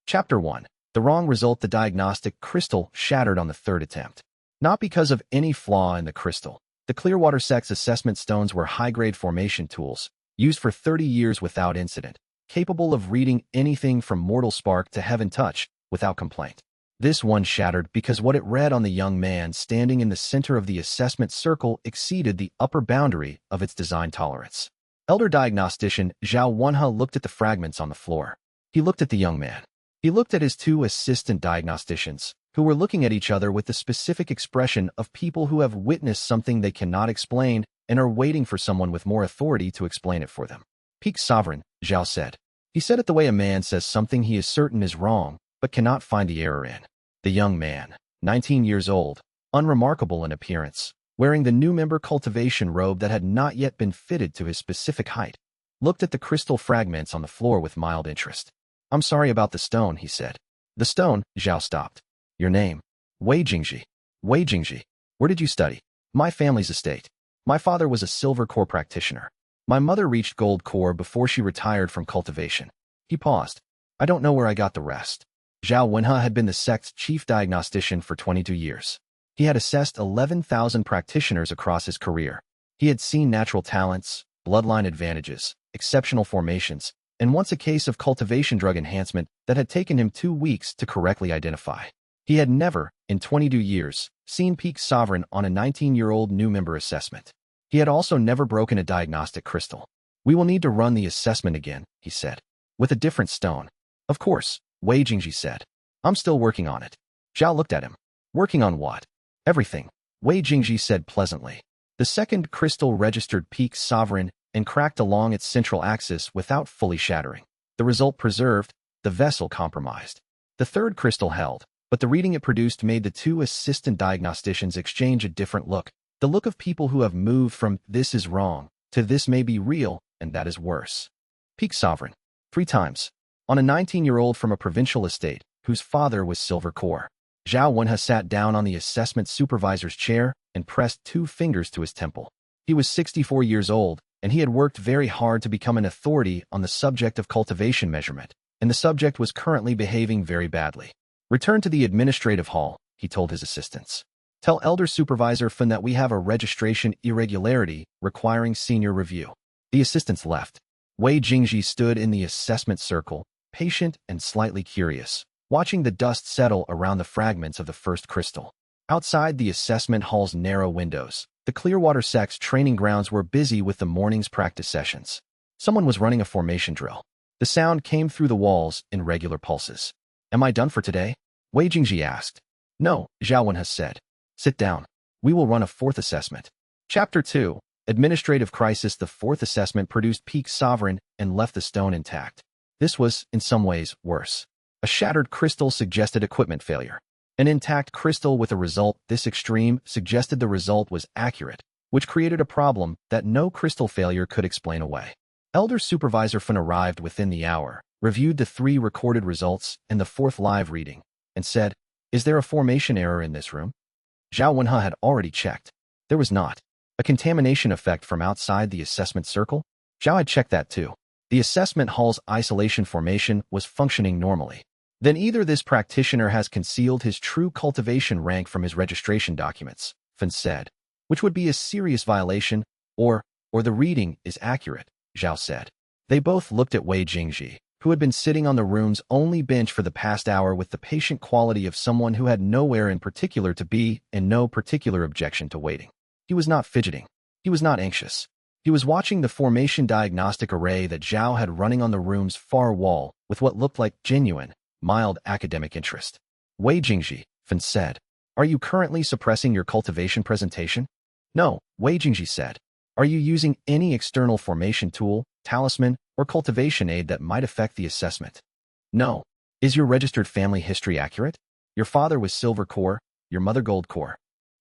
Chapter 1. The wrong result. The diagnostic crystal shattered on the third attempt. Not because of any flaw in the crystal. The Clearwater sect's assessment stones were high-grade formation tools, used for 30 years without incident, capable of reading anything from mortal spark to heaven touch without complaint. This one shattered because what it read on the young man standing in the center of the assessment circle exceeded the upper boundary of its design tolerance. Elder diagnostician Zhao Wenhe looked at the fragments on the floor. He looked at the young man. He looked at his two assistant diagnosticians, who were looking at each other with the specific expression of people who have witnessed something they cannot explain and are waiting for someone with more authority to explain it for them. Peak sovereign, Zhao said. He said it the way a man says something he is certain is wrong, but cannot find the error in. The young man, 19 years old, unremarkable in appearance, wearing the new member cultivation robe that had not yet been fitted to his specific height, looked at the crystal fragments on the floor with mild interest. I'm sorry about the stone, he said. The stone, Zhao stopped. Your name? Wei Jingji. Wei Jingji. Where did you study? My family's estate. My father was a silver core practitioner. My mother reached gold core before she retired from cultivation. He paused. I don't know where I got the rest. Zhao Wenhe had been the sect's chief diagnostician for 22 years. He had assessed 11,000 practitioners across his career. He had seen natural talents, bloodline advantages, exceptional formations, and once a case of cultivation drug enhancement that had taken him 2 weeks to correctly identify. He had never, in 22 years, seen peak sovereign on a 19-year-old new member assessment. He had also never broken a diagnostic crystal. We will need to run the assessment again, he said. With a different stone. Of course, Wei Jingji said. I'm still working on it. Zhao looked at him. Working on what? Everything, Wei Jingji said pleasantly. The second crystal registered peak sovereign and cracked along its central axis without fully shattering. The result preserved, the vessel compromised. The third crystal held, but the reading it produced made the two assistant diagnosticians exchange a different look. The look of people who have moved from "this is wrong" to "this may be real, and that is worse." Peak sovereign. 3 times. On a 19-year-old from a provincial estate, whose father was silver core. Zhao Wenhe sat down on the assessment supervisor's chair and pressed 2 fingers to his temple. He was 64 years old, and he had worked very hard to become an authority on the subject of cultivation measurement, and the subject was currently behaving very badly. Return to the administrative hall, he told his assistants. Tell Elder Supervisor Fan that we have a registration irregularity requiring senior review. The assistants left. Wei Jingji stood in the assessment circle, patient and slightly curious, watching the dust settle around the fragments of the first crystal. Outside the assessment hall's narrow windows, the Clearwater sect's training grounds were busy with the morning's practice sessions. Someone was running a formation drill. The sound came through the walls in regular pulses. Am I done for today? Wei Jingji asked. No, Zhao Wenhe said. Sit down. We will run a 4th assessment. Chapter 2. Administrative Crisis. The 4th assessment produced peak sovereign and left the stone intact. This was, in some ways, worse. A shattered crystal suggested equipment failure. An intact crystal with a result this extreme suggested the result was accurate, which created a problem that no crystal failure could explain away. Elder Supervisor Fan arrived within the hour, reviewed the 3 recorded results and the 4th live reading, and said, Is there a formation error in this room? Zhao Wenhe had already checked. There was not. A contamination effect from outside the assessment circle? Zhao had checked that too. The assessment hall's isolation formation was functioning normally. Then either this practitioner has concealed his true cultivation rank from his registration documents, Fan said, which would be a serious violation, or the reading is accurate, Zhao said. They both looked at Wei Jingji, who had been sitting on the room's only bench for the past hour with the patient quality of someone who had nowhere in particular to be and no particular objection to waiting. He was not fidgeting. He was not anxious. He was watching the formation diagnostic array that Zhao had running on the room's far wall with what looked like genuine, mild academic interest. Wei Jingji, Fan said, Are you currently suppressing your cultivation presentation? No, Wei Jingji said. Are you using any external formation tool, talisman, or cultivation aid that might affect the assessment? No. Is your registered family history accurate? Your father was silver core, your mother gold core.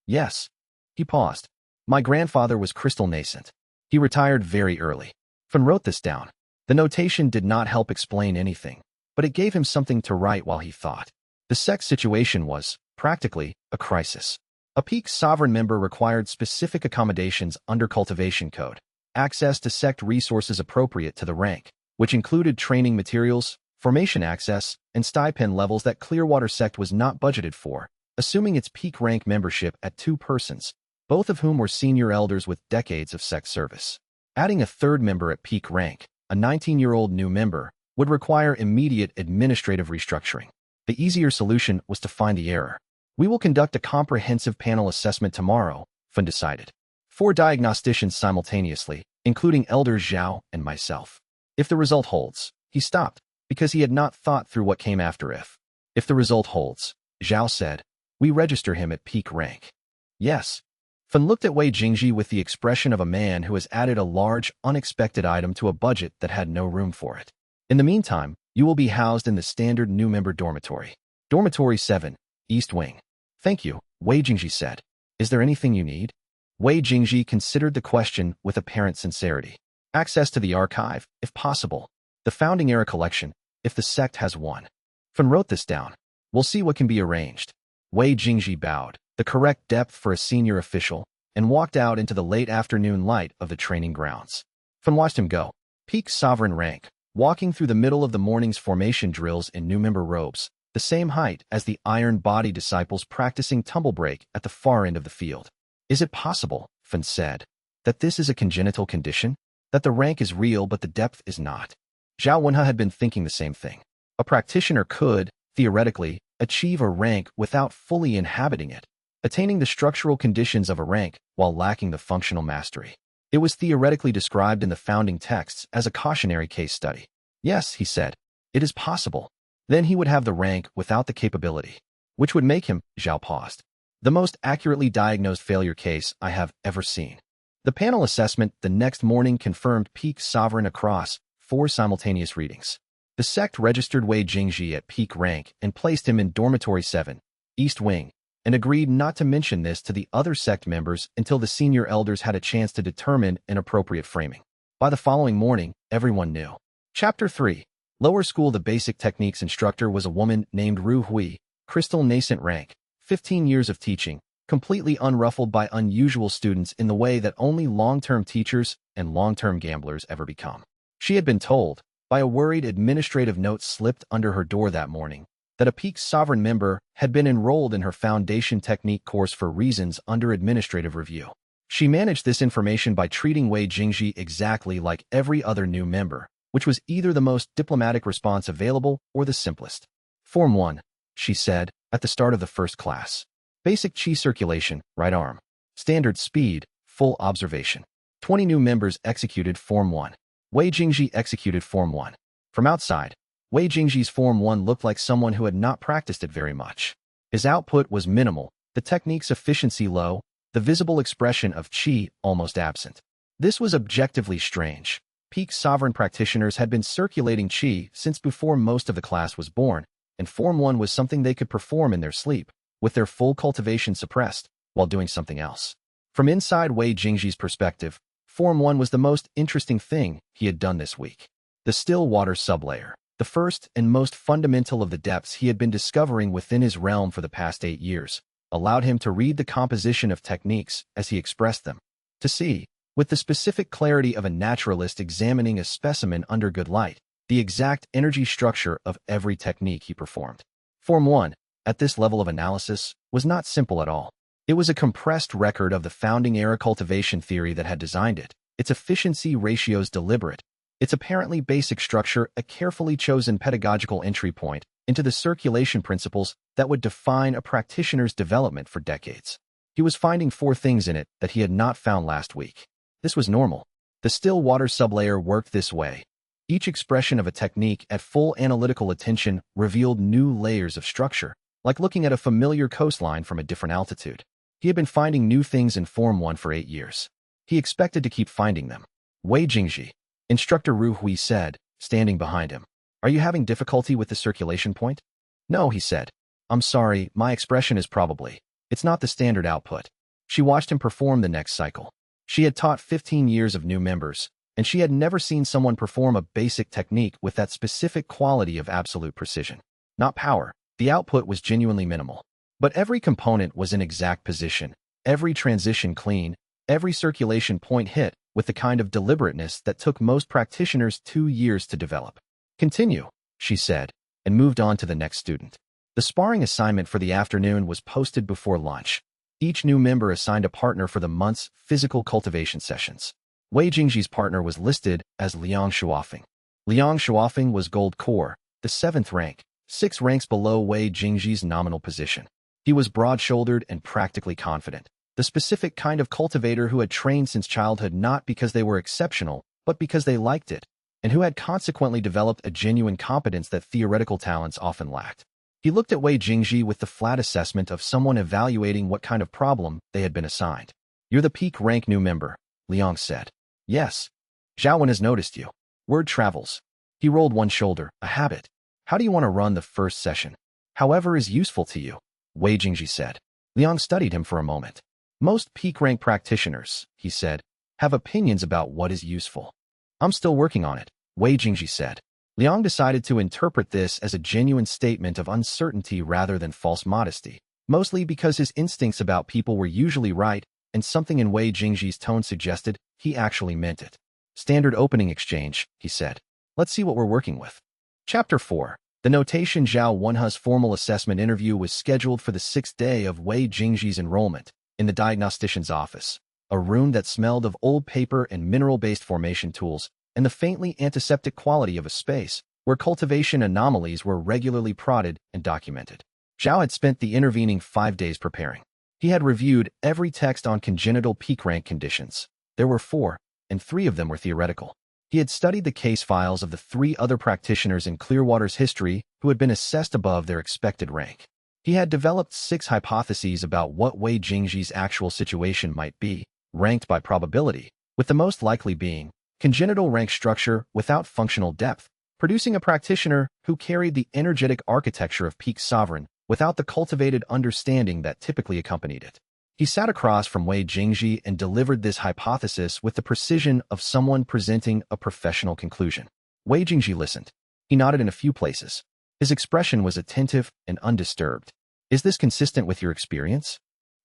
Yes. He paused. My grandfather was crystal nascent. He retired very early. Fan wrote this down. The notation did not help explain anything, but it gave him something to write while he thought. The sect situation was, practically, a crisis. A peak sovereign member required specific accommodations under cultivation code, access to sect resources appropriate to the rank, which included training materials, formation access, and stipend levels that Clearwater sect was not budgeted for, assuming its peak rank membership at 2 persons, both of whom were senior elders with decades of sect service. Adding a third member at peak rank, a 19-year-old new member, would require immediate administrative restructuring. The easier solution was to find the error. We will conduct a comprehensive panel assessment tomorrow, Fun decided. 4 diagnosticians simultaneously, including Elder Zhao and myself. If the result holds, he stopped, because he had not thought through what came after if. If the result holds, Zhao said, we register him at peak rank. Yes. Fun looked at Wei Jingji with the expression of a man who has added a large, unexpected item to a budget that had no room for it. In the meantime, you will be housed in the standard new member dormitory. Dormitory 7, East Wing. Thank you, Wei Jingji said. Is there anything you need? Wei Jingji considered the question with apparent sincerity. Access to the archive, if possible. The founding era collection, if the sect has one. Fun wrote this down. We'll see what can be arranged. Wei Jingji bowed, the correct depth for a senior official, and walked out into the late afternoon light of the training grounds. Fun watched him go. Peak sovereign rank, walking through the middle of the morning's formation drills in new member robes, the same height as the iron body disciples practicing tumble break at the far end of the field. Is it possible, Fun said, that this is a congenital condition? That the rank is real but the depth is not? Zhao Wenhe had been thinking the same thing. A practitioner could, theoretically, achieve a rank without fully inhabiting it, attaining the structural conditions of a rank while lacking the functional mastery. It was theoretically described in the founding texts as a cautionary case study. Yes, he said, it is possible. Then he would have the rank without the capability, which would make him, Zhao paused, the most accurately diagnosed failure case I have ever seen. The panel assessment the next morning confirmed peak sovereign across 4 simultaneous readings. The sect registered Wei Jingji at peak rank and placed him in Dormitory 7, East Wing, and agreed not to mention this to the other sect members until the senior elders had a chance to determine an appropriate framing. By the following morning, everyone knew. Chapter 3. Lower School. The basic techniques instructor was a woman named Ru Hui, crystal nascent rank, 15 years of teaching, completely unruffled by unusual students in the way that only long-term teachers and long-term gamblers ever become. She had been told, by a worried administrative note slipped under her door that morning, that a peak sovereign member had been enrolled in her foundation technique course for reasons under administrative review. She managed this information by treating Wei Jingji exactly like every other new member, which was either the most diplomatic response available or the simplest. Form 1, she said, at the start of the first class. Basic chi circulation, right arm. Standard speed, full observation. 20 new members executed Form 1. Wei Jingji executed Form 1. From outside, Wei Jingji's Form 1 looked like someone who had not practiced it very much. His output was minimal, the technique's efficiency low, the visible expression of chi almost absent. This was objectively strange. Peak sovereign practitioners had been circulating chi since before most of the class was born, and Form 1 was something they could perform in their sleep, with their full cultivation suppressed, while doing something else. From inside Wei Jingji's perspective, Form 1 was the most interesting thing he had done this week. The still water sublayer, the first and most fundamental of the depths he had been discovering within his realm for the past 8 years, allowed him to read the composition of techniques as he expressed them, to see, with the specific clarity of a naturalist examining a specimen under good light, the exact energy structure of every technique he performed. Form 1, at this level of analysis, was not simple at all. It was a compressed record of the founding era cultivation theory that had designed it, its efficiency ratios deliberate, its apparently basic structure a carefully chosen pedagogical entry point into the circulation principles that would define a practitioner's development for decades. He was finding 4 things in it that he had not found last week. This was normal. The still water sublayer worked this way. Each expression of a technique at full analytical attention revealed new layers of structure, like looking at a familiar coastline from a different altitude. He had been finding new things in Form 1 for 8 years. He expected to keep finding them. Wei Jingji, Instructor Ru Hui said, standing behind him. Are you having difficulty with the circulation point? No, he said. I'm sorry, my expression is probably. It's not the standard output. She watched him perform the next cycle. She had taught 15 years of new members, and she had never seen someone perform a basic technique with that specific quality of absolute precision. Not power. The output was genuinely minimal. But every component was in exact position, every transition clean, every circulation point hit with the kind of deliberateness that took most practitioners 2 years to develop. Continue. she said, and moved on to the next student. The sparring assignment for the afternoon was posted before lunch. Each new member assigned a partner for the month's physical cultivation sessions. Wei Jingji's partner was listed as Liang Shuofeng. Liang Shuofeng was Gold Core, the 7th rank, 6 ranks below Wei Jingji's nominal position. He was broad-shouldered and practically confident, the specific kind of cultivator who had trained since childhood not because they were exceptional, but because they liked it, and who had consequently developed a genuine competence that theoretical talents often lacked. He looked at Wei Jingji with the flat assessment of someone evaluating what kind of problem they had been assigned. "You're the peak rank new member," Liang said. "Yes. Zhaowen has noticed you. Word travels." He rolled one shoulder. "A habit. How do you want to run the first session? However is useful to you," Wei Jingji said. Liang studied him for a moment. "Most peak rank practitioners," he said, "have opinions about what is useful. I'm still working on it," Wei Jingji said. Liang decided to interpret this as a genuine statement of uncertainty rather than false modesty, mostly because his instincts about people were usually right, and something in Wei Jingji's tone suggested he actually meant it. "Standard opening exchange," he said. "Let's see what we're working with." Chapter 4. The notation Zhao Wenhe's formal assessment interview was scheduled for the 6th day of Wei Jingji's enrollment in the diagnostician's office, a room that smelled of old paper and mineral-based formation tools, and the faintly antiseptic quality of a space where cultivation anomalies were regularly prodded and documented. Zhao had spent the intervening 5 days preparing. He had reviewed every text on congenital peak rank conditions. There were 4, and 3 of them were theoretical. He had studied the case files of the 3 other practitioners in Clearwater's history who had been assessed above their expected rank. He had developed 6 hypotheses about what Wei Jingji's actual situation might be, ranked by probability, with the most likely being congenital rank structure without functional depth, producing a practitioner who carried the energetic architecture of peak sovereign without the cultivated understanding that typically accompanied it. He sat across from Wei Jingji and delivered this hypothesis with the precision of someone presenting a professional conclusion. Wei Jingji listened. He nodded in a few places. His expression was attentive and undisturbed. "Is this consistent with your experience?"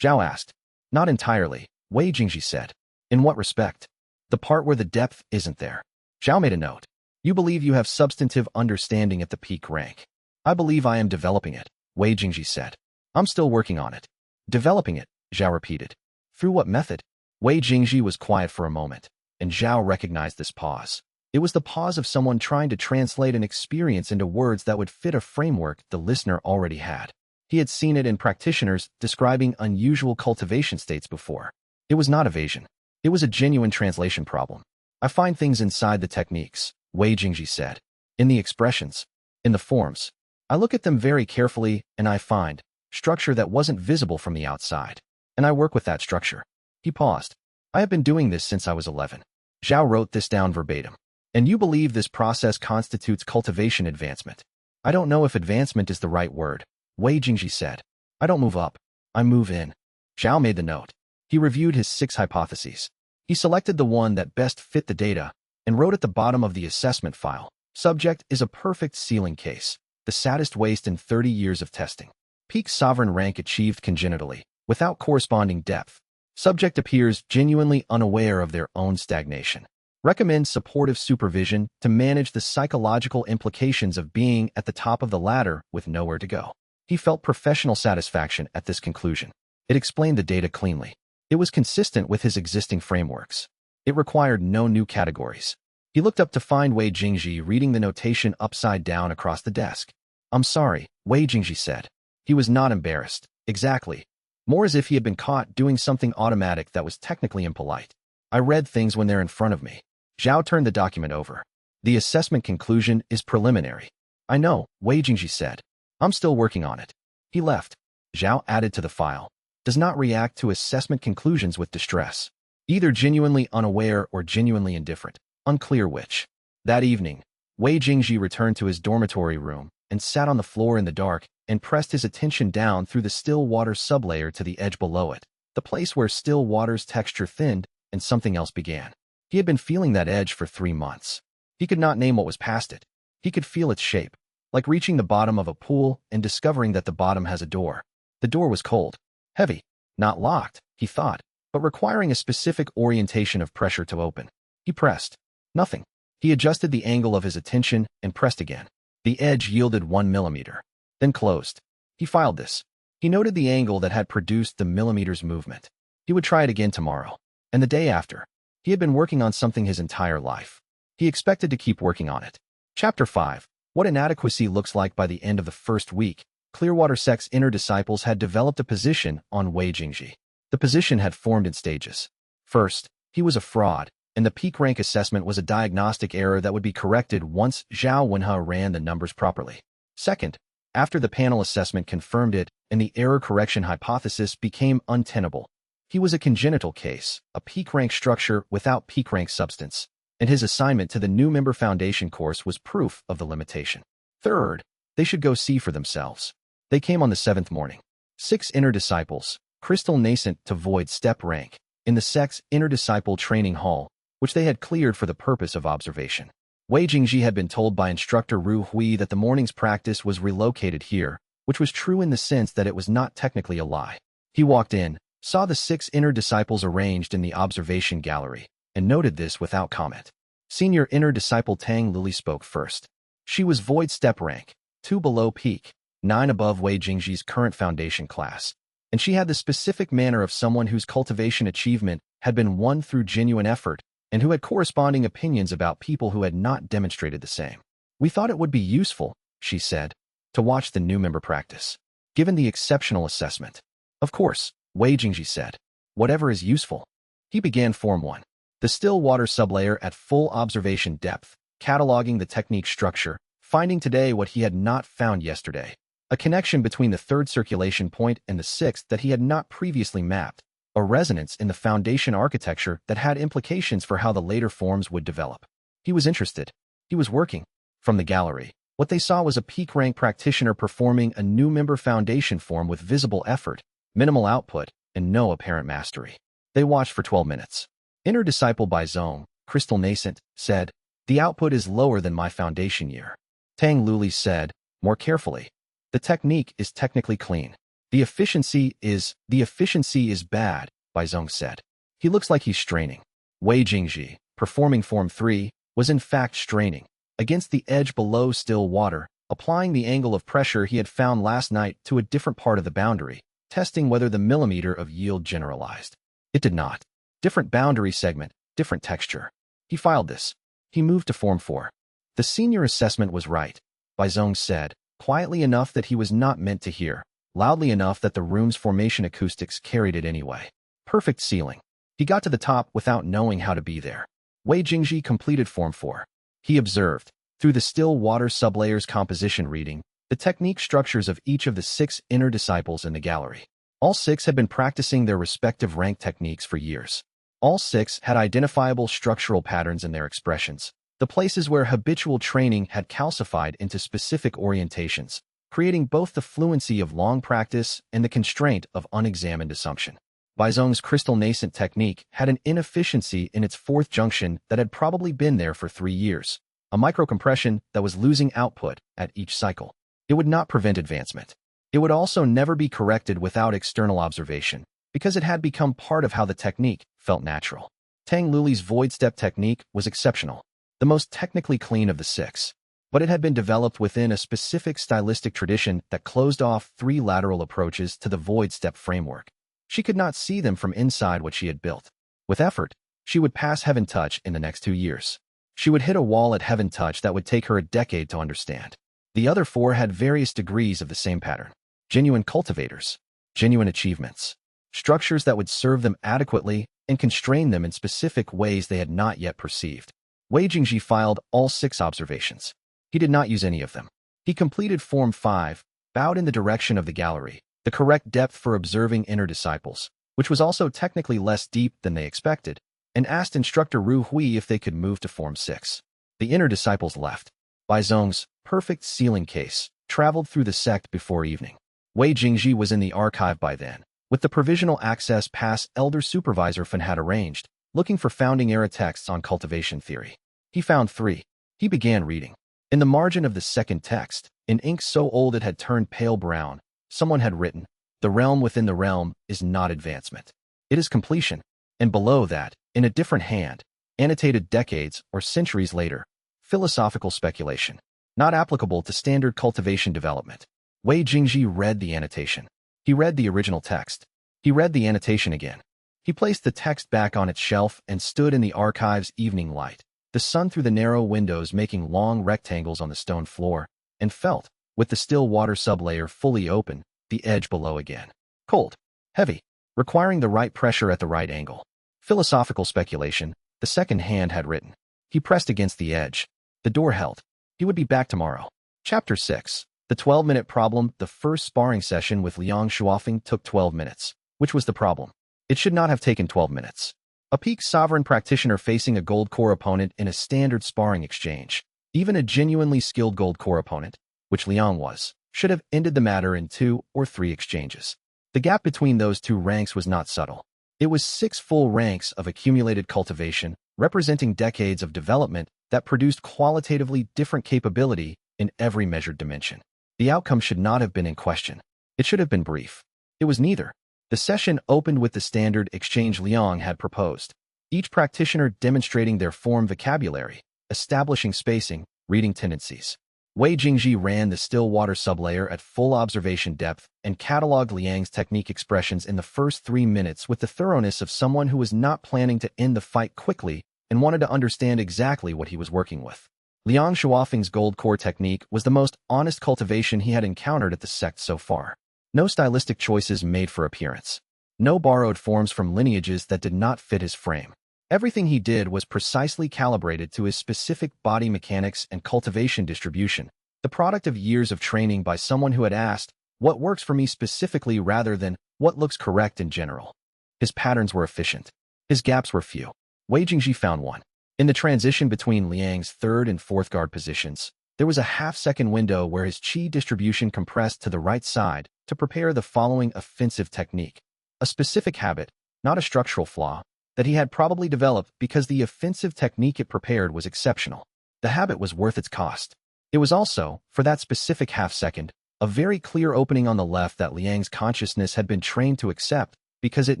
Zhao asked. "Not entirely," Wei Jingji said. "In what respect?" "The part where the depth isn't there." Zhao made a note. "You believe you have substantive understanding at the peak rank. I believe I am developing it," Wei Jingji said. "I'm still working on it." "Developing it," Zhao repeated. "Through what method?" Wei Jingji was quiet for a moment, and Zhao recognized this pause. It was the pause of someone trying to translate an experience into words that would fit a framework the listener already had. He had seen it in practitioners describing unusual cultivation states before. It was not evasion. It was a genuine translation problem. "I find things inside the techniques," Wei Jingji said. "In the expressions. In the forms. I look at them very carefully, and I find structure that wasn't visible from the outside. And I work with that structure." He paused. "I have been doing this since I was 11. Zhao wrote this down verbatim. "And you believe this process constitutes cultivation advancement?" "I don't know if advancement is the right word," Wei Jingji said. "I don't move up. I move in." Zhao made the note. He reviewed his 6 hypotheses. He selected the one that best fit the data and wrote at the bottom of the assessment file, "Subject is a perfect ceiling case, the saddest waste in 30 years of testing. Peak sovereign rank achieved congenitally, without corresponding depth. Subject appears genuinely unaware of their own stagnation. Recommend supportive supervision to manage the psychological implications of being at the top of the ladder with nowhere to go." He felt professional satisfaction at this conclusion. It explained the data cleanly. It was consistent with his existing frameworks. It required no new categories. He looked up to find Wei Jingji reading the notation upside down across the desk. "I'm sorry," Wei Jingji said. He was not embarrassed. Exactly. More as if he had been caught doing something automatic that was technically impolite. "I read things when they're in front of me." Zhao turned the document over. "The assessment conclusion is preliminary." "I know," Wei Jingji said. "I'm still working on it." He left. Zhao added to the file. "Does not react to assessment conclusions with distress. Either genuinely unaware or genuinely indifferent. Unclear which." That evening, Wei Jingji returned to his dormitory room and sat on the floor in the dark and pressed his attention down through the still water sublayer to the edge below it, the place where still water's texture thinned and something else began. He had been feeling that edge for 3 months. He could not name what was past it. He could feel its shape, like reaching the bottom of a pool and discovering that the bottom has a door. The door was cold. Heavy, not locked, he thought, but requiring a specific orientation of pressure to open. He pressed. Nothing. He adjusted the angle of his attention and pressed again. The edge yielded 1 millimeter, then closed. He filed this. He noted the angle that had produced the millimeter's movement. He would try it again tomorrow, and the day after. He had been working on something his entire life. He expected to keep working on it. Chapter 5. What inadequacy looks like by the end of the first week. Clearwater sect's inner disciples had developed a position on Wei Jingji. The position had formed in stages. First, he was a fraud, and the peak rank assessment was a diagnostic error that would be corrected once Zhao Wenhe ran the numbers properly. Second, after the panel assessment confirmed it and the error correction hypothesis became untenable, he was a congenital case, a peak rank structure without peak rank substance, and his assignment to the new member foundation course was proof of the limitation. Third, they should go see for themselves. They came on the 7th morning. 6 inner disciples, crystal nascent to void step rank, in the sect's inner disciple training hall, which they had cleared for the purpose of observation. Wei Jingji had been told by instructor Ru Hui that the morning's practice was relocated here, which was true in the sense that it was not technically a lie. He walked in, saw the 6 inner disciples arranged in the observation gallery, and noted this without comment. Senior inner disciple Tang Lili spoke first. She was void step rank, 2 below peak, 9 above Wei Jingji's current foundation class, and she had the specific manner of someone whose cultivation achievement had been won through genuine effort and who had corresponding opinions about people who had not demonstrated the same. We thought it would be useful, she said, to watch the new member practice, given the exceptional assessment. Of course, Wei Jingji said. Whatever is useful. He began Form 1. The still water sublayer at full observation depth, cataloging the technique structure, finding today what he had not found yesterday. A connection between the 3rd circulation point and the 6th that he had not previously mapped. A resonance in the foundation architecture that had implications for how the later forms would develop. He was interested. He was working. From the gallery, what they saw was a peak rank practitioner performing a new member foundation form with visible effort, minimal output, and no apparent mastery. They watched for 12 minutes. Inner disciple Bai Zong, crystal nascent, said, "The output is lower than my foundation year." Tang Luli said, more carefully, "The technique is technically clean. The efficiency is bad," Bai Zong said. "He looks like he's straining." Wei Jingji, performing Form 3, was in fact straining, against the edge below still water, applying the angle of pressure he had found last night to a different part of the boundary, testing whether the millimeter of yield generalized. It did not. Different boundary segment, different texture. He filed this. He moved to Form 4. The senior assessment was right, Bai Zong said, quietly enough that he was not meant to hear, loudly enough that the room's formation acoustics carried it anyway. Perfect ceiling. He got to the top without knowing how to be there. Wei Jingji completed Form 4. He observed, through the still water sublayer's composition reading, the technique structures of each of the 6 inner disciples in the gallery. All 6 had been practicing their respective rank techniques for years. All 6 had identifiable structural patterns in their expressions, the places where habitual training had calcified into specific orientations, creating both the fluency of long practice and the constraint of unexamined assumption. Bai Zong's crystal nascent technique had an inefficiency in its 4th junction that had probably been there for 3 years, a microcompression that was losing output at each cycle. It would not prevent advancement. It would also never be corrected without external observation, because it had become part of how the technique felt natural. Tang Luli's void step technique was exceptional, the most technically clean of the 6, but it had been developed within a specific stylistic tradition that closed off 3 lateral approaches to the void step framework. She could not see them from inside what she had built. With effort, she would pass Heaven Touch in the next 2 years. She would hit a wall at Heaven Touch that would take her a decade to understand. The other 4 had various degrees of the same pattern. Genuine cultivators, genuine achievements, structures that would serve them adequately and constrain them in specific ways they had not yet perceived. Wei Jingji filed all 6 observations. He did not use any of them. He completed Form 5, bowed in the direction of the gallery, the correct depth for observing inner disciples, which was also technically less deep than they expected, and asked instructor Ru Hui if they could move to Form 6. The inner disciples left. Bai Zong's perfect ceiling case traveled through the sect before evening. Wei Jingji was in the archive by then, with the provisional access pass elder supervisor Fan had arranged, looking for founding era texts on cultivation theory. He found 3. He began reading. In the margin of the 2nd text, in ink so old it had turned pale brown, someone had written, "The realm within the realm is not advancement. It is completion." And below that, in a different hand, annotated decades or centuries later, philosophical speculation. not applicable to standard cultivation development. Wei Jingji read the annotation. He read the original text. He read the annotation again. He placed the text back on its shelf and stood in the archive's evening light, the sun through the narrow windows making long rectangles on the stone floor, and felt, with the still water sublayer fully open, the edge below again. Cold. Heavy. Requiring the right pressure at the right angle. Philosophical speculation, the second hand had written. He pressed against the edge. The door held. He would be back tomorrow. Chapter 6. The 12-minute problem. The first sparring session with Liang Shuofeng took 12 minutes. Which was the problem? It should not have taken 12 minutes. A peak sovereign practitioner facing a gold core opponent in a standard sparring exchange, even a genuinely skilled gold core opponent, which Liang was, should have ended the matter in 2 or 3 exchanges. The gap between those two ranks was not subtle. It was 6 full ranks of accumulated cultivation, representing decades of development that produced qualitatively different capability in every measured dimension. The outcome should not have been in question. It should have been brief. It was neither. The session opened with the standard exchange Liang had proposed, each practitioner demonstrating their form vocabulary, establishing spacing, reading tendencies. Wei Jingji ran the still water sublayer at full observation depth and cataloged Liang's technique expressions in the first 3 minutes with the thoroughness of someone who was not planning to end the fight quickly and wanted to understand exactly what he was working with. Liang Shuofeng's gold core technique was the most honest cultivation he had encountered at the sect so far. No stylistic choices made for appearance. No borrowed forms from lineages that did not fit his frame. Everything he did was precisely calibrated to his specific body mechanics and cultivation distribution, the product of years of training by someone who had asked, what works for me specifically rather than what looks correct in general. His patterns were efficient. His gaps were few. Wei Jingji found one. In the transition between Liang's 3rd and 4th guard positions, there was a half-second window where his qi distribution compressed to the right side to prepare the following offensive technique. A specific habit, not a structural flaw, that he had probably developed because the offensive technique it prepared was exceptional. The habit was worth its cost. It was also, for that specific half-second, a very clear opening on the left that Liang's consciousness had been trained to accept because it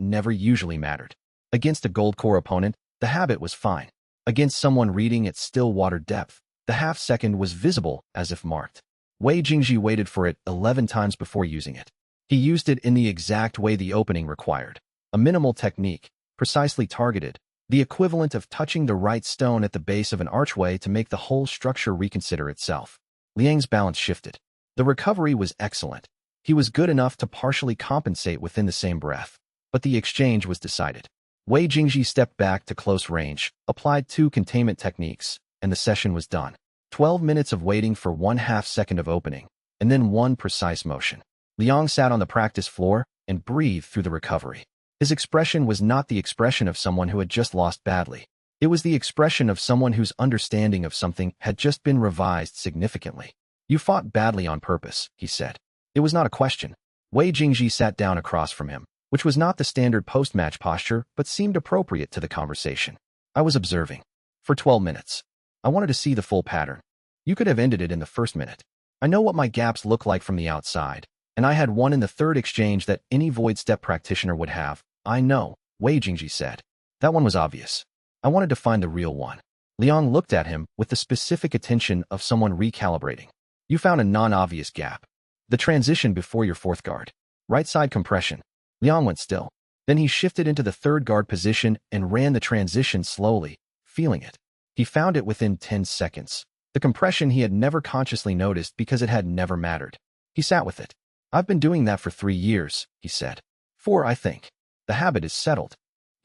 never usually mattered. Against a gold core opponent, the habit was fine. Against someone reading at still water depth, the half-second was visible as if marked. Wei Jingji waited for it 11 times before using it. He used it in the exact way the opening required. A minimal technique, precisely targeted, the equivalent of touching the right stone at the base of an archway to make the whole structure reconsider itself. Liang's balance shifted. The recovery was excellent. He was good enough to partially compensate within the same breath. But the exchange was decided. Wei Jingji stepped back to close range, applied 2 containment techniques, and the session was done. 12 minutes of waiting for 1/2 second of opening, and then 1 precise motion. Liang sat on the practice floor and breathed through the recovery. His expression was not the expression of someone who had just lost badly. It was the expression of someone whose understanding of something had just been revised significantly. You fought badly on purpose, he said. It was not a question. Wei Jingji sat down across from him, which was not the standard post-match posture but seemed appropriate to the conversation. I was observing. For 12 minutes. I wanted to see the full pattern. You could have ended it in the first minute. I know what my gaps look like from the outside, and I had one in the 3rd exchange that any void step practitioner would have. I know, Wei Jingji said. That one was obvious. I wanted to find the real one. Liang looked at him with the specific attention of someone recalibrating. You found a non-obvious gap. The transition before your 4th guard. Right side compression. Liang went still. Then he shifted into the 3rd guard position and ran the transition slowly, feeling it. He found it within 10 seconds. The compression he had never consciously noticed because it had never mattered. He sat with it. I've been doing that for 3 years, he said. 4, I think. The habit is settled.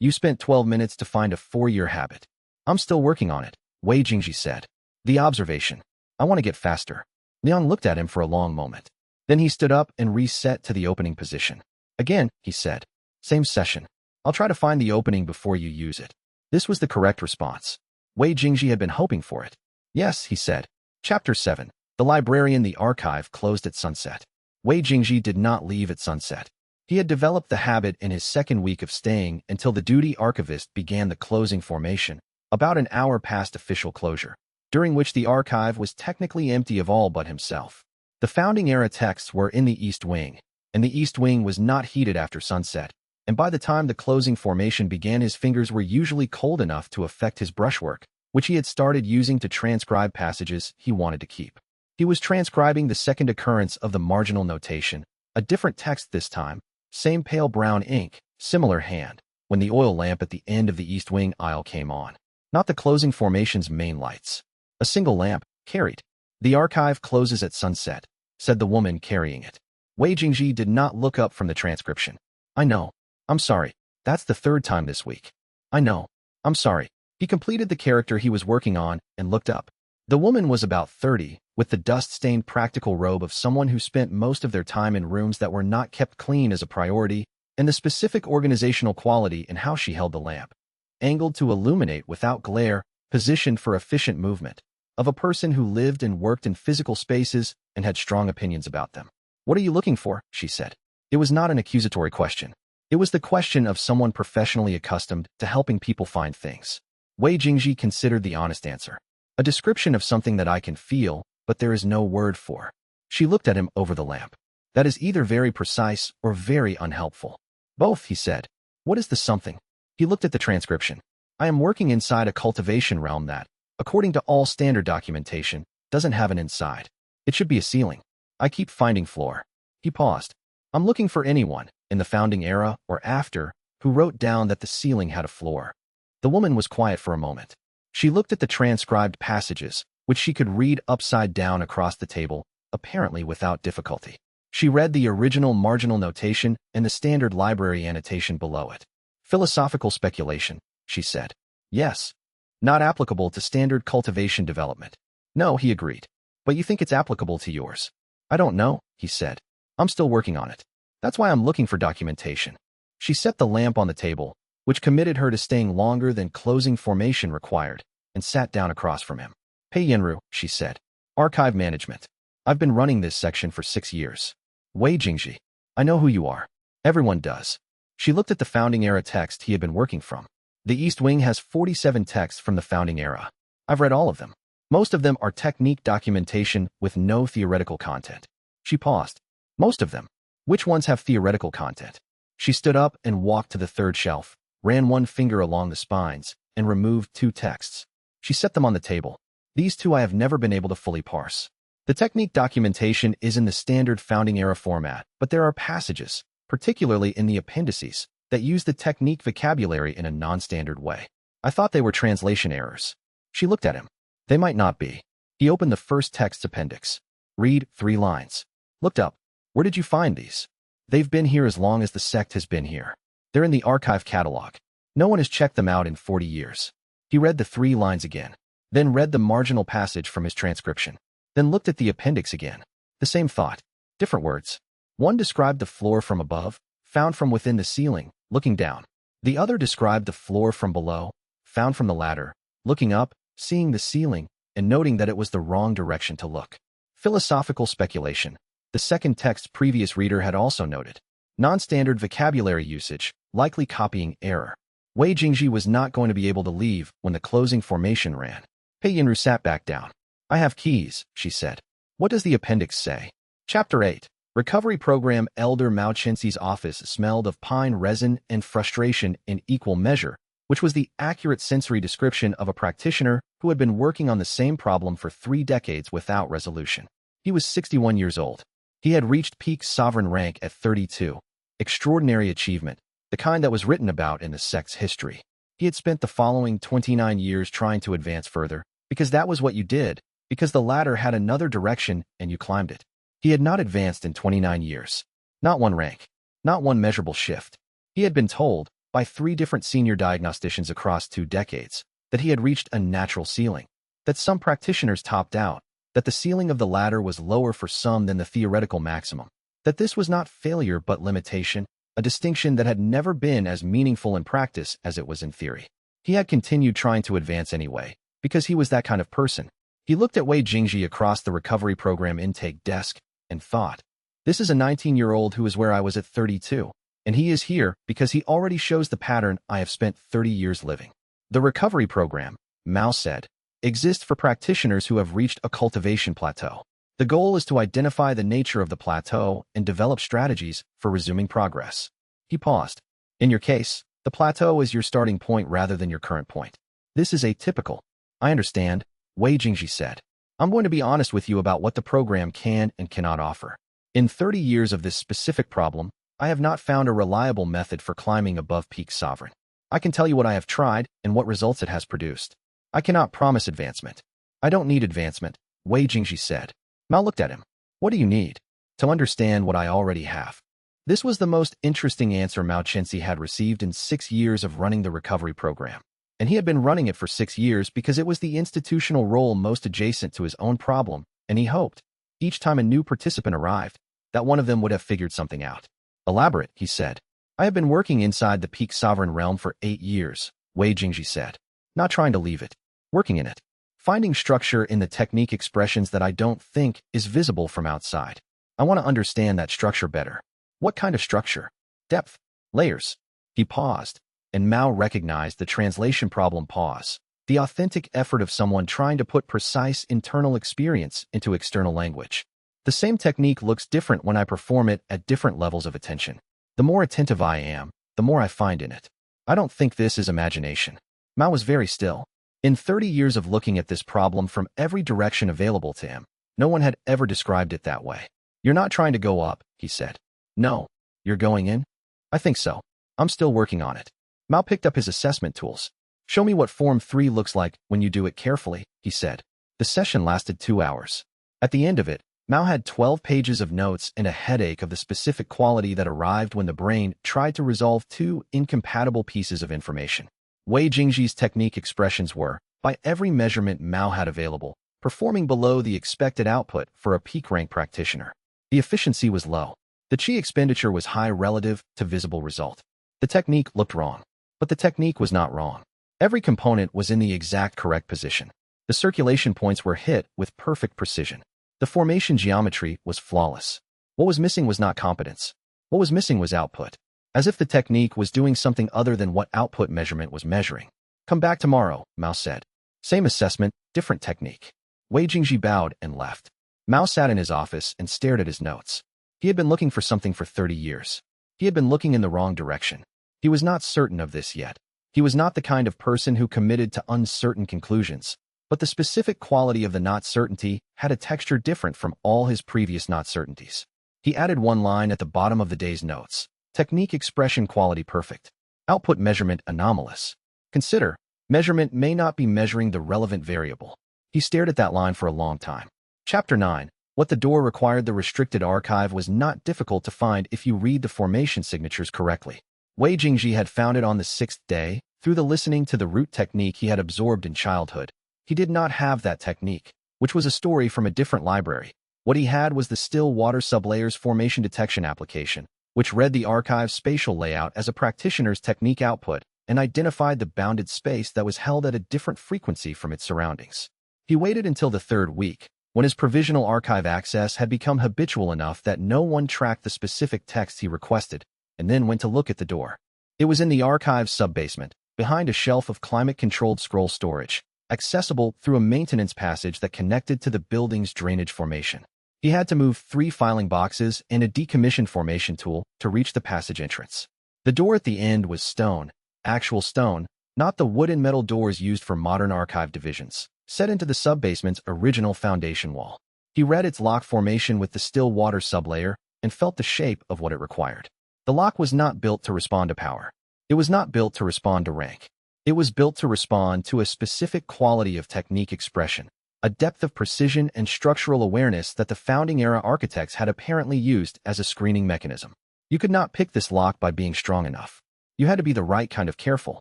You spent 12 minutes to find a 4-year habit. I'm still working on it, Wei Jingji said. The observation. I want to get faster. Liang looked at him for a long moment. Then he stood up and reset to the opening position. Again, he said. Same session. I'll try to find the opening before you use it. This was the correct response. Wei Jingji had been hoping for it. Yes, he said. Chapter 7. The librarian. The archive closed at sunset. Wei Jingji did not leave at sunset. He had developed the habit in his 2nd week of staying until the duty archivist began the closing formation, about an hour past official closure, during which the archive was technically empty of all but himself. The founding-era texts were in the East Wing, and the East Wing was not heated after sunset, and by the time the closing formation began his fingers were usually cold enough to affect his brushwork, which he had started using to transcribe passages he wanted to keep. He was transcribing the second occurrence of the marginal notation, a different text this time, same pale brown ink, similar hand, when the oil lamp at the end of the east wing aisle came on. Not the closing formation's main lights. A single lamp, carried. The archive closes at sunset, said the woman carrying it. Wei Jingji did not look up from the transcription. I know. I'm sorry. That's the third time this week. I know. I'm sorry. He completed the character he was working on and looked up. The woman was about 30, with the dust-stained practical robe of someone who spent most of their time in rooms that were not kept clean as a priority, and the specific organizational quality in how she held the lamp. Angled to illuminate without glare, positioned for efficient movement, of a person who lived and worked in physical spaces and had strong opinions about them. What are you looking for? She said. It was not an accusatory question. It was the question of someone professionally accustomed to helping people find things. Wei Jingji considered the honest answer. A description of something that I can feel, but there is no word for. She looked at him over the lamp. That is either very precise or very unhelpful. Both, he said. What is the something? He looked at the transcription. I am working inside a cultivation realm that, according to all standard documentation, doesn't have an inside. It should be a ceiling. I keep finding floor. He paused. I'm looking for anyone, in the founding era or after, who wrote down that the ceiling had a floor. The woman was quiet for a moment. She looked at the transcribed passages, which she could read upside down across the table, apparently without difficulty. She read the original marginal notation and the standard library annotation below it. Philosophical speculation, she said. Yes. Not applicable to standard cultivation development. No, he agreed. But you think it's applicable to yours? I don't know, he said. I'm still working on it. That's why I'm looking for documentation. She set the lamp on the table, which committed her to staying longer than closing formation required, and sat down across from him. Pei Yenru, she said. Archive management. I've been running this section for 6 years. Wei Jingji. I know who you are. Everyone does. She looked at the founding era text he had been working from. The East Wing has 47 texts from the founding era. I've read all of them. Most of them are technique documentation with no theoretical content. She paused. Most of them. Which ones have theoretical content? She stood up and walked to the third shelf, ran one finger along the spines, and removed 2 texts. She set them on the table. These 2 I have never been able to fully parse. The technique documentation is in the standard founding era format, but there are passages, particularly in the appendices, that use the technique vocabulary in a non-standard way. I thought they were translation errors. She looked at him. They might not be. He opened the first text appendix. Read 3 lines. Looked up. Where did you find these? They've been here as long as the sect has been here. They're in the archive catalog. No one has checked them out in 40 years. He read the 3 lines again, then read the marginal passage from his transcription, then looked at the appendix again. The same thought. Different words. One described the floor from above, found from within the ceiling, looking down. The other described the floor from below, found from the ladder, looking up, seeing the ceiling, and noting that it was the wrong direction to look. Philosophical speculation. The second text's previous reader had also noted. Non-standard vocabulary usage, likely copying error. Wei Jingji was not going to be able to leave when the closing formation ran. Pei Yenru sat back down. I have keys, she said. What does the appendix say? Chapter 8. Recovery Program. Elder Mao Chenxi's office smelled of pine resin and frustration in equal measure, which was the accurate sensory description of a practitioner who had been working on the same problem for 3 decades without resolution. He was 61 years old. He had reached peak sovereign rank at 32. Extraordinary achievement, the kind that was written about in the sect's history. He had spent the following 29 years trying to advance further, because that was what you did, because the ladder had another direction and you climbed it. He had not advanced in 29 years. Not one rank. Not one measurable shift. He had been told, by 3 different senior diagnosticians across 2 decades, that he had reached a natural ceiling, that some practitioners topped out, that the ceiling of the ladder was lower for some than the theoretical maximum, that this was not failure but limitation, a distinction that had never been as meaningful in practice as it was in theory. He had continued trying to advance anyway, because he was that kind of person. He looked at Wei Jingji across the recovery program intake desk and thought, this is a 19-year-old who is where I was at 32, and he is here because he already shows the pattern I have spent 30 years living. The recovery program, Mao said, exists for practitioners who have reached a cultivation plateau. The goal is to identify the nature of the plateau and develop strategies for resuming progress. He paused. In your case, the plateau is your starting point rather than your current point. This is atypical. I understand, Wei Jingji said. I'm going to be honest with you about what the program can and cannot offer. In 30 years of this specific problem, I have not found a reliable method for climbing above peak sovereign. I can tell you what I have tried and what results it has produced. I cannot promise advancement. I don't need advancement, Wei Jingji said. Mao looked at him. What do you need? To understand what I already have. This was the most interesting answer Mao Chenxi had received in 6 years of running the recovery program. And he had been running it for 6 years because it was the institutional role most adjacent to his own problem, and he hoped, each time a new participant arrived, that one of them would have figured something out. Elaborate, he said. I have been working inside the peak sovereign realm for 8 years, Wei Jingji said. Not trying to leave it. Working in it. Finding structure in the technique expressions that I don't think is visible from outside. I want to understand that structure better. What kind of structure? Depth. Layers. He paused, and Mao recognized the translation problem pause, the authentic effort of someone trying to put precise internal experience into external language. The same technique looks different when I perform it at different levels of attention. The more attentive I am, the more I find in it. I don't think this is imagination. Mao was very still. In 30 years of looking at this problem from every direction available to him, no one had ever described it that way. You're not trying to go up, he said. No. You're going in? I think so. I'm still working on it. Mao picked up his assessment tools. Show me what Form 3 looks like when you do it carefully, he said. The session lasted 2 hours. At the end of it, Mao had 12 pages of notes and a headache of the specific quality that arrived when the brain tried to resolve 2 incompatible pieces of information. Wei Jingji's technique expressions were, by every measurement Mao had available, performing below the expected output for a peak rank practitioner. The efficiency was low. The qi expenditure was high relative to visible result. The technique looked wrong. But the technique was not wrong. Every component was in the exact correct position. The circulation points were hit with perfect precision. The formation geometry was flawless. What was missing was not competence. What was missing was output. As if the technique was doing something other than what output measurement was measuring. Come back tomorrow, Mao said. Same assessment, different technique. Wei Jingji bowed and left. Mao sat in his office and stared at his notes. He had been looking for something for 30 years. He had been looking in the wrong direction. He was not certain of this yet. He was not the kind of person who committed to uncertain conclusions, but the specific quality of the not-certainty had a texture different from all his previous not-certainties. He added one line at the bottom of the day's notes. Technique expression quality perfect. Output measurement anomalous. Consider, measurement may not be measuring the relevant variable. He stared at that line for a long time. Chapter 9. What the door required. The restricted archive was not difficult to find if you read the formation signatures correctly. Wei Jingji had found it on the 6th day, through the listening to the root technique he had absorbed in childhood. He did not have that technique, which was a story from a different library. What he had was the still water sublayers formation detection application, which read the archive's spatial layout as a practitioner's technique output and identified the bounded space that was held at a different frequency from its surroundings. He waited until the 3rd week, when his provisional archive access had become habitual enough that no one tracked the specific text he requested, and then went to look at the door. It was in the archive's sub-basement, behind a shelf of climate-controlled scroll storage, accessible through a maintenance passage that connected to the building's drainage formation. He had to move 3 filing boxes and a decommissioned formation tool to reach the passage entrance. The door at the end was stone, actual stone, not the wood and metal doors used for modern archive divisions, set into the sub-basement's original foundation wall. He read its lock formation with the still water sublayer and felt the shape of what it required. The lock was not built to respond to power. It was not built to respond to rank. It was built to respond to a specific quality of technique expression, a depth of precision and structural awareness that the founding-era architects had apparently used as a screening mechanism. You could not pick this lock by being strong enough. You had to be the right kind of careful.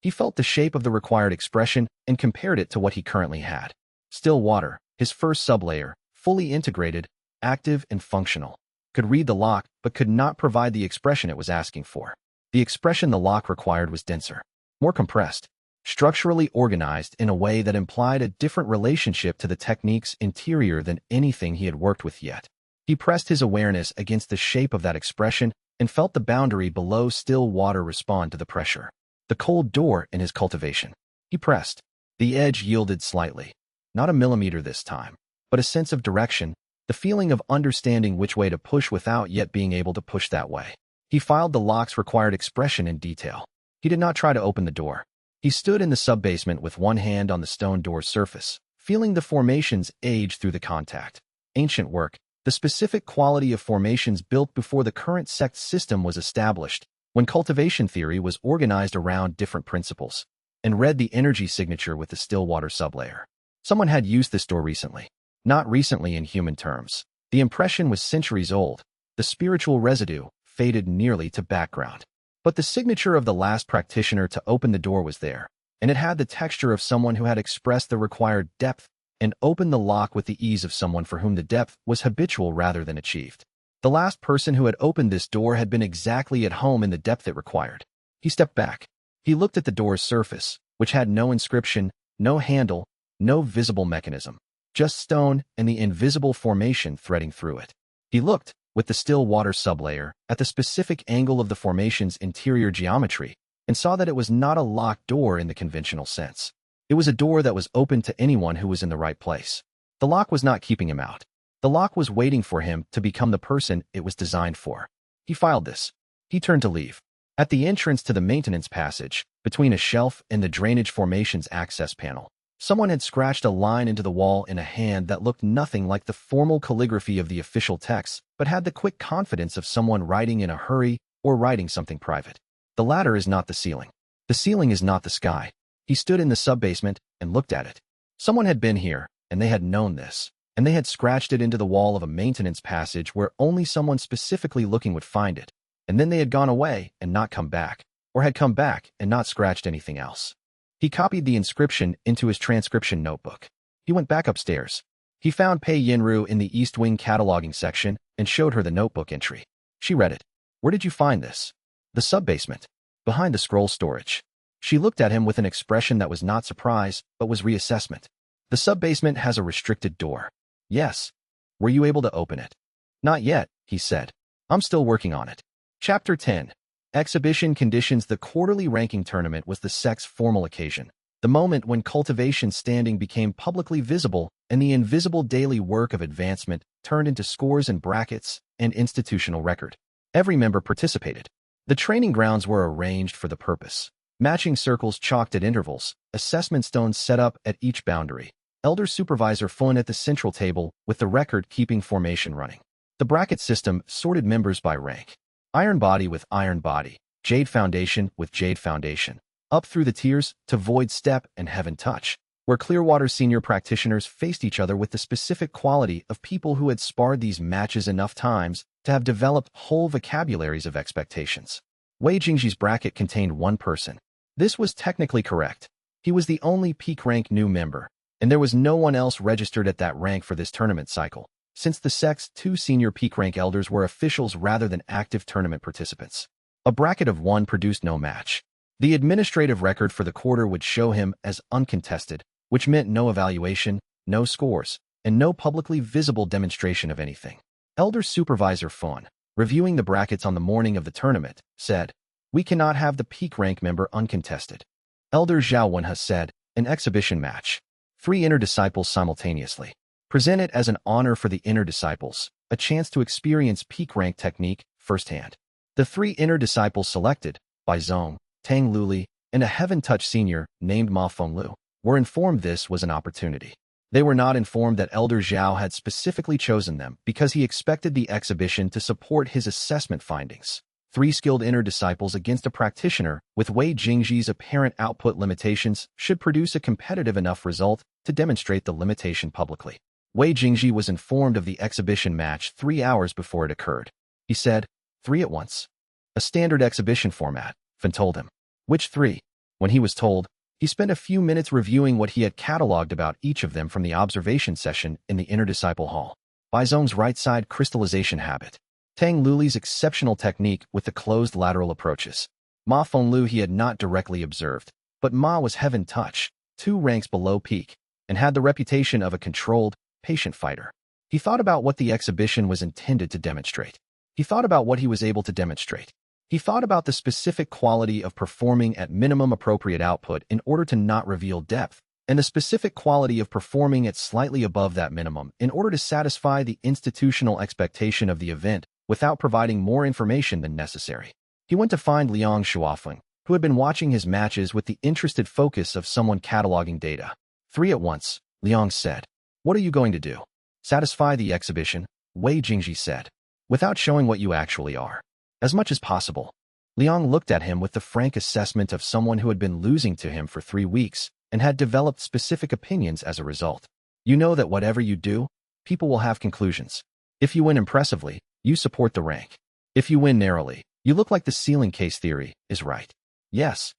He felt the shape of the required expression and compared it to what he currently had. Still water, his first sublayer, fully integrated, active and functional, could read the lock but could not provide the expression it was asking for. The expression the lock required was denser, more compressed, structurally organized in a way that implied a different relationship to the technique's interior than anything he had worked with yet. He pressed his awareness against the shape of that expression and felt the boundary below still water respond to the pressure. The cold door in his cultivation. He pressed. The edge yielded slightly. Not a millimeter this time, but a sense of direction, the feeling of understanding which way to push without yet being able to push that way. He filed the lock's required expression in detail. He did not try to open the door. He stood in the sub-basement with one hand on the stone door's surface, feeling the formations age through the contact. Ancient work, the specific quality of formations built before the current sect system was established, when cultivation theory was organized around different principles, and read the energy signature with the still water sublayer. Someone had used this door recently. Not recently in human terms. The impression was centuries old. The spiritual residue faded nearly to background. But the signature of the last practitioner to open the door was there, and it had the texture of someone who had expressed the required depth and opened the lock with the ease of someone for whom the depth was habitual rather than achieved. The last person who had opened this door had been exactly at home in the depth it required. He stepped back. He looked at the door's surface, which had no inscription, no handle, no visible mechanism, just stone and the invisible formation threading through it. He looked, with the still water sublayer, at the specific angle of the formation's interior geometry, and saw that it was not a locked door in the conventional sense. It was a door that was open to anyone who was in the right place. The lock was not keeping him out. The lock was waiting for him to become the person it was designed for. He filed this. He turned to leave. At the entrance to the maintenance passage, between a shelf and the drainage formation's access panel, someone had scratched a line into the wall in a hand that looked nothing like the formal calligraphy of the official text, but had the quick confidence of someone writing in a hurry or writing something private. The latter is not the ceiling. The ceiling is not the sky. He stood in the sub-basement and looked at it. Someone had been here, and they had known this, and they had scratched it into the wall of a maintenance passage where only someone specifically looking would find it, and then they had gone away and not come back, or had come back and not scratched anything else. He copied the inscription into his transcription notebook. He went back upstairs. He found Pei Yinru in the East Wing cataloging section and showed her the notebook entry. She read it. "Where did you find this?" "The sub-basement. Behind the scroll storage." She looked at him with an expression that was not surprise, but was reassessment. "The sub-basement has a restricted door." "Yes." "Were you able to open it?" "Not yet," he said. "I'm still working on it." Chapter 10. Exhibition conditions. The quarterly ranking tournament was the sect's formal occasion, the moment when cultivation standing became publicly visible and the invisible daily work of advancement turned into scores and brackets and institutional record. Every member participated. The training grounds were arranged for the purpose. Matching circles chalked at intervals, assessment stones set up at each boundary. Elder Supervisor Fun at the central table with the record-keeping formation running. The bracket system sorted members by rank. Iron Body with Iron Body, Jade Foundation with Jade Foundation, up through the tiers to Void Step and Heaven Touch, where Clearwater senior practitioners faced each other with the specific quality of people who had sparred these matches enough times to have developed whole vocabularies of expectations. Wei Jingji's bracket contained one person. This was technically correct. He was the only peak rank new member, and there was no one else registered at that rank for this tournament cycle, since the sect's two senior peak rank elders were officials rather than active tournament participants. A bracket of one produced no match. The administrative record for the quarter would show him as uncontested, which meant no evaluation, no scores, and no publicly visible demonstration of anything. Elder Supervisor Fun, reviewing the brackets on the morning of the tournament, said, "We cannot have the peak rank member uncontested." Elder Zhao Wenhe said, "An exhibition match. 3 inner disciples simultaneously. Present it as an honor for the inner disciples, a chance to experience peak rank technique firsthand." The 3 inner disciples selected, by Zong, Tang Luli, and a Heaven Touch senior named Ma Fenglu, were informed this was an opportunity. They were not informed that Elder Zhao had specifically chosen them because he expected the exhibition to support his assessment findings. 3 skilled inner disciples against a practitioner with Wei Jingji's apparent output limitations should produce a competitive enough result to demonstrate the limitation publicly. Wei Jingji was informed of the exhibition match 3 hours before it occurred. He said, 3 at once. A standard exhibition format, Fan told him. Which 3? When he was told, he spent a few minutes reviewing what he had cataloged about each of them from the observation session in the inner disciple hall. Bai Zong's right side crystallization habit. Tang Luli's exceptional technique with the closed lateral approaches. Ma Fenglu he had not directly observed, but Ma was Heaven Touch, 2 ranks below peak, and had the reputation of a controlled, patient fighter. He thought about what the exhibition was intended to demonstrate. He thought about what he was able to demonstrate. He thought about the specific quality of performing at minimum appropriate output in order to not reveal depth, and the specific quality of performing at slightly above that minimum in order to satisfy the institutional expectation of the event without providing more information than necessary. He went to find Liang Shuafeng, who had been watching his matches with the interested focus of someone cataloging data. 3 at once, Liang said. What are you going to do? Satisfy the exhibition, Wei Jingji said, without showing what you actually are. As much as possible. Liang looked at him with the frank assessment of someone who had been losing to him for 3 weeks and had developed specific opinions as a result. You know that whatever you do, people will have conclusions. If you win impressively, you support the rank. If you win narrowly, you look like the ceiling case theory is right. Yes.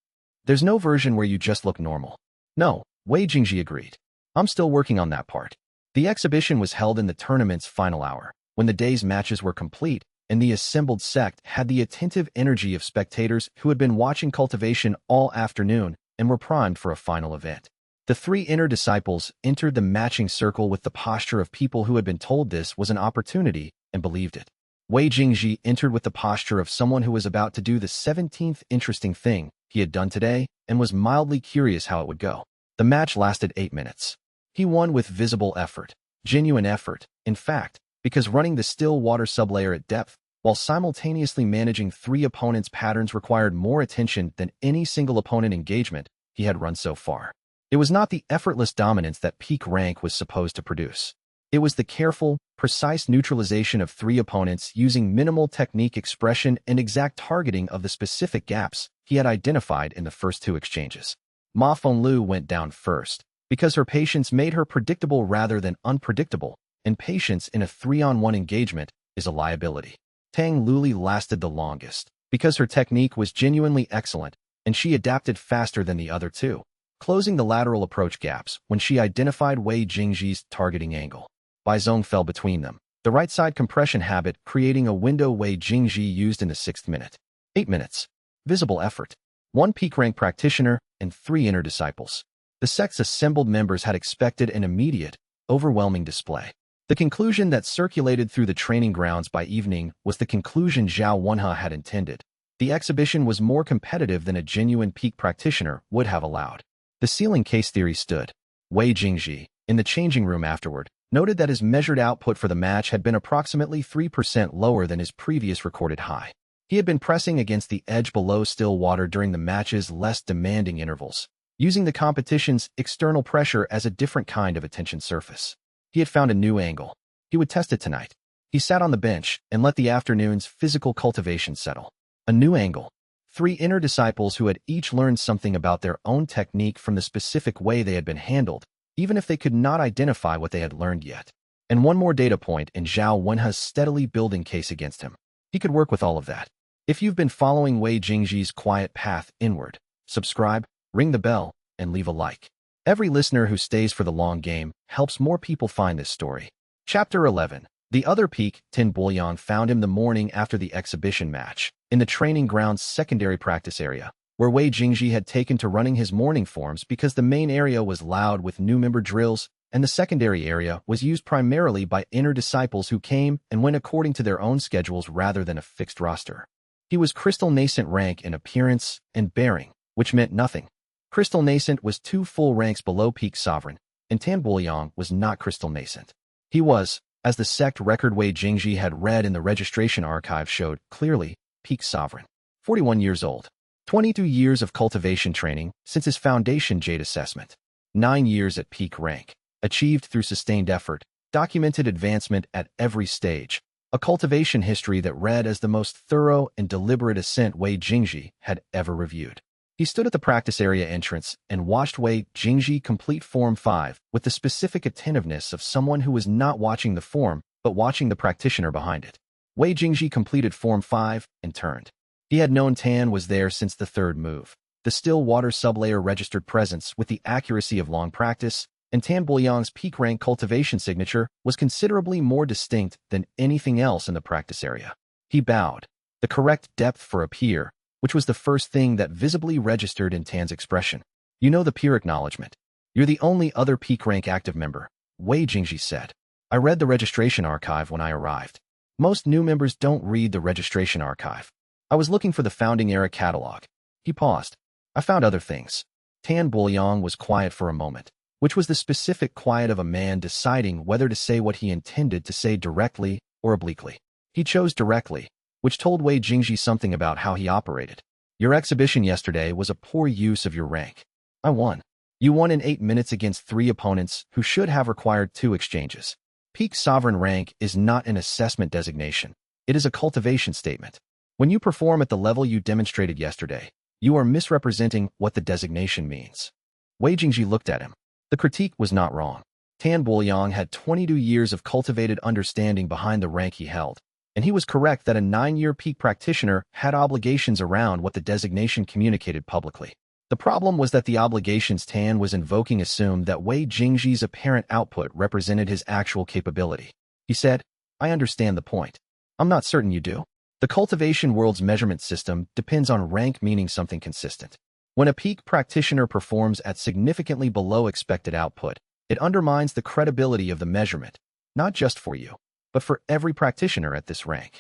There's no version where you just look normal. No, Wei Jingji agreed. I'm still working on that part. The exhibition was held in the tournament's final hour, when the day's matches were complete, and the assembled sect had the attentive energy of spectators who had been watching cultivation all afternoon and were primed for a final event. The 3 inner disciples entered the matching circle with the posture of people who had been told this was an opportunity and believed it. Wei Jingji entered with the posture of someone who was about to do the 17th interesting thing he had done today and was mildly curious how it would go. The match lasted 8 minutes. He won with visible effort, genuine effort, in fact, because running the still water sublayer at depth while simultaneously managing 3 opponents' patterns required more attention than any single opponent engagement he had run so far. It was not the effortless dominance that peak rank was supposed to produce. It was the careful, precise neutralization of 3 opponents using minimal technique expression and exact targeting of the specific gaps he had identified in the first 2 exchanges. Ma Fenglu went down first, because her patience made her predictable rather than unpredictable, and patience in a 3-on-1 engagement is a liability. Tang Luli lasted the longest, because her technique was genuinely excellent, and she adapted faster than the other 2, closing the lateral approach gaps when she identified Wei Jingji's targeting angle. Bai Zong fell between them, the right side compression habit creating a window Wei Jingji used in the 6th minute. 8 minutes. Visible effort. 1 peak rank practitioner and 3 inner disciples. The sect's assembled members had expected an immediate, overwhelming display. The conclusion that circulated through the training grounds by evening was the conclusion Zhao Wenhe had intended. The exhibition was more competitive than a genuine peak practitioner would have allowed. The ceiling case theory stood. Wei Jingji, in the changing room afterward, noted that his measured output for the match had been approximately 3% lower than his previous recorded high. He had been pressing against the edge below still water during the match's less demanding intervals, using the competition's external pressure as a different kind of attention surface. He had found a new angle. He would test it tonight. He sat on the bench and let the afternoon's physical cultivation settle. A new angle. 3 inner disciples who had each learned something about their own technique from the specific way they had been handled, even if they could not identify what they had learned yet. And 1 more data point in Zhao Wenhe's steadily building case against him. He could work with all of that. If you've been following Wei Jingji's quiet path inward, subscribe, ring the bell, and leave a like. Every listener who stays for the long game helps more people find this story. Chapter 11. The other peak, Tin Boyang found him the morning after the exhibition match, in the training ground's secondary practice area, where Wei Jingji had taken to running his morning forms because the main area was loud with new member drills, and the secondary area was used primarily by inner disciples who came and went according to their own schedules rather than a fixed roster. He was crystal nascent rank in appearance and bearing, which meant nothing. Crystal nascent was 2 full ranks below peak sovereign, and Tan Boyang was not crystal nascent. He was, as the sect record Wei Jingji had read in the registration archive showed clearly, peak sovereign. 41 years old. 22 years of cultivation training since his foundation Jade assessment. 9 years at peak rank. Achieved through sustained effort, documented advancement at every stage. A cultivation history that read as the most thorough and deliberate ascent Wei Jingji had ever reviewed. He stood at the practice area entrance and watched Wei Jingji complete Form 5 with the specific attentiveness of someone who was not watching the form but watching the practitioner behind it. Wei Jingji completed Form 5 and turned. He had known Tan was there since the 3rd move. The still water sublayer registered presence with the accuracy of long practice, and Tan Boyang's peak rank cultivation signature was considerably more distinct than anything else in the practice area. He bowed. The correct depth for a peer, which was the first thing that visibly registered in Tan's expression. You know the peer acknowledgement. You're the only other peak rank active member, Wei Jingji said. I read the registration archive when I arrived. Most new members don't read the registration archive. I was looking for the founding era catalog. He paused. I found other things. Tan Boyang was quiet for a moment, which was the specific quiet of a man deciding whether to say what he intended to say directly or obliquely. He chose directly, which told Wei Jingji something about how he operated. Your exhibition yesterday was a poor use of your rank. I won. You won in 8 minutes against 3 opponents who should have required 2 exchanges. Peak sovereign rank is not an assessment designation. It is a cultivation statement. When you perform at the level you demonstrated yesterday, you are misrepresenting what the designation means. Wei Jingji looked at him. The critique was not wrong. Tan Buoyang had 22 years of cultivated understanding behind the rank he held, and he was correct that a 9-year peak practitioner had obligations around what the designation communicated publicly. The problem was that the obligations Tan was invoking assumed that Wei Jingji's apparent output represented his actual capability. He said, "I understand the point. I'm not certain you do. The cultivation world's measurement system depends on rank meaning something consistent. When a peak practitioner performs at significantly below expected output, it undermines the credibility of the measurement, not just for you, but for every practitioner at this rank."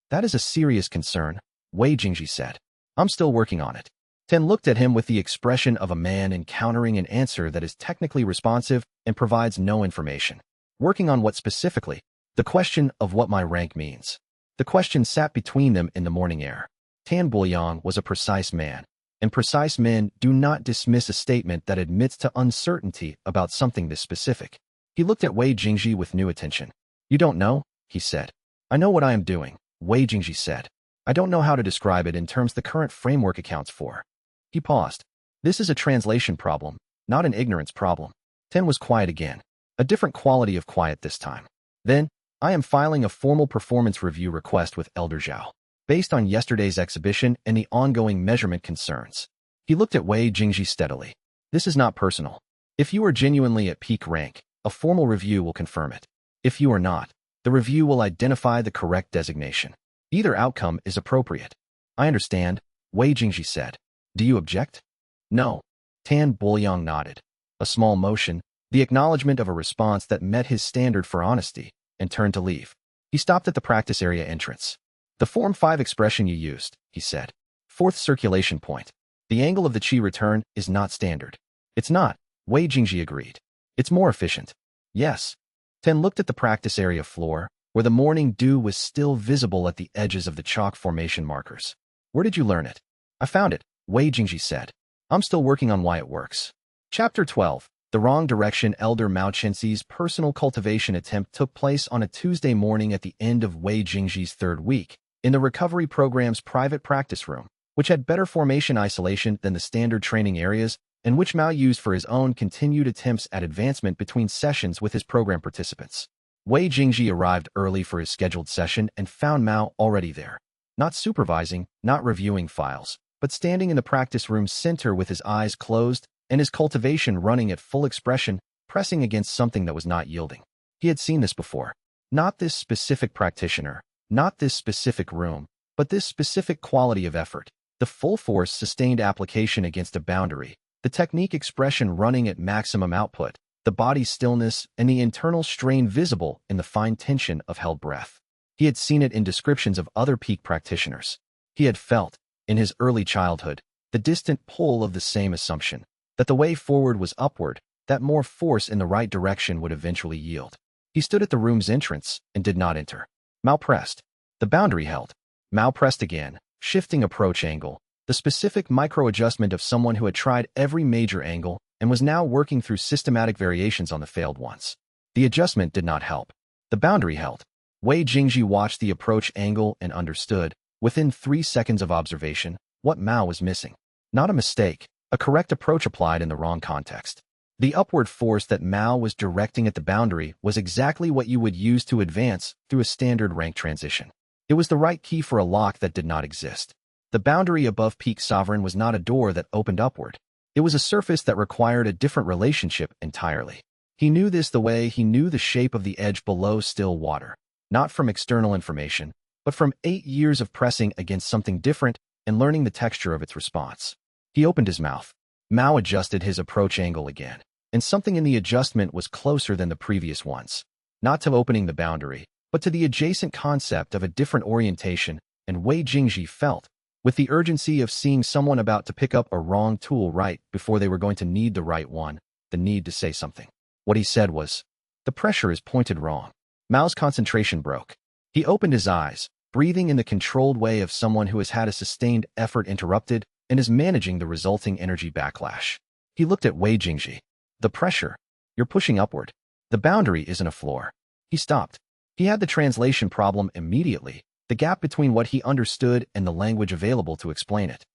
"That is a serious concern," Wei Jingji said. "I'm still working on it." Ten looked at him with the expression of a man encountering an answer that is technically responsive and provides no information. "Working on what specifically?" "The question of what my rank means." The question sat between them in the morning air. Tan Buoyang was a precise man, and precise men do not dismiss a statement that admits to uncertainty about something this specific. He looked at Wei Jingji with new attention. "You don't know?" he said. "I know what I am doing," Wei Jingji said. "I don't know how to describe it in terms the current framework accounts for." He paused. "This is a translation problem, not an ignorance problem." Ten was quiet again, a different quality of quiet this time. "Then, I am filing a formal performance review request with Elder Zhao, based on yesterday's exhibition and the ongoing measurement concerns." He looked at Wei Jingji steadily. "This is not personal. If you are genuinely at peak rank, a formal review will confirm it. If you are not, the review will identify the correct designation. Either outcome is appropriate." "I understand," Wei Jingji said. "Do you object?" "No." Tan Buoyang nodded. A small motion, the acknowledgement of a response that met his standard for honesty, and turned to leave. He stopped at the practice area entrance. "The Form 5 expression you used," he said. "Fourth circulation point. The angle of the qi return is not standard." "It's not," Wei Jingji agreed. "It's more efficient." "Yes." Ten looked at the practice area floor, where the morning dew was still visible at the edges of the chalk formation markers. "Where did you learn it?" "I found it," Wei Jingji said. "I'm still working on why it works." Chapter 12. The wrong direction. Elder Mao Chenxi's personal cultivation attempt took place on a Tuesday morning at the end of Wei Jingji's 3rd week, in the recovery program's private practice room, which had better formation isolation than the standard training areas, and which Mao used for his own continued attempts at advancement between sessions with his program participants. Wei Jingji arrived early for his scheduled session and found Mao already there. Not supervising, not reviewing files, but standing in the practice room's center with his eyes closed and his cultivation running at full expression, pressing against something that was not yielding. He had seen this before. Not this specific practitioner, not this specific room, but this specific quality of effort, the full force sustained application against a boundary, the technique expression running at maximum output, the body stillness, and the internal strain visible in the fine tension of held breath. He had seen it in descriptions of other peak practitioners. He had felt, in his early childhood, the distant pull of the same assumption, that the way forward was upward, that more force in the right direction would eventually yield. He stood at the room's entrance and did not enter. Mao pressed. The boundary held. Mao pressed again, shifting approach angle, the specific micro-adjustment of someone who had tried every major angle and was now working through systematic variations on the failed ones. The adjustment did not help. The boundary held. Wei Jingji watched the approach angle and understood, within 3 seconds of observation, what Mao was missing. Not a mistake, a correct approach applied in the wrong context. The upward force that Mao was directing at the boundary was exactly what you would use to advance through a standard rank transition. It was the right key for a lock that did not exist. The boundary above peak sovereign was not a door that opened upward. It was a surface that required a different relationship entirely. He knew this the way he knew the shape of the edge below still water, not from external information, but from 8 years of pressing against something different and learning the texture of its response. He opened his mouth. Mao adjusted his approach angle again, and something in the adjustment was closer than the previous ones. Not to opening the boundary, but to the adjacent concept of a different orientation, and Wei Jingji felt, with the urgency of seeing someone about to pick up a wrong tool right before they were going to need the right one, the need to say something. What he said was, "The pressure is pointed wrong." Mao's concentration broke. He opened his eyes, breathing in the controlled way of someone who has had a sustained effort interrupted and is managing the resulting energy backlash. He looked at Wei Jingji. The pressure. You're pushing upward. The boundary isn't a floor. He stopped. He had the translation problem immediately, the gap between what he understood and the language available to explain it.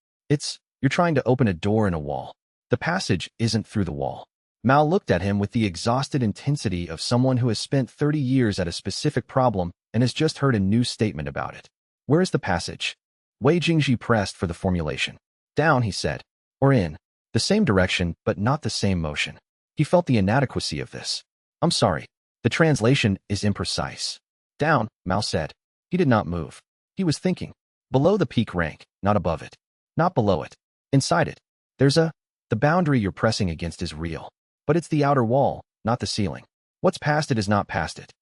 You're trying to open a door in a wall. The passage isn't through the wall. Mao looked at him with the exhausted intensity of someone who has spent 30 years at a specific problem and has just heard a new statement about it. Where is the passage? Wei Jingji pressed for the formulation. Down, he said. Or in. The same direction, but not the same motion. He felt the inadequacy of this. I'm sorry. The translation is imprecise. Down, Mao said. He did not move. He was thinking. Below the peak rank, not above it. Not below it. Inside it. The boundary you're pressing against is real. But it's the outer wall, not the ceiling. What's past it is not past it.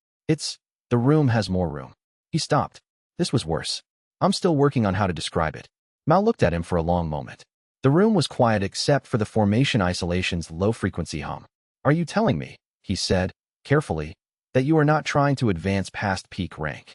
The room has more room. He stopped. This was worse. I'm still working on how to describe it. Mao looked at him for a long moment. The room was quiet except for the formation isolation's low-frequency hum. Are you telling me, he said, carefully, that you are not trying to advance past peak rank?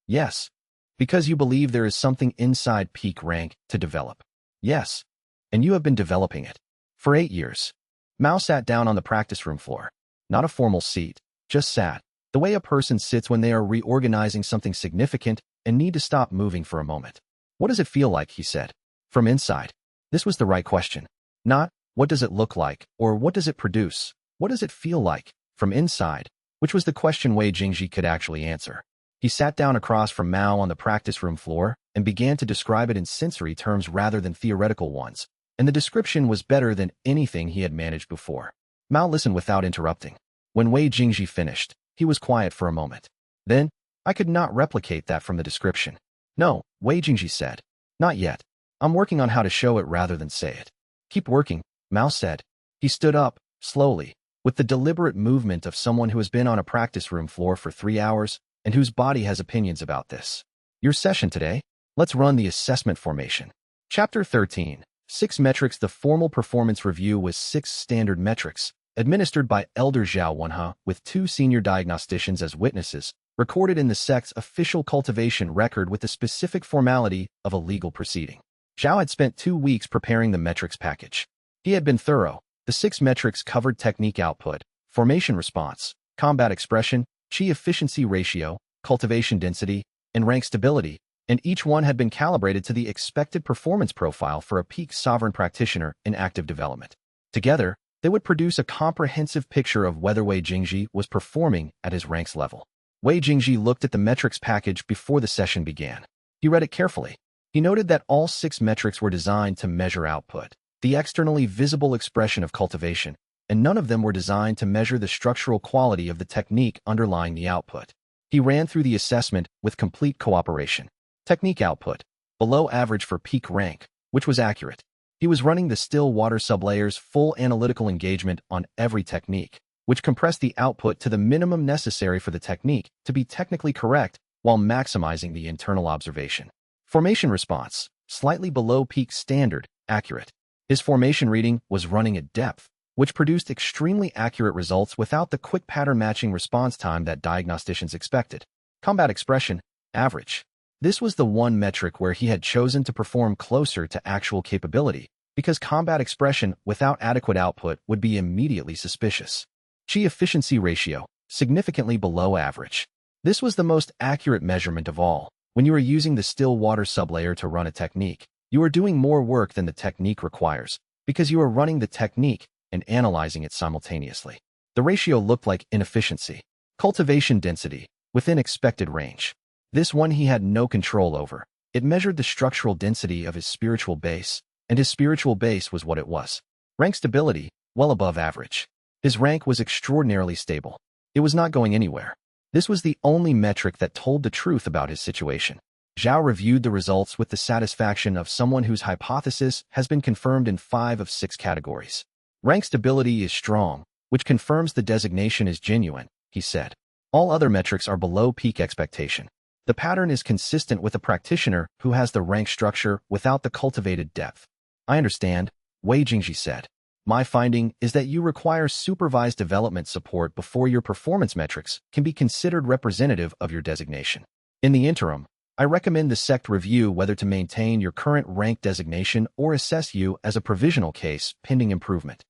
Yes. Because you believe there is something inside peak rank to develop. Yes. And you have been developing it. For 8 years. Mao sat down on the practice room floor. Not a formal seat, just sat, the way a person sits when they are reorganizing something significant and need to stop moving for a moment. What does it feel like, he said. From inside. This was the right question. Not, what does it look like, or what does it produce? What does it feel like, from inside, which was the question Wei Jingji could actually answer. He sat down across from Mao on the practice room floor and began to describe it in sensory terms rather than theoretical ones, and the description was better than anything he had managed before. Mao listened without interrupting. When Wei Jingji finished, he was quiet for a moment. Then, I could not replicate that from the description. No, Wei Jingji said. Not yet. I'm working on how to show it rather than say it. Keep working, Mao said. He stood up, slowly, with the deliberate movement of someone who has been on a practice room floor for 3 hours and whose body has opinions about this. Your session today? Let's run the assessment formation. Chapter 13. 6 metrics. The formal performance review was 6 standard metrics, administered by Elder Zhao Wenhe with 2 senior diagnosticians as witnesses, recorded in the sect's official cultivation record with the specific formality of a legal proceeding. Zhao had spent 2 weeks preparing the metrics package. He had been thorough. The 6 metrics covered technique output, formation response, combat expression, chi efficiency ratio, cultivation density, and rank stability, and each one had been calibrated to the expected performance profile for a peak sovereign practitioner in active development. Together, they would produce a comprehensive picture of whether Wei Jingji was performing at his rank's level. Wei Jingji looked at the metrics package before the session began. He read it carefully. He noted that all 6 metrics were designed to measure output, the externally visible expression of cultivation, and none of them were designed to measure the structural quality of the technique underlying the output. He ran through the assessment with complete cooperation. Technique output, below average for peak rank, which was accurate. He was running the still water sublayer's full analytical engagement on every technique, which compressed the output to the minimum necessary for the technique to be technically correct while maximizing the internal observation. Formation response, slightly below peak standard, accurate. His formation reading was running at depth, which produced extremely accurate results without the quick pattern matching response time that diagnosticians expected. Combat expression, average. This was the one metric where he had chosen to perform closer to actual capability, because combat expression without adequate output would be immediately suspicious. Chi efficiency ratio, significantly below average. This was the most accurate measurement of all. When you are using the still water sublayer to run a technique, you are doing more work than the technique requires, because you are running the technique and analyzing it simultaneously. The ratio looked like inefficiency. Cultivation density, within expected range. This one he had no control over. It measured the structural density of his spiritual base, and his spiritual base was what it was. Rank stability, well above average. His rank was extraordinarily stable. It was not going anywhere. This was the only metric that told the truth about his situation. Zhao reviewed the results with the satisfaction of someone whose hypothesis has been confirmed in 5 of 6 categories. Rank stability is strong, which confirms the designation is genuine, he said. All other metrics are below peak expectation. The pattern is consistent with a practitioner who has the rank structure without the cultivated depth. I understand, Wei Jingji said. My finding is that you require supervised development support before your performance metrics can be considered representative of your designation. In the interim, I recommend the sect review whether to maintain your current rank designation or assess you as a provisional case pending improvement.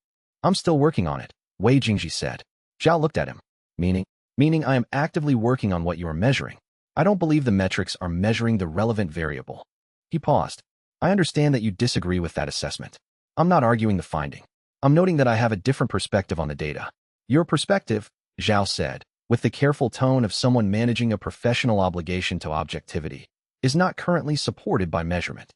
I'm still working on it, Wei Jingji said. Zhao looked at him. Meaning? Meaning I am actively working on what you are measuring. I don't believe the metrics are measuring the relevant variable. He paused. I understand that you disagree with that assessment. I'm not arguing the finding. I'm noting that I have a different perspective on the data. Your perspective, Zhao said, with the careful tone of someone managing a professional obligation to objectivity, is not currently supported by measurement.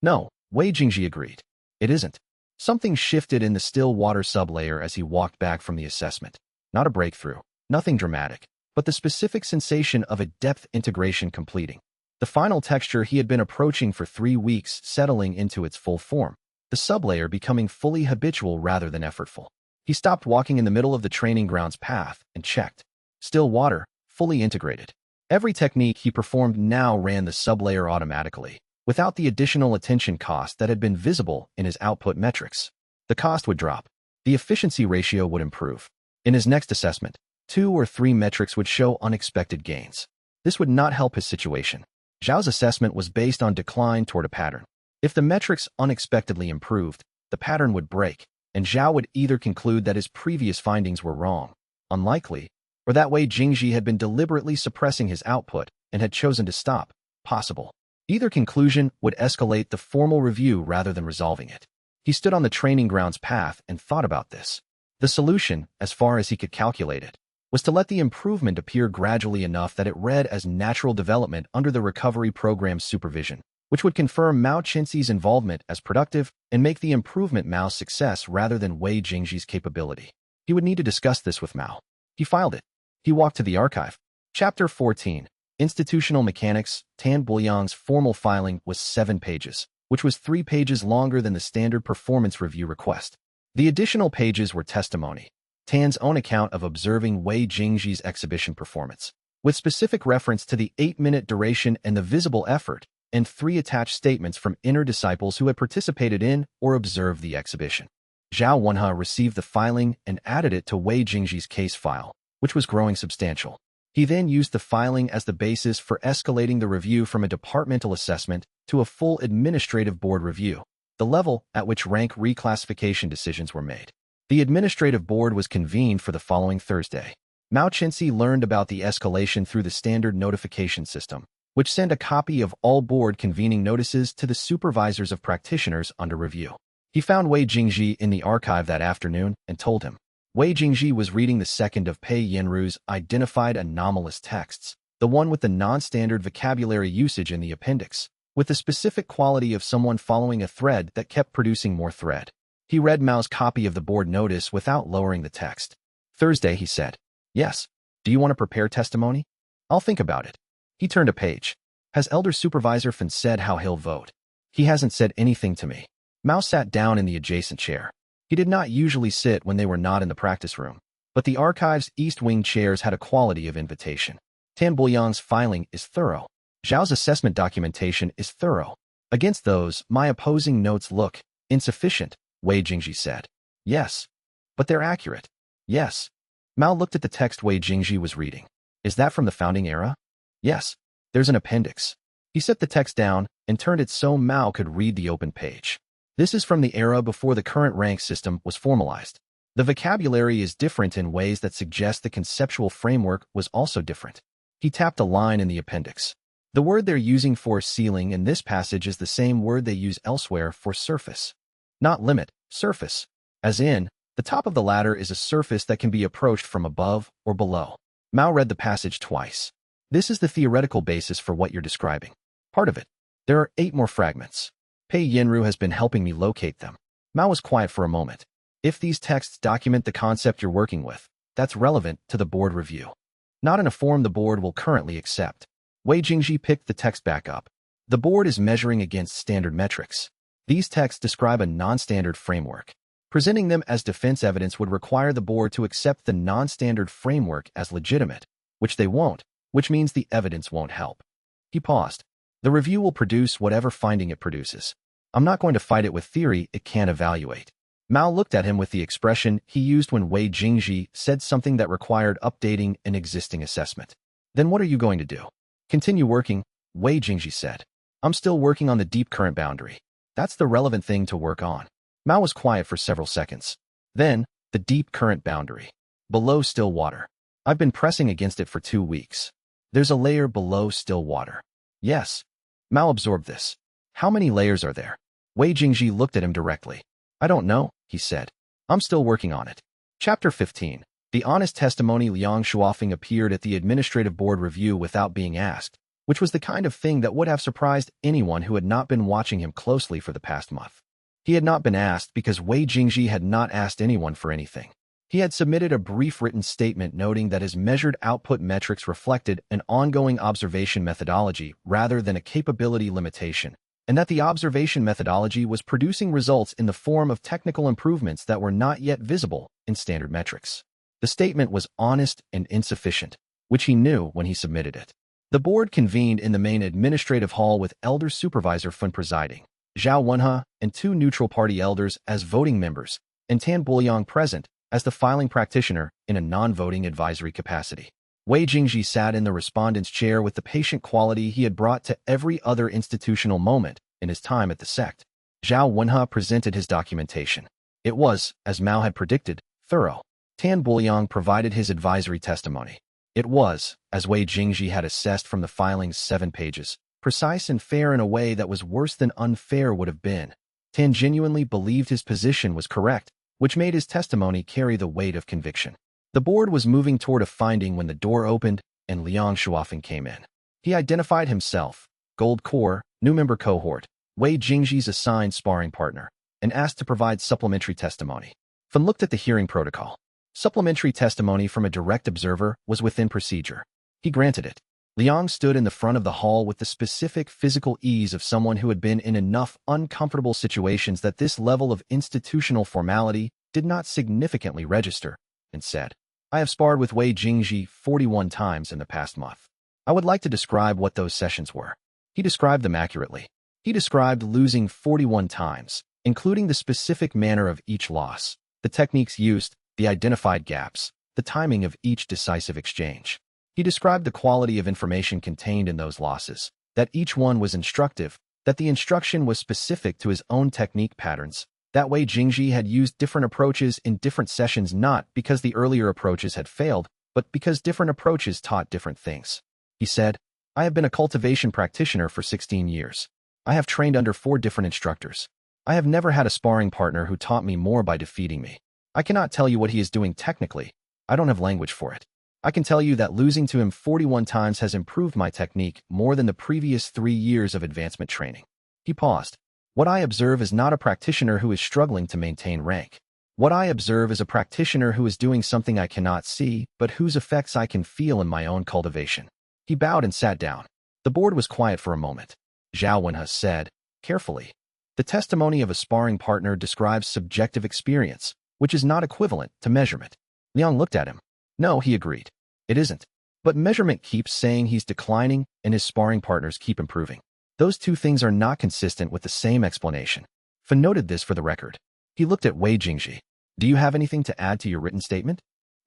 No, Wei Jingji agreed. It isn't. Something shifted in the still water sublayer as he walked back from the assessment. Not a breakthrough, nothing dramatic, but the specific sensation of a depth integration completing. The final texture he had been approaching for 3 weeks settling into its full form, the sublayer becoming fully habitual rather than effortful. He stopped walking in the middle of the training grounds path and checked. Still water, fully integrated. Every technique he performed now ran the sublayer automatically, without the additional attention cost that had been visible in his output metrics. The cost would drop. The efficiency ratio would improve. In his next assessment, 2 or 3 metrics would show unexpected gains. This would not help his situation. Zhao's assessment was based on decline toward a pattern. If the metrics unexpectedly improved, the pattern would break, and Zhao would either conclude that his previous findings were wrong, unlikely, or that Wei Jingji had been deliberately suppressing his output and had chosen to stop, possible. Either conclusion would escalate the formal review rather than resolving it. He stood on the training grounds path and thought about this. The solution, as far as he could calculate it, was to let the improvement appear gradually enough that it read as natural development under the recovery program's supervision, which would confirm Mao Qinxi's involvement as productive and make the improvement Mao's success rather than Wei Jingji's capability. He would need to discuss this with Mao. He filed it. He walked to the archive. Chapter 14. Institutional Mechanics. Tan Buoyang's formal filing was 7 pages, which was 3 pages longer than the standard performance review request. The additional pages were testimony, Tan's own account of observing Wei Jingji's exhibition performance, with specific reference to the 8-minute duration and the visible effort, and 3 attached statements from inner disciples who had participated in or observed the exhibition. Zhao Wenhe received the filing and added it to Wei Jingji's case file, which was growing substantial. He then used the filing as the basis for escalating the review from a departmental assessment to a full administrative board review, the level at which rank reclassification decisions were made. The administrative board was convened for the following Thursday. Mao Qinxi learned about the escalation through the standard notification system, which sent a copy of all board convening notices to the supervisors of practitioners under review. He found Wei Jingji in the archive that afternoon and told him. Wei Jingji was reading the second of Pei Yanru's identified anomalous texts, the one with the non-standard vocabulary usage in the appendix, with the specific quality of someone following a thread that kept producing more thread. He read Mao's copy of the board notice without lowering the text. Thursday, he said. Yes. Do you want to prepare testimony? I'll think about it. He turned a page. Has Elder Supervisor Fan said how he'll vote? He hasn't said anything to me. Mao sat down in the adjacent chair. He did not usually sit when they were not in the practice room, but the archive's east wing chairs had a quality of invitation. Tan Buoyang's filing is thorough. Zhao's assessment documentation is thorough. Against those, my opposing notes look insufficient, Wei Jingji said. Yes. But they're accurate. Yes. Mao looked at the text Wei Jingji was reading. Is that from the founding era? Yes. There's an appendix. He set the text down and turned it so Mao could read the open page. This is from the era before the current rank system was formalized. The vocabulary is different in ways that suggest the conceptual framework was also different. He tapped a line in the appendix. The word they're using for ceiling in this passage is the same word they use elsewhere for surface. Not limit, surface. As in, the top of the ladder is a surface that can be approached from above or below. Mao read the passage twice. This is the theoretical basis for what you're describing. Part of it. There are 8 more fragments. Pei Yanru has been helping me locate them. Mao was quiet for a moment. If these texts document the concept you're working with, that's relevant to the board review. Not in a form the board will currently accept. Wei Jingji picked the text back up. The board is measuring against standard metrics. These texts describe a non-standard framework. Presenting them as defense evidence would require the board to accept the non-standard framework as legitimate, which they won't, which means the evidence won't help. He paused. The review will produce whatever finding it produces. I'm not going to fight it with theory it can't evaluate. Mao looked at him with the expression he used when Wei Jingji said something that required updating an existing assessment. Then what are you going to do? Continue working, Wei Jingji said. I'm still working on the deep current boundary. That's the relevant thing to work on. Mao was quiet for several seconds. Then, The deep current boundary. Below still water. I've been pressing against it for 2 weeks. There's a layer below still water. Yes. Mao absorbed this. How many layers are there? Wei Jingji looked at him directly. I don't know, he said. I'm still working on it. Chapter 15. The honest testimony. Liang Shuofeng appeared at the administrative board review without being asked, which was the kind of thing that would have surprised anyone who had not been watching him closely for the past month. He had not been asked because Wei Jingji had not asked anyone for anything. He had submitted a brief written statement noting that his measured output metrics reflected an ongoing observation methodology rather than a capability limitation, and that the observation methodology was producing results in the form of technical improvements that were not yet visible in standard metrics. The statement was honest and insufficient, which he knew when he submitted it. The board convened in the main administrative hall with Elder Supervisor Fun presiding, Zhao Wenhe and 2 neutral party elders as voting members, and Tan Buoyang present as the filing practitioner in a non-voting advisory capacity. Wei Jingji sat in the respondent's chair with the patient quality he had brought to every other institutional moment in his time at the sect. Zhao Wenhe presented his documentation. It was, as Mao had predicted, thorough. Tan Buoyang provided his advisory testimony. It was, as Wei Jingji had assessed from the filing's 7 pages, precise and fair in a way that was worse than unfair would have been. Tan genuinely believed his position was correct, which made his testimony carry the weight of conviction. The board was moving toward a finding when the door opened and Liang Shuofeng came in. He identified himself, Gold Core, new member cohort, Wei Jingji's assigned sparring partner, and asked to provide supplementary testimony. Fun looked at the hearing protocol. Supplementary testimony from a direct observer was within procedure. He granted it. Liang stood in the front of the hall with the specific physical ease of someone who had been in enough uncomfortable situations that this level of institutional formality did not significantly register, and said, I have sparred with Wei Jingji 41 times in the past month. I would like to describe what those sessions were. He described them accurately. He described losing 41 times, including the specific manner of each loss, the techniques used, the identified gaps, the timing of each decisive exchange. He described the quality of information contained in those losses, that each one was instructive, that the instruction was specific to his own technique patterns. That Wei Jingji had used different approaches in different sessions not because the earlier approaches had failed, but because different approaches taught different things. He said, I have been a cultivation practitioner for 16 years. I have trained under 4 different instructors. I have never had a sparring partner who taught me more by defeating me. I cannot tell you what he is doing technically. I don't have language for it. I can tell you that losing to him 41 times has improved my technique more than the previous 3 years of advancement training. He paused. What I observe is not a practitioner who is struggling to maintain rank. What I observe is a practitioner who is doing something I cannot see, but whose effects I can feel in my own cultivation. He bowed and sat down. The board was quiet for a moment. Zhao Wenhe said, carefully, the testimony of a sparring partner describes subjective experience, which is not equivalent to measurement. Liang looked at him. No, he agreed. It isn't. But measurement keeps saying he's declining and his sparring partners keep improving. Those 2 things are not consistent with the same explanation. Fun noted this for the record. He looked at Wei Jingji. Do you have anything to add to your written statement?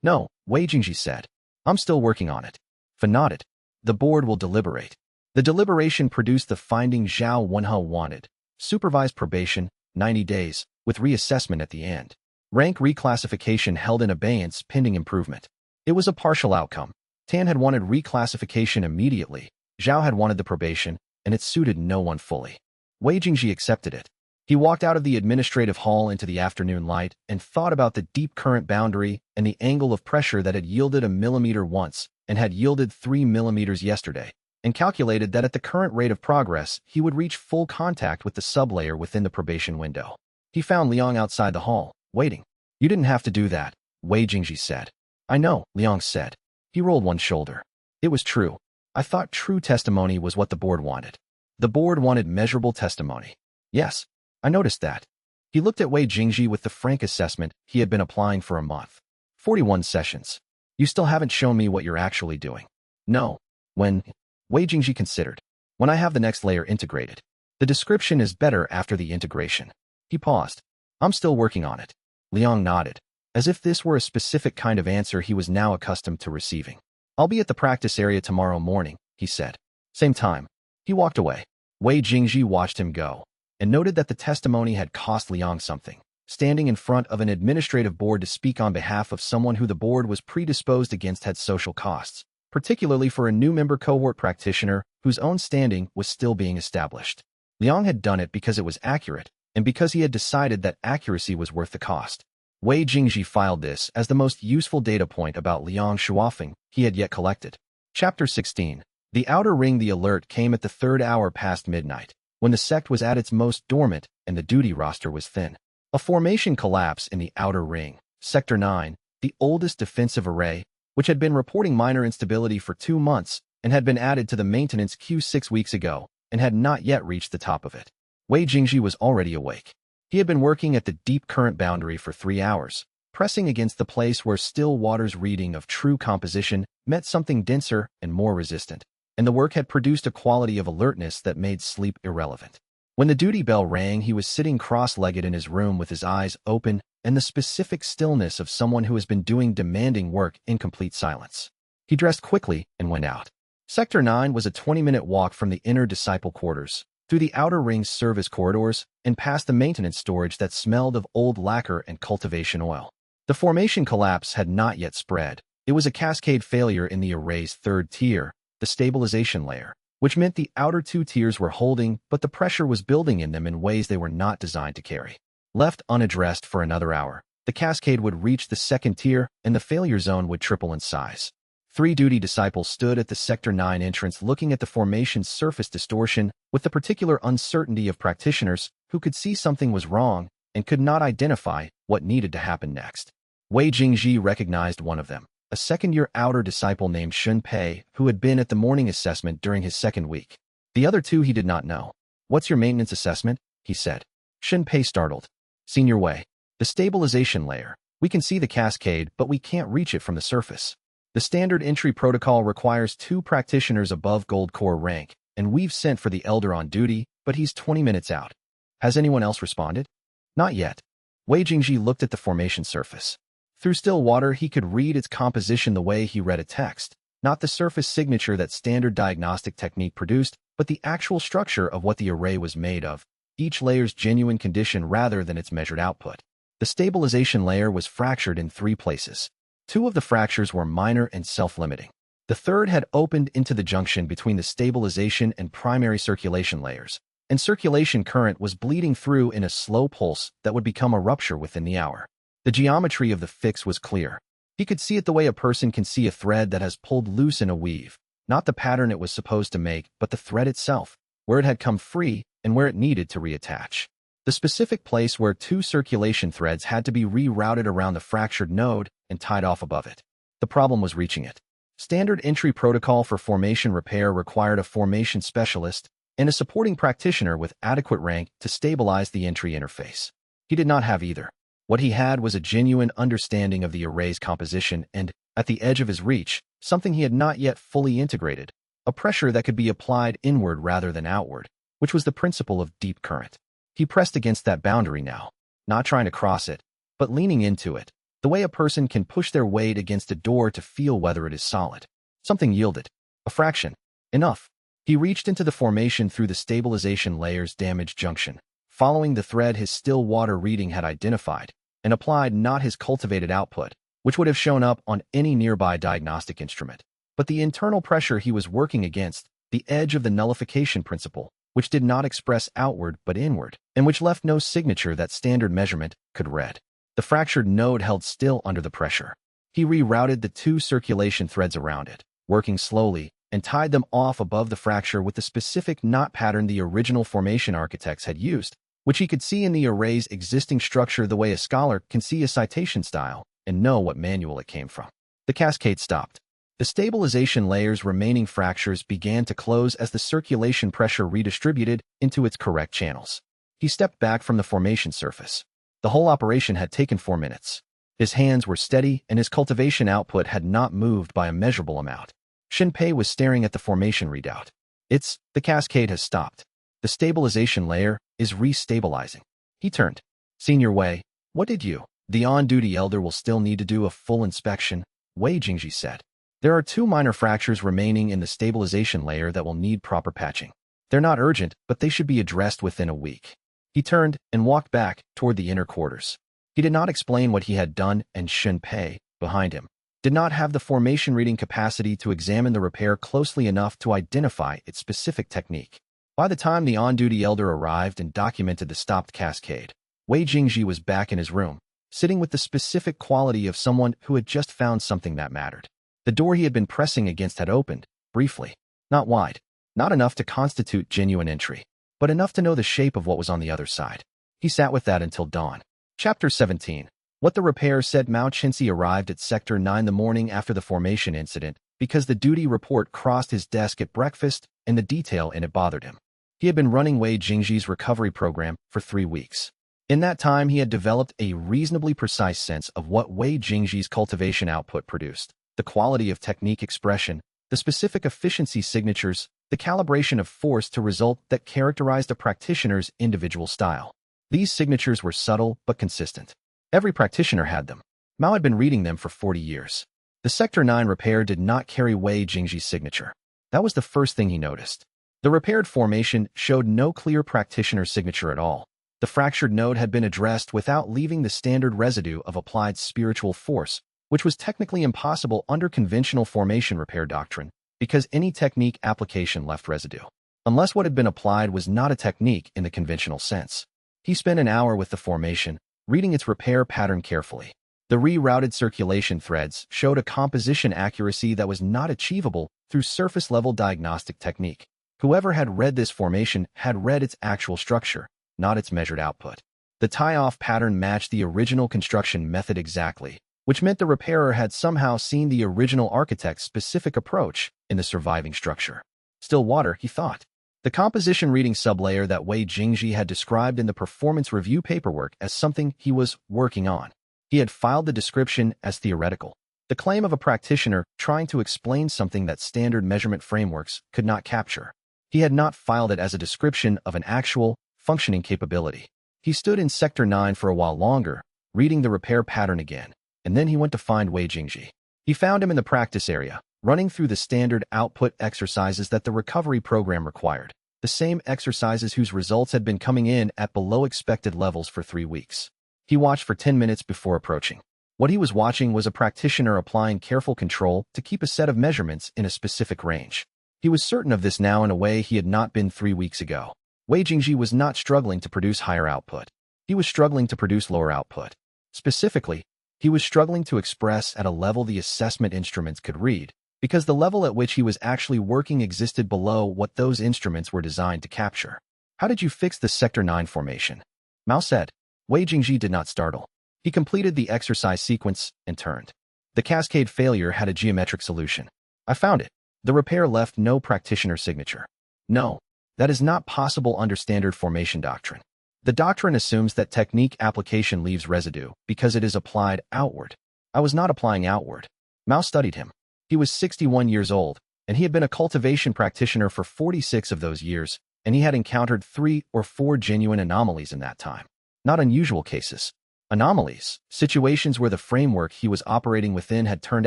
No, Wei Jingji said. I'm still working on it. Fun nodded. The board will deliberate. The deliberation produced the finding Zhao Wenhe wanted. Supervised probation, 90 days, with reassessment at the end. Rank reclassification held in abeyance pending improvement. It was a partial outcome. Tan had wanted reclassification immediately, Zhao had wanted the probation, and it suited no one fully. Wei Jingji accepted it. He walked out of the administrative hall into the afternoon light and thought about the deep current boundary and the angle of pressure that had yielded 1 millimeter once and had yielded 3 millimeters yesterday, and calculated that at the current rate of progress, he would reach full contact with the sublayer within the probation window. He found Liang outside the hall, waiting. You didn't have to do that, Wei Jingji said. I know, Liang said. He rolled one shoulder. It was true. I thought true testimony was what the board wanted. The board wanted measurable testimony. Yes, I noticed that. He looked at Wei Jingji with the frank assessment he had been applying for a month. 41 sessions. You still haven't shown me what you're actually doing. No. When? Wei Jingji considered. When I have the next layer integrated. The description is better after the integration. He paused. I'm still working on it. Liang nodded, as if this were a specific kind of answer he was now accustomed to receiving. I'll be at the practice area tomorrow morning, he said. Same time. He walked away. Wei Jingji watched him go, and noted that the testimony had cost Liang something. standing in front of an administrative board to speak on behalf of someone who the board was predisposed against had social costs, particularly for a new member cohort practitioner whose own standing was still being established. Liang had done it because it was accurate, and because he had decided that accuracy was worth the cost. Wei Jingji filed this as the most useful data point about Liang Shuofeng he had yet collected. Chapter 16. The outer ring. The alert came at the 3rd hour past midnight, when the sect was at its most dormant and the duty roster was thin. A formation collapse in the outer ring, Sector 9, the oldest defensive array, which had been reporting minor instability for 2 months and had been added to the maintenance queue 6 weeks ago and had not yet reached the top of it. Wei Jingji was already awake. He had been working at the deep current boundary for 3 hours, pressing against the place where still water's reading of true composition met something denser and more resistant, and the work had produced a quality of alertness that made sleep irrelevant. When the duty bell rang, he was sitting cross-legged in his room with his eyes open and the specific stillness of someone who has been doing demanding work in complete silence. He dressed quickly and went out. Sector 9 was a 20-minute walk from the inner disciple quarters, through the outer ring's service corridors, and past the maintenance storage that smelled of old lacquer and cultivation oil. The formation collapse had not yet spread. It was a cascade failure in the array's 3rd tier, the stabilization layer, which meant the outer 2 tiers were holding, but the pressure was building in them in ways they were not designed to carry. Left unaddressed for another hour, the cascade would reach the 2nd tier and the failure zone would triple in size. 3 duty disciples stood at the Sector 9 entrance looking at the formation's surface distortion with the particular uncertainty of practitioners who could see something was wrong and could not identify what needed to happen next. Wei Jingji recognized one of them, a 2nd-year outer disciple named Shun Pei who had been at the morning assessment during his 2nd week. The other 2 he did not know. "What's your maintenance assessment?" he said. Shun Pei startled. "Senior Wei. The stabilization layer. We can see the cascade, but we can't reach it from the surface. The standard entry protocol requires 2 practitioners above Gold Core rank, and we've sent for the elder on duty, but he's 20 minutes out. Has anyone else responded?" "Not yet." Wei Jingji looked at the formation surface. Through still water, he could read its composition the way he read a text, not the surface signature that standard diagnostic technique produced, but the actual structure of what the array was made of, each layer's genuine condition rather than its measured output. The stabilization layer was fractured in 3 places. 2 of the fractures were minor and self-limiting. The 3rd had opened into the junction between the stabilization and primary circulation layers, and circulation current was bleeding through in a slow pulse that would become a rupture within the hour. The geometry of the fix was clear. He could see it the way a person can see a thread that has pulled loose in a weave, not the pattern it was supposed to make, but the thread itself, where it had come free and where it needed to reattach. The specific place where 2 circulation threads had to be rerouted around the fractured node and tied off above it. The problem was reaching it. Standard entry protocol for formation repair required a formation specialist and a supporting practitioner with adequate rank to stabilize the entry interface. He did not have either. What he had was a genuine understanding of the array's composition and, at the edge of his reach, something he had not yet fully integrated, a pressure that could be applied inward rather than outward, which was the principle of deep current. He pressed against that boundary now, not trying to cross it, but leaning into it, the way a person can push their weight against a door to feel whether it is solid. Something yielded. A fraction. Enough. He reached into the formation through the stabilization layer's damaged junction, following the thread his still water reading had identified, and applied not his cultivated output, which would have shown up on any nearby diagnostic instrument, but the internal pressure he was working against, the edge of the nullification principle, which did not express outward but inward, and which left no signature that standard measurement could read. The fractured node held still under the pressure. He rerouted the 2 circulation threads around it, working slowly, and tied them off above the fracture with the specific knot pattern the original formation architects had used, which he could see in the array's existing structure the way a scholar can see a citation style and know what manual it came from. The cascade stopped. The stabilization layer's remaining fractures began to close as the circulation pressure redistributed into its correct channels. He stepped back from the formation surface. The whole operation had taken 4 minutes. His hands were steady and his cultivation output had not moved by a measurable amount. Shinpei was staring at the formation readout. The cascade has stopped. The stabilization layer is restabilizing. He turned. Senior Wei, what did you? The on-duty elder will still need to do a full inspection, Wei Jingji said. There are 2 minor fractures remaining in the stabilization layer that will need proper patching. They're not urgent, but they should be addressed within a week. He turned and walked back toward the inner quarters. He did not explain what he had done, and Shenpei, behind him, did not have the formation reading capacity to examine the repair closely enough to identify its specific technique. By the time the on-duty elder arrived and documented the stopped cascade, Wei Jingji was back in his room, sitting with the specific quality of someone who had just found something that mattered. The door he had been pressing against had opened, briefly. Not wide, not enough to constitute genuine entry, but enough to know the shape of what was on the other side. He sat with that until dawn. Chapter 17. What the repair said. Mao Chinsi arrived at Sector 9 the morning after the formation incident because the duty report crossed his desk at breakfast and the detail in it bothered him. He had been running Wei Jingji's recovery program for 3 weeks. In that time, he had developed a reasonably precise sense of what Wei Jingji's cultivation output produced, the quality of technique expression, the specific efficiency signatures, the calibration of force to result that characterized a practitioner's individual style. These signatures were subtle but consistent. Every practitioner had them. Mao had been reading them for 40 years. The Sector 9 repair did not carry Wei Jingji's signature. That was the first thing he noticed. The repaired formation showed no clear practitioner signature at all. The fractured node had been addressed without leaving the standard residue of applied spiritual force, which was technically impossible under conventional formation repair doctrine, because any technique application left residue, unless what had been applied was not a technique in the conventional sense. He spent an hour with the formation, reading its repair pattern carefully. The rerouted circulation threads showed a composition accuracy that was not achievable through surface-level diagnostic technique. Whoever had read this formation had read its actual structure, not its measured output. The tie-off pattern matched the original construction method exactly, which meant the repairer had somehow seen the original architect's specific approach in the surviving structure. Still water, he thought. The composition reading sublayer that Wei Jingji had described in the performance review paperwork as something he was working on. He had filed the description as theoretical, the claim of a practitioner trying to explain something that standard measurement frameworks could not capture. He had not filed it as a description of an actual, functioning capability. He stood in Sector 9 for a while longer, reading the repair pattern again, and then he went to find Wei Jingji. He found him in the practice area, running through the standard output exercises that the recovery program required, the same exercises whose results had been coming in at below expected levels for 3 weeks. He watched for 10 minutes before approaching. What he was watching was a practitioner applying careful control to keep a set of measurements in a specific range. He was certain of this now in a way he had not been 3 weeks ago. Wei Jingji was not struggling to produce higher output. He was struggling to produce lower output. Specifically, he was struggling to express at a level the assessment instruments could read, because the level at which he was actually working existed below what those instruments were designed to capture. How did you fix the Sector 9 formation? Mao said. Wei Jingji did not startle. He completed the exercise sequence and turned. The cascade failure had a geometric solution. I found it. The repair left no practitioner signature. No, that is not possible under standard formation doctrine. The doctrine assumes that technique application leaves residue because it is applied outward. I was not applying outward. Mao studied him. He was 61 years old, and he had been a cultivation practitioner for 46 of those years, and he had encountered 3 or 4 genuine anomalies in that time. Not unusual cases. Anomalies, situations where the framework he was operating within had turned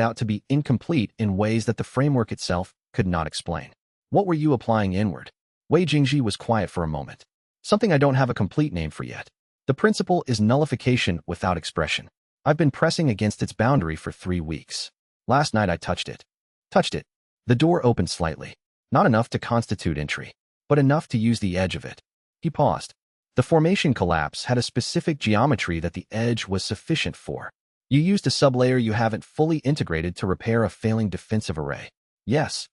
out to be incomplete in ways that the framework itself could not explain. What were you applying inward? Wei Jingji was quiet for a moment. Something I don't have a complete name for yet. The principle is nullification without expression. I've been pressing against its boundary for 3 weeks. Last night I touched it. The door opened slightly. Not enough to constitute entry, but enough to use the edge of it. He paused. The formation collapse had a specific geometry that the edge was sufficient for. You used a sublayer you haven't fully integrated to repair a failing defensive array. Yes.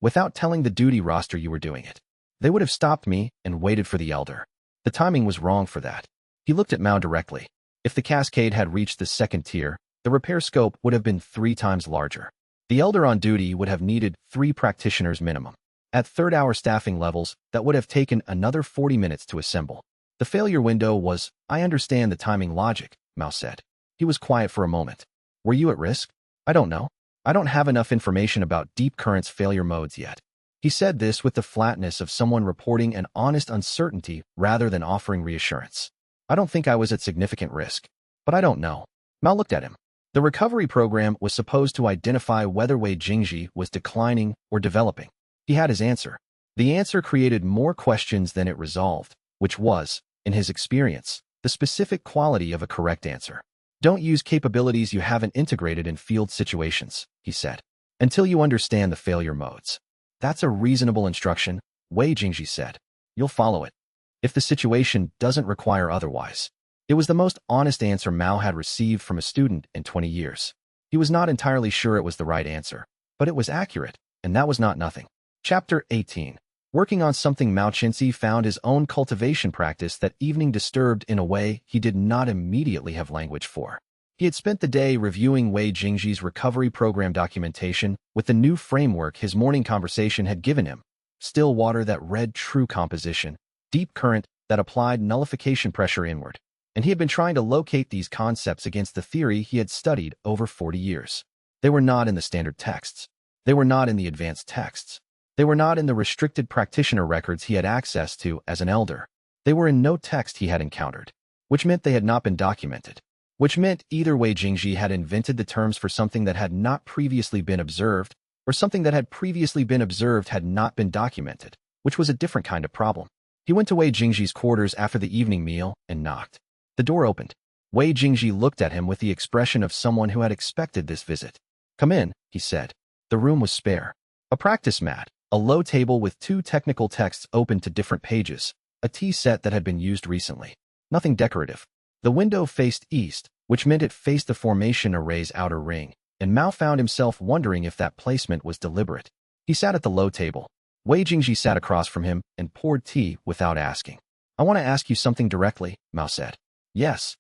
Without telling the duty roster you were doing it. They would have stopped me and waited for the elder. The timing was wrong for that. He looked at Mao directly. If the cascade had reached the second tier, the repair scope would have been 3 times larger. The elder on duty would have needed 3 practitioners minimum. At third-hour staffing levels, that would have taken another 40 minutes to assemble. The failure window was, I understand the timing logic, Mao said. He was quiet for a moment. Were you at risk? I don't know. I don't have enough information about deep currents failure modes yet. He said this with the flatness of someone reporting an honest uncertainty rather than offering reassurance. I don't think I was at significant risk, but I don't know. Mao looked at him. The recovery program was supposed to identify whether Wei Jingji was declining or developing. He had his answer. The answer created more questions than it resolved, which was, in his experience, the specific quality of a correct answer. Don't use capabilities you haven't integrated in field situations, he said, until you understand the failure modes. That's a reasonable instruction, Wei Jingji said. You'll follow it, if the situation doesn't require otherwise. It was the most honest answer Mao had received from a student in 20 years. He was not entirely sure it was the right answer, but it was accurate, and that was not nothing. Chapter 18. Working on something, Mao Qinzi found his own cultivation practice that evening disturbed in a way he did not immediately have language for. He had spent the day reviewing Wei Jingji's recovery program documentation with the new framework his morning conversation had given him: still water that read true composition, deep current that applied nullification pressure inward. And he had been trying to locate these concepts against the theory he had studied over 40 years. They were not in the standard texts. They were not in the advanced texts. They were not in the restricted practitioner records he had access to as an elder. They were in no text he had encountered, which meant they had not been documented, which meant either Wei Jingji had invented the terms for something that had not previously been observed, or something that had previously been observed had not been documented, which was a different kind of problem. He went to Wei Jingji's quarters after the evening meal and knocked. The door opened. Wei Jingji looked at him with the expression of someone who had expected this visit. "Come in," he said. The room was spare. A practice mat, a low table with 2 technical texts open to different pages, a tea set that had been used recently. Nothing decorative. The window faced east, which meant it faced the formation array's outer ring, and Mao found himself wondering if that placement was deliberate. He sat at the low table. Wei Jingji sat across from him and poured tea without asking. "I want to ask you something directly," Mao said. "Yes.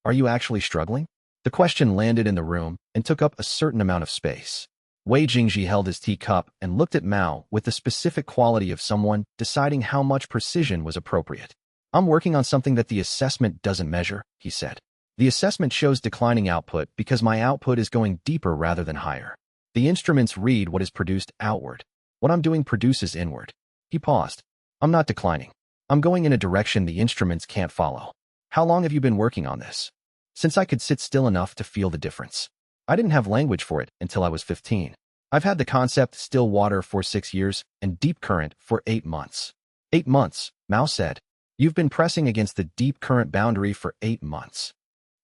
Are you actually struggling?" The question landed in the room and took up a certain amount of space. Wei Jingji held his teacup and looked at Mao with the specific quality of someone deciding how much precision was appropriate. "I'm working on something that the assessment doesn't measure," he said. "The assessment shows declining output because my output is going deeper rather than higher. The instruments read what is produced outward. What I'm doing produces inward." He paused. "I'm not declining. I'm going in a direction the instruments can't follow." "How long have you been working on this?" "Since I could sit still enough to feel the difference. I didn't have language for it until I was 15. I've had the concept still water for 6 years and deep current for 8 months. 8 months, Mao said. You've been pressing against the deep current boundary for 8 months.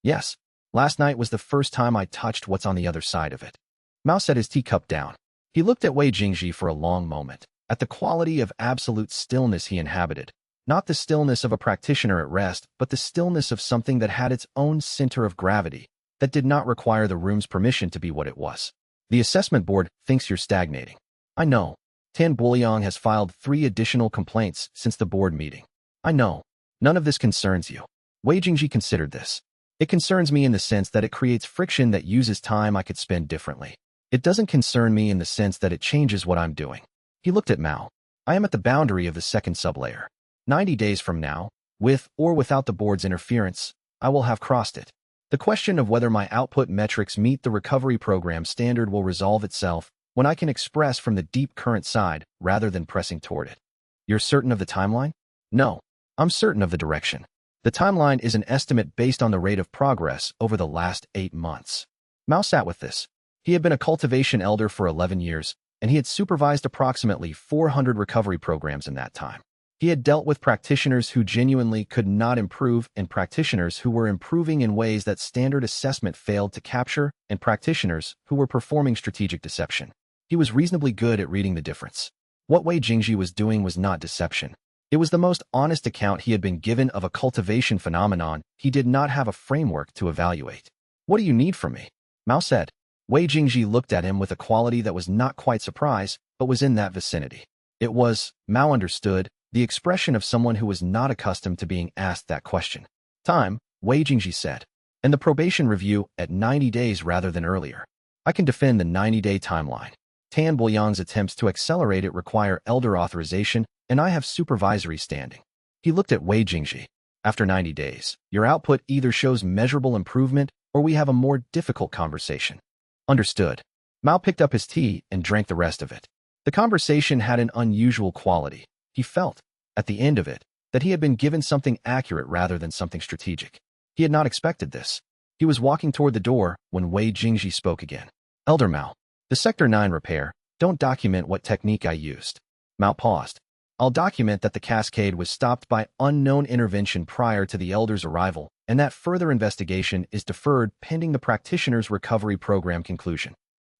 Yes. Last night was the first time I touched what's on the other side of it. Mao set his teacup down. He looked at Wei Jingji for a long moment, at the quality of absolute stillness he inhabited. Not the stillness of a practitioner at rest, but the stillness of something that had its own center of gravity, that did not require the room's permission to be what it was. The assessment board thinks you're stagnating. I know. Tan Buoyang has filed 3 additional complaints since the board meeting. I know. None of this concerns you. Wei Jingji considered this. It concerns me in the sense that it creates friction that uses time I could spend differently. It doesn't concern me in the sense that it changes what I'm doing. He looked at Mao. I am at the boundary of the second sublayer. 90 days from now, with or without the board's interference, I will have crossed it. The question of whether my output metrics meet the recovery program standard will resolve itself when I can express from the deep current side rather than pressing toward it. You're certain of the timeline? No. I'm certain of the direction. The timeline is an estimate based on the rate of progress over the last 8 months. Mao sat with this. He had been a cultivation elder for 11 years, and he had supervised approximately 400 recovery programs in that time. He had dealt with practitioners who genuinely could not improve and practitioners who were improving in ways that standard assessment failed to capture and practitioners who were performing strategic deception. He was reasonably good at reading the difference. What Wei Jingji was doing was not deception. It was the most honest account he had been given of a cultivation phenomenon he did not have a framework to evaluate. What do you need from me? Mao said. Wei Jingji looked at him with a quality that was not quite surprise, but was in that vicinity. It was, Mao understood, the expression of someone who was not accustomed to being asked that question. Time, Wei Jingji said. And the probation review at 90 days rather than earlier. I can defend the 90-day timeline. Tan Buoyang's attempts to accelerate it require elder authorization, and I have supervisory standing. He looked at Wei Jingji. After 90 days, your output either shows measurable improvement or we have a more difficult conversation. Understood. Mao picked up his tea and drank the rest of it. The conversation had an unusual quality. He felt, at the end of it, that he had been given something accurate rather than something strategic. He had not expected this. He was walking toward the door when Wei Jingji spoke again. Elder Mao, the Sector 9 repair, don't document what technique I used. Mao paused. I'll document that the cascade was stopped by unknown intervention prior to the elder's arrival, and that further investigation is deferred pending the practitioner's recovery program conclusion.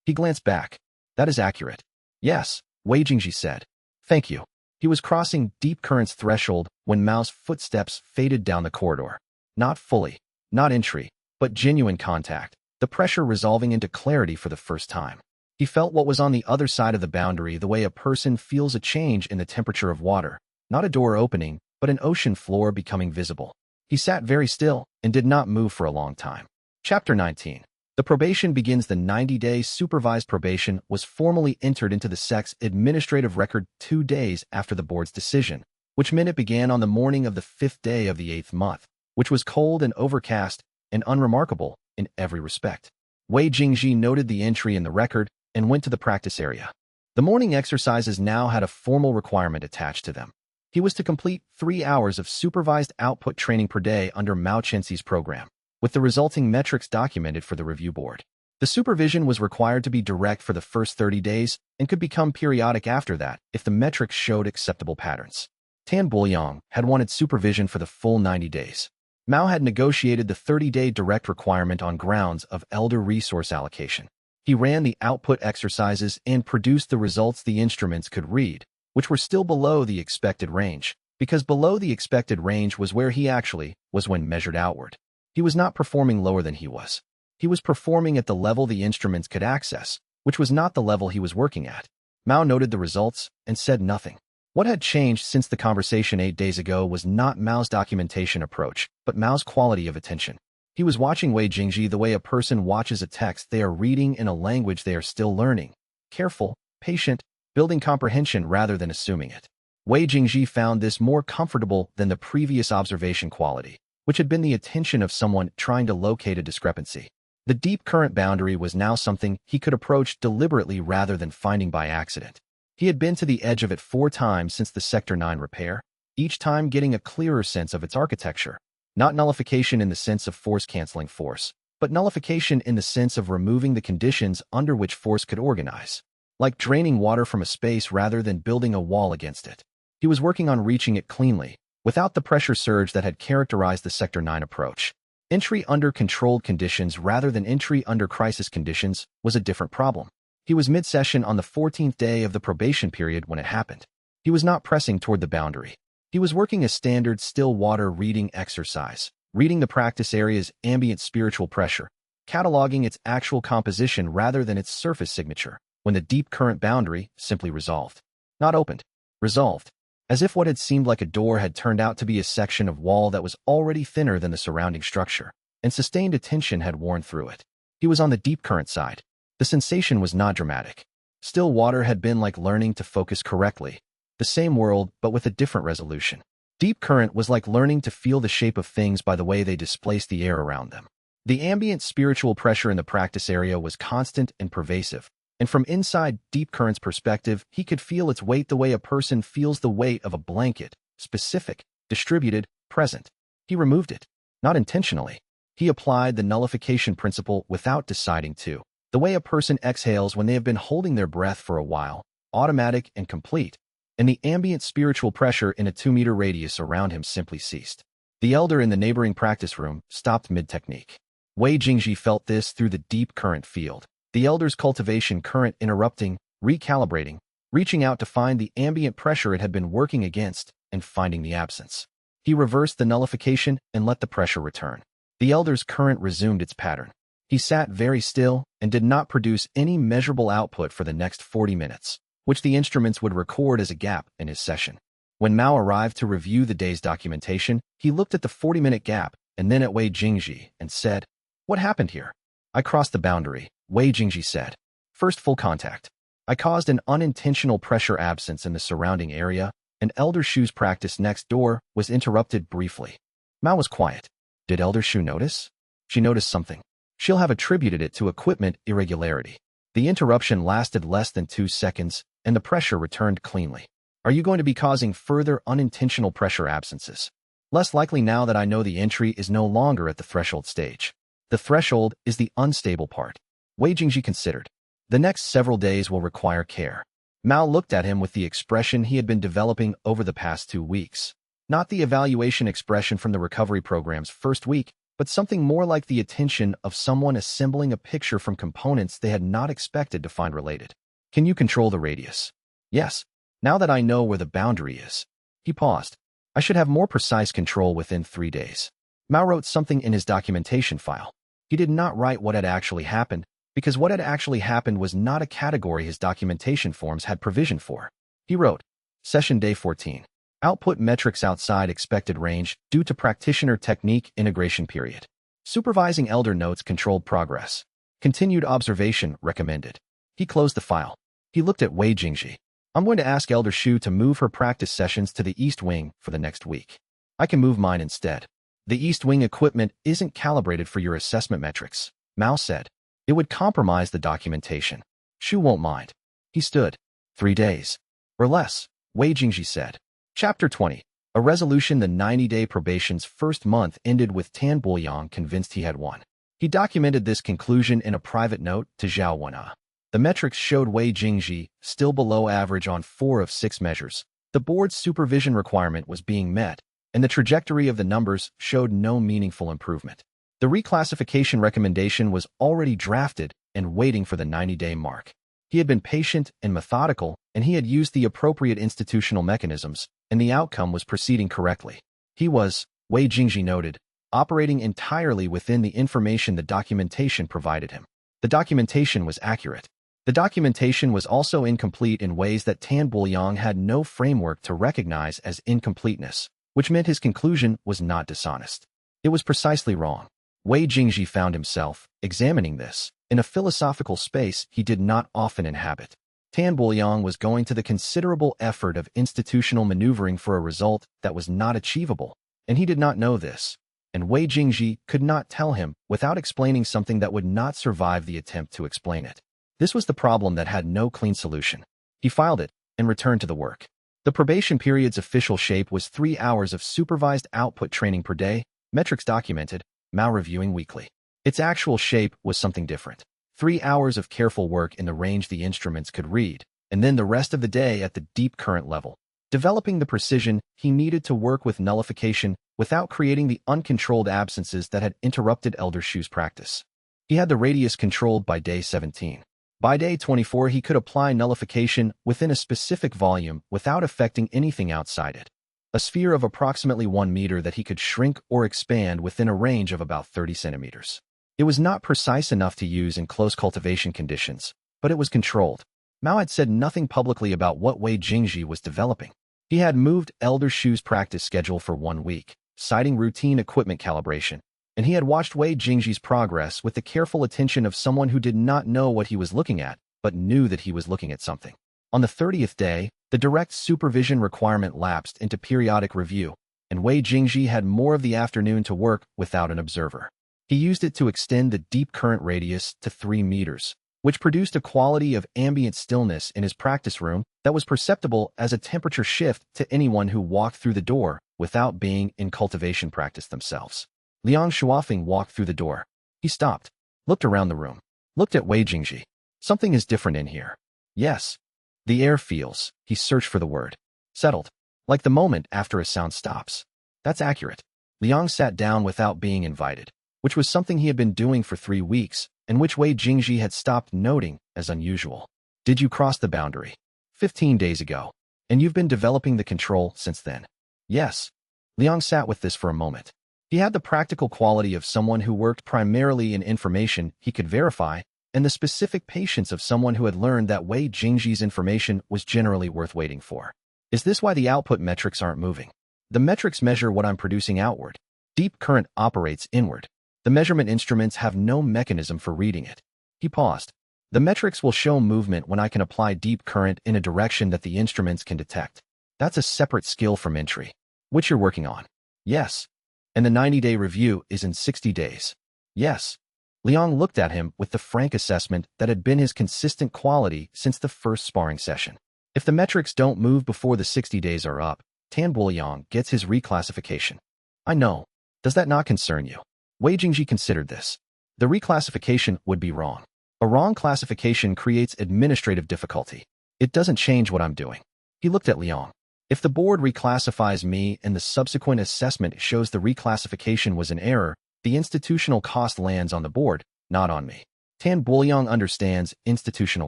He glanced back. That is accurate. Yes, Wei Jingji said. Thank you. He was crossing Deep Current's threshold when Mao's footsteps faded down the corridor. Not fully, not entry, but genuine contact, the pressure resolving into clarity for the first time. He felt what was on the other side of the boundary the way a person feels a change in the temperature of water, not a door opening, but an ocean floor becoming visible. He sat very still and did not move for a long time. Chapter 19. The probation begins. The 90-day supervised probation was formally entered into the sect's administrative record 2 days after the board's decision, which meant it began on the morning of the 5th day of the 8th month, which was cold and overcast and unremarkable in every respect. Wei Jingji noted the entry in the record and went to the practice area. The morning exercises now had a formal requirement attached to them. He was to complete 3 hours of supervised output training per day under Mao Chenxi's program, with the resulting metrics documented for the review board. The supervision was required to be direct for the first 30 days and could become periodic after that if the metrics showed acceptable patterns. Tan Buoyang had wanted supervision for the full 90 days. Mao had negotiated the 30-day direct requirement on grounds of elder resource allocation. He ran the output exercises and produced the results the instruments could read, which were still below the expected range, because below the expected range was where he actually was when measured outward. He was not performing lower than he was. He was performing at the level the instruments could access, which was not the level he was working at. Mao noted the results and said nothing. What had changed since the conversation 8 days ago was not Mao's documentation approach, but Mao's quality of attention. He was watching Wei Jingji the way a person watches a text they are reading in a language they are still learning. Careful, patient, building comprehension rather than assuming it. Wei Jingji found this more comfortable than the previous observation quality, which had been the attention of someone trying to locate a discrepancy. The deep current boundary was now something he could approach deliberately rather than finding by accident. He had been to the edge of it 4 times since the Sector 9 repair, each time getting a clearer sense of its architecture. Not nullification in the sense of force-canceling force, but nullification in the sense of removing the conditions under which force could organize. Like draining water from a space rather than building a wall against it. He was working on reaching it cleanly, without the pressure surge that had characterized the Sector 9 approach. Entry under controlled conditions rather than entry under crisis conditions was a different problem. He was mid-session on the 14th day of the probation period when it happened. He was not pressing toward the boundary. He was working a standard still water reading exercise, reading the practice area's ambient spiritual pressure, cataloging its actual composition rather than its surface signature, when the deep current boundary simply resolved. Not opened, resolved. As if what had seemed like a door had turned out to be a section of wall that was already thinner than the surrounding structure, and sustained attention had worn through it. He was on the deep current side. The sensation was not dramatic. Still water had been like learning to focus correctly. The same world, but with a different resolution. Deep current was like learning to feel the shape of things by the way they displaced the air around them. The ambient spiritual pressure in the practice area was constant and pervasive, and from inside deep current's perspective, he could feel its weight the way a person feels the weight of a blanket, specific, distributed, present. He removed it, not intentionally. He applied the nullification principle without deciding to. The way a person exhales when they have been holding their breath for a while, automatic and complete, and the ambient spiritual pressure in a 2-meter radius around him simply ceased. The elder in the neighboring practice room stopped mid-technique. Wei Jingji felt this through the deep current field. The elder's cultivation current interrupting, recalibrating, reaching out to find the ambient pressure it had been working against, and finding the absence. He reversed the nullification and let the pressure return. The elder's current resumed its pattern. He sat very still and did not produce any measurable output for the next 40 minutes, which the instruments would record as a gap in his session. When Mao arrived to review the day's documentation, he looked at the 40-minute gap and then at Wei Jingji and said, "What happened here?" "I crossed the boundary," Wei Jingji said. "First full contact. I caused an unintentional pressure absence in the surrounding area, and Elder Shu's practice next door was interrupted briefly." Mao was quiet. Did Elder Shu notice? She noticed something. She'll have attributed it to equipment irregularity. The interruption lasted less than 2 seconds, and the pressure returned cleanly. Are you going to be causing further unintentional pressure absences? Less likely now that I know the entry is no longer at the threshold stage. The threshold is the unstable part. Wei Jingji considered. The next several days will require care. Mao looked at him with the expression he had been developing over the past 2 weeks. Not the evaluation expression from the recovery program's first week, but something more like the attention of someone assembling a picture from components they had not expected to find related. Can you control the radius? Yes. Now that I know where the boundary is. He paused. I should have more precise control within 3 days. Mao wrote something in his documentation file. He did not write what had actually happened, because what had actually happened was not a category his documentation forms had provision for. He wrote, Session Day 14. Output metrics outside expected range due to practitioner technique integration period. Supervising elder notes controlled progress. Continued observation recommended. He closed the file. He looked at Wei Jingji. I'm going to ask Elder Shu to move her practice sessions to the East Wing for the next week. I can move mine instead. The East Wing equipment isn't calibrated for your assessment metrics, Mao said. It would compromise the documentation. Shu won't mind. He stood. 3 days. Or less, Wei Jingji said. Chapter 20. A resolution. The 90-day probation's first month ended with Tan Buoyang convinced he had won. He documented this conclusion in a private note to Zhao Wana. The metrics showed Wei Jingji still below average on 4 of 6 measures. The board's supervision requirement was being met, and the trajectory of the numbers showed no meaningful improvement. The reclassification recommendation was already drafted and waiting for the 90-day mark. He had been patient and methodical, and he had used the appropriate institutional mechanisms, and the outcome was proceeding correctly. He was, Wei Jingji noted, operating entirely within the information the documentation provided him. The documentation was accurate. The documentation was also incomplete in ways that Tan Buoyang had no framework to recognize as incompleteness, which meant his conclusion was not dishonest. It was precisely wrong. Wei Jingji found himself examining this in a philosophical space he did not often inhabit. Tan Buoyang was going to the considerable effort of institutional maneuvering for a result that was not achievable, and he did not know this, and Wei Jingji could not tell him without explaining something that would not survive the attempt to explain it. This was the problem that had no clean solution. He filed it and returned to the work. The probation period's official shape was 3 hours of supervised output training per day, metrics documented, Mao reviewing weekly. Its actual shape was something different. 3 hours of careful work in the range the instruments could read, and then the rest of the day at the deep current level, developing the precision he needed to work with nullification without creating the uncontrolled absences that had interrupted Elder Shu's practice. He had the radius controlled by day 17. By day 24, he could apply nullification within a specific volume without affecting anything outside it. A sphere of approximately 1 meter that he could shrink or expand within a range of about 30 centimeters. It was not precise enough to use in close cultivation conditions, but it was controlled. Mao had said nothing publicly about what Wei Jingji was developing. He had moved Elder Shu's practice schedule for 1 week, citing routine equipment calibration, and he had watched Wei Jingji's progress with the careful attention of someone who did not know what he was looking at, but knew that he was looking at something. On the 30th day, the direct supervision requirement lapsed into periodic review, and Wei Jingji had more of the afternoon to work without an observer. He used it to extend the deep current radius to 3 meters, which produced a quality of ambient stillness in his practice room that was perceptible as a temperature shift to anyone who walked through the door without being in cultivation practice themselves. Liang Shuafeng walked through the door. He stopped, looked around the room, looked at Wei Jingji. Something is different in here. Yes. The air feels, he searched for the word, settled, like the moment after a sound stops. That's accurate. Liang sat down without being invited, which was something he had been doing for 3 weeks, and which Wei Jingji had stopped noting as unusual. Did you cross the boundary? 15 days ago. And you've been developing the control since then? Yes. Liang sat with this for a moment. He had the practical quality of someone who worked primarily in information he could verify, and the specific patience of someone who had learned that Wei Jingji's information was generally worth waiting for. Is this why the output metrics aren't moving? The metrics measure what I'm producing outward. Deep current operates inward. The measurement instruments have no mechanism for reading it. He paused. The metrics will show movement when I can apply deep current in a direction that the instruments can detect. That's a separate skill from entry, which you're working on. Yes. And the 90-day review is in 60 days. Yes. Liang looked at him with the frank assessment that had been his consistent quality since the first sparring session. If the metrics don't move before the 60 days are up, Tan Buoyang gets his reclassification. I know. Does that not concern you? Wei Jingji considered this. The reclassification would be wrong. A wrong classification creates administrative difficulty. It doesn't change what I'm doing. He looked at Liang. If the board reclassifies me and the subsequent assessment shows the reclassification was an error, the institutional cost lands on the board, not on me. Tan Buoyang understands institutional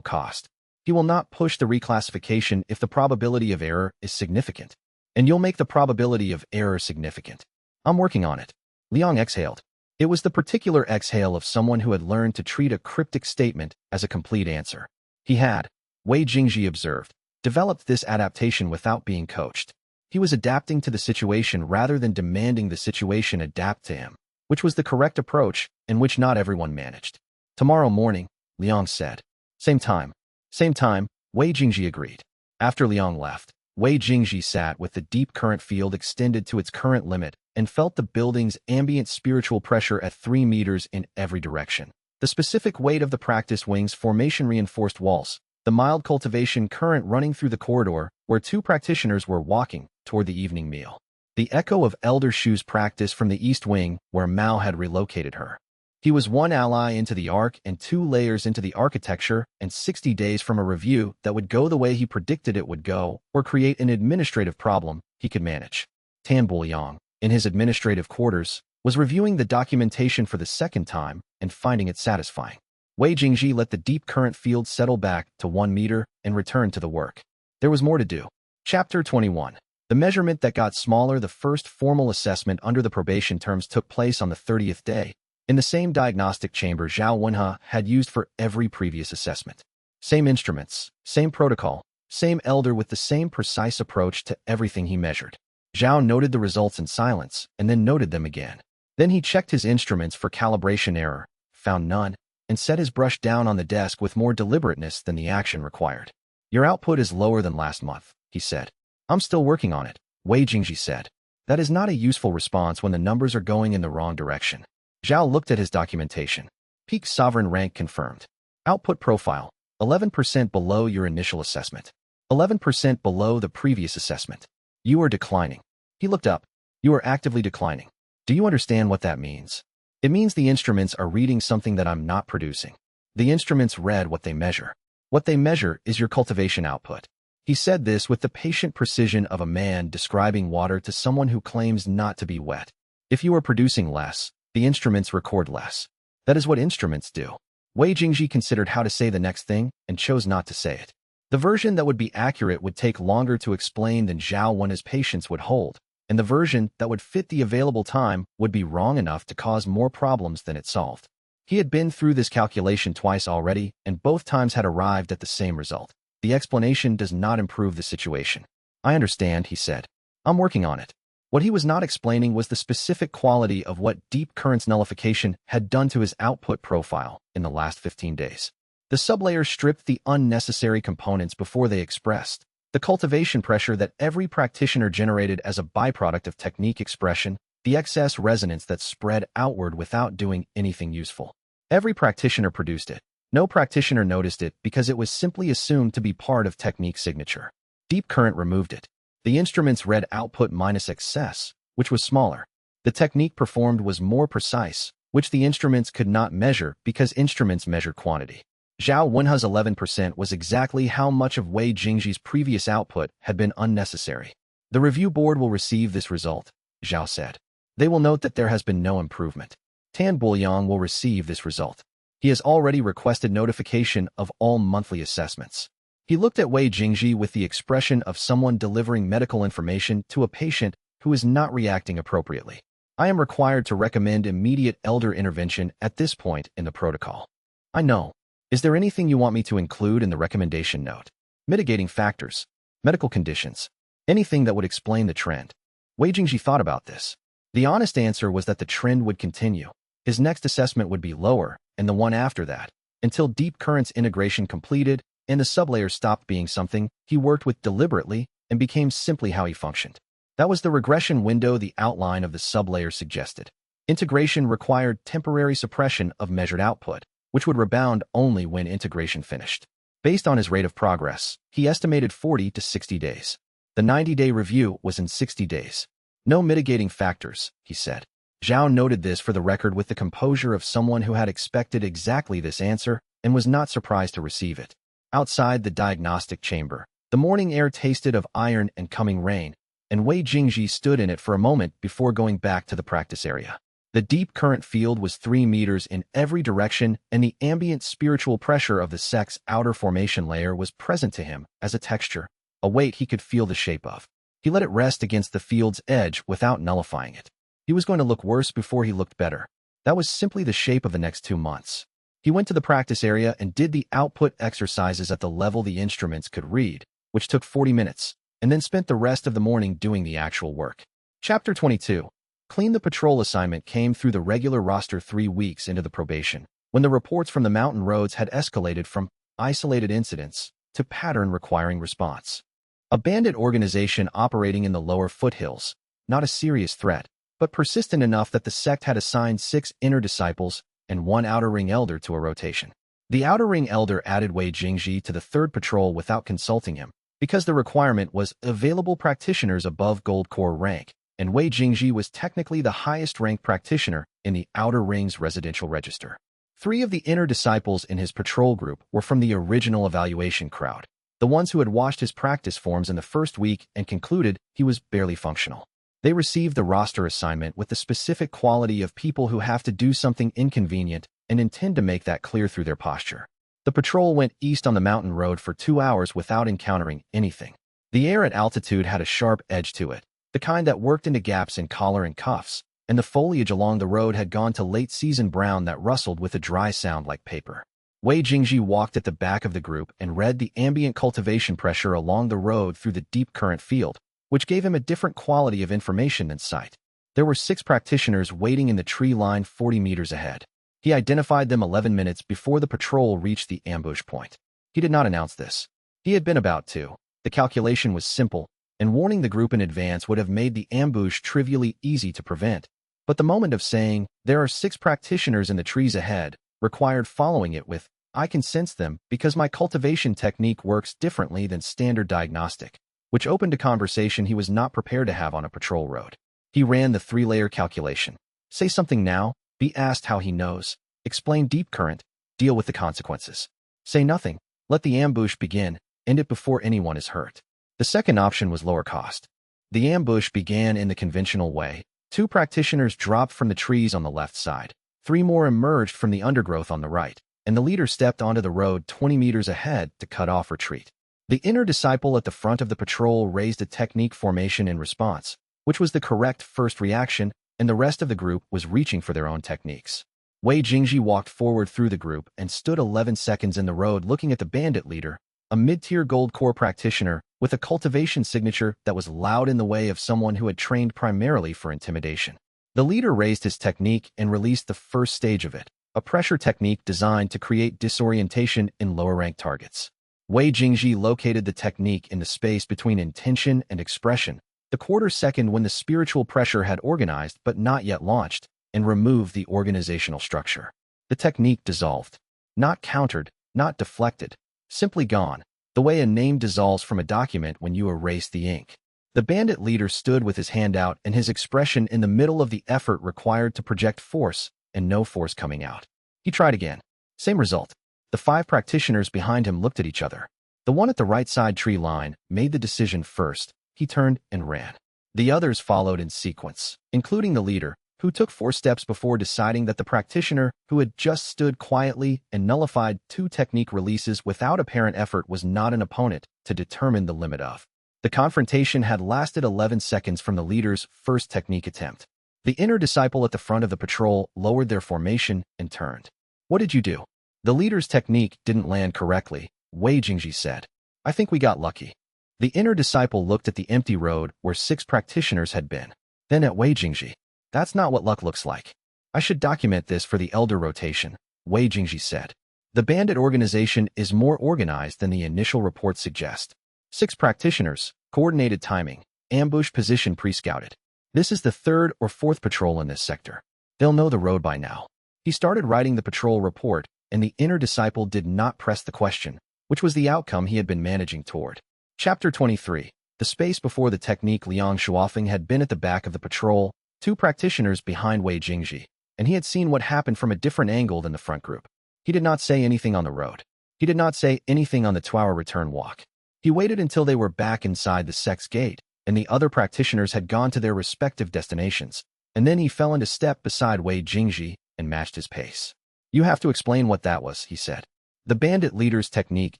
cost. He will not push the reclassification if the probability of error is significant. And you'll make the probability of error significant. I'm working on it. Liang exhaled. It was the particular exhale of someone who had learned to treat a cryptic statement as a complete answer. He had, Wei Jingji observed, developed this adaptation without being coached. He was adapting to the situation rather than demanding the situation adapt to him, which was the correct approach and which not everyone managed. Tomorrow morning, Liang said. Same time. Same time, Wei Jingji agreed. After Liang left, Wei Jingji sat with the deep current field extended to its current limit and felt the building's ambient spiritual pressure at 3 meters in every direction. The specific weight of the practice wing's formation-reinforced walls, the mild cultivation current running through the corridor where 2 practitioners were walking toward the evening meal. The echo of Elder Shu's practice from the east wing where Mao had relocated her. He was 1 ally into the arc and 2 layers into the architecture and 60 days from a review that would go the way he predicted it would go or create an administrative problem he could manage. Tan Buoyang, in his administrative quarters, was reviewing the documentation for the second time and finding it satisfying. Wei Jingji let the deep current field settle back to 1 meter and returned to the work. There was more to do. Chapter 21. The measurement that got smaller. The first formal assessment under the probation terms took place on the 30th day, in the same diagnostic chamber Zhao Wenhe had used for every previous assessment. Same instruments, same protocol, same elder with the same precise approach to everything he measured. Zhao noted the results in silence and then noted them again. Then he checked his instruments for calibration error, found none, and set his brush down on the desk with more deliberateness than the action required. Your output is lower than last month, he said. I'm still working on it, Wei Jingji said. That is not a useful response when the numbers are going in the wrong direction. Zhao looked at his documentation. Peak sovereign rank confirmed. Output profile, 11% below your initial assessment. 11% below the previous assessment. You are declining. He looked up. You are actively declining. Do you understand what that means? It means the instruments are reading something that I'm not producing. The instruments read what they measure. What they measure is your cultivation output. He said this with the patient precision of a man describing water to someone who claims not to be wet. If you are producing less, the instruments record less. That is what instruments do. Wei Jingji considered how to say the next thing and chose not to say it. The version that would be accurate would take longer to explain than Zhao Wenhe's patience would hold, and the version that would fit the available time would be wrong enough to cause more problems than it solved. He had been through this calculation twice already, and both times had arrived at the same result. The explanation does not improve the situation. I understand, he said. I'm working on it. What he was not explaining was the specific quality of what deep currents nullification had done to his output profile in the last 15 days. The sublayer stripped the unnecessary components before they expressed. The cultivation pressure that every practitioner generated as a byproduct of technique expression, the excess resonance that spread outward without doing anything useful. Every practitioner produced it. No practitioner noticed it because it was simply assumed to be part of technique signature. Deep current removed it. The instruments read output minus excess, which was smaller. The technique performed was more precise, which the instruments could not measure because instruments measure quantity. Zhao Wenhe's 11% was exactly how much of Wei Jingji's previous output had been unnecessary. The review board will receive this result, Zhao said. They will note that there has been no improvement. Tan Buoyang will receive this result. He has already requested notification of all monthly assessments. He looked at Wei Jingji with the expression of someone delivering medical information to a patient who is not reacting appropriately. I am required to recommend immediate elder intervention at this point in the protocol. I know. Is there anything you want me to include in the recommendation note? Mitigating factors, medical conditions, anything that would explain the trend. Wei Jingji thought about this. The honest answer was that the trend would continue. His next assessment would be lower, and the one after that, until deep currents integration completed and the sublayer stopped being something he worked with deliberately and became simply how he functioned. That was the regression window the outline of the sublayer suggested. Integration required temporary suppression of measured output, which would rebound only when integration finished. Based on his rate of progress, he estimated 40 to 60 days. The 90-day review was in 60 days. No mitigating factors, he said. Zhao noted this for the record with the composure of someone who had expected exactly this answer and was not surprised to receive it. Outside the diagnostic chamber, the morning air tasted of iron and coming rain, and Wei Jingji stood in it for a moment before going back to the practice area. The deep current field was 3 meters in every direction, and the ambient spiritual pressure of the sect's outer formation layer was present to him as a texture, a weight he could feel the shape of. He let it rest against the field's edge without nullifying it. He was going to look worse before he looked better. That was simply the shape of the next 2 months. He went to the practice area and did the output exercises at the level the instruments could read, which took 40 minutes, and then spent the rest of the morning doing the actual work. Chapter 22. Clean the patrol assignment came through the regular roster 3 weeks into the probation, when the reports from the mountain roads had escalated from isolated incidents to pattern requiring response. A bandit organization operating in the lower foothills, not a serious threat, but persistent enough that the sect had assigned 6 inner disciples and 1 outer ring elder to a rotation. The outer ring elder added Wei Jingji to the 3rd patrol without consulting him, because the requirement was available practitioners above gold core rank, and Wei Jingji was technically the highest ranked practitioner in the outer ring's residential register. 3 of the inner disciples in his patrol group were from the original evaluation crowd, the ones who had watched his practice forms in the first week and concluded he was barely functional. They received the roster assignment with the specific quality of people who have to do something inconvenient and intend to make that clear through their posture. The patrol went east on the mountain road for 2 hours without encountering anything. The air at altitude had a sharp edge to it, the kind that worked into gaps in collar and cuffs, and the foliage along the road had gone to late-season brown that rustled with a dry sound like paper. Wei Jingji walked at the back of the group and read the ambient cultivation pressure along the road through the deep current field, which gave him a different quality of information than sight. There were 6 practitioners waiting in the tree line 40 meters ahead. He identified them 11 minutes before the patrol reached the ambush point. He did not announce this. He had been about to. The calculation was simple, and warning the group in advance would have made the ambush trivially easy to prevent. But the moment of saying, "There are 6 practitioners in the trees ahead," required following it with, "I can sense them because my cultivation technique works differently than standard diagnostic," which opened a conversation he was not prepared to have on a patrol road. He ran the 3-layer calculation. Say something now, be asked how he knows, explain deep current, deal with the consequences. Say nothing, let the ambush begin, end it before anyone is hurt. The second option was lower cost. The ambush began in the conventional way. 2 practitioners dropped from the trees on the left side. 3 more emerged from the undergrowth on the right, and the leader stepped onto the road 20 meters ahead to cut off retreat. The inner disciple at the front of the patrol raised a technique formation in response, which was the correct first reaction, and the rest of the group was reaching for their own techniques. Wei Jingji walked forward through the group and stood 11 seconds in the road looking at the bandit leader, a mid-tier gold core practitioner with a cultivation signature that was loud in the way of someone who had trained primarily for intimidation. The leader raised his technique and released the first stage of it, a pressure technique designed to create disorientation in lower-ranked targets. Wei Jingji located the technique in the space between intention and expression, the quarter second when the spiritual pressure had organized but not yet launched, and removed the organizational structure. The technique dissolved. Not countered, not deflected, simply gone, the way a name dissolves from a document when you erase the ink. The bandit leader stood with his hand out and his expression in the middle of the effort required to project force, and no force coming out. He tried again. Same result. The 5 practitioners behind him looked at each other. The one at the right side tree line made the decision first. He turned and ran. The others followed in sequence, including the leader, who took 4 steps before deciding that the practitioner who had just stood quietly and nullified 2 technique releases without apparent effort was not an opponent to determine the limit of. The confrontation had lasted 11 seconds from the leader's first technique attempt. The inner disciple at the front of the patrol lowered their formation and turned. "What did you do?" "The leader's technique didn't land correctly," Wei Jingji said. "I think we got lucky." The inner disciple looked at the empty road where 6 practitioners had been, then at Wei Jingji. "That's not what luck looks like. I should document this for the elder rotation," Wei Jingji said. "The bandit organization is more organized than the initial reports suggest. 6 practitioners, coordinated timing, ambush position pre-scouted. This is the 3rd or 4th patrol in this sector. They'll know the road by now." He started writing the patrol report, and the inner disciple did not press the question, which was the outcome he had been managing toward. Chapter 23. The space before the technique Liang Shuofeng had been at the back of the patrol, 2 practitioners behind Wei Jingji, and he had seen what happened from a different angle than the front group. He did not say anything on the road. He did not say anything on the 2-hour return walk. He waited until they were back inside the sect's gate, and the other practitioners had gone to their respective destinations, and then he fell into step beside Wei Jingji and matched his pace. "You have to explain what that was," he said. "The bandit leader's technique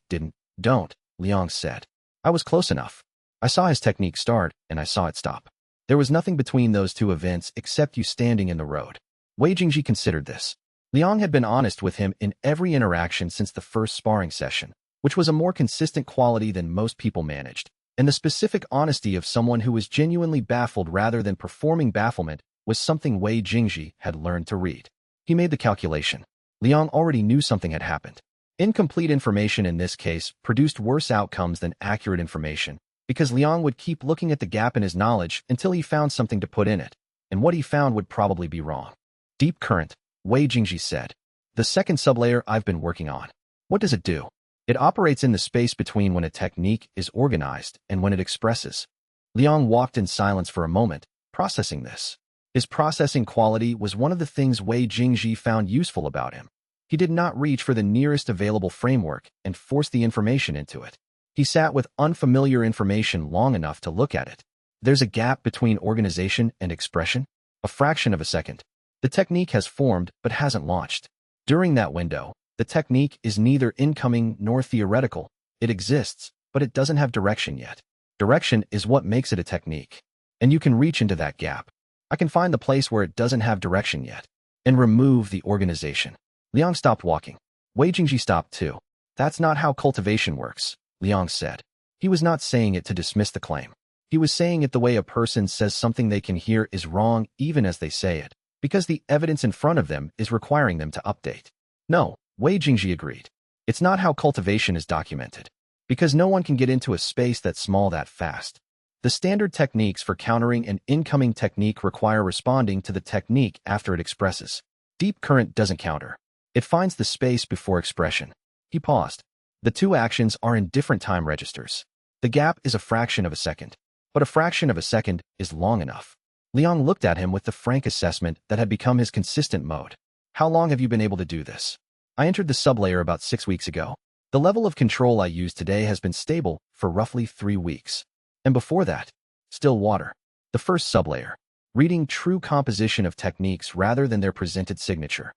Don't," Liang said. "I was close enough. I saw his technique start, and I saw it stop. There was nothing between those two events except you standing in the road." Wei Jingji considered this. Liang had been honest with him in every interaction since the first sparring session, which was a more consistent quality than most people managed, and the specific honesty of someone who was genuinely baffled rather than performing bafflement was something Wei Jingji had learned to read. He made the calculation. Liang already knew something had happened. Incomplete information in this case produced worse outcomes than accurate information, because Liang would keep looking at the gap in his knowledge until he found something to put in it, and what he found would probably be wrong. "Deep current," Wei Jingji said. "The second sublayer I've been working on. What does it do?" "It operates in the space between when a technique is organized and when it expresses." Liang walked in silence for a moment, processing this. His processing quality was one of the things Wei Jingji found useful about him. He did not reach for the nearest available framework and force the information into it. He sat with unfamiliar information long enough to look at it. There's a gap between organization and expression? A fraction of a second. The technique has formed but hasn't launched. During that window, the technique is neither incoming nor theoretical. It exists, but it doesn't have direction yet. Direction is what makes it a technique. And you can reach into that gap. I can find the place where it doesn't have direction yet, and remove the organization. Liang stopped walking. Wei Jingji stopped too. "That's not how cultivation works," Liang said. He was not saying it to dismiss the claim. He was saying it the way a person says something they can hear is wrong even as they say it, because the evidence in front of them is requiring them to update. "No," Wei Jingji agreed. "It's not how cultivation is documented, because no one can get into a space that small that fast. The standard techniques for countering an incoming technique require responding to the technique after it expresses. Deep current doesn't counter. It finds the space before expression." He paused. "The two actions are in different time registers. The gap is a fraction of a second, but a fraction of a second is long enough." Liang looked at him with the frank assessment that had become his consistent mode. "How long have you been able to do this?" "I entered the sublayer about 6 weeks ago. The level of control I use today has been stable for roughly 3 weeks. And before that, still water. The first sublayer. Reading true composition of techniques rather than their presented signature."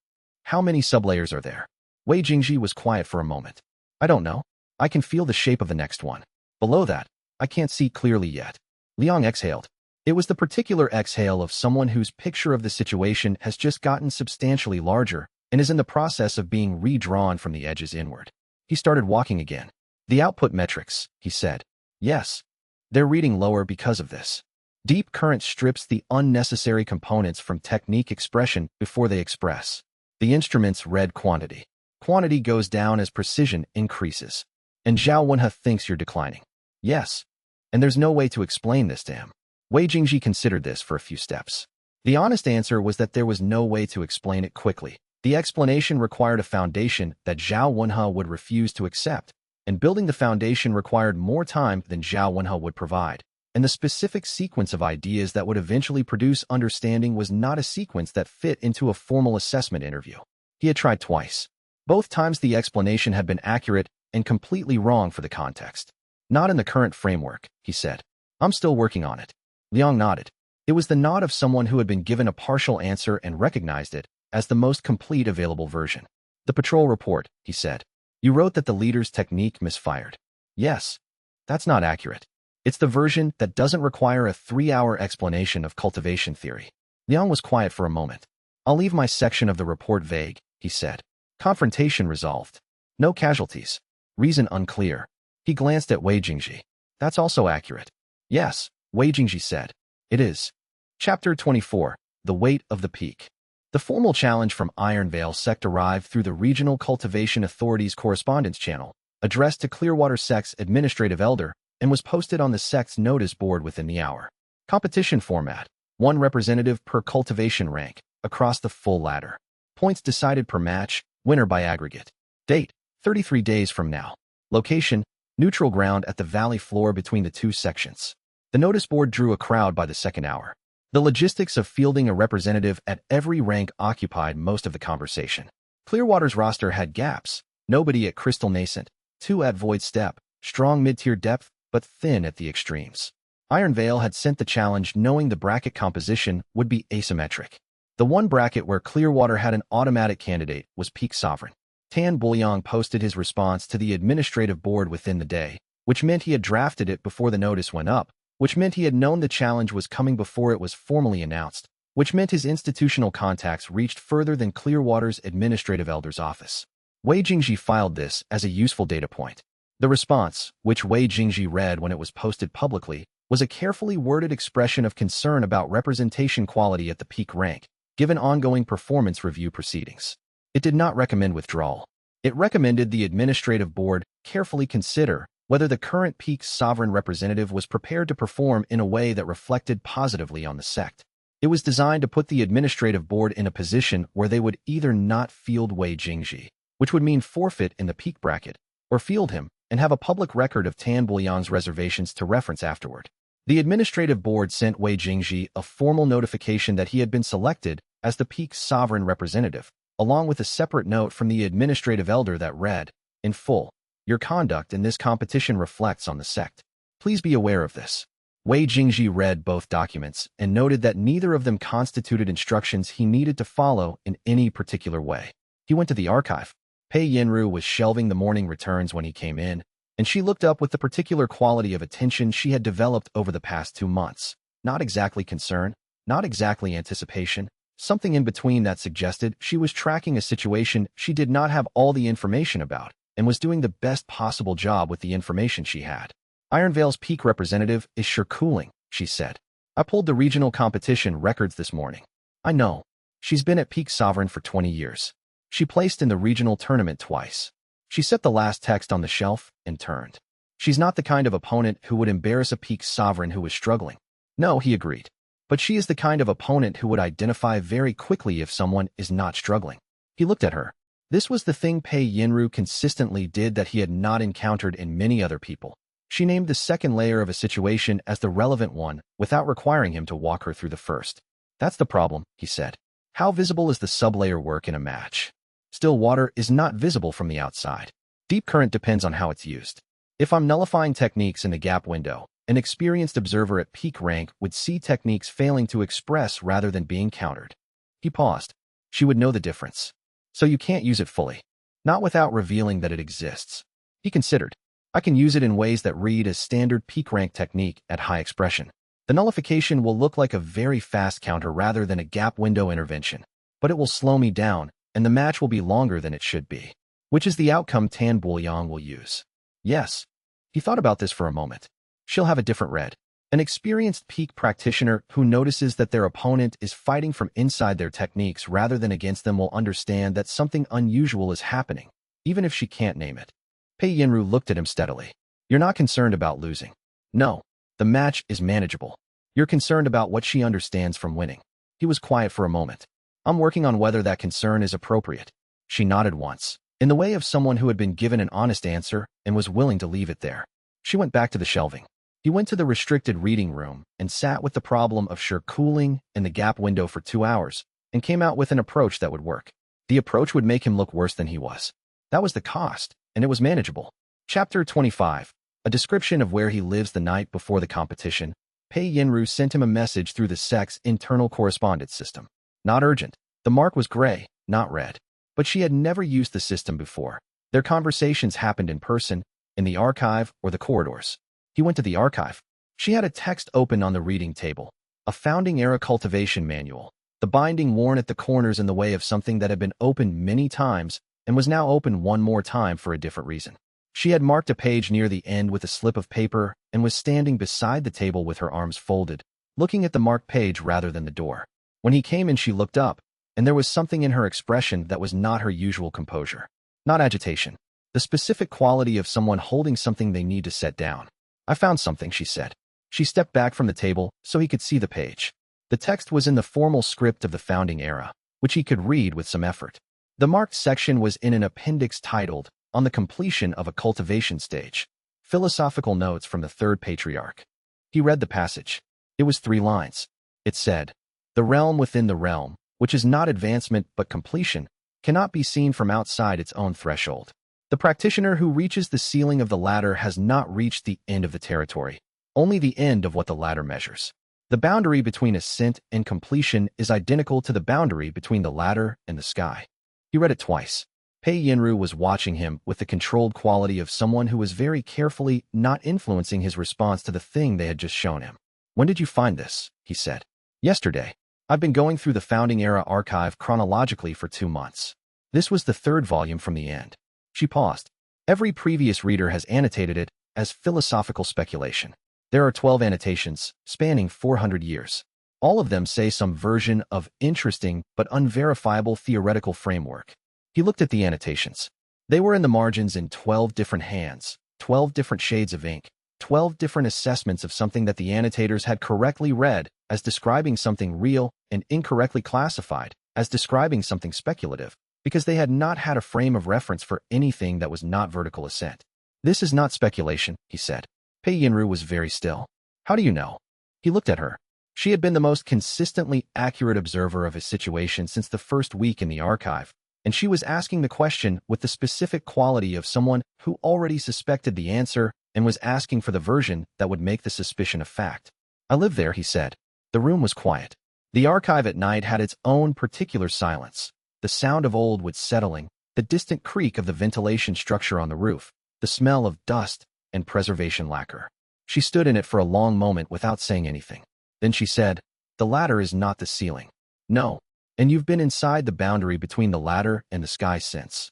"How many sublayers are there?" Wei Jingji was quiet for a moment. "I don't know. I can feel the shape of the next one. Below that, I can't see clearly yet." Liang exhaled. It was the particular exhale of someone whose picture of the situation has just gotten substantially larger and is in the process of being redrawn from the edges inward. He started walking again. "The output metrics," he said. "Yes. They're reading lower because of this. Deep current strips the unnecessary components from technique expression before they express. The instrument's read quantity. Quantity goes down as precision increases. And Zhao Wenhe thinks you're declining." "Yes. And there's no way to explain this to him." Wei Jingji considered this for a few steps. The honest answer was that there was no way to explain it quickly. The explanation required a foundation that Zhao Wenhe would refuse to accept, and building the foundation required more time than Zhao Wenhe would provide. And the specific sequence of ideas that would eventually produce understanding was not a sequence that fit into a formal assessment interview. He had tried twice. Both times the explanation had been accurate and completely wrong for the context. "Not in the current framework," he said. "I'm still working on it." Liang nodded. It was the nod of someone who had been given a partial answer and recognized it as the most complete available version. "The patrol report," he said. "You wrote that the leader's technique misfired." "Yes. That's not accurate. It's the version that doesn't require a 3-hour explanation of cultivation theory." Liang was quiet for a moment. "I'll leave my section of the report vague," he said. "Confrontation resolved. No casualties. Reason unclear." He glanced at Wei Jingji. "That's also accurate." "Yes," Wei Jingji said. "It is." Chapter 24. The Weight of the Peak. The formal challenge from Iron Vale sect arrived through the Regional Cultivation Authority's correspondence channel, addressed to Clearwater sect's administrative elder, and was posted on the sect's notice board within the hour. Competition format: 1 representative per cultivation rank, across the full ladder. Points decided per match, winner by aggregate. Date: 33 days from now. Location: neutral ground at the valley floor between the 2 sections. The notice board drew a crowd by the second hour. The logistics of fielding a representative at every rank occupied most of the conversation. Clearwater's roster had gaps, Nobody at crystal nascent. 2 at void step. Strong mid-tier depth, but thin at the extremes. Iron Veil had sent the challenge knowing the bracket composition would be asymmetric. The one bracket where Clearwater had an automatic candidate was Peak Sovereign. Tan Bouillon posted his response to the administrative board within the day, which meant he had drafted it before the notice went up, which meant he had known the challenge was coming before it was formally announced, which meant his institutional contacts reached further than Clearwater's administrative elder's office. Wei Jingji filed this as a useful data point. The response, which Wei Jingji read when it was posted publicly, was a carefully worded expression of concern about representation quality at the peak rank, given ongoing performance review proceedings. It did not recommend withdrawal. It recommended the administrative board carefully consider whether the current peak sovereign representative was prepared to perform in a way that reflected positively on the sect. It was designed to put the administrative board in a position where they would either not field Wei Jingji, which would mean forfeit in the peak bracket, or field him and have a public record of Tan Bouillon's reservations to reference afterward. The administrative board sent Wei Jingji a formal notification that he had been selected as the peak sovereign representative, along with a separate note from the administrative elder that read, in full, "Your conduct in this competition reflects on the sect. Please be aware of this." Wei Jingji read both documents and noted that neither of them constituted instructions he needed to follow in any particular way. He went to the archive. Pei Yinru was shelving the morning returns when he came in, and she looked up with the particular quality of attention she had developed over the past 2 months. Not exactly concern, not exactly anticipation, something in between that suggested she was tracking a situation she did not have all the information about and was doing the best possible job with the information she had. Iron Veil's peak representative is sure cooling, she said. I pulled the regional competition records this morning. I know. She's been at Peak Sovereign for 20 years. She placed in the regional tournament twice. She set the last text on the shelf and turned. She's not the kind of opponent who would embarrass a Peak Sovereign who is struggling. No, he agreed. But she is the kind of opponent who would identify very quickly if someone is not struggling. He looked at her. This was the thing Pei Yinru consistently did that he had not encountered in many other people. She named the second layer of a situation as the relevant one without requiring him to walk her through the first. That's the problem, he said. How visible is the sublayer work in a match? Still water is not visible from the outside. Deep current depends on how it's used. If I'm nullifying techniques in the gap window, an experienced observer at peak rank would see techniques failing to express rather than being countered. He paused. She would know the difference. So you can't use it fully. Not without revealing that it exists. He considered. I can use it in ways that read as standard peak rank technique at high expression. The nullification will look like a very fast counter rather than a gap window intervention, but it will slow me down, and the match will be longer than it should be, which is the outcome Tan Bouillon will use. Yes. He thought about this for a moment. She'll have a different read. An experienced peak practitioner who notices that their opponent is fighting from inside their techniques rather than against them will understand that something unusual is happening, even if she can't name it. Pei Yinru looked at him steadily. You're not concerned about losing. No, the match is manageable. You're concerned about what she understands from winning. He was quiet for a moment. I'm working on whether that concern is appropriate. She nodded once, in the way of someone who had been given an honest answer and was willing to leave it there. She went back to the shelving. He went to the restricted reading room and sat with the problem of sure cooling in the gap window for 2 hours and came out with an approach that would work. The approach would make him look worse than he was. That was the cost, and it was manageable. Chapter 25. A description of where he lives the night before the competition. Pei Yinru sent him a message through the sect's internal correspondence system. Not urgent. The mark was gray, not red. But she had never used the system before. Their conversations happened in person, in the archive or the corridors. He went to the archive. She had a text open on the reading table. A founding-era cultivation manual. The binding worn at the corners in the way of something that had been opened many times and was now open one more time for a different reason. She had marked a page near the end with a slip of paper and was standing beside the table with her arms folded, looking at the marked page rather than the door. When he came in, she looked up, and there was something in her expression that was not her usual composure. Not agitation. The specific quality of someone holding something they need to set down. I found something, she said. She stepped back from the table so he could see the page. The text was in the formal script of the founding era, which he could read with some effort. The marked section was in an appendix titled, On the Completion of a Cultivation Stage, Philosophical Notes from the Third Patriarch. He read the passage. It was 3 lines. It said, The realm within the realm, which is not advancement but completion, cannot be seen from outside its own threshold. The practitioner who reaches the ceiling of the ladder has not reached the end of the territory, only the end of what the ladder measures. The boundary between ascent and completion is identical to the boundary between the ladder and the sky. He read it twice. Pei Yinru was watching him with the controlled quality of someone who was very carefully not influencing his response to the thing they had just shown him. "When did you find this?" he said. "Yesterday. I've been going through the Founding Era archive chronologically for 2 months. This was the 3rd volume from the end." She paused. Every previous reader has annotated it as philosophical speculation. There are 12 annotations, spanning 400 years. All of them say some version of interesting but unverifiable theoretical framework. He looked at the annotations. They were in the margins in 12 different hands, 12 different shades of ink, 12 different assessments of something that the annotators had correctly read as describing something real and incorrectly classified as describing something speculative, because they had not had a frame of reference for anything that was not vertical ascent. "This is not speculation," he said. Pei Yinru was very still. "How do you know?" He looked at her. She had been the most consistently accurate observer of his situation since the first week in the archive, and she was asking the question with the specific quality of someone who already suspected the answer and was asking for the version that would make the suspicion a fact. "I live there," he said. The room was quiet. The archive at night had its own particular silence. The sound of old wood settling, the distant creak of the ventilation structure on the roof, the smell of dust and preservation lacquer. She stood in it for a long moment without saying anything. Then she said, "The ladder is not the ceiling." "No. And you've been inside the boundary between the ladder and the sky since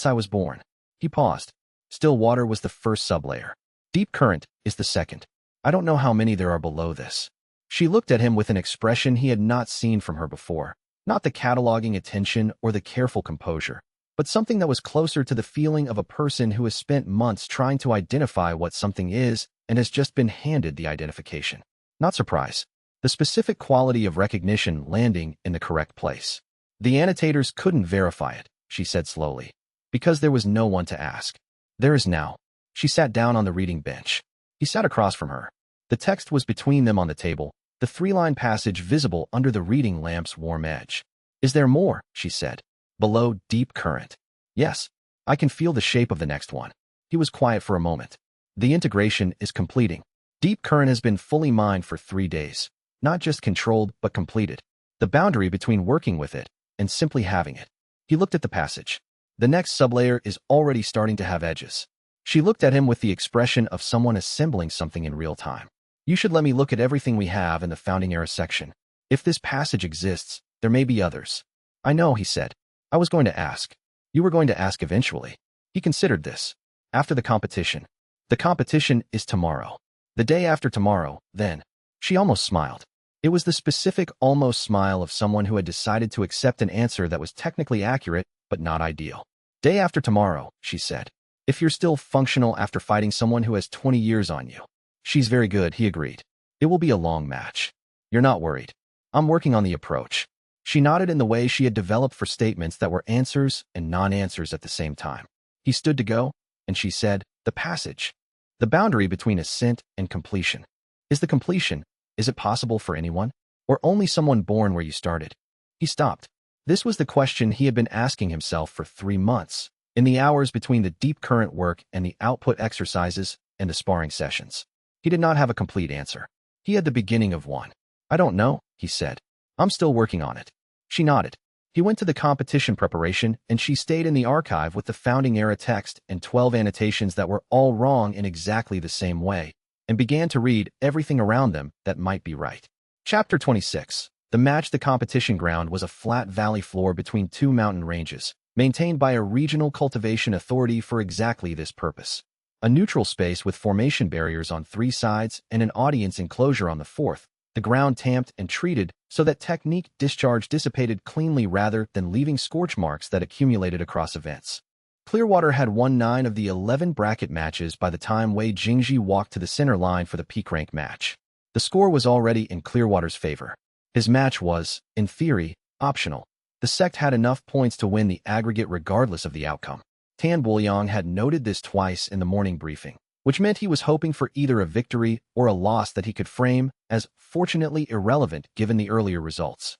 I was born." He paused. Still water was the first sublayer. Deep current is the second. I don't know how many there are below this. She looked at him with an expression he had not seen from her before, not the cataloging attention or the careful composure, but something that was closer to the feeling of a person who has spent months trying to identify what something is and has just been handed the identification. Not surprise. The specific quality of recognition landing in the correct place. "The annotators couldn't verify it," she said slowly, "because there was no one to ask. There is now." She sat down on the reading bench. He sat across from her. The text was between them on the table, the 3-line passage visible under the reading lamp's warm edge. "Is there more?" she said. "Below deep current." "Yes. I can feel the shape of the next one." He was quiet for a moment. "The integration is completing. Deep current has been fully mined for 3 days. Not just controlled, but completed. The boundary between working with it and simply having it." He looked at the passage. "The next sublayer is already starting to have edges." She looked at him with the expression of someone assembling something in real time. "You should let me look at everything we have in the Founding Era section. If this passage exists, there may be others." "I know," he said. "I was going to ask." "You were going to ask eventually." He considered this. "After the competition." "The competition is tomorrow." "The day after tomorrow, then." She almost smiled. It was the specific almost smile of someone who had decided to accept an answer that was technically accurate, but not ideal. "Day after tomorrow," she said. "If you're still functional after fighting someone who has 20 years on you." "She's very good," he agreed. "It will be a long match." "You're not worried." "I'm working on the approach." She nodded in the way she had developed for statements that were answers and non-answers at the same time. He stood to go, and she said, "The passage. The boundary between ascent and completion. Is it possible for anyone? Or only someone born where you started?" He stopped. This was the question he had been asking himself for 3 months, in the hours between the deep current work and the output exercises and the sparring sessions. He did not have a complete answer. He had the beginning of one. "I don't know," he said. "I'm still working on it." She nodded. He went to the competition preparation, and she stayed in the archive with the Founding Era text and 12 annotations that were all wrong in exactly the same way, and began to read everything around them that might be right. Chapter 26. The competition ground was a flat valley floor between 2 mountain ranges, maintained by a regional cultivation authority for exactly this purpose. A neutral space with formation barriers on 3 sides and an audience enclosure on the 4th, the ground tamped and treated so that technique discharge dissipated cleanly rather than leaving scorch marks that accumulated across events. Clearwater had won 9 of the 11 bracket matches by the time Wei Jingji walked to the center line for the peak rank match. The score was already in Clearwater's favor. His match was, in theory, optional. The sect had enough points to win the aggregate regardless of the outcome. Tan Buoyang had noted this twice in the morning briefing, which meant he was hoping for either a victory or a loss that he could frame as fortunately irrelevant given the earlier results.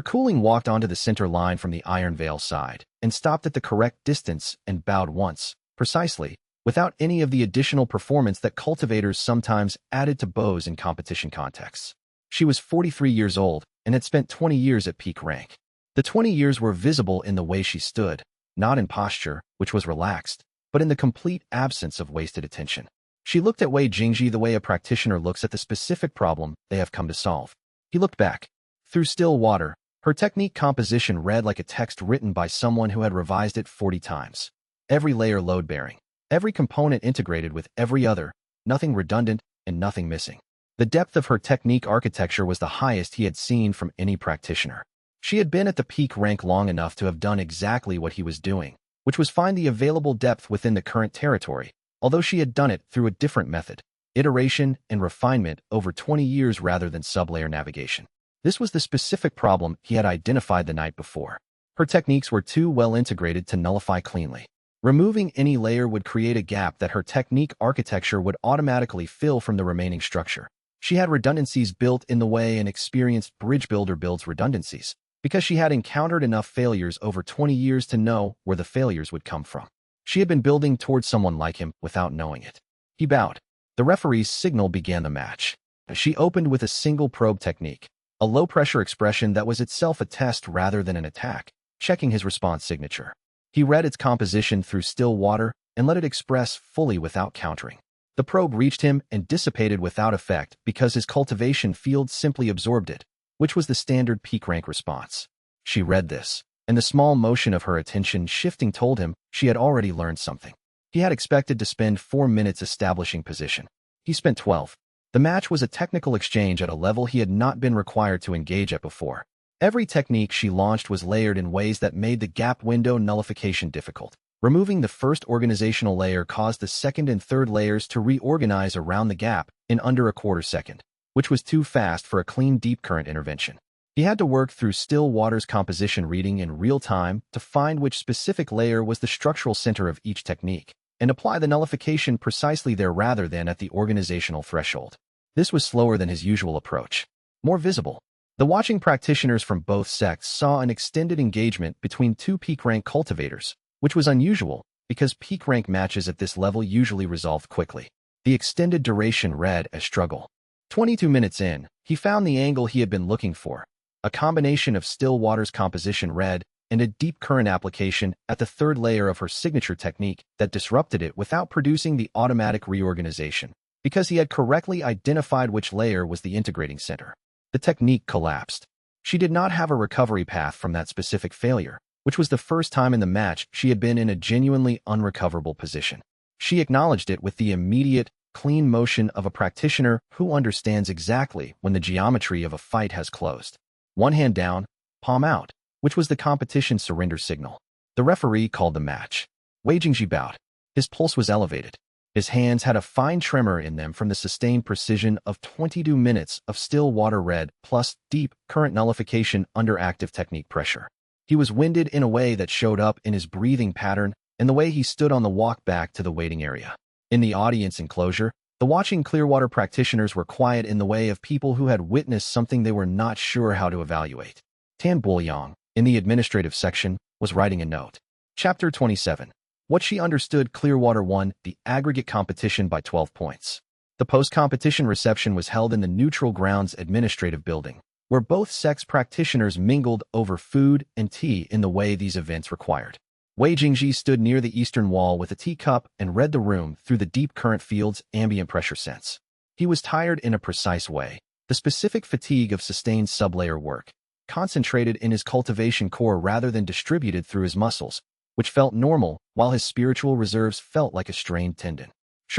Cooling walked onto the center line from the Iron Veil side and stopped at the correct distance and bowed once, precisely, without any of the additional performance that cultivators sometimes added to bows in competition contexts. She was 43 years old and had spent 20 years at peak rank. The 20 years were visible in the way she stood, not in posture, which was relaxed, but in the complete absence of wasted attention. She looked at Wei Jingji the way a practitioner looks at the specific problem they have come to solve. He looked back. Through still water, her technique composition read like a text written by someone who had revised it 40 times. Every layer load-bearing, every component integrated with every other, nothing redundant and nothing missing. The depth of her technique architecture was the highest he had seen from any practitioner. She had been at the peak rank long enough to have done exactly what he was doing, which was find the available depth within the current territory, although she had done it through a different method, iteration and refinement over 20 years rather than sublayer navigation. This was the specific problem he had identified the night before. Her techniques were too well integrated to nullify cleanly. Removing any layer would create a gap that her technique architecture would automatically fill from the remaining structure. She had redundancies built in the way an experienced bridge builder builds redundancies, because she had encountered enough failures over 20 years to know where the failures would come from. She had been building towards someone like him without knowing it. He bowed. The referee's signal began the match. She opened with a single probe technique, a low-pressure expression that was itself a test rather than an attack, checking his response signature. He read its composition through still water and let it express fully without countering. The probe reached him and dissipated without effect because his cultivation field simply absorbed it, which was the standard peak rank response. She read this, and the small motion of her attention shifting told him she had already learned something. He had expected to spend 4 minutes establishing position. He spent 12. The match was a technical exchange at a level he had not been required to engage at before. Every technique she launched was layered in ways that made the gap window nullification difficult. Removing the first organizational layer caused the second and third layers to reorganize around the gap in under a quarter second, which was too fast for a clean deep current intervention. He had to work through still water's composition reading in real time to find which specific layer was the structural center of each technique, and apply the nullification precisely there rather than at the organizational threshold. This was slower than his usual approach. More visible. The watching practitioners from both sects saw an extended engagement between two peak rank cultivators, which was unusual because peak rank matches at this level usually resolved quickly. The extended duration read as struggle. 22 minutes in, he found the angle he had been looking for, a combination of still water's composition read and a deep current application at the third layer of her signature technique that disrupted it without producing the automatic reorganization, because he had correctly identified which layer was the integrating center. The technique collapsed. She did not have a recovery path from that specific failure, which was the first time in the match she had been in a genuinely unrecoverable position. She acknowledged it with the immediate, clean motion of a practitioner who understands exactly when the geometry of a fight has closed. One hand down, palm out, which was the competition surrender signal. The referee called the match. Wei Jingji bowed. His pulse was elevated. His hands had a fine tremor in them from the sustained precision of 22 minutes of still water read plus deep current nullification under active technique pressure. He was winded in a way that showed up in his breathing pattern and the way he stood on the walk back to the waiting area. In the audience enclosure, the watching Clearwater practitioners were quiet in the way of people who had witnessed something they were not sure how to evaluate. Tan Buoyang, in the administrative section, was writing a note. Chapter 27. What she understood. Clearwater won the aggregate competition by 12 points. The post-competition reception was held in the Neutral Grounds Administrative Building, where both sex practitioners mingled over food and tea in the way these events required. Wei Jingji stood near the eastern wall with a teacup and read the room through the deep current field's ambient pressure sense. He was tired in a precise way, the specific fatigue of sustained sublayer work, concentrated in his cultivation core rather than distributed through his muscles, which felt normal, while his spiritual reserves felt like a strained tendon.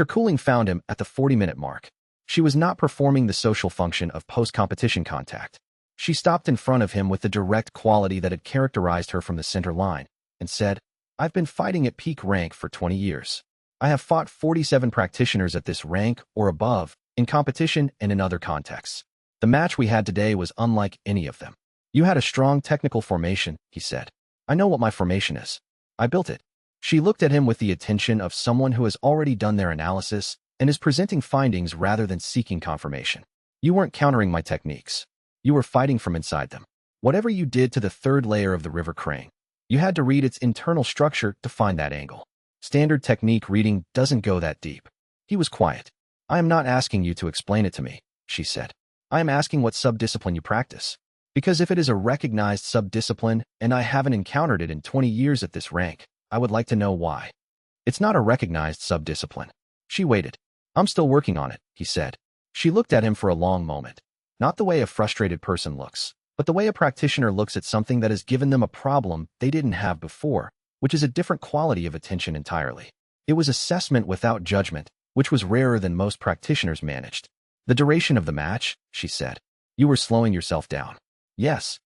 Cooling found him at the 40-minute mark. She was not performing the social function of post-competition contact. She stopped in front of him with the direct quality that had characterized her from the center line, and said, "I've been fighting at peak rank for 20 years. I have fought 47 practitioners at this rank or above, in competition and in other contexts. The match we had today was unlike any of them. You had a strong technical formation," he said. "I know what my formation is. I built it." She looked at him with the attention of someone who has already done their analysis and is presenting findings rather than seeking confirmation. "You weren't countering my techniques. You were fighting from inside them. Whatever you did to the third layer of the river crane, you had to read its internal structure to find that angle. Standard technique reading doesn't go that deep. He was quiet. I am not asking you to explain it to me, she said. I am asking what subdiscipline you practice. Because if it is a recognized subdiscipline and I haven't encountered it in 20 years at this rank, I would like to know why. It's not a recognized subdiscipline. She waited. I'm still working on it, he said. She looked at him for a long moment. Not the way a frustrated person looks, but the way a practitioner looks at something that has given them a problem they didn't have before, which is a different quality of attention entirely. It was assessment without judgment, which was rarer than most practitioners managed. The duration of the match, she said. You were slowing yourself down. Yes.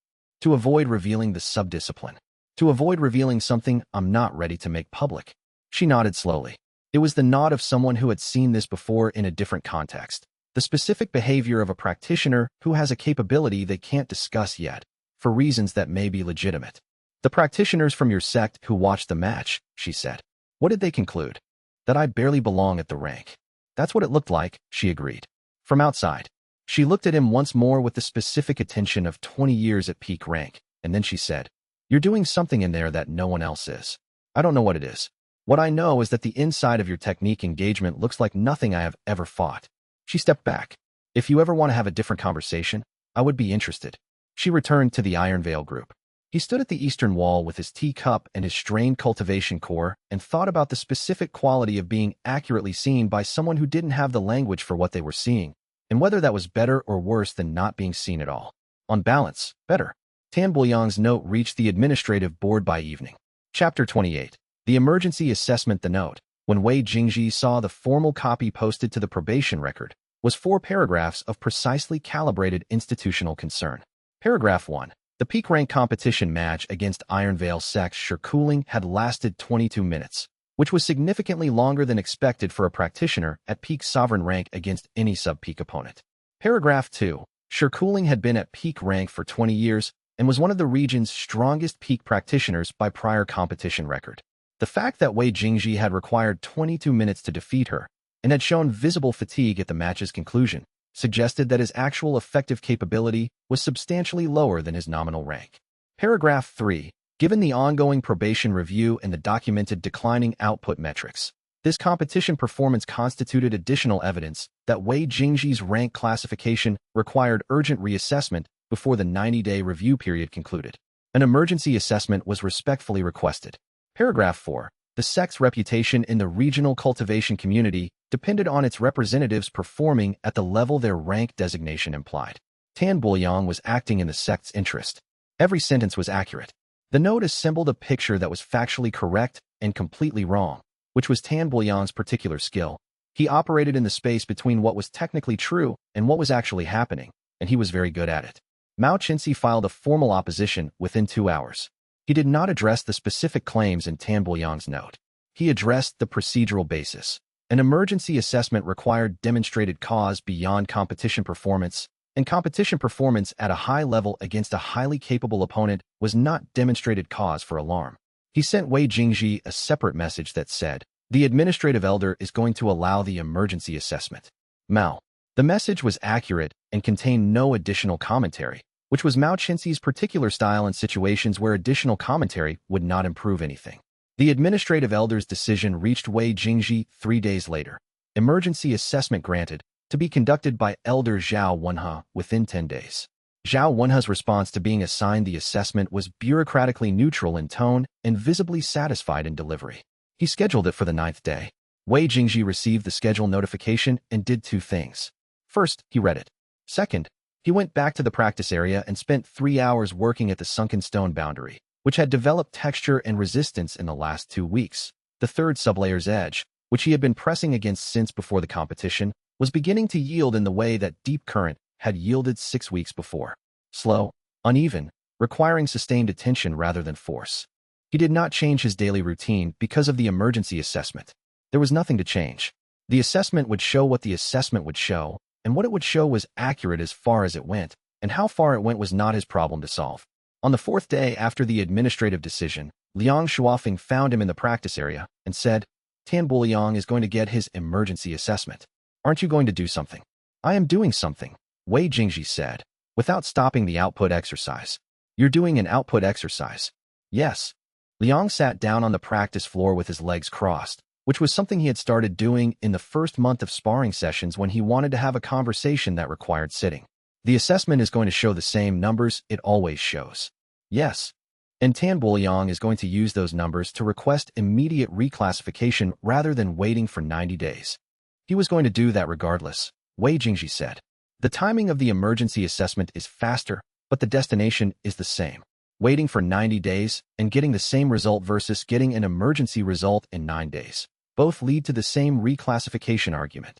To avoid revealing the subdiscipline. To avoid revealing something I'm not ready to make public. She nodded slowly. It was the nod of someone who had seen this before in a different context. The specific behavior of a practitioner who has a capability they can't discuss yet, for reasons that may be legitimate. The practitioners from your sect who watched the match, she said. What did they conclude? That I barely belong at the rank. That's what it looked like, she agreed. From outside. She looked at him once more with the specific attention of 20 years at peak rank, and then she said, You're doing something in there that no one else is. I don't know what it is. What I know is that the inside of your technique engagement looks like nothing I have ever fought. She stepped back. If you ever want to have a different conversation, I would be interested. She returned to the Iron Veil group. He stood at the eastern wall with his teacup and his strained cultivation core and thought about the specific quality of being accurately seen by someone who didn't have the language for what they were seeing, and whether that was better or worse than not being seen at all. On balance, better. Tan Buoyang's note reached the administrative board by evening. Chapter 28. The Emergency Assessment. The note, when Wei Jingji saw the formal copy posted to the probation record, was 4 paragraphs of precisely calibrated institutional concern. Paragraph 1. The peak rank competition match against Iron Veil Sect's Shirkuling had lasted 22 minutes, which was significantly longer than expected for a practitioner at peak sovereign rank against any sub-peak opponent. Paragraph 2. Shirkuling had been at peak rank for 20 years and was one of the region's strongest peak practitioners by prior competition record. The fact that Wei Jingji had required 22 minutes to defeat her and had shown visible fatigue at the match's conclusion suggested that his actual effective capability was substantially lower than his nominal rank. Paragraph 3. Given the ongoing probation review and the documented declining output metrics, this competition performance constituted additional evidence that Wei Jingji's rank classification required urgent reassessment before the 90-day review period concluded. An emergency assessment was respectfully requested. Paragraph 4. The sect's reputation in the regional cultivation community depended on its representatives performing at the level their rank designation implied. Tan Buoyang was acting in the sect's interest. Every sentence was accurate. The note assembled a picture that was factually correct and completely wrong, which was Tan Buoyang's particular skill. He operated in the space between what was technically true and what was actually happening, and he was very good at it. Mao Chinxi filed a formal opposition within 2 hours. He did not address the specific claims in Tan Buoyang's note. He addressed the procedural basis. An emergency assessment required demonstrated cause beyond competition performance, and competition performance at a high level against a highly capable opponent was not demonstrated cause for alarm. He sent Wei Jingji a separate message that said, The administrative elder is going to allow the emergency assessment. Mao. The message was accurate and contained no additional commentary, which was Mao Chinxi's particular style in situations where additional commentary would not improve anything. The administrative elder's decision reached Wei Jingji 3 days later. Emergency assessment granted, to be conducted by Elder Zhao Wenhe within 10 days. Zhao Wenhe's response to being assigned the assessment was bureaucratically neutral in tone and visibly satisfied in delivery. He scheduled it for the 9th day. Wei Jingji received the schedule notification and did 2 things. First, he read it. Second, he went back to the practice area and spent 3 hours working at the sunken stone boundary, which had developed texture and resistance in the last 2 weeks. The third sublayer's edge, which he had been pressing against since before the competition, was beginning to yield in the way that deep current had yielded 6 weeks before. Slow, uneven, requiring sustained attention rather than force. He did not change his daily routine because of the emergency assessment. There was nothing to change. The assessment would show what the assessment would show, and what it would show was accurate as far as it went, and how far it went was not his problem to solve. On the 4th day after the administrative decision, Liang Shuofeng found him in the practice area and said, Tan Buoyang is going to get his emergency assessment. Aren't you going to do something? I am doing something, Wei Jingji said, without stopping the output exercise. You're doing an output exercise. Yes. Liang sat down on the practice floor with his legs crossed, which was something he had started doing in the first month of sparring sessions when he wanted to have a conversation that required sitting. The assessment is going to show the same numbers it always shows. Yes. And Tan Buoyang is going to use those numbers to request immediate reclassification rather than waiting for 90 days. He was going to do that regardless, Wei Jingji said. The timing of the emergency assessment is faster, but the destination is the same. Waiting for 90 days and getting the same result versus getting an emergency result in 9 days. Both lead to the same reclassification argument.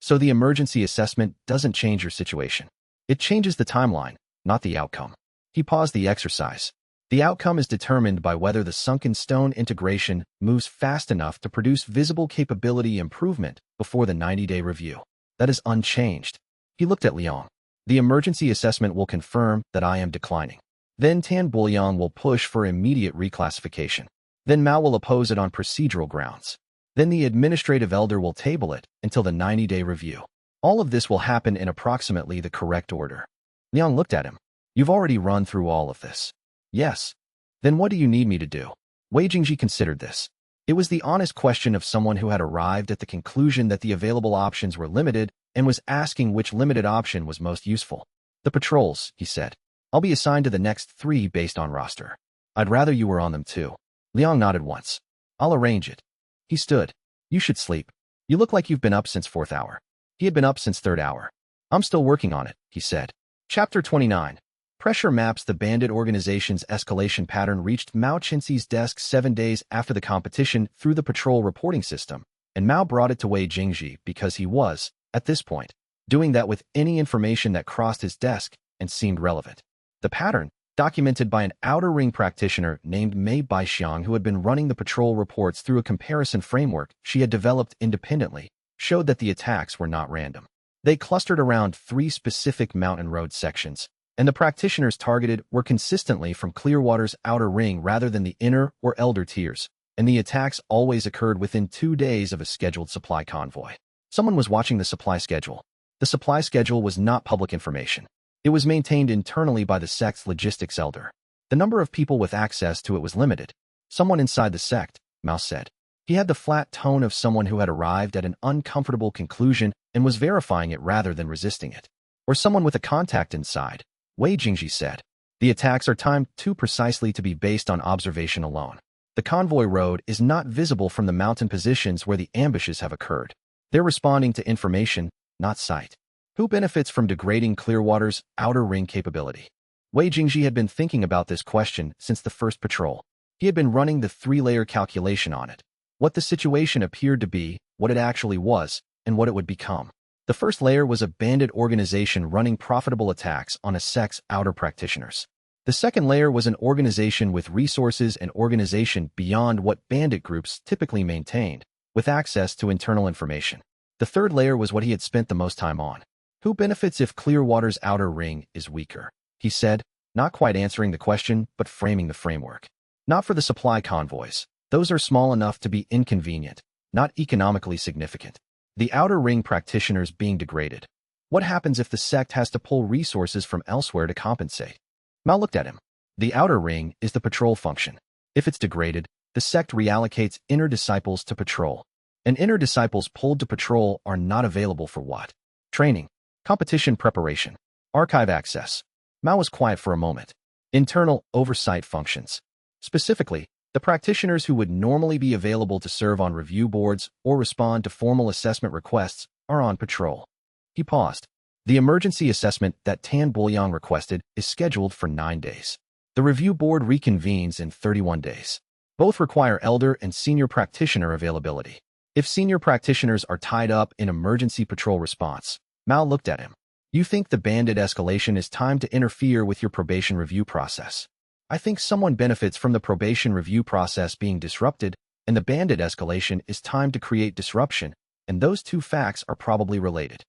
So the emergency assessment doesn't change your situation. It changes the timeline, not the outcome. He paused the exercise. The outcome is determined by whether the sunken stone integration moves fast enough to produce visible capability improvement before the 90-day review. That is unchanged. He looked at Liang. The emergency assessment will confirm that I am declining. Then Tan Buoyang will push for immediate reclassification. Then Mao will oppose it on procedural grounds. Then the administrative elder will table it until the 90-day review. All of this will happen in approximately the correct order. Liang looked at him. You've already run through all of this. Yes. Then what do you need me to do? Wei Jingji considered this. It was the honest question of someone who had arrived at the conclusion that the available options were limited and was asking which limited option was most useful. The patrols, he said. I'll be assigned to the next 3 based on roster. I'd rather you were on them too. Liang nodded once. I'll arrange it. He stood. You should sleep. You look like you've been up since 4th hour. He had been up since 3rd hour. I'm still working on it, he said. Chapter 29. Pressure maps. The bandit organization's escalation pattern reached Mao Qinxi's desk 7 days after the competition through the patrol reporting system, and Mao brought it to Wei Jingji because he was, at this point, doing that with any information that crossed his desk and seemed relevant. The pattern, documented by an outer ring practitioner named Mei Baixiang who had been running the patrol reports through a comparison framework she had developed independently, showed that the attacks were not random. They clustered around 3 specific mountain road sections, and the practitioners targeted were consistently from Clearwater's outer ring rather than the inner or elder tiers, and the attacks always occurred within 2 days of a scheduled supply convoy. Someone was watching the supply schedule. The supply schedule was not public information. It was maintained internally by the sect's logistics elder. The number of people with access to it was limited. Someone inside the sect, Mao said. He had the flat tone of someone who had arrived at an uncomfortable conclusion and was verifying it rather than resisting it. Or someone with a contact inside, Wei Jingji said. The attacks are timed too precisely to be based on observation alone. The convoy road is not visible from the mountain positions where the ambushes have occurred. They're responding to information, not sight. Who benefits from degrading Clearwater's outer ring capability? Wei Jingji had been thinking about this question since the first patrol. He had been running the 3-layer calculation on it. What the situation appeared to be, what it actually was, and what it would become. The first layer was a bandit organization running profitable attacks on a sect's outer practitioners. The second layer was an organization with resources and organization beyond what bandit groups typically maintained, with access to internal information. The third layer was what he had spent the most time on. Who benefits if Clearwater's outer ring is weaker? He said, not quite answering the question, but framing the framework. Not for the supply convoys. Those are small enough to be inconvenient, not economically significant. The outer ring practitioners being degraded. What happens if the sect has to pull resources from elsewhere to compensate? Mao looked at him. The outer ring is the patrol function. If it's degraded, the sect reallocates inner disciples to patrol. And inner disciples pulled to patrol are not available for what? Training, competition preparation, archive access. Mao was quiet for a moment. Internal oversight functions. Specifically, the practitioners who would normally be available to serve on review boards or respond to formal assessment requests are on patrol. He paused. The emergency assessment that Tan Buoyang requested is scheduled for 9 days. The review board reconvenes in 31 days. Both require elder and senior practitioner availability. If senior practitioners are tied up in emergency patrol response, Mao looked at him. You think the bandit escalation is time to interfere with your probation review process? I think someone benefits from the probation review process being disrupted, and the bandit escalation is time to create disruption, and those 2 facts are probably related.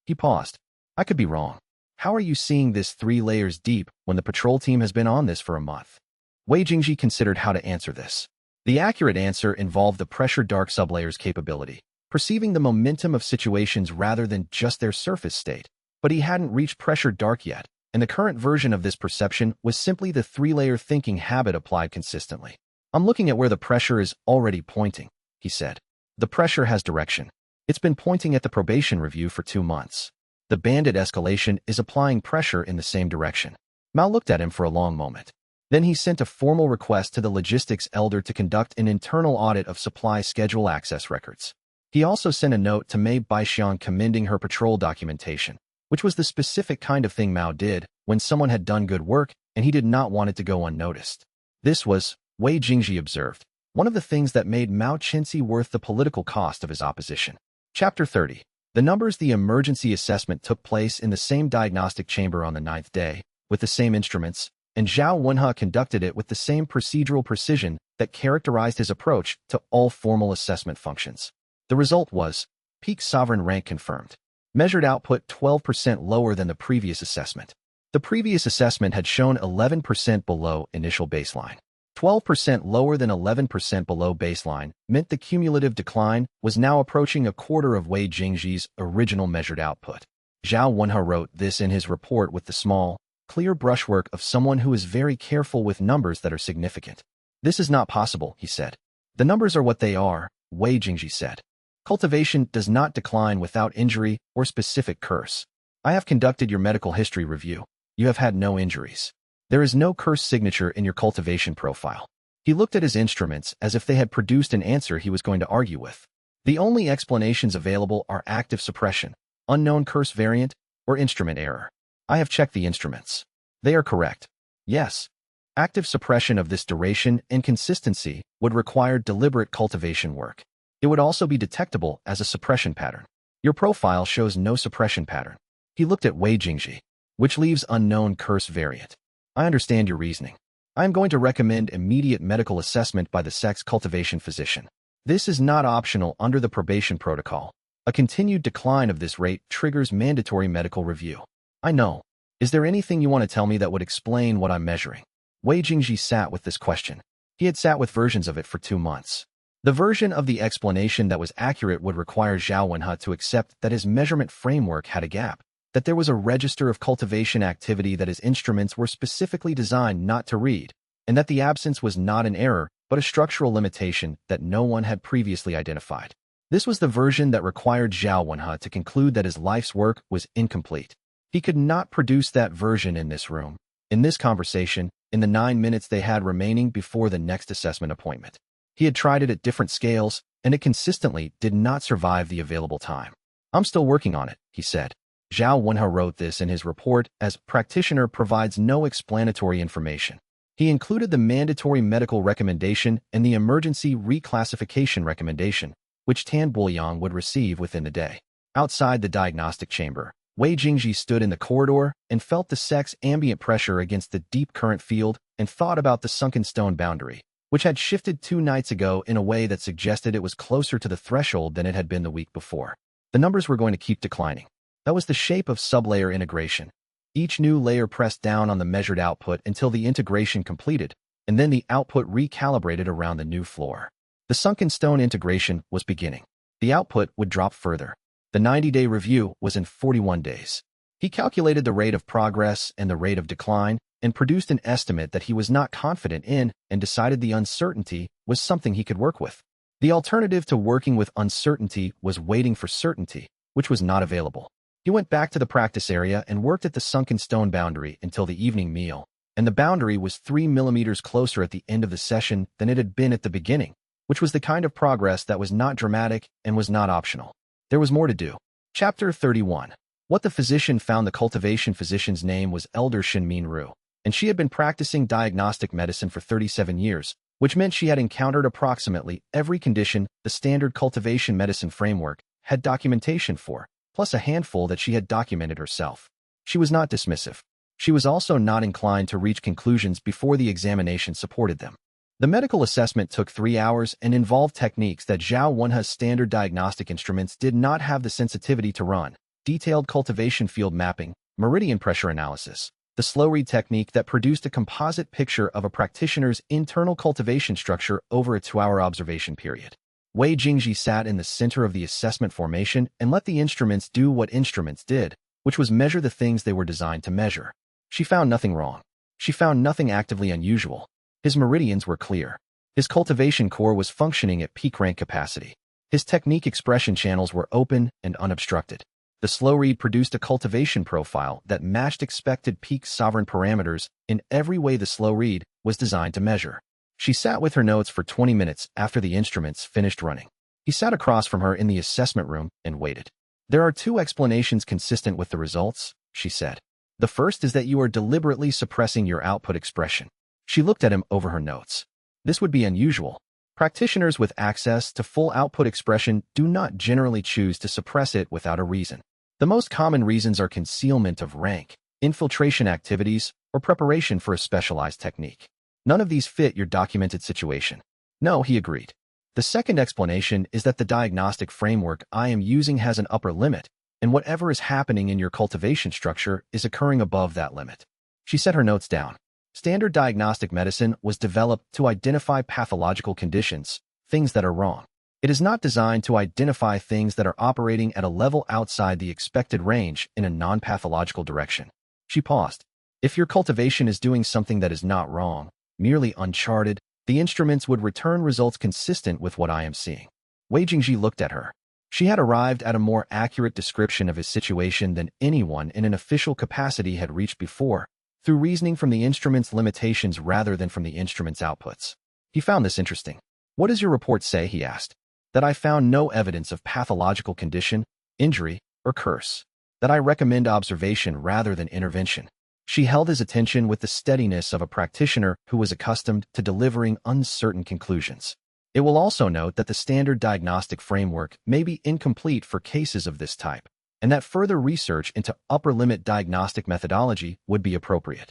He paused. I could be wrong. How are you seeing this 3 layers deep when the patrol team has been on this for a month? Wei Jingji considered how to answer this. The accurate answer involved the pressure dark sublayer's capability, perceiving the momentum of situations rather than just their surface state. But he hadn't reached pressure dark yet, and the current version of this perception was simply the three-layer thinking habit applied consistently. I'm looking at where the pressure is already pointing, he said. The pressure has direction. It's been pointing at the probation review for 2 months. The bandit escalation is applying pressure in the same direction. Mao looked at him for a long moment. Then he sent a formal request to the logistics elder to conduct an internal audit of supply schedule access records. He also sent a note to Mei Baixiang commending her patrol documentation, which was the specific kind of thing Mao did when someone had done good work and he did not want it to go unnoticed. This was, Wei Jingji observed, one of the things that made Mao Qinxi worth the political cost of his opposition. Chapter 30. The numbers. The emergency assessment took place in the same diagnostic chamber on the 9th day, with the same instruments, and Zhao Wenhe conducted it with the same procedural precision that characterized his approach to all formal assessment functions. The result was, peak sovereign rank confirmed. Measured output 12% lower than the previous assessment. The previous assessment had shown 11% below initial baseline. 12% lower than 11% below baseline meant the cumulative decline was now approaching a quarter of Wei Jingji's original measured output. Zhao Wenhe wrote this in his report with the small, clear brushwork of someone who is very careful with numbers that are significant. This is not possible, he said. The numbers are what they are, Wei Jingji said. Cultivation does not decline without injury or specific curse. I have conducted your medical history review. You have had no injuries. There is no curse signature in your cultivation profile. He looked at his instruments as if they had produced an answer he was going to argue with. The only explanations available are active suppression, unknown curse variant, or instrument error. I have checked the instruments. They are correct. Yes. Active suppression of this duration and consistency would require deliberate cultivation work. It would also be detectable as a suppression pattern. Your profile shows no suppression pattern. He looked at Wei Jingji, which leaves unknown curse variant. I understand your reasoning. I am going to recommend immediate medical assessment by the sect's cultivation physician. This is not optional under the probation protocol. A continued decline of this rate triggers mandatory medical review. I know. Is there anything you want to tell me that would explain what I'm measuring? Wei Jingji sat with this question. He had sat with versions of it for 2 months. The version of the explanation that was accurate would require Zhao Wenhe to accept that his measurement framework had a gap, that there was a register of cultivation activity that his instruments were specifically designed not to read, and that the absence was not an error, but a structural limitation that no one had previously identified. This was the version that required Zhao Wenhe to conclude that his life's work was incomplete. He could not produce that version in this room, in this conversation, in the 9 minutes they had remaining before the next assessment appointment. He had tried it at different scales, and it consistently did not survive the available time. I'm still working on it, he said. Zhao Wenhe wrote this in his report as practitioner provides no explanatory information. He included the mandatory medical recommendation and the emergency reclassification recommendation, which Tan Buoyang would receive within the day. Outside the diagnostic chamber, Wei Jingji stood in the corridor and felt the sect's ambient pressure against the deep current field and thought about the sunken stone boundary, which had shifted 2 nights ago in a way that suggested it was closer to the threshold than it had been the week before. The numbers were going to keep declining. That was the shape of sublayer integration. Each new layer pressed down on the measured output until the integration completed, and then the output recalibrated around the new floor. The sunken stone integration was beginning. The output would drop further. The 90-day review was in 41 days. He calculated the rate of progress and the rate of decline and produced an estimate that he was not confident in and decided the uncertainty was something he could work with. The alternative to working with uncertainty was waiting for certainty, which was not available. He went back to the practice area and worked at the sunken stone boundary until the evening meal, and the boundary was 3 millimeters closer at the end of the session than it had been at the beginning, which was the kind of progress that was not dramatic and was not optional. There was more to do. Chapter 31. What the physician found. The cultivation physician's name was Elder Shinmin Ru, and she had been practicing diagnostic medicine for 37 years, which meant she had encountered approximately every condition the standard cultivation medicine framework had documentation for, plus a handful that she had documented herself. She was not dismissive. She was also not inclined to reach conclusions before the examination supported them. The medical assessment took 3 hours and involved techniques that Zhao Wenhe's standard diagnostic instruments did not have the sensitivity to run: detailed cultivation field mapping, meridian pressure analysis, the slow read technique that produced a composite picture of a practitioner's internal cultivation structure over a 2-hour observation period. Wei Jingji sat in the center of the assessment formation and let the instruments do what instruments did, which was measure the things they were designed to measure. She found nothing wrong. She found nothing actively unusual. His meridians were clear. His cultivation core was functioning at peak rank capacity. His technique expression channels were open and unobstructed. The slow read produced a cultivation profile that matched expected peak sovereign parameters in every way the slow read was designed to measure. She sat with her notes for 20 minutes after the instruments finished running. He sat across from her in the assessment room and waited. There are two explanations consistent with the results, she said. The first is that you are deliberately suppressing your output expression. She looked at him over her notes. This would be unusual. Practitioners with access to full output expression do not generally choose to suppress it without a reason. The most common reasons are concealment of rank, infiltration activities, or preparation for a specialized technique. None of these fit your documented situation. No, he agreed. The second explanation is that the diagnostic framework I am using has an upper limit, and whatever is happening in your cultivation structure is occurring above that limit. She set her notes down. Standard diagnostic medicine was developed to identify pathological conditions, things that are wrong. It is not designed to identify things that are operating at a level outside the expected range in a non-pathological direction. She paused. If your cultivation is doing something that is not wrong, merely uncharted, the instruments would return results consistent with what I am seeing. Wei Jingji looked at her. She had arrived at a more accurate description of his situation than anyone in an official capacity had reached before, through reasoning from the instrument's limitations rather than from the instrument's outputs. He found this interesting. What does your report say? He asked. That I found no evidence of pathological condition, injury, or curse. That I recommend observation rather than intervention. She held his attention with the steadiness of a practitioner who was accustomed to delivering uncertain conclusions. It will also note that the standard diagnostic framework may be incomplete for cases of this type, and that further research into upper limit diagnostic methodology would be appropriate.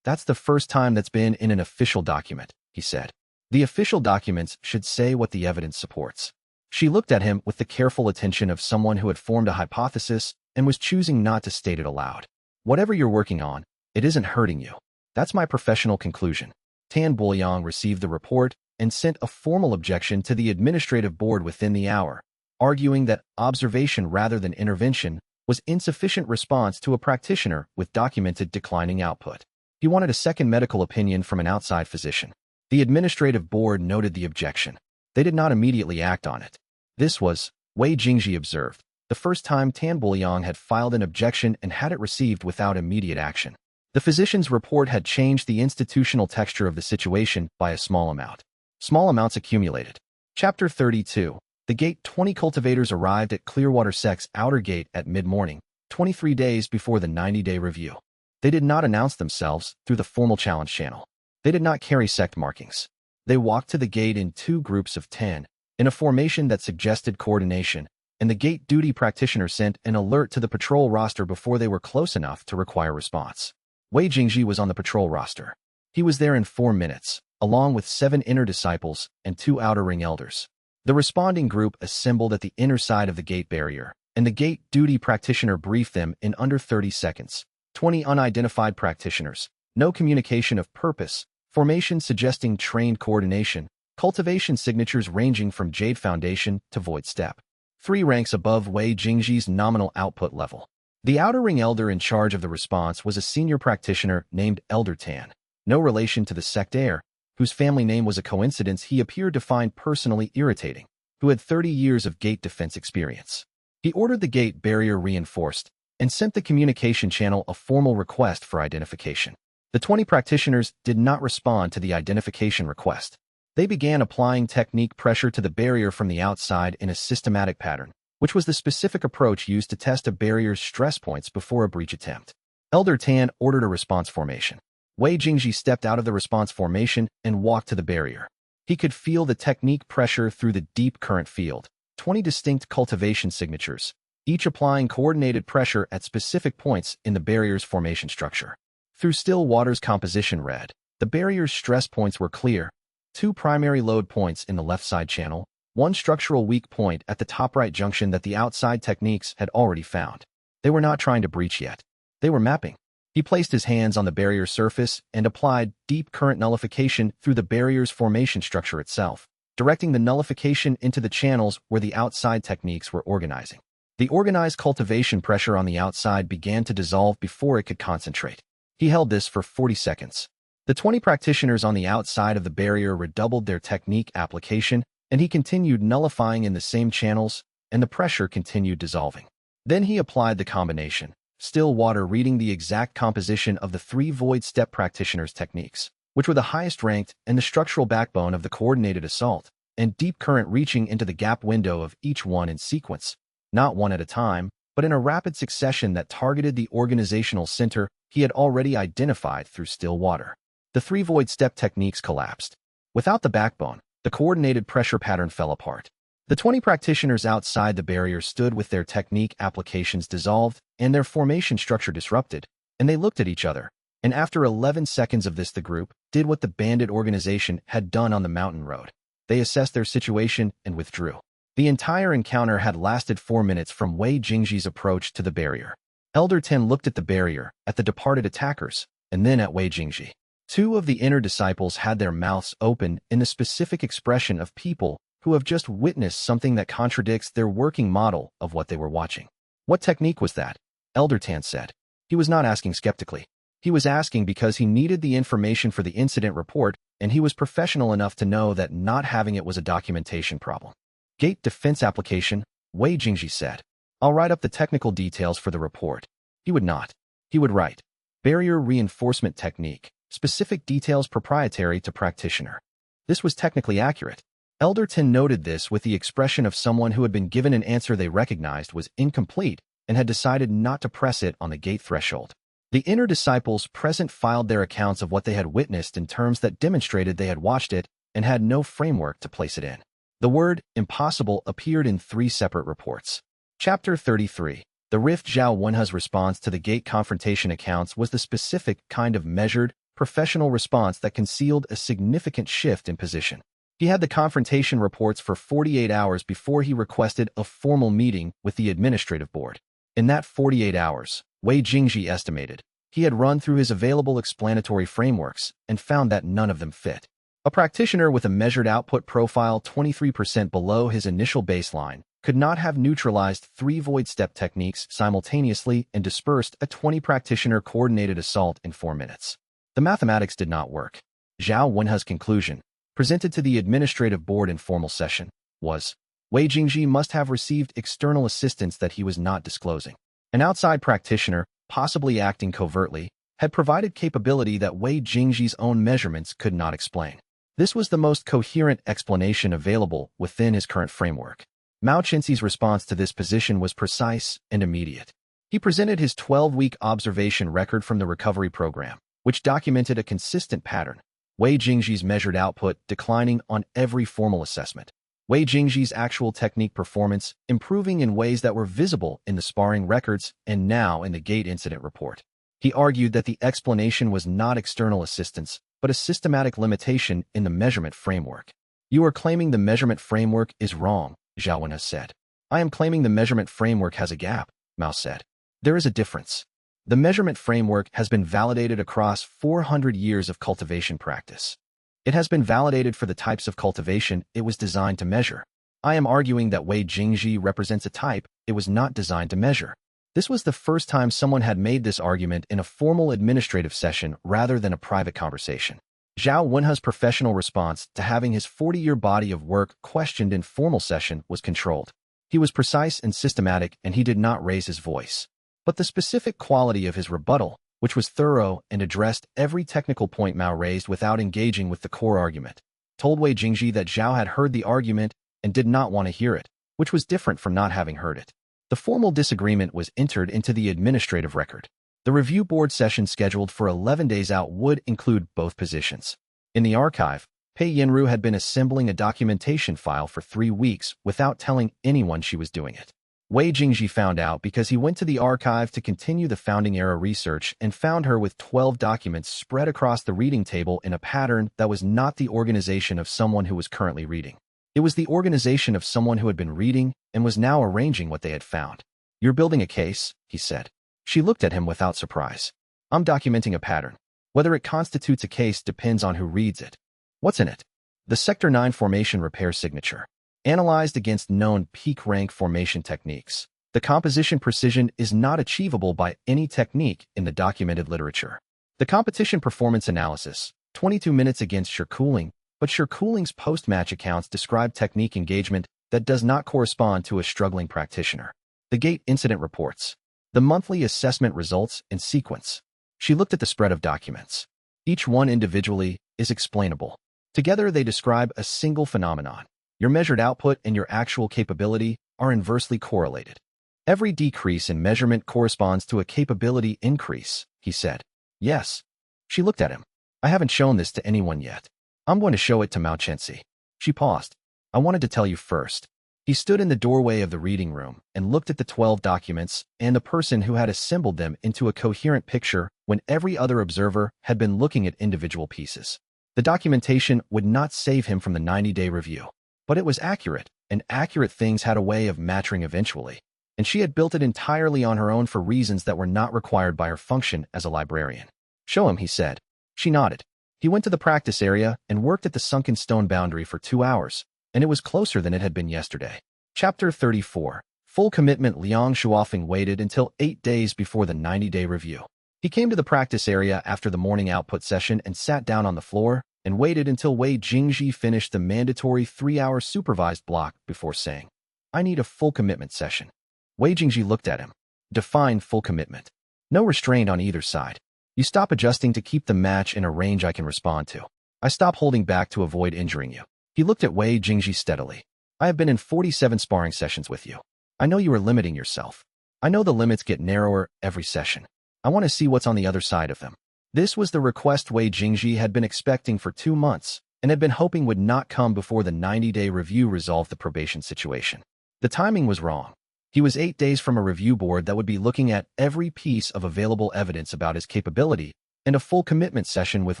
That's the first time that's been in an official document, he said. The official documents should say what the evidence supports. She looked at him with the careful attention of someone who had formed a hypothesis and was choosing not to state it aloud. Whatever you're working on, it isn't hurting you. That's my professional conclusion. Tan Buoyang received the report and sent a formal objection to the administrative board within the hour, arguing that observation rather than intervention was insufficient response to a practitioner with documented declining output. He wanted a second medical opinion from an outside physician. The administrative board noted the objection. They did not immediately act on it. This was, Wei Jingji observed, the first time Tan Buoyang had filed an objection and had it received without immediate action. The physician's report had changed the institutional texture of the situation by a small amount. Small amounts accumulated. Chapter 32. The Gate 20 cultivators arrived at Clearwater Sect's outer gate at mid-morning, 23 days before the 90-day review. They did not announce themselves through the formal challenge channel. They did not carry sect markings. They walked to the gate in 2 groups of 10, in a formation that suggested coordination, and the gate duty practitioner sent an alert to the patrol roster before they were close enough to require response. Wei Jingji was on the patrol roster. He was there in 4 minutes, along with 7 inner disciples and 2 outer ring elders. The responding group assembled at the inner side of the gate barrier, and the gate duty practitioner briefed them in under 30 seconds. 20 unidentified practitioners, no communication of purpose, formation suggesting trained coordination, cultivation signatures ranging from Jade Foundation to Void Step. 3 ranks above Wei Jingji's nominal output level. The outer ring elder in charge of the response was a senior practitioner named Elder Tan, no relation to the sect heir, whose family name was a coincidence he appeared to find personally irritating, who had 30 years of gate defense experience. He ordered the gate barrier reinforced and sent the communication channel a formal request for identification. The 20 practitioners did not respond to the identification request. They began applying technique pressure to the barrier from the outside in a systematic pattern, which was the specific approach used to test a barrier's stress points before a breach attempt. Elder Tan ordered a response formation. Wei Jingji stepped out of the response formation and walked to the barrier. He could feel the technique pressure through the deep current field, 20 distinct cultivation signatures, each applying coordinated pressure at specific points in the barrier's formation structure. Through still water's composition read, the barrier's stress points were clear: 2 primary load points in the left side channel, 1 structural weak point at the top right junction that the outside techniques had already found. They were not trying to breach yet. They were mapping. He placed his hands on the barrier surface and applied deep current nullification through the barrier's formation structure itself, directing the nullification into the channels where the outside techniques were organizing. The organized cultivation pressure on the outside began to dissolve before it could concentrate. He He held this for 40 seconds. The 20 practitioners on the outside of the barrier redoubled their technique application, and he continued nullifying in the same channels, and the pressure continued dissolving. Then he applied the combination, still water reading the exact composition of the 3 void step practitioners' techniques, which were the highest ranked and the structural backbone of the coordinated assault, and deep current reaching into the gap window of each one in sequence, not one at a time, but in a rapid succession that targeted the organizational center he had already identified through still water. The 3 void step techniques collapsed. Without the backbone, the coordinated pressure pattern fell apart. The 20 practitioners outside the barrier stood with their technique applications dissolved and their formation structure disrupted, and they looked at each other. And after 11 seconds of this, the group did what the bandit organization had done on the mountain road. They assessed their situation and withdrew. The entire encounter had lasted 4 minutes from Wei Jingji's approach to the barrier. Elder Ten looked at the barrier, at the departed attackers, and then at Wei Jingji. 2 of the inner disciples had their mouths open in the specific expression of people who have just witnessed something that contradicts their working model of what they were watching. What technique was that? Elder Tan said. He was not asking skeptically. He was asking because he needed the information for the incident report, and he was professional enough to know that not having it was a documentation problem. Gate defense application, Wei Jingji said. I'll write up the technical details for the report. He would not. He would write. Barrier reinforcement technique, specific details proprietary to practitioner. This was technically accurate. Elder Ten noted this with the expression of someone who had been given an answer they recognized was incomplete and had decided not to press it on the gate threshold. The inner disciples present filed their accounts of what they had witnessed in terms that demonstrated they had watched it and had no framework to place it in. The word impossible appeared in 3 separate reports. Chapter 33. The Rift. Zhao Wenhe's response to the gate confrontation accounts was the specific kind of measured, professional response that concealed a significant shift in position. He had the confrontation reports for 48 hours before he requested a formal meeting with the administrative board. In that 48 hours, Wei Jingji estimated, he had run through his available explanatory frameworks and found that none of them fit. A practitioner with a measured output profile 23% below his initial baseline could not have neutralized 3 void step techniques simultaneously and dispersed a 20 practitioner coordinated assault in 4 minutes. The mathematics did not work. Zhao Wenhe's conclusion, presented to the administrative board in formal session, was, Wei Jingji must have received external assistance that he was not disclosing. An outside practitioner, possibly acting covertly, had provided capability that Wei Jingji's own measurements could not explain. This was the most coherent explanation available within his current framework. Mao Chenxi's response to this position was precise and immediate. He presented his 12-week observation record from the recovery program, which documented a consistent pattern. Wei Jingji's measured output declining on every formal assessment. Wei Jingji's actual technique performance improving in ways that were visible in the sparring records and now in the gate incident report. He argued that the explanation was not external assistance, but a systematic limitation in the measurement framework. You are claiming the measurement framework is wrong, Zhao Wenhe said. I am claiming the measurement framework has a gap, Mao said. There is a difference. The measurement framework has been validated across 400 years of cultivation practice. It has been validated for the types of cultivation it was designed to measure. I am arguing that Wei Jingji represents a type it was not designed to measure. This was the first time someone had made this argument in a formal administrative session rather than a private conversation. Zhao Wenhe's professional response to having his 40-year body of work questioned in formal session was controlled. He was precise and systematic, and he did not raise his voice. But the specific quality of his rebuttal, which was thorough and addressed every technical point Mao raised without engaging with the core argument, told Wei Jingji that Zhao had heard the argument and did not want to hear it, which was different from not having heard it. The formal disagreement was entered into the administrative record. The review board session scheduled for 11 days out would include both positions. In the archive, Pei Yinru had been assembling a documentation file for 3 weeks without telling anyone she was doing it. Wei Jingji found out because he went to the archive to continue the founding-era research and found her with 12 documents spread across the reading table in a pattern that was not the organization of someone who was currently reading. It was the organization of someone who had been reading and was now arranging what they had found. You're building a case, he said. She looked at him without surprise. I'm documenting a pattern. Whether it constitutes a case depends on who reads it. What's in it? The Sector 9 formation repair signature. Analyzed against known peak rank formation techniques, the composition precision is not achievable by any technique in the documented literature. The competition performance analysis, 22 minutes against Shirkuling, but Shirkuling's post-match accounts describe technique engagement that does not correspond to a struggling practitioner. The gate incident reports. The monthly assessment results in sequence. She looked at the spread of documents. Each one individually is explainable. Together they describe a single phenomenon. Your measured output and your actual capability are inversely correlated. Every decrease in measurement corresponds to a capability increase, he said. Yes. She looked at him. I haven't shown this to anyone yet. I'm going to show it to Mao Chenxi. She paused. I wanted to tell you first. He stood in the doorway of the reading room and looked at the 12 documents and the person who had assembled them into a coherent picture when every other observer had been looking at individual pieces. The documentation would not save him from the 90-day review, but it was accurate, and accurate things had a way of maturing eventually, and she had built it entirely on her own for reasons that were not required by her function as a librarian. Show him, he said. She nodded. He went to the practice area and worked at the sunken stone boundary for 2 hours, and it was closer than it had been yesterday. Chapter 34. Full commitment. Liang Shuofeng waited until 8 days before the 90-day review. He came to the practice area after the morning output session and sat down on the floor and waited until Wei Jingji finished the mandatory 3-hour supervised block before saying, I need a full commitment session. Wei Jingji looked at him. Define full commitment. No restraint on either side. You stop adjusting to keep the match in a range I can respond to. I stop holding back to avoid injuring you. He looked at Wei Jingji steadily. I have been in 47 sparring sessions with you. I know you are limiting yourself. I know the limits get narrower every session. I want to see what's on the other side of them. This was the request Wei Jingji had been expecting for 2 months and had been hoping would not come before the 90-day review resolved the probation situation. The timing was wrong. He was 8 days from a review board that would be looking at every piece of available evidence about his capability, and a full commitment session with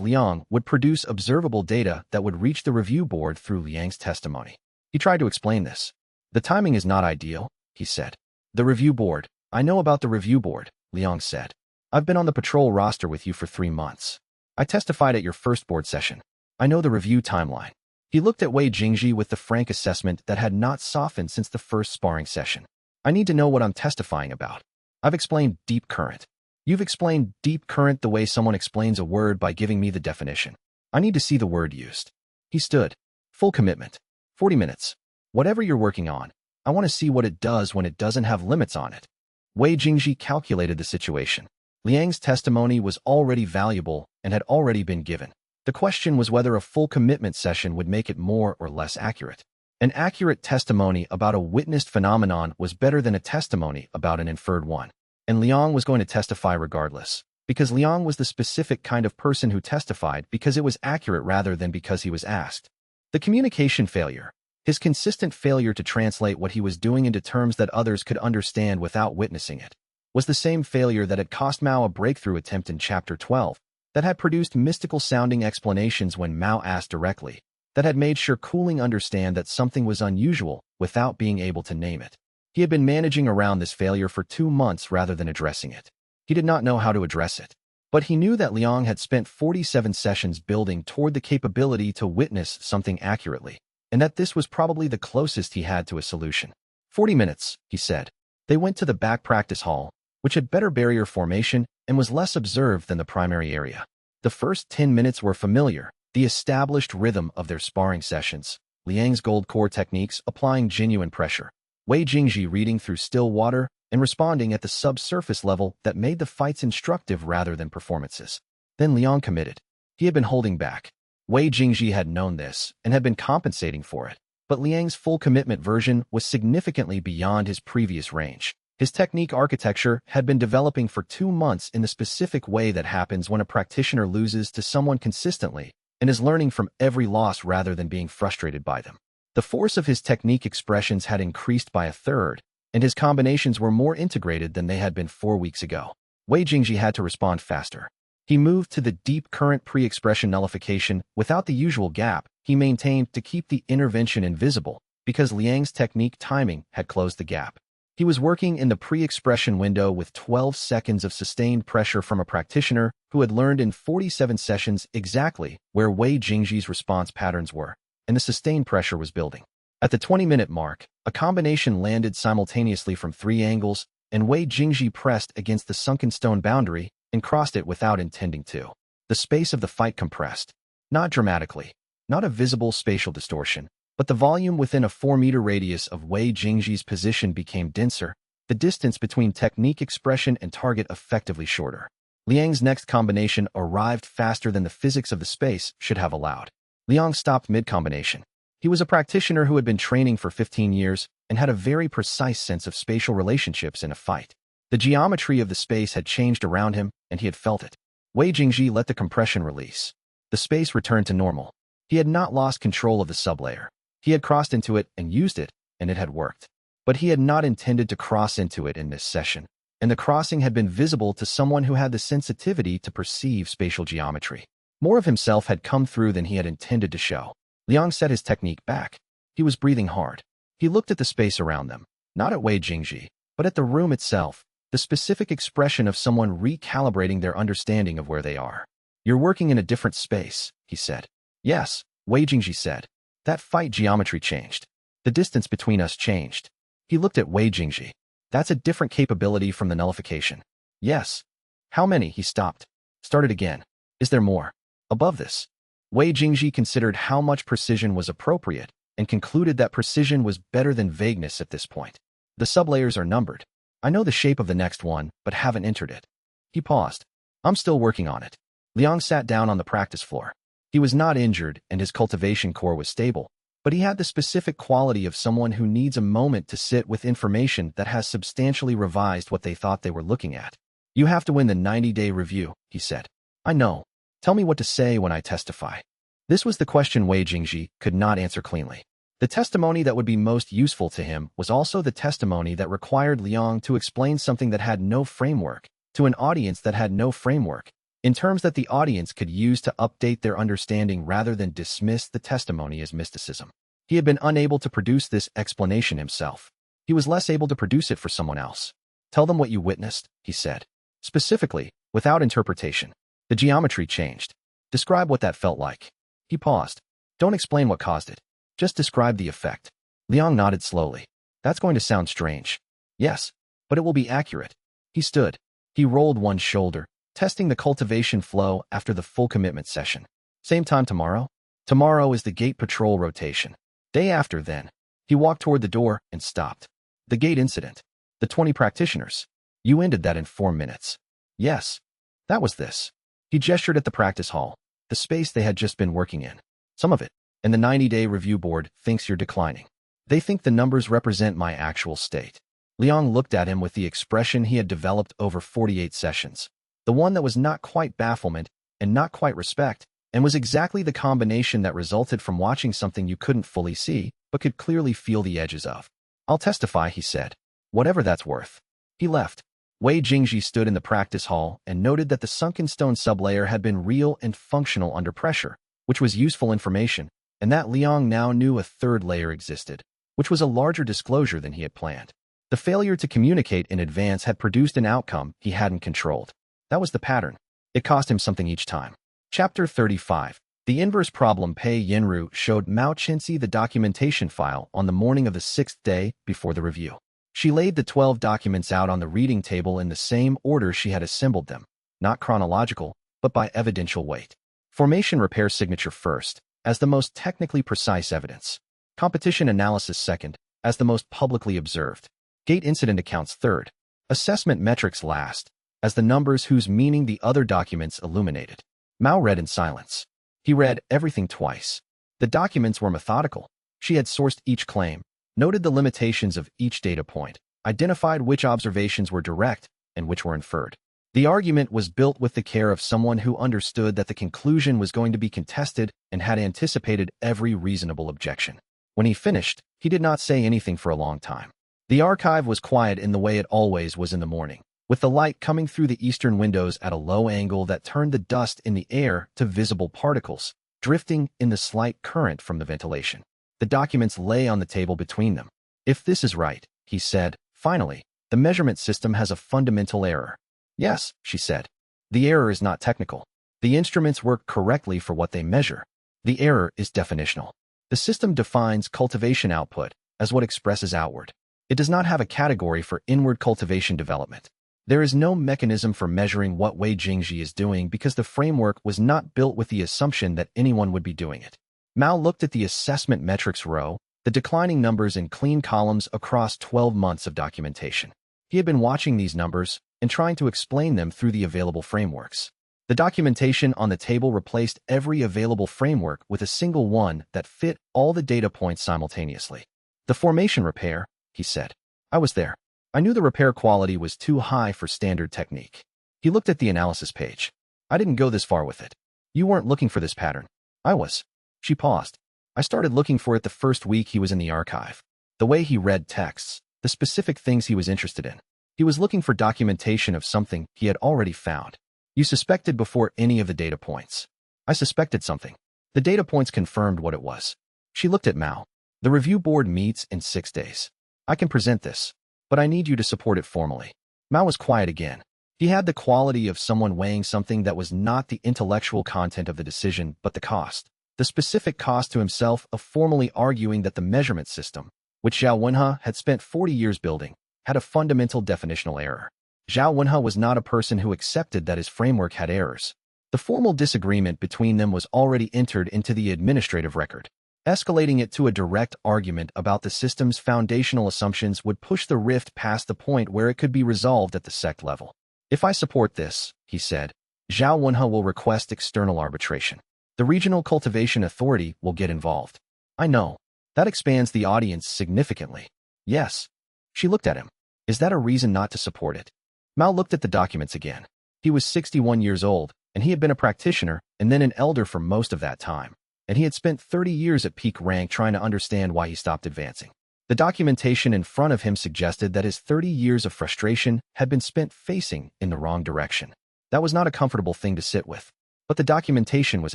Liang would produce observable data that would reach the review board through Liang's testimony. He tried to explain this. The timing is not ideal, he said. The review board. I know about the review board, Liang said. I've been on the patrol roster with you for 3 months. I testified at your first board session. I know the review timeline. He looked at Wei Jingji with the frank assessment that had not softened since the first sparring session. I need to know what I'm testifying about. I've explained deep current. You've explained deep current the way someone explains a word by giving me the definition. I need to see the word used. He stood. Full commitment. 40 minutes. Whatever you're working on, I want to see what it does when it doesn't have limits on it. Wei Jingji calculated the situation. Liang's testimony was already valuable and had already been given. The question was whether a full commitment session would make it more or less accurate. An accurate testimony about a witnessed phenomenon was better than a testimony about an inferred one. And Liang was going to testify regardless, because Liang was the specific kind of person who testified because it was accurate rather than because he was asked. The communication failure, his consistent failure to translate what he was doing into terms that others could understand without witnessing it, was the same failure that had cost Mao a breakthrough attempt in Chapter 12, that had produced mystical-sounding explanations when Mao asked directly, that had made Shirkuling understand that something was unusual without being able to name it. He had been managing around this failure for 2 months rather than addressing it. He did not know how to address it. But he knew that Liang had spent 47 sessions building toward the capability to witness something accurately, and that this was probably the closest he had to a solution. 40 minutes, he said. They went to the back practice hall, which had better barrier formation and was less observed than the primary area. The first 10 minutes were familiar, the established rhythm of their sparring sessions, Liang's gold core techniques applying genuine pressure, Wei Jingji reading through still water and responding at the subsurface level that made the fights instructive rather than performances. Then Liang committed. He had been holding back. Wei Jingji had known this and had been compensating for it, but Liang's full commitment version was significantly beyond his previous range. His technique architecture had been developing for 2 months in the specific way that happens when a practitioner loses to someone consistently and is learning from every loss rather than being frustrated by them. The force of his technique expressions had increased by 1/3, and his combinations were more integrated than they had been 4 weeks ago. Wei Jingji had to respond faster. He moved to the deep current pre-expression nullification without the usual gap he maintained to keep the intervention invisible, because Liang's technique timing had closed the gap. He was working in the pre-expression window with 12 seconds of sustained pressure from a practitioner who had learned in 47 sessions exactly where Wei Jingji's response patterns were, and the sustained pressure was building. At the 20-minute mark, a combination landed simultaneously from 3 angles, and Wei Jingji pressed against the sunken stone boundary and crossed it without intending to. The space of the fight compressed. Not dramatically, not a visible spatial distortion, but the volume within a 4-meter radius of Wei Jingji's position became denser, the distance between technique expression and target effectively shorter. Liang's next combination arrived faster than the physics of the space should have allowed. Liang stopped mid-combination. He was a practitioner who had been training for 15 years and had a very precise sense of spatial relationships in a fight. The geometry of the space had changed around him, and he had felt it. Wei Jingji let the compression release. The space returned to normal. He had not lost control of the sublayer. He had crossed into it and used it, and it had worked. But he had not intended to cross into it in this session, and the crossing had been visible to someone who had the sensitivity to perceive spatial geometry. More of himself had come through than he had intended to show. Liang set his technique back. He was breathing hard. He looked at the space around them, not at Wei Jingji, but at the room itself, the specific expression of someone recalibrating their understanding of where they are. "You're working in a different space," he said. "Yes," Wei Jingji said. "That fight geometry changed. The distance between us changed." He looked at Wei Jingji. "That's a different capability from the nullification." "Yes." "How many?" He stopped. Started again. "Is there more? Above this?" Wei Jingji considered how much precision was appropriate and concluded that precision was better than vagueness at this point. "The sublayers are numbered. I know the shape of the next one, but haven't entered it." He paused. "I'm still working on it." Liang sat down on the practice floor. He was not injured and his cultivation core was stable, but he had the specific quality of someone who needs a moment to sit with information that has substantially revised what they thought they were looking at. "You have to win the 90-day review," he said. "I know. Tell me what to say when I testify." This was the question Wei Jingji could not answer cleanly. The testimony that would be most useful to him was also the testimony that required Liang to explain something that had no framework, to an audience that had no framework, in terms that the audience could use to update their understanding rather than dismiss the testimony as mysticism. He had been unable to produce this explanation himself. He was less able to produce it for someone else. "Tell them what you witnessed," he said. "Specifically, without interpretation. The geometry changed. Describe what that felt like." He paused. "Don't explain what caused it. Just describe the effect." Liang nodded slowly. "That's going to sound strange." "Yes, but it will be accurate." He stood. He rolled one shoulder, testing the cultivation flow after the full commitment session. "Same time tomorrow?" "Tomorrow is the gate patrol rotation. Day after then." He walked toward the door and stopped. "The gate incident. The 20 practitioners. You ended that in 4 minutes." "Yes. That was this." He gestured at the practice hall, the space they had just been working in. "Some of it. And the 90-day review board thinks you're declining. They think the numbers represent my actual state." Liang looked at him with the expression he had developed over 48 sessions. The one that was not quite bafflement and not quite respect, and was exactly the combination that resulted from watching something you couldn't fully see, but could clearly feel the edges of. "I'll testify," he said. "Whatever that's worth." He left. Wei Jingji stood in the practice hall and noted that the sunken stone sublayer had been real and functional under pressure, which was useful information, and that Liang now knew a third layer existed, which was a larger disclosure than he had planned. The failure to communicate in advance had produced an outcome he hadn't controlled. That was the pattern. It cost him something each time. Chapter 35. The inverse problem. Pei Yinru showed Mao Chenxi the documentation file on the morning of the 6th day before the review. She laid the 12 documents out on the reading table in the same order she had assembled them, not chronological, but by evidential weight. Formation repair signature first, as the most technically precise evidence. Competition analysis second, as the most publicly observed. Gate incident accounts third. Assessment metrics last, as the numbers whose meaning the other documents illuminated. Mao read in silence. He read everything twice. The documents were methodical. She had sourced each claim, noted the limitations of each data point, identified which observations were direct and which were inferred. The argument was built with the care of someone who understood that the conclusion was going to be contested and had anticipated every reasonable objection. When he finished, he did not say anything for a long time. The archive was quiet in the way it always was in the morning, with the light coming through the eastern windows at a low angle that turned the dust in the air to visible particles, drifting in the slight current from the ventilation. The documents lay on the table between them. "If this is right," he said, finally, "the measurement system has a fundamental error." "Yes," she said. "The error is not technical. The instruments work correctly for what they measure. The error is definitional. The system defines cultivation output as what expresses outward. It does not have a category for inward cultivation development. There is no mechanism for measuring what Wei Jingji is doing because the framework was not built with the assumption that anyone would be doing it. Mao looked at the assessment metrics row, the declining numbers in clean columns across 12 months of documentation. He had been watching these numbers and trying to explain them through the available frameworks. The documentation on the table replaced every available framework with a single one that fit all the data points simultaneously. The formation repair, he said. I was there. I knew the repair quality was too high for standard technique. He looked at the analysis page. I didn't go this far with it. You weren't looking for this pattern. I was. She paused. I started looking for it the first week he was in the archive. The way he read texts, the specific things he was interested in. He was looking for documentation of something he had already found. You suspected before any of the data points. I suspected something. The data points confirmed what it was. She looked at Mao. The review board meets in 6 days. I can present this, but I need you to support it formally. Mao was quiet again. He had the quality of someone weighing something that was not the intellectual content of the decision, but the cost. The specific cost to himself of formally arguing that the measurement system, which Zhao Wenhe had spent 40 years building, had a fundamental definitional error. Zhao Wenhe was not a person who accepted that his framework had errors. The formal disagreement between them was already entered into the administrative record. Escalating it to a direct argument about the system's foundational assumptions would push the rift past the point where it could be resolved at the sect level. If I support this, he said, Zhao Wenhe will request external arbitration. The Regional Cultivation Authority will get involved. I know. That expands the audience significantly. Yes. She looked at him. Is that a reason not to support it? Mao looked at the documents again. He was 61 years old, and he had been a practitioner and then an elder for most of that time. And he had spent 30 years at peak rank trying to understand why he stopped advancing. The documentation in front of him suggested that his 30 years of frustration had been spent facing in the wrong direction. That was not a comfortable thing to sit with. But the documentation was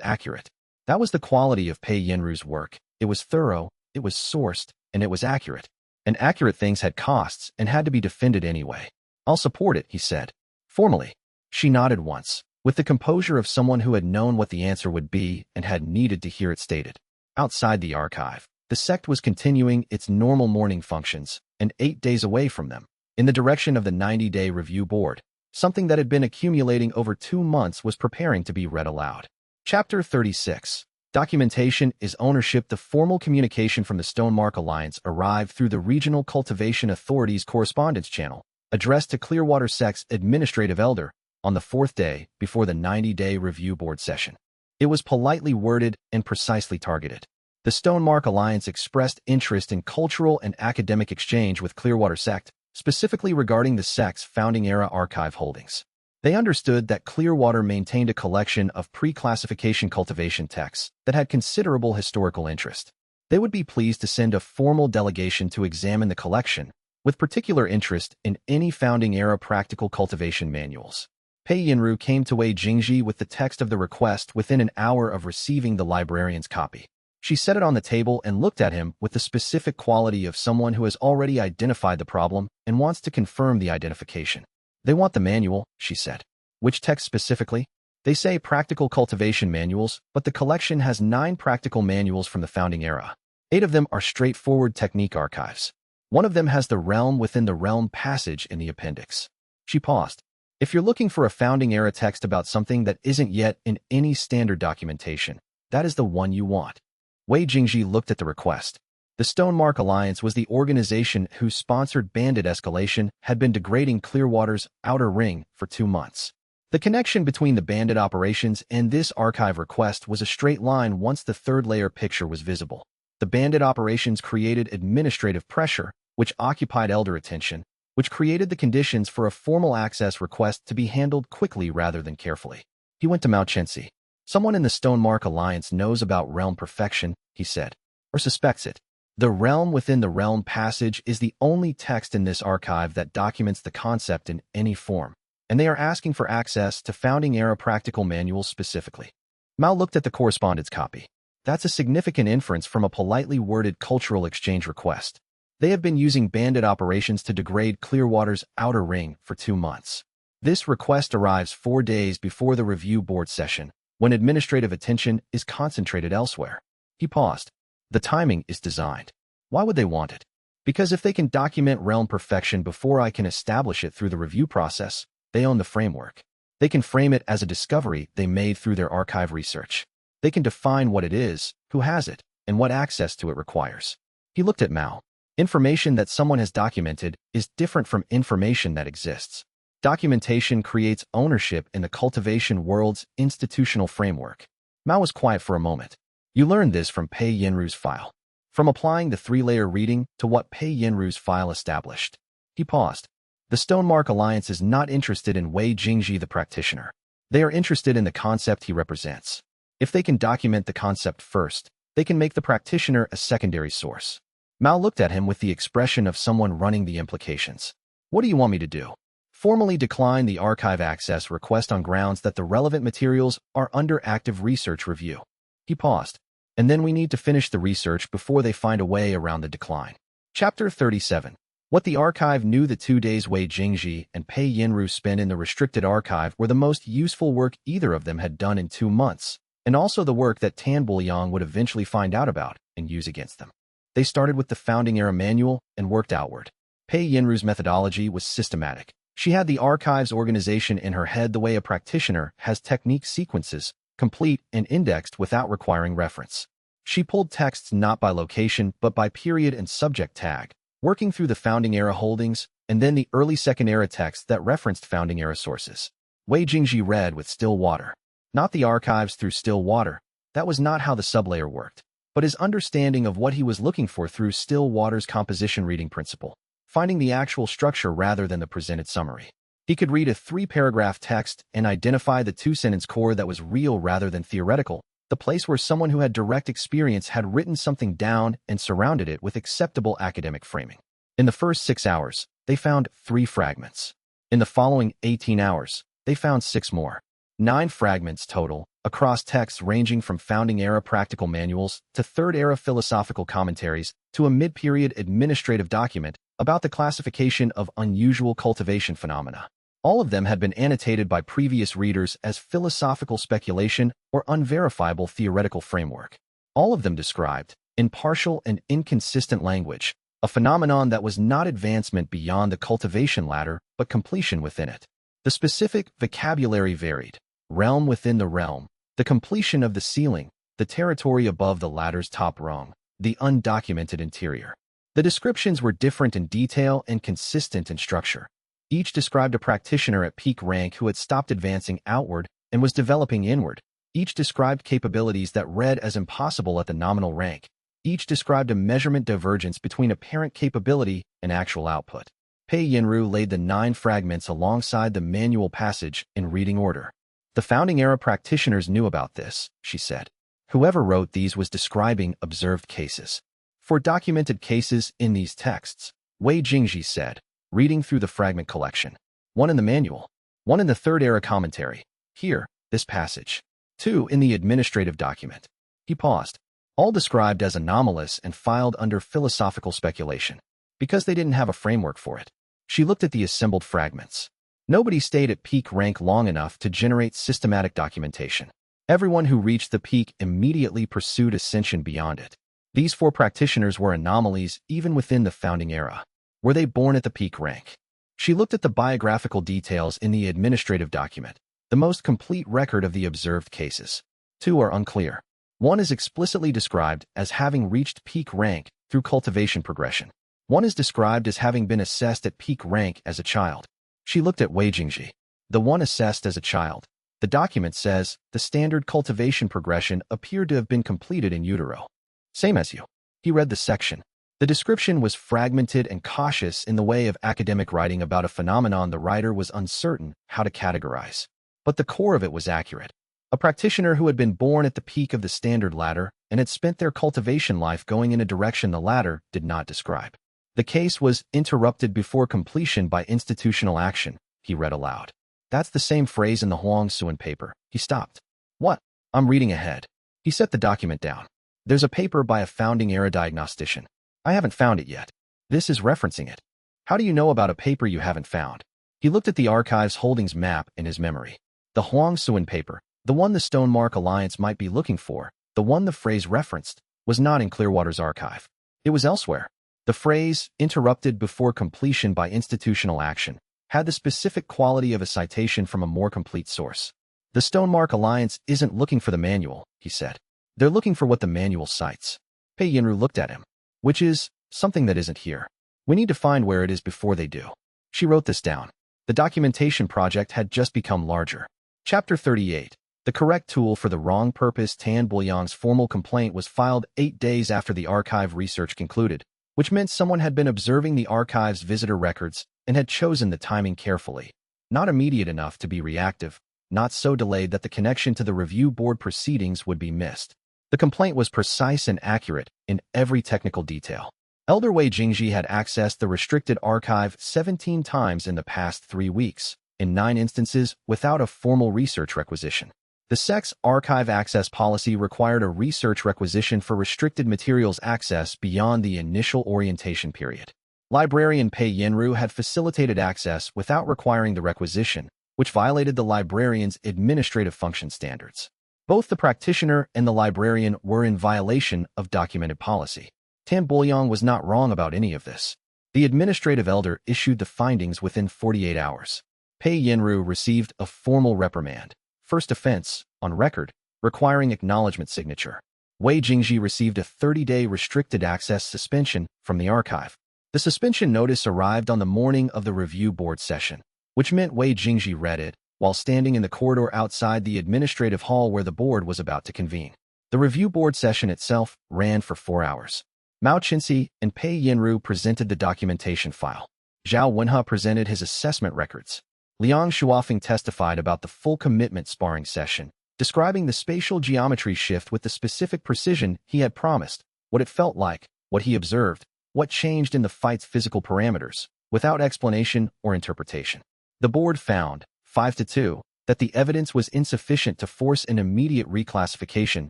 accurate. That was the quality of Pei Yinru's work. It was thorough, it was sourced, and it was accurate. And accurate things had costs and had to be defended anyway. I'll support it, he said. Formally. She nodded once, with the composure of someone who had known what the answer would be and had needed to hear it stated. Outside the archive, the sect was continuing its normal morning functions, and 8 days away from them, in the direction of the 90-day review board. Something that had been accumulating over 2 months was preparing to be read aloud. Chapter 36. Documentation is ownership. The formal communication from the Stonemark Alliance arrived through the Regional Cultivation Authority's correspondence channel, addressed to Clearwater Sect's administrative elder, on the 4th day before the 90-day review board session. It was politely worded and precisely targeted. The Stonemark Alliance expressed interest in cultural and academic exchange with Clearwater Sect, specifically regarding the sect's founding-era archive holdings. They understood that Clearwater maintained a collection of pre-classification cultivation texts that had considerable historical interest. They would be pleased to send a formal delegation to examine the collection, with particular interest in any founding-era practical cultivation manuals. Pei Yinru came to Wei Jingji with the text of the request within an hour of receiving the librarian's copy. She set it on the table and looked at him with the specific quality of someone who has already identified the problem and wants to confirm the identification. They want the manual, she said. Which text specifically? They say practical cultivation manuals, but the collection has 9 practical manuals from the founding era. 8 of them are straightforward technique archives. One of them has the realm within the realm passage in the appendix. She paused. If you're looking for a founding era text about something that isn't yet in any standard documentation, that is the one you want. Wei Jingji looked at the request. The Stonemark Alliance was the organization whose sponsored bandit escalation had been degrading Clearwater's outer ring for 2 months. The connection between the bandit operations and this archive request was a straight line once the third-layer picture was visible. The bandit operations created administrative pressure, which occupied elder attention, which created the conditions for a formal access request to be handled quickly rather than carefully. He went to Mao Chenxi. Someone in the Stonemark Alliance knows about realm perfection, he said, or suspects it. The realm within the realm passage is the only text in this archive that documents the concept in any form, and they are asking for access to founding-era practical manuals specifically. Mao looked at the correspondence copy. That's a significant inference from a politely worded cultural exchange request. They have been using bandit operations to degrade Clearwater's outer ring for 2 months. This request arrives 4 days before the review board session, when administrative attention is concentrated elsewhere. He paused. The timing is designed. Why would they want it? Because if they can document realm perfection before I can establish it through the review process, they own the framework. They can frame it as a discovery they made through their archive research. They can define what it is, who has it, and what access to it requires. He looked at Mao. Information that someone has documented is different from information that exists. Documentation creates ownership in the cultivation world's institutional framework. Mao was quiet for a moment. You learned this from Pei Yinru's file. From applying the three-layer reading to what Pei Yinru's file established. He paused. The Stonemark Alliance is not interested in Wei Jingji the practitioner. They are interested in the concept he represents. If they can document the concept first, they can make the practitioner a secondary source. Mao looked at him with the expression of someone running the implications. What do you want me to do? Formally decline the archive access request on grounds that the relevant materials are under active research review. He paused. And then we need to finish the research before they find a way around the decline. Chapter 37. What the archive knew. The 2 days Wei Jingji and Pei Yinru spent in the restricted archive were the most useful work either of them had done in 2 months, and also the work that Tan Buliang would eventually find out about and use against them. They started with the Founding Era manual and worked outward. Pei Yinru's methodology was systematic. She had the archive's organization in her head the way a practitioner has technique sequences, complete and indexed without requiring reference. She pulled texts not by location but by period and subject tag, working through the Founding Era holdings and then the early Second Era texts that referenced Founding Era sources. Wei Jingji read with still water. Not the archives through still water. That was not how the sublayer worked, but his understanding of what he was looking for through still water's composition reading principle, finding the actual structure rather than the presented summary. He could read a 3-paragraph text and identify the 2-sentence core that was real rather than theoretical, the place where someone who had direct experience had written something down and surrounded it with acceptable academic framing. In the first 6 hours, they found 3 fragments. In the following 18 hours, they found 6 more. 9 fragments total, across texts ranging from Founding Era practical manuals to Third Era philosophical commentaries to a mid-period administrative document about the classification of unusual cultivation phenomena. All of them had been annotated by previous readers as philosophical speculation or unverifiable theoretical framework. All of them described, in partial and inconsistent language, a phenomenon that was not advancement beyond the cultivation ladder but completion within it. The specific vocabulary varied. Realm within the realm, the completion of the ceiling, the territory above the ladder's top rung, the undocumented interior. The descriptions were different in detail and consistent in structure. Each described a practitioner at peak rank who had stopped advancing outward and was developing inward. Each described capabilities that read as impossible at the nominal rank. Each described a measurement divergence between apparent capability and actual output. Pei Yinru laid the 9 fragments alongside the manual passage in reading order. The Founding Era practitioners knew about this, she said. Whoever wrote these was describing observed cases. For documented cases in these texts, Wei Jingji said, reading through the fragment collection. 1 in the manual. 1 in the Third Era commentary. Here, this passage. 2 in the administrative document. He paused. All described as anomalous and filed under philosophical speculation, because they didn't have a framework for it. She looked at the assembled fragments. Nobody stayed at peak rank long enough to generate systematic documentation. Everyone who reached the peak immediately pursued ascension beyond it. These 4 practitioners were anomalies even within the Founding Era. Were they born at the peak rank? She looked at the biographical details in the administrative document, the most complete record of the observed cases. 2 are unclear. 1 is explicitly described as having reached peak rank through cultivation progression. 1 is described as having been assessed at peak rank as a child. She looked at Wei Jingji. The 1 assessed as a child. The document says the standard cultivation progression appeared to have been completed in utero. Same as you. He read the section. The description was fragmented and cautious in the way of academic writing about a phenomenon the writer was uncertain how to categorize. But the core of it was accurate. A practitioner who had been born at the peak of the standard ladder and had spent their cultivation life going in a direction the ladder did not describe. The case was interrupted before completion by institutional action, he read aloud. That's the same phrase in the Huang Suan paper. He stopped. What? I'm reading ahead. He set the document down. There's a paper by a Founding Era diagnostician. I haven't found it yet. This is referencing it. How do you know about a paper you haven't found? He looked at the archive's holdings map in his memory. The Huang Suan paper, the one the Stonemark Alliance might be looking for, the one the phrase referenced, was not in Clearwater's archive. It was elsewhere. The phrase, interrupted before completion by institutional action, had the specific quality of a citation from a more complete source. The Stonemark Alliance isn't looking for the manual, he said. They're looking for what the manual cites. Pei Yinru looked at him. Which is something that isn't here. We need to find where it is before they do. She wrote this down. The documentation project had just become larger. Chapter 38. The correct tool for the wrong purpose. Tan Buoyang's formal complaint was filed 8 days after the archive research concluded, which meant someone had been observing the archive's visitor records and had chosen the timing carefully. Not immediate enough to be reactive, not so delayed that the connection to the review board proceedings would be missed. The complaint was precise and accurate in every technical detail. Elder Wei Jingji had accessed the restricted archive 17 times in the past 3 weeks, in 9 instances without a formal research requisition. The sect's archive access policy required a research requisition for restricted materials access beyond the initial orientation period. Librarian Pei Yinru had facilitated access without requiring the requisition, which violated the librarian's administrative function standards. Both the practitioner and the librarian were in violation of documented policy. Tan Buoyang was not wrong about any of this. The administrative elder issued the findings within 48 hours. Pei Yinru received a formal reprimand. First offense, on record, requiring acknowledgement signature. Wei Jingji received a 30-day restricted access suspension from the archive. The suspension notice arrived on the morning of the review board session, which meant Wei Jingji read it while standing in the corridor outside the administrative hall where the board was about to convene. The review board session itself ran for 4 hours. Mao Qinxi and Pei Yinru presented the documentation file. Zhao Wenhe presented his assessment records. Liang Shuofeng testified about the full commitment sparring session, describing the spatial geometry shift with the specific precision he had promised, what it felt like, what he observed, what changed in the fight's physical parameters, without explanation or interpretation. The board found, 5-2, that the evidence was insufficient to force an immediate reclassification,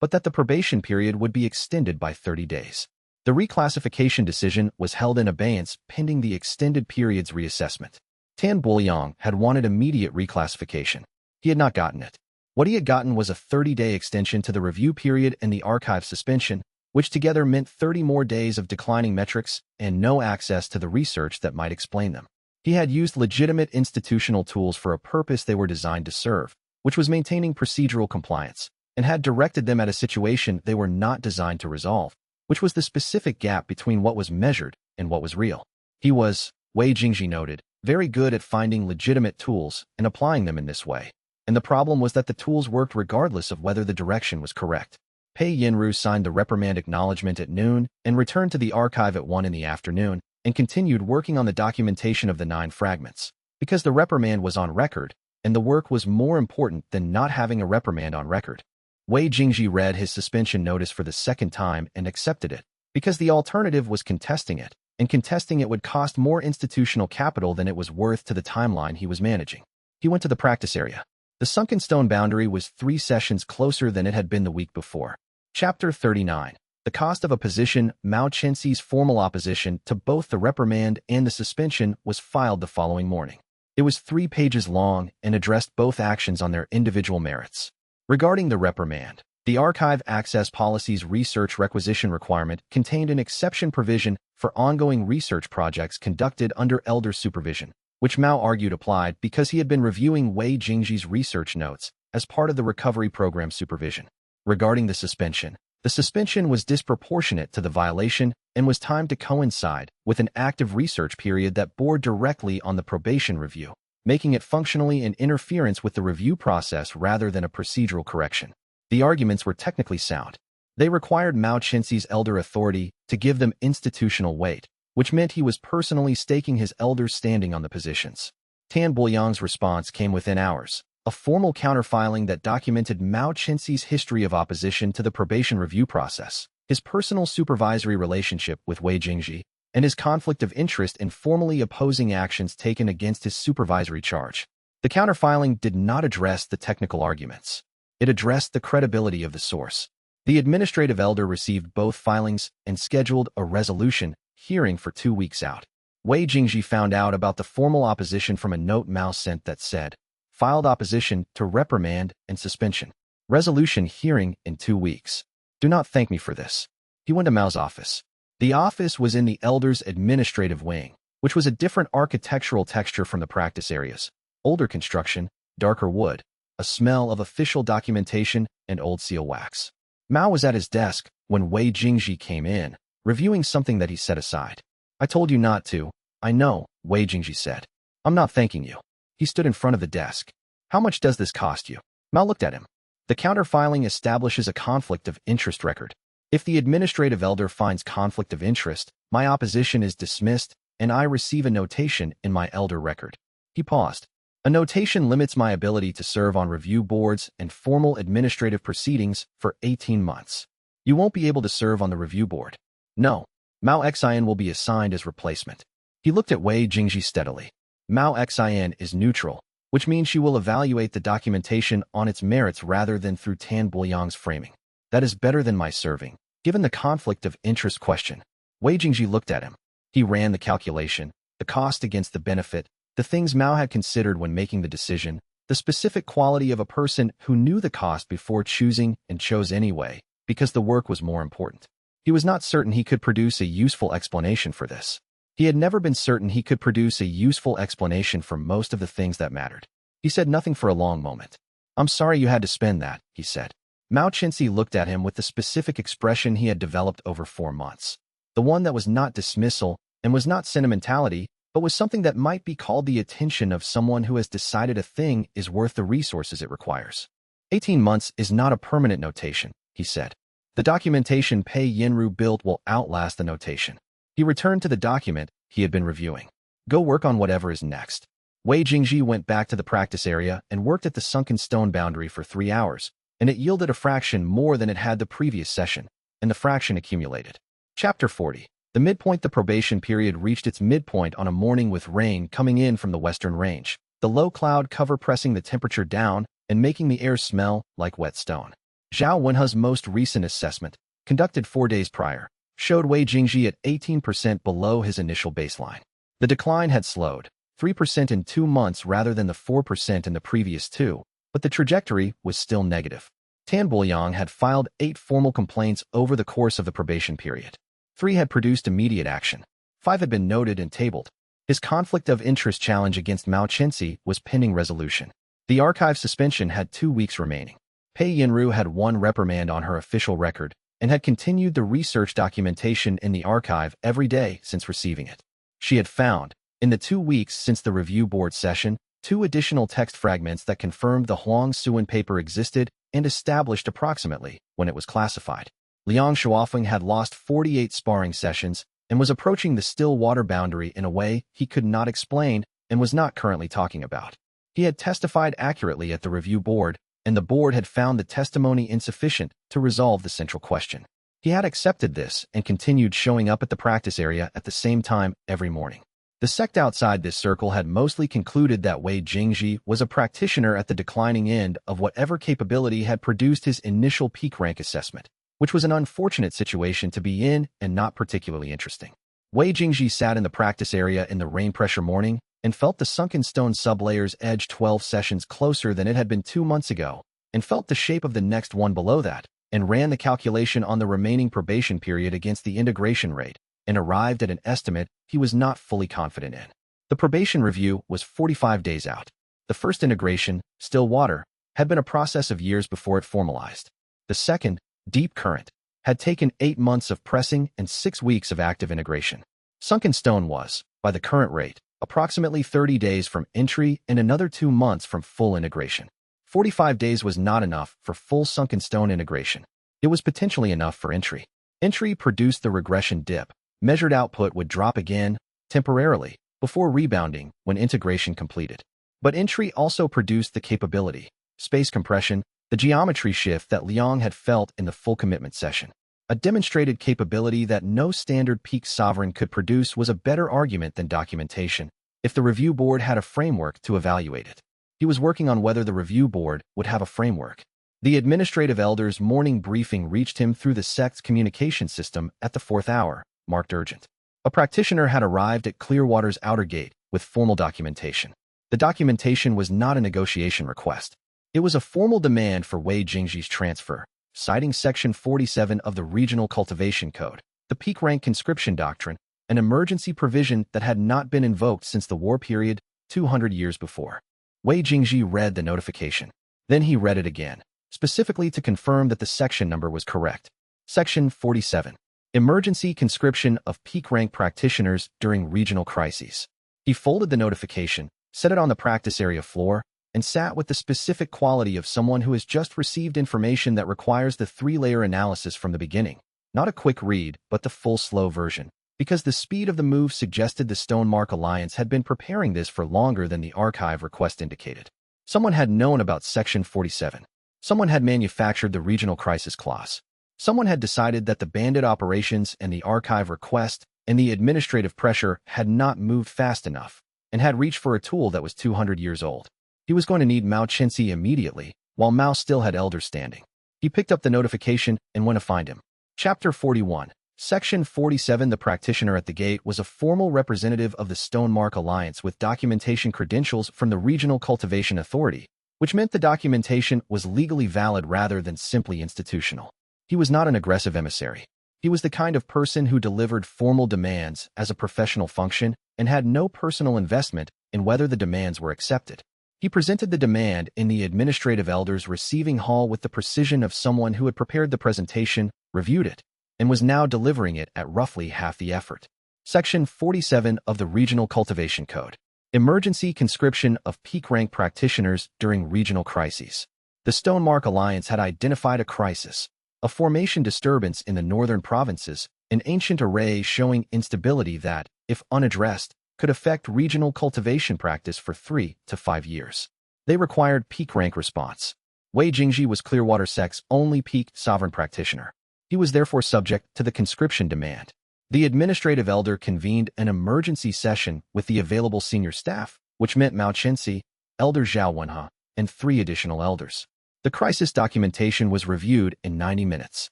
but that the probation period would be extended by 30 days. The reclassification decision was held in abeyance pending the extended period's reassessment. Tan Buoyang had wanted immediate reclassification. He had not gotten it. What he had gotten was a 30-day extension to the review period and the archive suspension, which together meant 30 more days of declining metrics and no access to the research that might explain them. He had used legitimate institutional tools for a purpose they were designed to serve, which was maintaining procedural compliance, and had directed them at a situation they were not designed to resolve, which was the specific gap between what was measured and what was real. He was, Wei Jingji noted, very good at finding legitimate tools and applying them in this way, and the problem was that the tools worked regardless of whether the direction was correct. Pei Yinru signed the reprimand acknowledgement at noon and returned to the archive at 1 in the afternoon, and continued working on the documentation of the 9 fragments, because the reprimand was on record, and the work was more important than not having a reprimand on record. Wei Jingji read his suspension notice for the second time and accepted it, because the alternative was contesting it, and contesting it would cost more institutional capital than it was worth to the timeline he was managing. He went to the practice area. The sunken stone boundary was 3 sessions closer than it had been the week before. Chapter 39. The cost of a position. Mao Qinxi's formal opposition to both the reprimand and the suspension was filed the following morning. It was 3 pages long and addressed both actions on their individual merits. Regarding the reprimand, the archive access policy's research requisition requirement contained an exception provision for ongoing research projects conducted under elder supervision, which Mao argued applied because he had been reviewing Wei Jingji's research notes as part of the recovery program supervision. Regarding the suspension was disproportionate to the violation and was timed to coincide with an active research period that bore directly on the probation review, making it functionally an interference with the review process rather than a procedural correction. The arguments were technically sound. They required Mao Qinxi's elder authority to give them institutional weight, which meant he was personally staking his elder's standing on the positions. Tan Buoyang's response came within hours, a formal counterfiling that documented Mao Qinxi's history of opposition to the probation review process, his personal supervisory relationship with Wei Jingji, and his conflict of interest in formally opposing actions taken against his supervisory charge. The counterfiling did not address the technical arguments. It addressed the credibility of the source. The administrative elder received both filings and scheduled a resolution hearing for 2 weeks out. Wei Jingji found out about the formal opposition from a note Mao sent that said, filed opposition to reprimand and suspension. Resolution hearing in 2 weeks. Do not thank me for this. He went to Mao's office. The office was in the Elder's administrative wing, which was a different architectural texture from the practice areas. Older construction, darker wood, a smell of official documentation, and old seal wax. Mao was at his desk when Wei Jingji came in, reviewing something that he set aside. "I told you not to." "I know," Wei Jingji said. "I'm not thanking you." He stood in front of the desk. "How much does this cost you?" Mao looked at him. "The counterfiling establishes a conflict of interest record. If the administrative elder finds conflict of interest, my opposition is dismissed, and I receive a notation in my elder record." He paused. "A notation limits my ability to serve on review boards and formal administrative proceedings for 18 months. You won't be able to serve on the review board." "No. Mao Xian will be assigned as replacement." He looked at Wei Jingji steadily. "Mao Xian is neutral, which means she will evaluate the documentation on its merits rather than through Tan Boyang's framing. That is better than my serving, given the conflict of interest question." Wei Jingji looked at him. He ran the calculation, the cost against the benefit, the things Mao had considered when making the decision, the specific quality of a person who knew the cost before choosing and chose anyway, because the work was more important. He was not certain he could produce a useful explanation for this. He had never been certain he could produce a useful explanation for most of the things that mattered. He said nothing for a long moment. "I'm sorry you had to spend that," he said. Mao Chenxi looked at him with the specific expression he had developed over 4 months. The one that was not dismissal and was not sentimentality, but was something that might be called the attention of someone who has decided a thing is worth the resources it requires. 18 months is not a permanent notation, he said. The documentation Pei Yinru built will outlast the notation. He returned to the document he had been reviewing. "Go work on whatever is next." Wei Jingji went back to the practice area and worked at the sunken stone boundary for 3 hours, and it yielded a fraction more than it had the previous session, and the fraction accumulated. Chapter 40. The midpoint. The probation period reached its midpoint on a morning with rain coming in from the western range, the low cloud cover pressing the temperature down and making the air smell like wet stone. Zhao Wenhe's most recent assessment, conducted 4 days prior, showed Wei Jingji at 18% below his initial baseline. The decline had slowed, 3% in 2 months rather than the 4% in the previous 2, but the trajectory was still negative. Tan Boyang had filed 8 formal complaints over the course of the probation period. 3 had produced immediate action. 5 had been noted and tabled. His conflict of interest challenge against Mao Chenxi was pending resolution. The archive suspension had 2 weeks remaining. Pei Yinru had 1 reprimand on her official record and had continued the research documentation in the archive every day since receiving it. She had found, in the 2 weeks since the review board session, 2 additional text fragments that confirmed the Huang Suan paper existed and established approximately when it was classified. Liang Shuofeng had lost 48 sparring sessions and was approaching the still water boundary in a way he could not explain and was not currently talking about. He had testified accurately at the review board, and the board had found the testimony insufficient to resolve the central question. He had accepted this and continued showing up at the practice area at the same time every morning. The sect outside this circle had mostly concluded that Wei Jingji was a practitioner at the declining end of whatever capability had produced his initial peak rank assessment, which was an unfortunate situation to be in and not particularly interesting. Wei Jingji sat in the practice area in the rain pressure morning and felt the sunken stone sublayers edge 12 sessions closer than it had been 2 months ago, and felt the shape of the next one below that, and ran the calculation on the remaining probation period against the integration rate, and arrived at an estimate he was not fully confident in. The probation review was 45 days out. The first integration, still water, had been a process of years before it formalized. The second, deep current, had taken 8 months of pressing and 6 weeks of active integration. Sunken stone was, by the current rate, approximately 30 days from entry and another 2 months from full integration. 45 days was not enough for full sunken stone integration. It was potentially enough for entry. Entry produced the regression dip. Measured output would drop again, temporarily, before rebounding when integration completed. But entry also produced the capability, space compression, the geometry shift that Liang had felt in the full commitment session. A demonstrated capability that no standard peak sovereign could produce was a better argument than documentation, if the review board had a framework to evaluate it. He was working on whether the review board would have a framework. The administrative elder's morning briefing reached him through the sect's communication system at the 4th hour, marked urgent. A practitioner had arrived at Clearwater's outer gate with formal documentation. The documentation was not a negotiation request. It was a formal demand for Wei Jingji's transfer, citing Section 47 of the Regional Cultivation Code. the peak rank conscription doctrine, an emergency provision that had not been invoked since the war period 200 years before. Wei Jingji read the notification. Then he read it again, specifically to confirm that the section number was correct. Section 47. Emergency conscription of peak rank practitioners during regional crises. He folded the notification, set it on the practice area floor, and sat with the specific quality of someone who has just received information that requires the three-layer analysis from the beginning. Not a quick read, but the full slow version, because the speed of the move suggested the Stonemark Alliance had been preparing this for longer than the archive request indicated. Someone had known about Section 47. Someone had manufactured the regional crisis clause. Someone had decided that the bandit operations and the archive request and the administrative pressure had not moved fast enough and had reached for a tool that was 200 years old. He was going to need Mao Qianxi immediately, while Mao still had elders standing. He picked up the notification and went to find him. Chapter 41. Section 47. The practitioner at the gate was a formal representative of the Stonemark Alliance with documentation credentials from the Regional Cultivation Authority, which meant the documentation was legally valid rather than simply institutional. He was not an aggressive emissary. He was the kind of person who delivered formal demands as a professional function and had no personal investment in whether the demands were accepted. He presented the demand in the administrative elder's receiving hall with the precision of someone who had prepared the presentation, reviewed it, and was now delivering it at roughly half the effort. Section 47 of the Regional Cultivation Code. Emergency conscription of peak rank practitioners during regional crises. The Stonemark Alliance had identified a crisis, a formation disturbance in the northern provinces, an ancient array showing instability that, if unaddressed, could affect regional cultivation practice for 3 to 5 years. They required peak rank response. Wei Jingji was Clearwater sect's only peak sovereign practitioner. He was therefore subject to the conscription demand. The administrative elder convened an emergency session with the available senior staff, which meant Mao Qianxi, Elder Zhao Wenhe, and 3 additional elders. The crisis documentation was reviewed in 90 minutes.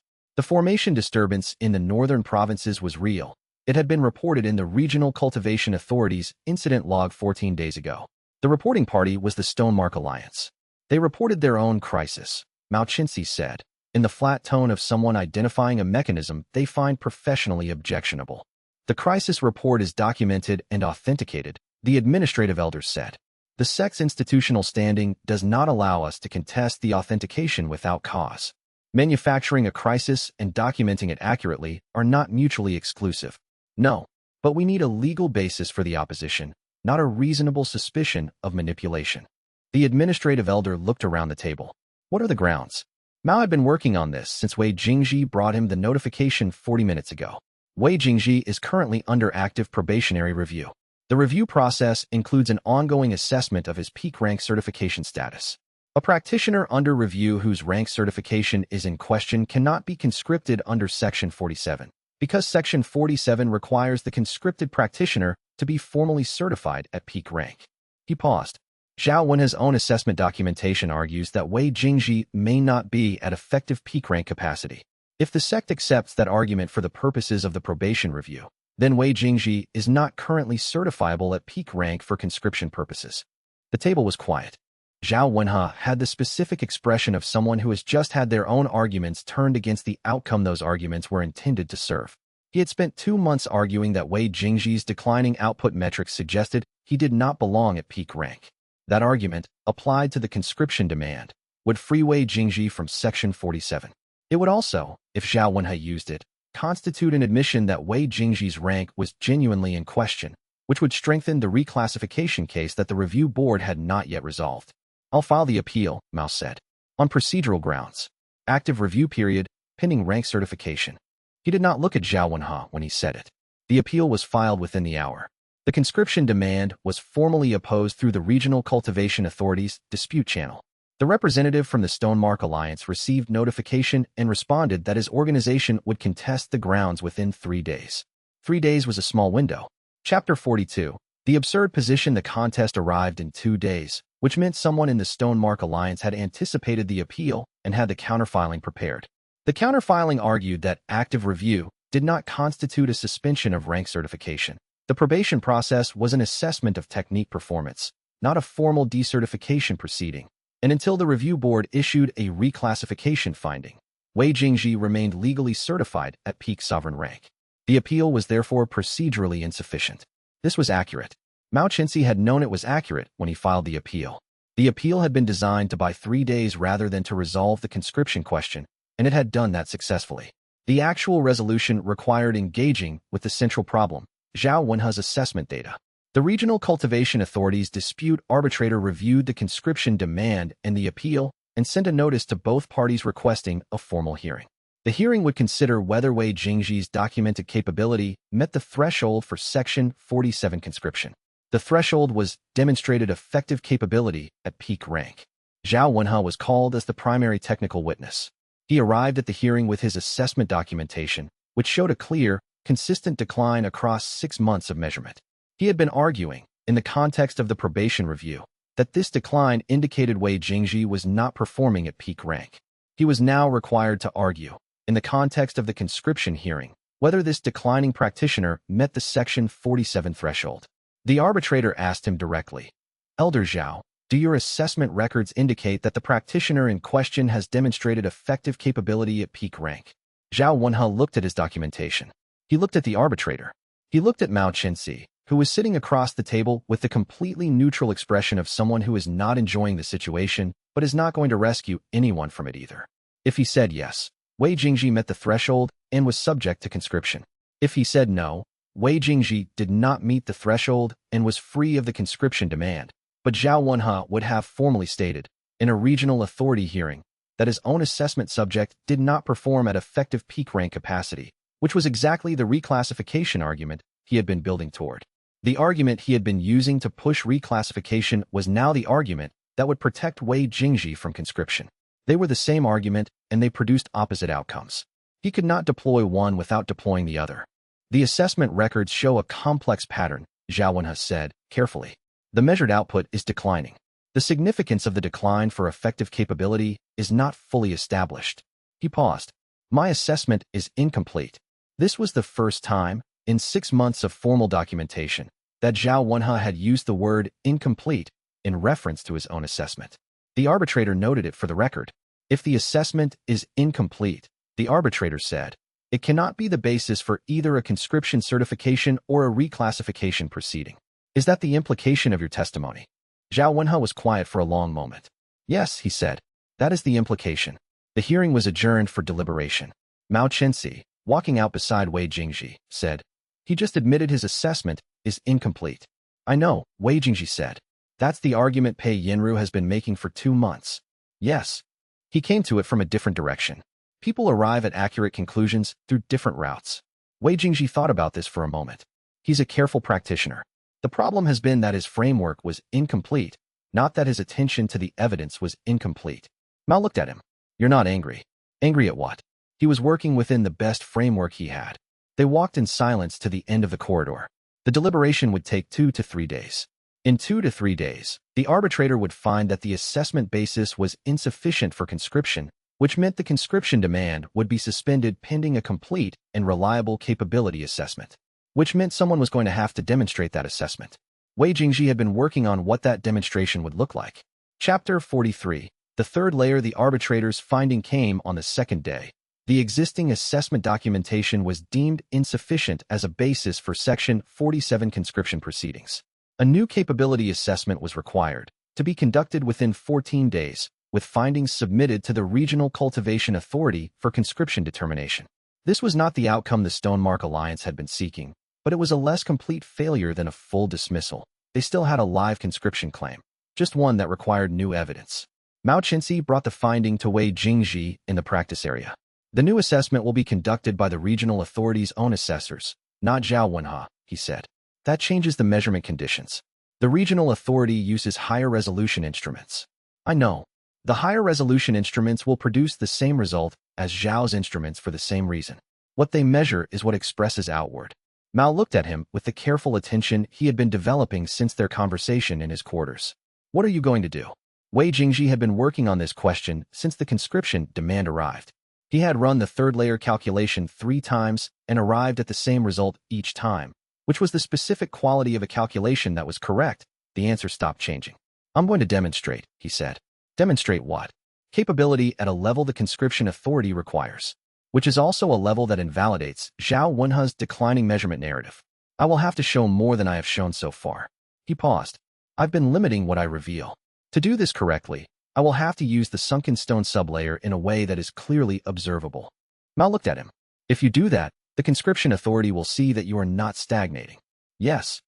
The formation disturbance in the northern provinces was real. It had been reported in the Regional Cultivation Authority's incident log 14 days ago. The reporting party was the Stonemark Alliance. They reported their own crisis, Mao Qianxi said, in the flat tone of someone identifying a mechanism they find professionally objectionable. The crisis report is documented and authenticated, the administrative elders said. The sect's institutional standing does not allow us to contest the authentication without cause. Manufacturing a crisis and documenting it accurately are not mutually exclusive. No, but we need a legal basis for the opposition, not a reasonable suspicion of manipulation. The administrative elder looked around the table. What are the grounds? Mao had been working on this since Wei Jingji brought him the notification 40 minutes ago. Wei Jingji is currently under active probationary review. The review process includes an ongoing assessment of his peak rank certification status. A practitioner under review whose rank certification is in question cannot be conscripted under Section 47, because Section 47 requires the conscripted practitioner to be formally certified at peak rank. He paused. Zhao Wenhe's own assessment documentation argues that Wei Jingji may not be at effective peak rank capacity. If the sect accepts that argument for the purposes of the probation review, then Wei Jingji is not currently certifiable at peak rank for conscription purposes. The table was quiet. Zhao Wenhe had the specific expression of someone who has just had their own arguments turned against the outcome those arguments were intended to serve. He had spent 2 months arguing that Wei Jingji's declining output metrics suggested he did not belong at peak rank. That argument, applied to the conscription demand, would free Wei Jingji from Section 47. It would also, if Zhao Wenhe used it, constitute an admission that Wei Jingji's rank was genuinely in question, which would strengthen the reclassification case that the review board had not yet resolved. I'll file the appeal, Mao said. On procedural grounds. Active review period, pending rank certification. He did not look at Zhao Wenhe when he said it. The appeal was filed within the hour. The conscription demand was formally opposed through the Regional Cultivation Authority's dispute channel. The representative from the Stonemark Alliance received notification and responded that his organization would contest the grounds within 3 days. 3 days was a small window. Chapter 42. The absurd position the contest arrived in 2 days, which meant someone in the Stonemark Alliance had anticipated the appeal and had the counterfiling prepared. The counterfiling argued that active review did not constitute a suspension of rank certification. The probation process was an assessment of technique performance, not a formal decertification proceeding. And until the review board issued a reclassification finding, Wei Jingji remained legally certified at peak sovereign rank. The appeal was therefore procedurally insufficient. This was accurate. Mao Qinxi had known it was accurate when he filed the appeal. The appeal had been designed to buy 3 days rather than to resolve the conscription question, and it had done that successfully. The actual resolution required engaging with the central problem, Zhao Wenhe's assessment data. The regional cultivation authorities' dispute arbitrator reviewed the conscription demand and the appeal and sent a notice to both parties requesting a formal hearing. The hearing would consider whether Wei Jingji's documented capability met the threshold for Section 47 conscription. The threshold was demonstrated effective capability at peak rank. Zhao Wenhe was called as the primary technical witness. He arrived at the hearing with his assessment documentation, which showed a clear, consistent decline across 6 months of measurement. He had been arguing, in the context of the probation review, that this decline indicated Wei Jingji was not performing at peak rank. He was now required to argue, in the context of the conscription hearing, whether this declining practitioner met the Section 47 threshold. The arbitrator asked him directly, "Elder Zhao, do your assessment records indicate that the practitioner in question has demonstrated effective capability at peak rank?" Zhao Wenhe looked at his documentation. He looked at the arbitrator. He looked at Mao Qinxi, who was sitting across the table with the completely neutral expression of someone who is not enjoying the situation but is not going to rescue anyone from it either. If he said yes, Wei Jingji met the threshold and was subject to conscription. If he said no, Wei Jingji did not meet the threshold and was free of the conscription demand. But Zhao Wenhe would have formally stated, in a regional authority hearing, that his own assessment subject did not perform at effective peak rank capacity, which was exactly the reclassification argument he had been building toward. The argument he had been using to push reclassification was now the argument that would protect Wei Jingji from conscription. They were the same argument, and they produced opposite outcomes. He could not deploy one without deploying the other. The assessment records show a complex pattern, Zhao Wenhe said, carefully. The measured output is declining. The significance of the decline for effective capability is not fully established. He paused. My assessment is incomplete. This was the first time, in 6 months of formal documentation, that Zhao Wenhe had used the word incomplete in reference to his own assessment. The arbitrator noted it for the record. If the assessment is incomplete, the arbitrator said, it cannot be the basis for either a conscription certification or a reclassification proceeding. Is that the implication of your testimony? Zhao Wenhe was quiet for a long moment. Yes, he said. That is the implication. The hearing was adjourned for deliberation. Mao Qinxi, walking out beside Wei Jingji, said, he just admitted his assessment is incomplete. I know, Wei Jingji said. That's the argument Pei Yinru has been making for 2 months. Yes. He came to it from a different direction. People arrive at accurate conclusions through different routes. Wei Jingji thought about this for a moment. He's a careful practitioner. The problem has been that his framework was incomplete, not that his attention to the evidence was incomplete. Mao looked at him. You're not angry. Angry at what? He was working within the best framework he had. They walked in silence to the end of the corridor. The deliberation would take 2 to 3 days. In 2 to 3 days, the arbitrator would find that the assessment basis was insufficient for conscription, which meant the conscription demand would be suspended pending a complete and reliable capability assessment, which meant someone was going to have to demonstrate that assessment. Wei Jingji had been working on what that demonstration would look like. Chapter 43. The third layer. The arbitrator's finding came on the second day. The existing assessment documentation was deemed insufficient as a basis for Section 47 conscription proceedings. A new capability assessment was required, to be conducted within 14 days, with findings submitted to the Regional Cultivation Authority for conscription determination. This was not the outcome the Stonemark Alliance had been seeking, but it was a less complete failure than a full dismissal. They still had a live conscription claim, just one that required new evidence. Mao Qinxi brought the finding to Wei Jingji in the practice area. The new assessment will be conducted by the regional authority's own assessors, not Zhao Wenhe, he said. That changes the measurement conditions. The regional authority uses higher resolution instruments. I know. The higher resolution instruments will produce the same result as Zhao's instruments for the same reason. What they measure is what expresses outward. Mao looked at him with the careful attention he had been developing since their conversation in his quarters. What are you going to do? Wei Jingji had been working on this question since the conscription demand arrived. He had run the third layer calculation 3 times and arrived at the same result each time, which was the specific quality of a calculation that was correct. The answer stopped changing. I'm going to demonstrate, he said. Demonstrate what? Capability at a level the conscription authority requires. which is also a level that invalidates Zhao Wenhe's declining measurement narrative. I will have to show more than I have shown so far. He paused. I've been limiting what I reveal. To do this correctly, I will have to use the sunken stone sublayer in a way that is clearly observable. Mao looked at him. If you do that, the conscription authority will see that you are not stagnating. Yes.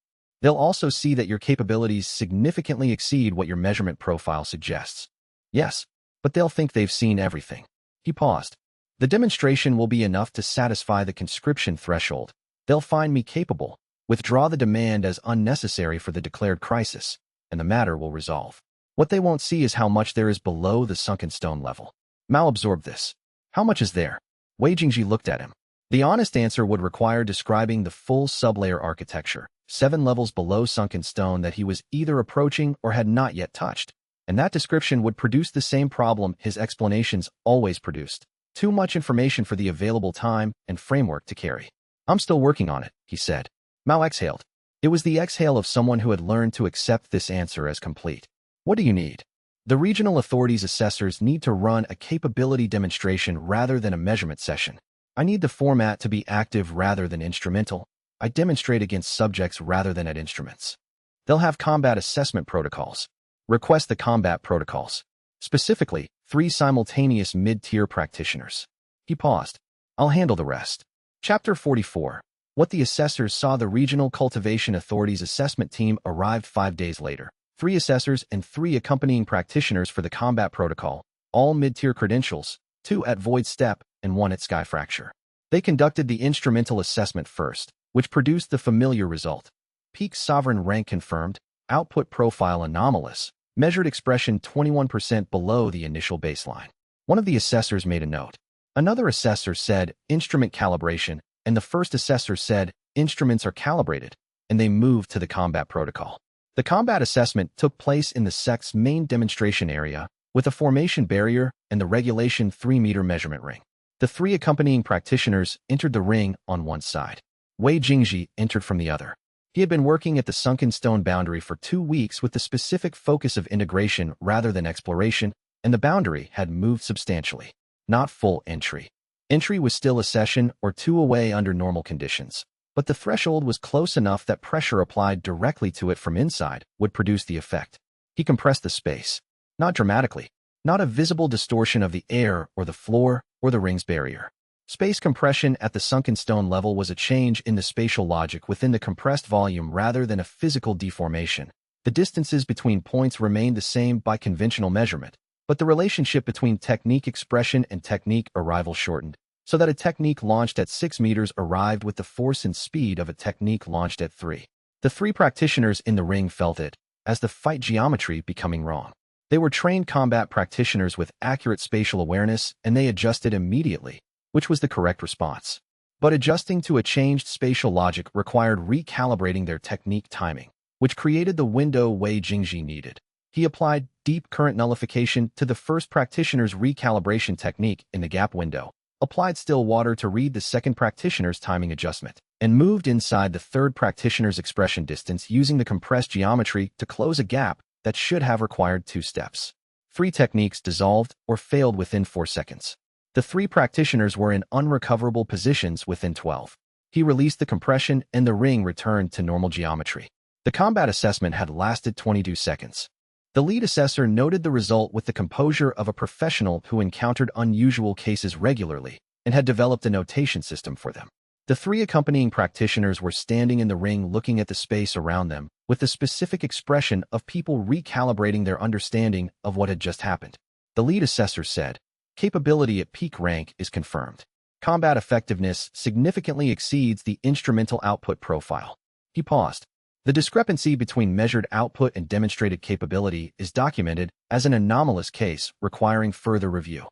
They'll also see that your capabilities significantly exceed what your measurement profile suggests. Yes, but they'll think they've seen everything. He paused. The demonstration will be enough to satisfy the conscription threshold. They'll find me capable, withdraw the demand as unnecessary for the declared crisis, and the matter will resolve. What they won't see is how much there is below the sunken stone level. Mao absorbed this. How much is there? Wei Jingji looked at him. The honest answer would require describing the full sublayer architecture, 7 levels below sunken stone that he was either approaching or had not yet touched. And that description would produce the same problem his explanations always produced. Too much information for the available time and framework to carry. I'm still working on it, he said. Mao exhaled. It was the exhale of someone who had learned to accept this answer as complete. What do you need? The regional authorities' assessors need to run a capability demonstration rather than a measurement session. I need the format to be active rather than instrumental. I demonstrate against subjects rather than at instruments. They'll have combat assessment protocols. Request the combat protocols. Specifically, 3 simultaneous mid-tier practitioners. He paused. I'll handle the rest. Chapter 44. What the assessors saw. The Regional Cultivation Authority's assessment team arrived 5 days later. 3 assessors and 3 accompanying practitioners for the combat protocol, all mid-tier credentials, 2 at Void Step and 1 at Sky Fracture. They conducted the instrumental assessment first, which produced the familiar result. Peak sovereign rank confirmed, output profile anomalous, measured expression 21% below the initial baseline. One of the assessors made a note. Another assessor said, instrument calibration, and the first assessor said, instruments are calibrated, and they moved to the combat protocol. The combat assessment took place in the sect's main demonstration area, with a formation barrier and the regulation 3-meter measurement ring. The 3 accompanying practitioners entered the ring on one side. Wei Jingji entered from the other. He had been working at the sunken stone boundary for 2 weeks with the specific focus of integration rather than exploration, and the boundary had moved substantially. Not full entry. Entry was still a session or 2 away under normal conditions. But the threshold was close enough that pressure applied directly to it from inside would produce the effect. He compressed the space. Not dramatically. Not a visible distortion of the air or the floor or the ring's barrier. Space compression at the sunken stone level was a change in the spatial logic within the compressed volume rather than a physical deformation. The distances between points remained the same by conventional measurement, but the relationship between technique expression and technique arrival shortened, so that a technique launched at 6 meters arrived with the force and speed of a technique launched at 3. The 3 practitioners in the ring felt it, as the fight geometry becoming wrong. They were trained combat practitioners with accurate spatial awareness, and they adjusted immediately, which was the correct response. But adjusting to a changed spatial logic required recalibrating their technique timing, which created the window Wei Jingji needed. He applied deep current nullification to the first practitioner's recalibration technique in the gap window, applied still water to read the second practitioner's timing adjustment, and moved inside the third practitioner's expression distance using the compressed geometry to close a gap that should have required 2 steps. 3 techniques dissolved or failed within 4 seconds. The 3 practitioners were in unrecoverable positions within 12. He released the compression and the ring returned to normal geometry. The combat assessment had lasted 22 seconds. The lead assessor noted the result with the composure of a professional who encountered unusual cases regularly and had developed a notation system for them. The 3 accompanying practitioners were standing in the ring looking at the space around them with the specific expression of people recalibrating their understanding of what had just happened. The lead assessor said, capability at peak rank is confirmed. Combat effectiveness significantly exceeds the instrumental output profile. He paused. The discrepancy between measured output and demonstrated capability is documented as an anomalous case requiring further review.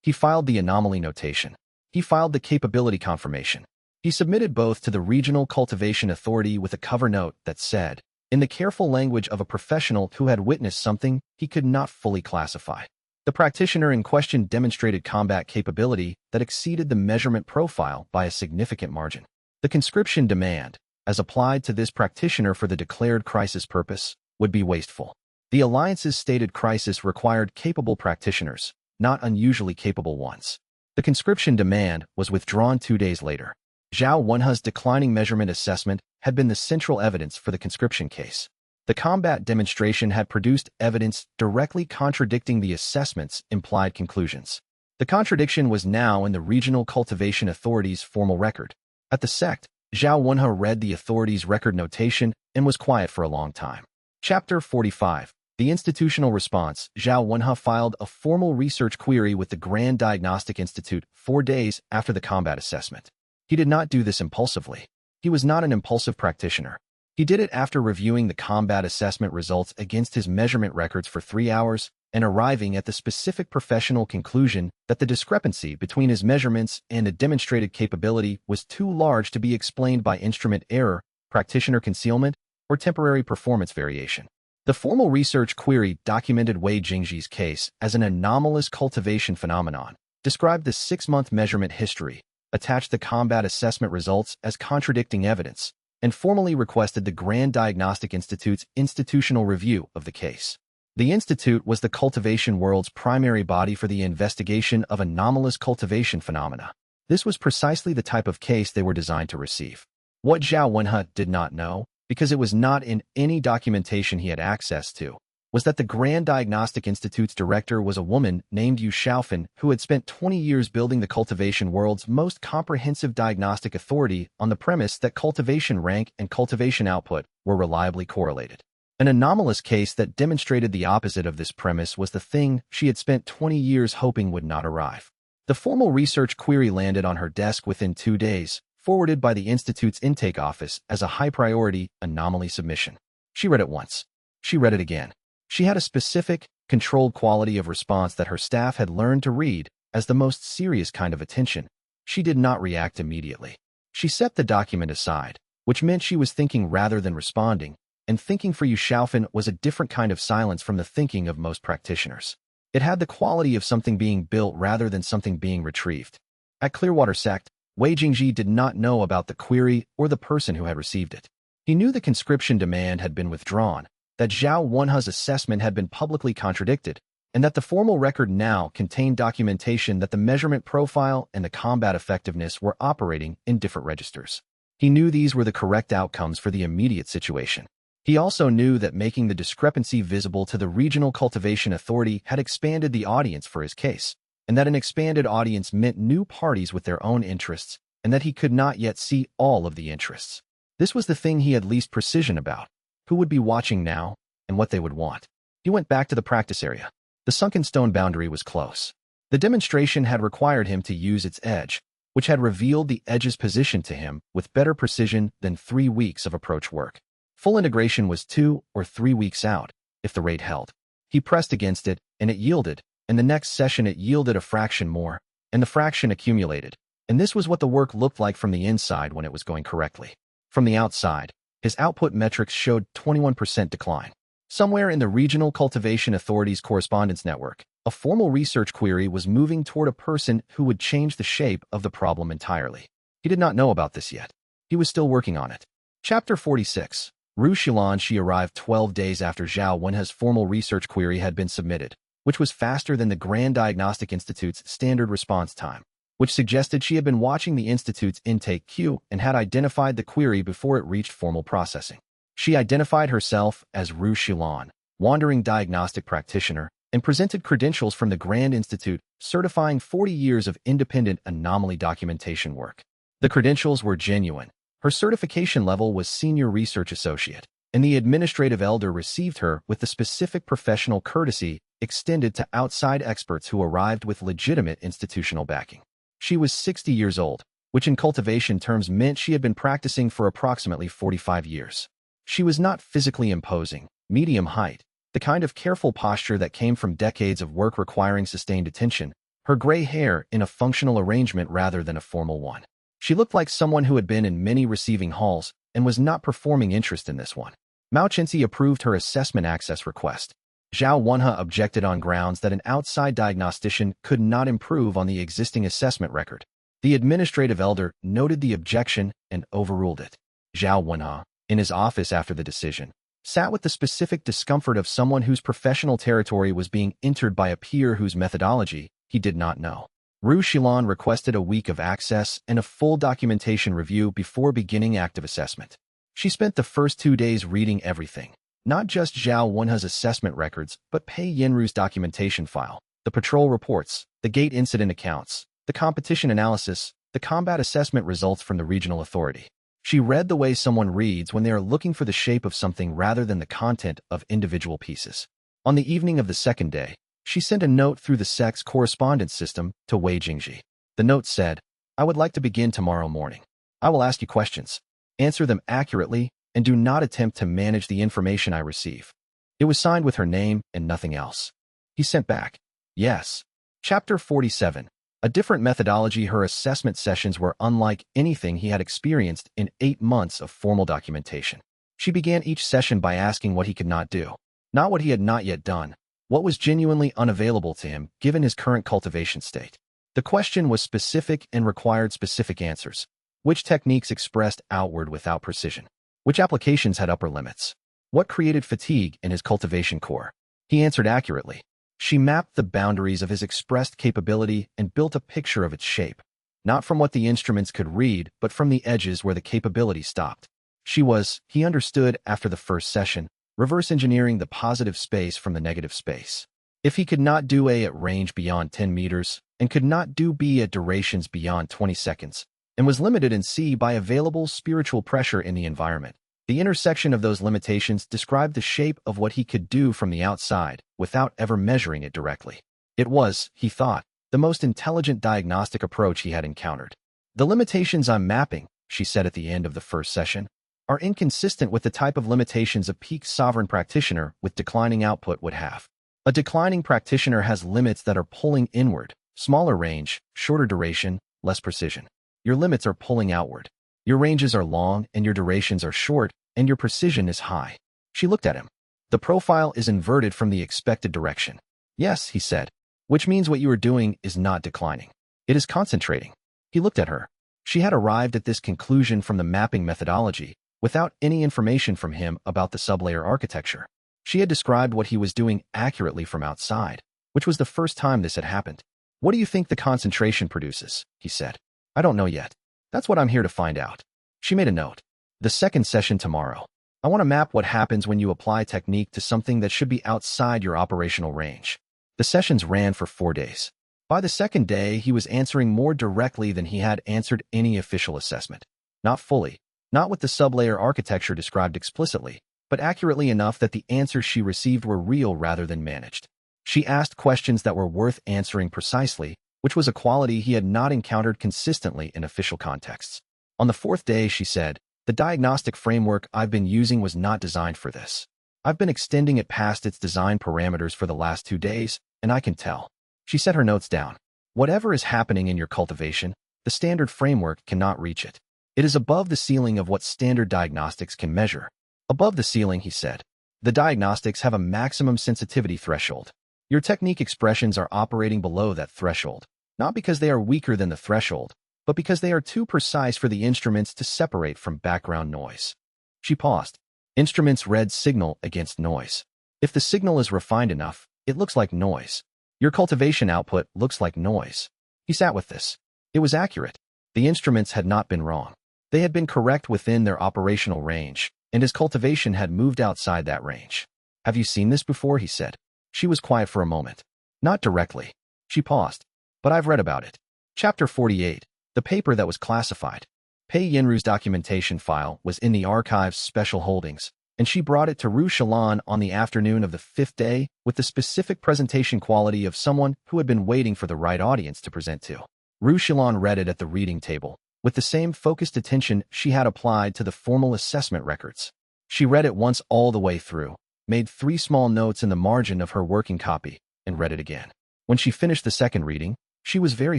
He filed the anomaly notation. He filed the capability confirmation. He submitted both to the Regional Cultivation Authority with a cover note that said, in the careful language of a professional who had witnessed something he could not fully classify. The practitioner in question demonstrated combat capability that exceeded the measurement profile by a significant margin. The conscription demand, as applied to this practitioner for the declared crisis purpose, would be wasteful. The Alliance's stated crisis required capable practitioners, not unusually capable ones. The conscription demand was withdrawn 2 days later. Zhao Wenhe's declining measurement assessment had been the central evidence for the conscription case. The combat demonstration had produced evidence directly contradicting the assessment's implied conclusions. The contradiction was now in the regional cultivation authority's formal record. At the sect, Zhao Wenhe read the authority's record notation and was quiet for a long time. Chapter 45. The Institutional Response. Zhao Wenhe filed a formal research query with the Grand Diagnostic Institute 4 days after the combat assessment. He did not do this impulsively. He was not an impulsive practitioner. He did it after reviewing the combat assessment results against his measurement records for 3 hours and arriving at the specific professional conclusion that the discrepancy between his measurements and the demonstrated capability was too large to be explained by instrument error, practitioner concealment, or temporary performance variation. The formal research query documented Wei Jingji's case as an anomalous cultivation phenomenon, described the 6-month measurement history, attached the combat assessment results as contradicting evidence, and formally requested the Grand Diagnostic Institute's institutional review of the case. The institute was the cultivation world's primary body for the investigation of anomalous cultivation phenomena. This was precisely the type of case they were designed to receive. What Zhao Wenhe did not know, because it was not in any documentation he had access to, was that the Grand Diagnostic Institute's director was a woman named Yu Xiaofan who had spent 20 years building the cultivation world's most comprehensive diagnostic authority on the premise that cultivation rank and cultivation output were reliably correlated. An anomalous case that demonstrated the opposite of this premise was the thing she had spent 20 years hoping would not arrive. The formal research query landed on her desk within 2 days, forwarded by the Institute's intake office as a high-priority anomaly submission. She read it once. She read it again. She had a specific, controlled quality of response that her staff had learned to read as the most serious kind of attention. She did not react immediately. She set the document aside, which meant she was thinking rather than responding, and thinking for Yu Xiaofan was a different kind of silence from the thinking of most practitioners. It had the quality of something being built rather than something being retrieved. At Clearwater Sect, Wei Jingji did not know about the query or the person who had received it. He knew the conscription demand had been withdrawn, that Zhao Wenhe's assessment had been publicly contradicted, and that the formal record now contained documentation that the measurement profile and the combat effectiveness were operating in different registers. He knew these were the correct outcomes for the immediate situation. He also knew that making the discrepancy visible to the Regional Cultivation Authority had expanded the audience for his case, and that an expanded audience meant new parties with their own interests, and that he could not yet see all of the interests. This was the thing he had least precision about. Who would be watching now, and what they would want. He went back to the practice area. The sunken stone boundary was close. The demonstration had required him to use its edge, which had revealed the edge's position to him with better precision than 3 weeks of approach work. Full integration was 2 or 3 weeks out, if the rate held. He pressed against it, and it yielded, and the next session it yielded a fraction more, and the fraction accumulated, and this was what the work looked like from the inside when it was going correctly. From the outside, his output metrics showed 21% decline. Somewhere in the Regional Cultivation Authority's correspondence network, a formal research query was moving toward a person who would change the shape of the problem entirely. He did not know about this yet. He was still working on it. Chapter 46. Ru Xilanxi arrived 12 days after Zhao Wenhe's formal research query had been submitted, which was faster than the Grand Diagnostic Institute's standard response time, which suggested she had been watching the Institute's intake queue and had identified the query before it reached formal processing. She identified herself as Ru Xilan, wandering diagnostic practitioner, and presented credentials from the Grand Institute certifying 40 years of independent anomaly documentation work. The credentials were genuine. Her certification level was Senior Research Associate, and the administrative elder received her with the specific professional courtesy extended to outside experts who arrived with legitimate institutional backing. She was 60 years old, which in cultivation terms meant she had been practicing for approximately 45 years. She was not physically imposing, medium height, the kind of careful posture that came from decades of work requiring sustained attention, her gray hair in a functional arrangement rather than a formal one. She looked like someone who had been in many receiving halls and was not performing interest in this one. Mao Chenxi approved her assessment access request. Zhao Wenhe objected on grounds that an outside diagnostician could not improve on the existing assessment record. The administrative elder noted the objection and overruled it. Zhao Wenhe, in his office after the decision, sat with the specific discomfort of someone whose professional territory was being entered by a peer whose methodology he did not know. Ru Xilan requested a week of access and a full documentation review before beginning active assessment. She spent the first 2 days reading everything, not just Zhao Wenhe's assessment records, but Pei Yinru's documentation file, the patrol reports, the gate incident accounts, the competition analysis, the combat assessment results from the regional authority. She read the way someone reads when they are looking for the shape of something rather than the content of individual pieces. On the evening of the second day, she sent a note through the sect's correspondence system to Wei Jingji. The note said, "I would like to begin tomorrow morning. I will ask you questions. Answer them accurately, and do not attempt to manage the information I receive." It was signed with her name and nothing else. He sent back, "Yes." Chapter 47. A different methodology. Her assessment sessions were unlike anything he had experienced in 8 months of formal documentation. She began each session by asking what he could not do, not what he had not yet done, what was genuinely unavailable to him given his current cultivation state. The question was specific and required specific answers. Which techniques expressed outward without precision? Which applications had upper limits? What created fatigue in his cultivation core? He answered accurately. She mapped the boundaries of his expressed capability and built a picture of its shape, not from what the instruments could read, but from the edges where the capability stopped. He understood after the first session, reverse engineering the positive space from the negative space. If he could not do A at range beyond 10 meters, and could not do B at durations beyond 20 seconds, and was limited in C by available spiritual pressure in the environment, the intersection of those limitations described the shape of what he could do from the outside without ever measuring it directly. It was, he thought, the most intelligent diagnostic approach he had encountered. "The limitations I'm mapping," she said at the end of the first session, "are inconsistent with the type of limitations a peak sovereign practitioner with declining output would have. A declining practitioner has limits that are pulling inward, smaller range, shorter duration, less precision. Your limits are pulling outward. Your ranges are long and your durations are short, and your precision is high." She looked at him. "The profile is inverted from the expected direction." "Yes," he said, "which means what you are doing is not declining. It is concentrating." He looked at her. She had arrived at this conclusion from the mapping methodology, without any information from him about the sublayer architecture. She had described what he was doing accurately from outside, which was the first time this had happened. "What do you think the concentration produces?" he said. "I don't know yet. That's what I'm here to find out." She made a note. "The second session tomorrow. I want to map what happens when you apply technique to something that should be outside your operational range." The sessions ran for 4 days. By the second day, he was answering more directly than he had answered any official assessment. Not fully, not with the sublayer architecture described explicitly, but accurately enough that the answers she received were real rather than managed. She asked questions that were worth answering precisely, which was a quality he had not encountered consistently in official contexts. On the 4th day, she said, "The diagnostic framework I've been using was not designed for this. I've been extending it past its design parameters for the last 2 days, and I can tell." She set her notes down. "Whatever is happening in your cultivation, the standard framework cannot reach it. It is above the ceiling of what standard diagnostics can measure." "Above the ceiling," he said. "The diagnostics have a maximum sensitivity threshold. Your technique expressions are operating below that threshold, not because they are weaker than the threshold, but because they are too precise for the instruments to separate from background noise." She paused. "Instruments read signal against noise. If the signal is refined enough, it looks like noise. Your cultivation output looks like noise." He sat with this. It was accurate. The instruments had not been wrong. They had been correct within their operational range, and his cultivation had moved outside that range. "Have you seen this before?" he said. She was quiet for a moment. "Not directly." She paused. "But I've read about it." Chapter 48. The paper that was classified. Pei Yinru's documentation file was in the archive's special holdings, and she brought it to Ru Xilan on the afternoon of the 5th day with the specific presentation quality of someone who had been waiting for the right audience to present to. Ru Xilan read it at the reading table, with the same focused attention she had applied to the formal assessment records. She read it once all the way through, made 3 small notes in the margin of her working copy, and read it again. When she finished the second reading, she was very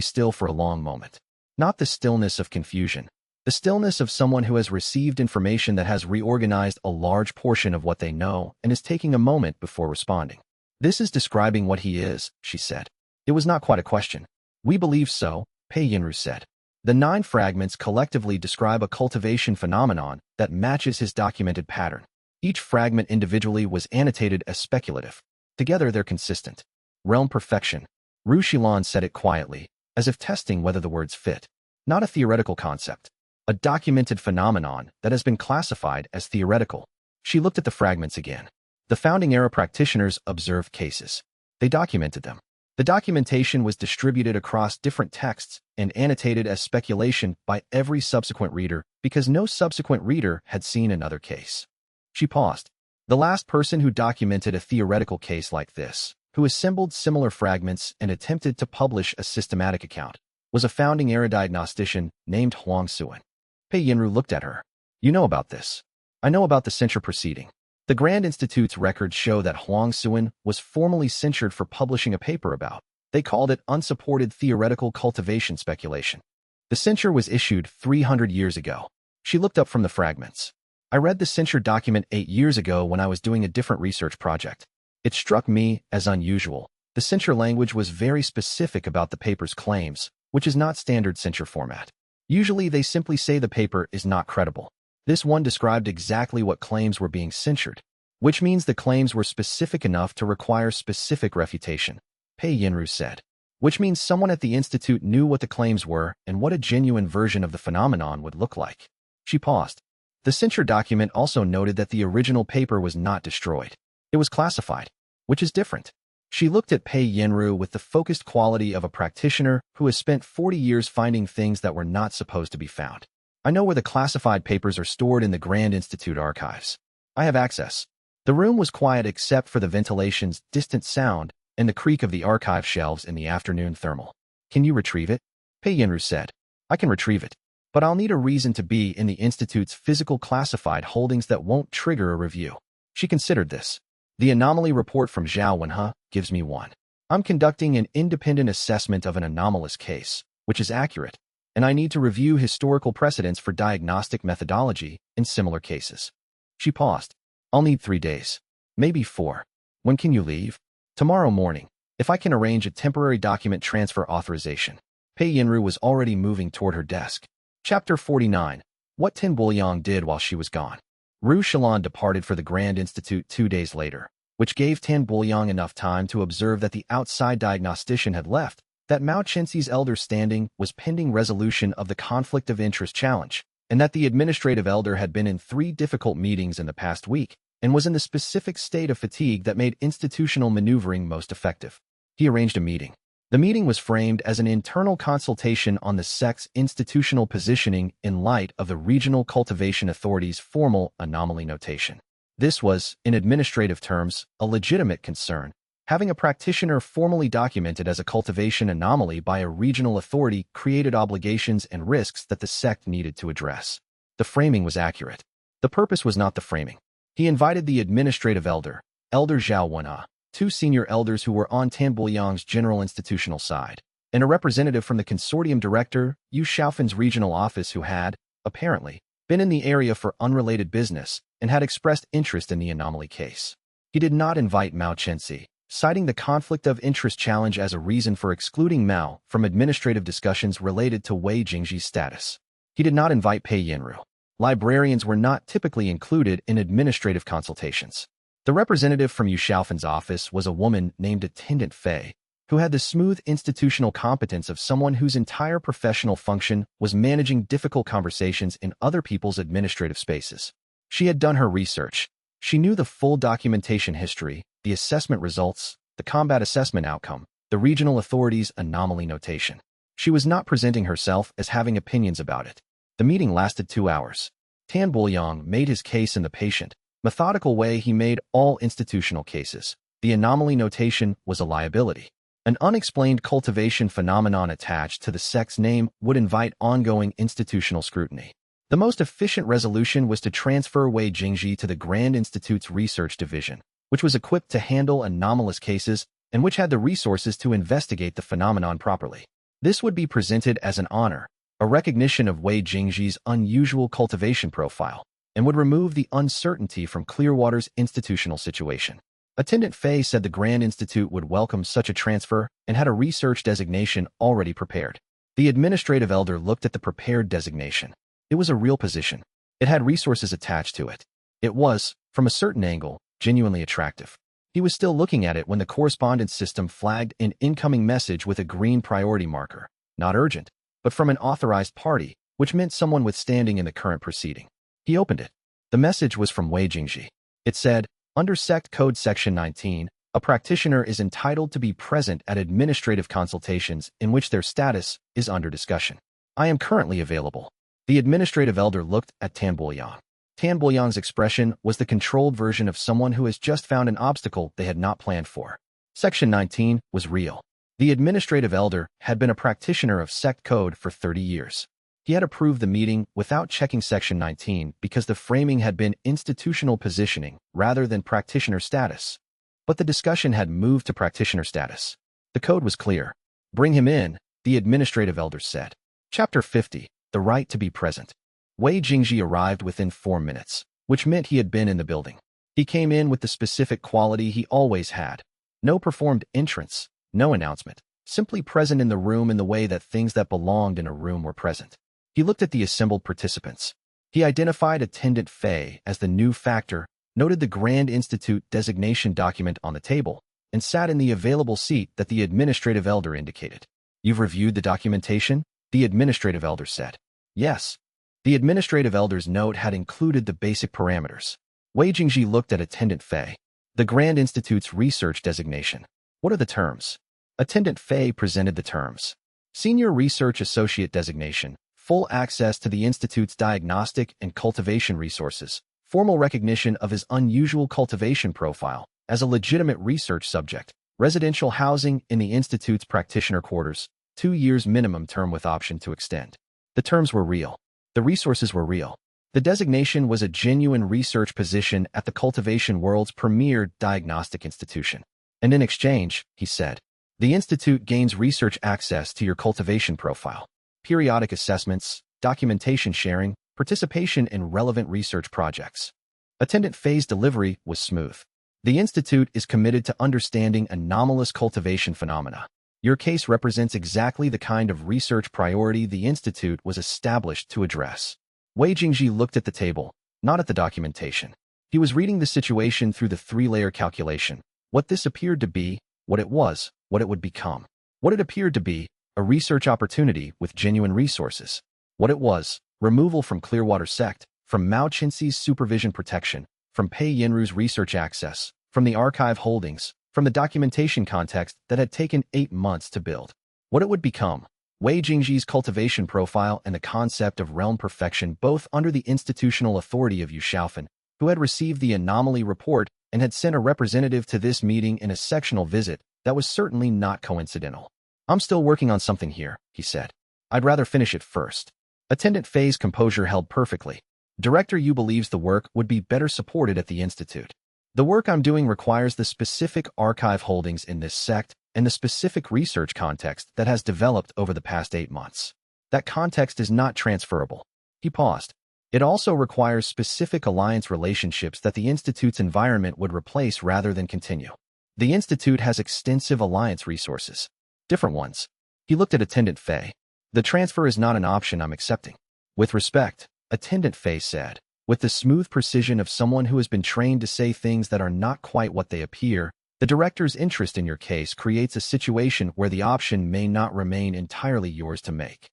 still for a long moment. Not the stillness of confusion, the stillness of someone who has received information that has reorganized a large portion of what they know and is taking a moment before responding. "This is describing what he is," she said. It was not quite a question. "We believe so," Pei Yinru said. "The 9 fragments collectively describe a cultivation phenomenon that matches his documented pattern. Each fragment individually was annotated as speculative. Together they're consistent. Realm perfection." Ru Xilan said it quietly, as if testing whether the words fit. Not a theoretical concept. A documented phenomenon that has been classified as theoretical. She looked at the fragments again. The founding-era practitioners observed cases. They documented them. The documentation was distributed across different texts and annotated as speculation by every subsequent reader because no subsequent reader had seen another case. She paused. The last person who documented a theoretical case like this, who assembled similar fragments and attempted to publish a systematic account, was a founding-era diagnostician named Huang Suan. Pei Yinru looked at her. You know about this. I know about the censure proceeding. The Grand Institute's records show that Huang Suan was formally censured for publishing a paper about. They called it unsupported theoretical cultivation speculation. The censure was issued 300 years ago. She looked up from the fragments. I read the censure document 8 years ago when I was doing a different research project. It struck me as unusual. The censure language was very specific about the paper's claims, which is not standard censure format. Usually they simply say the paper is not credible. This one described exactly what claims were being censured, which means the claims were specific enough to require specific refutation, Pei Yinru said. Which means someone at the institute knew what the claims were and what a genuine version of the phenomenon would look like. She paused. The censure document also noted that the original paper was not destroyed. It was classified, which is different. She looked at Pei Yinru with the focused quality of a practitioner who has spent 40 years finding things that were not supposed to be found. I know where the classified papers are stored in the Grand Institute archives. I have access. The room was quiet except for the ventilation's distant sound and the creak of the archive shelves in the afternoon thermal. Can you retrieve it? Pei Yinru said. I can retrieve it, but I'll need a reason to be in the Institute's physical classified holdings that won't trigger a review. She considered this. The anomaly report from Zhao Wenhe gives me one. I'm conducting an independent assessment of an anomalous case, which is accurate, and I need to review historical precedents for diagnostic methodology in similar cases. She paused. I'll need 3 days. Maybe 4. When can you leave? Tomorrow morning, if I can arrange a temporary document transfer authorization. Pei Yinru was already moving toward her desk. Chapter 49. What Tin Buoyang did while she was gone. Ru Shalon departed for the Grand Institute 2 days later, which gave Tin Buoyang enough time to observe that the outside diagnostician had left, that Mao Chenxi's elder standing was pending resolution of the conflict of interest challenge, and that the administrative elder had been in 3 difficult meetings in the past week and was in the specific state of fatigue that made institutional maneuvering most effective. He arranged a meeting. The meeting was framed as an internal consultation on the sect's institutional positioning in light of the Regional Cultivation Authority's formal anomaly notation. This was, in administrative terms, a legitimate concern. Having a practitioner formally documented as a cultivation anomaly by a regional authority created obligations and risks that the sect needed to address. The framing was accurate. The purpose was not the framing. He invited the administrative elder, Elder Zhao Wenhe, 2 senior elders who were on Tin Buoyang's general institutional side, and a representative from the consortium director, Yu Xiaofan's regional office who had, apparently, been in the area for unrelated business and had expressed interest in the anomaly case. He did not invite Mao Chenxi, citing the conflict of interest challenge as a reason for excluding Mao from administrative discussions related to Wei Jingji's status. He did not invite Pei Yinru. Librarians were not typically included in administrative consultations. The representative from Yu Xiaofan's office was a woman named Attendant Fei, who had the smooth institutional competence of someone whose entire professional function was managing difficult conversations in other people's administrative spaces. She had done her research. She knew the full documentation history, the assessment results, the combat assessment outcome, the regional authority's anomaly notation. She was not presenting herself as having opinions about it. The meeting lasted 2 hours. Tin Buoyang made his case in the patient, methodical way he made all institutional cases. The anomaly notation was a liability. An unexplained cultivation phenomenon attached to the sect's name would invite ongoing institutional scrutiny. The most efficient resolution was to transfer Wei Jingji to the Grand Institute's research division, which was equipped to handle anomalous cases and which had the resources to investigate the phenomenon properly. This would be presented as an honor, a recognition of Wei Jingji's unusual cultivation profile, and would remove the uncertainty from Clearwater's institutional situation. Attendant Fei said the Grand Institute would welcome such a transfer and had a research designation already prepared. The administrative elder looked at the prepared designation. It was a real position. It had resources attached to it. It was, from a certain angle, genuinely attractive. He was still looking at it when the correspondence system flagged an incoming message with a green priority marker. not urgent, but from an authorized party, which meant someone with standing in the current proceeding. He opened it. The message was from Wei Jingji. It said, under Sect Code Section 19, a practitioner is entitled to be present at administrative consultations in which their status is under discussion. I am currently available. The administrative elder looked at Tan Buoyang. Tan Buoyang's expression was the controlled version of someone who has just found an obstacle they had not planned for. Section 19 was real. The administrative elder had been a practitioner of Sect Code for 30 years. He had approved the meeting without checking Section 19 because the framing had been institutional positioning rather than practitioner status. But the discussion had moved to practitioner status. The code was clear. Bring him in, the administrative elder said. Chapter 50, The Right to be Present. Wei Jingji arrived within 4 minutes, which meant he had been in the building. He came in with the specific quality he always had. No performed entrance, no announcement, simply present in the room in the way that things that belonged in a room were present. He looked at the assembled participants. He identified Attendant Fei as the new factor, noted the Grand Institute designation document on the table, and sat in the available seat that the administrative elder indicated. You've reviewed the documentation? The administrative elder said. Yes. The administrative elder's note had included the basic parameters. Wei Jingji looked at Attendant Fei. The Grand Institute's research designation. What are the terms? Attendant Fei presented the terms. Senior Research Associate designation. Full access to the Institute's diagnostic and cultivation resources, formal recognition of his unusual cultivation profile as a legitimate research subject, residential housing in the Institute's practitioner quarters, 2 years minimum term with option to extend. The terms were real. The resources were real. The designation was a genuine research position at the cultivation world's premier diagnostic institution. And in exchange, he said, the Institute gains research access to your cultivation profile. Periodic assessments, documentation sharing, participation in relevant research projects. Attendant Fei's delivery was smooth. The Institute is committed to understanding anomalous cultivation phenomena. Your case represents exactly the kind of research priority the Institute was established to address. Wei Jingji looked at the table, not at the documentation. He was reading the situation through the 3-layer calculation. What this appeared to be, what it was, what it would become. What it appeared to be, a research opportunity with genuine resources. What it was, removal from Clearwater Sect, from Mao Qinxi's supervision protection, from Pei Yinru's research access, from the archive holdings, from the documentation context that had taken 8 months to build. What it would become, Wei Jingji's cultivation profile and the concept of realm perfection both under the institutional authority of Yu Xiaofan, who had received the anomaly report and had sent a representative to this meeting in a sectional visit that was certainly not coincidental. I'm still working on something here, he said. I'd rather finish it first. Attendant Fei's composure held perfectly. Director Yu believes the work would be better supported at the Institute. The work I'm doing requires the specific archive holdings in this sect and the specific research context that has developed over the past 8 months. That context is not transferable. He paused. It also requires specific alliance relationships that the Institute's environment would replace rather than continue. The Institute has extensive alliance resources. Different ones. He looked at Attendant Fei. The transfer is not an option I'm accepting. With respect, Attendant Fei said, with the smooth precision of someone who has been trained to say things that are not quite what they appear, the director's interest in your case creates a situation where the option may not remain entirely yours to make.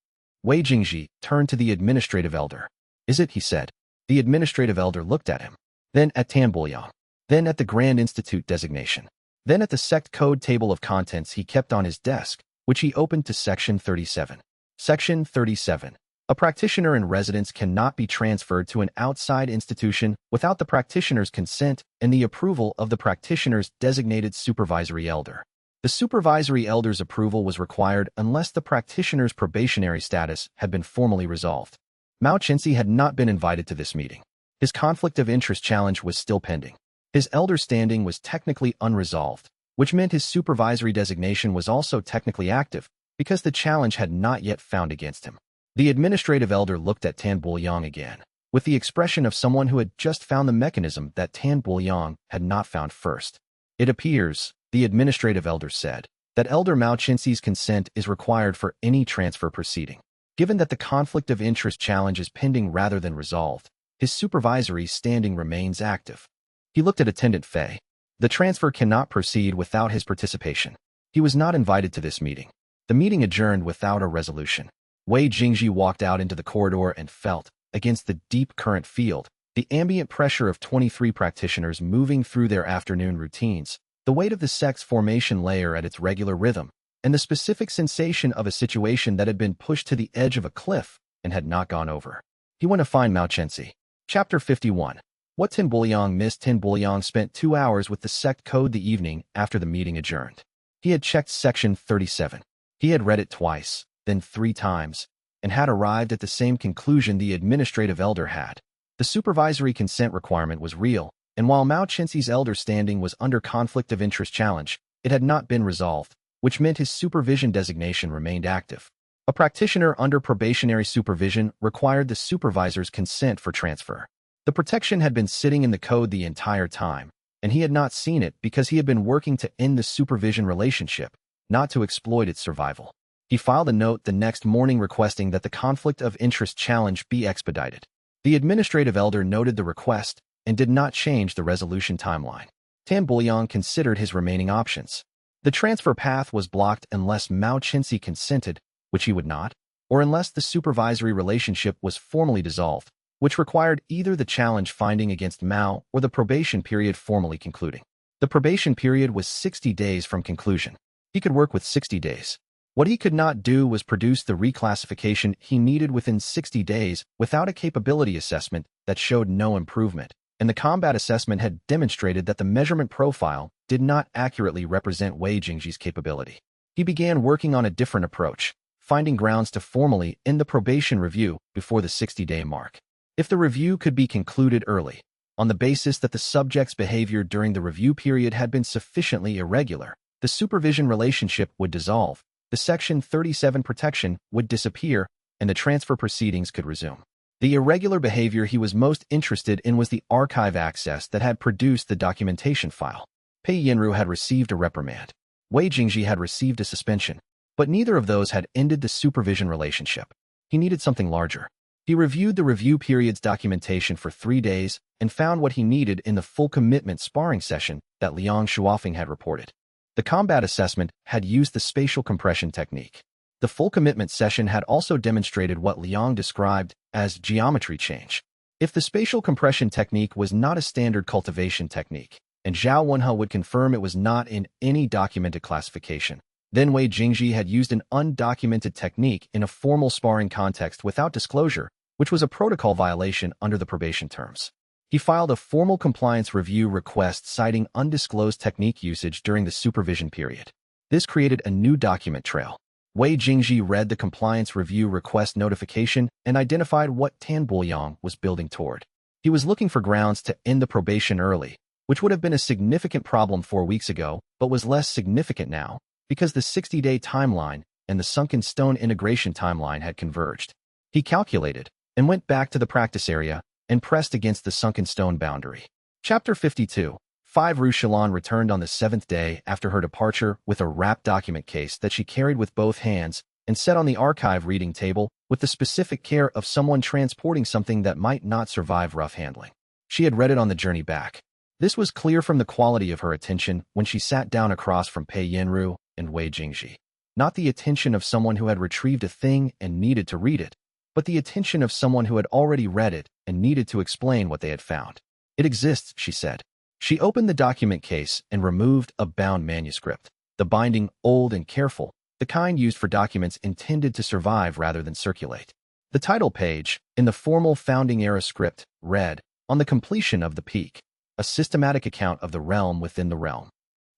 Wei Jingji turned to the administrative elder. Is it? He said. The administrative elder looked at him. Then at Tan Buoyang. Then at the Grand Institute designation. Then at the sect code table of contents he kept on his desk, which he opened to Section 37. Section 37. A practitioner in residence cannot be transferred to an outside institution without the practitioner's consent and the approval of the practitioner's designated supervisory elder. The supervisory elder's approval was required unless the practitioner's probationary status had been formally resolved. Mao Qinxi had not been invited to this meeting. His conflict of interest challenge was still pending. His elder standing was technically unresolved, which meant his supervisory designation was also technically active because the challenge had not yet found against him. The administrative elder looked at Tan Buoyang again, with the expression of someone who had just found the mechanism that Tan Buoyang had not found first. It appears, the administrative elder said, that Elder Mao Qinxi's consent is required for any transfer proceeding. Given that the conflict of interest challenge is pending rather than resolved, his supervisory standing remains active. He looked at Attendant Fei. The transfer cannot proceed without his participation. He was not invited to this meeting. The meeting adjourned without a resolution. Wei Jingji walked out into the corridor and felt, against the deep current field, the ambient pressure of 23 practitioners moving through their afternoon routines, the weight of the sect's formation layer at its regular rhythm, and the specific sensation of a situation that had been pushed to the edge of a cliff and had not gone over. He went to find Mao Chenxi. Chapter 51. What Tin Buliang missed. Tin Buliang spent 2 hours with the sect code the evening after the meeting adjourned. He had checked section 37. He had read it twice, then 3 times, and had arrived at the same conclusion the administrative elder had. The supervisory consent requirement was real, and while Mao Chenxi's elder standing was under conflict of interest challenge, it had not been resolved, which meant his supervision designation remained active. A practitioner under probationary supervision required the supervisor's consent for transfer. The protection had been sitting in the code the entire time, and he had not seen it because he had been working to end the supervision relationship, not to exploit its survival. He filed a note the next morning requesting that the conflict of interest challenge be expedited. The administrative elder noted the request and did not change the resolution timeline. Tan Buliang considered his remaining options. The transfer path was blocked unless Mao Chenxi consented, which he would not, or unless the supervisory relationship was formally dissolved, which required either the challenge finding against Mao or the probation period formally concluding. The probation period was 60 days from conclusion. He could work with 60 days. What he could not do was produce the reclassification he needed within 60 days without a capability assessment that showed no improvement, and the combat assessment had demonstrated that the measurement profile did not accurately represent Wei Jingji's capability. He began working on a different approach, finding grounds to formally end the probation review before the 60-day mark. If the review could be concluded early, on the basis that the subject's behavior during the review period had been sufficiently irregular, the supervision relationship would dissolve, the Section 37 protection would disappear, and the transfer proceedings could resume. The irregular behavior he was most interested in was the archive access that had produced the documentation file. Pei Yinru had received a reprimand. Wei Jingji had received a suspension, but neither of those had ended the supervision relationship. He needed something larger. He reviewed the review period's documentation for 3 days and found what he needed in the full commitment sparring session that Liang Shuofeng had reported. The combat assessment had used the spatial compression technique. The full commitment session had also demonstrated what Liang described as geometry change. If the spatial compression technique was not a standard cultivation technique, and Zhao Wenhe would confirm it was not in any documented classification, then Wei Jingji had used an undocumented technique in a formal sparring context without disclosure, which was a protocol violation under the probation terms. He filed a formal compliance review request citing undisclosed technique usage during the supervision period. This created a new document trail. Wei Jingji read the compliance review request notification and identified what Tan Buliang was building toward. He was looking for grounds to end the probation early, which would have been a significant problem 4 weeks ago, but was less significant now, because the 60-day timeline and the sunken stone integration timeline had converged. He calculated and went back to the practice area and pressed against the sunken stone boundary. Chapter 52. 5 Rushalan returned on the 7th day after her departure with a wrapped document case that she carried with both hands and set on the archive reading table with the specific care of someone transporting something that might not survive rough handling. She had read it on the journey back. This was clear from the quality of her attention when she sat down across from Pei Yinru and Wei Jingji. Not the attention of someone who had retrieved a thing and needed to read it, but the attention of someone who had already read it and needed to explain what they had found. It exists, she said. She opened the document case and removed a bound manuscript, the binding old and careful, the kind used for documents intended to survive rather than circulate. The title page, in the formal founding-era script, read, "On the completion of the peak, a systematic account of the realm within the realm."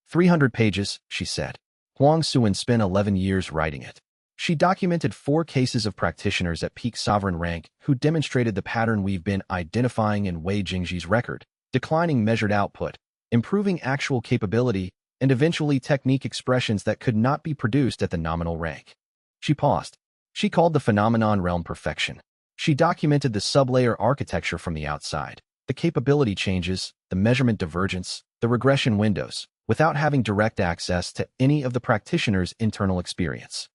300 pages, she said. Huang Suan spent 11 years writing it. She documented 4 cases of practitioners at peak sovereign rank who demonstrated the pattern we've been identifying in Wei Jingji's record: declining measured output, improving actual capability, and eventually technique expressions that could not be produced at the nominal rank. She paused. She called the phenomenon realm perfection. She documented the sublayer architecture from the outside, the capability changes, the measurement divergence, the regression windows, without having direct access to any of the practitioner's internal experience.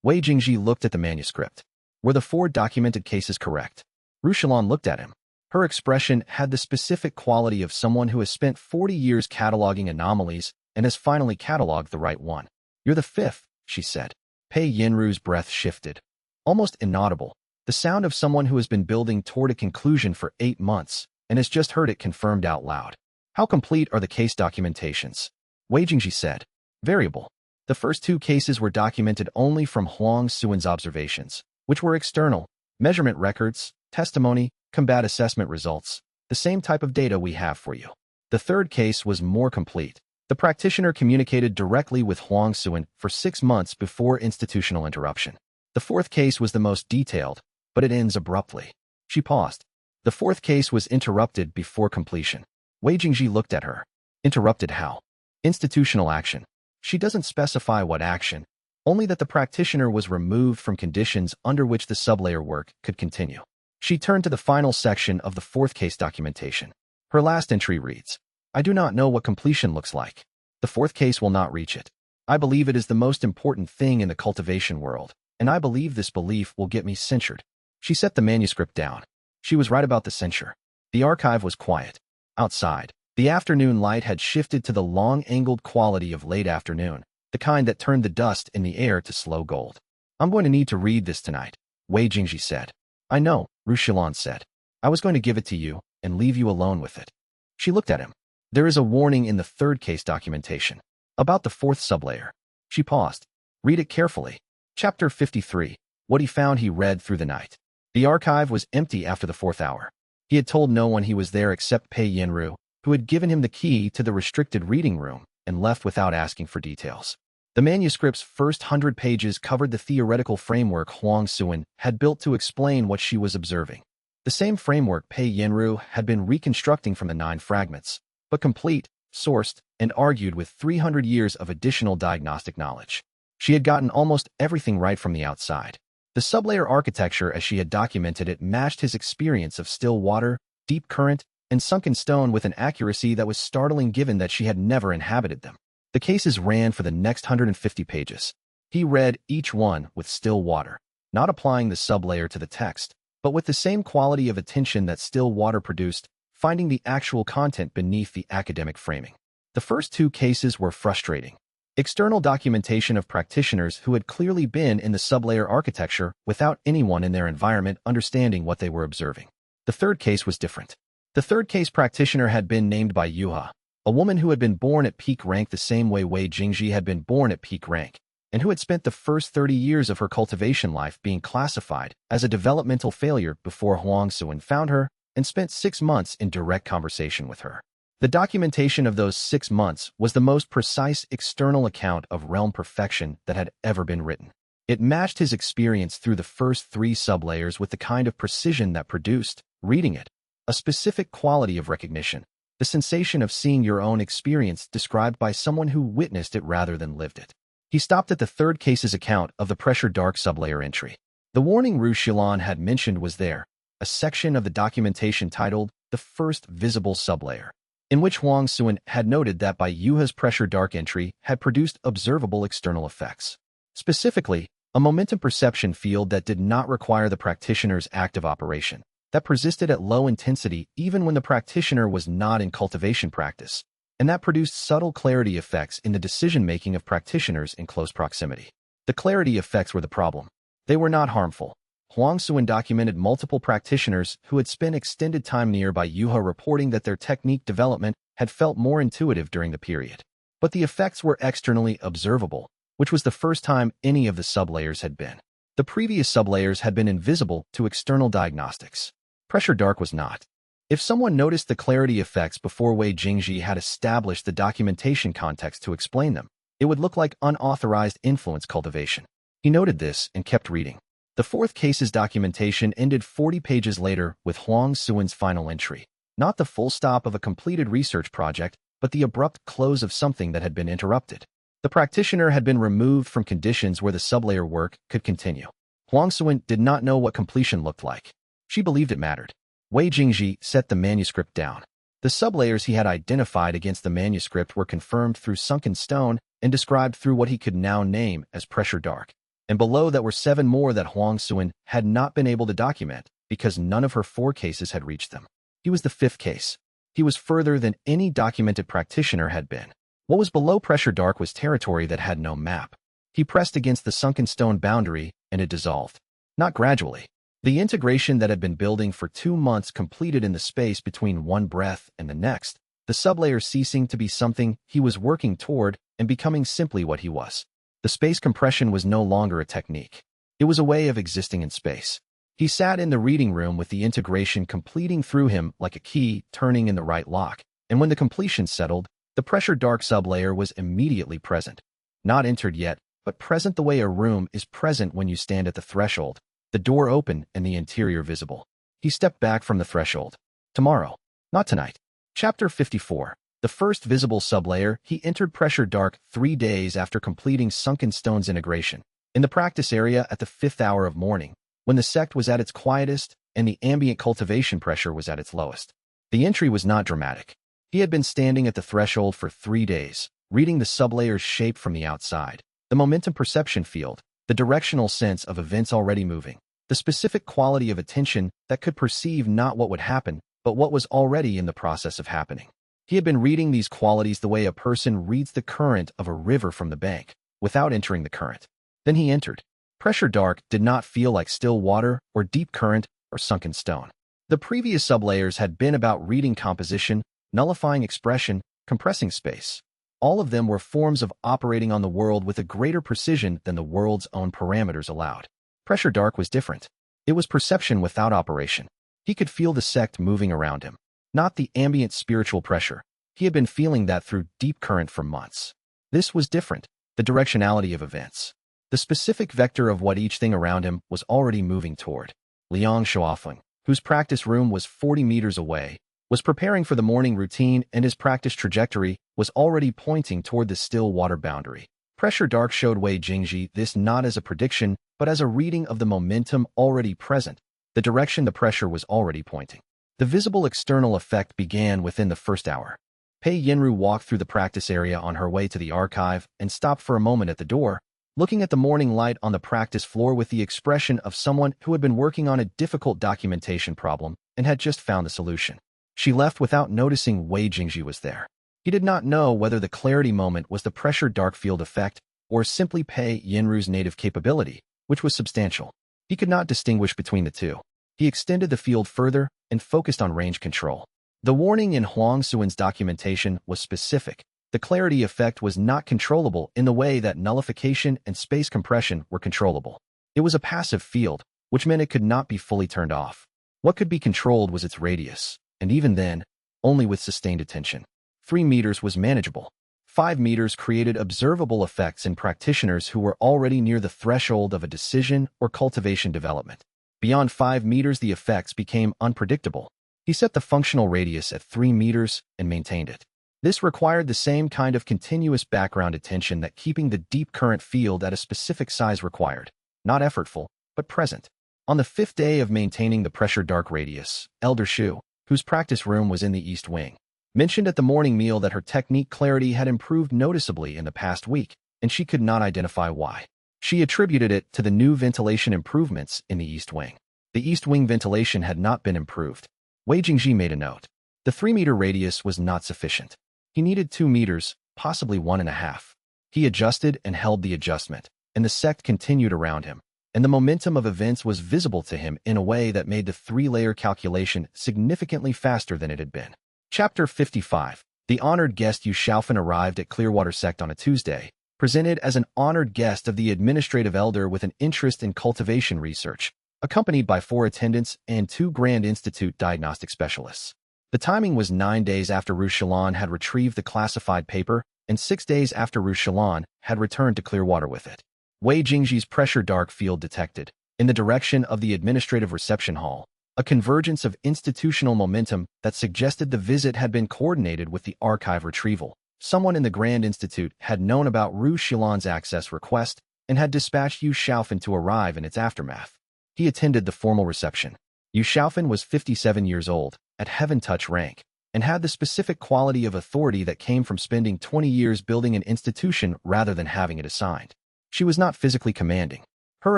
Wei Jingji looked at the manuscript. Were the 4 documented cases correct? Rushalan looked at him. Her expression had the specific quality of someone who has spent 40 years cataloging anomalies and has finally cataloged the right one. "You're the 5th, she said. Pei Yinru's breath shifted. Almost inaudible, the sound of someone who has been building toward a conclusion for 8 months and has just heard it confirmed out loud. How complete are the case documentations? Wei Jingji said. Variable. The first 2 cases were documented only from Huang Suan's observations, which were external, measurement records, testimony, combat assessment results, the same type of data we have for you. The third case was more complete. The practitioner communicated directly with Huang Suan for 6 months before institutional interruption. The fourth case was the most detailed, but it ends abruptly. She paused. The fourth case was interrupted before completion. Wei Jingji looked at her. Interrupted how? Institutional action. She doesn't specify what action, only that the practitioner was removed from conditions under which the sublayer work could continue. She turned to the final section of the fourth case documentation. Her last entry reads, I do not know what completion looks like. The fourth case will not reach it. I believe it is the most important thing in the cultivation world, and I believe this belief will get me censured. She set the manuscript down. She was right about the censure. The archive was quiet. Outside, the afternoon light had shifted to the long-angled quality of late afternoon, the kind that turned the dust in the air to slow gold. I'm going to need to read this tonight, Wei Jingji said. I know, Rushilan said. I was going to give it to you and leave you alone with it. She looked at him. There is a warning in the third case documentation. About the fourth sublayer. She paused. Read it carefully. Chapter 53. What he found he read through the night. The archive was empty after the 4th hour. He had told no one he was there except Pei Yinru, who had given him the key to the restricted reading room and left without asking for details. The manuscript's first 100 pages covered the theoretical framework Huang Suan had built to explain what she was observing. The same framework Pei Yinru had been reconstructing from the 9 fragments, but complete, sourced, and argued with 300 years of additional diagnostic knowledge. She had gotten almost everything right from the outside. The sublayer architecture as she had documented it matched his experience of still water, deep current, and sunken stone with an accuracy that was startling given that she had never inhabited them. The cases ran for the next 150 pages. He read each one with still water, not applying the sublayer to the text, but with the same quality of attention that still water produced, finding the actual content beneath the academic framing. The first 2 cases were frustrating. External documentation of practitioners who had clearly been in the sublayer architecture without anyone in their environment understanding what they were observing. The third case was different. The third case practitioner had been named by Yuha, a woman who had been born at peak rank the same way Wei Jingji had been born at peak rank, and who had spent the first 30 years of her cultivation life being classified as a developmental failure before Huang Suan found her and spent 6 months in direct conversation with her. The documentation of those 6 months was the most precise external account of realm perfection that had ever been written. It matched his experience through the first 3 sublayers with the kind of precision that produced, reading it, a specific quality of recognition, the sensation of seeing your own experience described by someone who witnessed it rather than lived it. He stopped at the third case's account of the pressure dark sublayer entry. The warning Ru Shilan had mentioned was there, a section of the documentation titled The First Visible Sublayer, in which Huang Suan had noted that by Yuha's pressure dark entry had produced observable external effects. Specifically, a momentum perception field that did not require the practitioner's active operation, that persisted at low intensity even when the practitioner was not in cultivation practice, and that produced subtle clarity effects in the decision-making of practitioners in close proximity. The clarity effects were the problem. They were not harmful. Huang Suan documented multiple practitioners who had spent extended time nearby Yuha reporting that their technique development had felt more intuitive during the period. But the effects were externally observable, which was the first time any of the sublayers had been. The previous sublayers had been invisible to external diagnostics. Pressure dark was not. If someone noticed the clarity effects before Wei Jingji had established the documentation context to explain them, it would look like unauthorized influence cultivation. He noted this and kept reading. The fourth case's documentation ended 40 pages later with Huang Suan's final entry, not the full stop of a completed research project, but the abrupt close of something that had been interrupted. The practitioner had been removed from conditions where the sublayer work could continue. Huang Suan did not know what completion looked like. She believed it mattered. Wei Jingji set the manuscript down. The sublayers he had identified against the manuscript were confirmed through sunken stone and described through what he could now name as pressure dark. And below that were 7 more that Huang Suan had not been able to document because none of her 4 cases had reached them. He was the 5th case. He was further than any documented practitioner had been. What was below pressure dark was territory that had no map. He pressed against the sunken stone boundary, and it dissolved. Not gradually. The integration that had been building for 2 months completed in the space between one breath and the next, the sublayer ceasing to be something he was working toward and becoming simply what he was. The space compression was no longer a technique. It was a way of existing in space. He sat in the reading room with the integration completing through him like a key turning in the right lock, and when the completion settled, the pressure dark sublayer was immediately present. Not entered yet, but present the way a room is present when you stand at the threshold, the door open and the interior visible. He stepped back from the threshold. Tomorrow, not tonight. Chapter 54. The first visible sublayer, he entered pressure dark 3 days after completing sunken stones integration. In the practice area at the 5th hour of morning, when the sect was at its quietest and the ambient cultivation pressure was at its lowest. The entry was not dramatic. He had been standing at the threshold for 3 days, reading the sublayer's shape from the outside, the momentum perception field, the directional sense of events already moving, the specific quality of attention that could perceive not what would happen, but what was already in the process of happening. He had been reading these qualities the way a person reads the current of a river from the bank, without entering the current. Then he entered. Pressure dark did not feel like still water or deep current or sunken stone. The previous sublayers had been about reading composition, nullifying expression, compressing space. All of them were forms of operating on the world with a greater precision than the world's own parameters allowed. Pressure dark was different. It was perception without operation. He could feel the sect moving around him, not the ambient spiritual pressure. He had been feeling that through deep current for months. This was different, the directionality of events. The specific vector of what each thing around him was already moving toward. Liang Shuofeng, whose practice room was 40 meters away, was preparing for the morning routine, and his practice trajectory was already pointing toward the still water boundary. Pressure dark showed Wei Jingji this not as a prediction, but as a reading of the momentum already present, the direction the pressure was already pointing. The visible external effect began within the first hour. Pei Yinru walked through the practice area on her way to the archive and stopped for a moment at the door, looking at the morning light on the practice floor with the expression of someone who had been working on a difficult documentation problem and had just found the solution. She left without noticing Wei Jingji was there. He did not know whether the clarity moment was the pressure dark field effect or simply Pei Yinru's native capability, which was substantial. He could not distinguish between the two. He extended the field further and focused on range control. The warning in Huang Suan's documentation was specific. The clarity effect was not controllable in the way that nullification and space compression were controllable. It was a passive field, which meant it could not be fully turned off. What could be controlled was its radius, and even then, only with sustained attention. 3 meters was manageable. 5 meters created observable effects in practitioners who were already near the threshold of a decision or cultivation development. Beyond 5 meters, the effects became unpredictable. He set the functional radius at 3 meters and maintained it. This required the same kind of continuous background attention that keeping the deep current field at a specific size required. Not effortful, but present. On the 5th day of maintaining the pressure dark radius, Elder Shu, whose practice room was in the east wing, mentioned at the morning meal that her technique clarity had improved noticeably in the past week, and she could not identify why. She attributed it to the new ventilation improvements in the east wing. The east wing ventilation had not been improved. Wei Jingji made a note. The 3-meter radius was not sufficient. He needed 2 meters, possibly 1.5. He adjusted and held the adjustment, and the sect continued around him, and the momentum of events was visible to him in a way that made the 3-layer calculation significantly faster than it had been. Chapter 55. The honored guest Yu Xiaofan arrived at Clearwater Sect on a Tuesday, presented as an honored guest of the administrative elder with an interest in cultivation research, accompanied by 4 attendants and 2 Grand Institute diagnostic specialists. The timing was 9 days after Rushalan had retrieved the classified paper and 6 days after Rushalan had returned to Clearwater with it. Wei Jingji's pressure dark field detected, in the direction of the administrative reception hall, a convergence of institutional momentum that suggested the visit had been coordinated with the archive retrieval. Someone in the Grand Institute had known about Rushalan's access request and had dispatched Yu Xiaofan to arrive in its aftermath. He attended the formal reception. Yu Xiaofan was 57 years old, at Heaven Touch rank, and had the specific quality of authority that came from spending 20 years building an institution rather than having it assigned. She was not physically commanding. Her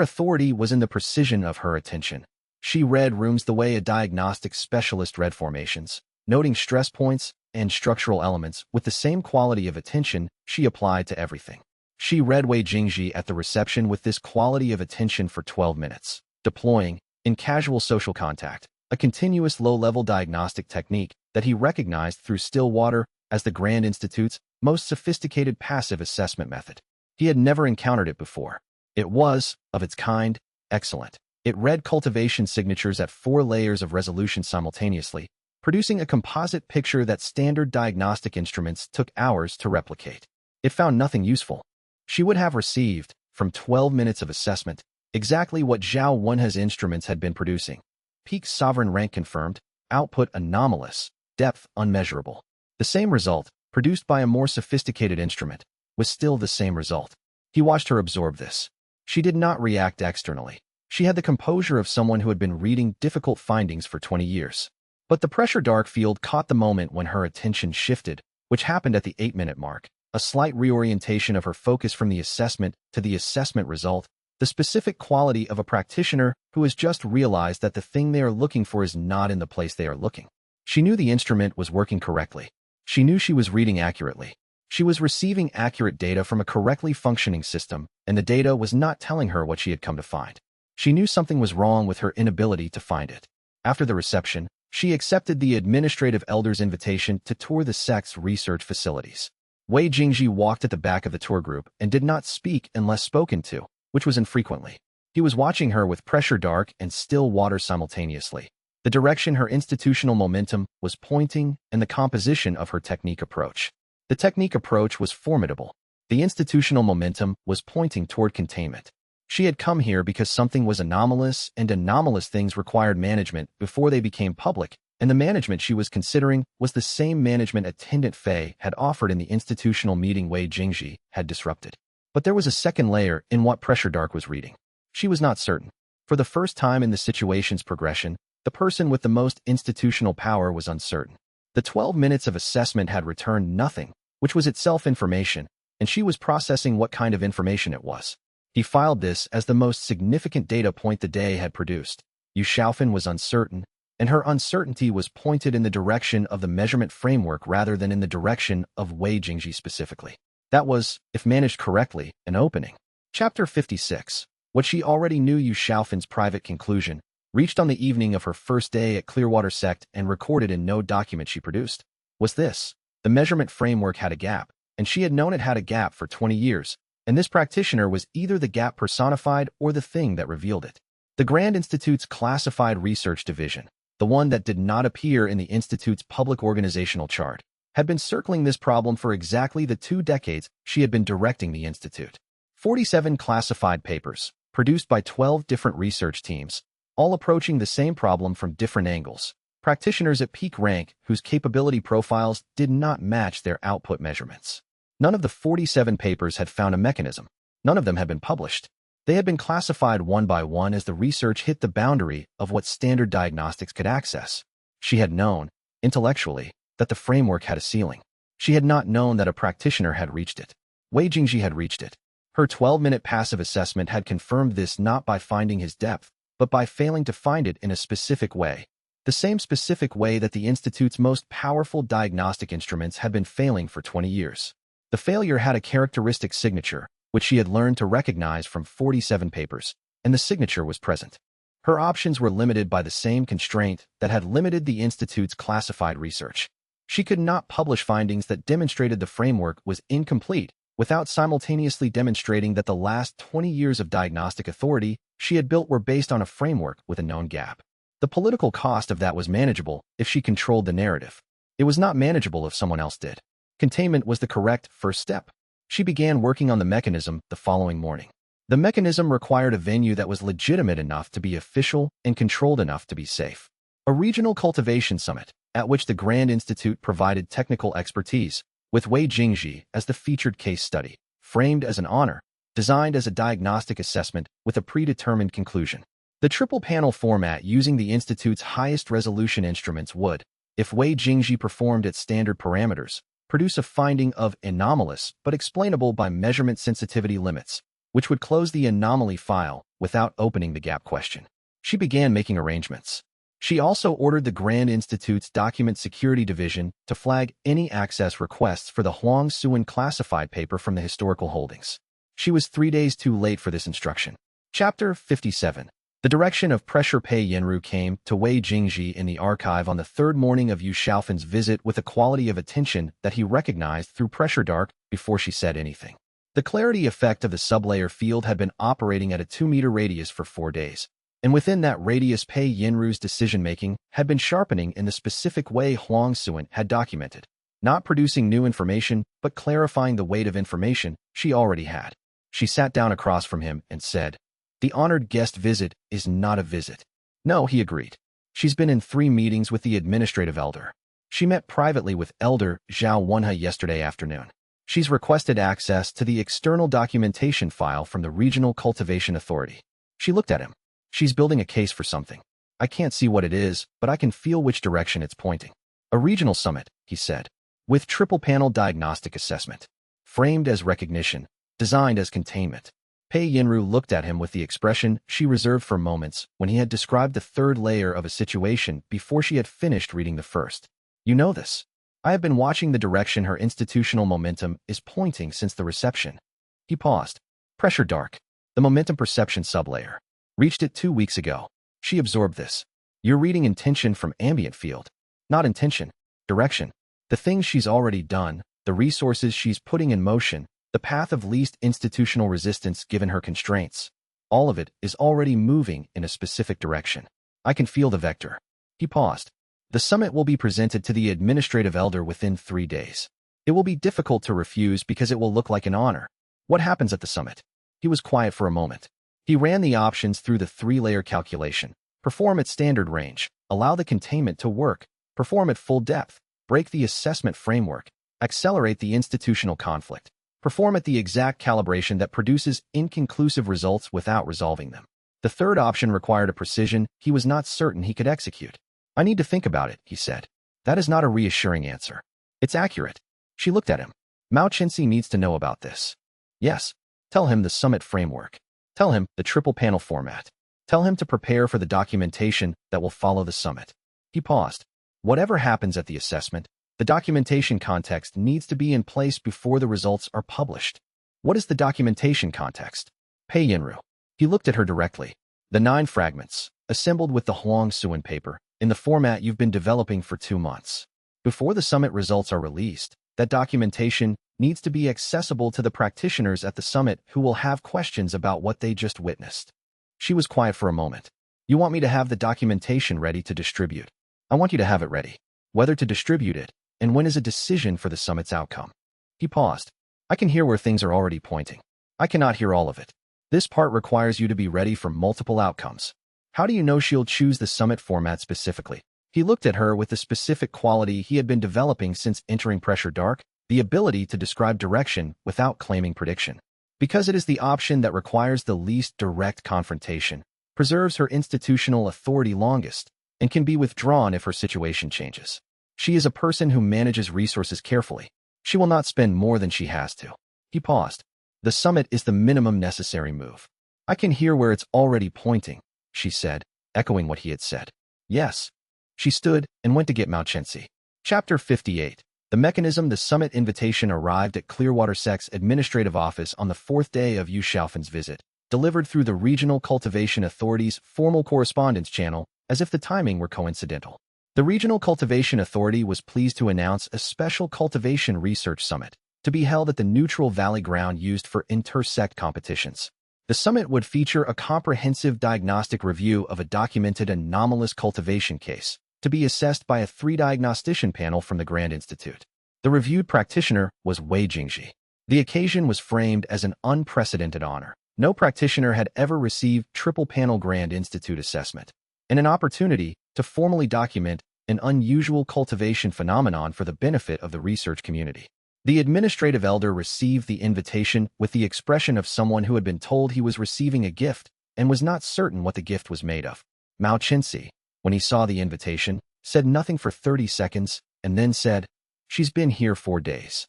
authority was in the precision of her attention. She read rooms the way a diagnostic specialist read formations, noting stress points and structural elements with the same quality of attention she applied to everything. She read Wei Jingji at the reception with this quality of attention for 12 minutes, deploying, in casual social contact, a continuous low-level diagnostic technique that he recognized through still water as the Grand Institute's most sophisticated passive assessment method. He had never encountered it before. It was, of its kind, excellent. It read cultivation signatures at 4 layers of resolution simultaneously, producing a composite picture that standard diagnostic instruments took hours to replicate. It found nothing useful. She would have received, from 12 minutes of assessment, exactly what Zhao Wenhe's instruments had been producing. Peak sovereign rank confirmed, output anomalous, depth unmeasurable. The same result, produced by a more sophisticated instrument, was still the same result. He watched her absorb this. She did not react externally. She had the composure of someone who had been reading difficult findings for 20 years. But the pressure dark field caught the moment when her attention shifted, which happened at the 8-minute mark. A slight reorientation of her focus from the assessment to the assessment result, the specific quality of a practitioner who has just realized that the thing they are looking for is not in the place they are looking. She knew the instrument was working correctly. She knew she was reading accurately. She was receiving accurate data from a correctly functioning system, and the data was not telling her what she had come to find. She knew something was wrong with her inability to find it. After the reception, she accepted the administrative elder's invitation to tour the sect's research facilities. Wei Jingji walked at the back of the tour group and did not speak unless spoken to, which was infrequently. He was watching her with pressure dark and still water simultaneously. The direction her institutional momentum was pointing and the composition of her technique approach. The technique approach was formidable. The institutional momentum was pointing toward containment. She had come here because something was anomalous, and anomalous things required management before they became public, and the management she was considering was the same management attendant Fei had offered in the institutional meeting Wei Jingji had disrupted. But there was a second layer in what Pressure Dark was reading. She was not certain. For the first time in the situation's progression, the person with the most institutional power was uncertain. The 12 minutes of assessment had returned nothing, which was itself information, and she was processing what kind of information it was. He filed this as the most significant data point the day had produced. Yu Xiaofan was uncertain, and her uncertainty was pointed in the direction of the measurement framework rather than in the direction of Wei Jingji specifically. That was, if managed correctly, an opening. Chapter 56. What she already knew. Yu Xiaofan's private conclusion, reached on the evening of her first day at Clearwater Sect and recorded in no document she produced, was this. The measurement framework had a gap, and she had known it had a gap for 20 years, and this practitioner was either the gap personified or the thing that revealed it. The Grand Institute's Classified Research Division, the one that did not appear in the Institute's public organizational chart, had been circling this problem for exactly the 2 decades she had been directing the Institute. 47 classified papers, produced by 12 different research teams, all approaching the same problem from different angles. Practitioners at peak rank whose capability profiles did not match their output measurements. None of the 47 papers had found a mechanism. None of them had been published. They had been classified one by one as the research hit the boundary of what standard diagnostics could access. She had known, intellectually, that the framework had a ceiling. She had not known that a practitioner had reached it. Wei Jingji had reached it. Her 12-minute passive assessment had confirmed this not by finding his depth, but by failing to find it in a specific way. The same specific way that the Institute's most powerful diagnostic instruments had been failing for 20 years. The failure had a characteristic signature, which she had learned to recognize from 47 papers, and the signature was present. Her options were limited by the same constraint that had limited the Institute's classified research. She could not publish findings that demonstrated the framework was incomplete without simultaneously demonstrating that the last 20 years of diagnostic authority she had built were based on a framework with a known gap. The political cost of that was manageable if she controlled the narrative. It was not manageable if someone else did. Containment was the correct first step. She began working on the mechanism the following morning. The mechanism required a venue that was legitimate enough to be official and controlled enough to be safe. A regional cultivation summit, at which the Grand Institute provided technical expertise, with Wei Jingji as the featured case study, framed as an honor, designed as a diagnostic assessment with a predetermined conclusion. The triple panel format using the Institute's highest resolution instruments would, if Wei Jingji performed at standard parameters, produce a finding of anomalous but explainable by measurement sensitivity limits, which would close the anomaly file without opening the gap question. She began making arrangements. She also ordered the Grand Institute's Document Security Division to flag any access requests for the Huang Suan classified paper from the historical holdings. She was 3 days too late for this instruction. Chapter 57. The direction of pressure. Pei Yinru came to Wei Jingji in the archive on the third morning of Yu Xiaofan's visit with a quality of attention that he recognized through pressure dark before she said anything. The clarity effect of the sublayer field had been operating at a 2-meter radius for 4 days, and within that radius Pei Yinru's decision-making had been sharpening in the specific way Huang Suan had documented, not producing new information but clarifying the weight of information she already had. She sat down across from him and said, "The honored guest visit is not a visit." "No," he agreed. "She's been in 3 meetings with the administrative elder. She met privately with Elder Zhao Wenhe yesterday afternoon. She's requested access to the external documentation file from the Regional Cultivation Authority." She looked at him. "She's building a case for something. I can't see what it is, but I can feel which direction it's pointing." "A regional summit," he said, "with triple-panel diagnostic assessment. Framed as recognition, designed as containment." Pei Yinru looked at him with the expression she reserved for moments when he had described the third layer of a situation before she had finished reading the first. "You know this. I have been watching the direction her institutional momentum is pointing since the reception." He paused. "Pressure dark. The momentum perception sublayer. Reached it 2 weeks ago. She absorbed this. You're reading intention from ambient field. Not intention, direction. The things she's already done, the resources she's putting in motion, the path of least institutional resistance given her constraints. All of it is already moving in a specific direction. I can feel the vector." He paused. "The summit will be presented to the administrative elder within 3 days. It will be difficult to refuse because it will look like an honor. What happens at the summit?" He was quiet for a moment. He ran the options through the 3-layer calculation. Perform at standard range. Allow the containment to work. Perform at full depth. Break the assessment framework. Accelerate the institutional conflict. Perform at the exact calibration that produces inconclusive results without resolving them. The third option required a precision he was not certain he could execute. "I need to think about it," he said. "That is not a reassuring answer." "It's accurate." She looked at him. "Mao Chenxi needs to know about this." "Yes. Tell him the summit framework. Tell him the triple panel format. Tell him to prepare for the documentation that will follow the summit." He paused. "Whatever happens at the assessment, the documentation context needs to be in place before the results are published." "What is the documentation context?" Pei Yinru. He looked at her directly. "The 9 fragments, assembled with the Huang Suan paper, in the format you've been developing for 2 months. Before the summit results are released, that documentation needs to be accessible to the practitioners at the summit who will have questions about what they just witnessed." She was quiet for a moment. "You want me to have the documentation ready to distribute?" "I want you to have it ready. Whether to distribute it, and when is a decision for the summit's outcome." He paused. "I can hear where things are already pointing. I cannot hear all of it. This part requires you to be ready for multiple outcomes. How do you know she'll choose the summit format specifically?" He looked at her with the specific quality he had been developing since entering Pressure Dark, the ability to describe direction without claiming prediction. "Because it is the option that requires the least direct confrontation, preserves her institutional authority longest, and can be withdrawn if her situation changes. She is a person who manages resources carefully. She will not spend more than she has to." He paused. "The summit is the minimum necessary move." "I can hear where it's already pointing," she said, echoing what he had said. "Yes." She stood and went to get Mao Chenxi. Chapter 58. The mechanism. The summit invitation arrived at Clearwater Sect's administrative office on the 4th day of Yu Xiaofan's visit, delivered through the Regional Cultivation Authority's formal correspondence channel, as if the timing were coincidental. The Regional Cultivation Authority was pleased to announce a special cultivation research summit to be held at the neutral valley ground used for inter-sect competitions. The summit would feature a comprehensive diagnostic review of a documented anomalous cultivation case, to be assessed by a 3-diagnostician panel from the Grand Institute. The reviewed practitioner was Wei Jingji. The occasion was framed as an unprecedented honor. No practitioner had ever received triple-panel Grand Institute assessment, and an opportunity to formally document an unusual cultivation phenomenon for the benefit of the research community. The administrative elder received the invitation with the expression of someone who had been told he was receiving a gift and was not certain what the gift was made of. Mao Chenxi, when he saw the invitation, said nothing for 30 seconds and then said, "She's been here 4 days."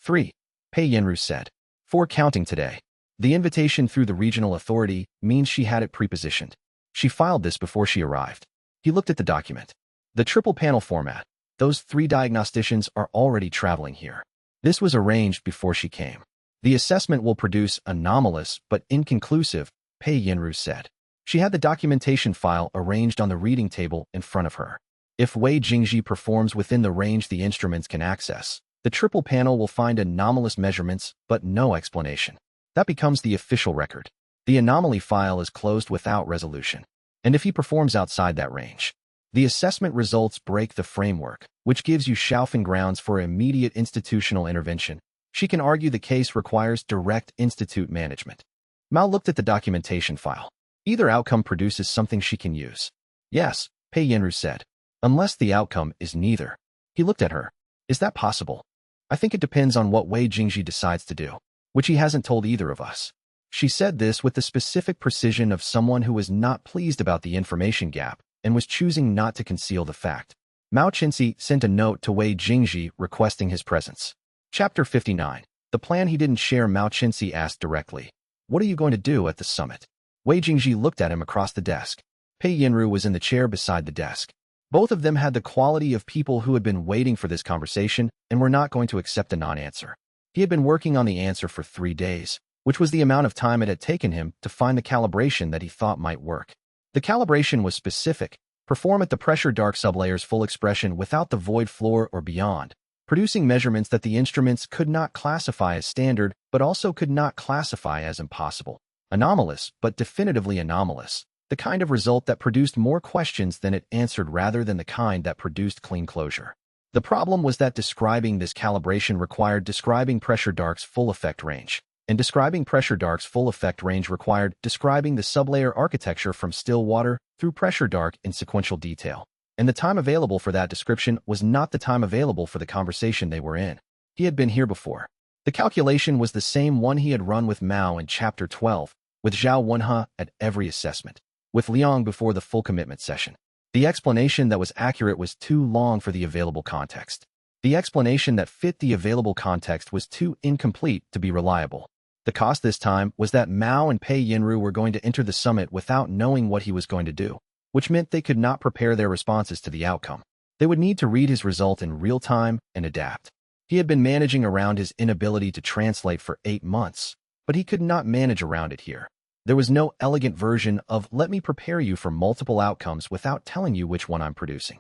3. Pei Yinru said, "4 counting today." The invitation through the regional authority means she had it prepositioned. She filed this before she arrived. He looked at the document. The triple panel format. Those 3 diagnosticians are already traveling here. This was arranged before she came. The assessment will produce anomalous but inconclusive, Pei Yinru said. She had the documentation file arranged on the reading table in front of her. If Wei Jingji performs within the range the instruments can access, the triple panel will find anomalous measurements but no explanation. That becomes the official record. The anomaly file is closed without resolution. And if he performs outside that range, the assessment results break the framework, which gives you Xiaofeng grounds for immediate institutional intervention. She can argue the case requires direct institute management. Mao looked at the documentation file. Either outcome produces something she can use. Yes, Pei Yinru said. Unless the outcome is neither. He looked at her. Is that possible? I think it depends on what Wei Jingji decides to do, which he hasn't told either of us. She said this with the specific precision of someone who was not pleased about the information gap and was choosing not to conceal the fact. Mao Qinxi sent a note to Wei Jingji requesting his presence. Chapter 59. The plan he didn't share. Mao Qinxi asked directly. What are you going to do at the summit? Wei Jingji looked at him across the desk. Pei Yinru was in the chair beside the desk. Both of them had the quality of people who had been waiting for this conversation and were not going to accept a non-answer. He had been working on the answer for 3 days, which was the amount of time it had taken him to find the calibration that he thought might work. The calibration was specific. Perform at the pressure dark sublayer's full expression without the void floor or beyond, producing measurements that the instruments could not classify as standard but also could not classify as impossible. Anomalous, but definitively anomalous. The kind of result that produced more questions than it answered rather than the kind that produced clean closure. The problem was that describing this calibration required describing pressure dark's full effect range. And describing pressure dark's full effect range required describing the sublayer architecture from still water through pressure dark in sequential detail. And the time available for that description was not the time available for the conversation they were in. He had been here before. The calculation was the same one he had run with Mao in Chapter 12, with Zhao Wenhe at every assessment, with Liang before the full commitment session. The explanation that was accurate was too long for the available context. The explanation that fit the available context was too incomplete to be reliable. The cost this time was that Mao and Pei Yinru were going to enter the summit without knowing what he was going to do, which meant they could not prepare their responses to the outcome. They would need to read his result in real time and adapt. He had been managing around his inability to translate for 8 months, but he could not manage around it here. There was no elegant version of let me prepare you for multiple outcomes without telling you which one I'm producing.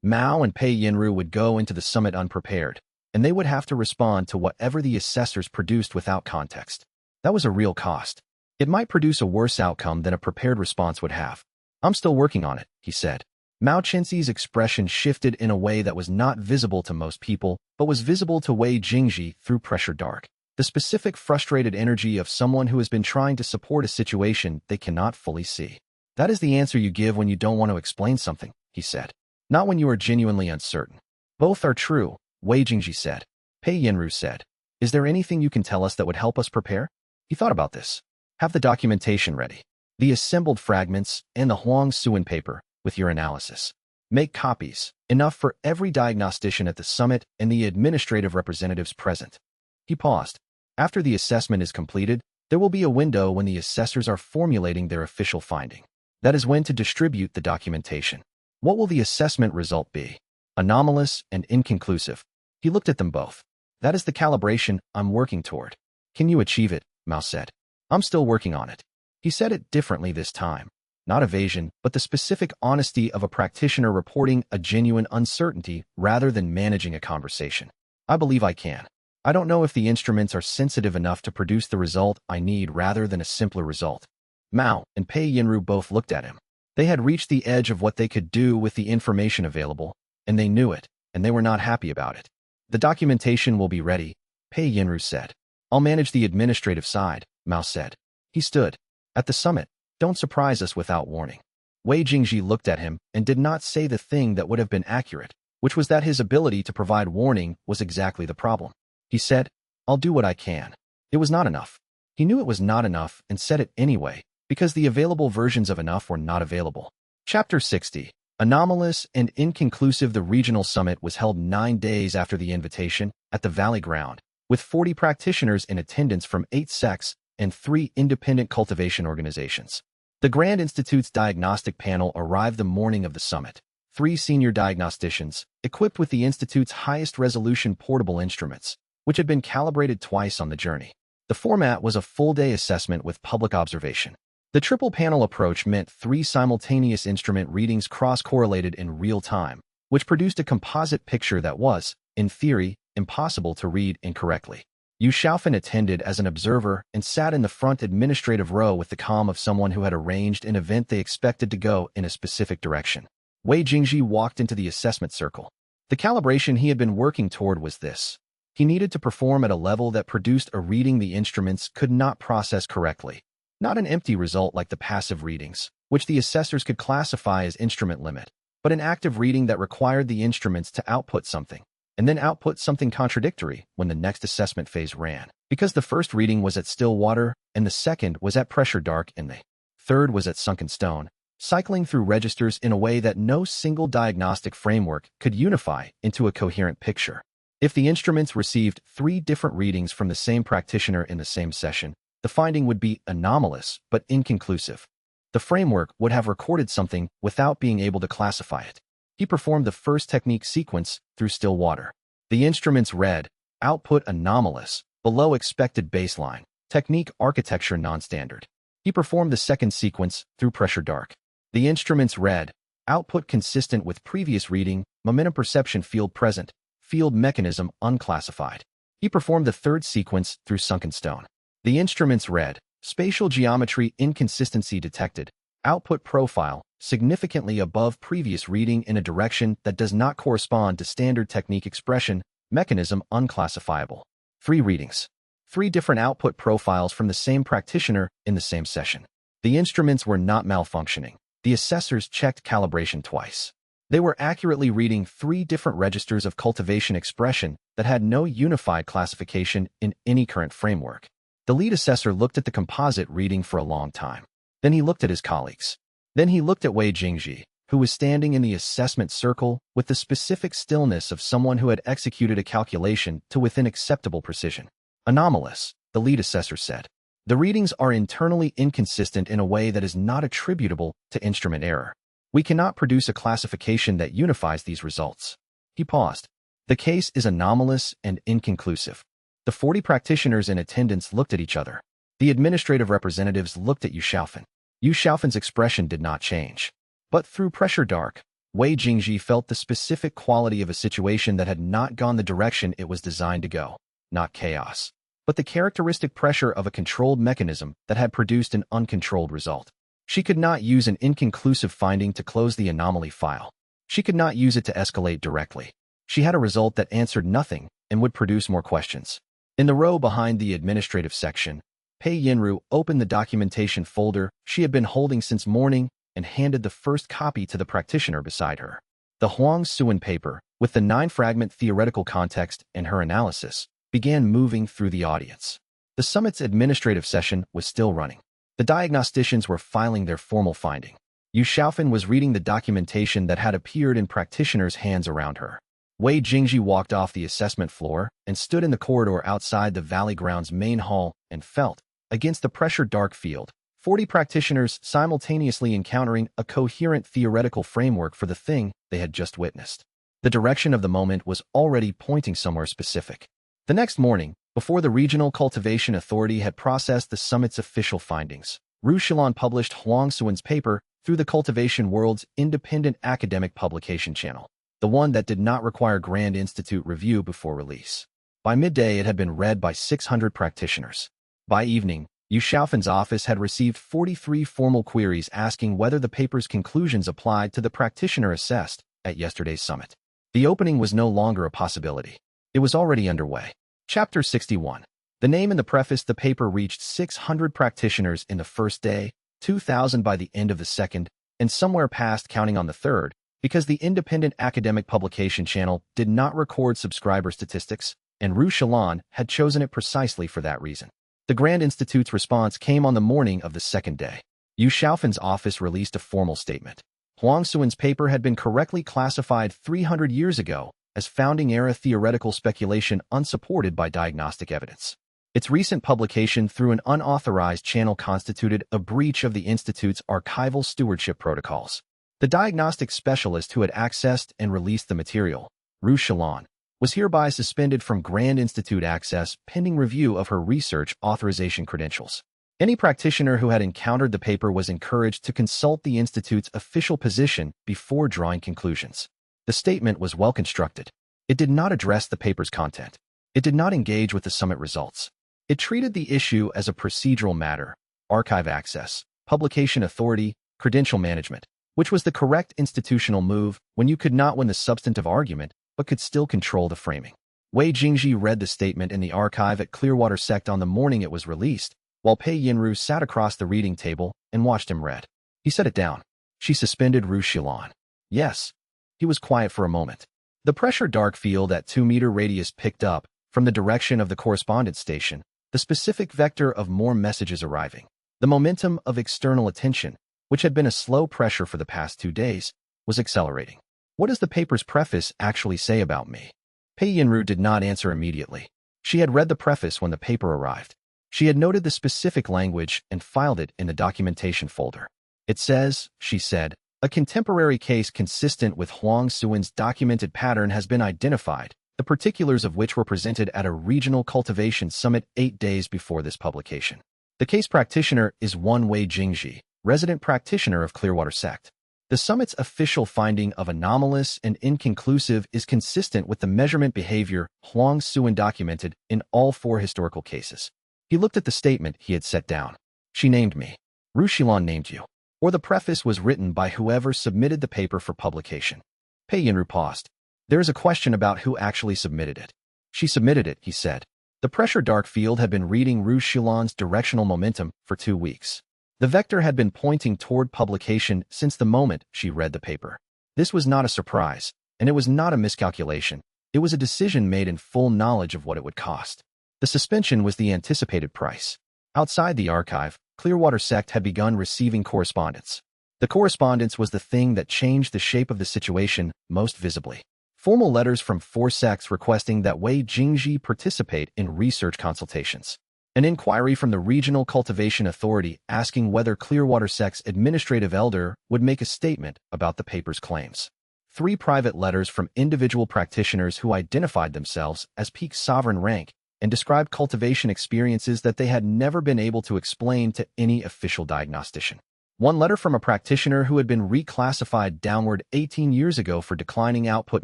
Mao and Pei Yinru would go into the summit unprepared, and they would have to respond to whatever the assessors produced without context. That was a real cost. It might produce a worse outcome than a prepared response would have. I'm still working on it, he said. Mao Qinxi's expression shifted in a way that was not visible to most people, but was visible to Wei Jingji through pressure dark. The specific frustrated energy of someone who has been trying to support a situation they cannot fully see. That is the answer you give when you don't want to explain something, he said. Not when you are genuinely uncertain. Both are true, Wei Jingji said. Pei Yinru said. Is there anything you can tell us that would help us prepare? He thought about this. Have the documentation ready. The assembled fragments and the Huang Suan paper with your analysis. Make copies, enough for every diagnostician at the summit and the administrative representatives present. He paused. After the assessment is completed, there will be a window when the assessors are formulating their official finding. That is when to distribute the documentation. What will the assessment result be? Anomalous and inconclusive. He looked at them both. That is the calibration I'm working toward. Can you achieve it? Mao said. I'm still working on it. He said it differently this time. Not evasion, but the specific honesty of a practitioner reporting a genuine uncertainty rather than managing a conversation. I believe I can. I don't know if the instruments are sensitive enough to produce the result I need rather than a simpler result. Mao and Pei Yinru both looked at him. They had reached the edge of what they could do with the information available, and they knew it, and they were not happy about it. The documentation will be ready, Pei Yinru said. I'll manage the administrative side, Mao said. He stood. At the summit, don't surprise us without warning. Wei Jingji looked at him and did not say the thing that would have been accurate, which was that his ability to provide warning was exactly the problem. He said, I'll do what I can. It was not enough. He knew it was not enough and said it anyway, because the available versions of enough were not available. Chapter 60. Anomalous and inconclusive. The regional summit was held 9 days after the invitation at the Valley Ground, with 40 practitioners in attendance from 8 sects and 3 independent cultivation organizations. The Grand Institute's diagnostic panel arrived the morning of the summit. 3 senior diagnosticians, equipped with the Institute's highest resolution portable instruments, which had been calibrated twice on the journey. The format was a full-day assessment with public observation. The triple-panel approach meant 3 simultaneous instrument readings cross-correlated in real time, which produced a composite picture that was, in theory, impossible to read incorrectly. Yu Xiaofan attended as an observer and sat in the front administrative row with the calm of someone who had arranged an event they expected to go in a specific direction. Wei Jingji walked into the assessment circle. The calibration he had been working toward was this. He needed to perform at a level that produced a reading the instruments could not process correctly. Not an empty result like the passive readings, which the assessors could classify as instrument limit, but an active reading that required the instruments to output something, and then output something contradictory when the next assessment phase ran. Because the first reading was at still water, and the second was at pressure dark, and the third was at sunken stone, cycling through registers in a way that no single diagnostic framework could unify into a coherent picture. If the instruments received 3 different readings from the same practitioner in the same session, the finding would be anomalous but inconclusive. The framework would have recorded something without being able to classify it. He performed the first technique sequence through still water. The instruments read, output anomalous, below expected baseline, technique architecture non-standard. He performed the second sequence through pressure dark. The instruments read, output consistent with previous reading, momentum perception field present, field mechanism unclassified. He performed the third sequence through sunken stone. The instruments read, spatial geometry inconsistency detected, output profile, significantly above previous reading in a direction that does not correspond to standard technique expression, mechanism unclassifiable. 3 readings. 3 different output profiles from the same practitioner in the same session. The instruments were not malfunctioning. The assessors checked calibration twice. They were accurately reading 3 different registers of cultivation expression that had no unified classification in any current framework. The lead assessor looked at the composite reading for a long time. Then he looked at his colleagues. Then he looked at Wei Jingji, who was standing in the assessment circle with the specific stillness of someone who had executed a calculation to within acceptable precision. Anomalous, the lead assessor said. The readings are internally inconsistent in a way that is not attributable to instrument error. We cannot produce a classification that unifies these results. He paused. The case is anomalous and inconclusive. The 40 practitioners in attendance looked at each other. The administrative representatives looked at Yu Xiaofan. Yu Xiaofan's expression did not change. But through pressure dark, Wei Jingji felt the specific quality of a situation that had not gone the direction it was designed to go. Not chaos, but the characteristic pressure of a controlled mechanism that had produced an uncontrolled result. She could not use an inconclusive finding to close the anomaly file. She could not use it to escalate directly. She had a result that answered nothing and would produce more questions. In the row behind the administrative section, Pei Yinru opened the documentation folder she had been holding since morning and handed the first copy to the practitioner beside her. The Huang Suan paper, with the 9-fragment theoretical context and her analysis, began moving through the audience. The summit's administrative session was still running. The diagnosticians were filing their formal finding. Yu Xiaofan was reading the documentation that had appeared in practitioners' hands around her. Wei Jingji walked off the assessment floor and stood in the corridor outside the Valley Grounds main hall and felt, against the pressure dark field, 40 practitioners simultaneously encountering a coherent theoretical framework for the thing they had just witnessed. The direction of the moment was already pointing somewhere specific. The next morning, before the Regional Cultivation Authority had processed the summit's official findings, Ru Shilin published Huang Suan's paper through the Cultivation World's independent academic publication channel, the one that did not require Grand Institute review before release. By midday, it had been read by 600 practitioners. By evening, Yu Xiaofan's office had received 43 formal queries asking whether the paper's conclusions applied to the practitioner assessed at yesterday's summit. The opening was no longer a possibility. It was already underway. Chapter 61. The name in the preface. The paper reached 600 practitioners in the first day, 2,000 by the end of the second, and somewhere past counting on the third, because the independent academic publication channel did not record subscriber statistics, and Ru Shilin had chosen it precisely for that reason. The Grand Institute's response came on the morning of the second day. Yu Xiaofan's office released a formal statement. Huang Suan's paper had been correctly classified 300 years ago as founding-era theoretical speculation unsupported by diagnostic evidence. Its recent publication through an unauthorized channel constituted a breach of the Institute's archival stewardship protocols. The diagnostic specialist who had accessed and released the material, Ru Shilin, was hereby suspended from Grand Institute access pending review of her research authorization credentials. Any practitioner who had encountered the paper was encouraged to consult the Institute's official position before drawing conclusions. The statement was well constructed. It did not address the paper's content. It did not engage with the summit results. It treated the issue as a procedural matter: archive access, publication authority, credential management, which was the correct institutional move when you could not win the substantive argument but could still control the framing. Wei Jingji read the statement in the archive at Clearwater Sect on the morning it was released, while Pei Yinru sat across the reading table and watched him read. He set it down. She suspended Ru Xilan. Yes. He was quiet for a moment. The pressure dark field at 2-meter radius picked up, from the direction of the correspondence station, the specific vector of more messages arriving. The momentum of external attention, which had been a slow pressure for the past 2 days, was accelerating. What does the paper's preface actually say about me? Pei Yinru did not answer immediately. She had read the preface when the paper arrived. She had noted the specific language and filed it in the documentation folder. It says, she said, a contemporary case consistent with Huang Suin's documented pattern has been identified, the particulars of which were presented at a regional cultivation summit 8 days before this publication. The case practitioner is one Wei Jingji, resident practitioner of Clearwater Sect. The summit's official finding of anomalous and inconclusive is consistent with the measurement behavior Huang Suin documented in all 4 historical cases. He looked at the statement he had set down. She named me. Ru Xilan named you. Or the preface was written by whoever submitted the paper for publication. Pei Yinru paused. There is a question about who actually submitted it. She submitted it, he said. The pressure dark field had been reading Ru Xilan's directional momentum for 2 weeks. The vector had been pointing toward publication since the moment she read the paper. This was not a surprise, and it was not a miscalculation. It was a decision made in full knowledge of what it would cost. The suspension was the anticipated price. Outside the archive, Clearwater Sect had begun receiving correspondence. The correspondence was the thing that changed the shape of the situation most visibly. Formal letters from 4 sects requesting that Wei Jingji participate in research consultations. An inquiry from the Regional Cultivation Authority asking whether Clearwater Sect's administrative elder would make a statement about the paper's claims. 3 private letters from individual practitioners who identified themselves as peak sovereign rank and described cultivation experiences that they had never been able to explain to any official diagnostician. 1 letter from a practitioner who had been reclassified downward 18 years ago for declining output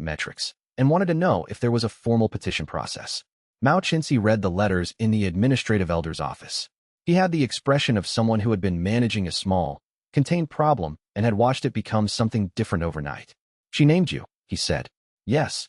metrics and wanted to know if there was a formal petition process. Mao Chinsi read the letters in the administrative elder's office. He had the expression of someone who had been managing a small, contained problem and had watched it become something different overnight. She named you, he said. Yes.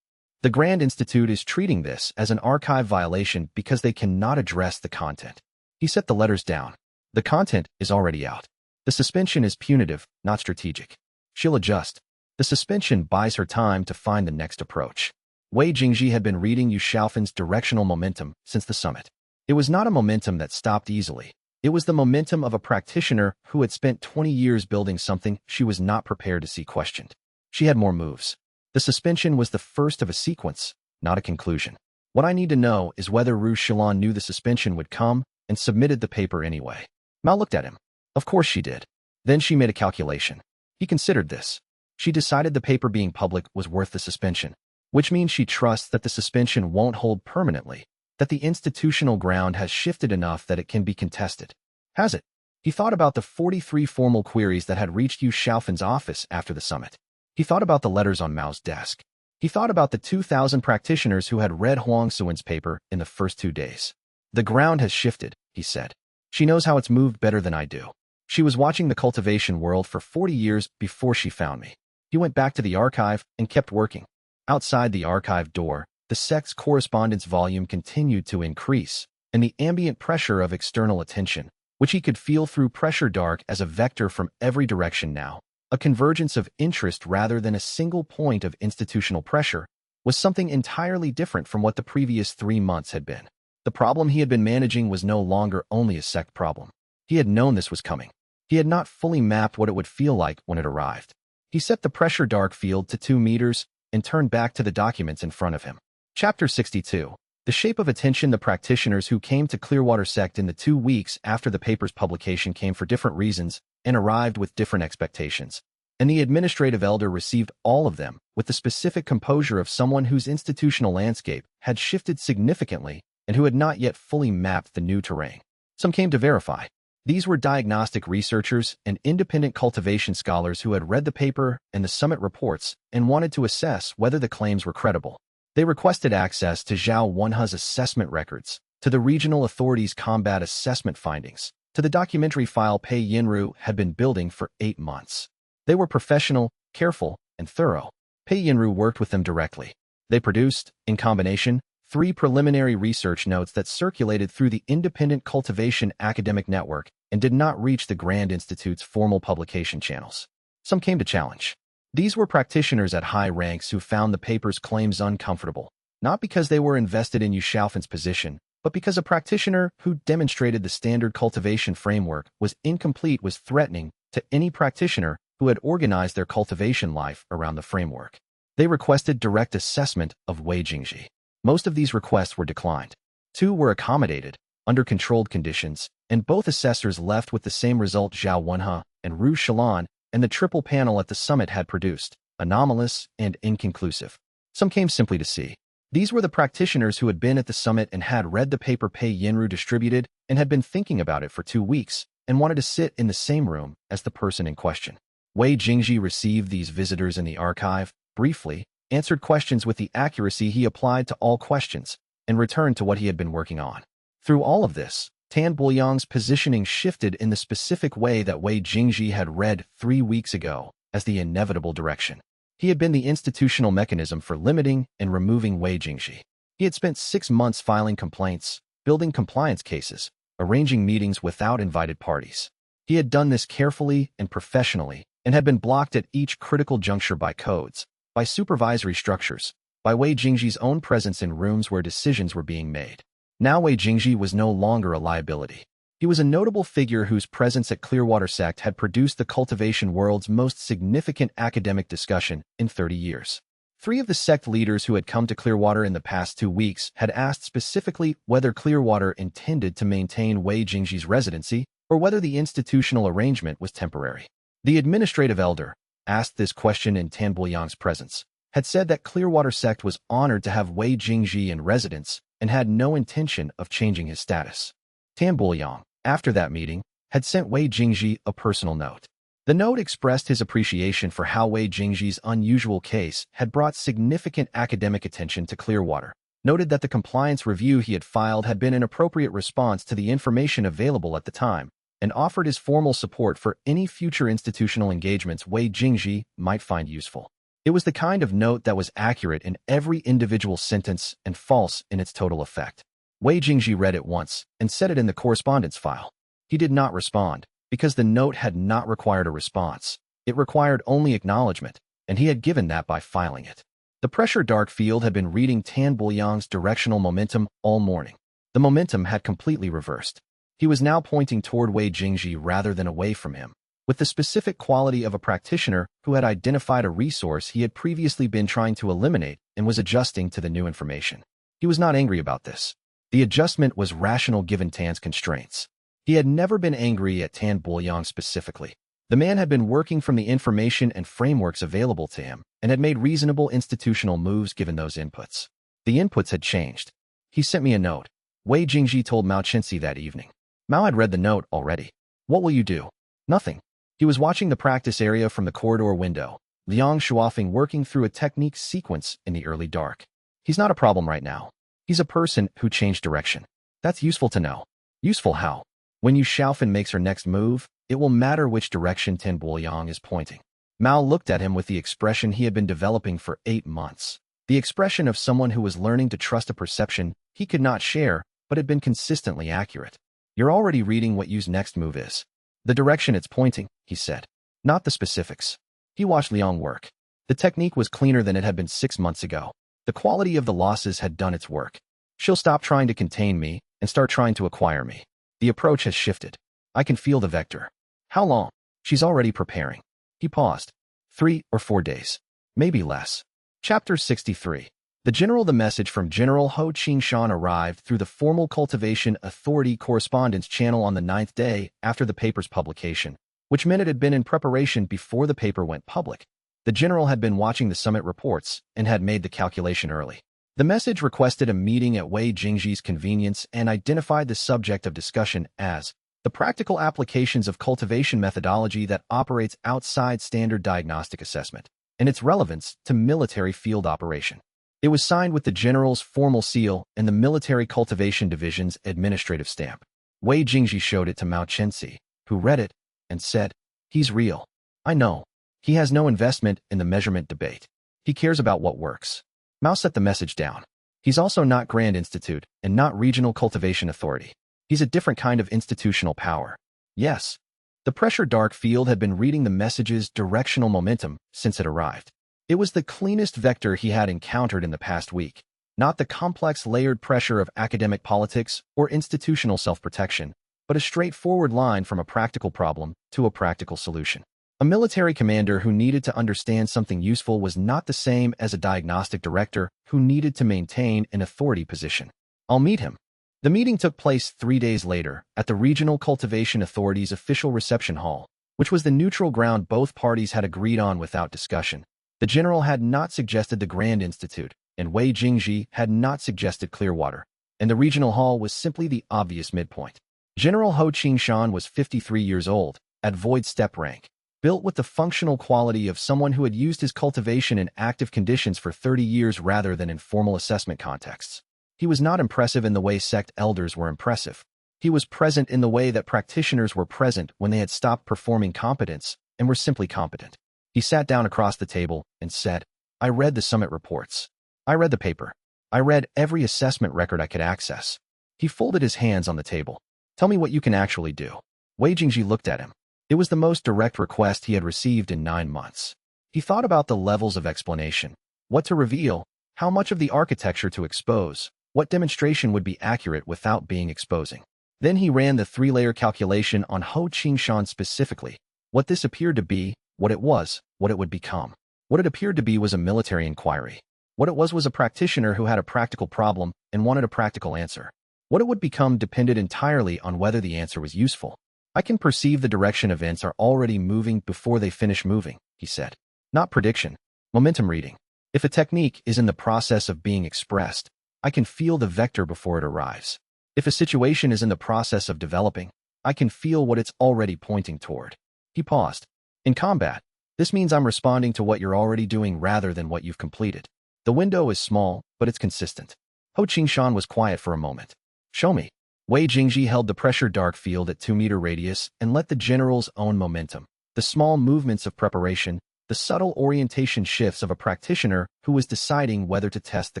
The Grand Institute is treating this as an archive violation because they cannot address the content. He set the letters down. The content is already out. The suspension is punitive, not strategic. She'll adjust. The suspension buys her time to find the next approach. Wei Jingji had been reading Yu Xiaofan's directional momentum since the summit. It was not a momentum that stopped easily. It was the momentum of a practitioner who had spent 20 years building something she was not prepared to see questioned. She had more moves. The suspension was the first of a sequence, not a conclusion. What I need to know is whether Ru Xilan knew the suspension would come and submitted the paper anyway. Mao looked at him. Of course she did. Then she made a calculation. He considered this. She decided the paper being public was worth the suspension, which means she trusts that the suspension won't hold permanently, that the institutional ground has shifted enough that it can be contested. Has it? He thought about the 43 formal queries that had reached Yu Xiaofan's office after the summit. He thought about the letters on Mao's desk. He thought about the 2,000 practitioners who had read Huang Suin's paper in the first 2 days. The ground has shifted, he said. She knows how it's moved better than I do. She was watching the cultivation world for 40 years before she found me. He went back to the archive and kept working. Outside the archive door, the sect's correspondence volume continued to increase, and the ambient pressure of external attention, which he could feel through pressure dark as a vector from every direction now, a convergence of interest rather than a single point of institutional pressure, was something entirely different from what the previous 3 months had been. The problem he had been managing was no longer only a sect problem. He had known this was coming. He had not fully mapped what it would feel like when it arrived. He set the pressure dark field to 2 meters and turned back to the documents in front of him. Chapter 62. The shape of attention. The practitioners who came to Clearwater Sect in the 2 weeks after the paper's publication came for different reasons and arrived with different expectations. and the administrative elder received all of them with the specific composure of someone whose institutional landscape had shifted significantly and who had not yet fully mapped the new terrain. Some came to verify. These were diagnostic researchers and independent cultivation scholars who had read the paper and the summit reports and wanted to assess whether the claims were credible. They requested access to Zhao Wenhe's assessment records, to the regional authorities' combat assessment findings, to the documentary file Pei Yinru had been building for 8 months. They were professional, careful, and thorough. Pei Yinru worked with them directly. They produced, in combination, 3 preliminary research notes that circulated through the independent cultivation academic network and did not reach the Grand Institute's formal publication channels. Some came to challenge. These were practitioners at high ranks who found the paper's claims uncomfortable, not because they were invested in Yu Xiaofan's position, but because a practitioner who demonstrated the standard cultivation framework was incomplete was threatening to any practitioner who had organized their cultivation life around the framework. They requested direct assessment of Wei Jingji. Most of these requests were declined. 2 were accommodated, under controlled conditions, and both assessors left with the same result Zhao Wenhe and Ru Shalan and the triple panel at the summit had produced, anomalous and inconclusive. Some came simply to see. These were the practitioners who had been at the summit and had read the paper Pei Yinru distributed and had been thinking about it for 2 weeks and wanted to sit in the same room as the person in question. Wei Jingji received these visitors in the archive, briefly, answered questions with the accuracy he applied to all questions, and returned to what he had been working on. Through all of this, Tan Buoyang's positioning shifted in the specific way that Wei Jingji had read 3 weeks ago as the inevitable direction. He had been the institutional mechanism for limiting and removing Wei Jingji. He had spent 6 months filing complaints, building compliance cases, arranging meetings without invited parties. He had done this carefully and professionally and had been blocked at each critical juncture by codes, by supervisory structures, by Wei Jingji's own presence in rooms where decisions were being made. Now Wei Jingji was no longer a liability. He was a notable figure whose presence at Clearwater Sect had produced the cultivation world's most significant academic discussion in 30 years. 3 of the sect leaders who had come to Clearwater in the past 2 weeks had asked specifically whether Clearwater intended to maintain Wei Jingji's residency or whether the institutional arrangement was temporary. The administrative elder, asked this question in Tan Buoyang's presence, had said that Clearwater Sect was honored to have Wei Jingji in residence and had no intention of changing his status. Tan Buoyang, after that meeting, had sent Wei Jingji a personal note. The note expressed his appreciation for how Wei Jingji's unusual case had brought significant academic attention to Clearwater, noted that the compliance review he had filed had been an appropriate response to the information available at the time, and offered his formal support for any future institutional engagements Wei Jingji might find useful. It was the kind of note that was accurate in every individual sentence and false in its total effect. Wei Jingji read it once and set it in the correspondence file. He did not respond, because the note had not required a response. It required only acknowledgement, and he had given that by filing it. The pressure dark field had been reading Tan Buoyang's directional momentum all morning. The momentum had completely reversed. He was now pointing toward Wei Jingji rather than away from him, with the specific quality of a practitioner who had identified a resource he had previously been trying to eliminate and was adjusting to the new information. He was not angry about this. The adjustment was rational given Tan's constraints. He had never been angry at Tan Buoyang specifically. The man had been working from the information and frameworks available to him and had made reasonable institutional moves given those inputs. The inputs had changed. He sent me a note. Wei Jingji told Mao Chenxi that evening. Mao had read the note already. What will you do? Nothing. He was watching the practice area from the corridor window, Liang Shuofeng working through a technique sequence in the early dark. He's not a problem right now. He's a person who changed direction. That's useful to know. Useful how? When Yu Xiaofan makes her next move, it will matter which direction Tan Buoyang is pointing. Mao looked at him with the expression he had been developing for 8 months. The expression of someone who was learning to trust a perception he could not share, but had been consistently accurate. You're already reading what Yu's next move is. The direction it's pointing, he said. Not the specifics. He watched Liang work. The technique was cleaner than it had been 6 months ago. The quality of the losses had done its work. She'll stop trying to contain me and start trying to acquire me. The approach has shifted. I can feel the vector. How long? She's already preparing. He paused. 3 or 4 days. Maybe less. Chapter 63. The message from General Ho Qingshan arrived through the formal Cultivation Authority correspondence channel on the 9th day after the paper's publication, which meant it had been in preparation before the paper went public. The general had been watching the summit reports and had made the calculation early. The message requested a meeting at Wei Jingji's convenience and identified the subject of discussion as the practical applications of cultivation methodology that operates outside standard diagnostic assessment and its relevance to military field operation. It was signed with the general's formal seal and the Military Cultivation Division's administrative stamp. Wei Jingji showed it to Mao Chenxi, who read it and said, "He's real. I know. He has no investment in the measurement debate. He cares about what works." Mao set the message down. He's also not Grand Institute and not Regional Cultivation Authority. He's a different kind of institutional power. Yes. The pressure dark field had been reading the message's directional momentum since it arrived. It was the cleanest vector he had encountered in the past week, not the complex layered pressure of academic politics or institutional self-protection, but a straightforward line from a practical problem to a practical solution. A military commander who needed to understand something useful was not the same as a diagnostic director who needed to maintain an authority position. I'll meet him. The meeting took place 3 days later at the Regional Cultivation Authority's official reception hall, which was the neutral ground both parties had agreed on without discussion. The general had not suggested the Grand Institute, and Wei Jingji had not suggested Clearwater, and the regional hall was simply the obvious midpoint. General Ho Qingshan was 53 years old, at void step rank, built with the functional quality of someone who had used his cultivation in active conditions for 30 years rather than in formal assessment contexts. He was not impressive in the way sect elders were impressive. He was present in the way that practitioners were present when they had stopped performing competence and were simply competent. He sat down across the table and said, "I read the summit reports. I read the paper. I read every assessment record I could access." He folded his hands on the table. "Tell me what you can actually do." Wei Jingji looked at him. It was the most direct request he had received in 9 months. He thought about the levels of explanation, what to reveal, how much of the architecture to expose, what demonstration would be accurate without being exposing. Then he ran the 3-layer calculation on Ho Qingshan specifically, what this appeared to be, what it was, what it would become. What it appeared to be was a military inquiry. What it was a practitioner who had a practical problem and wanted a practical answer. What it would become depended entirely on whether the answer was useful. "I can perceive the direction events are already moving before they finish moving," he said. "Not prediction, momentum reading. If a technique is in the process of being expressed, I can feel the vector before it arrives. If a situation is in the process of developing, I can feel what it's already pointing toward." He paused. "In combat, this means I'm responding to what you're already doing rather than what you've completed. The window is small, but it's consistent." Ho Qingshan was quiet for a moment. "Show me." Wei Jingji held the pressure dark field at 2-meter radius and let the general's own momentum, the small movements of preparation, the subtle orientation shifts of a practitioner who was deciding whether to test the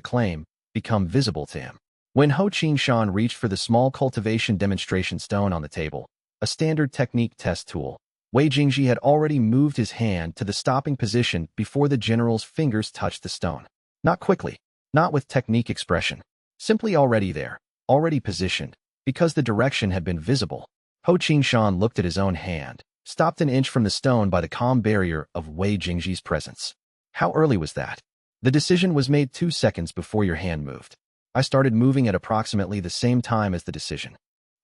claim, become visible to him. When Ho Qingshan reached for the small cultivation demonstration stone on the table, a standard technique test tool, Wei Jingji had already moved his hand to the stopping position before the general's fingers touched the stone. Not quickly, not with technique expression, simply already there, already positioned, because the direction had been visible. Ho Qingshan looked at his own hand, stopped an inch from the stone by the calm barrier of Wei Jingji's presence. How early was that? The decision was made 2 seconds before your hand moved. I started moving at approximately the same time as the decision.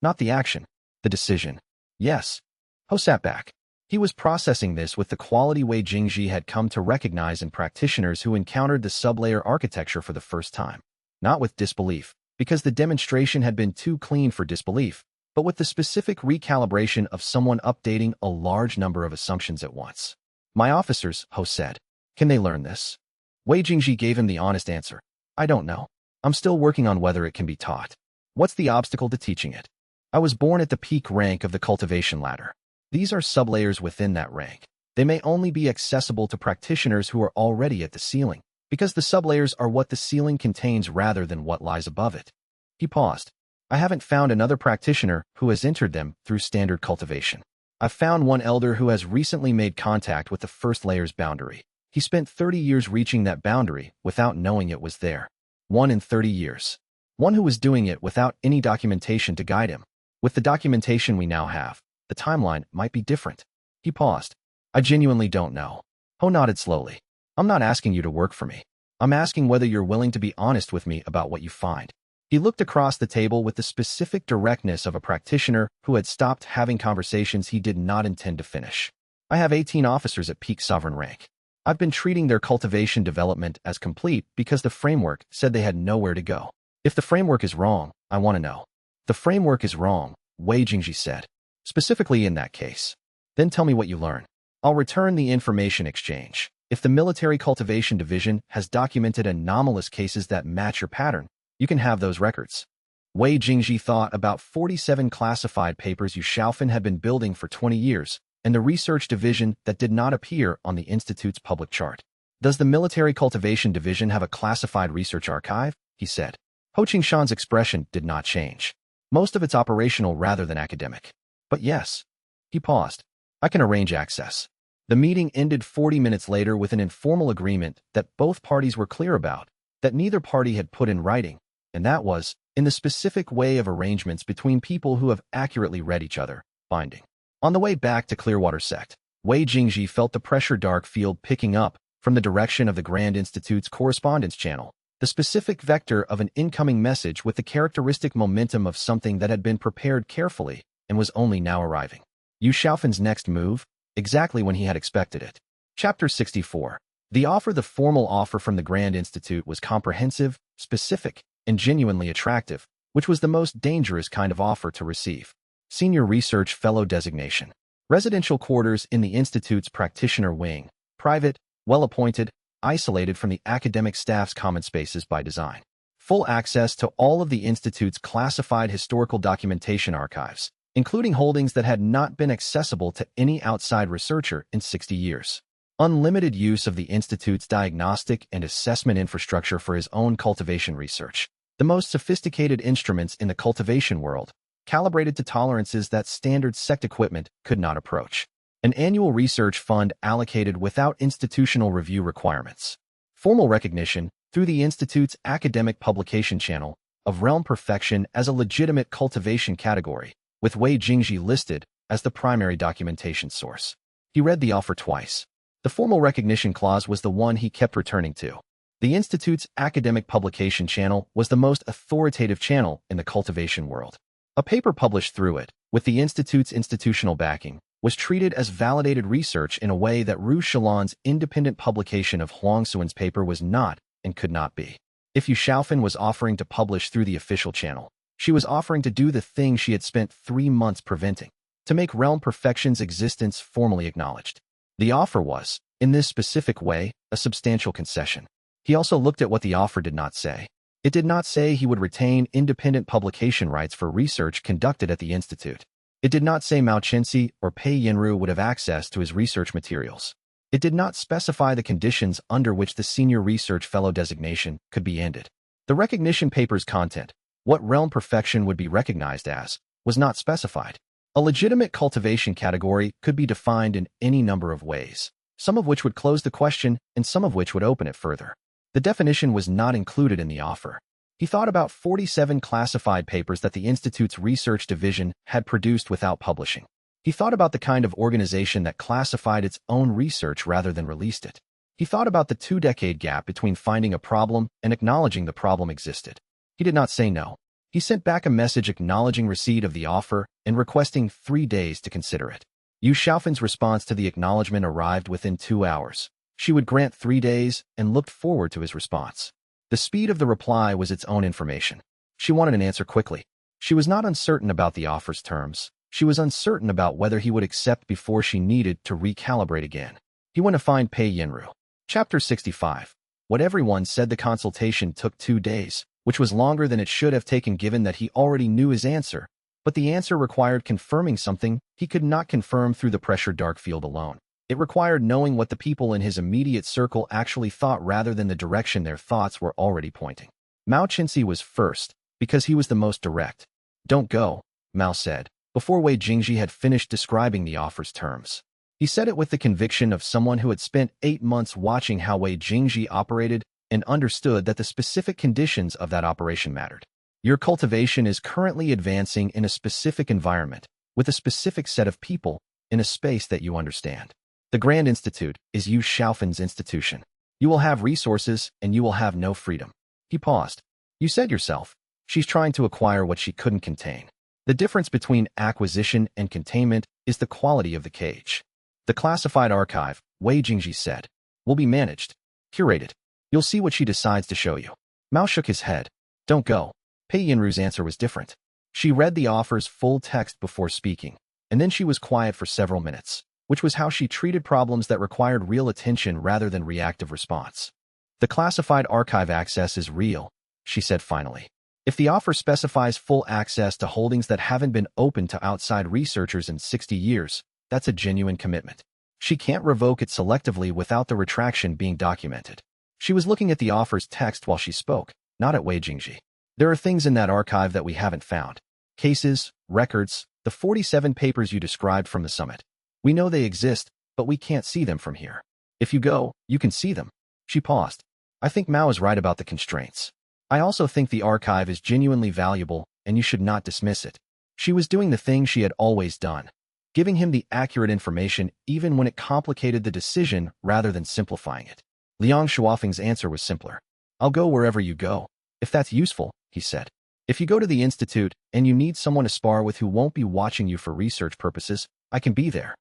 Not the action, the decision. Yes. Ho sat back. He was processing this with the quality Wei Jingji had come to recognize in practitioners who encountered the sublayer architecture for the first time. Not with disbelief, because the demonstration had been too clean for disbelief, but with the specific recalibration of someone updating a large number of assumptions at once. "My officers," Ho said. "Can they learn this?" Wei Jingji gave him the honest answer. "I don't know. I'm still working on whether it can be taught. What's the obstacle to teaching it? I was born at the peak rank of the cultivation ladder. These are sublayers within that rank. They may only be accessible to practitioners who are already at the ceiling, because the sublayers are what the ceiling contains rather than what lies above it." He paused. "I haven't found another practitioner who has entered them through standard cultivation. I've found one elder who has recently made contact with the first layer's boundary. He spent 30 years reaching that boundary without knowing it was there. 1 in 30 years. One who was doing it without any documentation to guide him. With the documentation we now have, the timeline might be different." He paused. "I genuinely don't know." Ho nodded slowly. "I'm not asking you to work for me. I'm asking whether you're willing to be honest with me about what you find." He looked across the table with the specific directness of a practitioner who had stopped having conversations he did not intend to finish. I have 18 officers at peak sovereign rank. I've been treating their cultivation development as complete because the framework said they had nowhere to go. If the framework is wrong, I want to know. The framework is wrong, Wei Jingji said. Specifically in that case. Then tell me what you learn. I'll return the information exchange. If the military cultivation division has documented anomalous cases that match your pattern, you can have those records. Wei Jingji thought about 47 classified papers Yu Xiaofan had been building for 20 years, and the research division that did not appear on the Institute's public chart. Does the military cultivation division have a classified research archive? He said. Ho Qingshan's expression did not change. Most of it's operational rather than academic. But yes. He paused. I can arrange access. The meeting ended 40 minutes later with an informal agreement that both parties were clear about, that neither party had put in writing, and that was, in the specific way of arrangements between people who have accurately read each other, binding. On the way back to Clearwater Sect, Wei Jingji felt the pressure dark field picking up from the direction of the Grand Institute's correspondence channel, the specific vector of an incoming message with the characteristic momentum of something that had been prepared carefully and was only now arriving. Yu Xiaofan's next move, exactly when he had expected it. Chapter 64. The formal offer from the Grand Institute was comprehensive, specific, and genuinely attractive, which was the most dangerous kind of offer to receive. Senior Research Fellow designation. Residential quarters in the Institute's practitioner wing. Private, well-appointed, isolated from the academic staff's common spaces by design. Full access to all of the Institute's classified historical documentation archives, including holdings that had not been accessible to any outside researcher in 60 years. Unlimited use of the Institute's diagnostic and assessment infrastructure for his own cultivation research. The most sophisticated instruments in the cultivation world, calibrated to tolerances that standard sect equipment could not approach. An annual research fund allocated without institutional review requirements. Formal recognition, through the Institute's academic publication channel, of realm perfection as a legitimate cultivation category, with Wei Jingji listed as the primary documentation source. He read the offer twice. The formal recognition clause was the one he kept returning to. The Institute's academic publication channel was the most authoritative channel in the cultivation world. A paper published through it, with the Institute's institutional backing, was treated as validated research in a way that Ru Shalon's independent publication of Huang Xuan's paper was not and could not be. If Yu Xiaofan was offering to publish through the official channel, she was offering to do the thing she had spent 3 months preventing, to make Realm Perfection's existence formally acknowledged. The offer was, in this specific way, a substantial concession. He also looked at what the offer did not say. It did not say he would retain independent publication rights for research conducted at the Institute. It did not say Mao Chenxi or Pei Yinru would have access to his research materials. It did not specify the conditions under which the Senior Research Fellow designation could be ended. The recognition paper's content, what Realm Perfection would be recognized as, was not specified. A legitimate cultivation category could be defined in any number of ways, some of which would close the question and some of which would open it further. The definition was not included in the offer. He thought about 47 classified papers that the Institute's research division had produced without publishing. He thought about the kind of organization that classified its own research rather than released it. He thought about the 2-decade gap between finding a problem and acknowledging the problem existed. He did not say no. He sent back a message acknowledging receipt of the offer and requesting 3 days to consider it. Yu Xiaofan's response to the acknowledgement arrived within 2 hours. She would grant 3 days and looked forward to his response. The speed of the reply was its own information. She wanted an answer quickly. She was not uncertain about the offer's terms. She was uncertain about whether he would accept before she needed to recalibrate again. He went to find Pei Yinru. Chapter 65. What everyone said the consultation took 2 days, which was longer than it should have taken given that he already knew his answer. But the answer required confirming something he could not confirm through the pressure dark field alone. It required knowing what the people in his immediate circle actually thought rather than the direction their thoughts were already pointing. Mao Chenxi was first, because he was the most direct. Don't go, Mao said, before Wei Jingji had finished describing the offer's terms. He said it with the conviction of someone who had spent 8 months watching how Wei Jingji operated and understood that the specific conditions of that operation mattered. Your cultivation is currently advancing in a specific environment, with a specific set of people, in a space that you understand. The Grand Institute is Yu Xiaofan's institution. You will have resources and you will have no freedom. He paused. You said yourself. She's trying to acquire what she couldn't contain. The difference between acquisition and containment is the quality of the cage. The classified archive, Wei Jingji said, will be managed, curated. You'll see what she decides to show you. Mao shook his head. Don't go. Pei Yinru's answer was different. She read the offer's full text before speaking, and then she was quiet for several minutes, which was how she treated problems that required real attention rather than reactive response. The classified archive access is real, she said finally. If the offer specifies full access to holdings that haven't been open to outside researchers in 60 years, that's a genuine commitment. She can't revoke it selectively without the retraction being documented. She was looking at the offer's text while she spoke, not at Wei Jingji. There are things in that archive that we haven't found. Cases, records, the 47 papers you described from the summit. We know they exist, but we can't see them from here. If you go, you can see them. She paused. I think Mao is right about the constraints. I also think the archive is genuinely valuable, and you should not dismiss it. She was doing the thing she had always done, giving him the accurate information even when it complicated the decision rather than simplifying it. Liang Shuofeng's answer was simpler. I'll go wherever you go, if that's useful, he said. If you go to the institute and you need someone to spar with who won't be watching you for research purposes, I can be there.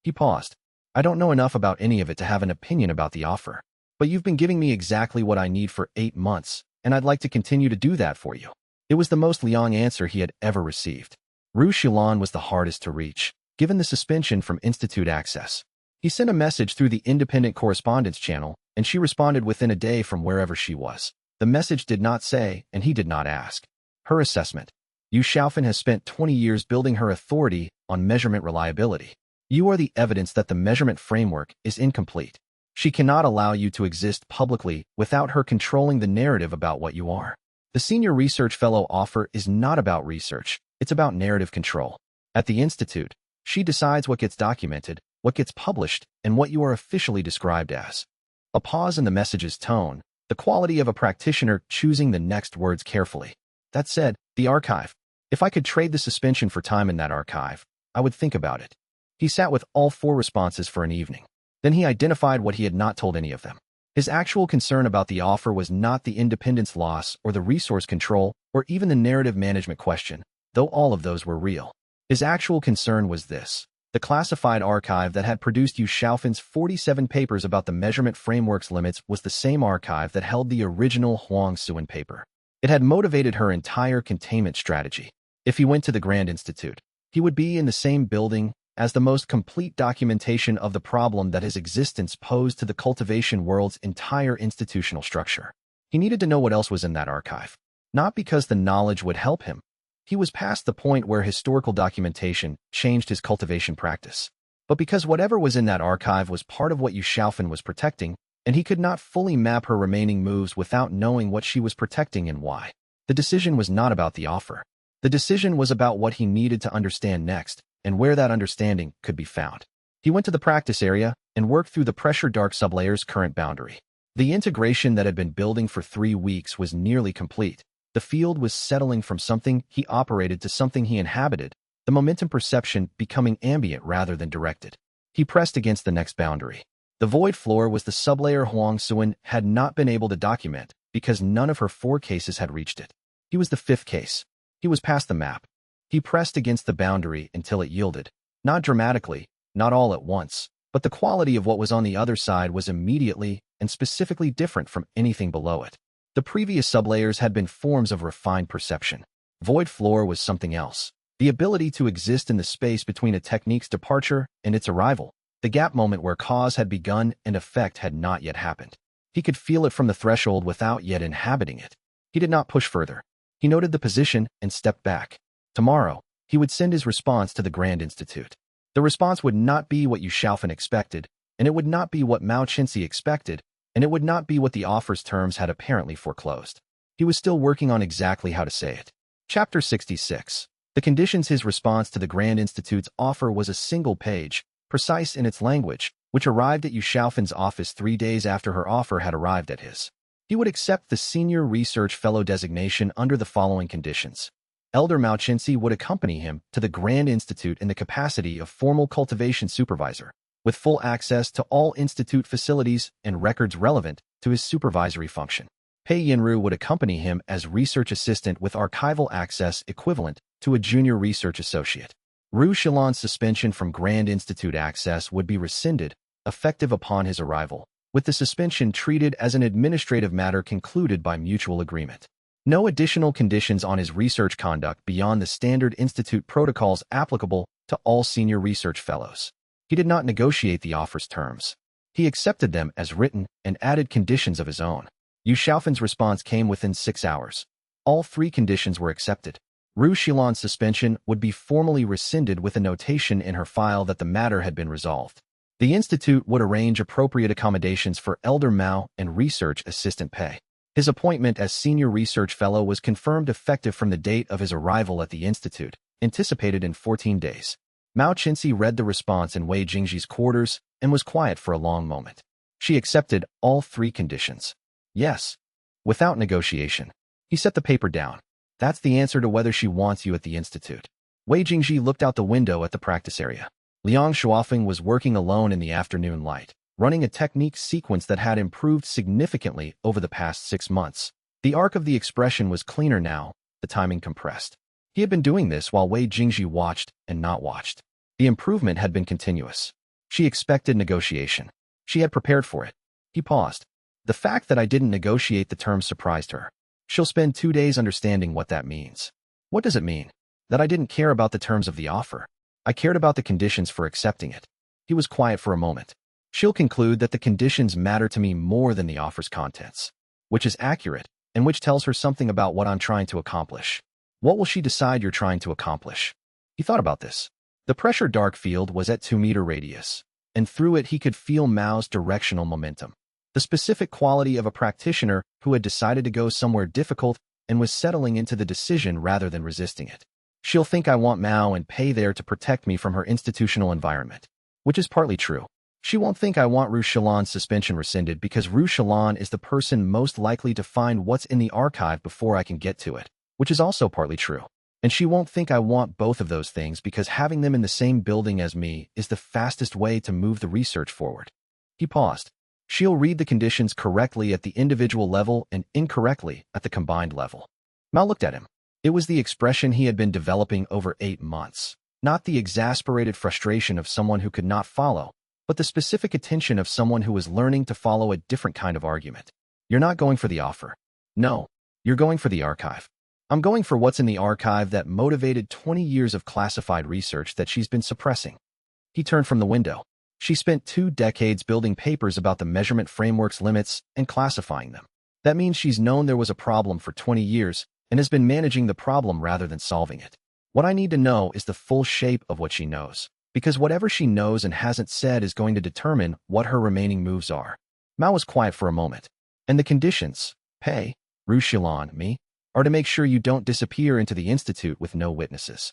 He paused. I don't know enough about any of it to have an opinion about the offer, but you've been giving me exactly what I need for 8 months, and I'd like to continue to do that for you. It was the most Liang answer he had ever received. Ru Xilan was the hardest to reach, given the suspension from institute access. He sent a message through the independent correspondence channel, and she responded within a day from wherever she was. The message did not say, and he did not ask. Her assessment. Yu Xiaofan has spent 20 years building her authority on measurement reliability. You are the evidence that the measurement framework is incomplete. She cannot allow you to exist publicly without her controlling the narrative about what you are. The Senior Research Fellow offer is not about research, it's about narrative control. At the Institute, she decides what gets documented, what gets published, and what you are officially described as. A pause in the message's tone, the quality of a practitioner choosing the next words carefully. That said, the archive. If I could trade the suspension for time in that archive, I would think about it. He sat with all 4 responses for an evening. Then he identified what he had not told any of them. His actual concern about the offer was not the independence loss or the resource control or even the narrative management question, though all of those were real. His actual concern was this. The classified archive that had produced Yu Xiaofan's 47 papers about the measurement framework's limits was the same archive that held the original Huang Suan paper. It had motivated her entire containment strategy. If he went to the Grand Institute, he would be in the same building as the most complete documentation of the problem that his existence posed to the cultivation world's entire institutional structure. He needed to know what else was in that archive. Not because the knowledge would help him. He was past the point where historical documentation changed his cultivation practice. But because whatever was in that archive was part of what Yu Xiaofan was protecting, and he could not fully map her remaining moves without knowing what she was protecting and why. The decision was not about the offer. The decision was about what he needed to understand next, and where that understanding could be found. He went to the practice area and worked through the pressure dark sublayer's current boundary. The integration that had been building for 3 weeks was nearly complete. The field was settling from something he operated to something he inhabited, the momentum perception becoming ambient rather than directed. He pressed against the next boundary. The void floor was the sublayer Huang Suan had not been able to document because none of her 4 cases had reached it. He was the 5th case. He was past the map. He pressed against the boundary until it yielded. Not dramatically, not all at once, but the quality of what was on the other side was immediately and specifically different from anything below it. The previous sublayers had been forms of refined perception. Void floor was something else. The ability to exist in the space between a technique's departure and its arrival. The gap moment where cause had begun and effect had not yet happened. He could feel it from the threshold without yet inhabiting it. He did not push further. He noted the position and stepped back. Tomorrow, he would send his response to the Grand Institute. The response would not be what Yu Xiaofan expected, and it would not be what Mao Qinxi expected, and it would not be what the offer's terms had apparently foreclosed. He was still working on exactly how to say it. Chapter 66. The conditions. His response to the Grand Institute's offer was a single page, precise in its language, which arrived at Yu Xiaofan's office 3 days after her offer had arrived at his. He would accept the Senior Research Fellow designation under the following conditions. Elder Mao Qinxi would accompany him to the Grand Institute in the capacity of formal cultivation supervisor, with full access to all institute facilities and records relevant to his supervisory function. Pei Yinru would accompany him as research assistant with archival access equivalent to a junior research associate. Ru Xilan's suspension from Grand Institute access would be rescinded, effective upon his arrival, with the suspension treated as an administrative matter concluded by mutual agreement. No additional conditions on his research conduct beyond the standard institute protocols applicable to all senior research fellows. He did not negotiate the offer's terms. He accepted them as written and added conditions of his own. Yu Xiaofan's response came within 6 hours. All 3 conditions were accepted. Ru Xilan's suspension would be formally rescinded with a notation in her file that the matter had been resolved. The institute would arrange appropriate accommodations for Elder Mao and research assistant Pei. His appointment as senior research fellow was confirmed effective from the date of his arrival at the institute, anticipated in 14 days. Mao Qinxi read the response in Wei Jingji's quarters and was quiet for a long moment. She accepted all 3 conditions. Yes. Without negotiation. He set the paper down. That's the answer to whether she wants you at the institute. Wei Jingji looked out the window at the practice area. Liang Shuofeng was working alone in the afternoon light, running a technique sequence that had improved significantly over the past 6 months. The arc of the expression was cleaner now, the timing compressed. He had been doing this while Wei Jingji watched and not watched. The improvement had been continuous. She expected negotiation. She had prepared for it. He paused. The fact that I didn't negotiate the terms surprised her. She'll spend 2 days understanding what that means. What does it mean? That I didn't care about the terms of the offer. I cared about the conditions for accepting it. He was quiet for a moment. She'll conclude that the conditions matter to me more than the offer's contents, which is accurate, and which tells her something about what I'm trying to accomplish. What will she decide you're trying to accomplish? He thought about this. The pressure dark field was at 2-meter radius, and through it he could feel Mao's directional momentum. The specific quality of a practitioner who had decided to go somewhere difficult and was settling into the decision rather than resisting it. She'll think I want Mao and Pei there to protect me from her institutional environment, which is partly true. She won't think I want Ru Xilan's suspension rescinded because Ru Xilan is the person most likely to find what's in the archive before I can get to it, which is also partly true. And she won't think I want both of those things because having them in the same building as me is the fastest way to move the research forward. He paused. She'll read the conditions correctly at the individual level and incorrectly at the combined level. Mao looked at him. It was the expression he had been developing over 8 months, not the exasperated frustration of someone who could not follow, but the specific attention of someone who was learning to follow a different kind of argument. You're not going for the offer. No, you're going for the archive. I'm going for what's in the archive that motivated 20 years of classified research that she's been suppressing. He turned from the window. She spent 2 decades building papers about the measurement framework's limits and classifying them. That means she's known there was a problem for 20 years and has been managing the problem rather than solving it. What I need to know is the full shape of what she knows, because whatever she knows and hasn't said is going to determine what her remaining moves are. Mao was quiet for a moment. And the conditions, Pei, Ru Xilan, me, are to make sure you don't disappear into the institute with no witnesses.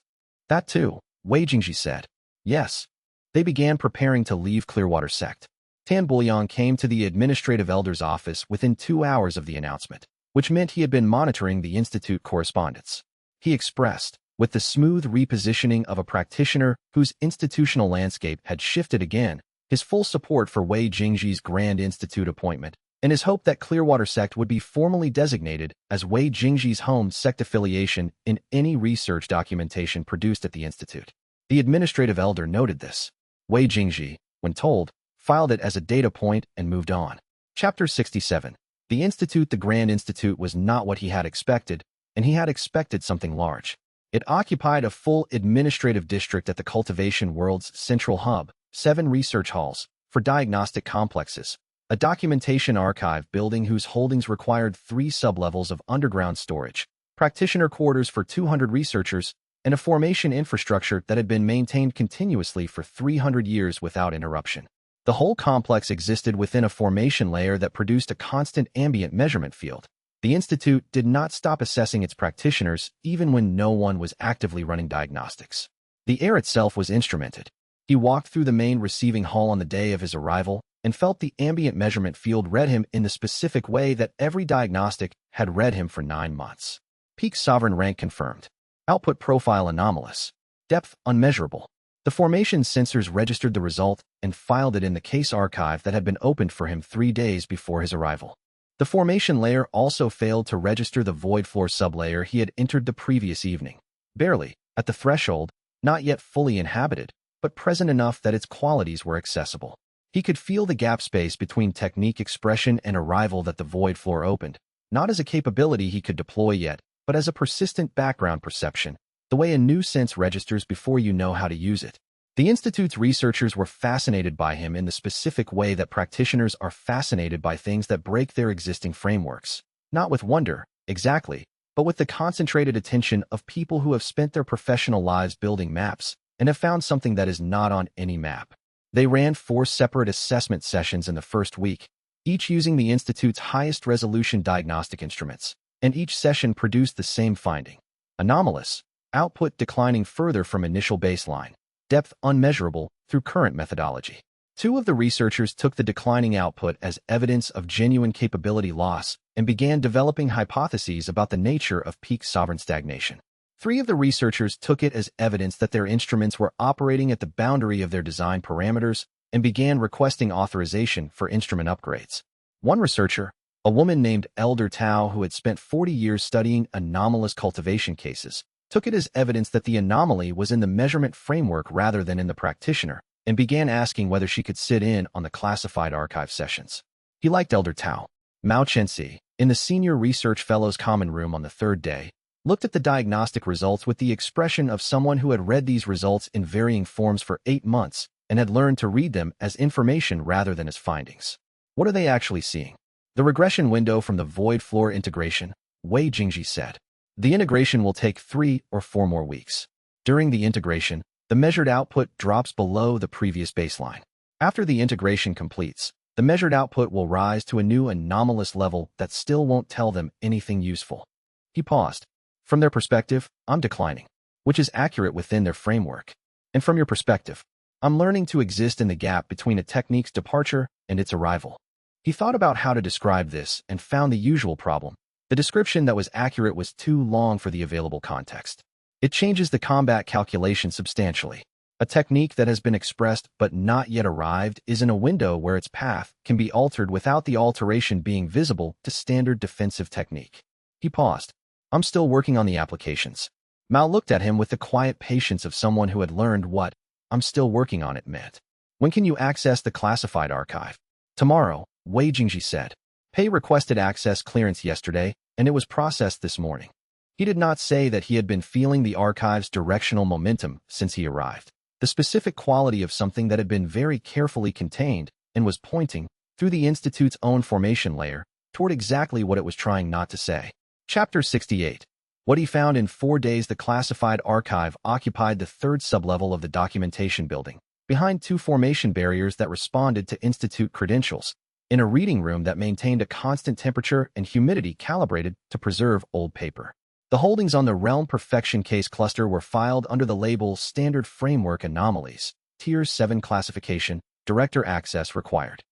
That too, Wei Jingji said. Yes. They began preparing to leave Clearwater sect. Tan Bouillon came to the administrative elder's office within 2 hours of the announcement, which meant he had been monitoring the institute correspondence. He expressed, with the smooth repositioning of a practitioner whose institutional landscape had shifted again, his full support for Wei Jingji's Grand Institute appointment, and his hope that Clearwater sect would be formally designated as Wei Jingji's home sect affiliation in any research documentation produced at the institute. The administrative elder noted this. Wei Jingji, when told, filed it as a data point and moved on. Chapter 67. The institute, the Grand Institute, was not what he had expected, and he had expected something large. It occupied a full administrative district at the cultivation world's central hub, 7 research halls, for diagnostic complexes, a documentation archive building whose holdings required 3 sublevels of underground storage, practitioner quarters for 200 researchers, and a formation infrastructure that had been maintained continuously for 300 years without interruption. The whole complex existed within a formation layer that produced a constant ambient measurement field. The institute did not stop assessing its practitioners even when no one was actively running diagnostics. The air itself was instrumented. He walked through the main receiving hall on the day of his arrival and felt the ambient measurement field read him in the specific way that every diagnostic had read him for 9 months. Peak sovereign rank confirmed. Output profile anomalous. Depth unmeasurable. The formation sensors registered the result and filed it in the case archive that had been opened for him 3 days before his arrival. The formation layer also failed to register the void floor sublayer he had entered the previous evening. Barely, at the threshold, not yet fully inhabited, but present enough that its qualities were accessible. He could feel the gap space between technique expression and arrival that the void floor opened, not as a capability he could deploy yet, but as a persistent background perception, the way a new sense registers before you know how to use it. The Institute's researchers were fascinated by him in the specific way that practitioners are fascinated by things that break their existing frameworks. Not with wonder, exactly, but with the concentrated attention of people who have spent their professional lives building maps and have found something that is not on any map. They ran 4 separate assessment sessions in the first week, each using the Institute's highest resolution diagnostic instruments, and each session produced the same finding. Anomalous, output declining further from initial baseline, depth unmeasurable through current methodology. 2 of the researchers took the declining output as evidence of genuine capability loss and began developing hypotheses about the nature of peak sovereign stagnation. 3 of the researchers took it as evidence that their instruments were operating at the boundary of their design parameters and began requesting authorization for instrument upgrades. One researcher, a woman named Elder Tao who had spent 40 years studying anomalous cultivation cases, took it as evidence that the anomaly was in the measurement framework rather than in the practitioner, and began asking whether she could sit in on the classified archive sessions. He liked Elder Tao. Mao Chenxi, in the Senior Research Fellows Common Room on the 3rd day, looked at the diagnostic results with the expression of someone who had read these results in varying forms for 8 months and had learned to read them as information rather than as findings. What are they actually seeing? The regression window from the void floor integration, Wei Jingji said. The integration will take 3 or 4 more weeks. During the integration, the measured output drops below the previous baseline. After the integration completes, the measured output will rise to a new anomalous level that still won't tell them anything useful. He paused. From their perspective, I'm declining, which is accurate within their framework. And from your perspective, I'm learning to exist in the gap between a technique's departure and its arrival. He thought about how to describe this and found the usual problem. The description that was accurate was too long for the available context. It changes the combat calculation substantially. A technique that has been expressed but not yet arrived is in a window where its path can be altered without the alteration being visible to standard defensive technique. He paused. I'm still working on the applications. Mao looked at him with the quiet patience of someone who had learned what I'm still working on it meant. When can you access the classified archive? Tomorrow, Wei Jingji said. Pei requested access clearance yesterday, and it was processed this morning. He did not say that he had been feeling the archive's directional momentum since he arrived, the specific quality of something that had been very carefully contained and was pointing, through the Institute's own formation layer, toward exactly what it was trying not to say. Chapter 68. What he found in 4 days. The classified archive occupied the 3rd sublevel of the documentation building, behind 2 formation barriers that responded to Institute credentials, in a reading room that maintained a constant temperature and humidity calibrated to preserve old paper. The holdings on the Realm Perfection case cluster were filed under the label Standard Framework Anomalies, Tier 7 Classification, Director Access Required.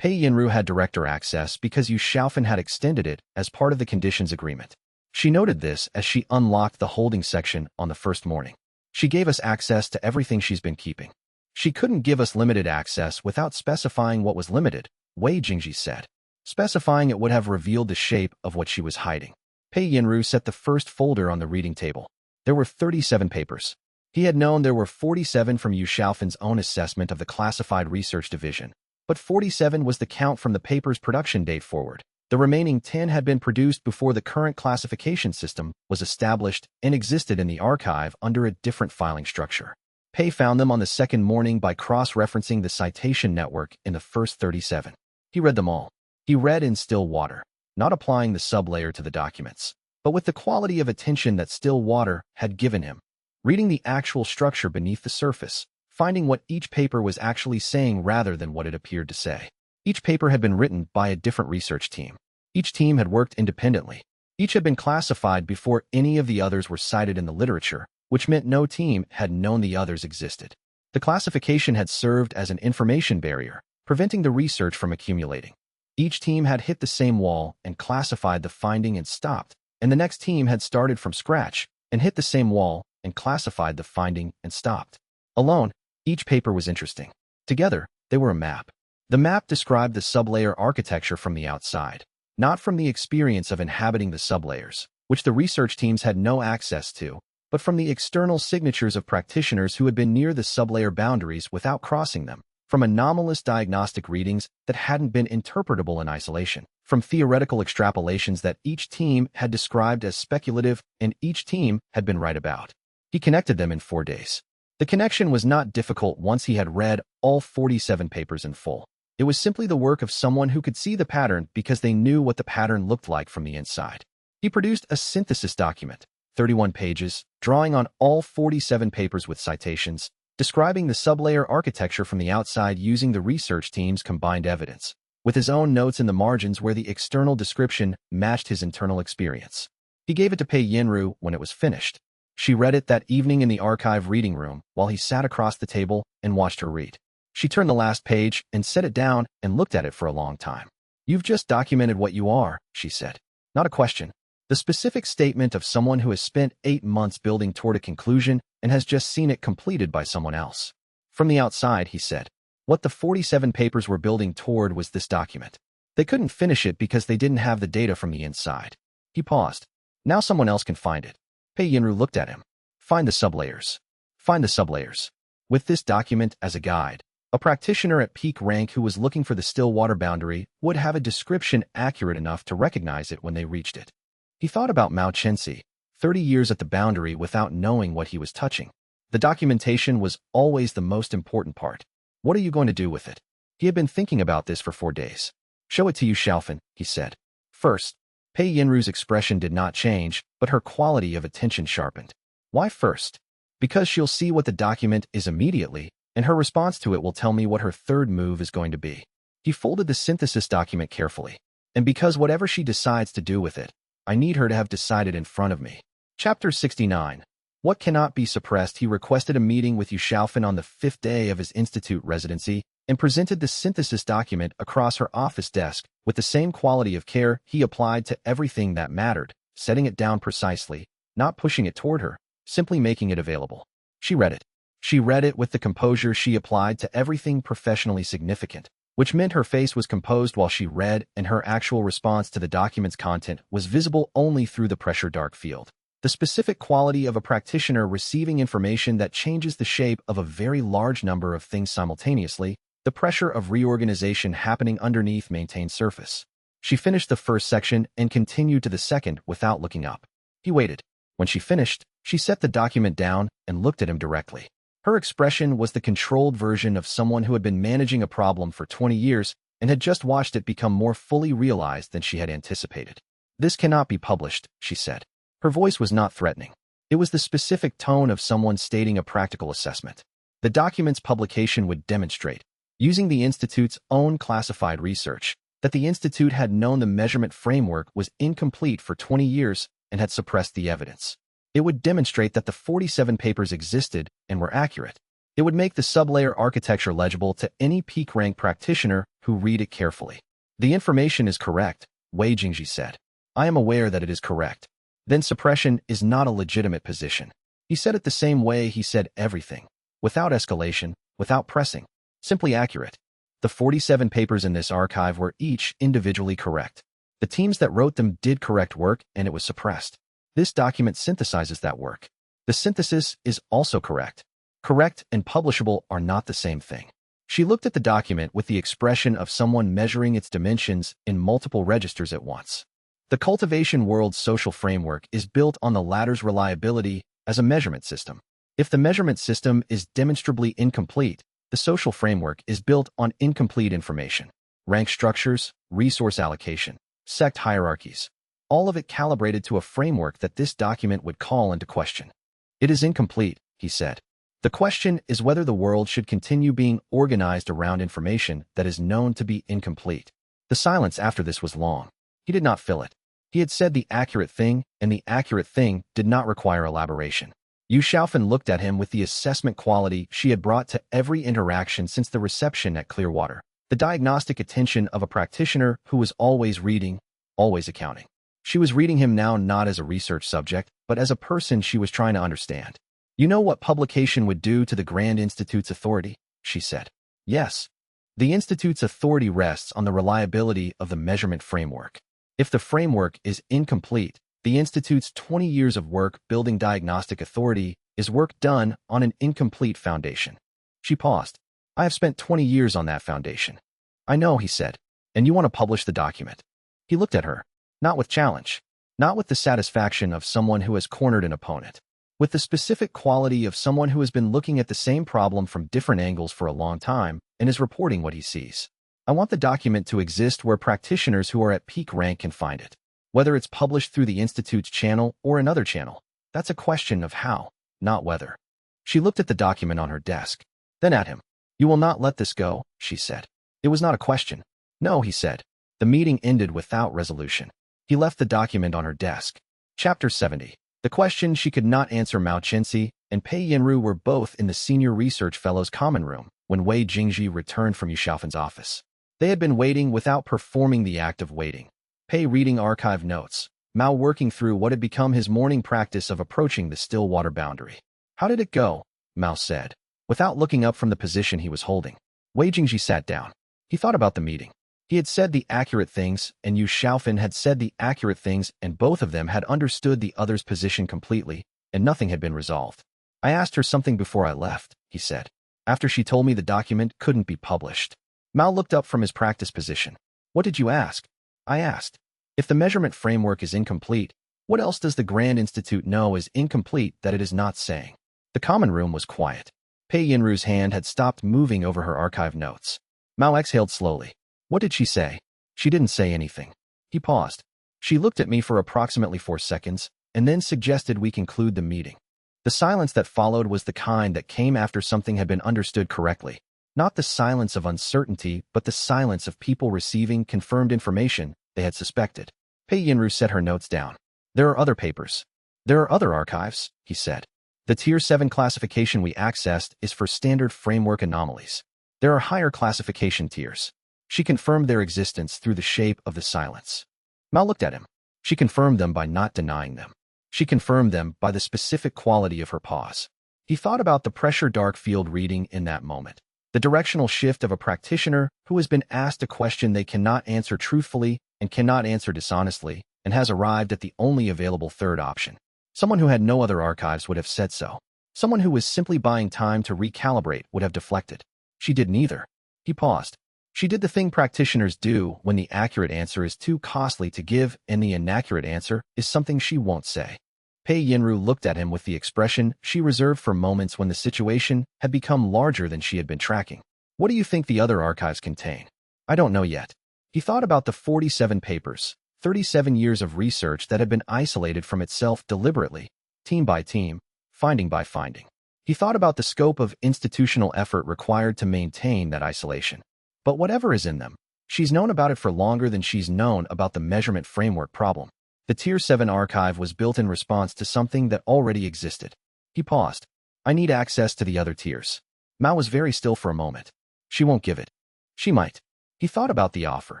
Pei Yinru had director access because Yu Xiaofan had extended it as part of the conditions agreement. She noted this as she unlocked the holding section on the first morning. She gave us access to everything she's been keeping. She couldn't give us limited access without specifying what was limited, Wei Jingji said. Specifying it would have revealed the shape of what she was hiding. Pei Yinru set the first folder on the reading table. There were 37 papers. He had known there were 47 from Yu Xiaofan's own assessment of the Classified Research Division, but 47 was the count from the paper's production date forward. The remaining 10 had been produced before the current classification system was established and existed in the archive under a different filing structure. Pei found them on the second morning by cross-referencing the citation network in the first 37. He read them all. He read in still water, not applying the sublayer to the documents, but with the quality of attention that still water had given him, reading the actual structure beneath the surface, finding what each paper was actually saying rather than what it appeared to say. Each paper had been written by a different research team. Each team had worked independently. Each had been classified before any of the others were cited in the literature, which meant no team had known the others existed. The classification had served as an information barrier, preventing the research from accumulating. Each team had hit the same wall and classified the finding and stopped, and the next team had started from scratch and hit the same wall and classified the finding and stopped. Alone, each paper was interesting. Together, they were a map. The map described the sublayer architecture from the outside. not from the experience of inhabiting the sublayers, which the research teams had no access to, but from the external signatures of practitioners who had been near the sublayer boundaries without crossing them, from anomalous diagnostic readings that hadn't been interpretable in isolation, from theoretical extrapolations that each team had described as speculative and each team had been right about. He connected them in 4 days. The connection was not difficult once he had read all 47 papers in full. It was simply the work of someone who could see the pattern because they knew what the pattern looked like from the inside. He produced a synthesis document, 31 pages, drawing on all 47 papers with citations, describing the sublayer architecture from the outside using the research team's combined evidence, with his own notes in the margins where the external description matched his internal experience. He gave it to Pei Yinru when it was finished. She read it that evening in the archive reading room while he sat across the table and watched her read. She turned the last page and set it down and looked at it for a long time. "You've just documented what you are," she said. "Not a question. The specific statement of someone who has spent 8 months building toward a conclusion and has just seen it completed by someone else." From the outside, he said, what the 47 papers were building toward was this document. They couldn't finish it because they didn't have the data from the inside. He paused. "Now someone else can find it." Pei Yinru looked at him. "Find the sublayers. Find the sublayers." With this document as a guide, a practitioner at peak rank who was looking for the still water boundary would have a description accurate enough to recognize it when they reached it. He thought about Mao Chenxi, 30 years at the boundary without knowing what he was touching. The documentation was always the most important part. What are you going to do with it? He had been thinking about this for 4 days. "Show it to you, Xiaofan," he said. First, Pei Yinru's expression did not change, but her quality of attention sharpened. Why first? Because she'll see what the document is immediately, and her response to it will tell me what her third move is going to be. He folded the synthesis document carefully. And because whatever she decides to do with it, I need her to have decided in front of me. Chapter 69. What cannot be suppressed? He requested a meeting with Yu Xiaofan on the 5th day of his institute residency and presented the synthesis document across her office desk with the same quality of care he applied to everything that mattered, setting it down precisely, not pushing it toward her, simply making it available. She read it. She read it with the composure she applied to everything professionally significant, which meant her face was composed while she read and her actual response to the document's content was visible only through the pressure dark field. The specific quality of a practitioner receiving information that changes the shape of a very large number of things simultaneously, the pressure of reorganization happening underneath maintained surface. She finished the first section and continued to the second without looking up. He waited. When she finished, she set the document down and looked at him directly. Her expression was the controlled version of someone who had been managing a problem for 20 years and had just watched it become more fully realized than she had anticipated. "This cannot be published," she said. Her voice was not threatening. It was the specific tone of someone stating a practical assessment. The document's publication would demonstrate, using the Institute's own classified research, that the Institute had known the measurement framework was incomplete for 20 years and had suppressed the evidence. It would demonstrate that the 47 papers existed and were accurate. It would make the sublayer architecture legible to any peak rank practitioner who read it carefully. "The information is correct," Wei Jingji said. "I am aware that it is correct. Then suppression is not a legitimate position." He said it the same way he said everything, without escalation, without pressing, simply accurate. The 47 papers in this archive were each individually correct. The teams that wrote them did correct work and it was suppressed. This document synthesizes that work. The synthesis is also correct. Correct and publishable are not the same thing. She looked at the document with the expression of someone measuring its dimensions in multiple registers at once. The cultivation world's social framework is built on the latter's reliability as a measurement system. If the measurement system is demonstrably incomplete, the social framework is built on incomplete information. Rank structures, resource allocation, sect hierarchies, all of it calibrated to a framework that this document would call into question. "It is incomplete," he said. "The question is whether the world should continue being organized around information that is known to be incomplete." The silence after this was long. He did not fill it. He had said the accurate thing, and the accurate thing did not require elaboration. Yu Xiaofan looked at him with the assessment quality she had brought to every interaction since the reception at Clearwater, the diagnostic attention of a practitioner who was always reading, always accounting. She was reading him now not as a research subject, but as a person she was trying to understand. "You know what publication would do to the Grand Institute's authority?" she said. "Yes. The Institute's authority rests on the reliability of the measurement framework. If the framework is incomplete, the Institute's 20 years of work building diagnostic authority is work done on an incomplete foundation. She paused. I have spent 20 years on that foundation. I know, he said. And you want to publish the document. He looked at her, not with challenge, not with the satisfaction of someone who has cornered an opponent, with the specific quality of someone who has been looking at the same problem from different angles for a long time and is reporting what he sees. I want the document to exist where practitioners who are at peak rank can find it. Whether it's published through the Institute's channel or another channel, that's a question of how, not whether. She looked at the document on her desk, then at him. You will not let this go, she said. It was not a question. No, he said. The meeting ended without resolution. He left the document on her desk. Chapter 70. The question she could not answer. Mao Chenxi and Pei Yinru were both in the Senior Research Fellows' common room when Wei Jingji returned from Yu Xiaofan's office. They had been waiting without performing the act of waiting. Pei reading archive notes, Mao working through what had become his morning practice of approaching the still water boundary. How did it go? Mao said, without looking up from the position he was holding. Wei Jingji sat down. He thought about the meeting. He had said the accurate things, and Yu Xiaofan had said the accurate things, and both of them had understood the other's position completely, and nothing had been resolved. I asked her something before I left, he said, after she told me the document couldn't be published. Mao looked up from his practice position. What did you ask? I asked. If the measurement framework is incomplete, what else does the Grand Institute know is incomplete that it is not saying? The common room was quiet. Pei Yinru's hand had stopped moving over her archive notes. Mao exhaled slowly. What did she say? She didn't say anything. He paused. She looked at me for approximately 4 seconds, and then suggested we conclude the meeting. The silence that followed was the kind that came after something had been understood correctly. Not the silence of uncertainty, but the silence of people receiving confirmed information they had suspected. Pei Yinru set her notes down. There are other papers. There are other archives, he said. The Tier 7 classification we accessed is for standard framework anomalies. There are higher classification tiers. She confirmed their existence through the shape of the silence. Mao looked at him. She confirmed them by not denying them. She confirmed them by the specific quality of her pause. He thought about the pressure dark field reading in that moment. The directional shift of a practitioner who has been asked a question they cannot answer truthfully and cannot answer dishonestly and has arrived at the only available third option. Someone who had no other archives would have said so. Someone who was simply buying time to recalibrate would have deflected. She did neither. He paused. She did the thing practitioners do when the accurate answer is too costly to give and the inaccurate answer is something she won't say. Pei Yinru looked at him with the expression she reserved for moments when the situation had become larger than she had been tracking. What do you think the other archives contain? I don't know yet. He thought about the 47 papers, 37 years of research that had been isolated from itself deliberately, team by team, finding by finding. He thought about the scope of institutional effort required to maintain that isolation. But whatever is in them, she's known about it for longer than she's known about the measurement framework problem. The Tier 7 archive was built in response to something that already existed. He paused. I need access to the other tiers. Mao was very still for a moment. She won't give it. She might. He thought about the offer,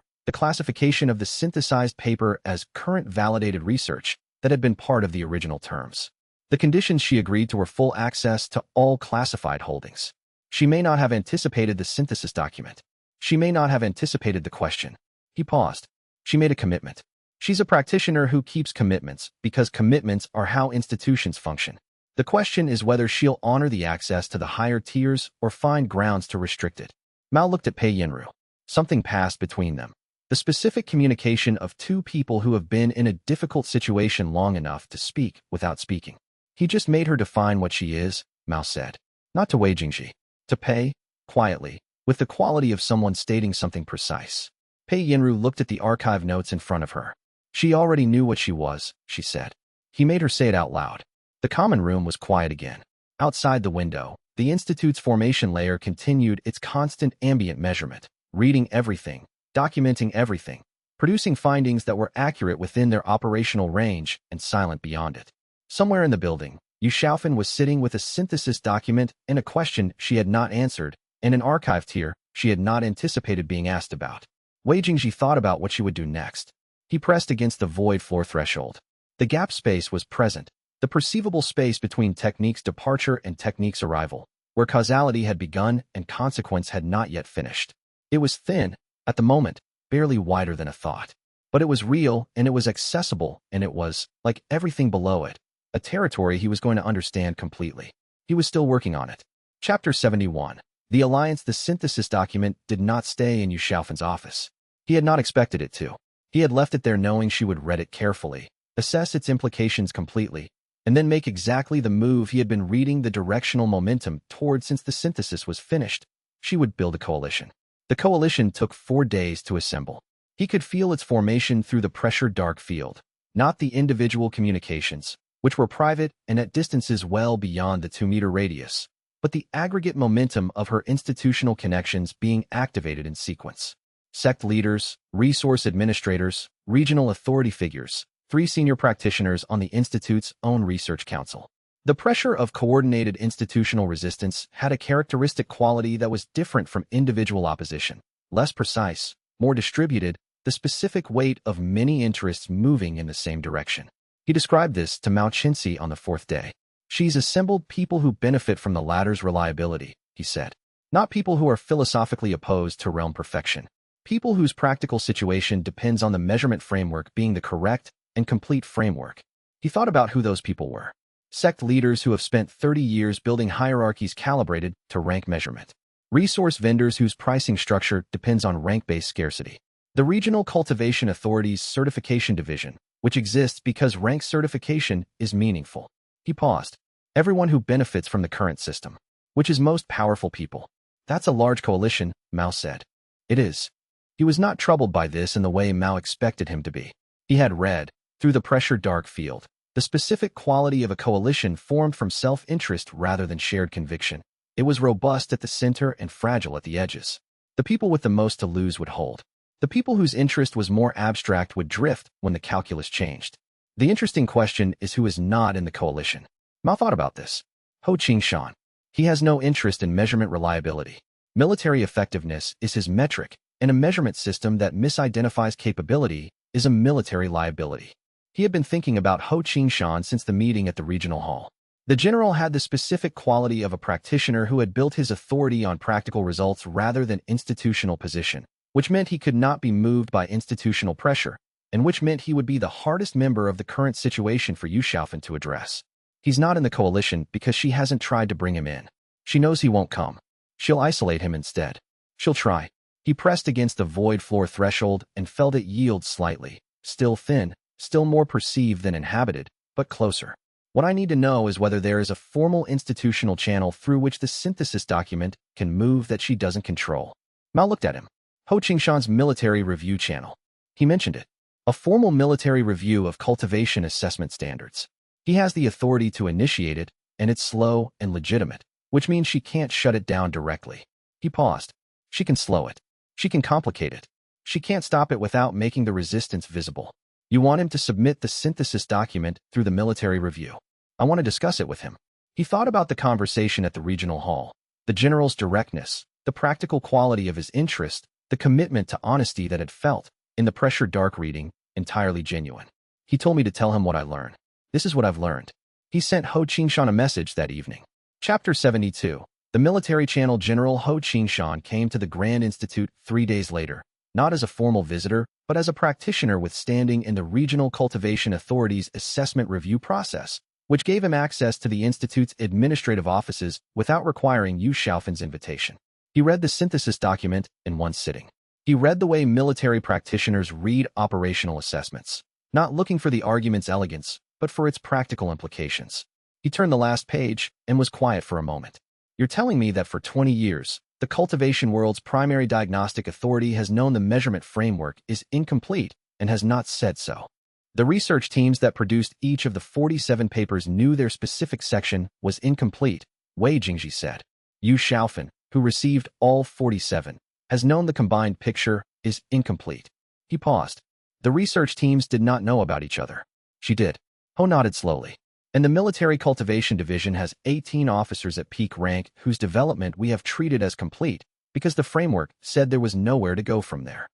the classification of the synthesized paper as current validated research that had been part of the original terms. The conditions she agreed to were full access to all classified holdings. She may not have anticipated the synthesis document. She may not have anticipated the question. He paused. She made a commitment. She's a practitioner who keeps commitments because commitments are how institutions function. The question is whether she'll honor the access to the higher tiers or find grounds to restrict it. Mao looked at Pei Yinru. Something passed between them. The specific communication of two people who have been in a difficult situation long enough to speak without speaking. He just made her define what she is, Mao said. Not to Wei Jingji. To Pei, quietly, with the quality of someone stating something precise. Pei Yinru looked at the archive notes in front of her. She already knew what she was, she said. He made her say it out loud. The common room was quiet again. Outside the window, the Institute's formation layer continued its constant ambient measurement, reading everything, documenting everything, producing findings that were accurate within their operational range and silent beyond it. Somewhere in the building, Yu Xiaofan was sitting with a synthesis document and a question she had not answered, and an archive tier she had not anticipated being asked about. Wei Jingji thought about what she would do next. He pressed against the void floor threshold. The gap space was present, the perceivable space between technique's departure and technique's arrival, where causality had begun and consequence had not yet finished. It was thin, at the moment, barely wider than a thought. But it was real, and it was accessible, and it was, like everything below it, a territory he was going to understand completely. He was still working on it. Chapter 71. The Alliance. The synthesis document did not stay in Yu Xiaofan's office. He had not expected it to. He had left it there knowing she would read it carefully, assess its implications completely, and then make exactly the move he had been reading the directional momentum toward since the synthesis was finished. She would build a coalition. The coalition took 4 days to assemble. He could feel its formation through the pressure dark field, not the individual communications, which were private and at distances well beyond the 2-meter radius, but the aggregate momentum of her institutional connections being activated in sequence. Sect leaders, resource administrators, regional authority figures, 3 senior practitioners on the Institute's own research council. The pressure of coordinated institutional resistance had a characteristic quality that was different from individual opposition, less precise, more distributed, the specific weight of many interests moving in the same direction. He described this to Mao Qinxi on the 4th day. She's assembled people who benefit from the latter's reliability, he said. Not people who are philosophically opposed to realm perfection. People whose practical situation depends on the measurement framework being the correct and complete framework. He thought about who those people were. Sect leaders who have spent 30 years building hierarchies calibrated to rank measurement. Resource vendors whose pricing structure depends on rank-based scarcity. The Regional Cultivation Authority's Certification Division, which exists because rank certification is meaningful. He paused. Everyone who benefits from the current system, which is most powerful people. That's a large coalition, Mao said. It is. He was not troubled by this in the way Mao expected him to be. He had read, through the pressure dark field, the specific quality of a coalition formed from self-interest rather than shared conviction. It was robust at the center and fragile at the edges. The people with the most to lose would hold. The people whose interest was more abstract would drift when the calculus changed. The interesting question is who is not in the coalition. Mao thought about this. Ho Qingshan. He has no interest in measurement reliability. Military effectiveness is his metric, and a measurement system that misidentifies capability is a military liability. He had been thinking about Ho Qingshan since the meeting at the regional hall. The general had the specific quality of a practitioner who had built his authority on practical results rather than institutional position, which meant he could not be moved by institutional pressure, and which meant he would be the hardest member of the current situation for Yu Xiaofan to address. He's not in the coalition because she hasn't tried to bring him in. She knows he won't come. She'll isolate him instead. She'll try. He pressed against the void floor threshold and felt it yield slightly, still thin, still more perceived than inhabited, but closer. What I need to know is whether there is a formal institutional channel through which the synthesis document can move that she doesn't control. Mao looked at him. Ho Qingshan's military review channel. He mentioned it. A formal military review of cultivation assessment standards. He has the authority to initiate it, and it's slow and legitimate, which means she can't shut it down directly. He paused. She can slow it. She can complicate it. She can't stop it without making the resistance visible. You want him to submit the synthesis document through the military review. I want to discuss it with him. He thought about the conversation at the regional hall, the general's directness, the practical quality of his interest, the commitment to honesty that had felt, in the pressure dark reading, entirely genuine. He told me to tell him what I learned. This is what I've learned. He sent Ho Qingshan a message that evening. Chapter 72. The military channel General Ho Qingshan came to the Grand Institute 3 days later, not as a formal visitor, but as a practitioner with standing in the Regional Cultivation Authority's assessment review process, which gave him access to the Institute's administrative offices without requiring Yu Xiaofan's invitation. He read the synthesis document in one sitting. He read the way military practitioners read operational assessments, not looking for the argument's elegance, but for its practical implications. He turned the last page and was quiet for a moment. You're telling me that for 20 years, the cultivation world's primary diagnostic authority has known the measurement framework is incomplete and has not said so. The research teams that produced each of the 47 papers knew their specific section was incomplete, Wei Jingji said. Yu Xiaofan, who received all 47, has known the combined picture is incomplete. He paused. The research teams did not know about each other. She did. Ho nodded slowly. And the Military Cultivation Division has 18 officers at peak rank whose development we have treated as complete because the framework said there was nowhere to go from there.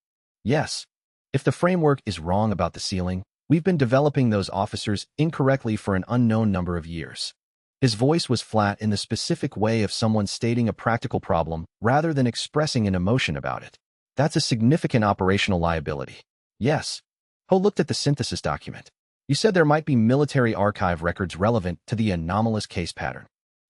Yes. If the framework is wrong about the ceiling, we've been developing those officers incorrectly for an unknown number of years. His voice was flat in the specific way of someone stating a practical problem rather than expressing an emotion about it. That's a significant operational liability. Yes. Ho looked at the synthesis document. You said there might be military archive records relevant to the anomalous case pattern.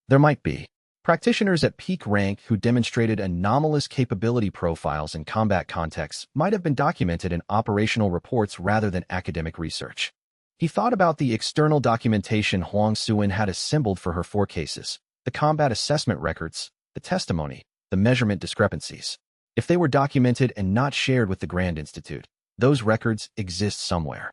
There might be. Practitioners at peak rank who demonstrated anomalous capability profiles in combat contexts might have been documented in operational reports rather than academic research. He thought about the external documentation Huang Suin had assembled for her 4 cases, the combat assessment records, the testimony, the measurement discrepancies. If they were documented and not shared with the Grand Institute, those records exist somewhere.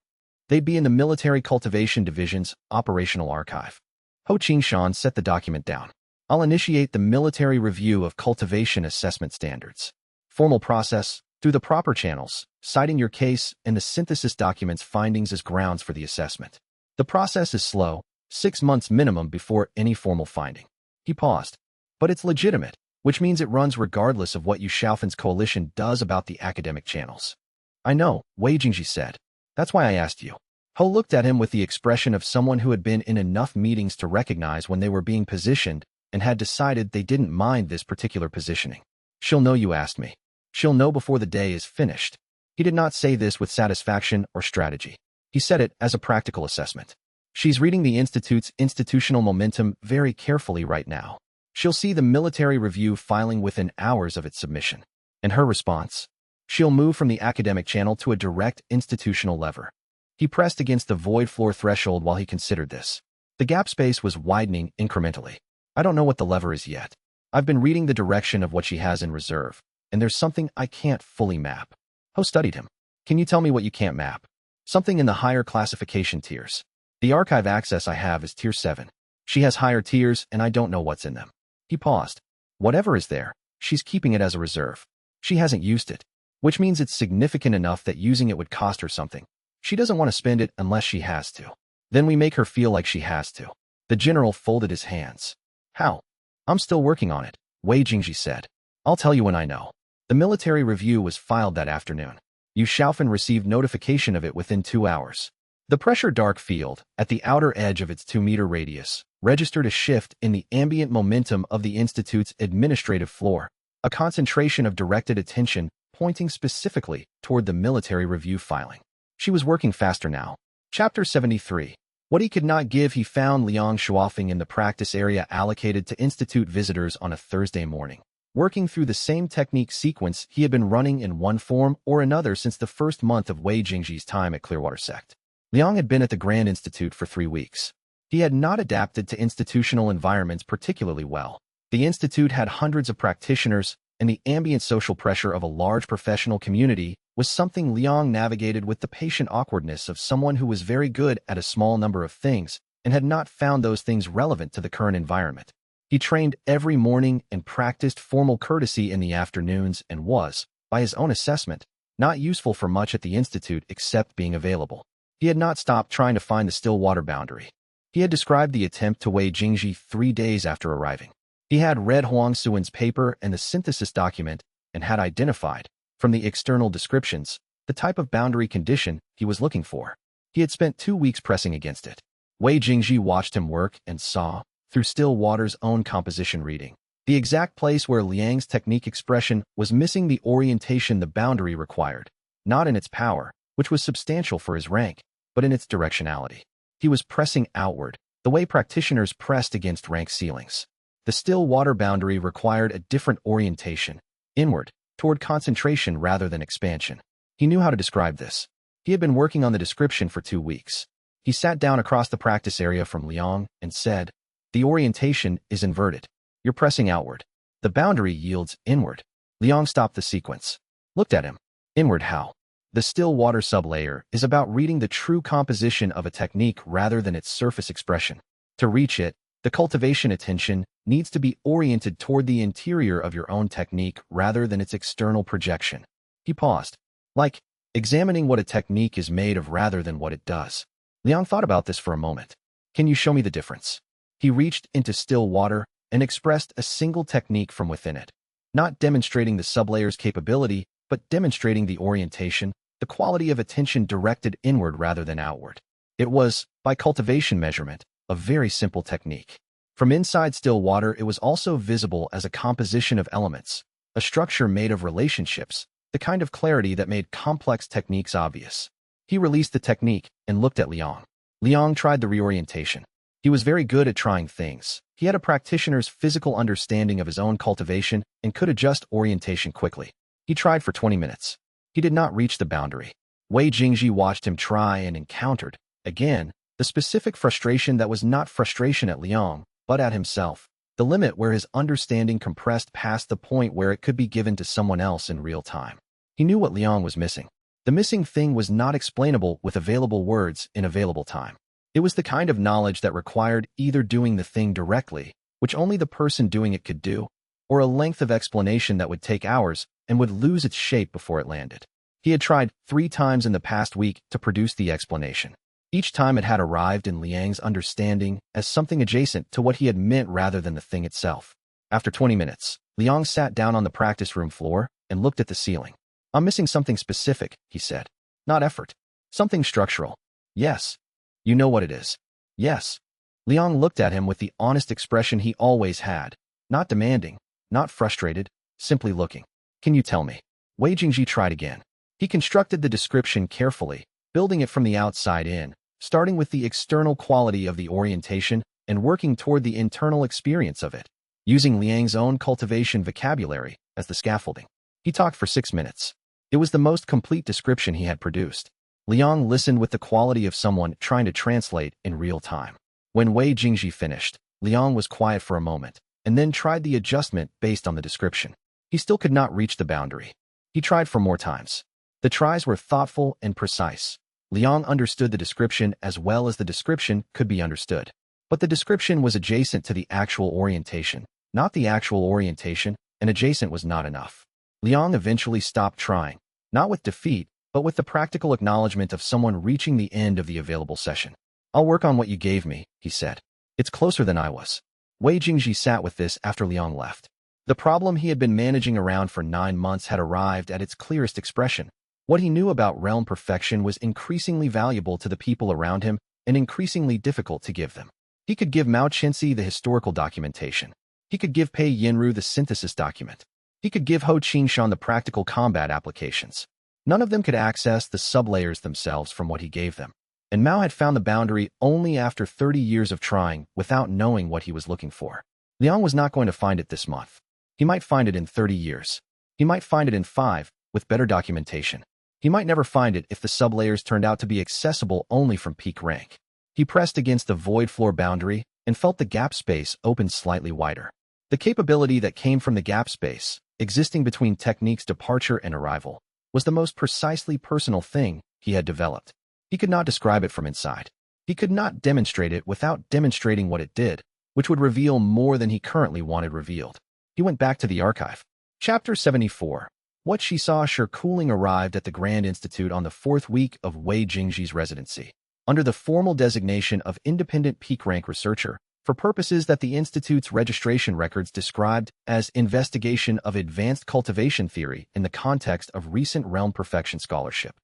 They'd be in the Military Cultivation Division's operational archive. Ho Qingshan set the document down. I'll initiate the military review of cultivation assessment standards. Formal process, through the proper channels, citing your case and the synthesis document's findings as grounds for the assessment. The process is slow, 6 months minimum before any formal finding. He paused. But it's legitimate, which means it runs regardless of what Yu Xiaofan's coalition does about the academic channels. I know, Wei Jingji said. That's why I asked you. Ho looked at him with the expression of someone who had been in enough meetings to recognize when they were being positioned and had decided they didn't mind this particular positioning. She'll know you asked me. She'll know before the day is finished. He did not say this with satisfaction or strategy. He said it as a practical assessment. She's reading the Institute's institutional momentum very carefully right now. She'll see the military review filing within hours of its submission. And her response? She'll move from the academic channel to a direct institutional lever. He pressed against the void floor threshold while he considered this. The gap space was widening incrementally. I don't know what the lever is yet. I've been reading the direction of what she has in reserve, and there's something I can't fully map. Ho studied him. Can you tell me what you can't map? Something in the higher classification tiers. The archive access I have is tier 7. She has higher tiers, and I don't know what's in them. He paused. Whatever is there, she's keeping it as a reserve. She hasn't used it, which means it's significant enough that using it would cost her something. She doesn't want to spend it unless she has to. Then we make her feel like she has to. The general folded his hands. How? I'm still working on it, Wei Jingji said. I'll tell you when I know. The military review was filed that afternoon. Yu Xiaofan received notification of it within 2 hours. The pressure dark field, at the outer edge of its 2-meter radius, registered a shift in the ambient momentum of the Institute's administrative floor, a concentration of directed attention pointing specifically toward the military review filing. She was working faster now. Chapter 73. What he could not give, he found Liang Shuofeng in the practice area allocated to Institute visitors on a Thursday morning, working through the same technique sequence he had been running in one form or another since the first month of Wei Jingji's time at Clearwater Sect. Liang had been at the Grand Institute for 3 weeks. He had not adapted to institutional environments particularly well. The Institute had hundreds of practitioners, and the ambient social pressure of a large professional community was something Liang navigated with the patient awkwardness of someone who was very good at a small number of things and had not found those things relevant to the current environment. He trained every morning and practiced formal courtesy in the afternoons and was, by his own assessment, not useful for much at the Institute except being available. He had not stopped trying to find the still water boundary. He had described the attempt to Wei Jingji 3 days after arriving. He had read Huang Suin's paper and the synthesis document and had identified, from the external descriptions, the type of boundary condition he was looking for. He had spent 2 weeks pressing against it. Wei Jingji watched him work and saw, through still water's own composition reading, the exact place where Liang's technique expression was missing the orientation the boundary required, not in its power, which was substantial for his rank, but in its directionality. He was pressing outward, the way practitioners pressed against rank ceilings. The still water boundary required a different orientation, inward, toward concentration rather than expansion. He knew how to describe this. He had been working on the description for 2 weeks. He sat down across the practice area from Liang and said, "The orientation is inverted. You're pressing outward. The boundary yields inward." Liang stopped the sequence. Looked at him. Inward how? The still water sublayer is about reading the true composition of a technique rather than its surface expression. To reach it, the cultivation attention needs to be oriented toward the interior of your own technique rather than its external projection. He paused. Like, examining what a technique is made of rather than what it does. Liang thought about this for a moment. Can you show me the difference? He reached into still water and expressed a single technique from within it, not demonstrating the sublayer's capability, but demonstrating the orientation, the quality of attention directed inward rather than outward. It was, by cultivation measurement, a very simple technique. From inside still water, it was also visible as a composition of elements, a structure made of relationships, the kind of clarity that made complex techniques obvious. He released the technique and looked at Liang. Liang tried the reorientation. He was very good at trying things. He had a practitioner's physical understanding of his own cultivation and could adjust orientation quickly. He tried for 20 minutes. He did not reach the boundary. Wei Jingji watched him try and encountered, again, the specific frustration that was not frustration at Liang, but at himself. The limit where his understanding compressed past the point where it could be given to someone else in real time. He knew what Liang was missing. The missing thing was not explainable with available words in available time. It was the kind of knowledge that required either doing the thing directly, which only the person doing it could do, or a length of explanation that would take hours and would lose its shape before it landed. He had tried 3 times in the past week to produce the explanation. Each time it had arrived in Liang's understanding as something adjacent to what he had meant rather than the thing itself. After 20 minutes, Liang sat down on the practice room floor and looked at the ceiling. "I'm missing something specific," he said. "Not effort. Something structural." "Yes. You know what it is." "Yes." Liang looked at him with the honest expression he always had. Not demanding, not frustrated, simply looking. "Can you tell me?" Wei Jingji tried again. He constructed the description carefully, building it from the outside in, starting with the external quality of the orientation and working toward the internal experience of it, using Liang's own cultivation vocabulary as the scaffolding. He talked for 6 minutes. It was the most complete description he had produced. Liang listened with the quality of someone trying to translate in real time. When Wei Jingji finished, Liang was quiet for a moment, and then tried the adjustment based on the description. He still could not reach the boundary. He tried for more times. The tries were thoughtful and precise. Liang understood the description as well as the description could be understood. But the description was adjacent to the actual orientation, not the actual orientation, and adjacent was not enough. Liang eventually stopped trying, not with defeat, but with the practical acknowledgement of someone reaching the end of the available session. "I'll work on what you gave me," he said. "It's closer than I was." Wei Jingji sat with this after Liang left. The problem he had been managing around for 9 months had arrived at its clearest expression. What he knew about realm perfection was increasingly valuable to the people around him and increasingly difficult to give them. He could give Mao Qinzi the historical documentation. He could give Pei Yinru the synthesis document. He could give Ho Qingshan the practical combat applications. None of them could access the sublayers themselves from what he gave them. And Mao had found the boundary only after 30 years of trying without knowing what he was looking for. Liang was not going to find it this month. He might find it in 30 years. He might find it in 5, with better documentation. He might never find it if the sublayers turned out to be accessible only from peak rank. He pressed against the void floor boundary and felt the gap space open slightly wider. The capability that came from the gap space, existing between technique's departure and arrival, was the most precisely personal thing he had developed. He could not describe it from inside. He could not demonstrate it without demonstrating what it did, which would reveal more than he currently wanted revealed. He went back to the archive. Chapter 74. What she saw. Cooling arrived at the Grand Institute on the 4th week of Wei Jingji's residency, under the formal designation of Independent Peak Rank Researcher, for purposes that the Institute's registration records described as investigation of advanced cultivation theory in the context of recent realm perfection scholarship.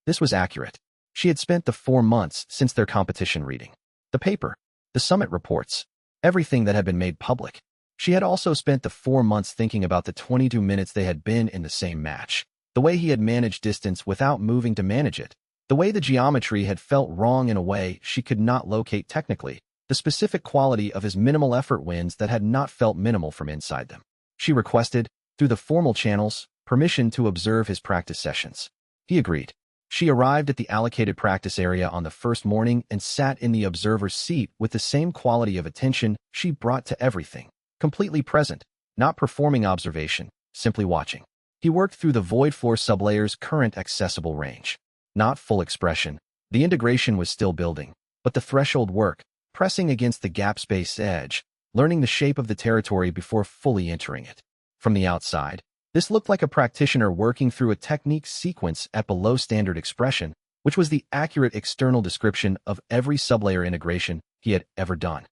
This was accurate. She had spent the 4 months since their competition reading the paper, the summit reports, everything that had been made public. She had also spent the 4 months thinking about the 22 minutes they had been in the same match, the way he had managed distance without moving to manage it, the way the geometry had felt wrong in a way she could not locate technically, the specific quality of his minimal effort wins that had not felt minimal from inside them. She requested, through the formal channels, permission to observe his practice sessions. He agreed. She arrived at the allocated practice area on the first morning and sat in the observer's seat with the same quality of attention she brought to everything. Completely present, not performing observation, simply watching. He worked through the void floor sublayer's current accessible range. Not full expression. The integration was still building, but the threshold work, pressing against the gap space edge, learning the shape of the territory before fully entering it. From the outside, this looked like a practitioner working through a technique sequence at below standard expression, which was the accurate external description of every sublayer integration he had ever done.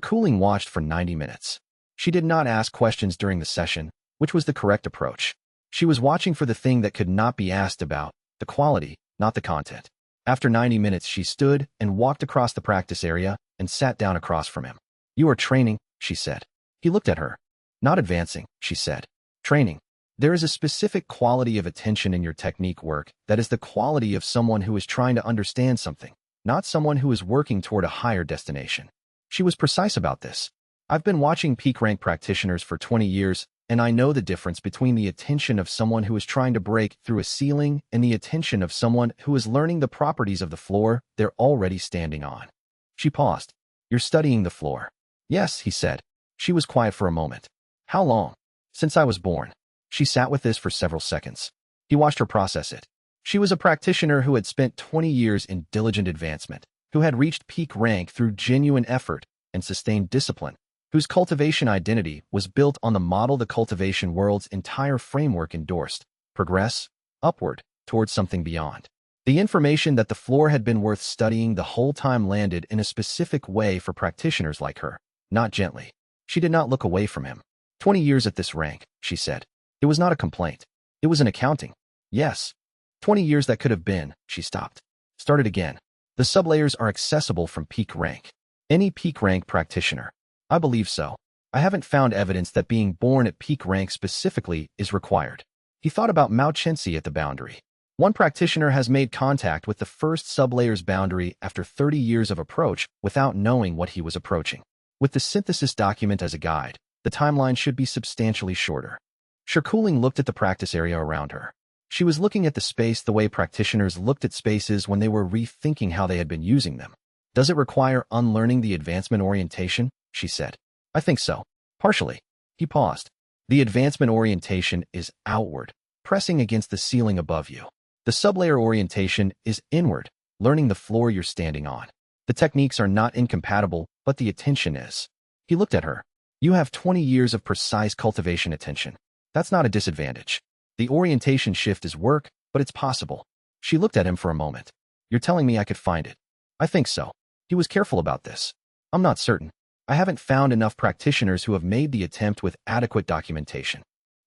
Cooling watched for 90 minutes. She did not ask questions during the session, which was the correct approach. She was watching for the thing that could not be asked about, the quality, not the content. After 90 minutes, she stood and walked across the practice area and sat down across from him. "You are training," she said. He looked at her. "Not advancing," she said. "Training." There is a specific quality of attention in your technique work that is the quality of someone who is trying to understand something, not someone who is working toward a higher destination. She was precise about this. I've been watching peak rank practitioners for 20 years, and I know the difference between the attention of someone who is trying to break through a ceiling and the attention of someone who is learning the properties of the floor they're already standing on. She paused. You're studying the floor. Yes, he said. She was quiet for a moment. How long? Since I was born. She sat with this for several seconds. He watched her process it. She was a practitioner who had spent 20 years in diligent advancement, who had reached peak rank through genuine effort and sustained discipline, whose cultivation identity was built on the model the cultivation world's entire framework endorsed: progress, upward, towards something beyond. The information that the floor had been worth studying the whole time landed in a specific way for practitioners like her, not gently. She did not look away from him. 20 years at this rank, she said. It was not a complaint. It was an accounting. Yes. 20 years that could have been. She stopped. Started again. The sublayers are accessible from peak rank. Any peak rank practitioner. I believe so. I haven't found evidence that being born at peak rank specifically is required. He thought about xianxia at the boundary. One practitioner has made contact with the first sublayer's boundary after 30 years of approach without knowing what he was approaching. With the synthesis document as a guide, the timeline should be substantially shorter. Shirkuling looked at the practice area around her. She was looking at the space the way practitioners looked at spaces when they were rethinking how they had been using them. Does it require unlearning the advancement orientation? She said. I think so. Partially. He paused. The advancement orientation is outward, pressing against the ceiling above you. The sublayer orientation is inward, learning the floor you're standing on. The techniques are not incompatible, but the attention is. He looked at her. You have 20 years of precise cultivation attention. That's not a disadvantage. The orientation shift is work, but it's possible. She looked at him for a moment. You're telling me I could find it? I think so. He was careful about this. I'm not certain. I haven't found enough practitioners who have made the attempt with adequate documentation.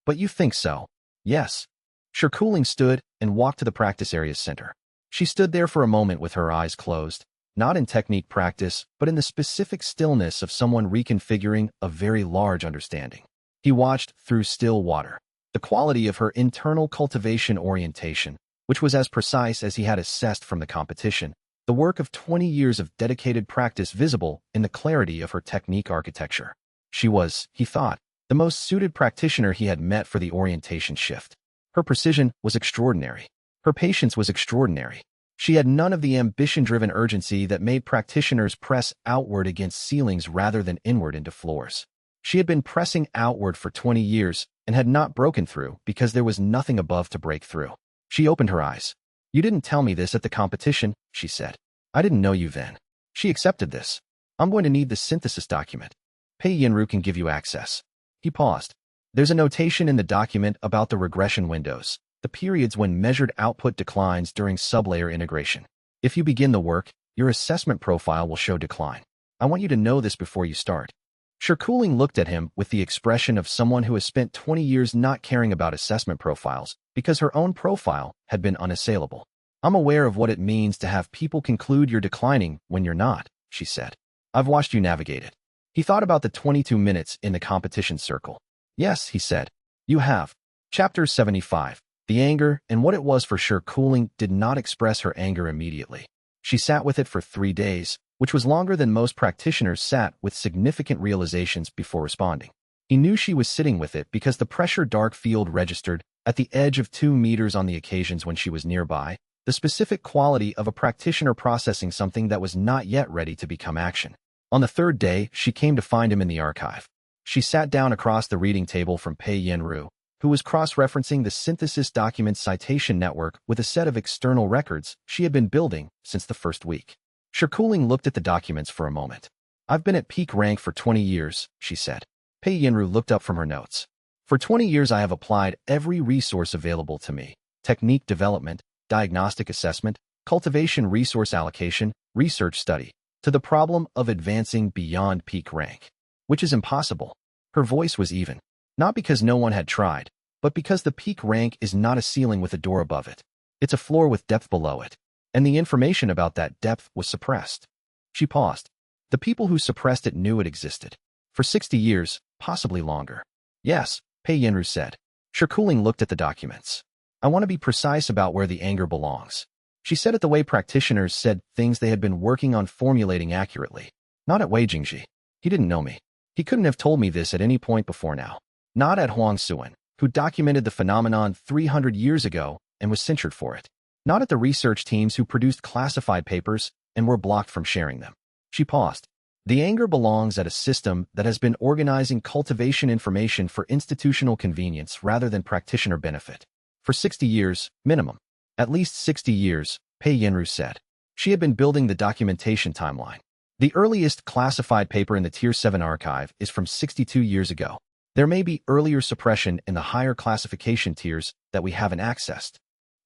But you think so? Yes. Shirkuling stood and walked to the practice area's center. She stood there for a moment with her eyes closed, not in technique practice, but in the specific stillness of someone reconfiguring a very large understanding. He watched through still water. The quality of her internal cultivation orientation, which was as precise as he had assessed from the competition, the work of 20 years of dedicated practice visible in the clarity of her technique architecture. She was, he thought, the most suited practitioner he had met for the orientation shift. Her precision was extraordinary. Her patience was extraordinary. She had none of the ambition-driven urgency that made practitioners press outward against ceilings rather than inward into floors. She had been pressing outward for 20 years and had not broken through because there was nothing above to break through. She opened her eyes. You didn't tell me this at the competition, she said. I didn't know you then. She accepted this. I'm going to need the synthesis document. Pei Yinru can give you access. He paused. There's a notation in the document about the regression windows, the periods when measured output declines during sublayer integration. If you begin the work, your assessment profile will show decline. I want you to know this before you start. Shirkuling looked at him with the expression of someone who has spent 20 years not caring about assessment profiles because her own profile had been unassailable. I'm aware of what it means to have people conclude you're declining when you're not, she said. I've watched you navigate it. He thought about the 22 minutes in the competition circle. Yes, he said. You have. Chapter 75. The anger and what it was for Shirkuling did not express her anger immediately. She sat with it for 3 days, which was longer than most practitioners sat with significant realizations before responding. He knew she was sitting with it because the pressure dark field registered at the edge of 2 meters on the occasions when she was nearby, the specific quality of a practitioner processing something that was not yet ready to become action. On the 3rd day, she came to find him in the archive. She sat down across the reading table from Pei Yinru, who was cross-referencing the synthesis document citation network with a set of external records she had been building since the first week. Shirkuling looked at the documents for a moment. I've been at peak rank for 20 years, she said. Pei Yinru looked up from her notes. For 20 years I have applied every resource available to me: technique development, diagnostic assessment, cultivation resource allocation, research study, to the problem of advancing beyond peak rank. Which is impossible. Her voice was even. Not because no one had tried, but because the peak rank is not a ceiling with a door above it. It's a floor with depth below it. And the information about that depth was suppressed. She paused. The people who suppressed it knew it existed. For 60 years, possibly longer. Yes, Pei Yinru said. Shirkuling looked at the documents. I want to be precise about where the anger belongs. She said it the way practitioners said things they had been working on formulating accurately. Not at Wei Jingji. He didn't know me. He couldn't have told me this at any point before now. Not at Huang Suan, who documented the phenomenon 300 years ago and was censured for it. Not at the research teams who produced classified papers and were blocked from sharing them. She paused. The anger belongs at a system that has been organizing cultivation information for institutional convenience rather than practitioner benefit. For 60 years, minimum. At least 60 years, Pei Yenru said. She had been building the documentation timeline. The earliest classified paper in the Tier 7 archive is from 62 years ago. There may be earlier suppression in the higher classification tiers that we haven't accessed.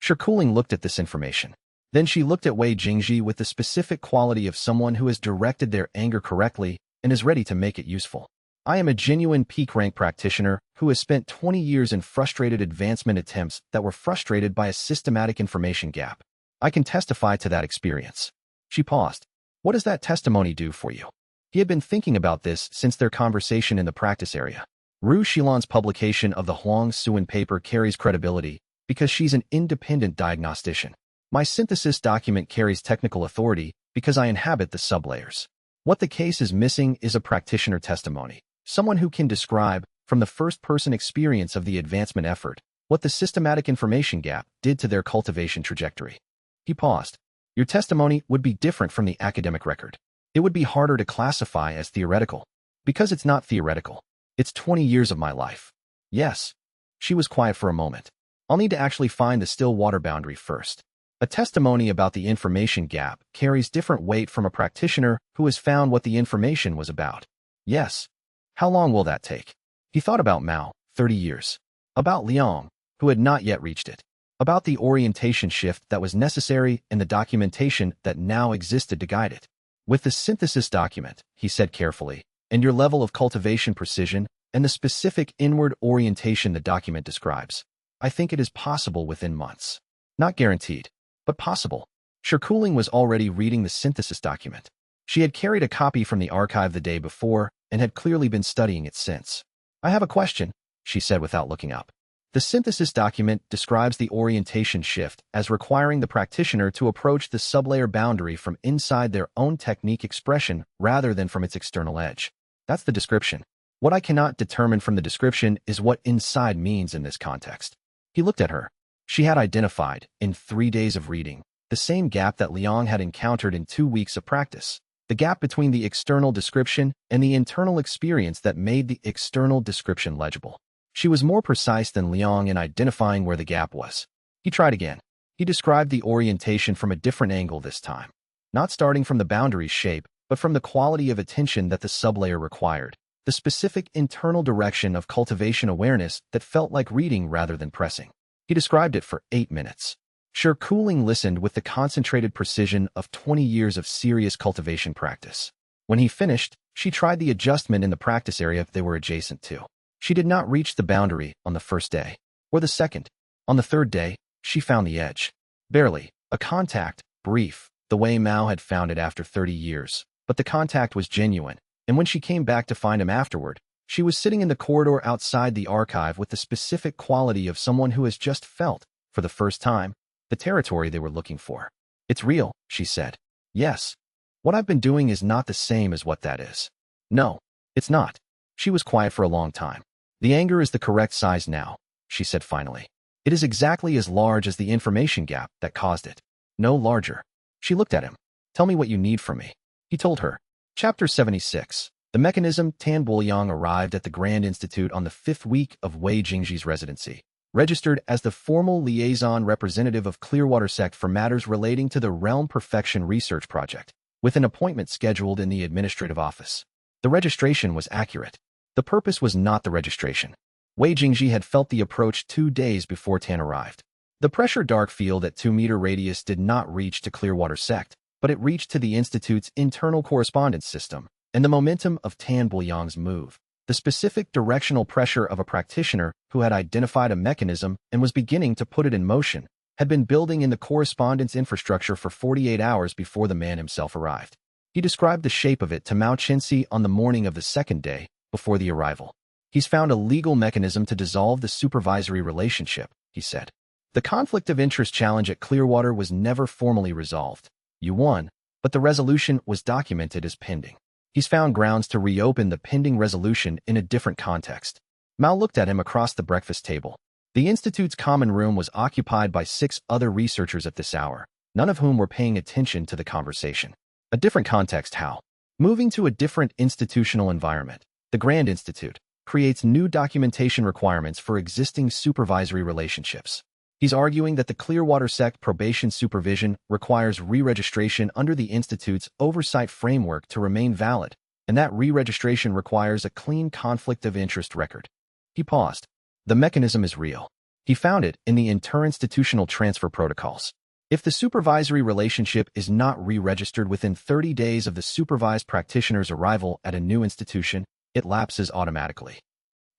Shirkuling looked at this information. Then she looked at Wei Jingji with the specific quality of someone who has directed their anger correctly and is ready to make it useful. I am a genuine peak rank practitioner who has spent 20 years in frustrated advancement attempts that were frustrated by a systematic information gap. I can testify to that experience. She paused. What does that testimony do for you? He had been thinking about this since their conversation in the practice area. Ru Xilan's publication of the Huang Suan paper carries credibility because she's an independent diagnostician. My synthesis document carries technical authority because I inhabit the sublayers. What the case is missing is a practitioner testimony, someone who can describe, from the first-person experience of the advancement effort, what the systematic information gap did to their cultivation trajectory. He paused. Your testimony would be different from the academic record. It would be harder to classify as theoretical. Because it's not theoretical. It's 20 years of my life. Yes. She was quiet for a moment. I'll need to actually find the still water boundary first. A testimony about the information gap carries different weight from a practitioner who has found what the information was about. Yes. How long will that take? He thought about Mao, 30 years. About Liang, who had not yet reached it. About the orientation shift that was necessary and the documentation that now existed to guide it. With the synthesis document, he said carefully, and your level of cultivation precision and the specific inward orientation the document describes, I think it is possible within months. Not guaranteed, but possible. Shirkuling was already reading the synthesis document. She had carried a copy from the archive the day before and had clearly been studying it since. I have a question, she said without looking up. The synthesis document describes the orientation shift as requiring the practitioner to approach the sublayer boundary from inside their own technique expression rather than from its external edge. That's the description. What I cannot determine from the description is what inside means in this context. He looked at her. She had identified, in 3 days of reading, the same gap that Liang had encountered in 2 weeks of practice. The gap between the external description and the internal experience that made the external description legible. She was more precise than Liang in identifying where the gap was. He tried again. He described the orientation from a different angle this time. Not starting from the boundary's shape, but from the quality of attention that the sublayer required. The specific internal direction of cultivation awareness that felt like reading rather than pressing. He described it for 8 minutes. Shirkuling listened with the concentrated precision of 20 years of serious cultivation practice. When he finished, she tried the adjustment in the practice area they were adjacent to. She did not reach the boundary on the first day, or the second. On the third day, she found the edge. Barely. A contact, brief, the way Mao had found it after 30 years. But the contact was genuine, and when she came back to find him afterward, she was sitting in the corridor outside the archive with the specific quality of someone who has just felt, for the first time, the territory they were looking for. It's real, she said. Yes. What I've been doing is not the same as what that is. No, it's not. She was quiet for a long time. The anger is the correct size now, she said finally. It is exactly as large as the information gap that caused it. No larger. She looked at him. Tell me what you need from me. He told her. Chapter 76. The mechanism. Tan Buoyang arrived at the Grand Institute on the 5th week of Wei Jingji's residency, registered as the formal liaison representative of Clearwater Sect for matters relating to the Realm Perfection Research Project, with an appointment scheduled in the administrative office. The registration was accurate. The purpose was not the registration. Wei Jingji had felt the approach 2 days before Tan arrived. The pressure dark field at 2-meter radius did not reach to Clearwater Sect, but it reached to the Institute's internal correspondence system, and the momentum of Tan Buoyang's move, the specific directional pressure of a practitioner who had identified a mechanism and was beginning to put it in motion, had been building in the correspondence infrastructure for 48 hours before the man himself arrived. He described the shape of it to Mao Chenxi on the morning of the second day, before the arrival. He's found a legal mechanism to dissolve the supervisory relationship, he said. The conflict of interest challenge at Clearwater was never formally resolved. You won, but the resolution was documented as pending. He's found grounds to reopen the pending resolution in a different context. Mao looked at him across the breakfast table. The Institute's common room was occupied by 6 other researchers at this hour, none of whom were paying attention to the conversation. A different context how? Moving to a different institutional environment. The Grand Institute creates new documentation requirements for existing supervisory relationships. He's arguing that the Clearwater sect probation supervision requires re-registration under the Institute's oversight framework to remain valid, and that re-registration requires a clean conflict of interest record. He paused. The mechanism is real. He found it in the interinstitutional transfer protocols. If the supervisory relationship is not re-registered within 30 days of the supervised practitioner's arrival at a new institution, it lapses automatically.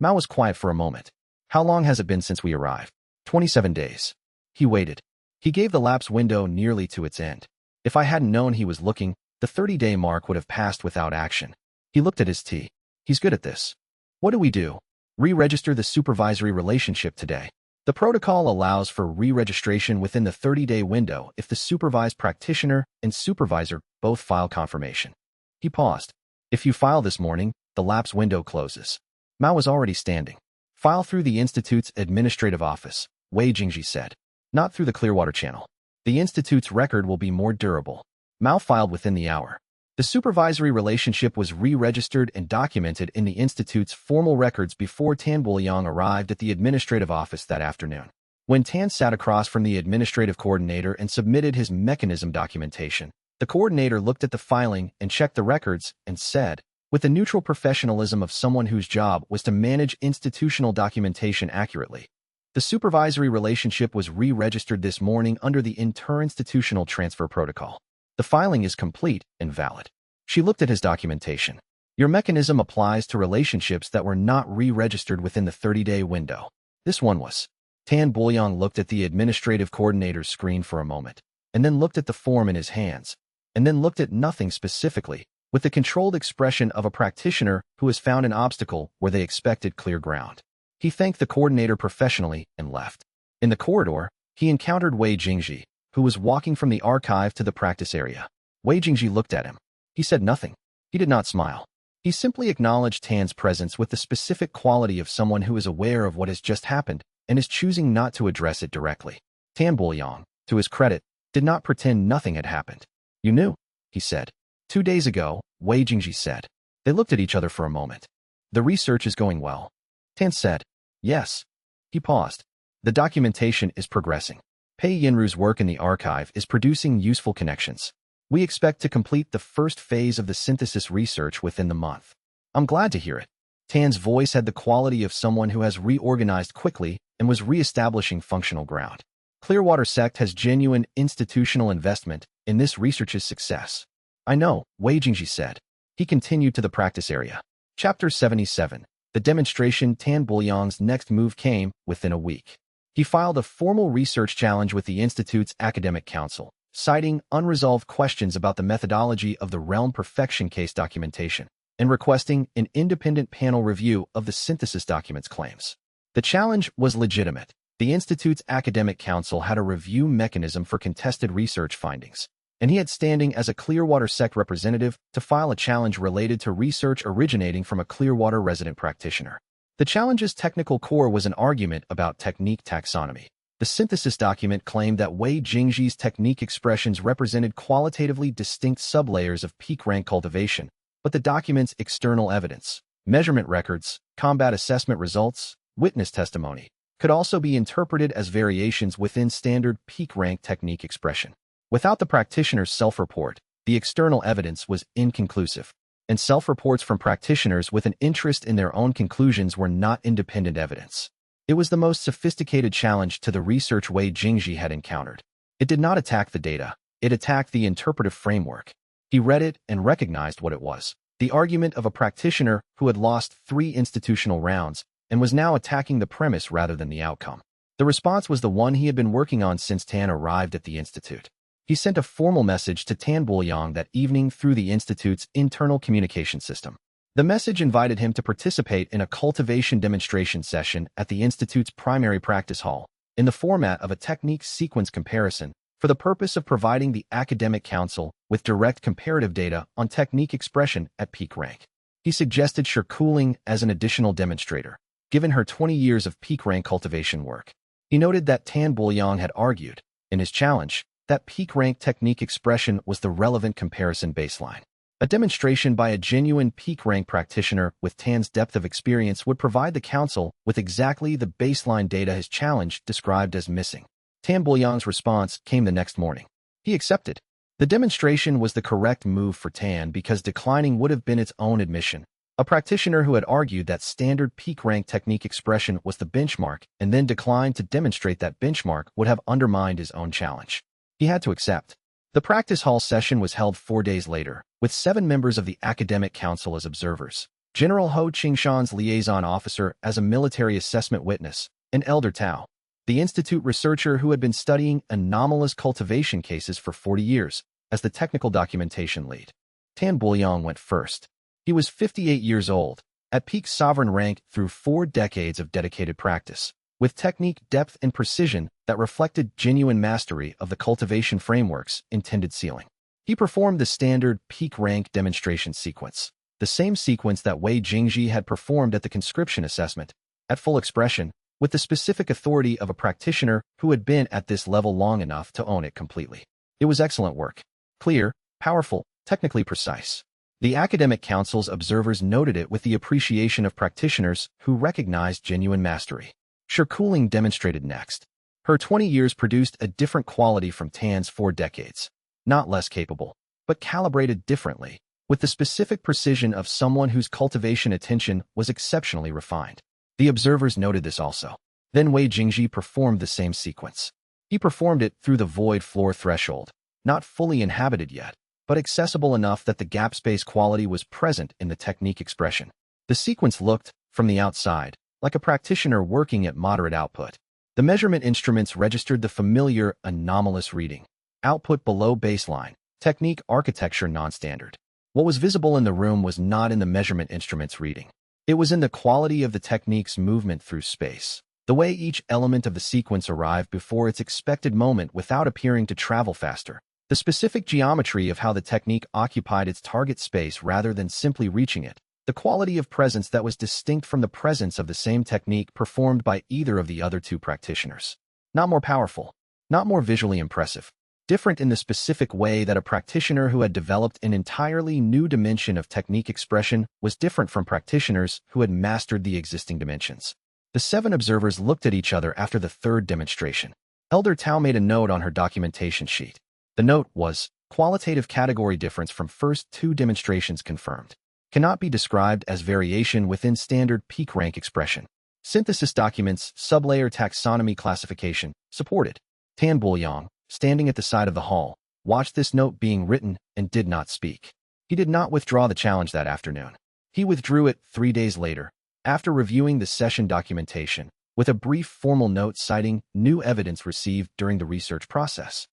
Mao was quiet for a moment. How long has it been since we arrived? 27 days. He waited. He gave the lapse window nearly to its end. If I hadn't known he was looking, the 30-day mark would have passed without action. He looked at his tea. He's good at this. What do we do? Re-register the supervisory relationship today. The protocol allows for re-registration within the 30-day window if the supervised practitioner and supervisor both file confirmation. He paused. If you file this morning, the lapse window closes. Mao was already standing. File through the Institute's administrative office, Wei Jingji said. Not through the Clearwater channel. The Institute's record will be more durable. Mao filed within the hour. The supervisory relationship was re-registered and documented in the Institute's formal records before Tan Buoyang arrived at the administrative office that afternoon. When Tan sat across from the administrative coordinator and submitted his mechanism documentation, the coordinator looked at the filing and checked the records and said, with the neutral professionalism of someone whose job was to manage institutional documentation accurately, the supervisory relationship was re-registered this morning under the interinstitutional transfer protocol. The filing is complete and valid. She looked at his documentation. Your mechanism applies to relationships that were not re-registered within the 30-day window. This one was. Tan Buoyang looked at the administrative coordinator's screen for a moment, and then looked at the form in his hands, and then looked at nothing specifically, with the controlled expression of a practitioner who has found an obstacle where they expected clear ground. He thanked the coordinator professionally and left. In the corridor, he encountered Wei Jingji, who was walking from the archive to the practice area. Wei Jingji looked at him. He said nothing. He did not smile. He simply acknowledged Tan's presence with the specific quality of someone who is aware of what has just happened and is choosing not to address it directly. Tan Buoyang, to his credit, did not pretend nothing had happened. You knew, he said. 2 days ago, Wei Jingji said. They looked at each other for a moment. The research is going well. Tan said. Yes. He paused. The documentation is progressing. Pei Yinru's work in the archive is producing useful connections. We expect to complete the first phase of the synthesis research within the month. I'm glad to hear it. Tan's voice had the quality of someone who has reorganized quickly and was re-establishing functional ground. Clearwater sect has genuine institutional investment in this research's success. I know, Wei Jingji said. He continued to the practice area. Chapter 77. The demonstration. Tan Buoyang's next move came within a week. He filed a formal research challenge with the Institute's academic council, citing unresolved questions about the methodology of the realm perfection case documentation, and requesting an independent panel review of the synthesis documents claims. The challenge was legitimate. The Institute's academic council had a review mechanism for contested research findings, and he had standing as a Clearwater sect representative to file a challenge related to research originating from a Clearwater resident practitioner. The challenge's technical core was an argument about technique taxonomy. The synthesis document claimed that Wei Jingji's technique expressions represented qualitatively distinct sublayers of peak rank cultivation, but the document's external evidence, measurement records, combat assessment results, witness testimony, could also be interpreted as variations within standard peak rank technique expression. Without the practitioner's self-report, the external evidence was inconclusive, and self-reports from practitioners with an interest in their own conclusions were not independent evidence. It was the most sophisticated challenge to the research Wei Jingji had encountered. It did not attack the data, it attacked the interpretive framework. He read it and recognized what it was. The argument of a practitioner who had lost 3 institutional rounds and was now attacking the premise rather than the outcome. The response was the one he had been working on since Tan arrived at the Institute. He sent a formal message to Tan Buoyang that evening through the Institute's internal communication system. The message invited him to participate in a cultivation demonstration session at the Institute's primary practice hall, in the format of a technique sequence comparison, for the purpose of providing the academic council with direct comparative data on technique expression at peak rank. He suggested Shirkuling as an additional demonstrator, given her 20 years of peak rank cultivation work. He noted that Tan Buoyang had argued, in his challenge, that peak rank technique expression was the relevant comparison baseline. A demonstration by a genuine peak rank practitioner with Tan's depth of experience would provide the council with exactly the baseline data his challenge described as missing. Tan Buoyang's response came the next morning. He accepted. The demonstration was the correct move for Tan because declining would have been its own admission. A practitioner who had argued that standard peak rank technique expression was the benchmark and then declined to demonstrate that benchmark would have undermined his own challenge. He had to accept. The practice hall session was held 4 days later, with 7 members of the academic council as observers, General Ho Qingshan's liaison officer as a military assessment witness, and Elder Tao, the institute researcher who had been studying anomalous cultivation cases for 40 years, as the technical documentation lead. Tan Buoyang went first. He was 58 years old, at peak sovereign rank through 4 decades of dedicated practice, with technique depth and precision that reflected genuine mastery of the cultivation framework's intended ceiling. He performed the standard peak rank demonstration sequence, the same sequence that Wei Jingji had performed at the conscription assessment, at full expression, with the specific authority of a practitioner who had been at this level long enough to own it completely. It was excellent work. Clear, powerful, technically precise. The academic council's observers noted it with the appreciation of practitioners who recognized genuine mastery. Shirkuling demonstrated next. Her 20 years produced a different quality from Tan's 4 decades. Not less capable, but calibrated differently, with the specific precision of someone whose cultivation attention was exceptionally refined. The observers noted this also. Then Wei Jingji performed the same sequence. He performed it through the void floor threshold, not fully inhabited yet, but accessible enough that the gap space quality was present in the technique expression. The sequence looked, from the outside, like a practitioner working at moderate output. The measurement instruments registered the familiar anomalous reading. Output below baseline, technique architecture non-standard. What was visible in the room was not in the measurement instruments reading. It was in the quality of the technique's movement through space, the way each element of the sequence arrived before its expected moment without appearing to travel faster, the specific geometry of how the technique occupied its target space rather than simply reaching it, the quality of presence that was distinct from the presence of the same technique performed by either of the other 2 practitioners. Not more powerful, not more visually impressive. Different in the specific way that a practitioner who had developed an entirely new dimension of technique expression was different from practitioners who had mastered the existing dimensions. The 7 observers looked at each other after the 3rd demonstration. Elder Tao made a note on her documentation sheet. The note was, qualitative category difference from first 2 demonstrations confirmed. Cannot be described as variation within standard peak rank expression. Synthesis documents, sublayer taxonomy classification, supported. Tan Buoyang, standing at the side of the hall, watched this note being written and did not speak. He did not withdraw the challenge that afternoon. He withdrew it 3 days later, after reviewing the session documentation, with a brief formal note citing new evidence received during the research process.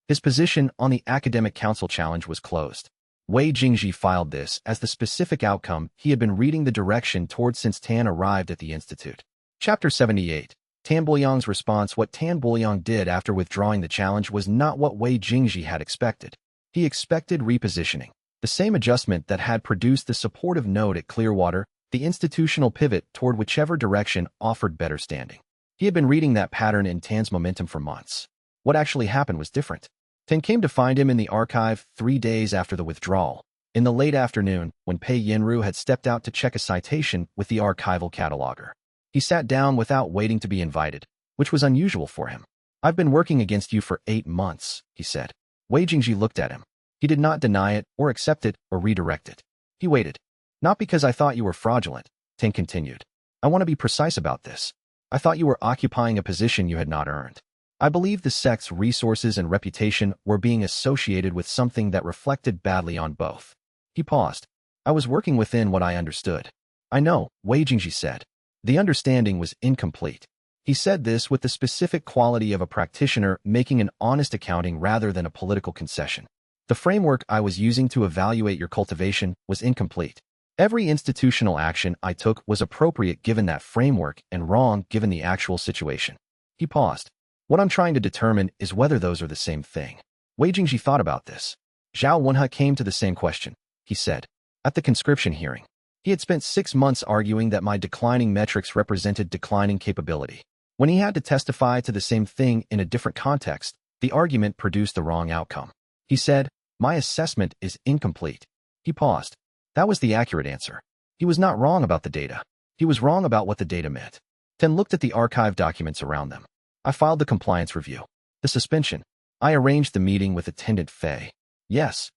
His position on the academic council challenge was closed. Wei Jingji filed this as the specific outcome he had been reading the direction toward since Tan arrived at the institute. Chapter 78. Tan Buoyang's response. What Tan Buoyang did after withdrawing the challenge was not what Wei Jingji had expected. He expected repositioning, the same adjustment that had produced the supportive note at Clearwater, the institutional pivot toward whichever direction offered better standing. He had been reading that pattern in Tan's momentum for months. What actually happened was different. Tan came to find him in the archive 3 days after the withdrawal, in the late afternoon when Pei Yenru had stepped out to check a citation with the archival cataloger. He sat down without waiting to be invited, which was unusual for him. "I've been working against you for 8 months, he said. Wei Jingji looked at him. He did not deny it or accept it or redirect it. He waited. "Not because I thought you were fraudulent," Tan continued. "I want to be precise about this. I thought you were occupying a position you had not earned. I believe the sect's resources and reputation were being associated with something that reflected badly on both." He paused. "I was working within what I understood." "I know," Wei Jingji said. The understanding was incomplete. He said this with the specific quality of a practitioner making an honest accounting rather than a political concession. "The framework I was using to evaluate your cultivation was incomplete. Every institutional action I took was appropriate given that framework and wrong given the actual situation. He paused. What I'm trying to determine is whether those are the same thing. Wei Jingji thought about this. Zhao Wenhe came to the same question, he said. At the conscription hearing, he had spent 6 months arguing that my declining metrics represented declining capability. When he had to testify to the same thing in a different context, the argument produced the wrong outcome. He said, my assessment is incomplete. He paused. That was the accurate answer. He was not wrong about the data. He was wrong about what the data meant. Ten looked at the archive documents around them. I filed the compliance review. The suspension. I arranged the meeting with attendant Fei. Yes.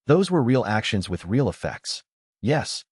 Those were real actions with real effects. Yes.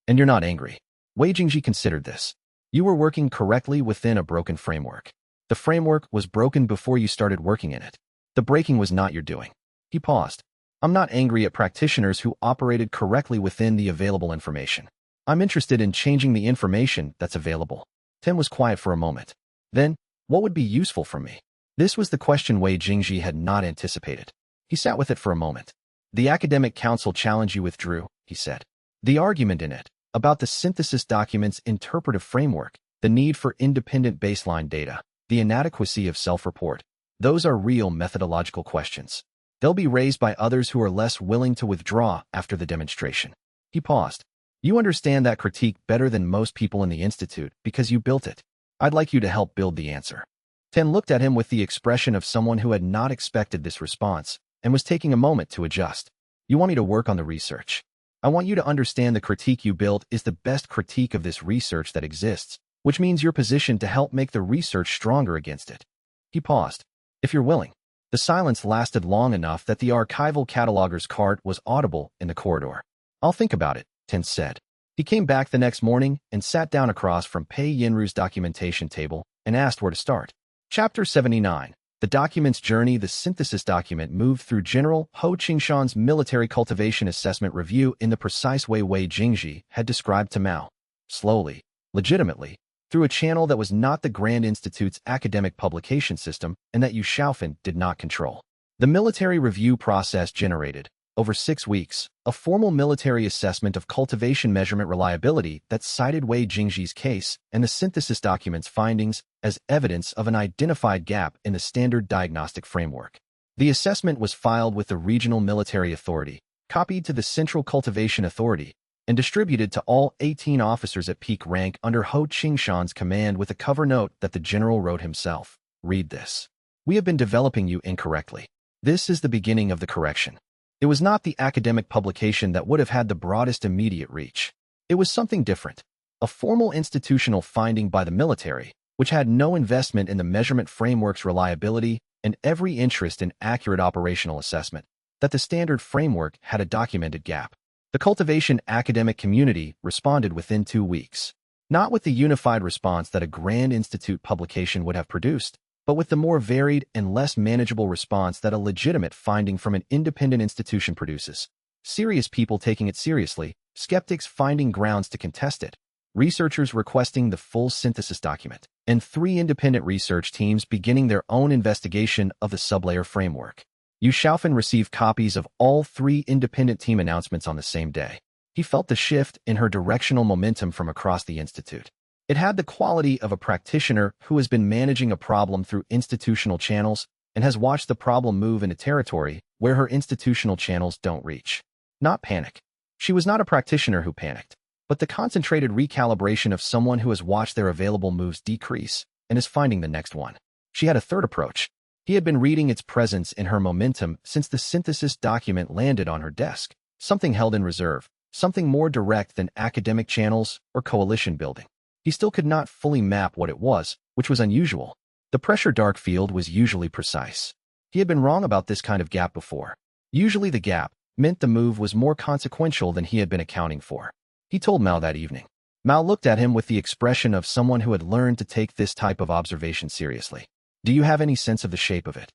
And you're not angry. Wei Jingji considered this. You were working correctly within a broken framework. The framework was broken before you started working in it. The breaking was not your doing. He paused. I'm not angry at practitioners who operated correctly within the available information. I'm interested in changing the information that's available. Ten was quiet for a moment. Then, what would be useful for me? This was the question Wei Jingji had not anticipated. He sat with it for a moment. The academic council challenge you withdrew, he said. The argument in it, about the synthesis document's interpretive framework, the need for independent baseline data, the inadequacy of self-report, those are real methodological questions. They'll be raised by others who are less willing to withdraw after the demonstration. He paused. You understand that critique better than most people in the institute because you built it. I'd like you to help build the answer. Ten looked at him with the expression of someone who had not expected this response and was taking a moment to adjust. You want me to work on the research. I want you to understand the critique you built is the best critique of this research that exists, which means you're positioned to help make the research stronger against it. He paused. If you're willing. The silence lasted long enough that the archival cataloger's cart was audible in the corridor. I'll think about it, Ten said. He came back the next morning and sat down across from Pei Yinru's documentation table and asked where to start. Chapter 79. The document's journey. The synthesis document moved through General Ho Qingshan's military cultivation assessment review in the precise way Wei Jingji had described to Mao. Slowly, legitimately, through a channel that was not the Grand Institute's academic publication system and that Yu Xiaofan did not control. The military review process generated, over 6 weeks, a formal military assessment of cultivation measurement reliability that cited Wei Jingji's case and the synthesis document's findings as evidence of an identified gap in the standard diagnostic framework. The assessment was filed with the Regional Military Authority, copied to the Central Cultivation Authority, and distributed to all 18 officers at peak rank under Ho Qingshan's command with a cover note that the general wrote himself. Read this. We have been developing you incorrectly. This is the beginning of the correction. It was not the academic publication that would have had the broadest immediate reach. It was something different. A formal institutional finding by the military, which had no investment in the measurement framework's reliability and every interest in accurate operational assessment, that the standard framework had a documented gap. The cultivation academic community responded within 2 weeks, not with the unified response that a Grand Institute publication would have produced, but with the more varied and less manageable response that a legitimate finding from an independent institution produces. Serious people taking it seriously, skeptics finding grounds to contest it, researchers requesting the full synthesis document, and 3 independent research teams beginning their own investigation of the sublayer framework. Yu Xiaofan received copies of all 3 independent team announcements on the same day. He felt the shift in her directional momentum from across the institute. It had the quality of a practitioner who has been managing a problem through institutional channels and has watched the problem move into territory where her institutional channels don't reach. Not panic. She was not a practitioner who panicked, but the concentrated recalibration of someone who has watched their available moves decrease and is finding the next one. She had a third approach. He had been reading its presence in her momentum since the synthesis document landed on her desk, something held in reserve, something more direct than academic channels or coalition building. He still could not fully map what it was, which was unusual. The pressure dark field was usually precise. He had been wrong about this kind of gap before. Usually the gap meant the move was more consequential than he had been accounting for. He told Mao that evening. Mao looked at him with the expression of someone who had learned to take this type of observation seriously. Do you have any sense of the shape of it?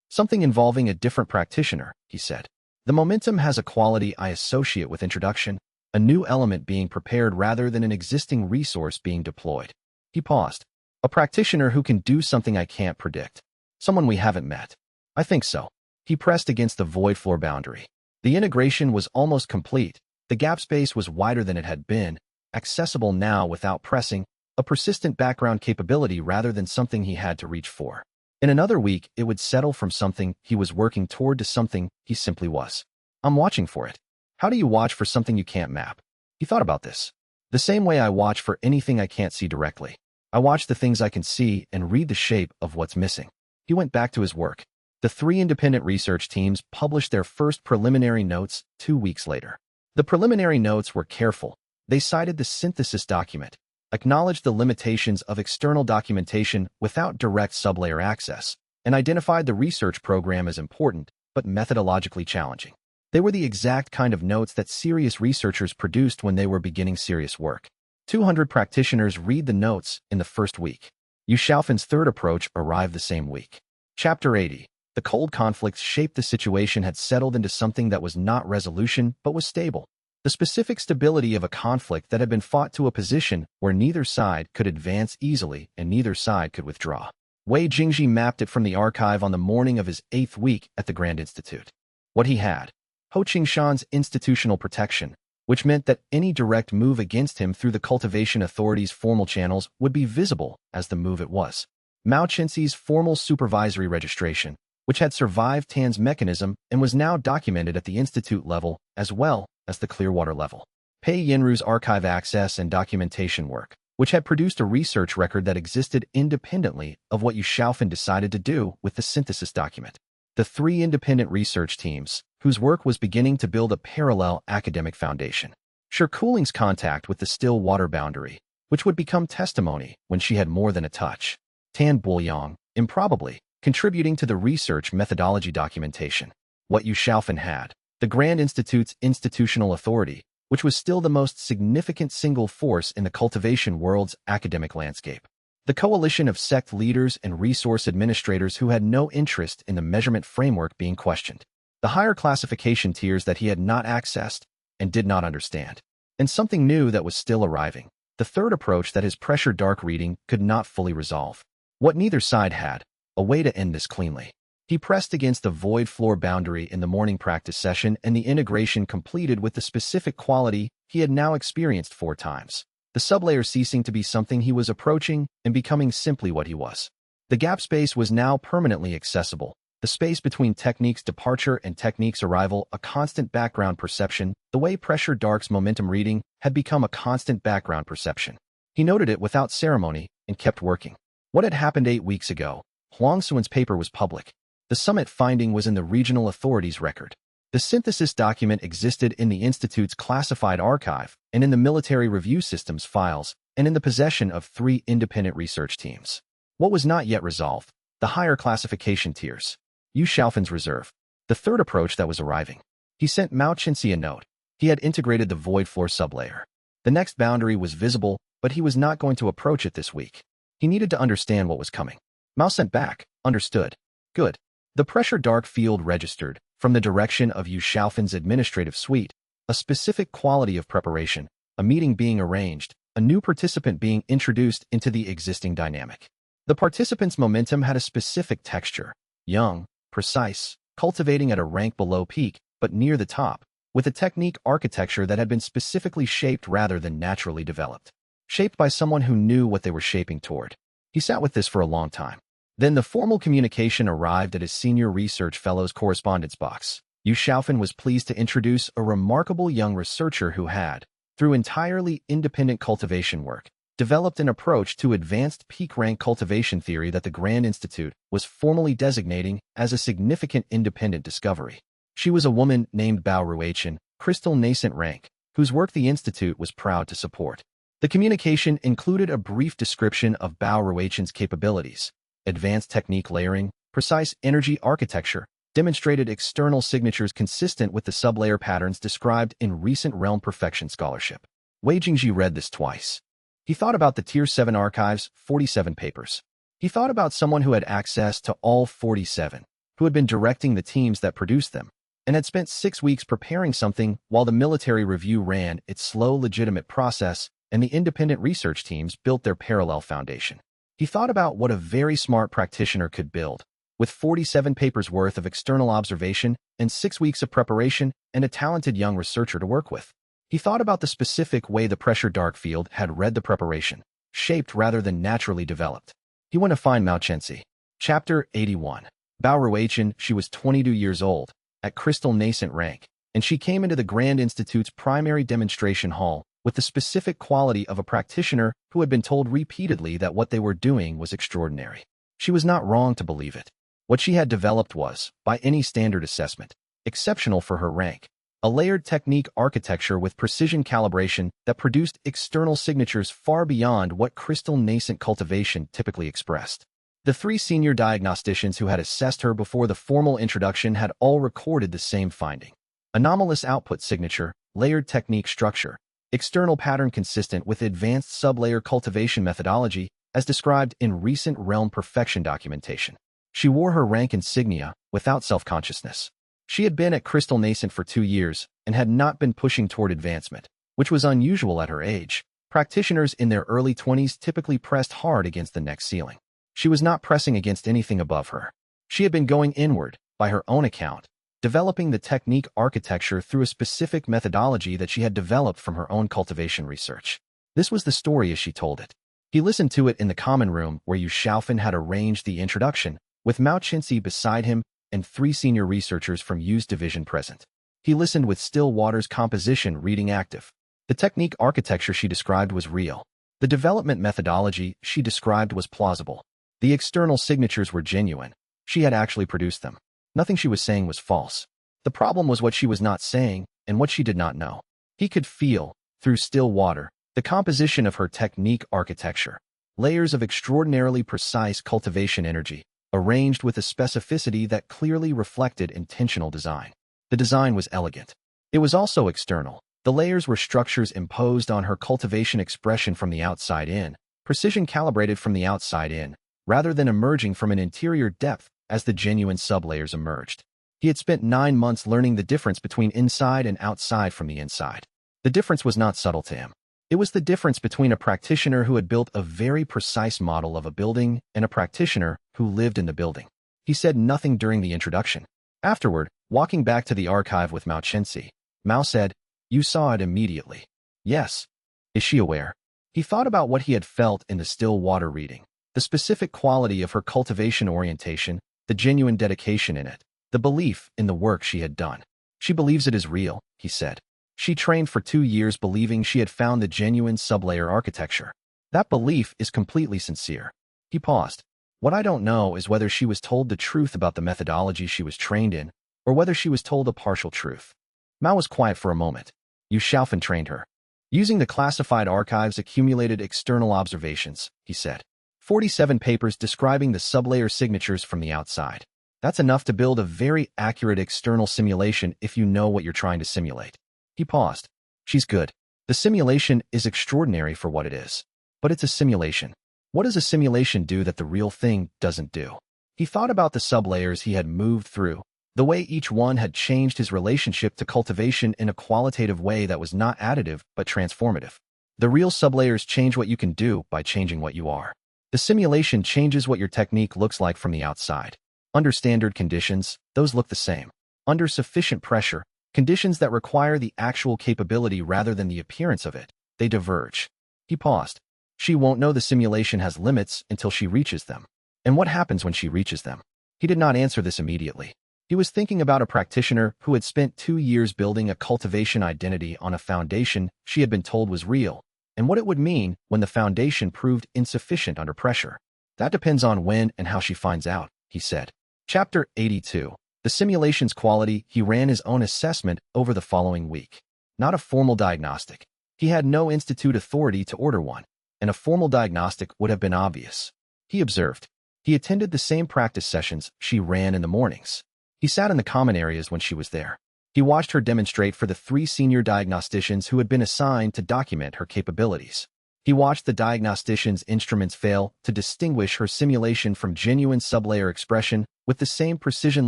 Something involving a different practitioner, he said. The momentum has a quality I associate with introduction, a new element being prepared rather than an existing resource being deployed. He paused. A practitioner who can do something I can't predict. Someone we haven't met. I think so. He pressed against the void floor boundary. The integration was almost complete, The gap space was wider than it had been, accessible now without pressing, a persistent background capability rather than something he had to reach for. In another week, it would settle from something he was working toward to something he simply was. I'm watching for it. How do you watch for something you can't map? He thought about this. The same way I watch for anything I can't see directly. I watch the things I can see and read the shape of what's missing. He went back to his work. The 3 independent research teams published their first preliminary notes 2 weeks later. The preliminary notes were careful. They cited the synthesis document, acknowledged the limitations of external documentation without direct sublayer access, and identified the research program as important but methodologically challenging. They were the exact kind of notes that serious researchers produced when they were beginning serious work. 200 practitioners read the notes in the first week. Yu Xiaofan's third approach arrived the same week. Chapter 80. The cold conflicts shaped the situation had settled into something that was not resolution but was stable. The specific stability of a conflict that had been fought to a position where neither side could advance easily and neither side could withdraw. Wei Jingji mapped it from the archive on the morning of his 8th week at the Grand Institute. What he had: Ho Qingshan's institutional protection, which meant that any direct move against him through the cultivation authority's formal channels would be visible as the move it was. Mao Chenxi's formal supervisory registration, which had survived Tan's mechanism and was now documented at the institute level as well as the Clearwater level. Pei Yinru's archive access and documentation work, which had produced a research record that existed independently of what Yu Xiaofan decided to do with the synthesis document. The 3 independent research teams, whose work was beginning to build a parallel academic foundation. Shi Cooling's contact with the still water boundary, which would become testimony when she had more than a touch. Tan Buoyang, improbably, contributing to the research methodology documentation. What Yu Xiaofan had: the Grand Institute's institutional authority, which was still the most significant single force in the cultivation world's academic landscape. The coalition of sect leaders and resource administrators who had no interest in the measurement framework being questioned. The higher classification tiers that he had not accessed and did not understand. And something new that was still arriving. The third approach that his pressure dark reading could not fully resolve. What neither side had: a way to end this cleanly. He pressed against the void floor boundary in the morning practice session, and the integration completed with the specific quality he had now experienced 4 times. The sublayer ceasing to be something he was approaching and becoming simply what he was. The gap space was now permanently accessible. The space between technique's departure and technique's arrival, a constant background perception. The way pressure dark's momentum reading had become a constant background perception. He noted it without ceremony and kept working. What had happened 8 weeks ago? Huang Xuan's paper was public. The summit finding was in the regional authorities' record. The synthesis document existed in the Institute's classified archive and in the military review system's files and in the possession of 3 independent research teams. What was not yet resolved? The higher classification tiers. Yu Xiaofan's reserve. The third approach that was arriving. He sent Mao Chenxi a note. He had integrated the void floor sublayer. The next boundary was visible, but he was not going to approach it this week. He needed to understand what was coming. Mao sent back: understood. Good. The pressure dark field registered, from the direction of Yu Xiaofan's administrative suite, a specific quality of preparation, a meeting being arranged, a new participant being introduced into the existing dynamic. The participant's momentum had a specific texture: young, precise, cultivating at a rank below peak, but near the top, with a technique architecture that had been specifically shaped rather than naturally developed. Shaped by someone who knew what they were shaping toward. He sat with this for a long time. Then the formal communication arrived at his senior research fellow's correspondence box. Yu Xiaofan was pleased to introduce a remarkable young researcher who had, through entirely independent cultivation work, developed an approach to advanced peak rank cultivation theory that the Grand Institute was formally designating as a significant independent discovery. She was a woman named Bao Ruichen, crystal nascent rank, whose work the Institute was proud to support. The communication included a brief description of Bao Ruichen's capabilities: advanced technique layering, precise energy architecture, demonstrated external signatures consistent with the sublayer patterns described in recent realm perfection scholarship. Wei Jingji read this twice. He thought about the Tier 7 archives, 47 papers. He thought about someone who had access to all 47, who had been directing the teams that produced them, and had spent 6 weeks preparing something while the military review ran its slow, legitimate process and the independent research teams built their parallel foundation. He thought about what a very smart practitioner could build, with 47 papers worth of external observation and 6 weeks of preparation and a talented young researcher to work with. He thought about the specific way the pressure dark field had read the preparation, shaped rather than naturally developed. He went to find Mao Chenxi. Chapter 81. Bao Ruichen, she was 22 years old, at crystal nascent rank, and she came into the Grand Institute's primary demonstration hall with the specific quality of a practitioner who had been told repeatedly that what they were doing was extraordinary. She was not wrong to believe it. What she had developed was, by any standard assessment, exceptional for her rank. A layered technique architecture with precision calibration that produced external signatures far beyond what crystal nascent cultivation typically expressed. The 3 senior diagnosticians who had assessed her before the formal introduction had all recorded the same finding. Anomalous output signature, layered technique structure, external pattern consistent with advanced sublayer cultivation methodology as described in recent realm perfection documentation. She wore her rank insignia without self-consciousness. She had been at crystal nascent for 2 years and had not been pushing toward advancement, which was unusual at her age. Practitioners in their early 20s typically pressed hard against the next ceiling. She was not pressing against anything above her. She had been going inward, by her own account, developing the technique architecture through a specific methodology that she had developed from her own cultivation research. This was the story as she told it. He listened to it in the common room where Yu Xiaofan had arranged the introduction, with Mao Chenxi beside him and 3 senior researchers from Yu's division present. He listened with still water's composition reading active. The technique architecture she described was real. The development methodology she described was plausible. The external signatures were genuine. She had actually produced them. Nothing she was saying was false. The problem was what she was not saying and what she did not know. He could feel, through still water, the composition of her technique architecture. Layers of extraordinarily precise cultivation energy, arranged with a specificity that clearly reflected intentional design. The design was elegant. It was also external. The layers were structures imposed on her cultivation expression from the outside in, precision calibrated from the outside in, rather than emerging from an interior depth as the genuine sublayers emerged. He had spent 9 months learning the difference between inside and outside from the inside. The difference was not subtle to him. It was the difference between a practitioner who had built a very precise model of a building and a practitioner who lived in the building. He said nothing during the introduction. Afterward, walking back to the archive with Mao Chenxi, Mao said, "You saw it immediately." "Yes." "Is she aware?" He thought about what he had felt in the still water reading. The specific quality of her cultivation orientation, the genuine dedication in it, the belief in the work she had done. "She believes it is real," he said. "She trained for 2 years believing she had found the genuine sublayer architecture. That belief is completely sincere." He paused. "What I don't know is whether she was told the truth about the methodology she was trained in, or whether she was told a partial truth." Mao was quiet for a moment. Yu Xiaofan trained her. "Using the classified archives accumulated external observations," he said. 47 papers describing the sublayer signatures from the outside. That's enough to build a very accurate external simulation if you know what you're trying to simulate." He paused. "She's good. The simulation is extraordinary for what it is. But it's a simulation. What does a simulation do that the real thing doesn't do?" He thought about the sublayers he had moved through, the way each one had changed his relationship to cultivation in a qualitative way that was not additive but transformative. The real sublayers change what you can do by changing what you are. The simulation changes what your technique looks like from the outside. Under standard conditions, those look the same. Under sufficient pressure, conditions that require the actual capability rather than the appearance of it, they diverge. He paused. "She won't know the simulation has limits until she reaches them. And what happens when she reaches them?" He did not answer this immediately. He was thinking about a practitioner who had spent 2 years building a cultivation identity on a foundation she had been told was real, and what it would mean when the foundation proved insufficient under pressure. "That depends on when and how she finds out," he said. Chapter 82. The simulation's quality. He ran his own assessment over the following week. Not a formal diagnostic. He had no institute authority to order one, and a formal diagnostic would have been obvious. He observed. He attended the same practice sessions she ran in the mornings. He sat in the common areas when she was there. He watched her demonstrate for the 3 senior diagnosticians who had been assigned to document her capabilities. He watched the diagnosticians' instruments fail to distinguish her simulation from genuine sublayer expression with the same precision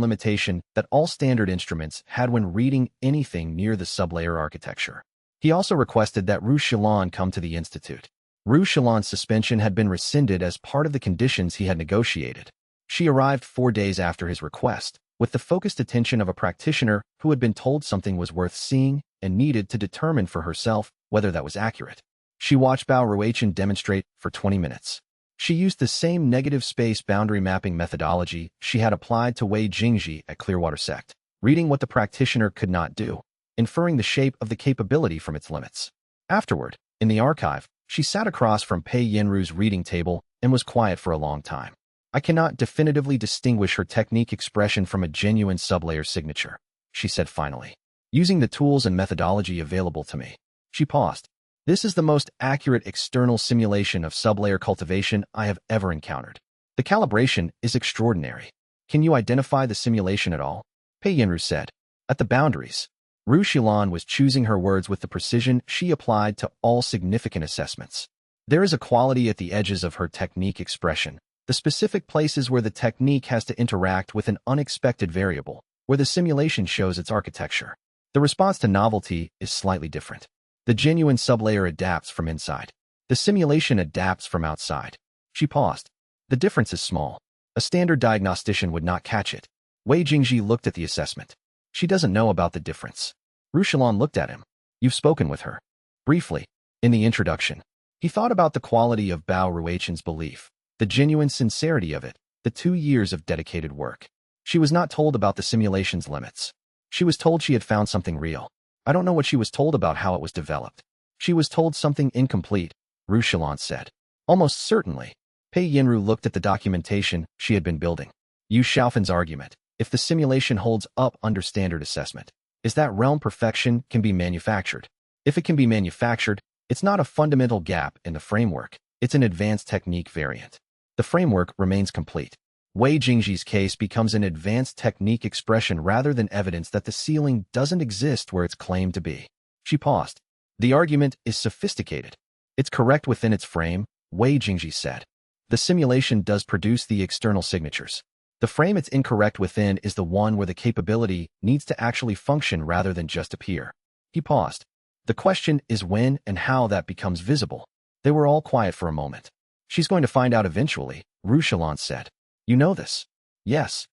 limitation that all standard instruments had when reading anything near the sublayer architecture. He also requested that Ru Shilan come to the institute. Ru Shilan's suspension had been rescinded as part of the conditions he had negotiated. She arrived 4 days after his request, with the focused attention of a practitioner who had been told something was worth seeing and needed to determine for herself whether that was accurate. She watched Bao Ruichen demonstrate for 20 minutes. She used the same negative space boundary mapping methodology she had applied to Wei Jingji at Clearwater Sect, reading what the practitioner could not do, inferring the shape of the capability from its limits. Afterward, in the archive, she sat across from Pei Yinru's reading table and was quiet for a long time. I cannot definitively distinguish her technique expression from a genuine sublayer signature, she said finally. Using the tools and methodology available to me. She paused. This is the most accurate external simulation of sublayer cultivation I have ever encountered. The calibration is extraordinary. Can you identify the simulation at all? Pei Yinru said. At the boundaries. Ru Xilan was choosing her words with the precision she applied to all significant assessments. There is a quality at the edges of her technique expression, the specific places where the technique has to interact with an unexpected variable, where the simulation shows its architecture. The response to novelty is slightly different. The genuine sublayer adapts from inside. The simulation adapts from outside. She paused. The difference is small. A standard diagnostician would not catch it. Wei Jingji looked at the assessment. She doesn't know about the difference. Ru Xilan looked at him. You've spoken with her. Briefly, in the introduction. He thought about the quality of Bao Ruichen's belief, the genuine sincerity of it, the 2 years of dedicated work. She was not told about the simulation's limits. She was told she had found something real. I don't know what she was told about how it was developed. She was told something incomplete, Ru Xilan said. Almost certainly. Pei Yinru looked at the documentation she had been building. Yu Xiaofan's argument, if the simulation holds up under standard assessment, is that realm perfection can be manufactured. If it can be manufactured, it's not a fundamental gap in the framework, it's an advanced technique variant. The framework remains complete. Wei Jingji's case becomes an advanced technique expression rather than evidence that the ceiling doesn't exist where it's claimed to be. She paused. The argument is sophisticated. It's correct within its frame, Wei Jingji said. The simulation does produce the external signatures. The frame it's incorrect within is the one where the capability needs to actually function rather than just appear. He paused. The question is when and how that becomes visible. They were all quiet for a moment. She's going to find out eventually, Ru Xilan said. You know this? Yes.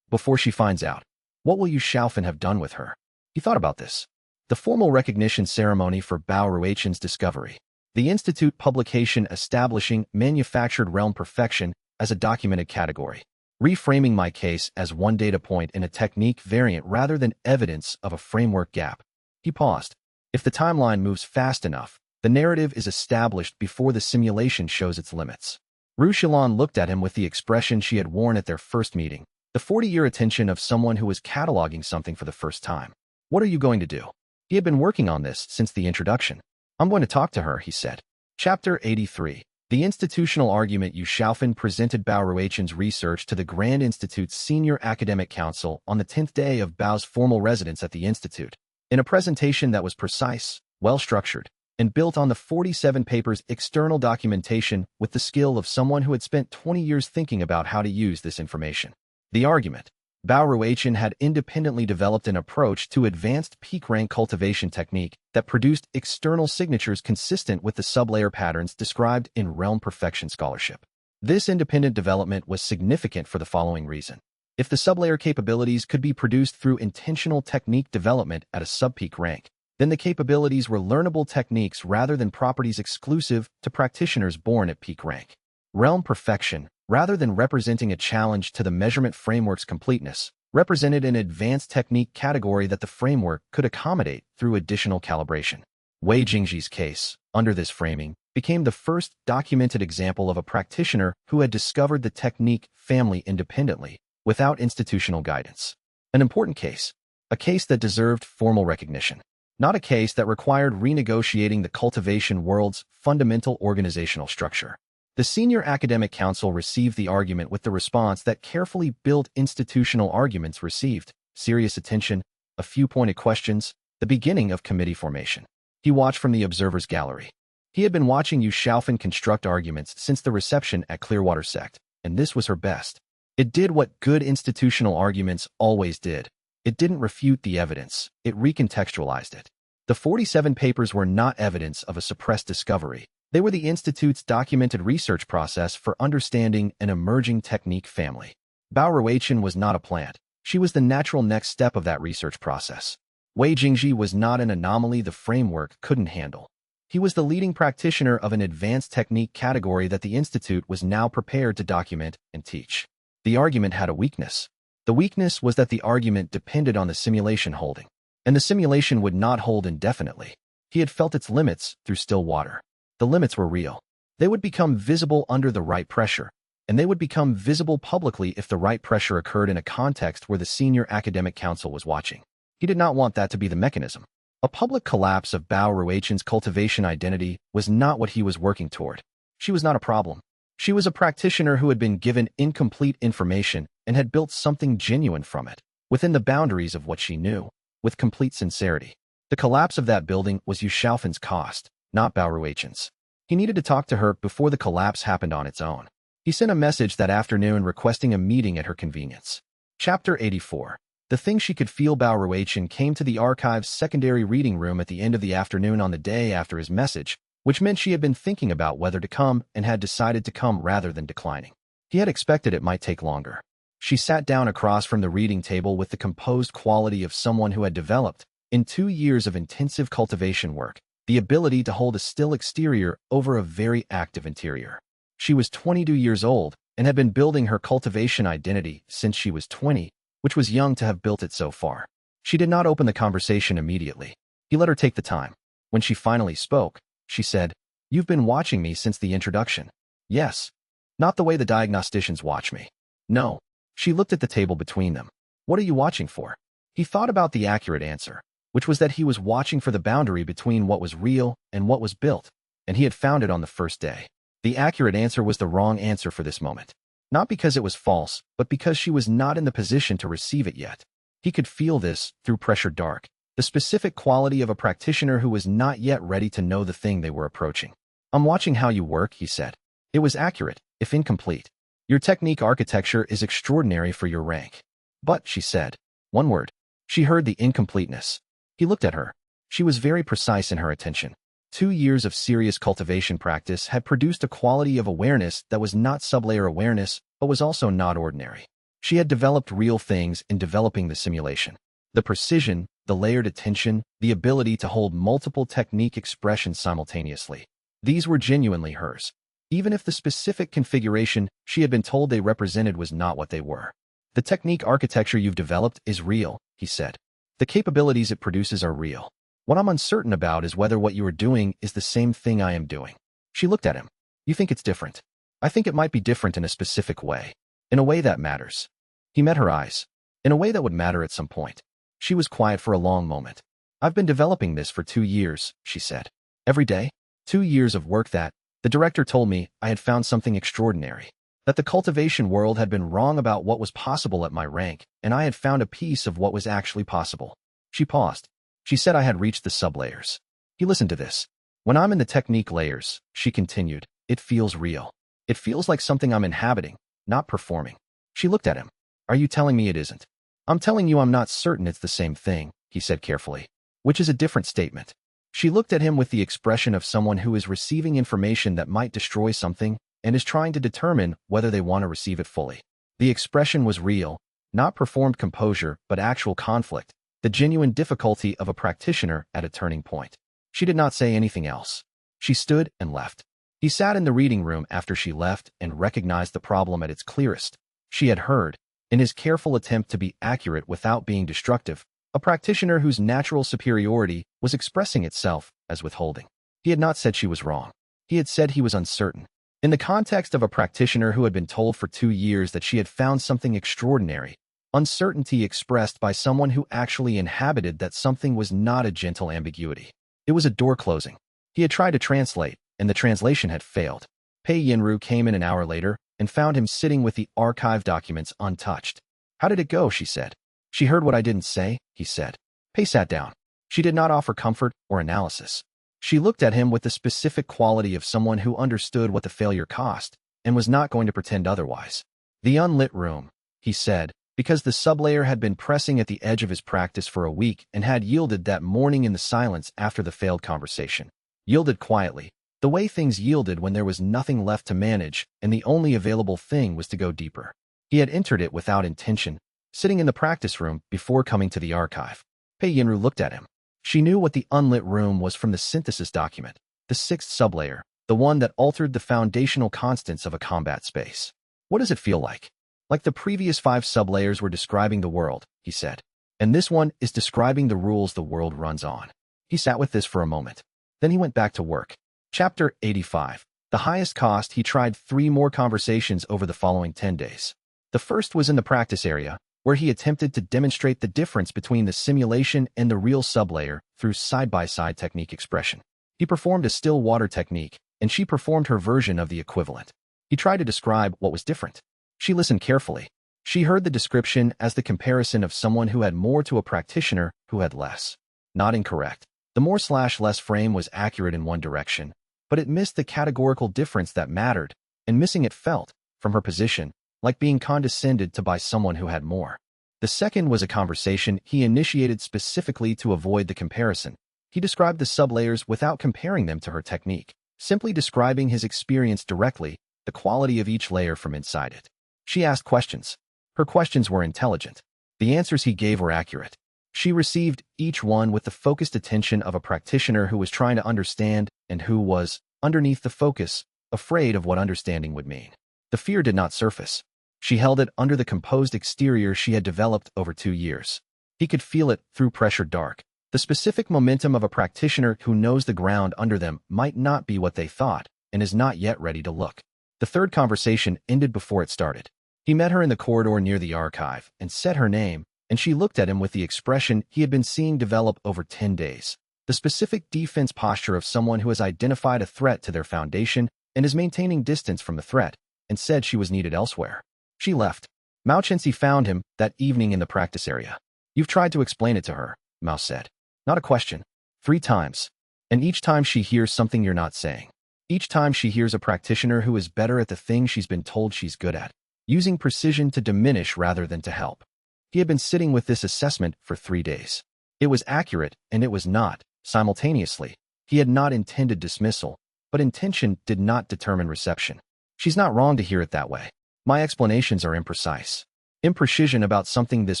Before she finds out, what will Yu Xiaofan have done with her? He thought about this. The formal recognition ceremony for Bao Ruichen's discovery. The Institute publication establishing manufactured realm perfection as a documented category. Reframing my case as one data point in a technique variant rather than evidence of a framework gap. He paused. If the timeline moves fast enough, the narrative is established before the simulation shows its limits. Ru Xilan looked at him with the expression she had worn at their first meeting, the 40-year attention of someone who was cataloging something for the first time. What are you going to do? He had been working on this since the introduction. I'm going to talk to her, he said. Chapter 83. The institutional argument. Yu Xiaofan presented Bao Ruichen's research to the Grand Institute's Senior Academic Council on the 10th day of Bao's formal residence at the Institute, in a presentation that was precise, well-structured, and built on the 47 papers' external documentation with the skill of someone who had spent 20 years thinking about how to use this information. The argument. Bao Ruichen had independently developed an approach to advanced peak rank cultivation technique that produced external signatures consistent with the sublayer patterns described in realm perfection scholarship. This independent development was significant for the following reason. If the sublayer capabilities could be produced through intentional technique development at a subpeak rank, then the capabilities were learnable techniques rather than properties exclusive to practitioners born at peak rank. Realm perfection, rather than representing a challenge to the measurement framework's completeness, represented an advanced technique category that the framework could accommodate through additional calibration. Wei Jingji's case, under this framing, became the first documented example of a practitioner who had discovered the technique family independently, without institutional guidance. An important case, a case that deserved formal recognition. Not a case that required renegotiating the cultivation world's fundamental organizational structure. The Senior Academic Council received the argument with the response that carefully built institutional arguments received, serious attention, a few pointed questions, the beginning of committee formation. He watched from the observer's gallery. He had been watching Yu Xiaofan construct arguments since the reception at Clearwater Sect, and this was her best. It did what good institutional arguments always did. It didn't refute the evidence, it recontextualized it. The 47 papers were not evidence of a suppressed discovery. They were the Institute's documented research process for understanding an emerging technique family. Bao Ruichen was not a plant. She was the natural next step of that research process. Wei Jingji was not an anomaly the framework couldn't handle. He was the leading practitioner of an advanced technique category that the Institute was now prepared to document and teach. The argument had a weakness. The weakness was that the argument depended on the simulation holding, and the simulation would not hold indefinitely. He had felt its limits through still water. The limits were real. They would become visible under the right pressure, and they would become visible publicly if the right pressure occurred in a context where the senior academic council was watching. He did not want that to be the mechanism. A public collapse of Bao Ruichen's cultivation identity was not what he was working toward. She was not a problem. She was a practitioner who had been given incomplete information and had built something genuine from it, within the boundaries of what she knew, with complete sincerity. The collapse of that building was Yu Xiaofan's cost, not Bao Ruichen's. He needed to talk to her before the collapse happened on its own. He sent a message that afternoon requesting a meeting at her convenience. Chapter 84. The thing she could feel. Bao Ruichen came to the archive's secondary reading room at the end of the afternoon on the day after his message, which meant she had been thinking about whether to come and had decided to come rather than declining. He had expected it might take longer. She sat down across from the reading table with the composed quality of someone who had developed, in 2 years of intensive cultivation work, the ability to hold a still exterior over a very active interior. She was 22 years old and had been building her cultivation identity since she was 20, which was young to have built it so far. She did not open the conversation immediately. He let her take the time. When she finally spoke, she said, "You've been watching me since the introduction." "Yes." "Not the way the diagnosticians watch me." "No." She looked at the table between them. "What are you watching for?" He thought about the accurate answer, which was that he was watching for the boundary between what was real and what was built, and he had found it on the first day. The accurate answer was the wrong answer for this moment. Not because it was false, but because she was not in the position to receive it yet. He could feel this through pressure dark, the specific quality of a practitioner who was not yet ready to know the thing they were approaching. "I'm watching how you work," he said. It was accurate, if incomplete. "Your technique architecture is extraordinary for your rank." "But," she said. One word. She heard the incompleteness. He looked at her. She was very precise in her attention. 2 years of serious cultivation practice had produced a quality of awareness that was not sublayer awareness, but was also not ordinary. She had developed real things in developing the simulation. The precision, the layered attention, the ability to hold multiple technique expressions simultaneously. These were genuinely hers, even if the specific configuration she had been told they represented was not what they were. "The technique architecture you've developed is real," he said. "The capabilities it produces are real. What I'm uncertain about is whether what you are doing is the same thing I am doing." She looked at him. "You think it's different?" "I think it might be different in a specific way. In a way that matters." He met her eyes. "In a way that would matter at some point." She was quiet for a long moment. "I've been developing this for 2 years, she said. "Every day?" 2 years of work that, the director told me, I had found something extraordinary. That the cultivation world had been wrong about what was possible at my rank, and I had found a piece of what was actually possible." She paused. She said I had reached the sublayers. He listened to this. "When I'm in the technique layers," she continued, "it feels real. It feels like something I'm inhabiting, not performing." She looked at him. "Are you telling me it isn't?" "I'm telling you I'm not certain it's the same thing," he said carefully. "Which is a different statement." She looked at him with the expression of someone who is receiving information that might destroy something and is trying to determine whether they want to receive it fully. The expression was real, not performed composure, but actual conflict, the genuine difficulty of a practitioner at a turning point. She did not say anything else. She stood and left. He sat in the reading room after she left and recognized the problem at its clearest. She had heard, in his careful attempt to be accurate without being destructive, a practitioner whose natural superiority was expressing itself as withholding. He had not said she was wrong. He had said he was uncertain. In the context of a practitioner who had been told for 2 years that she had found something extraordinary, uncertainty expressed by someone who actually inhabited that something was not a gentle ambiguity. It was a door closing. He had tried to translate, and the translation had failed. Pei Yinru came in an hour later and found him sitting with the archive documents untouched. "How did it go?" she said. "She heard what I didn't say," he said. Pei sat down. She did not offer comfort or analysis. She looked at him with the specific quality of someone who understood what the failure cost and was not going to pretend otherwise. "The unlit room," he said, because the sublayer had been pressing at the edge of his practice for a week and had yielded that morning in the silence after the failed conversation. Yielded quietly, the way things yielded when there was nothing left to manage and the only available thing was to go deeper. He had entered it without intention, sitting in the practice room before coming to the archive. Pei Yinru looked at him. She knew what the unlit room was from the synthesis document, the sixth sublayer, the one that altered the foundational constants of a combat space. What does it feel like? Like the previous 5 sublayers were describing the world, he said. And this one is describing the rules the world runs on. He sat with this for a moment. Then he went back to work. Chapter 85. The highest cost. He tried 3 more conversations over the following 10 days. The first was in the practice area, where he attempted to demonstrate the difference between the simulation and the real sublayer through side-by-side technique expression. He performed a still water technique, and she performed her version of the equivalent. He tried to describe what was different. She listened carefully. She heard the description as the comparison of someone who had more to a practitioner who had less. Not incorrect. The more/less frame was accurate in one direction, but it missed the categorical difference that mattered, and missing it felt, from her position, like being condescended to by someone who had more. The second was a conversation he initiated specifically to avoid the comparison. He described the sublayers without comparing them to her technique, simply describing his experience directly, the quality of each layer from inside it. She asked questions. Her questions were intelligent. The answers he gave were accurate. She received each one with the focused attention of a practitioner who was trying to understand and who was, underneath the focus, afraid of what understanding would mean. The fear did not surface. She held it under the composed exterior she had developed over 2 years. He could feel it through pressure dark. The specific momentum of a practitioner who knows the ground under them might not be what they thought and is not yet ready to look. The third conversation ended before it started. He met her in the corridor near the archive and said her name, and she looked at him with the expression he had been seeing develop over 10 days. The specific defense posture of someone who has identified a threat to their foundation and is maintaining distance from the threat, and said she was needed elsewhere. She left. Mao Chenxi found him that evening in the practice area. You've tried to explain it to her, Mao said. Not a question. 3 times. And each time she hears something you're not saying. Each time she hears a practitioner who is better at the thing she's been told she's good at, using precision to diminish rather than to help. He had been sitting with this assessment for 3 days. It was accurate and it was not, simultaneously. He had not intended dismissal, but intention did not determine reception. She's not wrong to hear it that way. My explanations are imprecise. Imprecision about something this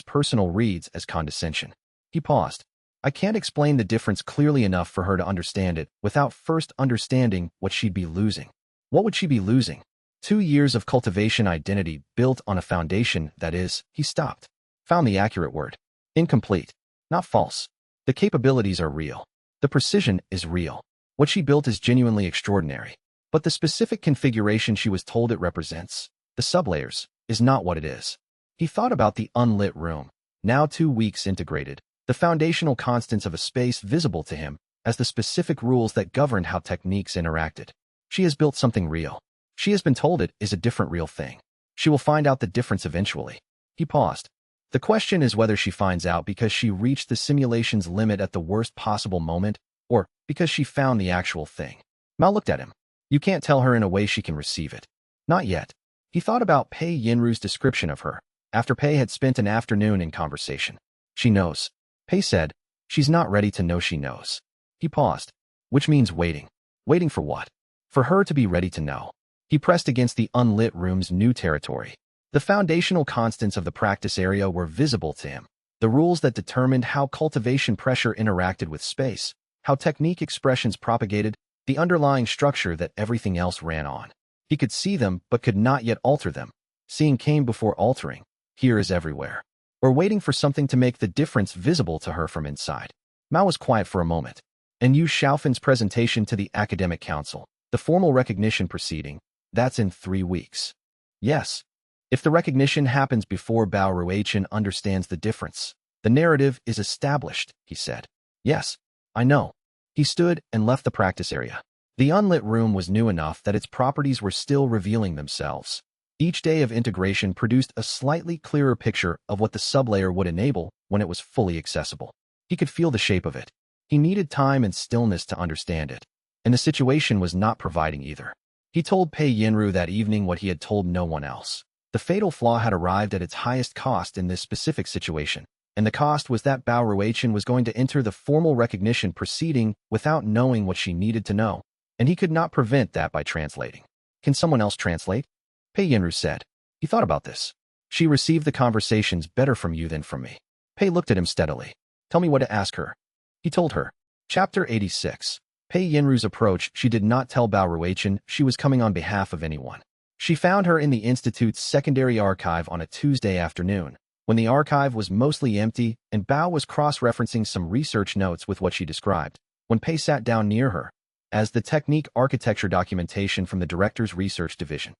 personal reads as condescension. He paused. I can't explain the difference clearly enough for her to understand it without first understanding what she'd be losing. What would she be losing? 2 years of cultivation identity built on a foundation that is, he stopped. Found the accurate word. Incomplete. Not false. The capabilities are real. The precision is real. What she built is genuinely extraordinary. But the specific configuration she was told it represents, the sublayers, is not what it is. He thought about the unlit room, now 2 weeks integrated, the foundational constants of a space visible to him as the specific rules that governed how techniques interacted. She has built something real. She has been told it is a different real thing. She will find out the difference eventually. He paused. The question is whether she finds out because she reached the simulation's limit at the worst possible moment, or because she found the actual thing. Mao looked at him. You can't tell her in a way she can receive it. Not yet. He thought about Pei Yinru's description of her, after Pei had spent an afternoon in conversation. She knows. Pei said, she's not ready to know she knows. He paused. Which means waiting. Waiting for what? For her to be ready to know. He pressed against the unlit room's new territory. The foundational constants of the practice area were visible to him. The rules that determined how cultivation pressure interacted with space, how technique expressions propagated, the underlying structure that everything else ran on. He could see them but could not yet alter them. Seeing came before altering. Here is everywhere. Or waiting for something to make the difference visible to her from inside. Mao was quiet for a moment, and used Xiaofan's presentation to the academic council, the formal recognition proceeding. That's in 3 weeks. Yes. If the recognition happens before Bao Ruichen understands the difference, the narrative is established, he said. Yes, I know. He stood and left the practice area. The unlit room was new enough that its properties were still revealing themselves. Each day of integration produced a slightly clearer picture of what the sublayer would enable when it was fully accessible. He could feel the shape of it. He needed time and stillness to understand it, and the situation was not providing either. He told Pei Yinru that evening what he had told no one else. The fatal flaw had arrived at its highest cost in this specific situation, and the cost was that Bao Ruichen was going to enter the formal recognition proceeding without knowing what she needed to know, and he could not prevent that by translating. Can someone else translate? Pei Yinru said. He thought about this. She received the conversations better from you than from me. Pei looked at him steadily. Tell me what to ask her. He told her. Chapter 86. Pei Yinru's approach. She did not tell Bao Ruichen she was coming on behalf of anyone. She found her in the Institute's secondary archive on a Tuesday afternoon, when the archive was mostly empty and Bao was cross-referencing some research notes with what she described, when Pei sat down near her, as the technique architecture documentation from the director's research division.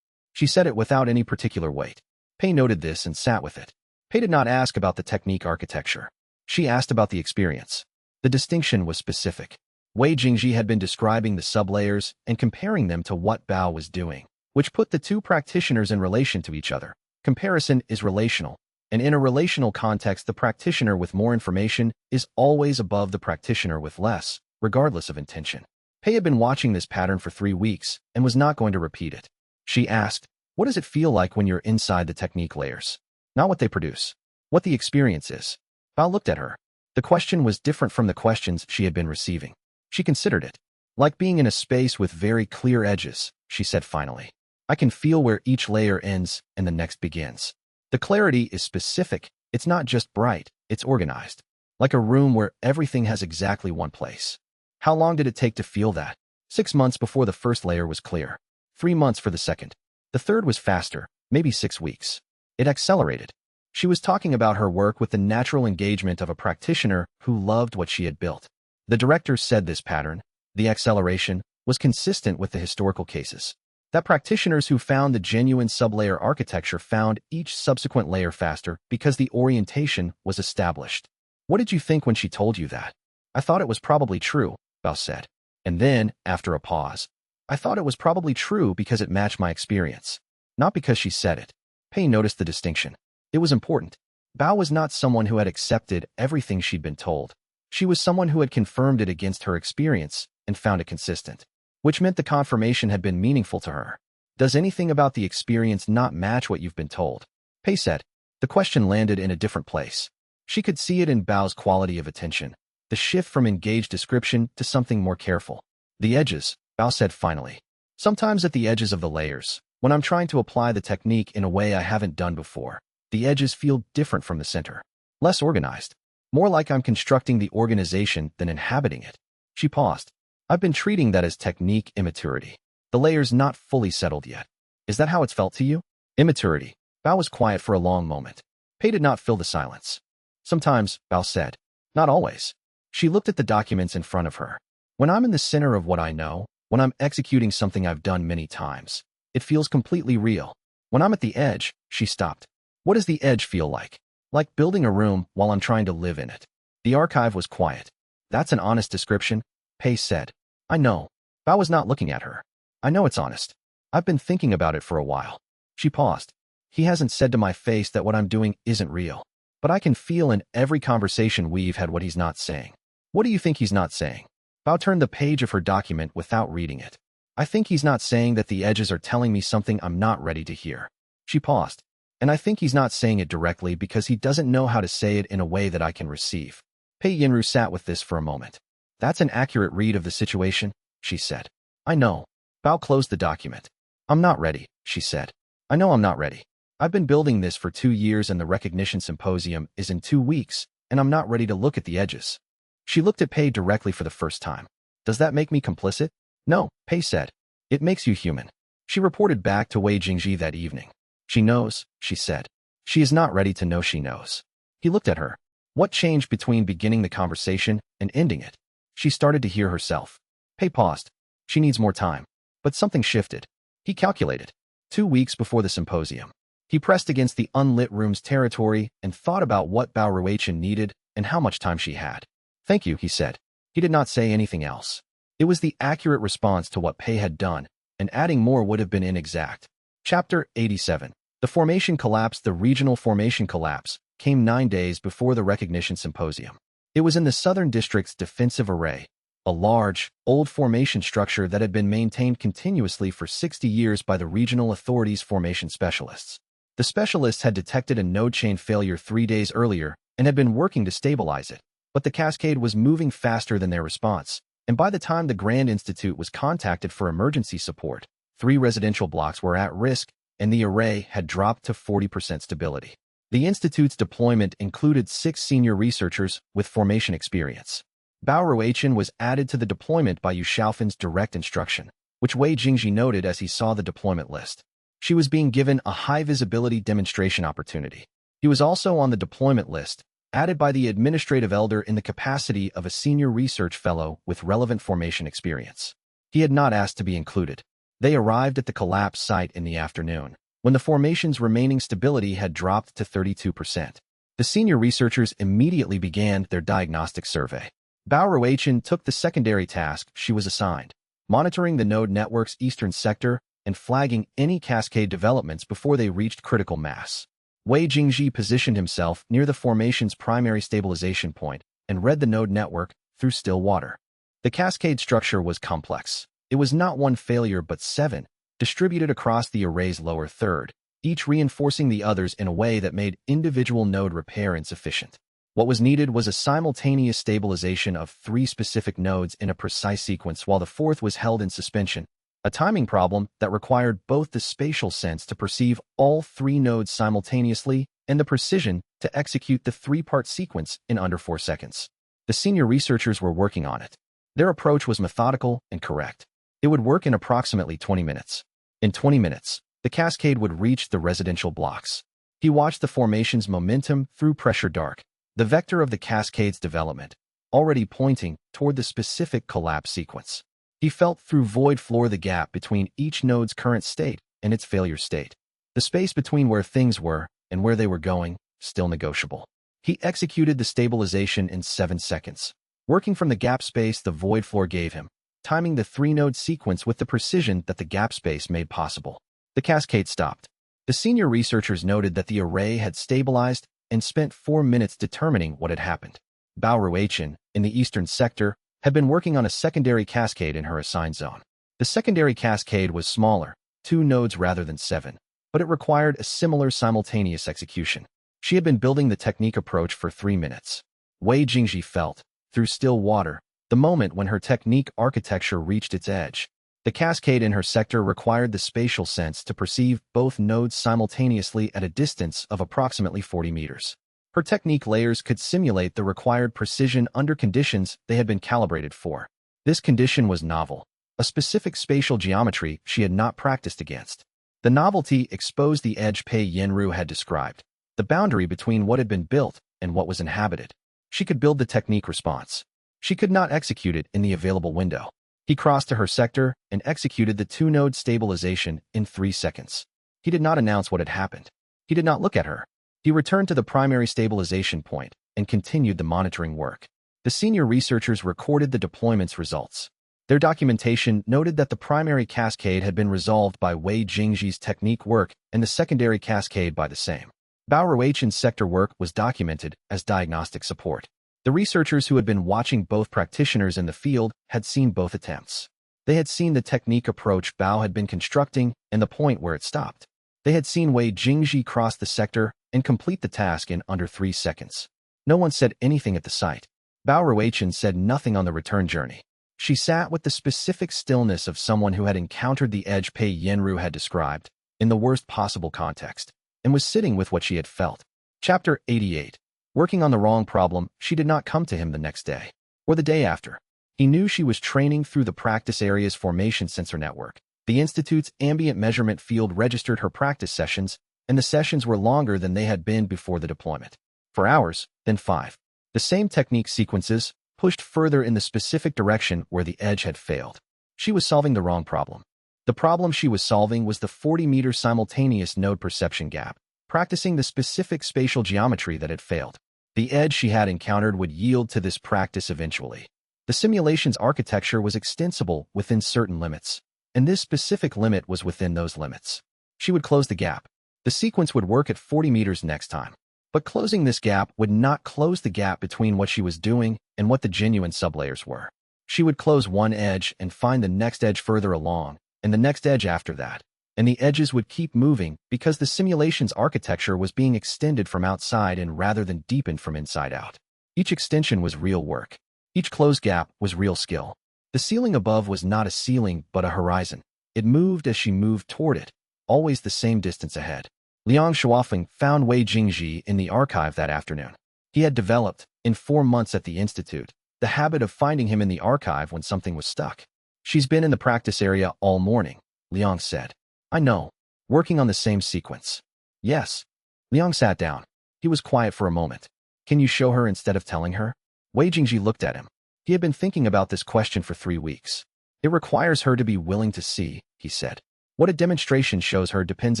She said it without any particular weight. Pei noted this and sat with it. Pei did not ask about the technique architecture. She asked about the experience. The distinction was specific. Wei Jingji had been describing the sublayers and comparing them to what Bao was doing, which put the two practitioners in relation to each other. Comparison is relational, and in a relational context, the practitioner with more information is always above the practitioner with less, regardless of intention. Pei had been watching this pattern for 3 weeks and was not going to repeat it. She asked, what does it feel like when you're inside the technique layers? Not what they produce. What the experience is. Bao looked at her. The question was different from the questions she had been receiving. She considered it. Like being in a space with very clear edges, she said finally. I can feel where each layer ends and the next begins. The clarity is specific. It's not just bright, it's organized. Like a room where everything has exactly one place. How long did it take to feel that? 6 months before the first layer was clear. 3 months for the second. The third was faster, maybe 6 weeks. It accelerated. She was talking about her work with the natural engagement of a practitioner who loved what she had built. The director said this pattern, the acceleration, was consistent with the historical cases. That practitioners who found the genuine sublayer architecture found each subsequent layer faster because the orientation was established. What did you think when she told you that? I thought it was probably true, Bao said. And then, after a pause, I thought it was probably true because it matched my experience. Not because she said it. Pei noticed the distinction. It was important. Bao was not someone who had accepted everything she'd been told. She was someone who had confirmed it against her experience and found it consistent, which meant the confirmation had been meaningful to her. Does anything about the experience not match what you've been told? Pei said. The question landed in a different place. She could see it in Bao's quality of attention, the shift from engaged description to something more careful. The edges, Bao said finally. Sometimes at the edges of the layers, when I'm trying to apply the technique in a way I haven't done before, the edges feel different from the center. Less organized. More like I'm constructing the organization than inhabiting it. She paused. I've been treating that as technique immaturity. The layer's not fully settled yet. Is that how it's felt to you? Immaturity. Bao was quiet for a long moment. Pei did not fill the silence. Sometimes, Bao said. Not always. She looked at the documents in front of her. When I'm in the center of what I know, when I'm executing something I've done many times, it feels completely real. When I'm at the edge, she stopped. What does the edge feel like? Like building a room while I'm trying to live in it. The archive was quiet. That's an honest description, Pei said. I know. Bao was not looking at her. I know it's honest. I've been thinking about it for a while. She paused. He hasn't said to my face that what I'm doing isn't real. But I can feel in every conversation we've had what he's not saying. What do you think he's not saying? Bao turned the page of her document without reading it. I think he's not saying that the edges are telling me something I'm not ready to hear. She paused. And I think he's not saying it directly because he doesn't know how to say it in a way that I can receive. Pei Yinru sat with this for a moment. That's an accurate read of the situation, she said. I know. Bao closed the document. I'm not ready, she said. I know I'm not ready. I've been building this for 2 years and the recognition symposium is in 2 weeks, and I'm not ready to look at the edges. She looked at Pei directly for the first time. Does that make me complicit? No, Pei said. It makes you human. She reported back to Wei Jingji that evening. She knows, she said. She is not ready to know she knows. He looked at her. What changed between beginning the conversation and ending it? She started to hear herself. Pei paused. She needs more time. But something shifted. He calculated. 2 weeks before the symposium. He pressed against the unlit room's territory and thought about what Bao Ruichen needed and how much time she had. Thank you, he said. He did not say anything else. It was the accurate response to what Pei had done, and adding more would have been inexact. Chapter 87. The formation collapse. The regional formation collapse came 9 days before the recognition symposium. It was in the Southern District's defensive array, a large, old formation structure that had been maintained continuously for 60 years by the regional authorities' formation specialists. The specialists had detected a node chain failure 3 days earlier and had been working to stabilize it, but the cascade was moving faster than their response, and by the time the Grand Institute was contacted for emergency support, 3 residential blocks were at risk and the array had dropped to 40% stability. The institute's deployment included 6 senior researchers with formation experience. Bao Ruichen was added to the deployment by Yu Xiaofan's direct instruction, which Wei Jingji noted as he saw the deployment list. She was being given a high-visibility demonstration opportunity. He was also on the deployment list, added by the administrative elder in the capacity of a senior research fellow with relevant formation experience. He had not asked to be included. They arrived at the collapse site in the afternoon, when the formation's remaining stability had dropped to 32%. The senior researchers immediately began their diagnostic survey. Bao Ruichen took the secondary task she was assigned, monitoring the node network's eastern sector and flagging any cascade developments before they reached critical mass. Wei Jingji positioned himself near the formation's primary stabilization point and read the node network through still water. The cascade structure was complex. It was not one failure but 7, distributed across the array's lower third, each reinforcing the others in a way that made individual node repair insufficient. What was needed was a simultaneous stabilization of 3 specific nodes in a precise sequence while the 4th was held in suspension, a timing problem that required both the spatial sense to perceive all 3 nodes simultaneously and the precision to execute the 3-part sequence in under 4 seconds. The senior researchers were working on it. Their approach was methodical and correct. It would work in approximately 20 minutes. In 20 minutes, the cascade would reach the residential blocks. He watched the formation's momentum through pressure dark, the vector of the cascade's development, already pointing toward the specific collapse sequence. He felt through void floor the gap between each node's current state and its failure state. The space between where things were and where they were going, still negotiable. He executed the stabilization in 7 seconds, working from the gap space the void floor gave him, timing the 3-node sequence with the precision that the gap space made possible. The cascade stopped. The senior researchers noted that the array had stabilized and spent 4 minutes determining what had happened. Bao Ruichen, in the eastern sector, had been working on a secondary cascade in her assigned zone. The secondary cascade was smaller, 2 nodes rather than 7, but it required a similar simultaneous execution. She had been building the technique approach for 3 minutes. Wei Jingji felt, through still water, the moment when her technique architecture reached its edge. The cascade in her sector required the spatial sense to perceive both nodes simultaneously at a distance of approximately 40 meters. Her technique layers could simulate the required precision under conditions they had been calibrated for. This condition was novel, a specific spatial geometry she had not practiced against. The novelty exposed the edge Pei Yenru had described, the boundary between what had been built and what was inhabited. She could build the technique response. She could not execute it in the available window. He crossed to her sector and executed the 2-node stabilization in 3 seconds. He did not announce what had happened. He did not look at her. He returned to the primary stabilization point and continued the monitoring work. The senior researchers recorded the deployment's results. Their documentation noted that the primary cascade had been resolved by Wei Jingji's technique work and the secondary cascade by the same. Bao Ruichen's sector work was documented as diagnostic support. The researchers who had been watching both practitioners in the field had seen both attempts. They had seen the technique approach Bao had been constructing and the point where it stopped. They had seen Wei Jingji cross the sector and complete the task in under 3 seconds. No one said anything at the site. Bao Ruichen said nothing on the return journey. She sat with the specific stillness of someone who had encountered the edge Pei Yenru had described, in the worst possible context, and was sitting with what she had felt. Chapter 88. Working on the wrong problem, she did not come to him the next day, or the day after. He knew she was training through the practice area's formation sensor network. The Institute's ambient measurement field registered her practice sessions, and the sessions were longer than they had been before the deployment. For hours, then 5. The same technique sequences, pushed further in the specific direction where the edge had failed. She was solving the wrong problem. The problem she was solving was the 40-meter simultaneous node perception gap, practicing the specific spatial geometry that had failed. The edge she had encountered would yield to this practice eventually. The simulation's architecture was extensible within certain limits, and this specific limit was within those limits. She would close the gap. The sequence would work at 40 meters next time. But closing this gap would not close the gap between what she was doing and what the genuine sublayers were. She would close one edge and find the next edge further along, and the next edge after that. And the edges would keep moving because the simulation's architecture was being extended from outside and rather than deepened from inside out. Each extension was real work. Each closed gap was real skill. The ceiling above was not a ceiling but a horizon. It moved as she moved toward it, always the same distance ahead. Liang Shuofeng found Wei Jingji in the archive that afternoon. He had developed, in 4 months at the institute, the habit of finding him in the archive when something was stuck. She's been in the practice area all morning, Liang said. I know. Working on the same sequence. Yes. Liang sat down. He was quiet for a moment. Can you show her instead of telling her? Wei Jingji looked at him. He had been thinking about this question for 3 weeks. It requires her to be willing to see, he said. What a demonstration shows her depends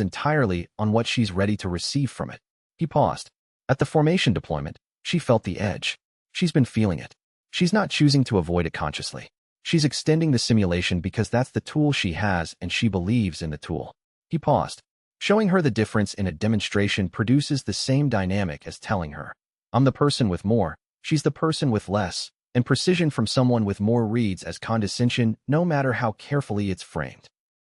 entirely on what she's ready to receive from it. He paused. At the formation deployment, she felt the edge. She's been feeling it. She's not choosing to avoid it consciously. She's extending the simulation because that's the tool she has and she believes in the tool. He paused. Showing her the difference in a demonstration produces the same dynamic as telling her, I'm the person with more, she's the person with less, and precision from someone with more reads as condescension no matter how carefully it's framed.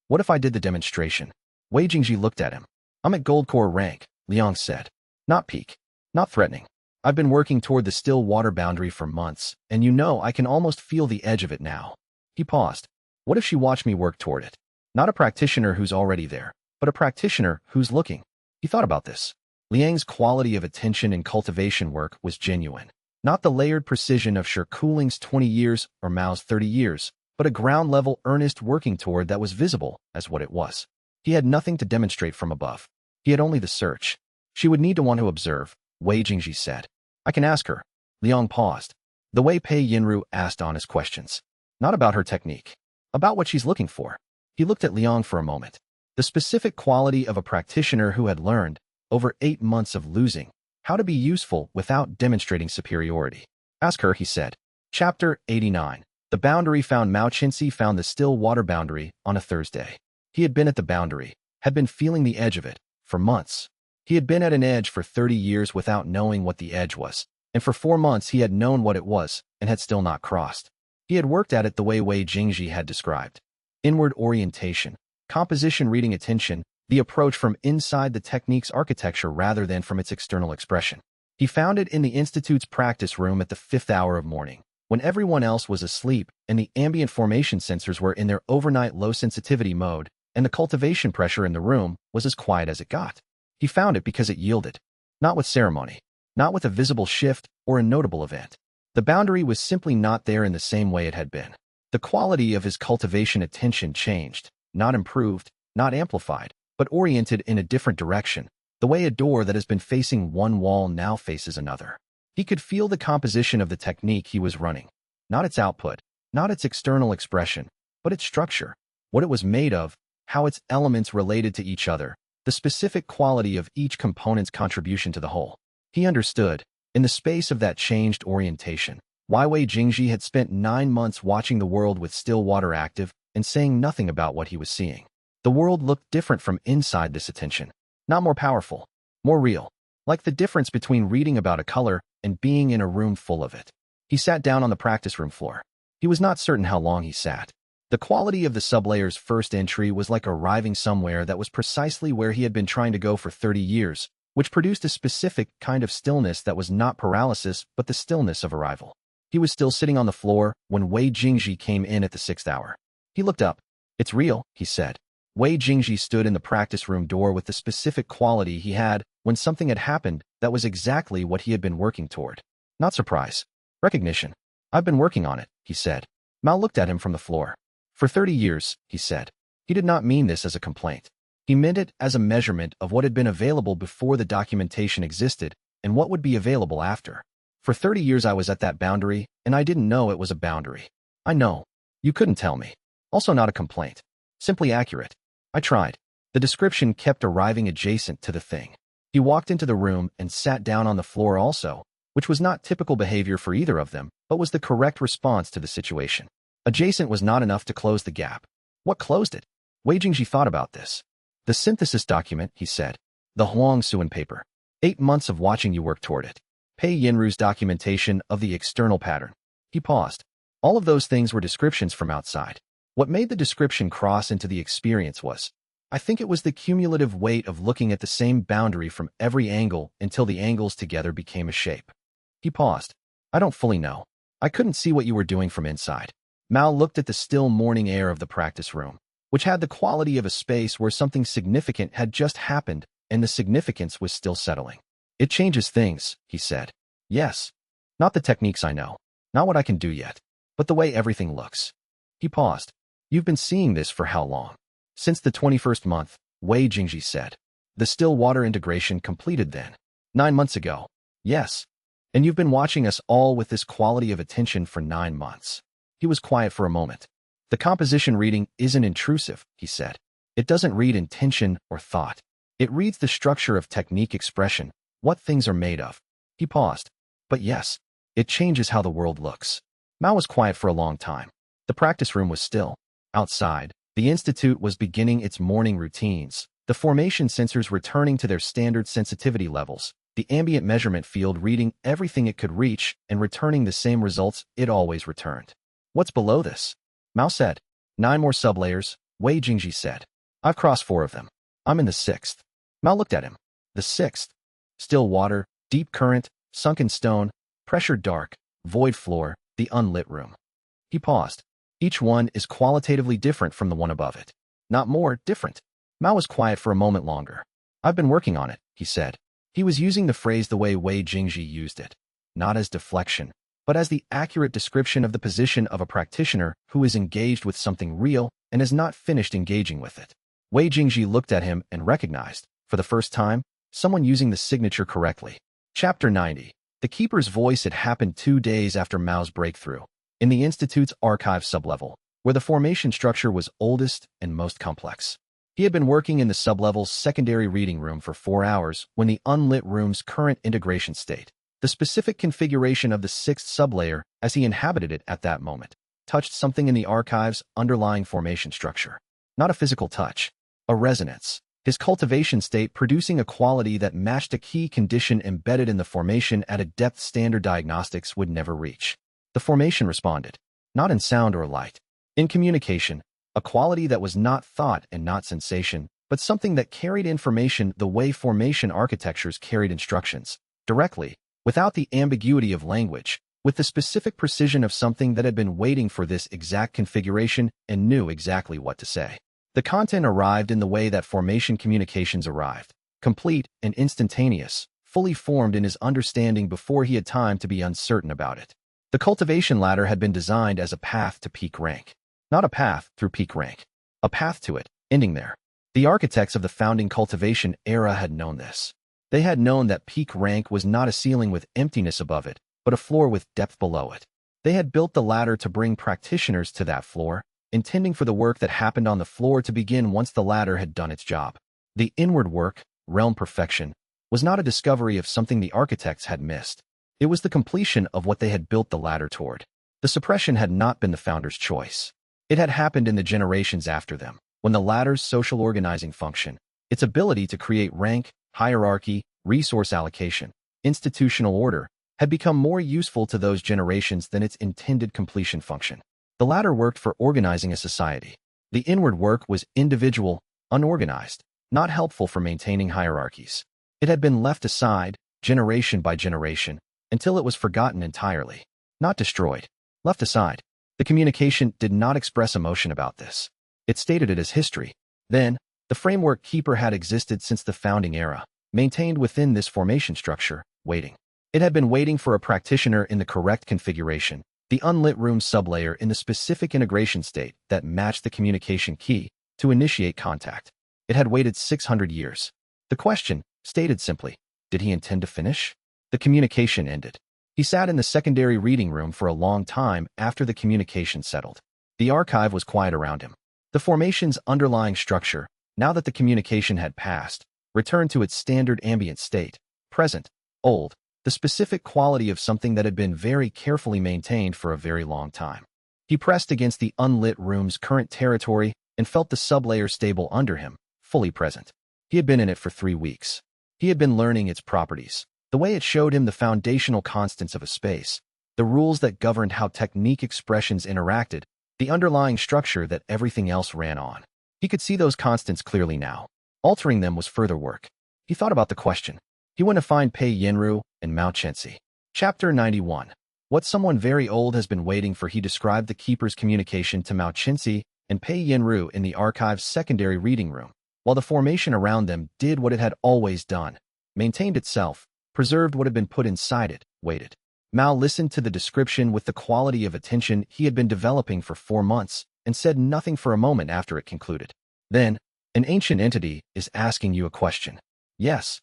What if I did the demonstration? Wei Jingji looked at him. I'm at Gold Core rank, Liang said. Not peak. Not threatening. I've been working toward the still water boundary for months, and I can almost feel the edge of it now. He paused. What if she watched me work toward it? Not a practitioner who's already there, but a practitioner who's looking. He thought about this. Liang's quality of attention and cultivation work was genuine. Not the layered precision of Shirkuling's 20 years or Mao's 30 years, but a ground-level earnest working toward that was visible as what it was. He had nothing to demonstrate from above. He had only the search. She would need to want to observe, Wei Jingji said. I can ask her. Liang paused. The way Pei Yinru asked honest questions. Not about her technique. About what she's looking for. He looked at Liang for a moment. The specific quality of a practitioner who had learned, over 8 months of losing, how to be useful without demonstrating superiority. Ask her, he said. Chapter 89. The boundary found. Mao Qinxi found the still water boundary on a Thursday. He had been at the boundary, had been feeling the edge of it, for months. He had been at an edge for 30 years without knowing what the edge was, and for 4 months he had known what it was and had still not crossed. He had worked at it the way Wei Jingji had described. Inward orientation, composition reading attention, the approach from inside the technique's architecture rather than from its external expression. He found it in the Institute's practice room at the 5th hour of morning, when everyone else was asleep and the ambient formation sensors were in their overnight low sensitivity mode, and the cultivation pressure in the room was as quiet as it got. He found it because it yielded. Not with ceremony. Not with a visible shift or a notable event. The boundary was simply not there in the same way it had been. The quality of his cultivation attention changed, not improved, not amplified, but oriented in a different direction, the way a door that has been facing one wall now faces another. He could feel the composition of the technique he was running. Not its output, not its external expression, but its structure, what it was made of, how its elements related to each other, the specific quality of each component's contribution to the whole. He understood, in the space of that changed orientation, why Wei Jingji had spent 9 months watching the world with still water active and saying nothing about what he was seeing. The world looked different from inside this attention. Not more powerful, more real. Like the difference between reading about a color and being in a room full of it. He sat down on the practice room floor. He was not certain how long he sat. The quality of the sublayer's first entry was like arriving somewhere that was precisely where he had been trying to go for 30 years, which produced a specific kind of stillness that was not paralysis but the stillness of arrival. He was still sitting on the floor when Wei Jingji came in at the 6th hour. He looked up. It's real, he said. Wei Jingji stood in the practice room door with the specific quality he had when something had happened that was exactly what he had been working toward. Not surprise. Recognition. I've been working on it, he said. Mao looked at him from the floor. For 30 years, he said. He did not mean this as a complaint. He meant it as a measurement of what had been available before the documentation existed and what would be available after. For 30 years I was at that boundary, and I didn't know it was a boundary. I know. You couldn't tell me. Also not a complaint. Simply accurate. I tried. The description kept arriving adjacent to the thing. He walked into the room and sat down on the floor also, which was not typical behavior for either of them, but was the correct response to the situation. Adjacent was not enough to close the gap. What closed it? Wei Jingji thought about this. The synthesis document, he said. The Huang Suan paper. 8 months of watching you work toward it. Pei Yinru's documentation of the external pattern. He paused. All of those things were descriptions from outside. What made the description cross into the experience was, I think it was the cumulative weight of looking at the same boundary from every angle until the angles together became a shape. He paused. I don't fully know. I couldn't see what you were doing from inside. Mao looked at the still morning air of the practice room, which had the quality of a space where something significant had just happened and the significance was still settling. It changes things, he said. Yes. Not the techniques I know. Not what I can do yet. But the way everything looks. He paused. You've been seeing this for how long? Since the 21st month, Wei Jingji said. The still water integration completed then. 9 months ago. Yes. And you've been watching us all with this quality of attention for 9 months. He was quiet for a moment. The composition reading isn't intrusive, he said. It doesn't read intention or thought. It reads the structure of technique expression, what things are made of. He paused. But yes, it changes how the world looks. Mao was quiet for a long time. The practice room was still. Outside, the institute was beginning its morning routines, the formation sensors returning to their standard sensitivity levels, the ambient measurement field reading everything it could reach and returning the same results it always returned. What's below this? Mao said. 9 more sublayers, Wei Jingji said. I've crossed 4 of them. I'm in the 6th. Mao looked at him. The 6th. Still water, deep current, sunken stone, pressure dark, void floor, the unlit room. He paused. Each one is qualitatively different from the one above it. Not more different. Mao was quiet for a moment longer. I've been working on it, he said. He was using the phrase the way Wei Jingji used it. Not as deflection, but as the accurate description of the position of a practitioner who is engaged with something real and has not finished engaging with it. Wei Jingji looked at him and recognized, for the first time, someone using the signature correctly. Chapter 90. The keeper's voice had happened 2 days after Mao's breakthrough, in the Institute's archive sublevel, where the formation structure was oldest and most complex. He had been working in the sublevel's secondary reading room for 4 hours when the unlit room's current integration state, the specific configuration of the 6th sublayer as he inhabited it at that moment, touched something in the archive's underlying formation structure. Not a physical touch, a resonance. His cultivation state producing a quality that matched a key condition embedded in the formation at a depth standard diagnostics would never reach. The formation responded, not in sound or light, in communication, a quality that was not thought and not sensation, but something that carried information the way formation architectures carried instructions, directly, without the ambiguity of language, with the specific precision of something that had been waiting for this exact configuration and knew exactly what to say. The content arrived in the way that formation communications arrived, complete and instantaneous, fully formed in his understanding before he had time to be uncertain about it. The cultivation ladder had been designed as a path to peak rank. Not a path through peak rank. A path to it, ending there. The architects of the founding cultivation era had known this. They had known that peak rank was not a ceiling with emptiness above it, but a floor with depth below it. They had built the ladder to bring practitioners to that floor, intending for the work that happened on the floor to begin once the ladder had done its job. The inward work, realm perfection, was not a discovery of something the architects had missed. It was the completion of what they had built the ladder toward. The suppression had not been the founder's choice. It had happened in the generations after them, when the ladder's social organizing function, its ability to create rank, hierarchy, resource allocation, institutional order, had become more useful to those generations than its intended completion function. The ladder worked for organizing a society. The inward work was individual, unorganized, not helpful for maintaining hierarchies. It had been left aside, generation by generation, until it was forgotten entirely. Not destroyed. Left aside. The communication did not express emotion about this. It stated it as history. Then, the framework keeper had existed since the founding era, maintained within this formation structure, waiting. It had been waiting for a practitioner in the correct configuration, the unlit room sublayer in the specific integration state that matched the communication key to initiate contact. It had waited 600 years. The question, stated simply, did he intend to finish? The communication ended. He sat in the secondary reading room for a long time after the communication settled. The archive was quiet around him. The formation's underlying structure, now that the communication had passed, returned to its standard ambient state, present, old, the specific quality of something that had been very carefully maintained for a very long time. He pressed against the unlit room's current territory and felt the sublayer stable under him, fully present. He had been in it for 3 weeks. He had been learning its properties, the way it showed him the foundational constants of a space, the rules that governed how technique expressions interacted, the underlying structure that everything else ran on. He could see those constants clearly now. Altering them was further work. He thought about the question. He went to find Pei Yinru and Mao Chenxi. Chapter 91. What someone very old has been waiting for. He described the keeper's communication to Mao Chenxi and Pei Yinru in the archive's secondary reading room, while the formation around them did what it had always done, maintained itself, preserved what had been put inside it, waited. Mao listened to the description with the quality of attention he had been developing for 4 months and said nothing for a moment after it concluded. Then, an ancient entity is asking you a question. Yes.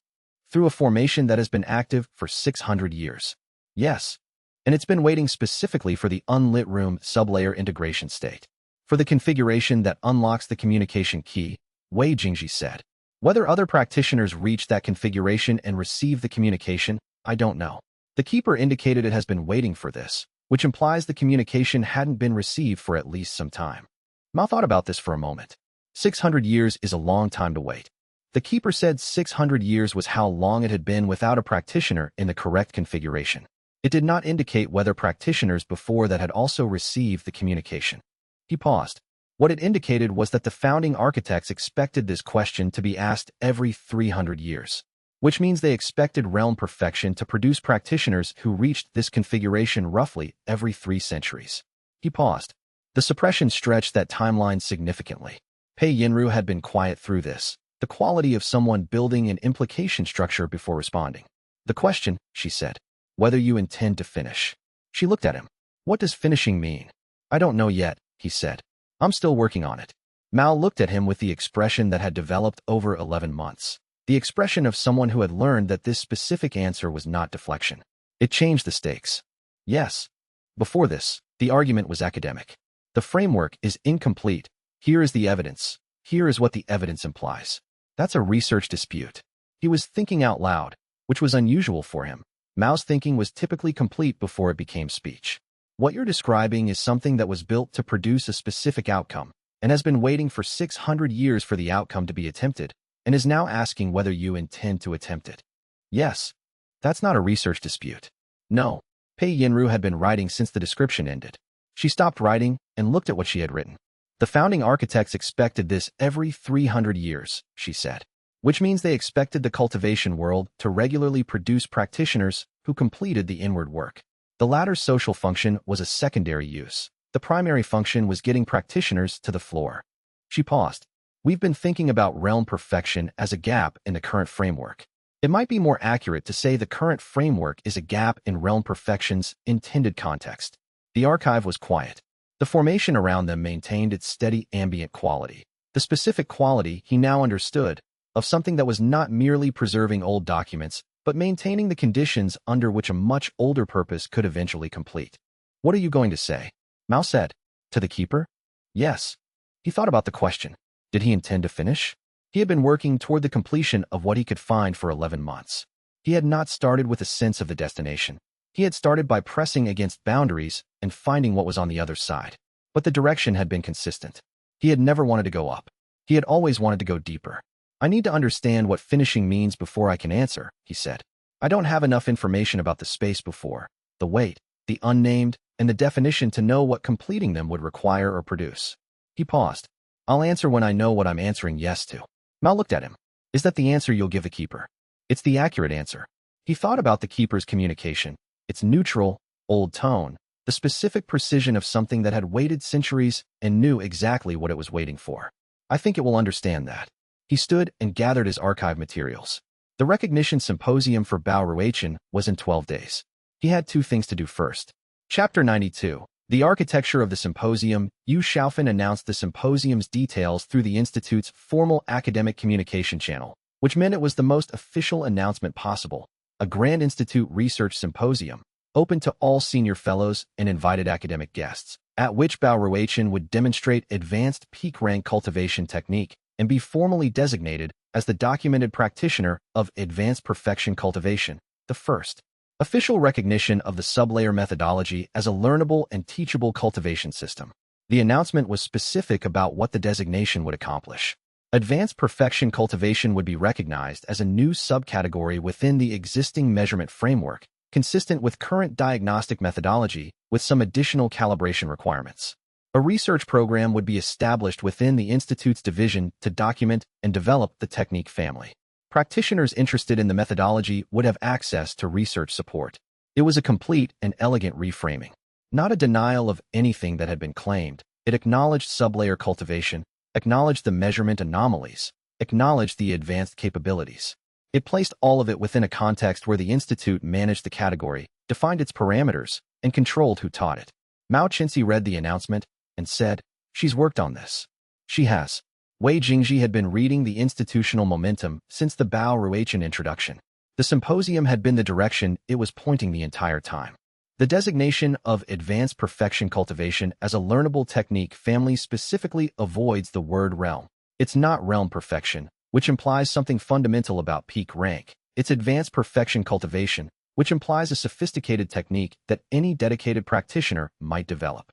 Through a formation that has been active for 600 years. Yes. And it's been waiting specifically for the unlit room sublayer integration state. For the configuration that unlocks the communication key, Wei Jingji said. Whether other practitioners reach that configuration and receive the communication, I don't know. The keeper indicated it has been waiting for this, which implies the communication hadn't been received for at least some time. Mao thought about this for a moment. 600 years is a long time to wait. The keeper said 600 years was how long it had been without a practitioner in the correct configuration. It did not indicate whether practitioners before that had also received the communication. He paused. What it indicated was that the founding architects expected this question to be asked every 300 years, which means they expected realm perfection to produce practitioners who reached this configuration roughly every 3 centuries. He paused. The suppression stretched that timeline significantly. Pei Yinru had been quiet through this, the quality of someone building an implication structure before responding. The question, she said, whether you intend to finish. She looked at him. What does finishing mean? I don't know yet, he said. I'm still working on it. Mao looked at him with the expression that had developed over 11 months. The expression of someone who had learned that this specific answer was not deflection. It changed the stakes. Yes. Before this, the argument was academic. The framework is incomplete. Here is the evidence. Here is what the evidence implies. That's a research dispute. He was thinking out loud, which was unusual for him. Mao's thinking was typically complete before it became speech. What you're describing is something that was built to produce a specific outcome, and has been waiting for 600 years for the outcome to be attempted, and is now asking whether you intend to attempt it. Yes. That's not a research dispute. No. Pei Yinru had been writing since the description ended. She stopped writing and looked at what she had written. The founding architects expected this every 300 years, she said, which means they expected the cultivation world to regularly produce practitioners who completed the inward work. The latter's social function was a secondary use. The primary function was getting practitioners to the floor. She paused. We've been thinking about realm perfection as a gap in the current framework. It might be more accurate to say the current framework is a gap in realm perfection's intended context. The archive was quiet. The formation around them maintained its steady ambient quality. The specific quality, he now understood, of something that was not merely preserving old documents, but maintaining the conditions under which a much older purpose could eventually complete. What are you going to say? Mao said. To the keeper? Yes. He thought about the question. Did he intend to finish? He had been working toward the completion of what he could find for 11 months. He had not started with a sense of the destination. He had started by pressing against boundaries and finding what was on the other side. But the direction had been consistent. He had never wanted to go up. He had always wanted to go deeper. I need to understand what finishing means before I can answer, he said. I don't have enough information about the space before, the weight, the unnamed, and the definition to know what completing them would require or produce. He paused. I'll answer when I know what I'm answering yes to. Mao looked at him. Is that the answer you'll give the keeper? It's the accurate answer. He thought about the keeper's communication, its neutral, old tone, the specific precision of something that had waited centuries and knew exactly what it was waiting for. I think it will understand that. He stood and gathered his archive materials. The recognition symposium for Bao Ruichen was in 12 days. He had 2 things to do first. Chapter 92. The architecture of the symposium. Yu Xiaofan announced the symposium's details through the Institute's formal academic communication channel, which meant it was the most official announcement possible. A Grand Institute research symposium, open to all senior fellows and invited academic guests, at which Bao Ruichen would demonstrate advanced peak rank cultivation technique and be formally designated as the documented practitioner of advanced perfection cultivation, the first official recognition of the sublayer methodology as a learnable and teachable cultivation system. The announcement was specific about what the designation would accomplish. Advanced perfection cultivation would be recognized as a new subcategory within the existing measurement framework, consistent with current diagnostic methodology with some additional calibration requirements. A research program would be established within the Institute's division to document and develop the technique family. Practitioners interested in the methodology would have access to research support. It was a complete and elegant reframing. Not a denial of anything that had been claimed. It acknowledged sublayer cultivation, acknowledged the measurement anomalies, acknowledged the advanced capabilities. It placed all of it within a context where the institute managed the category, defined its parameters, and controlled who taught it. Mao Qinxi read the announcement and said, "She's worked on this." "She has." Wei Jingji had been reading the institutional momentum since the Bao Ruichen introduction. The symposium had been the direction it was pointing the entire time. The designation of advanced perfection cultivation as a learnable technique family specifically avoids the word realm. It's not realm perfection, which implies something fundamental about peak rank. It's advanced perfection cultivation, which implies a sophisticated technique that any dedicated practitioner might develop.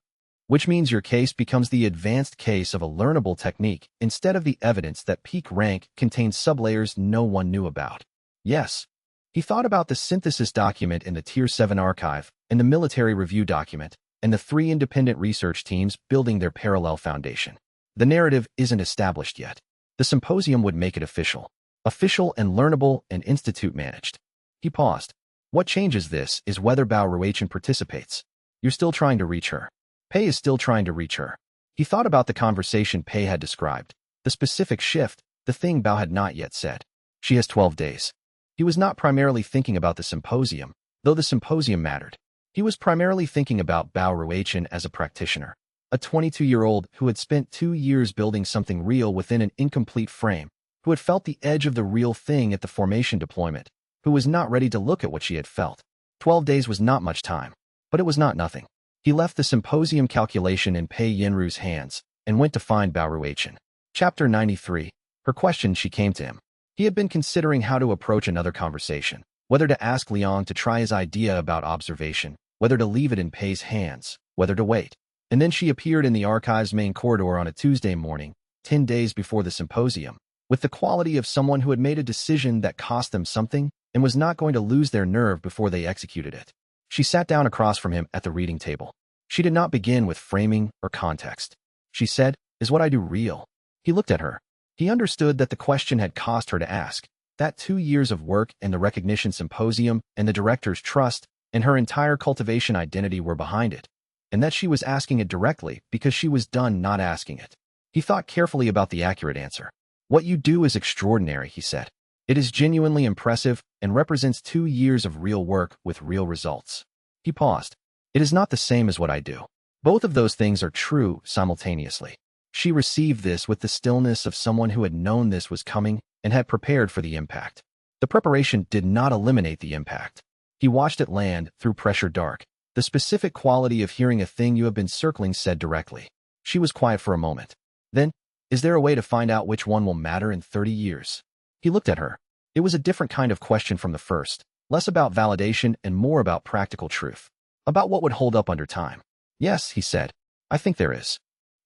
Which means your case becomes the advanced case of a learnable technique instead of the evidence that peak rank contains sublayers no one knew about. Yes. He thought about the synthesis document in the Tier 7 archive, and the military review document, and the 3 independent research teams building their parallel foundation. The narrative isn't established yet. The symposium would make it official. Official and learnable and institute managed. He paused. What changes this is whether Bao Ruichen participates. You're still trying to reach her. Pei is still trying to reach her. He thought about the conversation Pei had described, the specific shift, the thing Bao had not yet said. She has 12 days. He was not primarily thinking about the symposium, though the symposium mattered. He was primarily thinking about Bao Ruichen as a practitioner, a 22-year-old who had spent 2 years building something real within an incomplete frame, who had felt the edge of the real thing at the formation deployment, who was not ready to look at what she had felt. 12 days was not much time, but it was not nothing. He left the symposium calculation in Pei Yinru's hands and went to find Bao Ruichen. Chapter 93. Her question she came to him. He had been considering how to approach another conversation, whether to ask Liang to try his idea about observation, whether to leave it in Pei's hands, whether to wait. And then she appeared in the archive's main corridor on a Tuesday morning, 10 days before the symposium, with the quality of someone who had made a decision that cost them something and was not going to lose their nerve before they executed it. She sat down across from him at the reading table. She did not begin with framing or context. She said, "Is what I do real?" He looked at her. He understood that the question had cost her to ask, that 2 years of work and the recognition symposium and the director's trust and her entire cultivation identity were behind it, and that she was asking it directly because she was done not asking it. He thought carefully about the accurate answer. "What you do is extraordinary," he said. "It is genuinely impressive and represents 2 years of real work with real results." He paused. "It is not the same as what I do." Both of those things are true simultaneously. She received this with the stillness of someone who had known this was coming and had prepared for the impact. The preparation did not eliminate the impact. He watched it land through pressure dark, the specific quality of hearing a thing you have been circling said directly. She was quiet for a moment. Then, "Is there a way to find out which one will matter in 30 years? He looked at her. It was a different kind of question from the first, less about validation and more about practical truth, about what would hold up under time. "Yes," he said. "I think there is."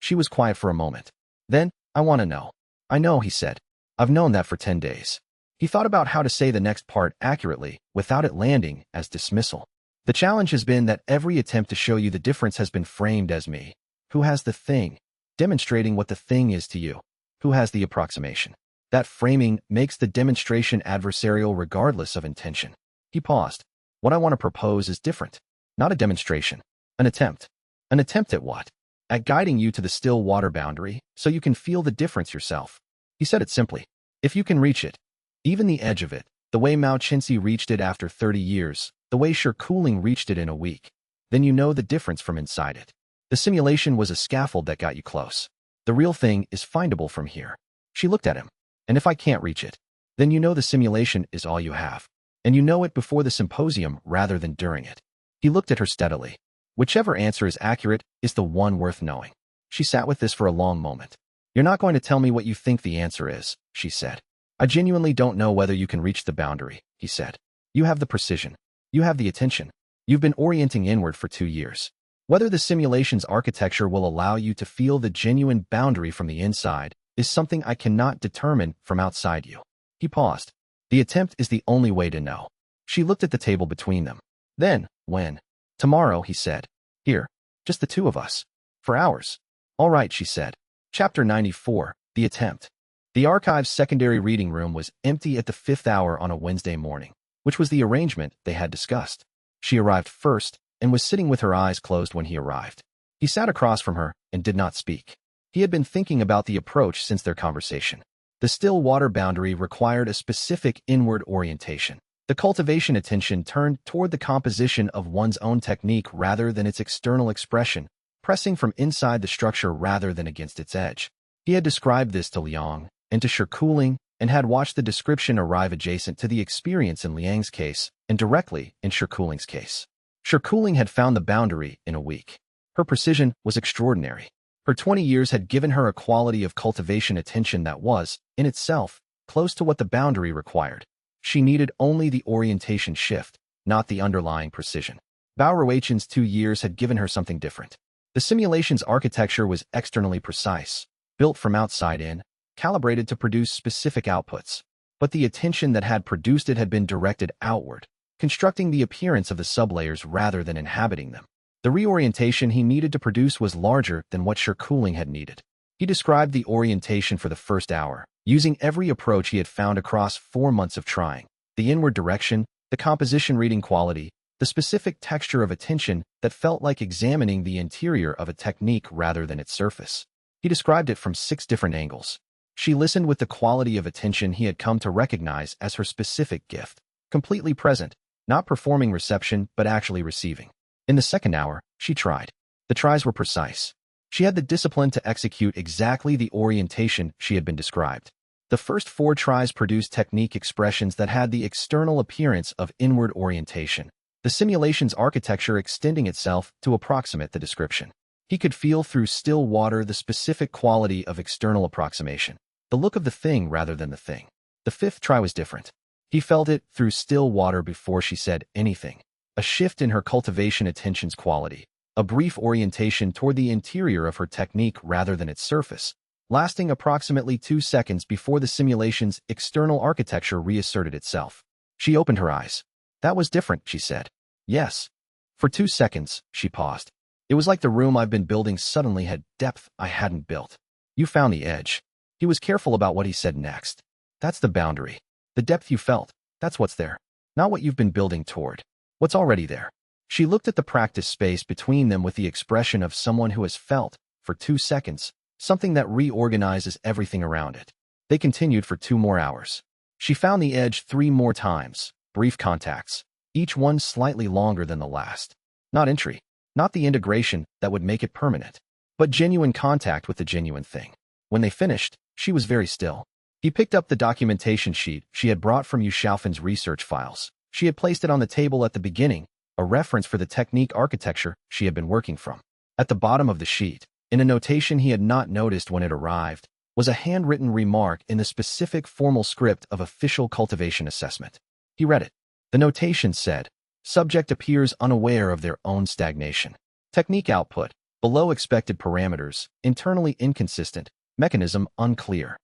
She was quiet for a moment. Then, "I want to know." "I know," he said. "I've known that for 10 days. He thought about how to say the next part accurately without it landing as dismissal. "The challenge has been that every attempt to show you the difference has been framed as me. Who has the thing? Demonstrating what the thing is to you. Who has the approximation? That framing makes the demonstration adversarial regardless of intention." He paused. "What I want to propose is different. Not a demonstration. An attempt. An attempt at what? At guiding you to the still water boundary so you can feel the difference yourself." He said it simply. "If you can reach it, even the edge of it, the way Mao Qinxi reached it after 30 years, the way Shi Cooling reached it in a week, then you know the difference from inside it. The simulation was a scaffold that got you close. The real thing is findable from here." She looked at him. "And if I can't reach it, then you know the simulation is all you have. And you know it before the symposium rather than during it." He looked at her steadily. "Whichever answer is accurate is the one worth knowing." She sat with this for a long moment. "You're not going to tell me what you think the answer is," she said. "I genuinely don't know whether you can reach the boundary," he said. "You have the precision. You have the attention. You've been orienting inward for 2 years. Whether the simulation's architecture will allow you to feel the genuine boundary from the inside is something I cannot determine from outside you." He paused. "The attempt is the only way to know." She looked at the table between them. "Then, when?" "Tomorrow," he said. "Here, just the 2 of us. For hours." "All right," she said. Chapter 94. The Attempt. The archive's secondary reading room was empty at the 5th hour on a Wednesday morning, which was the arrangement they had discussed. She arrived first and was sitting with her eyes closed when he arrived. He sat across from her and did not speak. He had been thinking about the approach since their conversation. The still water boundary required a specific inward orientation. The cultivation attention turned toward the composition of one's own technique rather than its external expression, pressing from inside the structure rather than against its edge. He had described this to Liang and to Shikuling and had watched the description arrive adjacent to the experience in Liang's case and directly in Shikuling's case. Shikuling had found the boundary in a week. Her precision was extraordinary. Her 20 years had given her a quality of cultivation attention that was, in itself, close to what the boundary required. She needed only the orientation shift, not the underlying precision. Bao Ruichen's 2 years had given her something different. The simulation's architecture was externally precise, built from outside in, calibrated to produce specific outputs. But the attention that had produced it had been directed outward, constructing the appearance of the sublayers rather than inhabiting them. The reorientation he needed to produce was larger than what Shikuling had needed. He described the orientation for the first hour, using every approach he had found across 4 months of trying. The inward direction, the composition reading quality, the specific texture of attention that felt like examining the interior of a technique rather than its surface. He described it from 6 different angles. She listened with the quality of attention he had come to recognize as her specific gift, completely present, not performing reception but actually receiving. In the second hour, she tried. The tries were precise. She had the discipline to execute exactly the orientation she had been described. The first 4 tries produced technique expressions that had the external appearance of inward orientation, the simulation's architecture extending itself to approximate the description. He could feel through still water the specific quality of external approximation, the look of the thing rather than the thing. The 5th try was different. He felt it through still water before she said anything. A shift in her cultivation attention's quality, a brief orientation toward the interior of her technique rather than its surface, lasting approximately 2 seconds before the simulation's external architecture reasserted itself. She opened her eyes. That was different, she said. Yes. For 2 seconds, she paused. It was like the room I've been building suddenly had depth I hadn't built. You found the edge. He was careful about what he said next. That's the boundary. The depth you felt, that's what's there. Not what you've been building toward. What's already there. She looked at the practice space between them with the expression of someone who has felt, for 2 seconds, something that reorganizes everything around it. They continued for 2 more hours. She found the edge 3 more times, brief contacts, each one slightly longer than the last. Not entry, not the integration that would make it permanent, but genuine contact with the genuine thing. When they finished, she was very still. He picked up the documentation sheet she had brought from Yu Xiaofan's research files. She had placed it on the table at the beginning, a reference for the technique architecture she had been working from. At the bottom of the sheet, in a notation he had not noticed when it arrived, was a handwritten remark in the specific formal script of official cultivation assessment. He read it. The notation said, subject appears unaware of their own stagnation. Technique output, below expected parameters, internally inconsistent, mechanism unclear.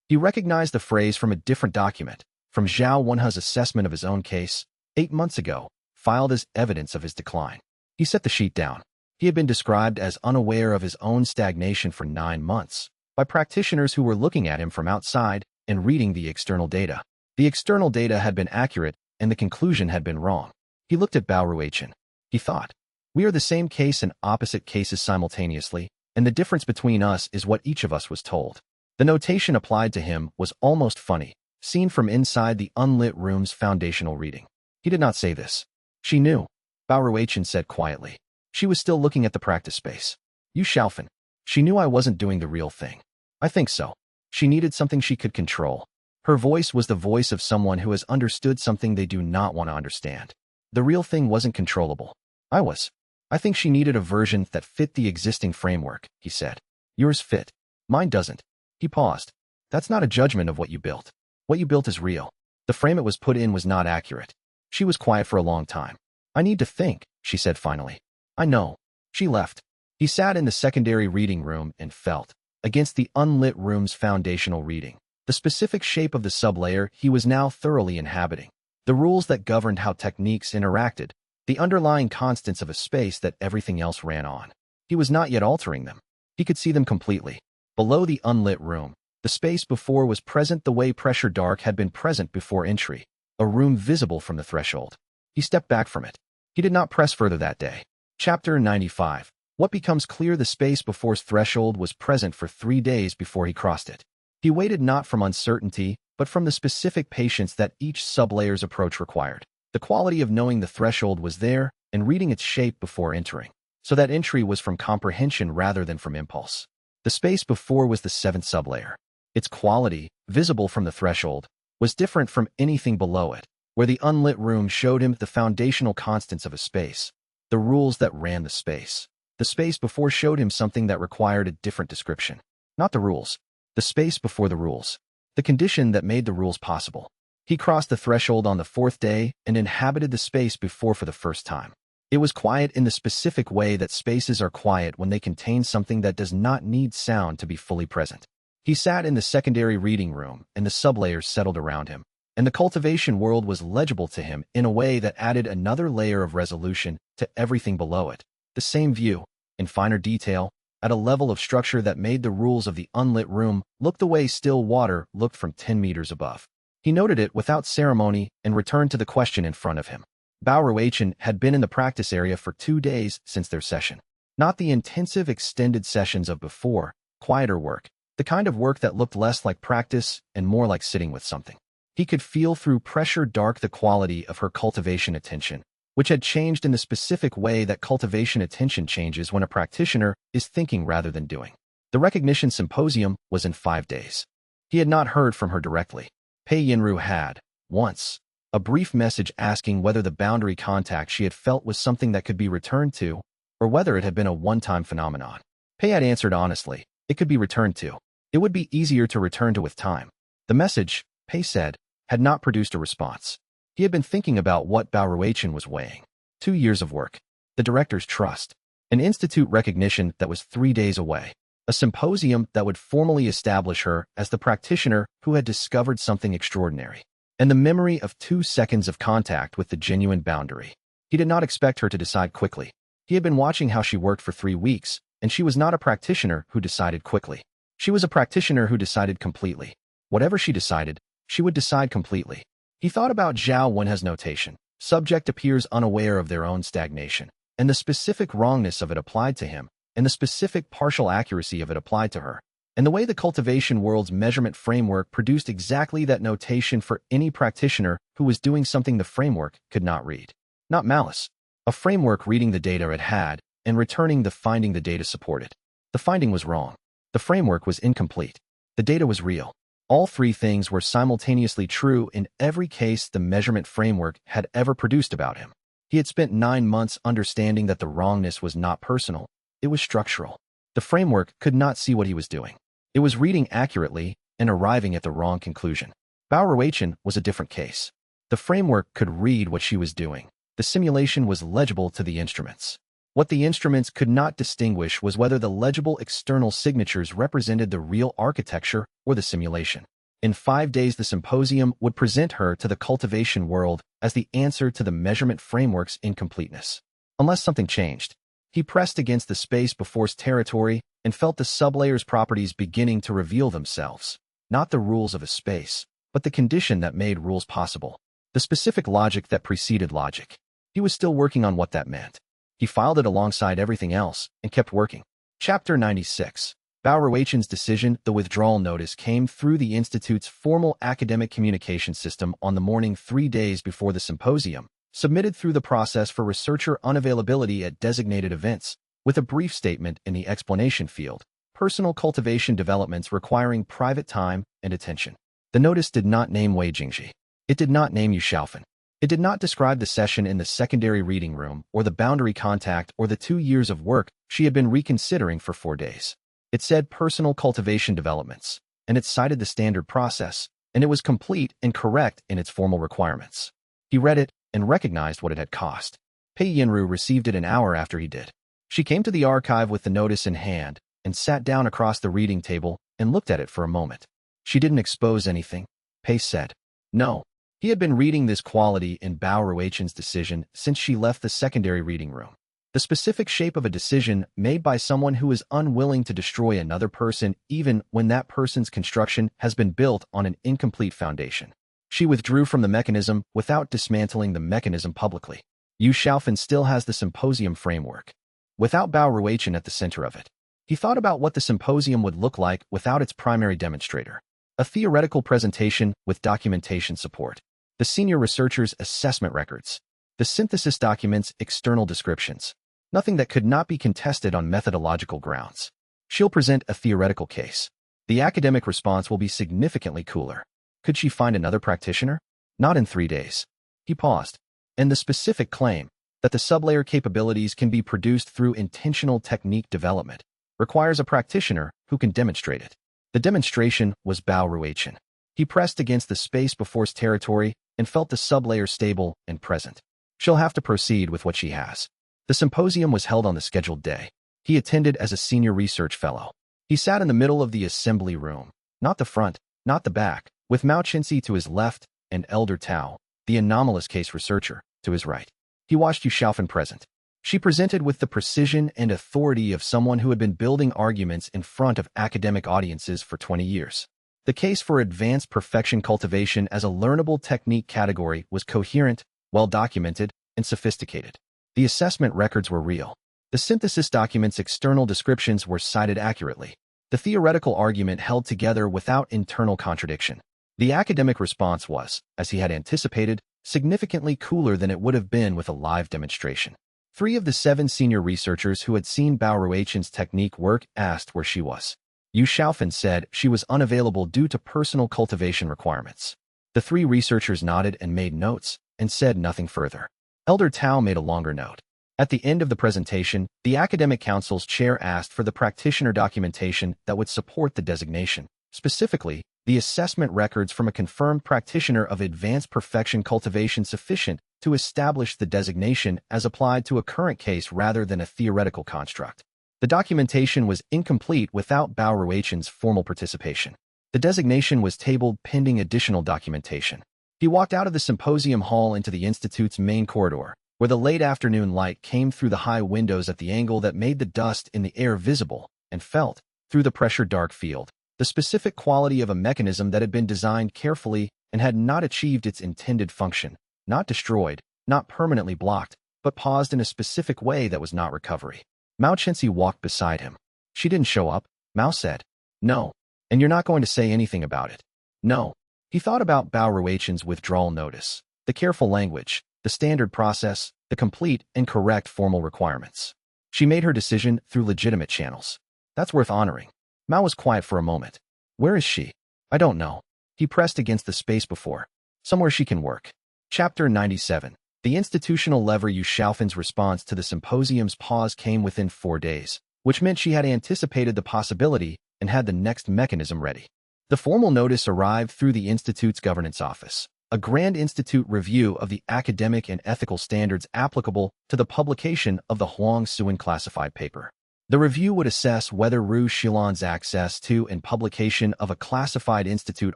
He recognized the phrase from a different document, from Zhao Wenhe's assessment of his own case, 8 months ago, filed as evidence of his decline. He set the sheet down. He had been described as unaware of his own stagnation for 9 months, by practitioners who were looking at him from outside and reading the external data. The external data had been accurate, and the conclusion had been wrong. He looked at Bao Ruichen. He thought, we are the same case and opposite cases simultaneously, and the difference between us is what each of us was told. The notation applied to him was almost funny, seen from inside the unlit room's foundational reading. He did not say this. She knew. Bao Ruichen said quietly. She was still looking at the practice space. Yu Xiaofan. She knew I wasn't doing the real thing. I think so. She needed something she could control. Her voice was the voice of someone who has understood something they do not want to understand. The real thing wasn't controllable. I was. I think she needed a version that fit the existing framework, he said. Yours fit. Mine doesn't. He paused. That's not a judgment of what you built. What you built is real. The frame it was put in was not accurate. She was quiet for a long time. I need to think, she said finally. I know. She left. He sat in the secondary reading room and felt, against the unlit room's foundational reading, the specific shape of the sublayer he was now thoroughly inhabiting, the rules that governed how techniques interacted, the underlying constants of a space that everything else ran on. He was not yet altering them. He could see them completely. Below the unlit room, the space before was present the way pressure dark had been present before entry, a room visible from the threshold. He stepped back from it. He did not press further that day. Chapter 95. What becomes clear: the space before's threshold was present for 3 days before he crossed it. He waited not from uncertainty, but from the specific patience that each sublayer's approach required. The quality of knowing the threshold was there and reading its shape before entering, so that entry was from comprehension rather than from impulse. The space before was the seventh sublayer. Its quality, visible from the threshold, was different from anything below it, where the unlit room showed him the foundational constants of a space, the rules that ran the space. The space before showed him something that required a different description. Not the rules. The space before the rules. The condition that made the rules possible. He crossed the threshold on the fourth day and inhabited the space before for the first time. It was quiet in the specific way that spaces are quiet when they contain something that does not need sound to be fully present. He sat in the secondary reading room, and the sublayers settled around him, and the cultivation world was legible to him in a way that added another layer of resolution to everything below it. The same view, in finer detail, at a level of structure that made the rules of the unlit room look the way still water looked from 10 meters above. He noted it without ceremony and returned to the question in front of him. Bao Ruichin had been in the practice area for 2 days since their session. Not the intensive extended sessions of before, quieter work, the kind of work that looked less like practice and more like sitting with something. He could feel through pressure dark the quality of her cultivation attention, which had changed in the specific way that cultivation attention changes when a practitioner is thinking rather than doing. The recognition symposium was in 5 days. He had not heard from her directly. Pei Yinru had, once, a brief message asking whether the boundary contact she had felt was something that could be returned to, or whether it had been a one-time phenomenon. Pei had answered honestly, it could be returned to. It would be easier to return to with time. The message, Pei said, had not produced a response. He had been thinking about what Bao Ruichin was weighing. 2 years of work. The director's trust. An institute recognition that was 3 days away. A symposium that would formally establish her as the practitioner who had discovered something extraordinary. And the memory of 2 seconds of contact with the genuine boundary. He did not expect her to decide quickly. He had been watching how she worked for 3 weeks, and she was not a practitioner who decided quickly. She was a practitioner who decided completely. Whatever she decided, she would decide completely. He thought about Zhao Wenhe's notation. Subject appears unaware of their own stagnation, and the specific wrongness of it applied to him, and the specific partial accuracy of it applied to her. And the way the cultivation world's measurement framework produced exactly that notation for any practitioner who was doing something the framework could not read. Not malice. A framework reading the data it had, and returning the finding the data supported. The finding was wrong. The framework was incomplete. The data was real. All 3 things were simultaneously true in every case the measurement framework had ever produced about him. He had spent 9 months understanding that the wrongness was not personal, it was structural. The framework could not see what he was doing. It was reading accurately and arriving at the wrong conclusion. Bao Ruichin was a different case. The framework could read what she was doing. The simulation was legible to the instruments. What the instruments could not distinguish was whether the legible external signatures represented the real architecture or the simulation. In 5 days, the symposium would present her to the cultivation world as the answer to the measurement framework's incompleteness. Unless something changed. He pressed against the space before's territory and felt the sublayer's properties beginning to reveal themselves. Not the rules of a space, but the condition that made rules possible. The specific logic that preceded logic. He was still working on what that meant. He filed it alongside everything else and kept working. Chapter 96. Bao Ruichin's decision. The withdrawal notice came through the Institute's formal academic communication system on the morning 3 days before the symposium, submitted through the process for researcher unavailability at designated events, with a brief statement in the explanation field, personal cultivation developments requiring private time and attention. The notice did not name Wei Jingji. It did not name Yu Xiaofan. It did not describe the session in the secondary reading room or the boundary contact or the 2 years of work she had been reconsidering for 4 days. It said personal cultivation developments, and it cited the standard process, and it was complete and correct in its formal requirements. He read it and recognized what it had cost. Pei Yinru received it an hour after he did. She came to the archive with the notice in hand and sat down across the reading table and looked at it for a moment. She didn't expose anything. Pei said, "No." He had been reading this quality in Bao Ruichin's decision since she left the secondary reading room. The specific shape of a decision made by someone who is unwilling to destroy another person even when that person's construction has been built on an incomplete foundation. She withdrew from the mechanism without dismantling the mechanism publicly. Yu Xiaofan still has the symposium framework, without Bao Ruichin at the center of it. He thought about what the symposium would look like without its primary demonstrator. A theoretical presentation with documentation support. The senior researcher's assessment records. The synthesis documents external descriptions. Nothing that could not be contested on methodological grounds. She'll present a theoretical case. The academic response will be significantly cooler. Could she find another practitioner? Not in 3 days. He paused. And the specific claim that the sublayer capabilities can be produced through intentional technique development requires a practitioner who can demonstrate it. The demonstration was Bao Ruichen. He pressed against the space before's territory and felt the sublayer stable and present. She'll have to proceed with what she has. The symposium was held on the scheduled day. He attended as a senior research fellow. He sat in the middle of the assembly room, not the front, not the back, with Mao Chenxi to his left and Elder Tao, the anomalous case researcher, to his right. He watched Yu Xiaofan present. She presented with the precision and authority of someone who had been building arguments in front of academic audiences for 20 years. The case for advanced perfection cultivation as a learnable technique category was coherent, well-documented, and sophisticated. The assessment records were real. The synthesis documents' external descriptions were cited accurately. The theoretical argument held together without internal contradiction. The academic response was, as he had anticipated, significantly cooler than it would have been with a live demonstration. 3 of the 7 senior researchers who had seen Bao Ruichen's technique work asked where she was. Yu Xiaofan said she was unavailable due to personal cultivation requirements. The 3 researchers nodded and made notes, and said nothing further. Elder Tao made a longer note. At the end of the presentation, the Academic Council's chair asked for the practitioner documentation that would support the designation, specifically, the assessment records from a confirmed practitioner of advanced perfection cultivation sufficient to establish the designation as applied to a current case rather than a theoretical construct. The documentation was incomplete without Bao Ruichen's formal participation. The designation was tabled pending additional documentation. He walked out of the symposium hall into the Institute's main corridor, where the late afternoon light came through the high windows at the angle that made the dust in the air visible, and felt, through the pressure dark field, the specific quality of a mechanism that had been designed carefully and had not achieved its intended function, not destroyed, not permanently blocked, but paused in a specific way that was not recovery. Mao Chenxi walked beside him. She didn't show up, Mao said. No. And you're not going to say anything about it. No. He thought about Bao Ruichen's withdrawal notice, the careful language, the standard process, the complete and correct formal requirements. She made her decision through legitimate channels. That's worth honoring. Mao was quiet for a moment. Where is she? I don't know. He pressed against the space before. Somewhere she can work. Chapter 97. The institutional lever. Yu Xiaofan's response to the symposium's pause came within 4 days, which meant she had anticipated the possibility and had the next mechanism ready. The formal notice arrived through the Institute's governance office, a Grand Institute review of the academic and ethical standards applicable to the publication of the Huang Suan classified paper. The review would assess whether Ru Xilan's access to and publication of a classified institute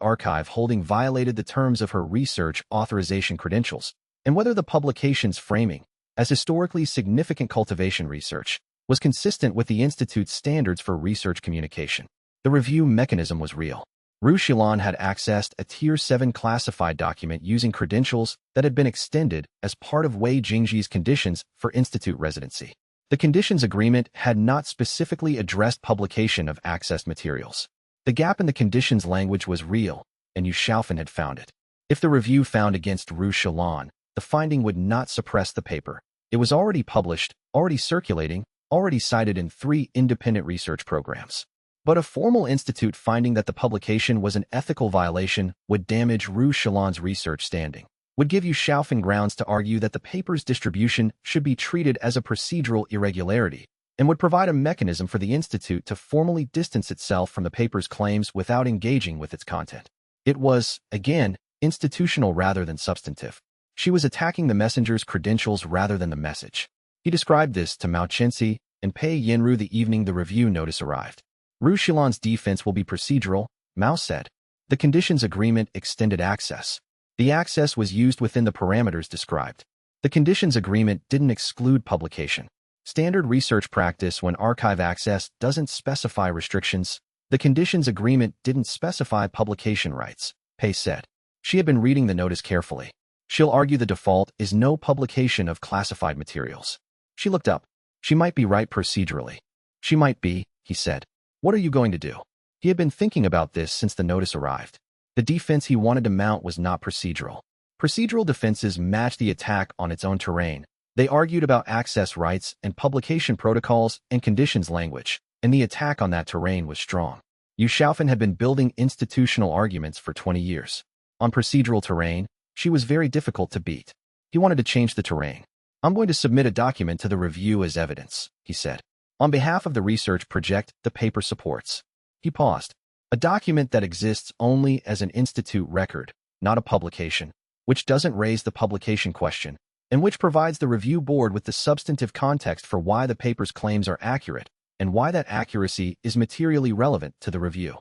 archive holding violated the terms of her research authorization credentials, and whether the publication's framing, as historically significant cultivation research, was consistent with the Institute's standards for research communication. The review mechanism was real. Ru Xilan had accessed a Tier 7 classified document using credentials that had been extended as part of Wei Jingji's conditions for institute residency. The conditions agreement had not specifically addressed publication of accessed materials. The gap in the conditions language was real, and Yu Xiaofan had found it. If the review found against Ru Xilan, the finding would not suppress the paper. It was already published, already circulating, already cited in 3 independent research programs. But a formal institute finding that the publication was an ethical violation would damage Ru Xilan's research standing, would give Yu Xiaofan grounds to argue that the paper's distribution should be treated as a procedural irregularity, and would provide a mechanism for the institute to formally distance itself from the paper's claims without engaging with its content. It was, again, institutional rather than substantive. She was attacking the messenger's credentials rather than the message. He described this to Mao Chenxi and Pei Yinru the evening the review notice arrived. Ru Xilan's defense will be procedural, Mao said. The conditions agreement extended access. The access was used within the parameters described. The conditions agreement didn't exclude publication. Standard research practice when archive access doesn't specify restrictions. The conditions agreement didn't specify publication rights, Pei said. She had been reading the notice carefully. She'll argue the default is no publication of classified materials. She looked up. She might be right procedurally. She might be, he said. What are you going to do? He had been thinking about this since the notice arrived. The defense he wanted to mount was not procedural. Procedural defenses matched the attack on its own terrain. They argued about access rights and publication protocols and conditions language, and the attack on that terrain was strong. Yu Xiaofan had been building institutional arguments for 20 years. On procedural terrain, she was very difficult to beat. He wanted to change the terrain. I'm going to submit a document to the review as evidence, he said. On behalf of the research project the paper supports. He paused. A document that exists only as an institute record, not a publication, which doesn't raise the publication question, and which provides the review board with the substantive context for why the paper's claims are accurate, and why that accuracy is materially relevant to the review.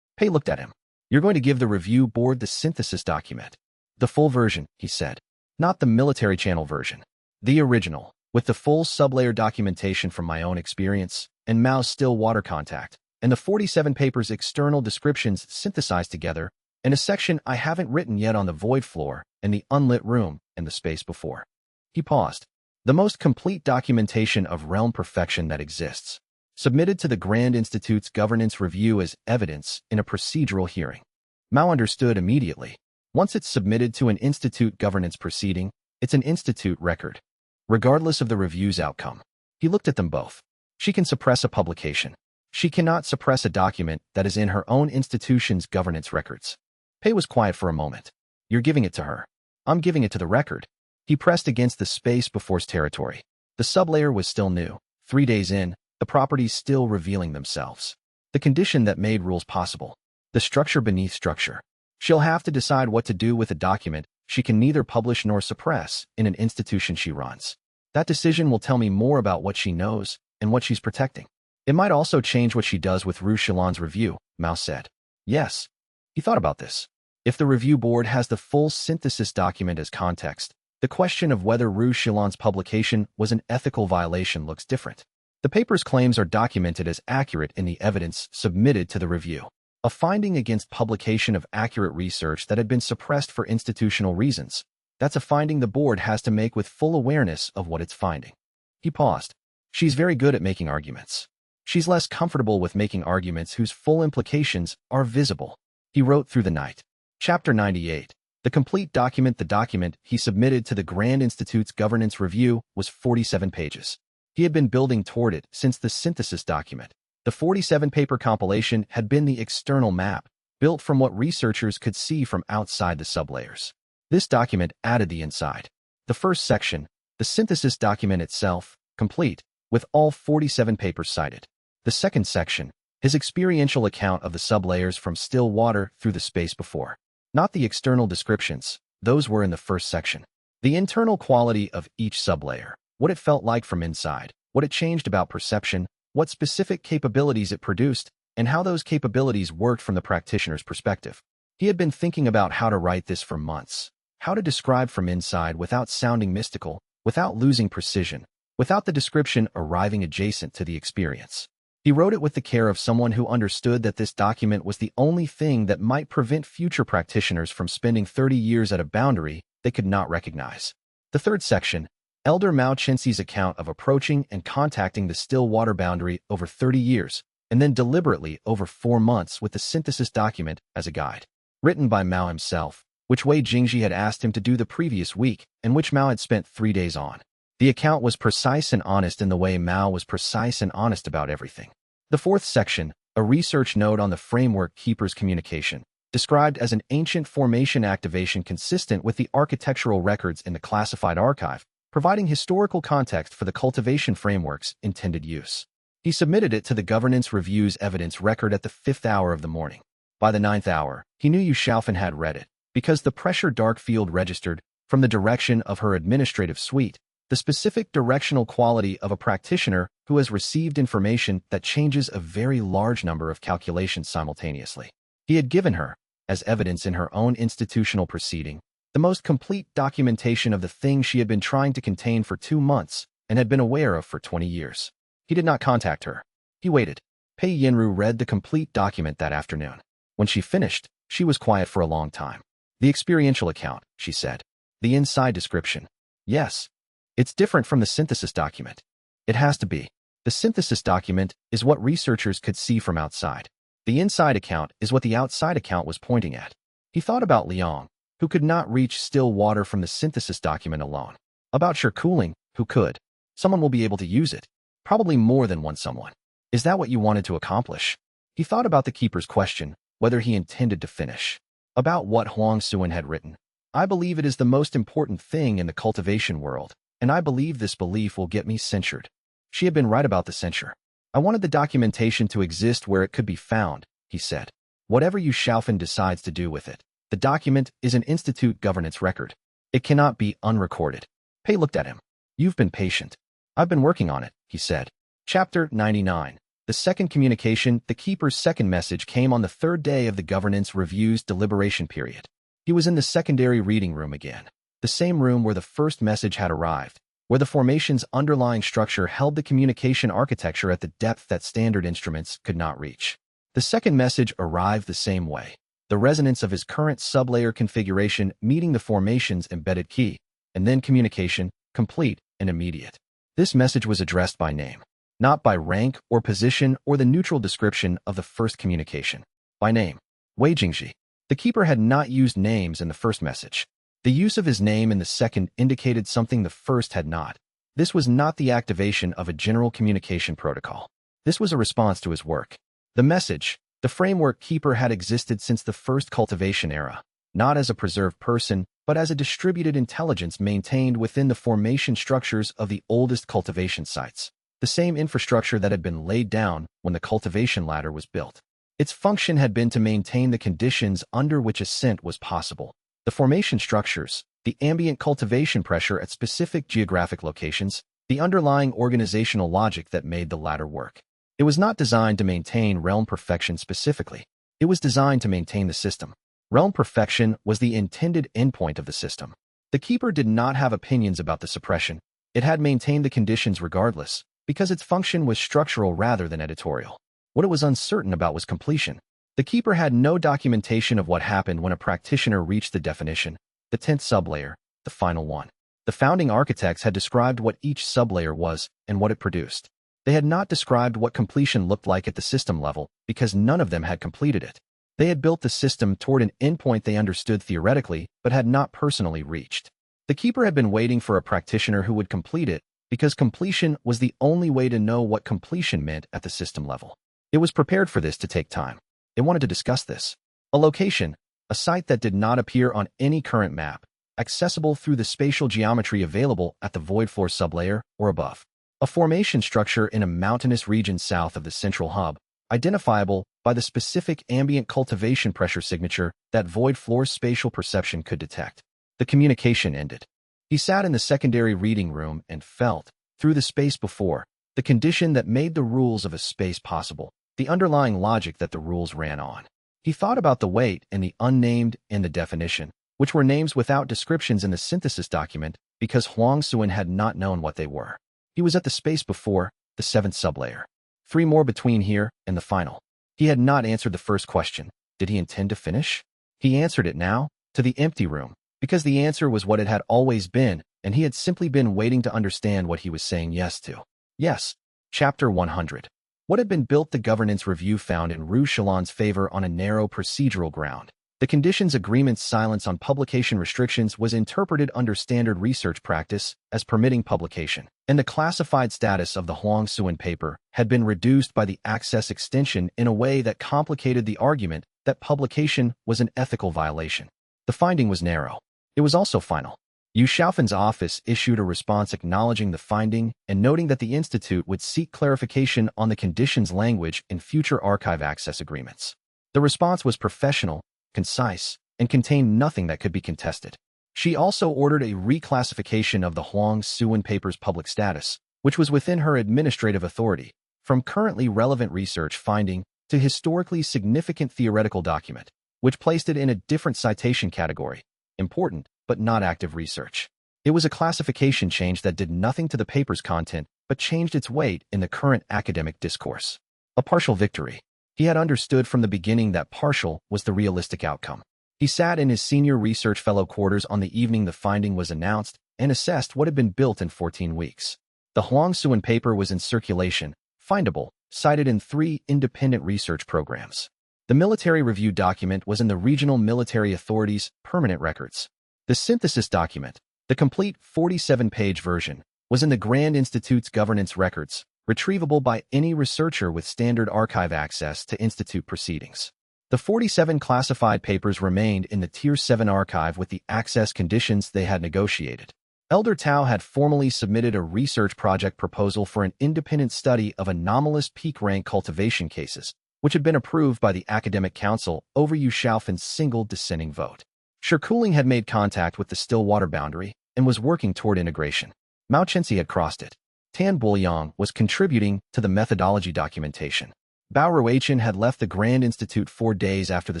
Pei looked at him. You're going to give the review board the synthesis document. The full version, he said. Not the military channel version. The original, with the full sublayer documentation from my own experience, and Mao's still water contact, and the 47 papers' external descriptions synthesized together, and a section I haven't written yet on the void floor, and the unlit room, and the space before. He paused. The most complete documentation of realm perfection that exists, submitted to the Grand Institute's governance review as evidence in a procedural hearing. Mao understood immediately. Once it's submitted to an institute governance proceeding, it's an institute record, regardless of the review's outcome. He looked at them both. She can suppress a publication. She cannot suppress a document that is in her own institution's governance records. Pei was quiet for a moment. You're giving it to her. I'm giving it to the record. He pressed against the space before's territory. The sublayer was still new. 3 days in, the properties still revealing themselves. The condition that made rules possible. The structure beneath structure. She'll have to decide what to do with a document she can neither publish nor suppress in an institution she runs. That decision will tell me more about what she knows and what she's protecting. It might also change what she does with Ru Shilan's review, Mao said. Yes. He thought about this. If the review board has the full synthesis document as context, the question of whether Ru Shilan's publication was an ethical violation looks different. The paper's claims are documented as accurate in the evidence submitted to the review. A finding against publication of accurate research that had been suppressed for institutional reasons. That's a finding the board has to make with full awareness of what it's finding. He paused. She's very good at making arguments. She's less comfortable with making arguments whose full implications are visible. He wrote through the night. Chapter 98. The complete document. The document he submitted to the Grand Institute's governance review was 47 pages. He had been building toward it since the synthesis document. The 47-paper compilation had been the external map, built from what researchers could see from outside the sublayers. This document added the inside. The first section, the synthesis document itself, complete, with all 47 papers cited. The second section, his experiential account of the sublayers from still water through the space before. Not the external descriptions, those were in the first section. The internal quality of each sublayer, what it felt like from inside, what it changed about perception, what specific capabilities it produced, and how those capabilities worked from the practitioner's perspective. He had been thinking about how to write this for months, how to describe from inside without sounding mystical, without losing precision, without the description arriving adjacent to the experience. He wrote it with the care of someone who understood that this document was the only thing that might prevent future practitioners from spending 30 years at a boundary they could not recognize. The third section, Elder Mao Chenxi's account of approaching and contacting the still water boundary over 30 years, and then deliberately over 4 months with the synthesis document as a guide. Written by Mao himself, which Wei Jingji had asked him to do the previous week, and which Mao had spent 3 days on. The account was precise and honest in the way Mao was precise and honest about everything. The fourth section, a research note on the framework keeper's communication, described as an ancient formation activation consistent with the architectural records in the classified archive, providing historical context for the cultivation framework's intended use. He submitted it to the governance review's evidence record at the 5th hour of the morning. By the 9th hour, he knew Yu Xiaofan had read it, because the pressure dark field registered, from the direction of her administrative suite, the specific directional quality of a practitioner who has received information that changes a very large number of calculations simultaneously. He had given her, as evidence in her own institutional proceeding, the most complete documentation of the thing she had been trying to contain for 2 months and had been aware of for 20 years. He did not contact her. He waited. Pei Yinru read the complete document that afternoon. When she finished, she was quiet for a long time. The experiential account, she said. The inside description. Yes. It's different from the synthesis document. It has to be. The synthesis document is what researchers could see from outside. The inside account is what the outside account was pointing at. He thought about Liang, who could not reach still water from the synthesis document alone. About Sure Cooling, who could. Someone will be able to use it. Probably more than one someone. Is that what you wanted to accomplish? He thought about the keeper's question, whether he intended to finish. About what Huang Xuan had written. I believe it is the most important thing in the cultivation world, and I believe this belief will get me censured. She had been right about the censure. I wanted the documentation to exist where it could be found, he said. Whatever Yu Xiaofan decides to do with it, the document is an institute governance record. It cannot be unrecorded. Pei looked at him. You've been patient. I've been working on it, he said. Chapter 99. The second communication, the keeper's second message came on the third day of the governance review's deliberation period. He was in the secondary reading room again, the same room where the first message had arrived, where the formation's underlying structure held the communication architecture at the depth that standard instruments could not reach. The second message arrived the same way, the resonance of his current sublayer configuration meeting the formation's embedded key, and then communication, complete and immediate. This message was addressed by name, not by rank or position or the neutral description of the first communication. By name, Wei Jingji. The keeper had not used names in the first message. The use of his name in the second indicated something the first had not. This was not the activation of a general communication protocol. This was a response to his work. The message, the framework keeper had existed since the first cultivation era, not as a preserved person, but as a distributed intelligence maintained within the formation structures of the oldest cultivation sites, the same infrastructure that had been laid down when the cultivation ladder was built. Its function had been to maintain the conditions under which ascent was possible. The formation structures, the ambient cultivation pressure at specific geographic locations, the underlying organizational logic that made the ladder work. It was not designed to maintain realm perfection specifically. It was designed to maintain the system. Realm perfection was the intended endpoint of the system. The keeper did not have opinions about the suppression. It had maintained the conditions regardless, because its function was structural rather than editorial. What it was uncertain about was completion. The keeper had no documentation of what happened when a practitioner reached the definition, the 10th sublayer, the final one. The founding architects had described what each sublayer was and what it produced. They had not described what completion looked like at the system level because none of them had completed it. They had built the system toward an endpoint they understood theoretically but had not personally reached. The keeper had been waiting for a practitioner who would complete it because completion was the only way to know what completion meant at the system level. It was prepared for this to take time. It wanted to discuss this. A location, a site that did not appear on any current map, accessible through the spatial geometry available at the void floor sublayer or above. A formation structure in a mountainous region south of the central hub, identifiable by the specific ambient cultivation pressure signature that void floor spatial perception could detect. The communication ended. He sat in the secondary reading room and felt, through the space before, the condition that made the rules of a space possible, the underlying logic that the rules ran on. He thought about the weight and the unnamed in the definition, which were names without descriptions in the synthesis document because Huang Xuan had not known what they were. He was at the space before, the 7th sublayer. 3 more between here and the final. He had not answered the first question. Did he intend to finish? He answered it now, to the empty room, because the answer was what it had always been, and he had simply been waiting to understand what he was saying yes to. Yes. Chapter 100. What had been built the governance review found in Ru Shalon's favor on a narrow procedural ground. The conditions agreement's silence on publication restrictions was interpreted under standard research practice as permitting publication, and the classified status of the Huang Xuan paper had been reduced by the access extension in a way that complicated the argument that publication was an ethical violation. The finding was narrow. It was also final. Yu Xiaofan's office issued a response acknowledging the finding and noting that the Institute would seek clarification on the conditions language in future archive access agreements. The response was professional, concise, and contained nothing that could be contested. She also ordered a reclassification of the Huang Xuan paper's public status, which was within her administrative authority, from currently relevant research finding to historically significant theoretical document, which placed it in a different citation category, important, but not active research. It was a classification change that did nothing to the paper's content, but changed its weight in the current academic discourse. A partial victory. He had understood from the beginning that partial was the realistic outcome. He sat in his senior research fellow quarters on the evening the finding was announced and assessed what had been built in 14 weeks. The Huang Xuan paper was in circulation, findable, cited in 3 independent research programs. The military review document was in the regional military authorities' permanent records. The synthesis document, the complete 47-page version, was in the Grand Institute's governance records, retrievable by any researcher with standard archive access to Institute proceedings. The 47 classified papers remained in the Tier 7 archive with the access conditions they had negotiated. Elder Tao had formally submitted a research project proposal for an independent study of anomalous peak rank cultivation cases, which had been approved by the Academic Council over Yu Xiaofan's single dissenting vote. Shikuling had made contact with the Stillwater boundary and was working toward integration. Mao Chenxi had crossed it. Tan Buoyang was contributing to the methodology documentation. Bao Ruichin had left the Grand Institute 4 days after the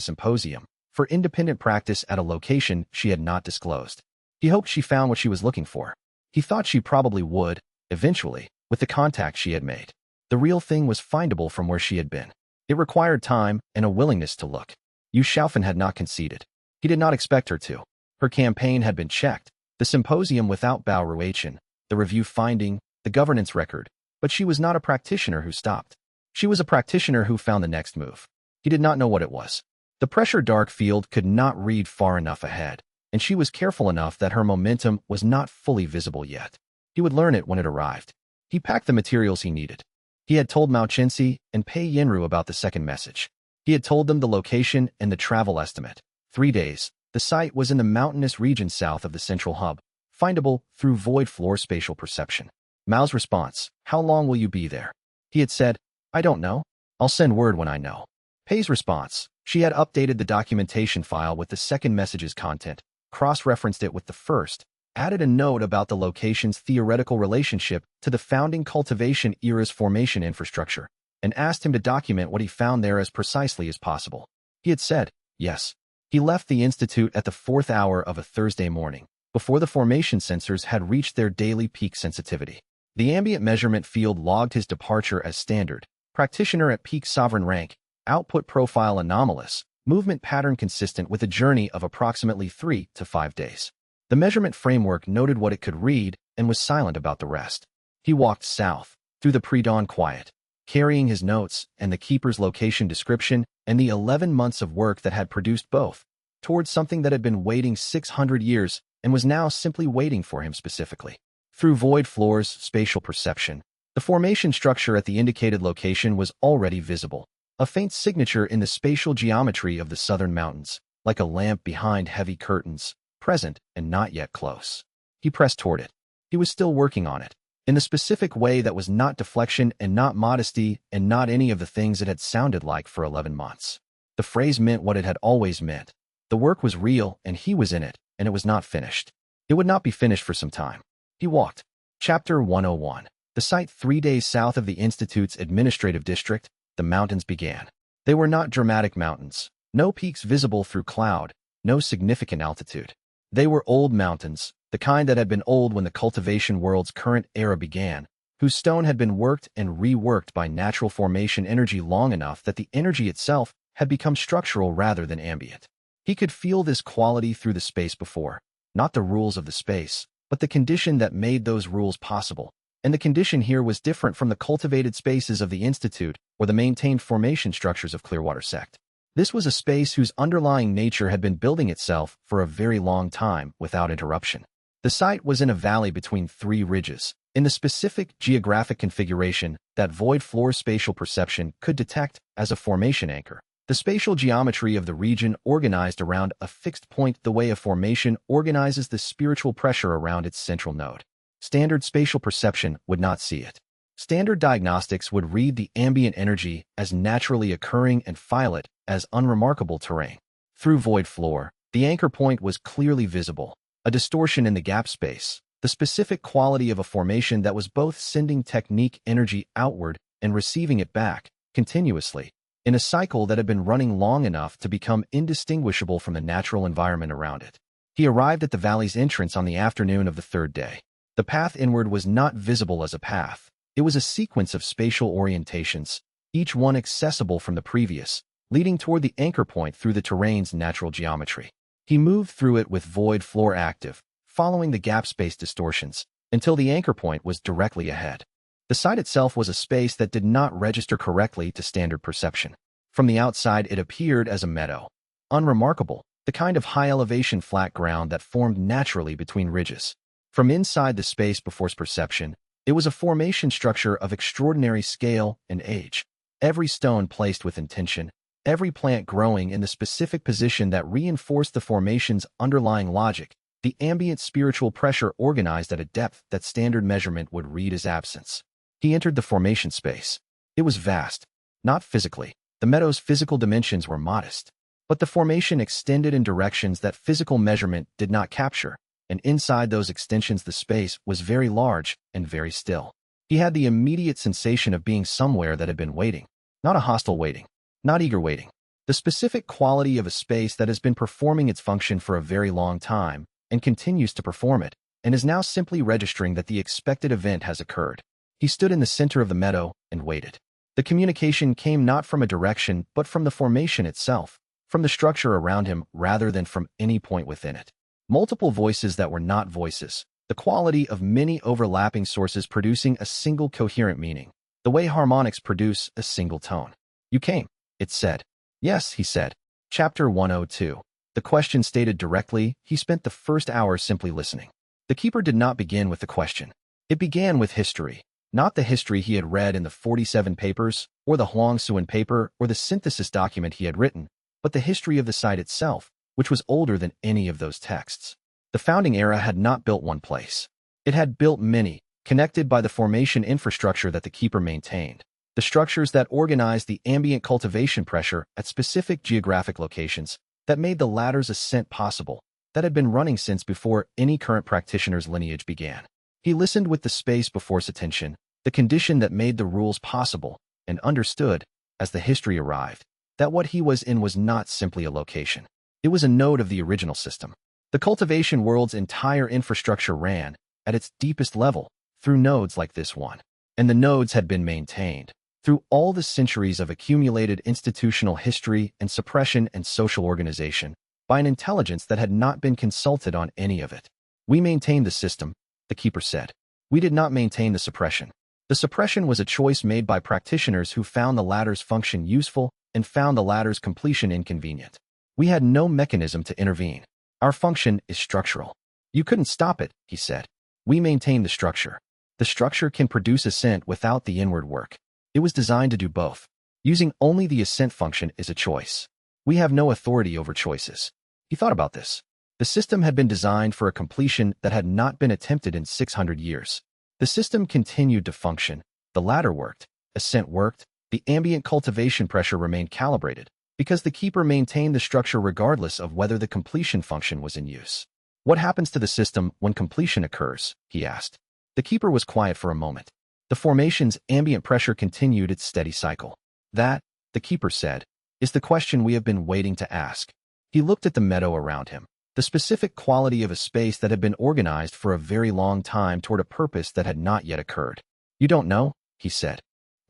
symposium for independent practice at a location she had not disclosed. He hoped she found what she was looking for. He thought she probably would, eventually, with the contacts she had made. The real thing was findable from where she had been. It required time and a willingness to look. Yu Xiaofan had not conceded. He did not expect her to. Her campaign had been checked, the symposium without Bao Ruichin, the review finding, the governance record, but she was not a practitioner who stopped. She was a practitioner who found the next move. He did not know what it was. The pressure dark field could not read far enough ahead, and she was careful enough that her momentum was not fully visible yet. He would learn it when it arrived. He packed the materials he needed. He had told Mao Chenxi and Pei Yinru about the second message. He had told them the location and the travel estimate. 3 days. The site was in the mountainous region south of the central hub, findable through void floor spatial perception. Mao's response, "How long will you be there?" He had said, "I don't know. I'll send word when I know." Pei's response, she had updated the documentation file with the second message's content, cross-referenced it with the first, added a note about the location's theoretical relationship to the founding cultivation era's formation infrastructure, and asked him to document what he found there as precisely as possible. He had said, yes. He left the institute at the 4th hour of a Thursday morning, before the formation sensors had reached their daily peak sensitivity. The ambient measurement field logged his departure as standard, practitioner at peak sovereign rank, output profile anomalous, movement pattern consistent with a journey of approximately 3 to 5 days. The measurement framework noted what it could read and was silent about the rest. He walked south, through the pre-dawn quiet, carrying his notes and the keeper's location description and the 11 months of work that had produced both, towards something that had been waiting 600 years and was now simply waiting for him specifically. Through void floors, spatial perception, the formation structure at the indicated location was already visible, a faint signature in the spatial geometry of the southern mountains, like a lamp behind heavy curtains, present and not yet close. He pressed toward it. He was still working on it, in the specific way that was not deflection and not modesty and not any of the things it had sounded like for 11 months. The phrase meant what it had always meant. The work was real and he was in it, and it was not finished. It would not be finished for some time. He walked. Chapter 101. The site 3 days south of the Institute's administrative district, the mountains began. They were not dramatic mountains, no peaks visible through cloud, no significant altitude. They were old mountains, the kind that had been old when the cultivation world's current era began, whose stone had been worked and reworked by natural formation energy long enough that the energy itself had become structural rather than ambient. He could feel this quality through the space before, not the rules of the space, but the condition that made those rules possible. And the condition here was different from the cultivated spaces of the Institute or the maintained formation structures of Clearwater sect. This was a space whose underlying nature had been building itself for a very long time without interruption. The site was in a valley between 3 ridges, in the specific geographic configuration that void floor spatial perception could detect as a formation anchor. The spatial geometry of the region organized around a fixed point the way a formation organizes the spiritual pressure around its central node. Standard spatial perception would not see it. Standard diagnostics would read the ambient energy as naturally occurring and file it as unremarkable terrain. Through void floor, the anchor point was clearly visible, a distortion in the gap space, the specific quality of a formation that was both sending technique energy outward and receiving it back, continuously, in a cycle that had been running long enough to become indistinguishable from the natural environment around it. He arrived at the valley's entrance on the afternoon of the 3rd day. The path inward was not visible as a path. It was a sequence of spatial orientations, each one accessible from the previous, leading toward the anchor point through the terrain's natural geometry. He moved through it with void floor active, following the gap space distortions, until the anchor point was directly ahead. The site itself was a space that did not register correctly to standard perception. From the outside, it appeared as a meadow. Unremarkable, the kind of high-elevation flat ground that formed naturally between ridges. From inside the space before perception, it was a formation structure of extraordinary scale and age. Every stone placed with intention, every plant growing in the specific position that reinforced the formation's underlying logic, the ambient spiritual pressure organized at a depth that standard measurement would read as absence. He entered the formation space. It was vast. Not physically. The meadow's physical dimensions were modest. But the formation extended in directions that physical measurement did not capture, and inside those extensions the space was very large and very still. He had the immediate sensation of being somewhere that had been waiting. Not a hostile waiting. Not eager waiting. The specific quality of a space that has been performing its function for a very long time, and continues to perform it, and is now simply registering that the expected event has occurred. He stood in the center of the meadow and waited. The communication came not from a direction, but from the formation itself, from the structure around him rather than from any point within it. Multiple voices that were not voices, the quality of many overlapping sources producing a single coherent meaning, the way harmonics produce a single tone. You came, it said. Yes, he said. Chapter 102. The question stated directly, he spent the first hour simply listening. The keeper did not begin with the question. It began with history. Not the history he had read in the 47 papers, or the Huangsuan paper, or the synthesis document he had written, but the history of the site itself, which was older than any of those texts. The founding era had not built one place. It had built many, connected by the formation infrastructure that the keeper maintained. The structures that organized the ambient cultivation pressure at specific geographic locations that made the ladder's ascent possible, that had been running since before any current practitioner's lineage began. He listened with the space before his attention, the condition that made the rules possible, and understood, as the history arrived, that what he was in was not simply a location. It was a node of the original system. The cultivation world's entire infrastructure ran, at its deepest level, through nodes like this one. And the nodes had been maintained, through all the centuries of accumulated institutional history and suppression and social organization, by an intelligence that had not been consulted on any of it. We maintained the system, the keeper said. We did not maintain the suppression. The suppression was a choice made by practitioners who found the ladder's function useful and found the ladder's completion inconvenient. We had no mechanism to intervene. Our function is structural. You couldn't stop it, he said. We maintain the structure. The structure can produce ascent without the inward work. It was designed to do both. Using only the ascent function is a choice. We have no authority over choices. He thought about this. The system had been designed for a completion that had not been attempted in 600 years. The system continued to function. The ladder worked. Ascent worked. The ambient cultivation pressure remained calibrated, because the keeper maintained the structure regardless of whether the completion function was in use. What happens to the system when completion occurs? He asked. The keeper was quiet for a moment. The formation's ambient pressure continued its steady cycle. That, the keeper said, is the question we have been waiting to ask. He looked at the meadow around him, the specific quality of a space that had been organized for a very long time toward a purpose that had not yet occurred. You don't know, he said.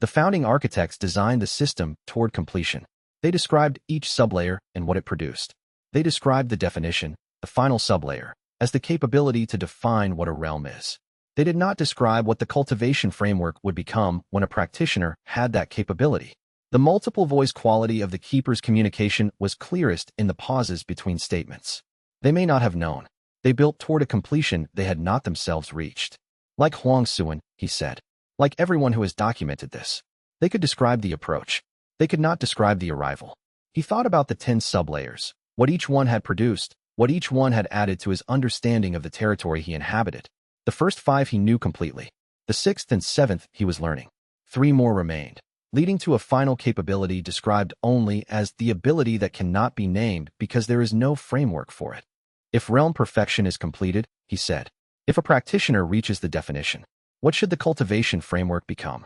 The founding architects designed the system toward completion. They described each sublayer and what it produced. They described the definition, the final sublayer, as the capability to define what a realm is. They did not describe what the cultivation framework would become when a practitioner had that capability. The multiple voice quality of the keeper's communication was clearest in the pauses between statements. They may not have known. They built toward a completion they had not themselves reached. Like Huangsuan, he said. Like everyone who has documented this. They could describe the approach. They could not describe the arrival. He thought about the 10 sublayers, what each one had produced, what each one had added to his understanding of the territory he inhabited. The first 5 he knew completely. The 6th and 7th he was learning. 3 more remained, leading to a final capability described only as the ability that cannot be named because there is no framework for it. If realm perfection is completed, he said, if a practitioner reaches the definition, what should the cultivation framework become?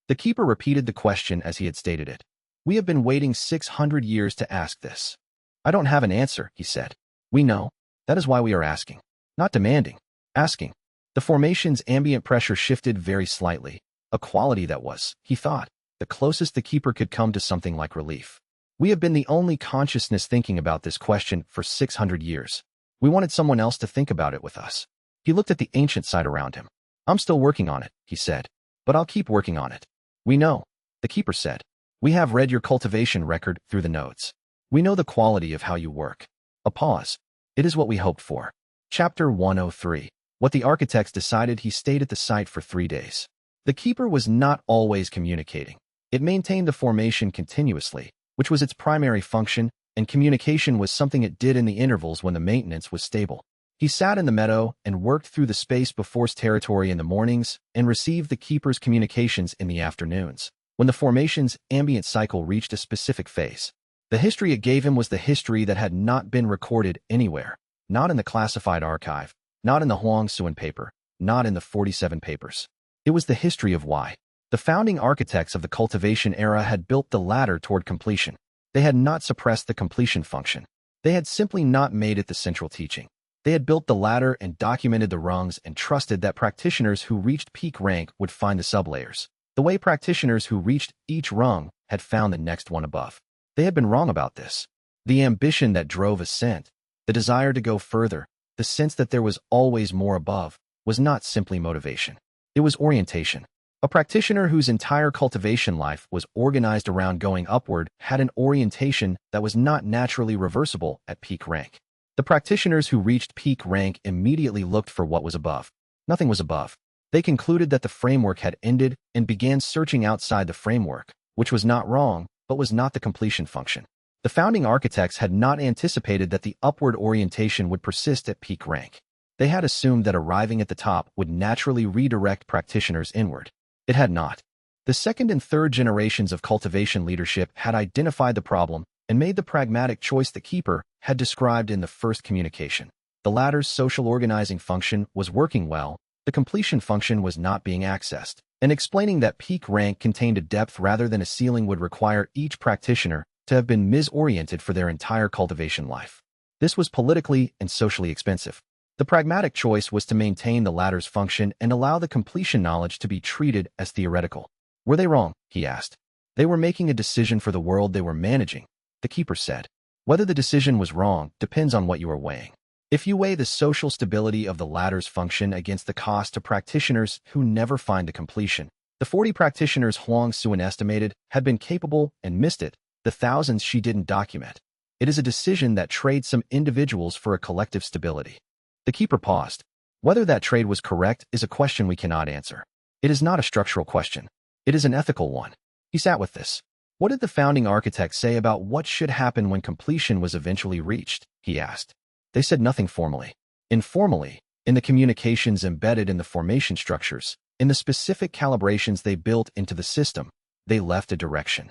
The keeper repeated the question as he had stated it. We have been waiting 600 years to ask this. I don't have an answer, he said. We know. That is why we are asking. Not demanding. Asking. The formation's ambient pressure shifted very slightly, a quality that was, he thought, the closest the keeper could come to something like relief. We have been the only consciousness thinking about this question for 600 years. We wanted someone else to think about it with us. He looked at the ancient site around him. I'm still working on it, he said, but I'll keep working on it. We know, the keeper said. We have read your cultivation record through the notes. We know the quality of how you work. A pause. It is what we hoped for. Chapter 103. What the architects decided. He stayed at the site for 3 days. The keeper was not always communicating. It maintained the formation continuously, which was its primary function, and communication was something it did in the intervals when the maintenance was stable. He sat in the meadow and worked through the space before territory in the mornings and received the keeper's communications in the afternoons, when the formation's ambient cycle reached a specific phase. The history it gave him was the history that had not been recorded anywhere, not in the classified archive, not in the Huangsuan paper, not in the 47 papers. It was the history of why the founding architects of the cultivation era had built the ladder toward completion. They had not suppressed the completion function. They had simply not made it the central teaching. They had built the ladder and documented the rungs and trusted that practitioners who reached peak rank would find the sublayers, the way practitioners who reached each rung had found the next one above. They had been wrong about this. The ambition that drove ascent, the desire to go further, the sense that there was always more above, was not simply motivation. It was orientation. A practitioner whose entire cultivation life was organized around going upward had an orientation that was not naturally reversible at peak rank. The practitioners who reached peak rank immediately looked for what was above. Nothing was above. They concluded that the framework had ended and began searching outside the framework, which was not wrong, but was not the completion function. The founding architects had not anticipated that the upward orientation would persist at peak rank. They had assumed that arriving at the top would naturally redirect practitioners inward. It had not. The second and third generations of cultivation leadership had identified the problem and made the pragmatic choice the keeper had described in the first communication. The latter's social organizing function was working well, the completion function was not being accessed, and explaining that peak rank contained a depth rather than a ceiling would require each practitioner to have been misoriented for their entire cultivation life. This was politically and socially expensive. The pragmatic choice was to maintain the latter's function and allow the completion knowledge to be treated as theoretical. Were they wrong? He asked. They were making a decision for the world they were managing, the keeper said. Whether the decision was wrong depends on what you are weighing. If you weigh the social stability of the latter's function against the cost to practitioners who never find the completion, the 40 practitioners Huang Suan estimated had been capable and missed it, the thousands she didn't document. It is a decision that trades some individuals for a collective stability. The keeper paused. Whether that trade was correct is a question we cannot answer. It is not a structural question. It is an ethical one. He sat with this. What did the founding architects say about what should happen when completion was eventually reached? He asked. They said nothing formally. Informally, in the communications embedded in the formation structures, in the specific calibrations they built into the system, they left a direction.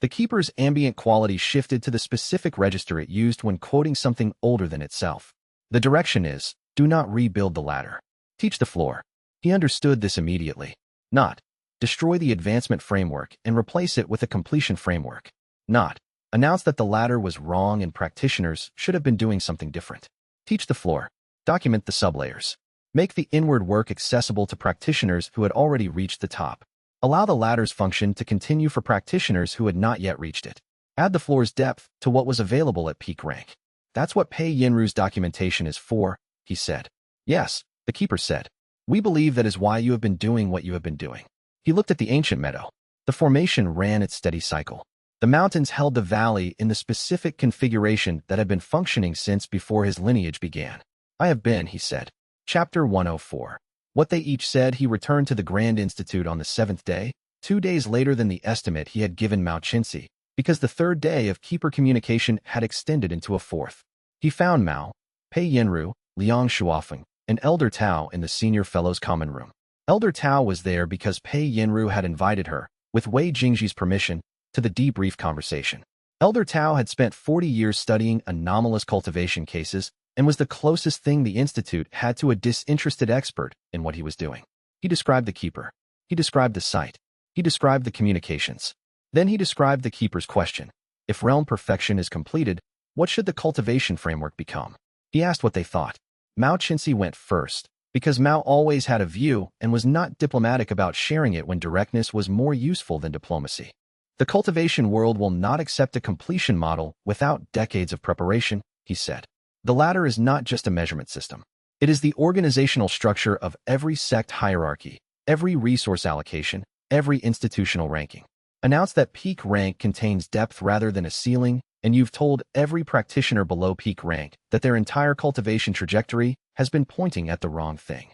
The keeper's ambient quality shifted to the specific register it used when quoting something older than itself. The direction is, do not rebuild the ladder. Teach the floor. He understood this immediately. Not, destroy the advancement framework and replace it with a completion framework. Not, announce that the ladder was wrong and practitioners should have been doing something different. Teach the floor. Document the sublayers. Make the inward work accessible to practitioners who had already reached the top. Allow the ladder's function to continue for practitioners who had not yet reached it. Add the floor's depth to what was available at peak rank. That's what Pei Yinru's documentation is for, he said. Yes, the keeper said. We believe that is why you have been doing what you have been doing. He looked at the ancient meadow. The formation ran its steady cycle. The mountains held the valley in the specific configuration that had been functioning since before his lineage began. I have been, he said. Chapter 104. What they each said. He returned to the Grand Institute on the 7th day, 2 days later than the estimate he had given Mao Chinsi, because the 3rd day of keeper communication had extended into a 4th. He found Mao, Pei Yinru, Liang Shuofeng, and Elder Tao in the senior fellows' common room. Elder Tao was there because Pei Yinru had invited her, with Wei Jingji's permission, to the debrief conversation. Elder Tao had spent 40 years studying anomalous cultivation cases and was the closest thing the Institute had to a disinterested expert in what he was doing. He described the keeper. He described the site. He described the communications. Then he described the keeper's question. If realm perfection is completed, what should the cultivation framework become? He asked what they thought. Mao Chinsi went first, because Mao always had a view and was not diplomatic about sharing it when directness was more useful than diplomacy. The cultivation world will not accept a completion model without decades of preparation, he said. The latter is not just a measurement system. It is the organizational structure of every sect hierarchy, every resource allocation, every institutional ranking. Announce that peak rank contains depth rather than a ceiling, and you've told every practitioner below peak rank that their entire cultivation trajectory has been pointing at the wrong thing.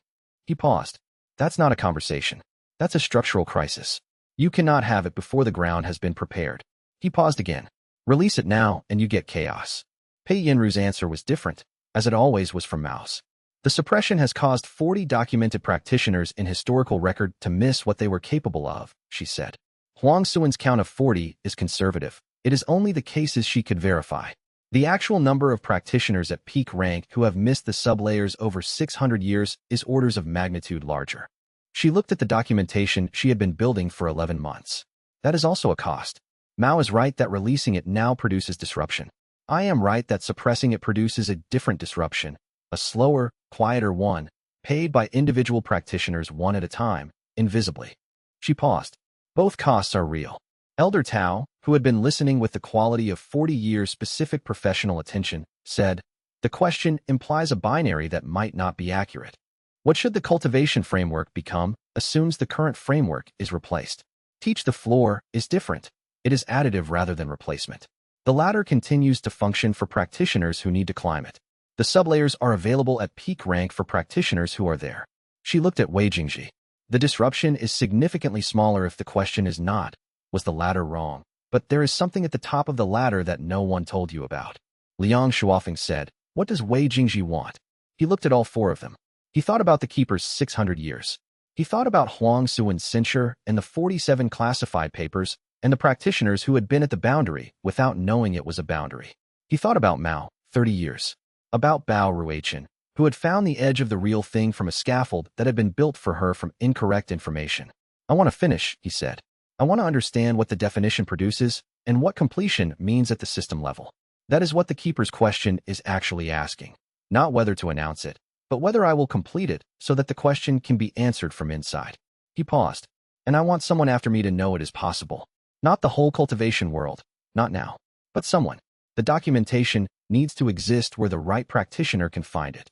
He paused. That's not a conversation. That's a structural crisis. You cannot have it before the ground has been prepared. He paused again. Release it now, and you get chaos. Pei Yinru's answer was different, as it always was from Mao's. The suppression has caused 40 documented practitioners in historical record to miss what they were capable of, she said. Huang Xuan's count of 40 is conservative. It is only the cases she could verify. The actual number of practitioners at peak rank who have missed the sublayers over 600 years is orders of magnitude larger. She looked at the documentation she had been building for 11 months. That is also a cost. Mao is right that releasing it now produces disruption. I am right that suppressing it produces a different disruption, a slower, quieter one, paid by individual practitioners one at a time, invisibly. She paused. Both costs are real. Elder Tao, who had been listening with the quality of 40 years' specific professional attention, said, the question implies a binary that might not be accurate. What should the cultivation framework become assumes the current framework is replaced. Teach the floor is different. It is additive rather than replacement. The latter continues to function for practitioners who need to climb it. The sublayers are available at peak rank for practitioners who are there. She looked at Wei Jingji. The disruption is significantly smaller if the question is not, was the ladder wrong? But there is something at the top of the ladder that no one told you about. Liang Shuofeng said, what does Wei Jingji want? He looked at all four of them. He thought about the keeper's 600 years. He thought about Huang Xuan's censure and the 47 classified papers and the practitioners who had been at the boundary without knowing it was a boundary. He thought about Mao, 30 years. About Bao Ruichen, who had found the edge of the real thing from a scaffold that had been built for her from incorrect information. I want to finish, he said. I want to understand what the definition produces and what completion means at the system level. That is what the keeper's question is actually asking. Not whether to announce it, but whether I will complete it so that the question can be answered from inside. He paused. And I want someone after me to know it is possible. Not the whole cultivation world, not now, but someone. The documentation needs to exist where the right practitioner can find it.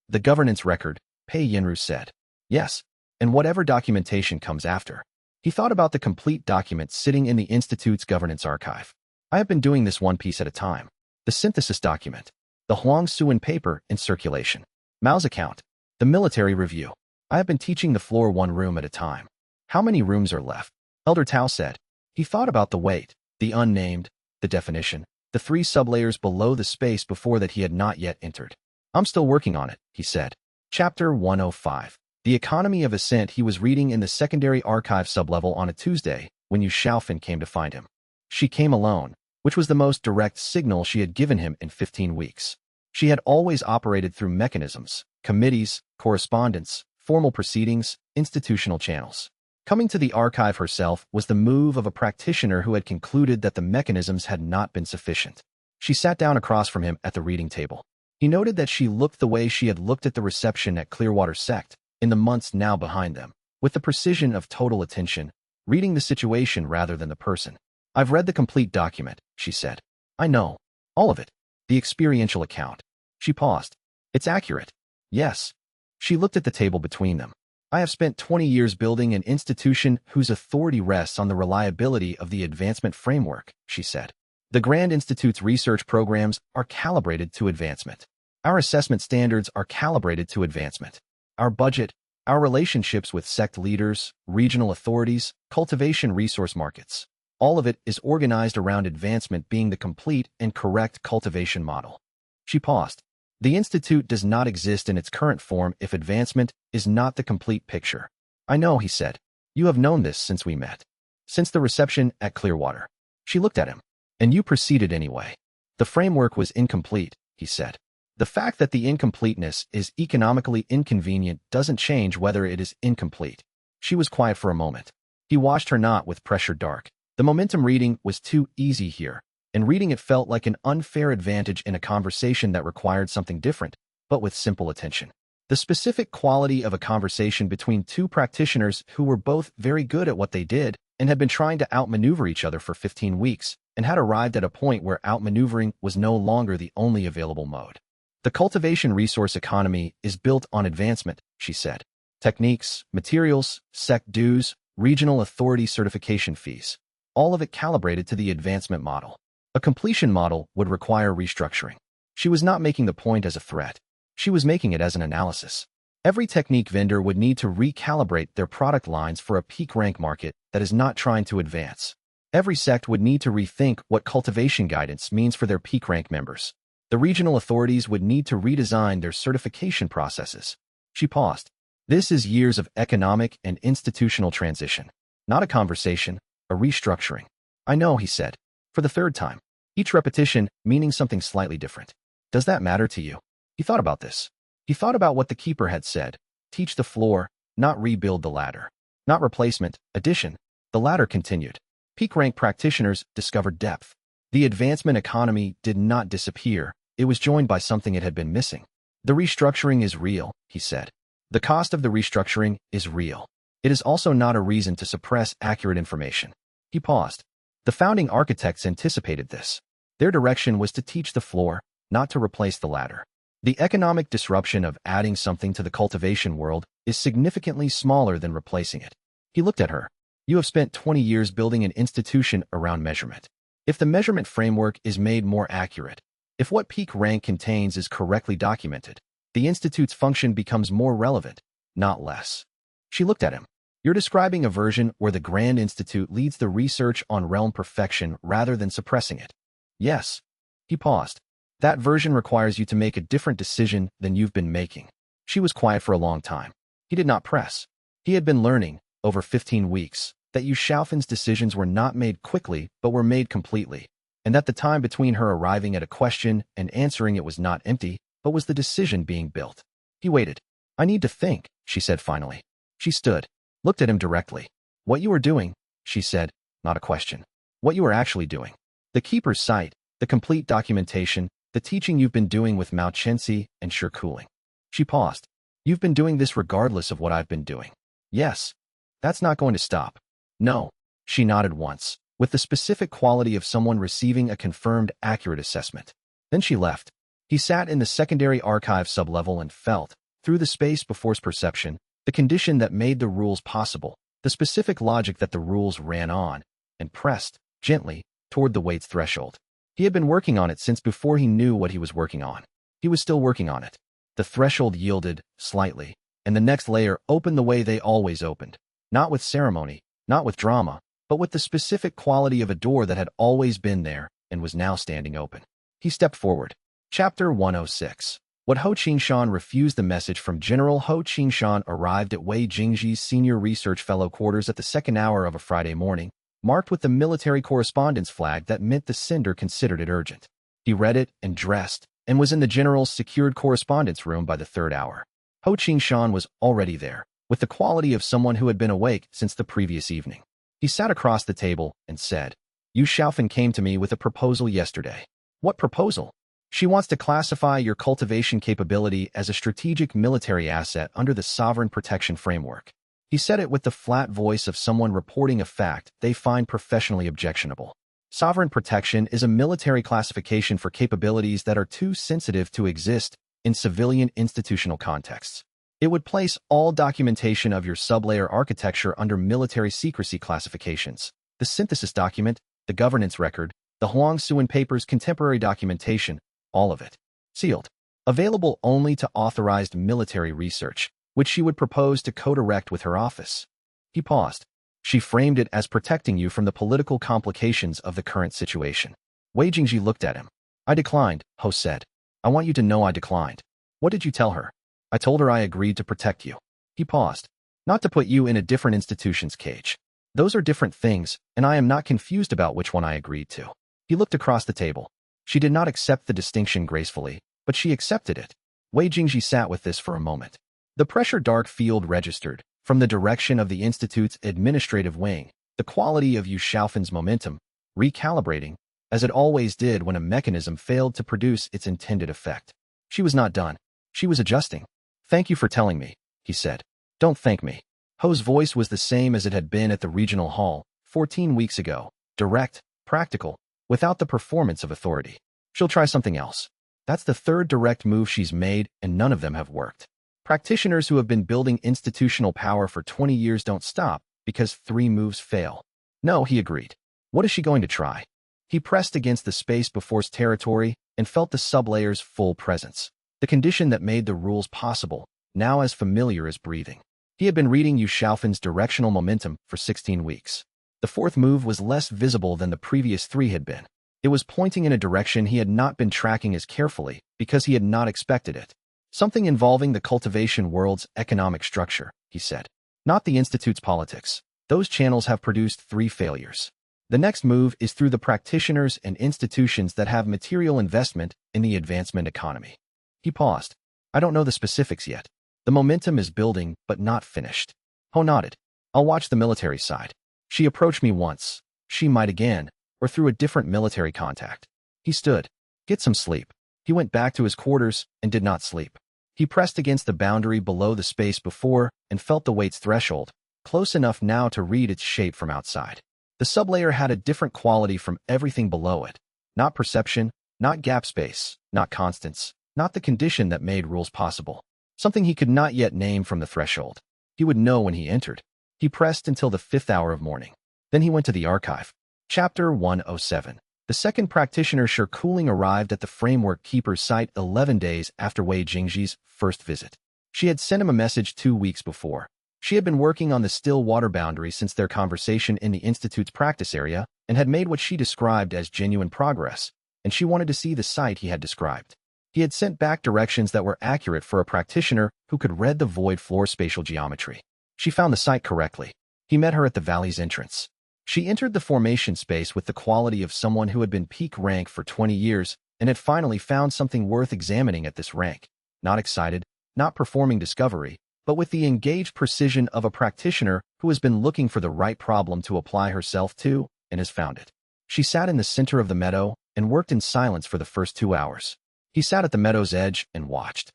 The governance record, Pei Yinru said. Yes, and whatever documentation comes after. He thought about the complete document sitting in the Institute's governance archive. I have been doing this one piece at a time. The synthesis document, the Huang Xuan paper in circulation, Mao's account, the military review. I have been teaching the floor one room at a time. How many rooms are left? Elder Tao said. He thought about the weight, the unnamed, the definition, the 3 sublayers below the space before that he had not yet entered. I'm still working on it, he said. Chapter 105. The Economy of Ascent. He was reading in the secondary archive sublevel on a Tuesday when Yu Xiaofan came to find him. She came alone, which was the most direct signal she had given him in 15 weeks. She had always operated through mechanisms, committees, correspondence, formal proceedings, institutional channels. Coming to the archive herself was the move of a practitioner who had concluded that the mechanisms had not been sufficient. She sat down across from him at the reading table. He noted that she looked the way she had looked at the reception at Clearwater Sect in the months now behind them, with the precision of total attention, reading the situation rather than the person. I've read the complete document, she said. I know. All of it. The experiential account. She paused. It's accurate. Yes. She looked at the table between them. I have spent 20 years building an institution whose authority rests on the reliability of the advancement framework, she said. The Grand Institute's research programs are calibrated to advancement. Our assessment standards are calibrated to advancement. Our budget, our relationships with sect leaders, regional authorities, cultivation resource markets, all of it is organized around advancement being the complete and correct cultivation model. She paused. The Institute does not exist in its current form if advancement is not the complete picture. I know, he said. You have known this since we met. Since the reception at Clearwater. She looked at him. And you proceeded anyway. The framework was incomplete, he said. The fact that the incompleteness is economically inconvenient doesn't change whether it is incomplete. She was quiet for a moment. He watched her not with pressure dark. The momentum reading was too easy here, and reading it felt like an unfair advantage in a conversation that required something different, but with simple attention. The specific quality of a conversation between 2 practitioners who were both very good at what they did and had been trying to outmaneuver each other for 15 weeks and had arrived at a point where outmaneuvering was no longer the only available mode. The cultivation resource economy is built on advancement, she said. Techniques, materials, sect dues, regional authority certification fees. all of it calibrated to the advancement model. A completion model would require restructuring. She was not making the point as a threat. She was making it as an analysis. Every technique vendor would need to recalibrate their product lines for a peak rank market that is not trying to advance. Every sect would need to rethink what cultivation guidance means for their peak rank members. The regional authorities would need to redesign their certification processes. She paused. This is years of economic and institutional transition. Not a conversation, a restructuring. I know, he said, for the third time, each repetition meaning something slightly different. Does that matter to you? He thought about this. He thought about what the keeper had said. Teach the floor, not rebuild the ladder. Not replacement, addition. The ladder continued. Peak rank practitioners discovered depth. The advancement economy did not disappear. It was joined by something it had been missing. The restructuring is real, he said. The cost of the restructuring is real. It is also not a reason to suppress accurate information. He paused. The founding architects anticipated this. Their direction was to teach the floor, not to replace the ladder. The economic disruption of adding something to the cultivation world is significantly smaller than replacing it. He looked at her. You have spent 20 years building an institution around measurement. If the measurement framework is made more accurate, if what peak rank contains is correctly documented, the institute's function becomes more relevant, not less. She looked at him. You're describing a version where the Grand Institute leads the research on realm perfection rather than suppressing it. Yes. He paused. That version requires you to make a different decision than you've been making. She was quiet for a long time. He did not press. He had been learning, over 15 weeks, that Yu Xiaofan's decisions were not made quickly but were made completely, and that the time between her arriving at a question and answering it was not empty, but was the decision being built. He waited. I need to think, she said finally. She stood, looked at him directly. What you are doing, she said, not a question. What you are actually doing. The keeper's site, the complete documentation, the teaching you've been doing with Mao Chenxi and sure cooling. She paused. You've been doing this regardless of what I've been doing. Yes. That's not going to stop. No. She nodded once, with the specific quality of someone receiving a confirmed accurate assessment. Then she left. He sat in the secondary archive sublevel and felt, through the space before his perception, the condition that made the rules possible, the specific logic that the rules ran on, and pressed, gently, toward the weight's threshold. He had been working on it since before he knew what he was working on. He was still working on it. The threshold yielded, slightly, and the next layer opened the way they always opened. Not with ceremony, not with drama, but with the specific quality of a door that had always been there and was now standing open. He stepped forward. Chapter 106. What Ho Qingshan refused. The message from General Ho Qingshan arrived at Wei Jingji's senior research fellow quarters at the second hour of a Friday morning, marked with the military correspondence flag that meant the sender considered it urgent. He read it and dressed, and was in the general's secured correspondence room by the third hour. Ho Qingshan was already there, with the quality of someone who had been awake since the previous evening. He sat across the table and said, Yu Xiaofan came to me with a proposal yesterday. What proposal? She wants to classify your cultivation capability as a strategic military asset under the Sovereign Protection Framework. He said it with the flat voice of someone reporting a fact they find professionally objectionable. Sovereign protection is a military classification for capabilities that are too sensitive to exist in civilian institutional contexts. It would place all documentation of your sublayer architecture under military secrecy classifications. The synthesis document, the governance record, the Huangsuan papers, contemporary documentation, all of it. Sealed. Available only to authorized military research, which she would propose to co-direct with her office. He paused. She framed it as protecting you from the political complications of the current situation. Wei Jingji looked at him. I declined, Ho said. I want you to know I declined. What did you tell her? I told her I agreed to protect you. He paused. Not to put you in a different institution's cage. Those are different things, and I am not confused about which one I agreed to. He looked across the table. She did not accept the distinction gracefully, but she accepted it. Wei Jingji sat with this for a moment. The pressure dark field registered, from the direction of the Institute's administrative wing, the quality of Yu Xiaofan's momentum, recalibrating, as it always did when a mechanism failed to produce its intended effect. She was not done. She was adjusting. Thank you for telling me, he said. Don't thank me. Ho's voice was the same as it had been at the regional hall, 14 weeks ago, direct, practical, without the performance of authority. She'll try something else. That's the third direct move she's made, and none of them have worked. Practitioners who have been building institutional power for 20 years don't stop because 3 moves fail. No, he agreed. What is she going to try? He pressed against the space before's territory and felt the sublayer's full presence. The condition that made the rules possible, now as familiar as breathing. He had been reading Yu Xiaofan's directional momentum for 16 weeks. The fourth move was less visible than the previous three had been. It was pointing in a direction he had not been tracking as carefully because he had not expected it. Something involving the cultivation world's economic structure, he said. Not the Institute's politics. Those channels have produced 3 failures. The next move is through the practitioners and institutions that have material investment in the advancement economy. He paused. I don't know the specifics yet. The momentum is building, but not finished. Ho nodded. I'll watch the military side. She approached me once. She might again, or through a different military contact. He stood. Get some sleep. He went back to his quarters and did not sleep. He pressed against the boundary below the space before and felt the weight's threshold, close enough now to read its shape from outside. The sublayer had a different quality from everything below it. Not perception, not gap space, not constants, not the condition that made rules possible. Something he could not yet name from the threshold. He would know when he entered. He pressed until the 5th hour of morning. Then he went to the archive. Chapter 107. The second practitioner Cooling arrived at the Framework Keeper's site 11 days after Wei Jingji's first visit. She had sent him a message 2 weeks before. She had been working on the still water boundary since their conversation in the Institute's practice area and had made what she described as genuine progress, and she wanted to see the site he had described. He had sent back directions that were accurate for a practitioner who could read the void floor spatial geometry. She found the site correctly. He met her at the valley's entrance. She entered the formation space with the quality of someone who had been peak rank for 20 years and had finally found something worth examining at this rank. Not excited, not performing discovery, but with the engaged precision of a practitioner who has been looking for the right problem to apply herself to and has found it. She sat in the center of the meadow and worked in silence for the first 2 hours. He sat at the meadow's edge and watched.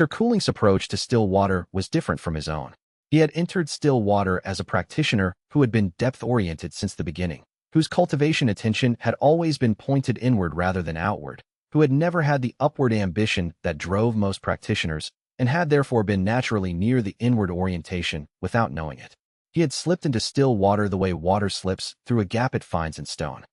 Cooling's approach to still water was different from his own. He had entered still water as a practitioner who had been depth-oriented since the beginning, whose cultivation attention had always been pointed inward rather than outward, who had never had the upward ambition that drove most practitioners, and had therefore been naturally near the inward orientation without knowing it. He had slipped into still water the way water slips through a gap it finds in stone.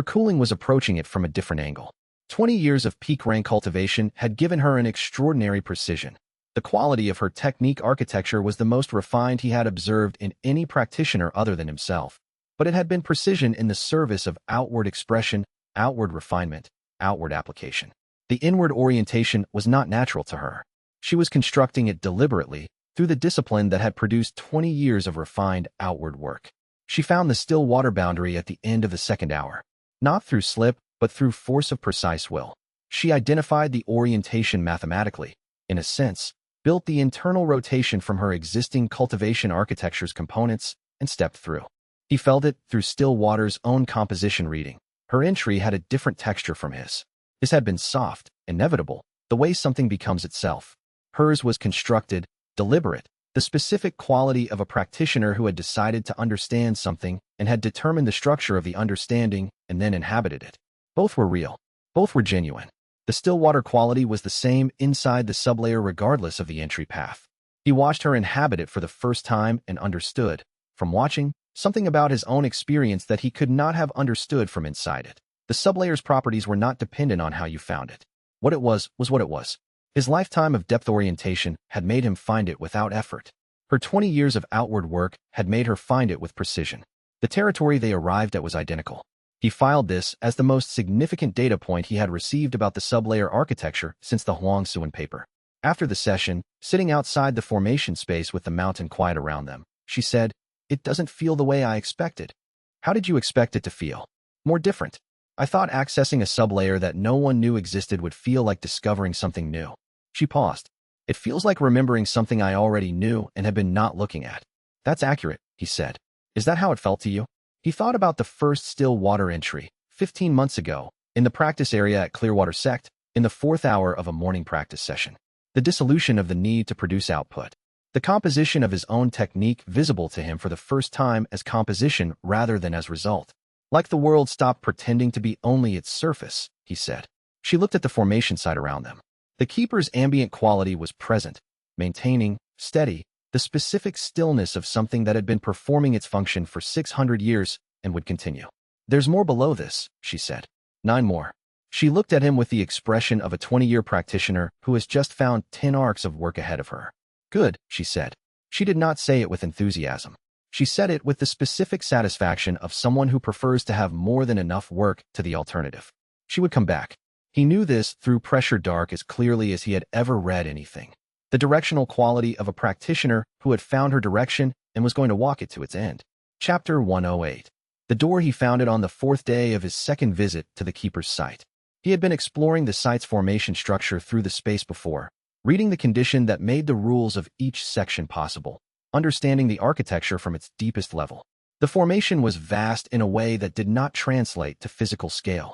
Cooling was approaching it from a different angle. 20 years of peak rank cultivation had given her an extraordinary precision. The quality of her technique architecture was the most refined he had observed in any practitioner other than himself, but it had been precision in the service of outward expression, outward refinement, outward application. The inward orientation was not natural to her. She was constructing it deliberately through the discipline that had produced 20 years of refined outward work. She found the still water boundary at the end of the 2nd hour, not through slip, but through force of precise will. She identified the orientation mathematically, in a sense, built the internal rotation from her existing cultivation architecture's components, and stepped through. He felt it through still water's own composition reading. Her entry had a different texture from his. His had been soft, inevitable, the way something becomes itself. Hers was constructed, deliberate, the specific quality of a practitioner who had decided to understand something and had determined the structure of the understanding and then inhabited it. Both were real. Both were genuine. The still water quality was the same inside the sublayer regardless of the entry path. He watched her inhabit it for the first time and understood, from watching, something about his own experience that he could not have understood from inside it. The sublayer's properties were not dependent on how you found it. What it was what it was. His lifetime of depth orientation had made him find it without effort. Her 20 years of outward work had made her find it with precision. The territory they arrived at was identical. He filed this as the most significant data point he had received about the sublayer architecture since the Huang Suan paper. After the session, sitting outside the formation space with the mountain quiet around them, she said, "It doesn't feel the way I expected." "How did you expect it to feel?" "More different. I thought accessing a sublayer that no one knew existed would feel like discovering something new." She paused. "It feels like remembering something I already knew and had been not looking at." "That's accurate," he said. "Is that how it felt to you?" He thought about the first still water entry, 15 months ago, in the practice area at Clearwater Sect, in the 4th hour of a morning practice session. The dissolution of the need to produce output. The composition of his own technique visible to him for the first time as composition rather than as result. Like the world stopped pretending to be only its surface, he said. She looked at the formation site around them. The keeper's ambient quality was present, maintaining, steady, the specific stillness of something that had been performing its function for 600 years and would continue. There's more below this, she said. 9 more. She looked at him with the expression of a 20-year practitioner who has just found 10 arcs of work ahead of her. Good, she said. She did not say it with enthusiasm. She said it with the specific satisfaction of someone who prefers to have more than enough work to the alternative. She would come back. He knew this through pressure dark as clearly as he had ever read anything. The directional quality of a practitioner who had found her direction and was going to walk it to its end. Chapter 108. The door he found it on the 4th day of his second visit to the keeper's site. He had been exploring the site's formation structure through the space before, reading the condition that made the rules of each section possible, understanding the architecture from its deepest level. The formation was vast in a way that did not translate to physical scale.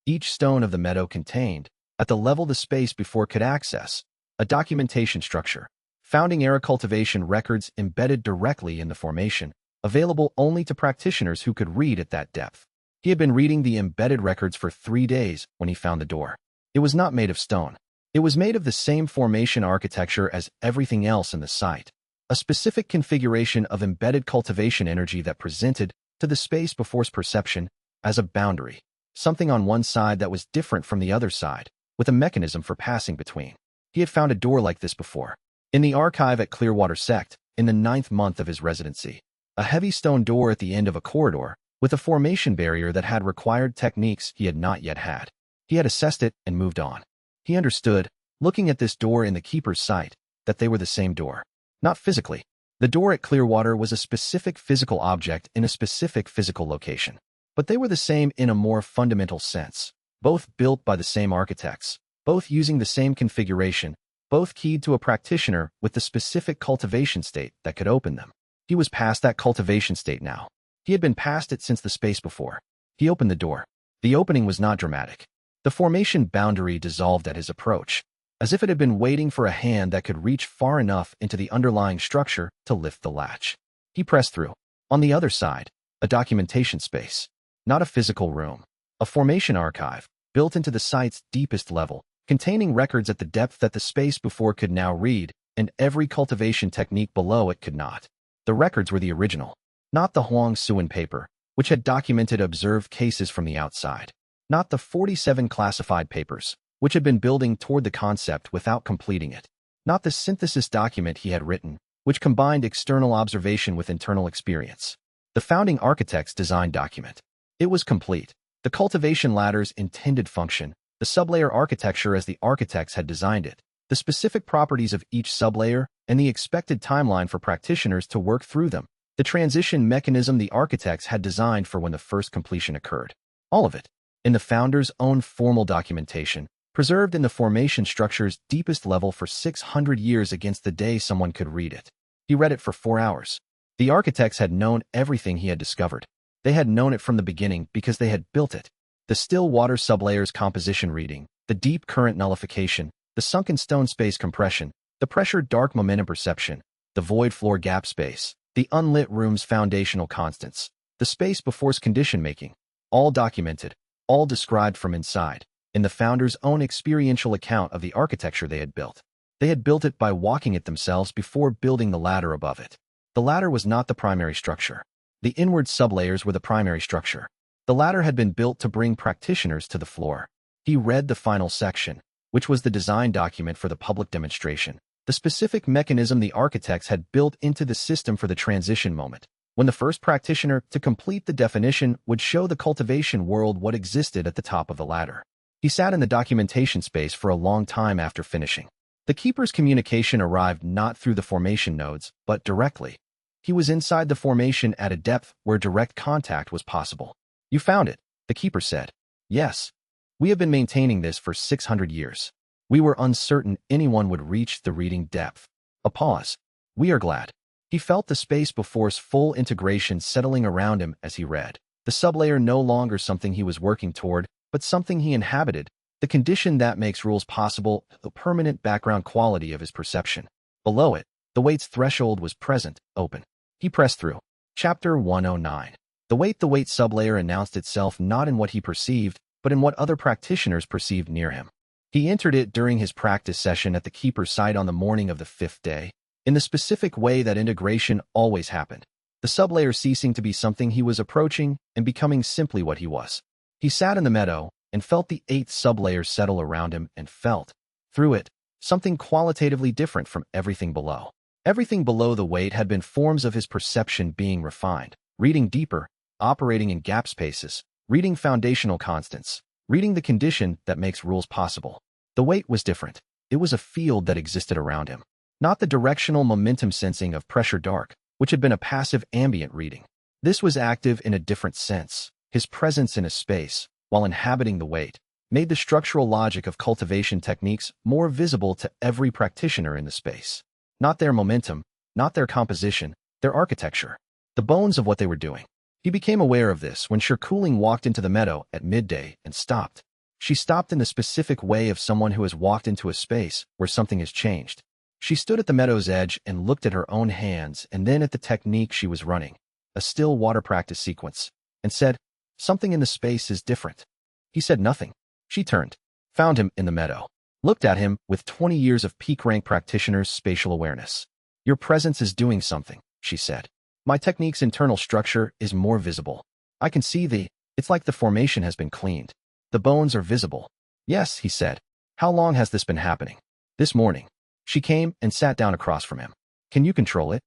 Each stone of the meadow contained, at the level the space before could access, a documentation structure, founding era cultivation records embedded directly in the formation, available only to practitioners who could read at that depth. He had been reading the embedded records for 3 days when he found the door. It was not made of stone. It was made of the same formation architecture as everything else in the site, a specific configuration of embedded cultivation energy that presented to the space before's perception as a boundary, something on one side that was different from the other side, with a mechanism for passing between. He had found a door like this before. In the archive at Clearwater Sect, in the 9th month of his residency, a heavy stone door at the end of a corridor, with a formation barrier that had required techniques he had not yet had. He had assessed it and moved on. He understood, looking at this door in the keeper's sight, that they were the same door. Not physically. The door at Clearwater was a specific physical object in a specific physical location. But they were the same in a more fundamental sense, both built by the same architects, both using the same configuration, both keyed to a practitioner with the specific cultivation state that could open them. He was past that cultivation state now. He had been past it since the space before. He opened the door. The opening was not dramatic. The formation boundary dissolved at his approach, as if it had been waiting for a hand that could reach far enough into the underlying structure to lift the latch. He pressed through. On the other side, a documentation space. Not a physical room. A formation archive, built into the site's deepest level, containing records at the depth that the space before could now read, and every cultivation technique below it could not. The records were the original, not the Huang Suan paper, which had documented observed cases from the outside. Not the 47 classified papers, which had been building toward the concept without completing it. Not the synthesis document he had written, which combined external observation with internal experience. The founding architect's design document. It was complete. The cultivation ladder's intended function, the sublayer architecture as the architects had designed it, the specific properties of each sublayer, and the expected timeline for practitioners to work through them, the transition mechanism the architects had designed for when the first completion occurred. All of it, in the founder's own formal documentation, preserved in the formation structure's deepest level for 600 years against the day someone could read it. He read it for 4 hours. The architects had known everything he had discovered. They had known it from the beginning because they had built it. The still water sublayer's composition reading, the deep current nullification, the sunken stone space compression, the pressure dark momentum perception, the void floor gap space, the unlit room's foundational constants, the space before's condition making, all documented, all described from inside, in the founder's own experiential account of the architecture they had built. They had built it by walking it themselves before building the ladder above it. The ladder was not the primary structure. The inward sublayers were the primary structure. The ladder had been built to bring practitioners to the floor. He read the final section, which was the design document for the public demonstration, the specific mechanism the architects had built into the system for the transition moment, when the first practitioner to complete the definition would show the cultivation world what existed at the top of the ladder. He sat in the documentation space for a long time after finishing. The keeper's communication arrived not through the formation nodes, but directly. He was inside the formation at a depth where direct contact was possible. You found it, the keeper said. Yes. We have been maintaining this for 600 years. We were uncertain anyone would reach the reading depth. A pause. We are glad. He felt the space before's full integration settling around him as he read. The sublayer no longer something he was working toward, but something he inhabited, the condition that makes rules possible, the permanent background quality of his perception. Below it, the weight's threshold was present, open. He pressed through. Chapter 109. The weight sublayer announced itself not in what he perceived, but in what other practitioners perceived near him. He entered it during his practice session at the keeper's site on the morning of the 5th day, in the specific way that integration always happened. the sublayer ceasing to be something he was approaching and becoming simply what he was. He sat in the meadow and felt the 8th sublayer settle around him and felt, through it, something qualitatively different from everything below. Everything below the weight had been forms of his perception being refined, reading deeper, operating in gap spaces, reading foundational constants, reading the condition that makes rules possible. The weight was different. It was a field that existed around him, not the directional momentum sensing of pressure dark, which had been a passive ambient reading. This was active in a different sense. His presence in a space, while inhabiting the weight, made the structural logic of cultivation techniques more visible to every practitioner in the space. Not their momentum, not their composition, their architecture, the bones of what they were doing. He became aware of this when Shirkuling walked into the meadow at midday and stopped. She stopped in the specific way of someone who has walked into a space where something has changed. She stood at the meadow's edge and looked at her own hands and then at the technique she was running, a still water practice sequence, and said, "Something in the space is different." He said nothing. She turned, found him in the meadow, looked at him with 20 years of peak-rank practitioner's spatial awareness. "Your presence is doing something," she said. "My technique's internal structure is more visible. I can see it's like the formation has been cleaned. The bones are visible." "Yes," he said. "How long has this been happening?" "This morning." She came and sat down across from him. "Can you control it?"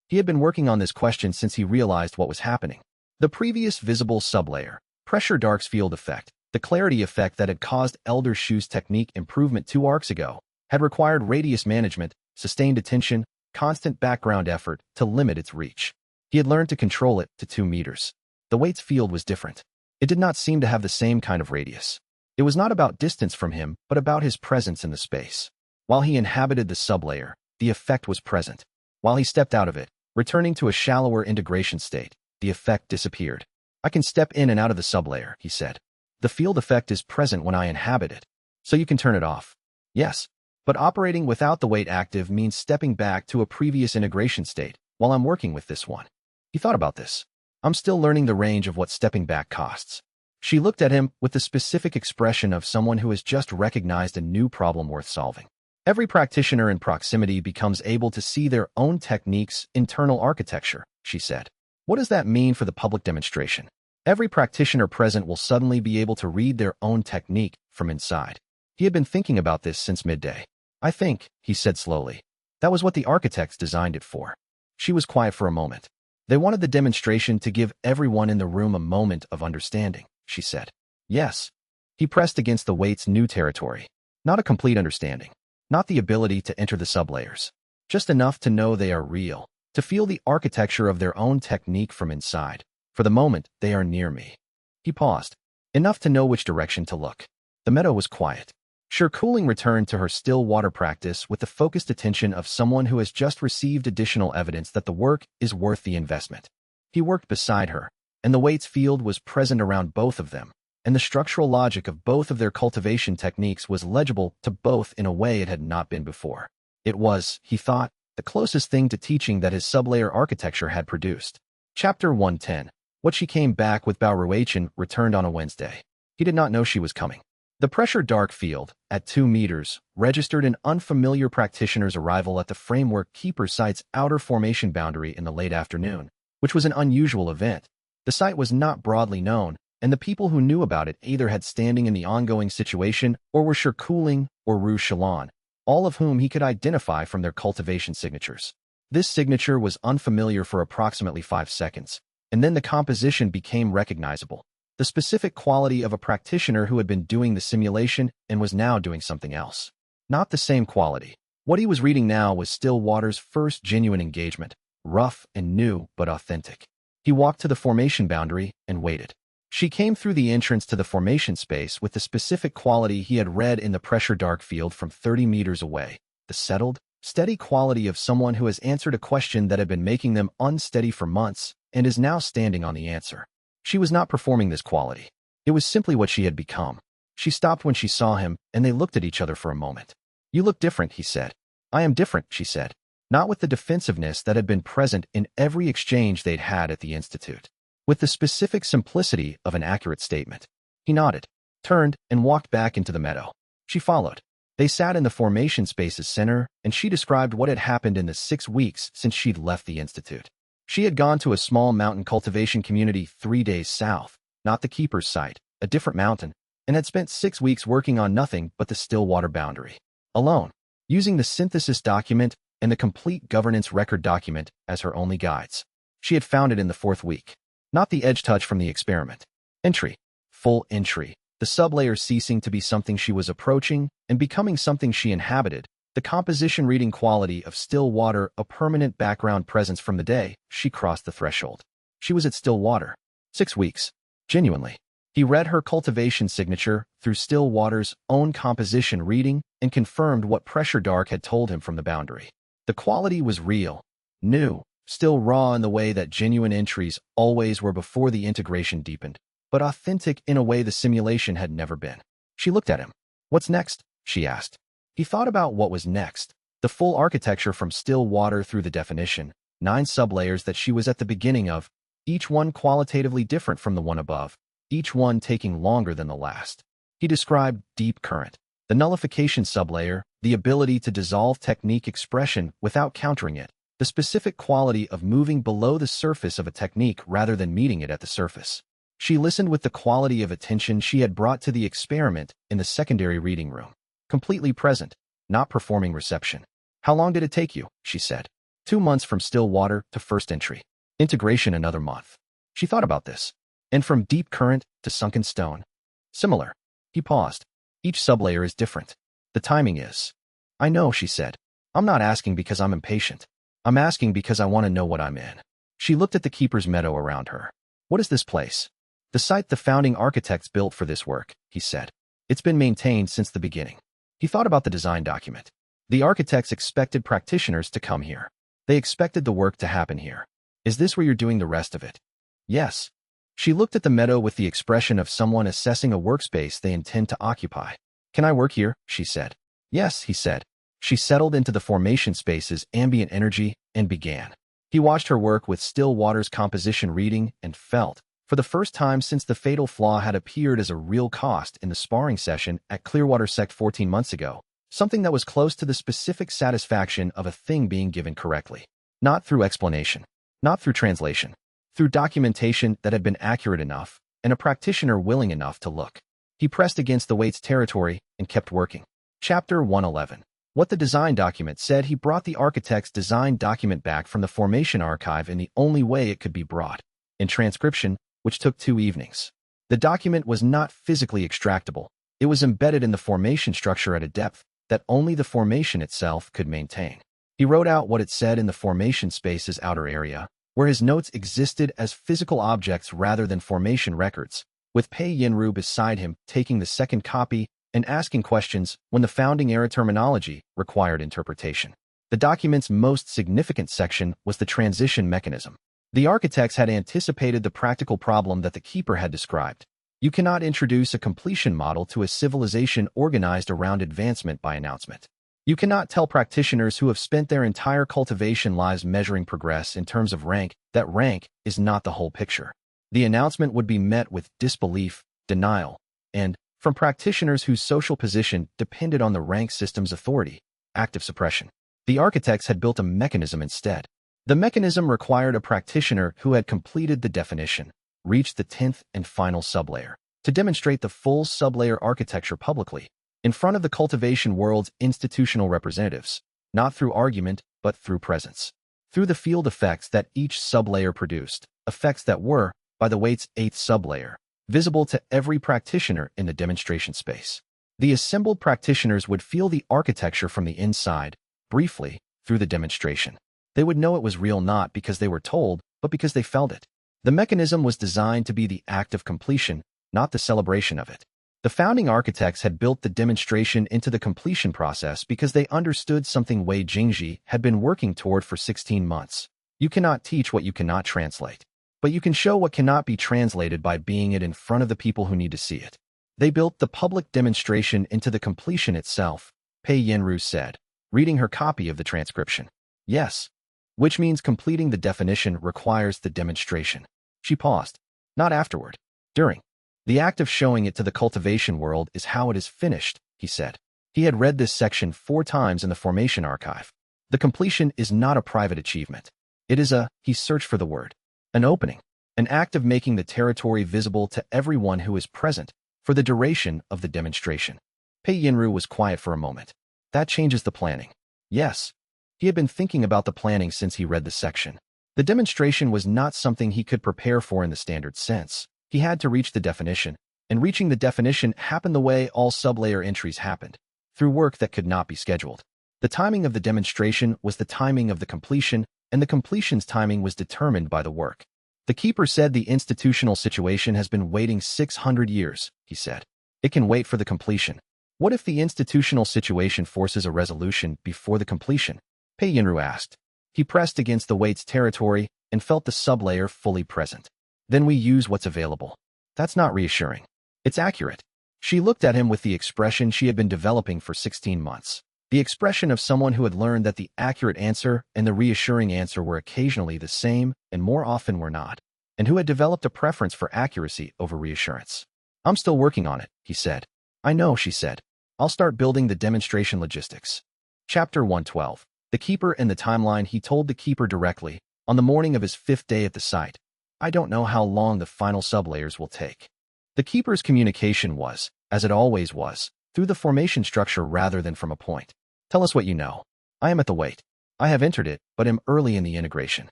He had been working on this question since he realized what was happening. The previous visible sublayer, pressure dark's field effect, the clarity effect that had caused Elder Shu's technique improvement 2 arcs ago, had required radius management, sustained attention, constant background effort to limit its reach. He had learned to control it to 2 meters. The weight's field was different. It did not seem to have the same kind of radius. It was not about distance from him, but about his presence in the space. While he inhabited the sublayer, the effect was present. While he stepped out of it, returning to a shallower integration state, the effect disappeared. "I can step in and out of the sublayer," he said. "The field effect is present when I inhabit it. So you can turn it off." "Yes. But operating without the weight active means stepping back to a previous integration state while I'm working with this one." He thought about this. "I'm still learning the range of what stepping back costs." She looked at him with the specific expression of someone who has just recognized a new problem worth solving. Every practitioner in proximity becomes able to see their own technique's internal architecture, she said. "What does that mean for the public demonstration?" Every practitioner present will suddenly be able to read their own technique from inside. He had been thinking about this since midday. "I think," he said slowly, "that was what the architects designed it for." She was quiet for a moment. "They wanted the demonstration to give everyone in the room a moment of understanding," she said. "Yes." He pressed against the weight's new territory. "Not a complete understanding. Not the ability to enter the sublayers. Just enough to know they are real, to feel the architecture of their own technique from inside. For the moment, they are near me." He paused. Enough to know which direction to look. The meadow was quiet. Shirkuling returned to her still water practice with the focused attention of someone who has just received additional evidence that the work is worth the investment. He worked beside her, and the weight's field was present around both of them, and the structural logic of both of their cultivation techniques was legible to both in a way it had not been before. It was, he thought, the closest thing to teaching that his sublayer architecture had produced. Chapter 110. What she came back with Bao Ruichin returned on a Wednesday. He did not know she was coming. The pressure dark field, at 2 meters, registered an unfamiliar practitioner's arrival at the framework keeper site's outer formation boundary in the late afternoon, which was an unusual event. The site was not broadly known, and the people who knew about it either had standing in the ongoing situation or were Shirkuling or Ru Shalon, all of whom he could identify from their cultivation signatures. This signature was unfamiliar for approximately 5 seconds, and then the composition became recognizable. The specific quality of a practitioner who had been doing the simulation and was now doing something else. Not the same quality. What he was reading now was Stillwater's first genuine engagement, rough and new but authentic. He walked to the formation boundary and waited. She came through the entrance to the formation space with the specific quality he had read in the pressure dark field from 30 meters away, the settled, steady quality of someone who has answered a question that had been making them unsteady for months and is now standing on the answer. She was not performing this quality. It was simply what she had become. She stopped when she saw him, and they looked at each other for a moment. "You look different," he said. "I am different," she said, not with the defensiveness that had been present in every exchange they'd had at the Institute. With the specific simplicity of an accurate statement. He nodded, turned, and walked back into the meadow. She followed. They sat in the formation space's center, and she described what had happened in the 6 weeks since she'd left the Institute. She had gone to a small mountain cultivation community 3 days south, not the keeper's site, a different mountain, and had spent 6 weeks working on nothing but the Stillwater boundary. Alone, using the synthesis document and the complete governance record document as her only guides. She had found it in the 4th week. Not the edge touch from the experiment. Entry. Full entry. The sublayer ceasing to be something she was approaching and becoming something she inhabited. The composition reading quality of Stillwater, a permanent background presence from the day she crossed the threshold. She was at Stillwater. 6 weeks. Genuinely. He read her cultivation signature through Stillwater's own composition reading and confirmed what Pressure Dark had told him from the boundary. The quality was real, new, still raw in the way that genuine entries always were before the integration deepened, but authentic in a way the simulation had never been. She looked at him. What's next? She asked. He thought about what was next. The full architecture from Stillwater through the definition, 9 sublayers that she was at the beginning of, each one qualitatively different from the one above, each one taking longer than the last. He described deep current, the nullification sublayer, the ability to dissolve technique expression without countering it, the specific quality of moving below the surface of a technique rather than meeting it at the surface. She listened with the quality of attention she had brought to the experiment in the secondary reading room. Completely present, not performing reception. How long did it take you? She said. 2 months from Stillwater to first entry. Integration another month. She thought about this. And from deep current to sunken stone. Similar. He paused. Each sublayer is different. The timing is. I know, she said. I'm not asking because I'm impatient. I'm asking because I want to know what I'm in. She looked at the keeper's meadow around her. What is this place? The site the founding architects built for this work, he said. It's been maintained since the beginning. He thought about the design document. The architects expected practitioners to come here. They expected the work to happen here. Is this where you're doing the rest of it? Yes. She looked at the meadow with the expression of someone assessing a workspace they intend to occupy. Can I work here? She said. Yes, he said. She settled into the formation space's ambient energy and began. He watched her work with Stillwater's composition reading and felt, for the first time since the fatal flaw had appeared as a real cost in the sparring session at Clearwater Sect 14 months ago, something that was close to the specific satisfaction of a thing being given correctly. Not through explanation, not through translation, through documentation that had been accurate enough and a practitioner willing enough to look. He pressed against the weight's territory and kept working. Chapter 111. What the design document said. He brought the architect's design document back from the formation archive in the only way it could be brought, in transcription, which took 2 evenings. The document was not physically extractable. It was embedded in the formation structure at a depth that only the formation itself could maintain. He wrote out what it said in the formation space's outer area, where his notes existed as physical objects rather than formation records, with Pei Yinru beside him taking the second copy and asking questions when the founding era terminology required interpretation. The document's most significant section was the transition mechanism. The architects had anticipated the practical problem that the keeper had described. You cannot introduce a completion model to a civilization organized around advancement by announcement. You cannot tell practitioners who have spent their entire cultivation lives measuring progress in terms of rank that rank is not the whole picture. The announcement would be met with disbelief, denial, and, from practitioners whose social position depended on the rank system's authority, active suppression. The architects had built a mechanism instead. The mechanism required a practitioner who had completed the definition, reached the 10th and final sublayer, to demonstrate the full sublayer architecture publicly, in front of the cultivation world's institutional representatives, not through argument, but through presence. Through the field effects that each sublayer produced, effects that were, by the weight's 8th sublayer, visible to every practitioner in the demonstration space. The assembled practitioners would feel the architecture from the inside, briefly, through the demonstration. They would know it was real not because they were told, but because they felt it. The mechanism was designed to be the act of completion, not the celebration of it. The founding architects had built the demonstration into the completion process because they understood something Wei Jingji had been working toward for 16 months. You cannot teach what you cannot translate. But you can show what cannot be translated by being it in front of the people who need to see it. They built the public demonstration into the completion itself, Pei Yinru said, reading her copy of the transcription. Yes. Which means completing the definition requires the demonstration. She paused. Not afterward. During. The act of showing it to the cultivation world is how it is finished, he said. He had read this section 4 times in the formation archive. The completion is not a private achievement. He searched for the word. An opening. An act of making the territory visible to everyone who is present for the duration of the demonstration. Pei Yinru was quiet for a moment. That changes the planning. Yes. He had been thinking about the planning since he read the section. The demonstration was not something he could prepare for in the standard sense. He had to reach the definition, and reaching the definition happened the way all sublayer entries happened, through work that could not be scheduled. The timing of the demonstration was the timing of the completion, and the completion's timing was determined by the work. The keeper said the institutional situation has been waiting 600 years, he said. It can wait for the completion. What if the institutional situation forces a resolution before the completion? Pei Yinru asked. He pressed against the wait's territory and felt the sublayer fully present. Then we use what's available. That's not reassuring. It's accurate. She looked at him with the expression she had been developing for 16 months. The expression of someone who had learned that the accurate answer and the reassuring answer were occasionally the same and more often were not, and who had developed a preference for accuracy over reassurance. I'm still working on it, he said. I know, she said. I'll start building the demonstration logistics. Chapter 112. The Keeper and the Timeline. He told the Keeper directly, on the morning of his 5th day at the site. I don't know how long the final sublayers will take. The Keeper's communication was, as it always was, through the formation structure rather than from a point. Tell us what you know. I am at the wait. I have entered it, but am early in the integration.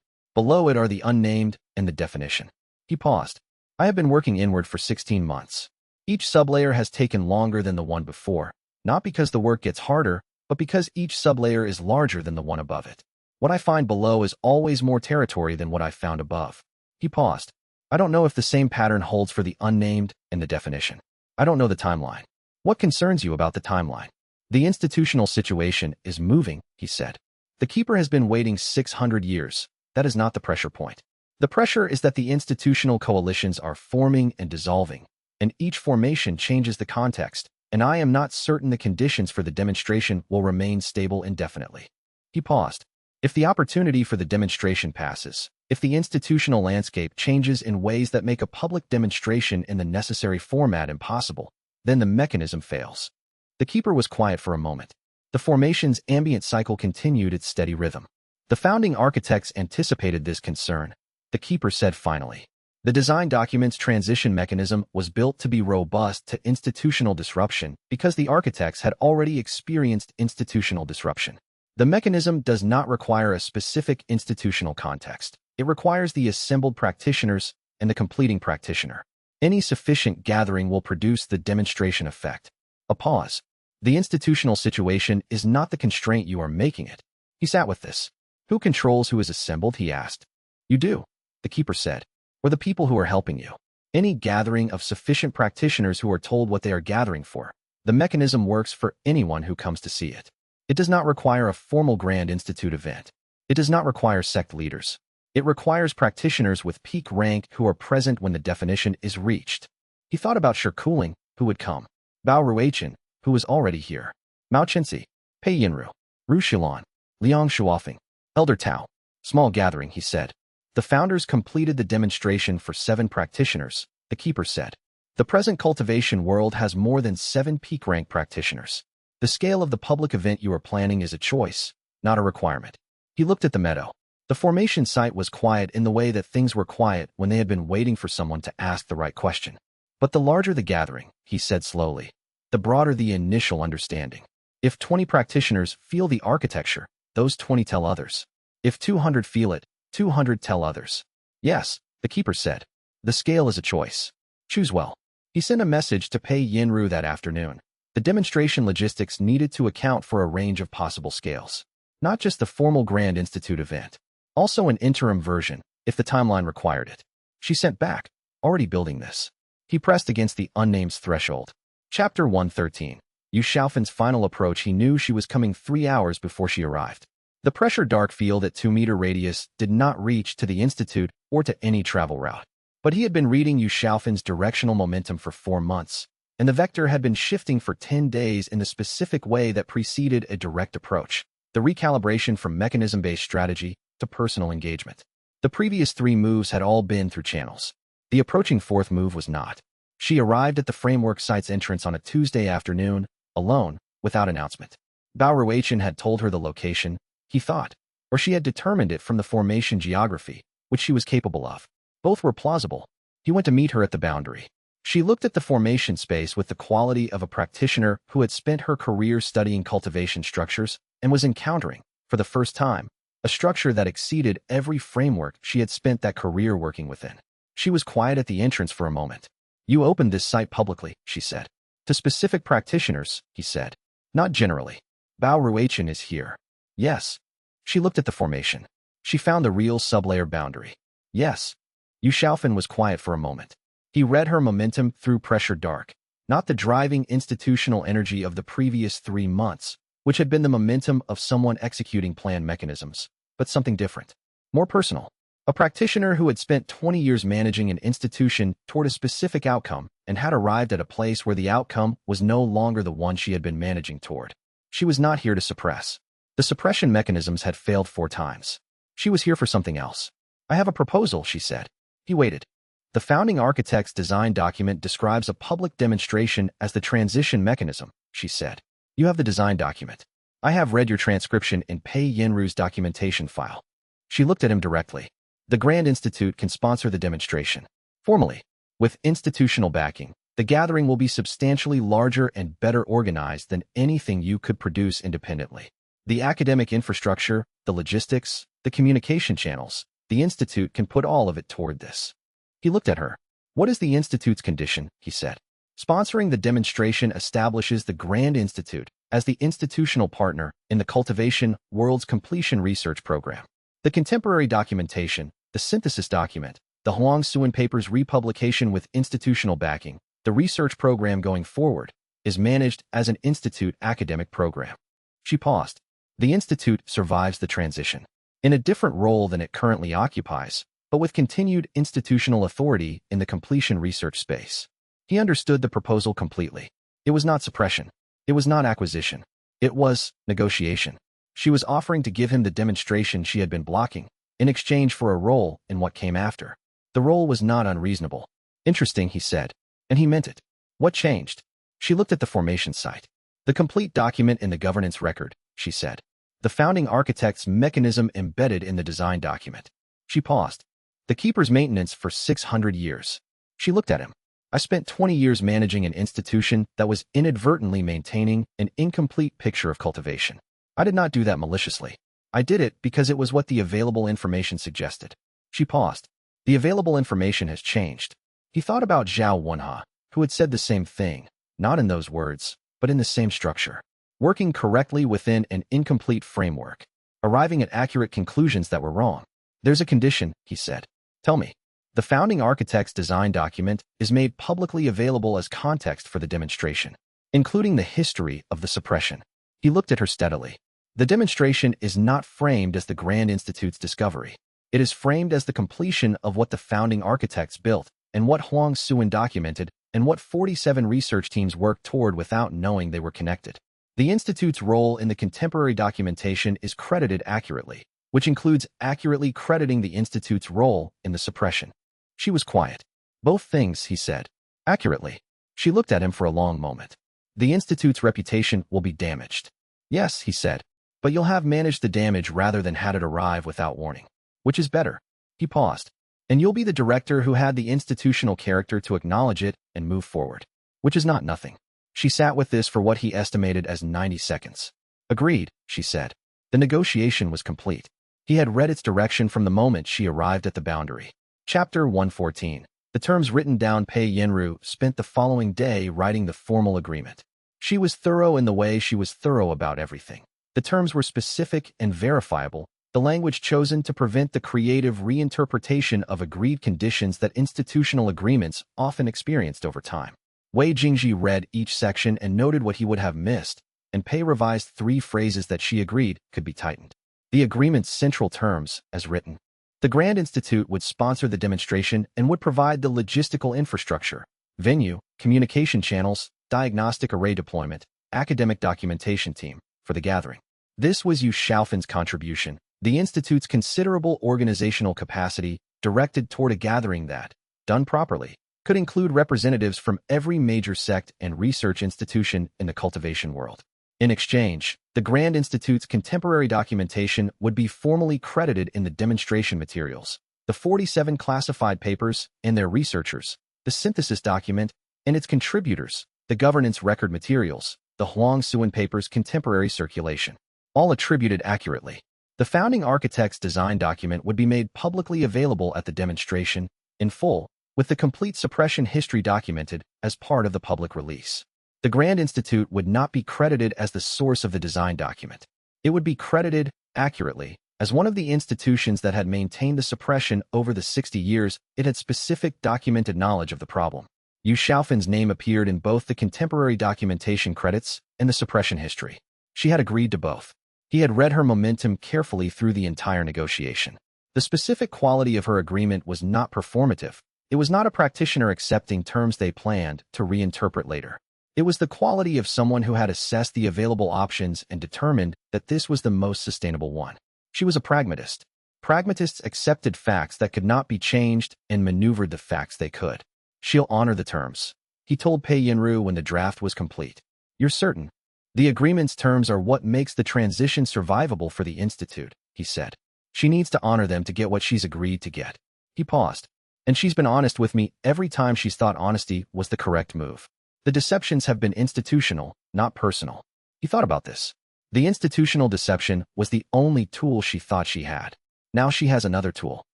Below it are the unnamed and the definition. He paused. I have been working inward for 16 months. Each sublayer has taken longer than the one before, not because the work gets harder, but because each sublayer is larger than the one above it. What I find below is always more territory than what I found above. He paused. I don't know if the same pattern holds for the unnamed and the definition. I don't know the timeline. What concerns you about the timeline? The institutional situation is moving, he said. The Keeper has been waiting 600 years. That is not the pressure point. The pressure is that the institutional coalitions are forming and dissolving, and each formation changes the context, and I am not certain the conditions for the demonstration will remain stable indefinitely. He paused. If the opportunity for the demonstration passes, if the institutional landscape changes in ways that make a public demonstration in the necessary format impossible, then the mechanism fails. The Keeper was quiet for a moment. The formation's ambient cycle continued its steady rhythm. The founding architects anticipated this concern, the Keeper said finally. The design document's transition mechanism was built to be robust to institutional disruption because the architects had already experienced institutional disruption. The mechanism does not require a specific institutional context. It requires the assembled practitioners and the completing practitioner. Any sufficient gathering will produce the demonstration effect. A pause. The institutional situation is not the constraint, you are making it. He sat with this. Who controls who is assembled, he asked. You do, the Keeper said. Or the people who are helping you. Any gathering of sufficient practitioners who are told what they are gathering for. The mechanism works for anyone who comes to see it. It does not require a formal Grand Institute event. It does not require sect leaders. It requires practitioners with peak rank who are present when the definition is reached. He thought about Shikuling, who would come. Bao Ruichen, who was already here. Mao Chenxi, Pei Yinru, Ru Xilan, Liang Shuofeng, Elder Tao. Small gathering, he said. The founders completed the demonstration for 7 practitioners, the Keeper said. The present cultivation world has more than 7 peak rank practitioners. The scale of the public event you are planning is a choice, not a requirement. He looked at the meadow. The formation site was quiet in the way that things were quiet when they had been waiting for someone to ask the right question. But the larger the gathering, he said slowly, the broader the initial understanding. If 20 practitioners feel the architecture, those 20 tell others. If 200 feel it, 200 tell others. Yes, the Keeper said. The scale is a choice. Choose well. He sent a message to Pei Yinru that afternoon. The demonstration logistics needed to account for a range of possible scales. Not just the formal Grand Institute event. Also an interim version, if the timeline required it. She sent back, already building this. He pressed against the unnamed's threshold. Chapter 113. Yu Xiaofen's final approach. He knew she was coming 3 hours before she arrived. The pressure dark field at 2-meter radius did not reach to the Institute or to any travel route. But he had been reading Yu Xiaofen's directional momentum for 4 months, and the vector had been shifting for 10 days in the specific way that preceded a direct approach, the recalibration from mechanism-based strategy to personal engagement. The previous 3 moves had all been through channels. The approaching 4th move was not. She arrived at the framework site's entrance on a Tuesday afternoon, alone, without announcement. Bao Ruichen had told her the location, he thought. or she had determined it from the formation geography, which she was capable of. Both were plausible. He went to meet her at the boundary. She looked at the formation space with the quality of a practitioner who had spent her career studying cultivation structures and was encountering, for the first time, a structure that exceeded every framework she had spent that career working within. She was quiet at the entrance for a moment. "You opened this site publicly," she said. "To specific practitioners," he said. "Not generally. Bao Ruachin is here." "Yes." She looked at the formation. She found the real sublayer boundary. "Yes." Yu Xiaofan was quiet for a moment. He read her momentum through pressure dark, not the driving institutional energy of the previous 3 months, which had been the momentum of someone executing planned mechanisms, but something different, more personal. A practitioner who had spent 20 years managing an institution toward a specific outcome and had arrived at a place where the outcome was no longer the one she had been managing toward. She was not here to suppress. The suppression mechanisms had failed 4 times. She was here for something else. "I have a proposal," she said. He waited. The founding architect's design document describes a public demonstration as the transition mechanism, she said. "You have the design document. I have read your transcription in Pei Yenru's documentation file." She looked at him directly. "The Grand Institute can sponsor the demonstration. Formally. With institutional backing, the gathering will be substantially larger and better organized than anything you could produce independently. The academic infrastructure, the logistics, the communication channels, the Institute can put all of it toward this." He looked at her. "What is the Institute's condition?" he said. "Sponsoring the demonstration establishes the Grand Institute as the institutional partner in the Cultivation World's Completion Research Program. The contemporary documentation, the synthesis document, the Huang Suan Papers republication with institutional backing, the research program going forward, is managed as an Institute academic program." She paused. "The Institute survives the transition. In a different role than it currently occupies, but with continued institutional authority in the completion research space." He understood the proposal completely. It was not suppression. It was not acquisition. It was negotiation. She was offering to give him the demonstration she had been blocking, in exchange for a role in what came after. The role was not unreasonable. "Interesting," he said, and he meant it. "What changed?" She looked at the formation site. "The complete document in the governance record," she said. "The founding architect's mechanism embedded in the design document." She paused. "The keeper's maintenance for 600 years. She looked at him. "I spent 20 years managing an institution that was inadvertently maintaining an incomplete picture of cultivation. I did not do that maliciously. I did it because it was what the available information suggested." She paused. "The available information has changed." He thought about Zhao Wenha, who had said the same thing, not in those words, but in the same structure. Working correctly within an incomplete framework, arriving at accurate conclusions that were wrong. "There's a condition," he said. "Tell me." The founding architect's design document is made publicly available as context for the demonstration, including the history of the suppression. He looked at her steadily. "The demonstration is not framed as the Grand Institute's discovery. It is framed as the completion of what the founding architects built, and what Huang Suan documented, and what 47 research teams worked toward without knowing they were connected. The Institute's role in the contemporary documentation is credited accurately, which includes accurately crediting the Institute's role in the suppression." She was quiet. "Both things," he said. "Accurately." She looked at him for a long moment. "The Institute's reputation will be damaged." "Yes," he said, "but you'll have managed the damage rather than had it arrive without warning. Which is better?" He paused. "And you'll be the director who had the institutional character to acknowledge it and move forward. Which is not nothing." She sat with this for what he estimated as 90 seconds. "Agreed," she said. The negotiation was complete. He had read its direction from the moment she arrived at the boundary. Chapter 114. The terms written down. Pei Yenru spent the following day writing the formal agreement. She was thorough in the way she was thorough about everything. The terms were specific and verifiable, the language chosen to prevent the creative reinterpretation of agreed conditions that institutional agreements often experienced over time. Wei Jingji read each section and noted what he would have missed, and Pei revised 3 phrases that she agreed could be tightened. The agreement's central terms, as written. The Grand Institute would sponsor the demonstration and would provide the logistical infrastructure, venue, communication channels, diagnostic array deployment, academic documentation team, for the gathering. This was Yu Xiaofan's contribution, the Institute's considerable organizational capacity directed toward a gathering that, done properly, could include representatives from every major sect and research institution in the cultivation world. In exchange, The Grand Institute's contemporary documentation would be formally credited in the demonstration materials, the 47 classified papers and their researchers, the synthesis document and its contributors, the governance record materials, the Huang-Suan papers' contemporary circulation, all attributed accurately. The founding architect's design document would be made publicly available at the demonstration, in full, with the complete suppression history documented as part of the public release. The Grand Institute would not be credited as the source of the design document. It would be credited, accurately, as one of the institutions that had maintained the suppression over the 60 years it had specific documented knowledge of the problem. Yu Xiaofan's name appeared in both the contemporary documentation credits and the suppression history. She had agreed to both. He had read her momentum carefully through the entire negotiation. The specific quality of her agreement was not performative. It was not a practitioner accepting terms they planned to reinterpret later. It was the quality of someone who had assessed the available options and determined that this was the most sustainable one. She was a pragmatist. Pragmatists accepted facts that could not be changed and maneuvered the facts they could. She'll honor the terms. He told Pei Yinru when the draft was complete. You're certain? The agreement's terms are what makes the transition survivable for the Institute, he said. She needs to honor them to get what she's agreed to get. He paused. And she's been honest with me every time she's thought honesty was the correct move. The deceptions have been institutional, not personal. He thought about this. The institutional deception was the only tool she thought she had. Now she has another tool.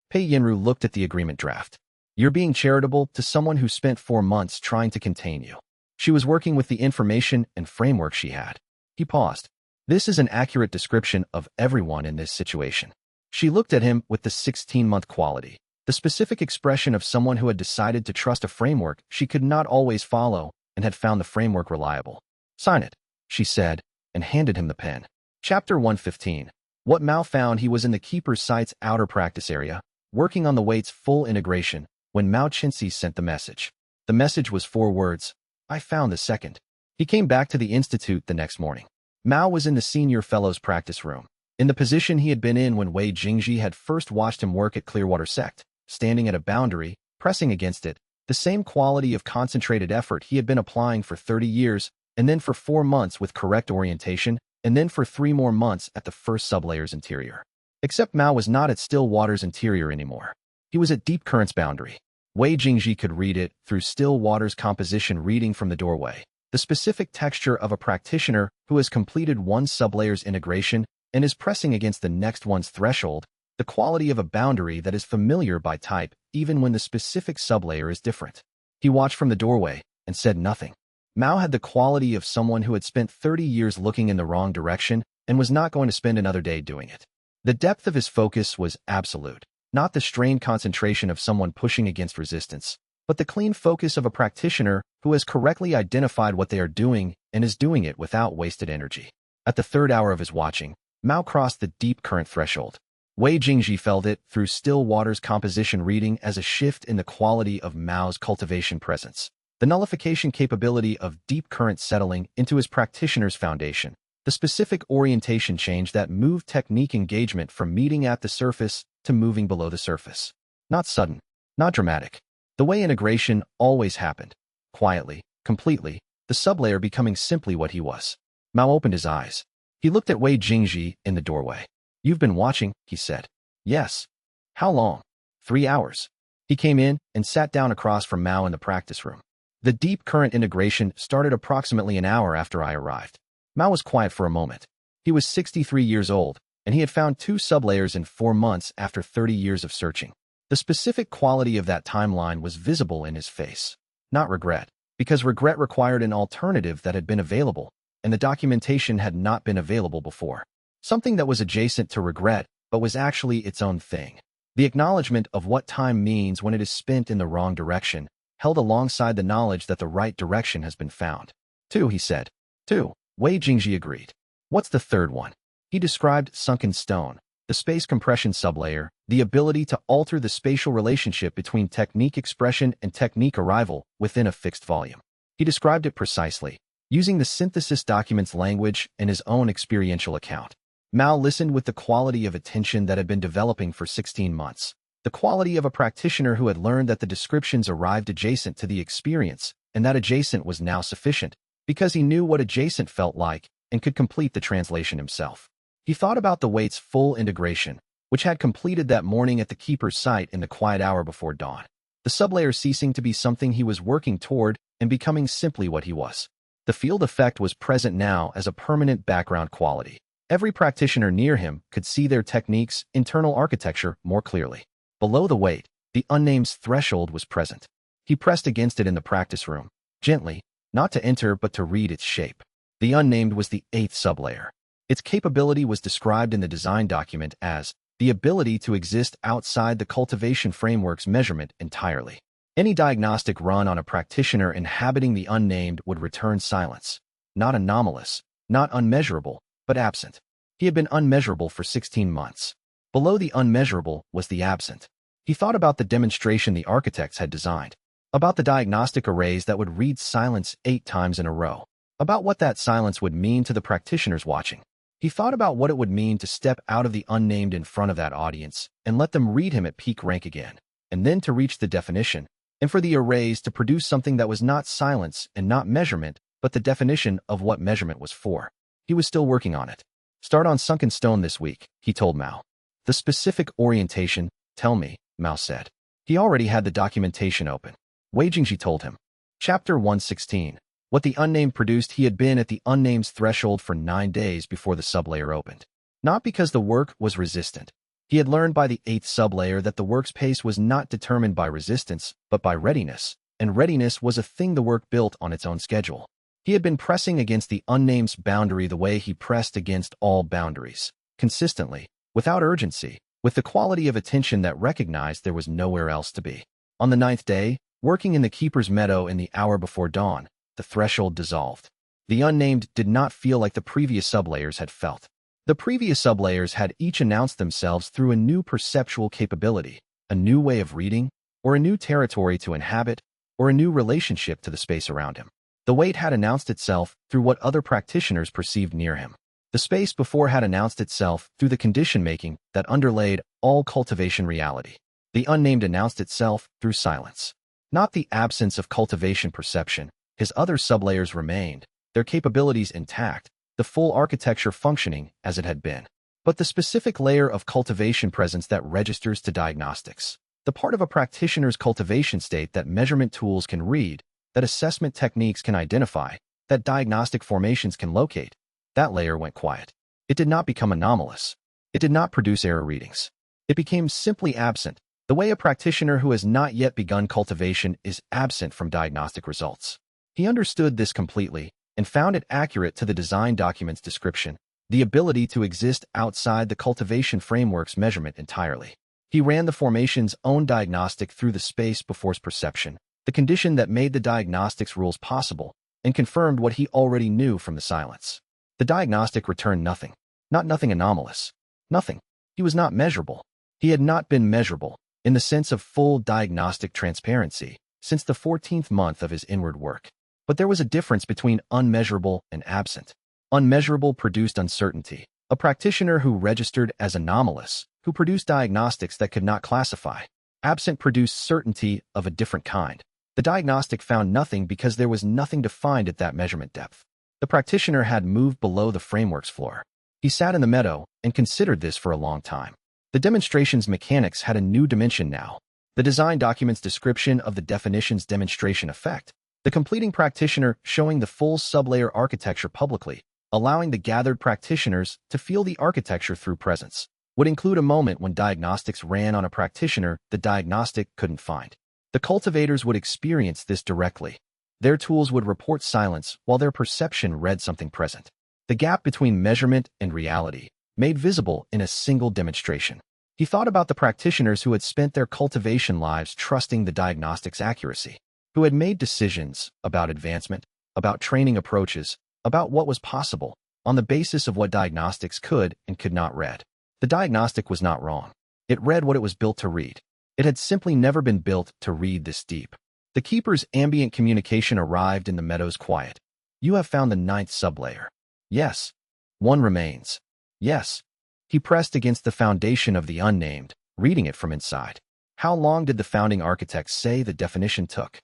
Pei Yinru looked at the agreement draft. You're being charitable to someone who spent 4 months trying to contain you. She was working with the information and framework she had. He paused. This is an accurate description of everyone in this situation. She looked at him with the 16-month quality, the specific expression of someone who had decided to trust a framework she could not always follow and had found the framework reliable. Sign it, she said, and handed him the pen. Chapter 115. What Mao found. He was in the keeper's site's outer practice area, working on the weight's full integration, when Mao Qinxi sent the message. The message was 4 words. I found the second. He came back to the institute the next morning. Mao was in the senior fellows practice room, in the position he had been in when Wei Jingji had first watched him work at Clearwater Sect, standing at a boundary, pressing against it, the same quality of concentrated effort he had been applying for 30 years, and then for 4 months with correct orientation, and then for 3 more months at the first sublayer's interior. Except Mao was not at still water's interior anymore. He was at deep current's boundary. Wei Jingji could read it through still water's composition reading from the doorway, the specific texture of a practitioner who has completed one sublayer's integration and is pressing against the next one's threshold, the quality of a boundary that is familiar by type even when the specific sublayer is different. He watched from the doorway and said nothing. Mao had the quality of someone who had spent 30 years looking in the wrong direction and was not going to spend another day doing it. The depth of his focus was absolute, not the strained concentration of someone pushing against resistance, but the clean focus of a practitioner who has correctly identified what they are doing and is doing it without wasted energy. At the 3rd hour of his watching, Mao crossed the deep current threshold. Wei Jingji felt it through still water's composition reading as a shift in the quality of Mao's cultivation presence, the nullification capability of deep current settling into his practitioner's foundation, the specific orientation change that moved technique engagement from meeting at the surface to moving below the surface. Not sudden, not dramatic. The way integration always happened. Quietly, completely, the sublayer becoming simply what he was. Mao opened his eyes. He looked at Wei Jingji in the doorway. You've been watching, he said. Yes. How long? 3 hours. He came in and sat down across from Mao in the practice room. The deep current integration started approximately an hour after I arrived. Mao was quiet for a moment. He was 63 years old, and he had found 2 sublayers in 4 months after 30 years of searching. The specific quality of that timeline was visible in his face. Not regret, because regret required an alternative that had been available, and the documentation had not been available before. Something that was adjacent to regret, but was actually its own thing. The acknowledgement of what time means when it is spent in the wrong direction, held alongside the knowledge that the right direction has been found. 2, he said. 2. Wei Jingji agreed. What's the 3rd one? He described sunken stone, the space compression sublayer, the ability to alter the spatial relationship between technique expression and technique arrival within a fixed volume. He described it precisely, using the synthesis document's language and his own experiential account. Mao listened with the quality of attention that had been developing for 16 months, the quality of a practitioner who had learned that the descriptions arrived adjacent to the experience, and that adjacent was now sufficient, because he knew what adjacent felt like, and could complete the translation himself. He thought about the wait's full integration, which had completed that morning at the keeper's site in the quiet hour before dawn. The sublayer ceasing to be something he was working toward and becoming simply what he was. The field effect was present now as a permanent background quality. Every practitioner near him could see their technique's internal architecture more clearly. Below the weight, the unnamed's threshold was present. He pressed against it in the practice room, gently, not to enter but to read its shape. The unnamed was the 8th sublayer. Its capability was described in the design document as the ability to exist outside the cultivation framework's measurement entirely. Any diagnostic run on a practitioner inhabiting the unnamed would return silence. Not anomalous, not unmeasurable, but absent. He had been unmeasurable for 16 months. Below the unmeasurable was the absent. He thought about the demonstration the architects had designed, about the diagnostic arrays that would read silence 8 times in a row, about what that silence would mean to the practitioners watching. He thought about what it would mean to step out of the unnamed in front of that audience and let them read him at peak rank again, and then to reach the definition, and for the arrays to produce something that was not silence and not measurement, but the definition of what measurement was for. He was still working on it. Start on sunken stone this week, he told Mao. The specific orientation, tell me, Mao said. He already had the documentation open. Wei Jingji told him. Chapter 116. What the unnamed produced. He had been at the unnamed's threshold for 9 days before the sublayer opened. Not because the work was resistant. He had learned by the 8th sublayer that the work's pace was not determined by resistance, but by readiness, and readiness was a thing the work built on its own schedule. He had been pressing against the unnamed's boundary the way he pressed against all boundaries, consistently, without urgency, with the quality of attention that recognized there was nowhere else to be. On the 9th day, working in the keeper's meadow in the hour before dawn, the threshold dissolved. The unnamed did not feel like the previous sublayers had felt. The previous sublayers had each announced themselves through a new perceptual capability, a new way of reading, or a new territory to inhabit, or a new relationship to the space around him. The weight had announced itself through what other practitioners perceived near him. The space before had announced itself through the condition-making that underlaid all cultivation reality. The unnamed announced itself through silence. Not the absence of cultivation perception. His other sublayers remained, their capabilities intact, the full architecture functioning as it had been. But the specific layer of cultivation presence that registers to diagnostics, the part of a practitioner's cultivation state that measurement tools can read, that assessment techniques can identify, that diagnostic formations can locate, that layer went quiet. It did not become anomalous. It did not produce error readings. It became simply absent, the way a practitioner who has not yet begun cultivation is absent from diagnostic results. He understood this completely and found it accurate to the design document's description, the ability to exist outside the cultivation framework's measurement entirely. He ran the formation's own diagnostic through the space before's perception, the condition that made the diagnostics rules possible, and confirmed what he already knew from the silence. The diagnostic returned nothing. Not nothing anomalous. Nothing. He was not measurable. He had not been measurable, in the sense of full diagnostic transparency, since the 14th month of his inward work. But there was a difference between unmeasurable and absent. Unmeasurable produced uncertainty. A practitioner who registered as anomalous, who produced diagnostics that could not classify. Absent produced certainty of a different kind. The diagnostic found nothing because there was nothing to find at that measurement depth. The practitioner had moved below the framework's floor. He sat in the meadow and considered this for a long time. The demonstration's mechanics had a new dimension now. The design document's description of the definition's demonstration effect. The completing practitioner showing the full sublayer architecture publicly, allowing the gathered practitioners to feel the architecture through presence, would include a moment when diagnostics ran on a practitioner the diagnostic couldn't find. The cultivators would experience this directly. Their tools would report silence while their perception read something present. The gap between measurement and reality, made visible in a single demonstration. He thought about the practitioners who had spent their cultivation lives trusting the diagnostic's accuracy, who had made decisions about advancement, about training approaches, about what was possible, on the basis of what diagnostics could and could not read. The diagnostic was not wrong. It read what it was built to read. It had simply never been built to read this deep. The keeper's ambient communication arrived in the meadow's quiet. You have found the 9th sublayer. Yes. One remains. Yes. He pressed against the foundation of the unnamed, reading it from inside. How long did the founding architects say the definition took?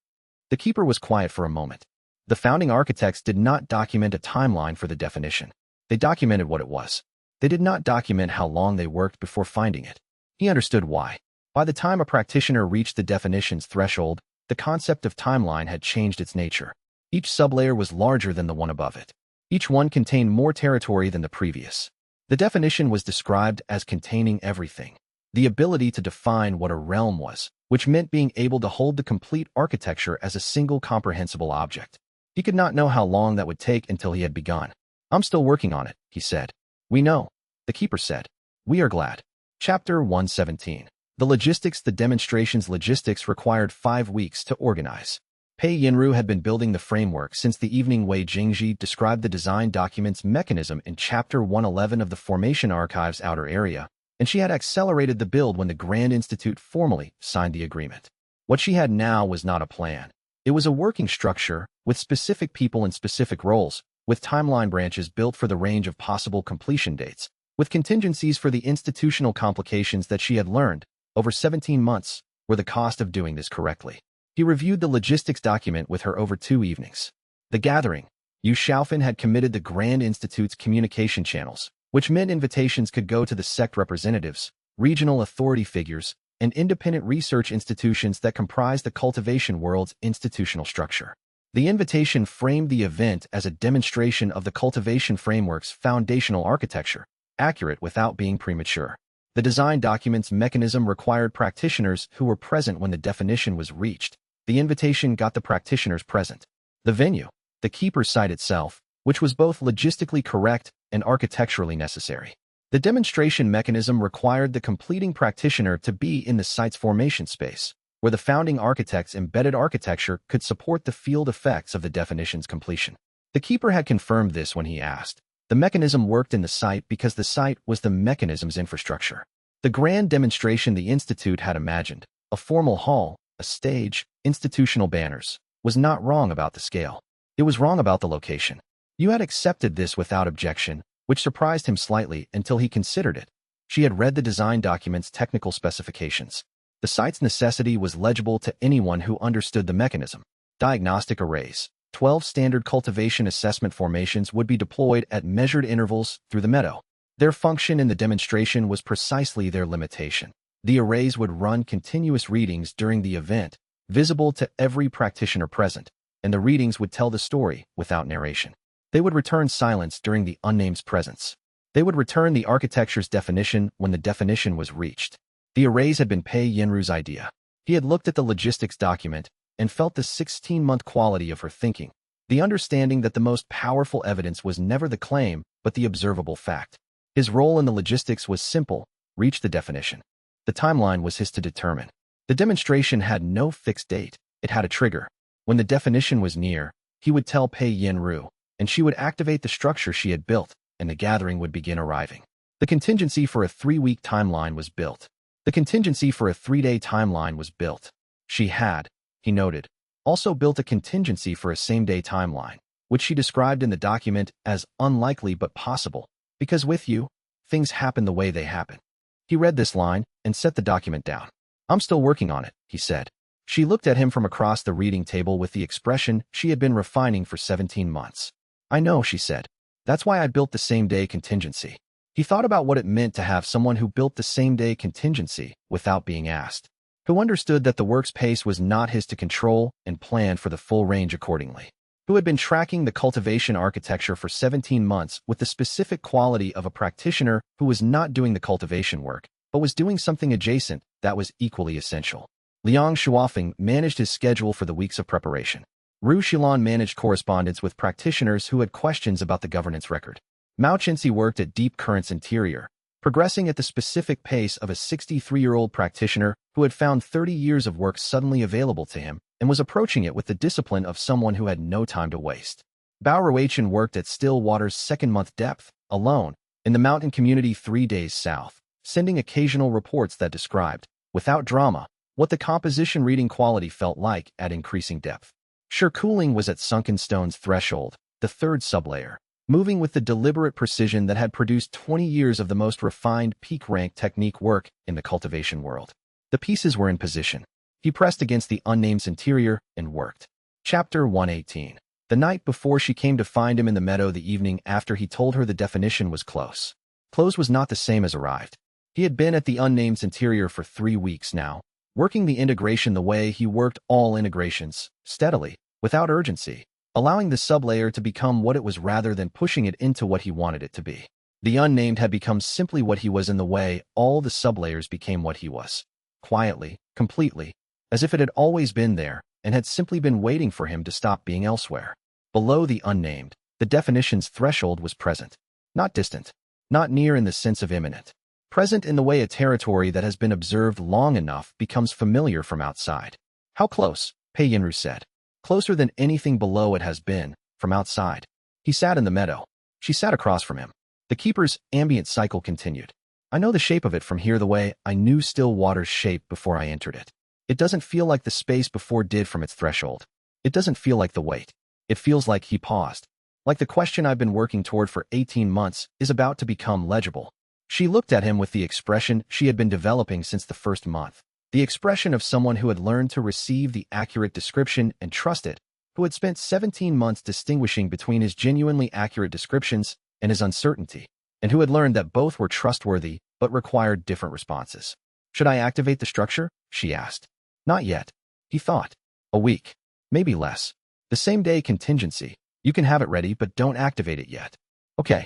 The keeper was quiet for a moment. The founding architects did not document a timeline for the definition. They documented what it was. They did not document how long they worked before finding it. He understood why. By the time a practitioner reached the definition's threshold, the concept of timeline had changed its nature. Each sublayer was larger than the one above it. Each one contained more territory than the previous. The definition was described as containing everything. The ability to define what a realm was, which meant being able to hold the complete architecture as a single comprehensible object. He could not know how long that would take until he had begun. "I'm still working on it," he said. "We know," the keeper said. "We are glad." Chapter 117. The logistics. The demonstration's logistics required 5 weeks to organize. Pei Yinru had been building the framework since the evening. Wei Jingji described the design document's mechanism in Chapter 111 of the Formation Archive's outer area, and she had accelerated the build when the Grand Institute formally signed the agreement. What she had now was not a plan. It was a working structure, with specific people and specific roles, with timeline branches built for the range of possible completion dates, with contingencies for the institutional complications that she had learned over 17 months were the cost of doing this correctly. He reviewed the logistics document with her over 2 evenings. The gathering. Yu Xiaofan had committed the Grand Institute's communication channels, which meant invitations could go to the sect representatives, regional authority figures, and independent research institutions that comprised the cultivation world's institutional structure. The invitation framed the event as a demonstration of the cultivation framework's foundational architecture, accurate without being premature. The design document's mechanism required practitioners who were present when the definition was reached. The invitation got the practitioners present. The venue, the keeper's site itself, which was both logistically correct and architecturally necessary. The demonstration mechanism required the completing practitioner to be in the site's formation space, where the founding architect's embedded architecture could support the field effects of the definition's completion. The keeper had confirmed this when he asked. The mechanism worked in the site because the site was the mechanism's infrastructure. The grand demonstration the Institute had imagined, a formal hall, a stage, institutional banners, was not wrong about the scale. It was wrong about the location. You had accepted this without objection, which surprised him slightly until he considered it. She had read the design document's technical specifications. The site's necessity was legible to anyone who understood the mechanism. Diagnostic arrays. 12 standard cultivation assessment formations would be deployed at measured intervals through the meadow. Their function in the demonstration was precisely their limitation. The arrays would run continuous readings during the event, visible to every practitioner present, and the readings would tell the story without narration. They would return silence during the unnamed's presence. They would return the architecture's definition when the definition was reached. The arrays had been Pei Yinru's idea. He had looked at the logistics document and felt the 16-month quality of her thinking, the understanding that the most powerful evidence was never the claim, but the observable fact. His role in the logistics was simple: reach the definition. The timeline was his to determine. The demonstration had no fixed date. It had a trigger. When the definition was near, he would tell Pei Yinru, and she would activate the structure she had built, and the gathering would begin arriving. The contingency for a 3-week timeline was built. The contingency for a 3-day timeline was built. She had, he noted, also built a contingency for a same-day timeline, which she described in the document as unlikely but possible, because with you, things happen the way they happen. He read this line and set the document down. "I'm still working on it," he said. She looked at him from across the reading table with the expression she had been refining for 17 months. "I know," she said. "That's why I built the same-day contingency." He thought about what it meant to have someone who built the same-day contingency without being asked, who understood that the work's pace was not his to control and planned for the full range accordingly, who had been tracking the cultivation architecture for 17 months with the specific quality of a practitioner who was not doing the cultivation work, but was doing something adjacent that was equally essential. Liang Shuofeng managed his schedule for the weeks of preparation. Ru Xilan managed correspondence with practitioners who had questions about the governance record. Mao Chenxi worked at Deep Current's interior, progressing at the specific pace of a 63-year-old practitioner who had found 30 years of work suddenly available to him and was approaching it with the discipline of someone who had no time to waste. Bao Ruichen worked at Stillwater's second-month depth, alone, in the mountain community 3 days south, sending occasional reports that described, without drama, what the composition reading quality felt like at increasing depth. Sure Cooling was at Sunken Stone's threshold, the third sublayer, moving with the deliberate precision that had produced 20 years of the most refined peak-rank technique work in the cultivation world. The pieces were in position. He pressed against the unnamed's interior and worked. Chapter 118. The night before she came to find him in the meadow the evening after he told her the definition was close. Close was not the same as arrived. He had been at the unnamed's interior for 3 weeks now, working the integration the way he worked all integrations, steadily, without urgency, allowing the sublayer to become what it was rather than pushing it into what he wanted it to be. The unnamed had become simply what he was in the way all the sublayers became what he was. Quietly, completely, as if it had always been there and had simply been waiting for him to stop being elsewhere. Below the unnamed, the definition's threshold was present. Not distant. Not near in the sense of imminent. Present in the way a territory that has been observed long enough becomes familiar from outside. How close, Pei Yinru said. Closer than anything below it has been, from outside. He sat in the meadow. She sat across from him. The keeper's ambient cycle continued. I know the shape of it from here the way I knew still water's shape before I entered it. It doesn't feel like the space before did from its threshold. It doesn't feel like the weight. It feels like he paused. Like the question I've been working toward for 18 months is about to become legible. She looked at him with the expression she had been developing since the first month. The expression of someone who had learned to receive the accurate description and trust it, who had spent 17 months distinguishing between his genuinely accurate descriptions and his uncertainty, and who had learned that both were trustworthy but required different responses. Should I activate the structure? She asked. Not yet. He thought. A week. Maybe less. The same day contingency. You can have it ready, but don't activate it yet. Okay.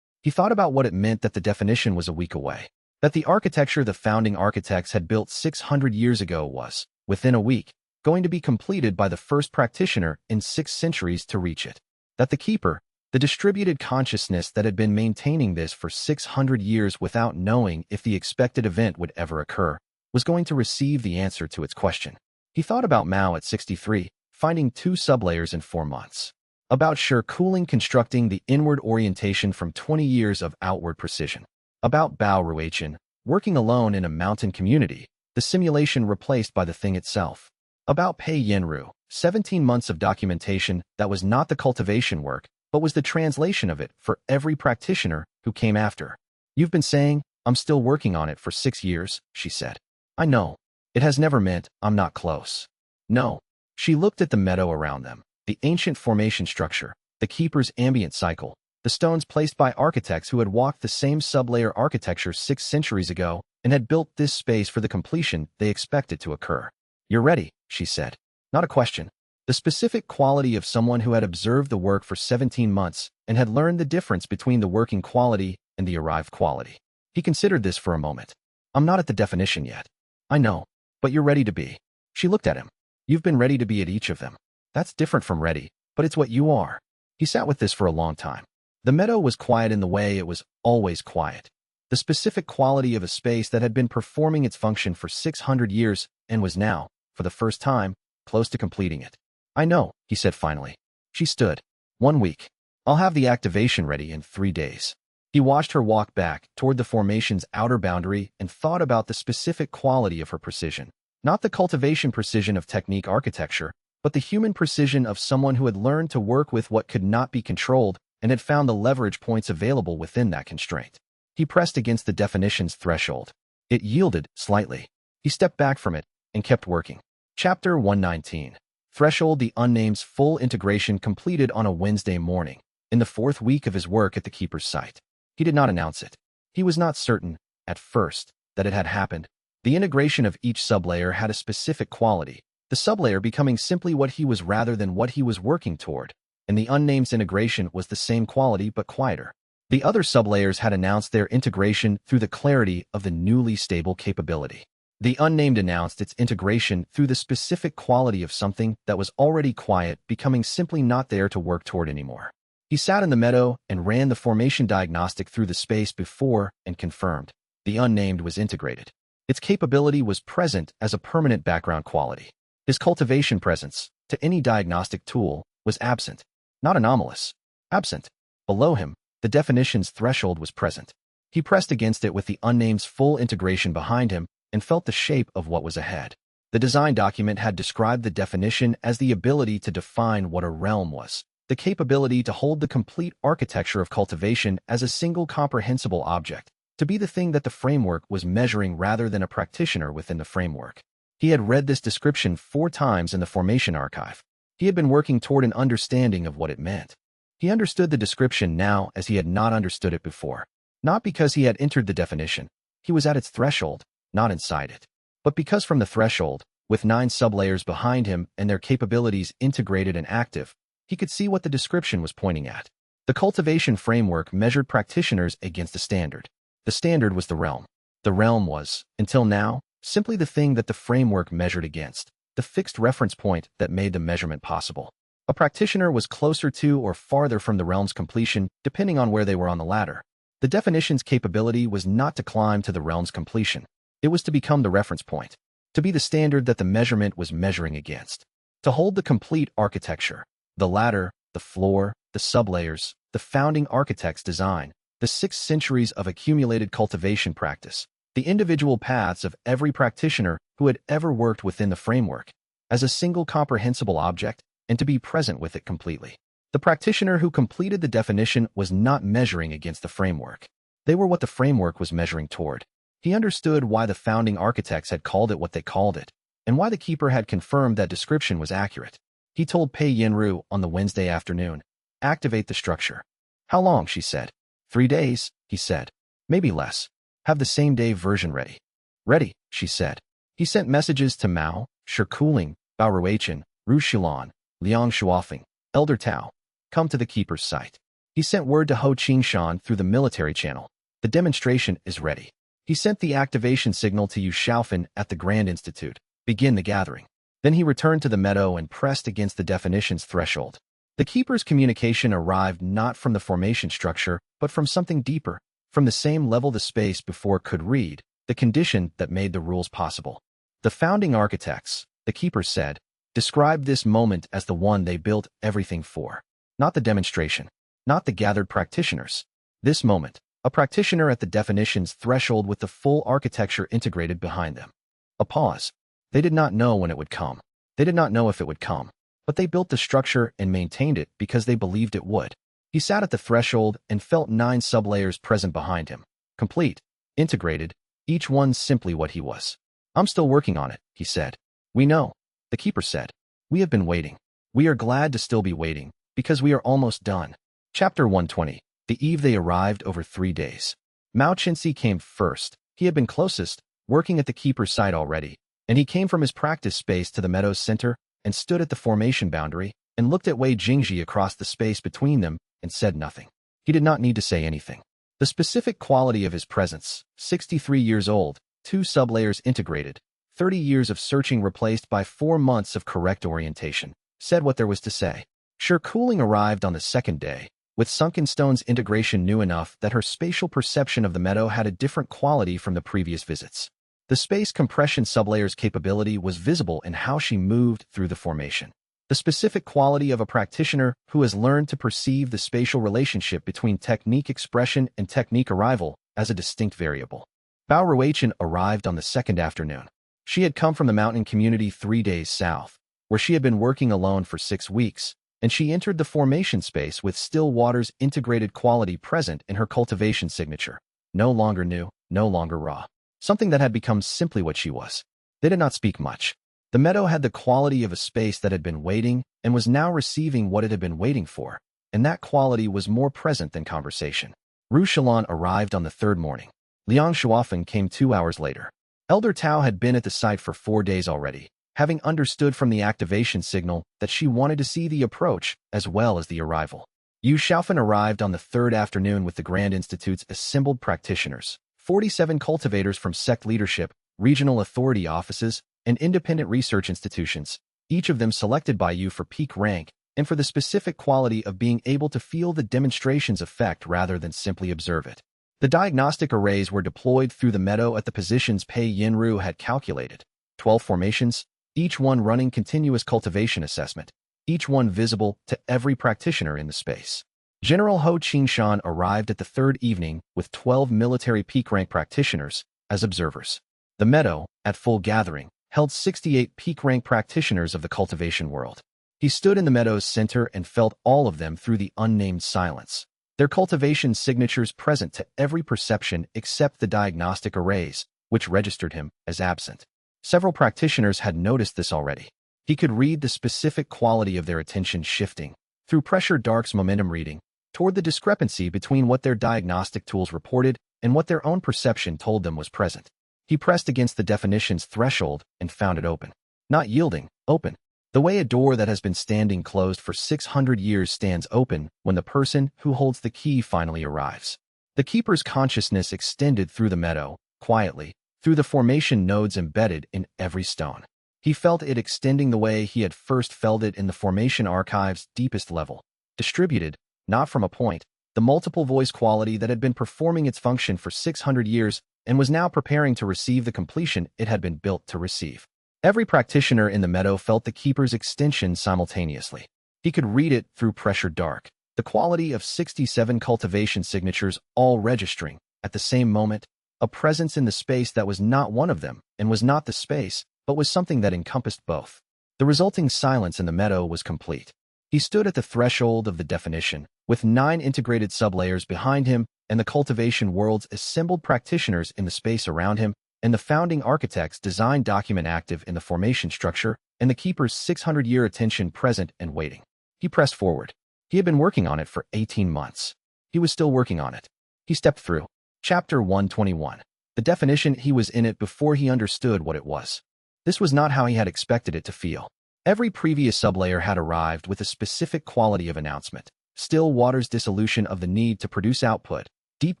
He thought about what it meant that the definition was a week away. That the architecture the founding architects had built 600 years ago was, within a week, going to be completed by the first practitioner in 6 centuries to reach it. That the keeper, the distributed consciousness that had been maintaining this for 600 years without knowing if the expected event would ever occur, was going to receive the answer to its question. He thought about Mao at 63, finding 2 sublayers in 4 months. About Sure Cooling constructing the inward orientation from 20 years of outward precision. About Bao Ruichen, working alone in a mountain community, the simulation replaced by the thing itself. About Pei Yinru, 17 months of documentation that was not the cultivation work, but was the translation of it for every practitioner who came after. You've been saying, I'm still working on it for 6 years, she said. I know. It has never meant I'm not close. No. She looked at the meadow around them, the ancient formation structure, the keeper's ambient cycle, the stones placed by architects who had walked the same sublayer architecture 6 centuries ago and had built this space for the completion they expected to occur. You're ready, she said. Not a question. The specific quality of someone who had observed the work for 17 months and had learned the difference between the working quality and the arrived quality. He considered this for a moment. I'm not at the definition yet. I know, but you're ready to be. She looked at him. You've been ready to be at each of them. That's different from ready, but it's what you are. He sat with this for a long time. The meadow was quiet in the way it was always quiet. The specific quality of a space that had been performing its function for 600 years and was now, for the first time, close to completing it. I know, he said finally. She stood. 1 week. I'll have the activation ready in 3 days. He watched her walk back toward the formation's outer boundary and thought about the specific quality of her precision. Not the cultivation precision of technique architecture, but the human precision of someone who had learned to work with what could not be controlled and had found the leverage points available within that constraint. He pressed against the definition's threshold. It yielded slightly. He stepped back from it and kept working. Chapter 119. Threshold. The unnamed's full integration completed on a Wednesday morning, in the 4th week of his work at the keeper's site. He did not announce it. He was not certain, at first, that it had happened. The integration of each sublayer had a specific quality, the sublayer becoming simply what he was rather than what he was working toward, and the unnamed's integration was the same quality but quieter. The other sublayers had announced their integration through the clarity of the newly stable capability. The unnamed announced its integration through the specific quality of something that was already quiet becoming simply not there to work toward anymore. He sat in the meadow and ran the formation diagnostic through the space before and confirmed. The unnamed was integrated. Its capability was present as a permanent background quality. His cultivation presence, to any diagnostic tool, was absent. Not anomalous. Absent. Below him, the definition's threshold was present. He pressed against it with the unnamed's full integration behind him and felt the shape of what was ahead. The design document had described the definition as the ability to define what a realm was, the capability to hold the complete architecture of cultivation as a single comprehensible object, to be the thing that the framework was measuring rather than a practitioner within the framework. He had read this description 4 times in the formation archive. He had been working toward an understanding of what it meant. He understood the description now as he had not understood it before. Not because he had entered the definition. He was at its threshold, not inside it. But because from the threshold, with 9 sublayers behind him and their capabilities integrated and active, he could see what the description was pointing at. The cultivation framework measured practitioners against a standard. The standard was the realm. The realm was, until now, simply the thing that the framework measured against, the fixed reference point that made the measurement possible. A practitioner was closer to or farther from the realm's completion, depending on where they were on the ladder. The definition's capability was not to climb to the realm's completion. It was to become the reference point, to be the standard that the measurement was measuring against, to hold the complete architecture, the ladder, the floor, the sublayers, the founding architect's design, the 6 centuries of accumulated cultivation practice, the individual paths of every practitioner who had ever worked within the framework, as a single comprehensible object, and to be present with it completely. The practitioner who completed the definition was not measuring against the framework. They were what the framework was measuring toward. He understood why the founding architects had called it what they called it, and why the keeper had confirmed that description was accurate. He told Pei Yinru on the Wednesday afternoon, "Activate the structure." "How long?" she said. 3 days, he said. "Maybe less. Have the same day version ready." "Ready," she said. He sent messages to Mao, Shikuling, Bao Ruichen, Ru Xilan, Liang Shuofeng, Elder Tao. Come to the keeper's site. He sent word to Ho Qingshan through the military channel. The demonstration is ready. He sent the activation signal to Yu Xiaofan at the Grand Institute. Begin the gathering. Then he returned to the meadow and pressed against the definition's threshold. The keeper's communication arrived not from the formation structure, but from something deeper, from the same level the space before could read, the condition that made the rules possible. The founding architects, the keeper said, described this moment as the one they built everything for. Not the demonstration, not the gathered practitioners. This moment, a practitioner at the definition's threshold with the full architecture integrated behind them. A pause. They did not know when it would come. They did not know if it would come. But they built the structure and maintained it because they believed it would. He sat at the threshold and felt 9 sublayers present behind him. Complete, integrated, each one simply what he was. "I'm still working on it," he said. "We know," the keeper said. "We have been waiting. We are glad to still be waiting, because we are almost done." Chapter 120. The eve they arrived over 3 days. Mao Chenxi came first. He had been closest, working at the keeper's site already, and he came from his practice space to the meadow's center and stood at the formation boundary and looked at Wei Jingji across the space between them and said nothing. He did not need to say anything. The specific quality of his presence, 63 years old, 2 sublayers integrated, 30 years of searching replaced by 4 months of correct orientation, said what there was to say. Sure, cooling arrived on the 2nd day, with Sunken Stone's integration new enough that her spatial perception of the meadow had a different quality from the previous visits. The space compression sublayer's capability was visible in how she moved through the formation. The specific quality of a practitioner who has learned to perceive the spatial relationship between technique expression and technique arrival as a distinct variable. Bao Ruichen arrived on the 2nd afternoon. She had come from the mountain community 3 days south, where she had been working alone for 6 weeks, and she entered the formation space with still water's integrated quality present in her cultivation signature. No longer new, no longer raw. Something that had become simply what she was. They did not speak much. The meadow had the quality of a space that had been waiting and was now receiving what it had been waiting for, and that quality was more present than conversation. Ru Xilan arrived on the 3rd morning. Liang Shuofeng came 2 hours later. Elder Tao had been at the site for 4 days already, having understood from the activation signal that she wanted to see the approach as well as the arrival. Yu Xiaofan arrived on the 3rd afternoon with the Grand Institute's assembled practitioners, 47 cultivators from sect leadership, regional authority offices, and independent research institutions, each of them selected by you for peak rank and for the specific quality of being able to feel the demonstration's effect rather than simply observe it. The diagnostic arrays were deployed through the meadow at the positions Pei Yinru had calculated. 12 formations, each one running continuous cultivation assessment, each one visible to every practitioner in the space. General Ho Qingshan arrived at the 3rd evening with 12 military peak rank practitioners as observers. The meadow, at full gathering, held 68 peak rank practitioners of the cultivation world. He stood in the meadow's center and felt all of them through the unnamed silence, their cultivation signatures present to every perception except the diagnostic arrays, which registered him as absent. Several practitioners had noticed this already. He could read the specific quality of their attention shifting, through pressure dark's momentum reading, toward the discrepancy between what their diagnostic tools reported and what their own perception told them was present. He pressed against the definition's threshold and found it open. Not yielding, open. The way a door that has been standing closed for 600 years stands open when the person who holds the key finally arrives. The keeper's consciousness extended through the meadow, quietly, through the formation nodes embedded in every stone. He felt it extending the way he had first felt it in the formation archive's deepest level. Distributed, not from a point, the multiple voice quality that had been performing its function for 600 years and was now preparing to receive the completion it had been built to receive. Every practitioner in the meadow felt the keeper's extension simultaneously. He could read it through pressure dark, the quality of 67 cultivation signatures all registering, at the same moment, a presence in the space that was not one of them and was not the space, but was something that encompassed both. The resulting silence in the meadow was complete. He stood at the threshold of the definition, with 9 integrated sublayers behind him and the cultivation world's assembled practitioners in the space around him, and the founding architect's design document active in the formation structure, and the keeper's 600-year attention present and waiting. He pressed forward. He had been working on it for 18 months. He was still working on it. He stepped through. Chapter 121. The definition. He was in it before he understood what it was. This was not how he had expected it to feel. Every previous sublayer had arrived with a specific quality of announcement. Still water's dissolution of the need to produce output, deep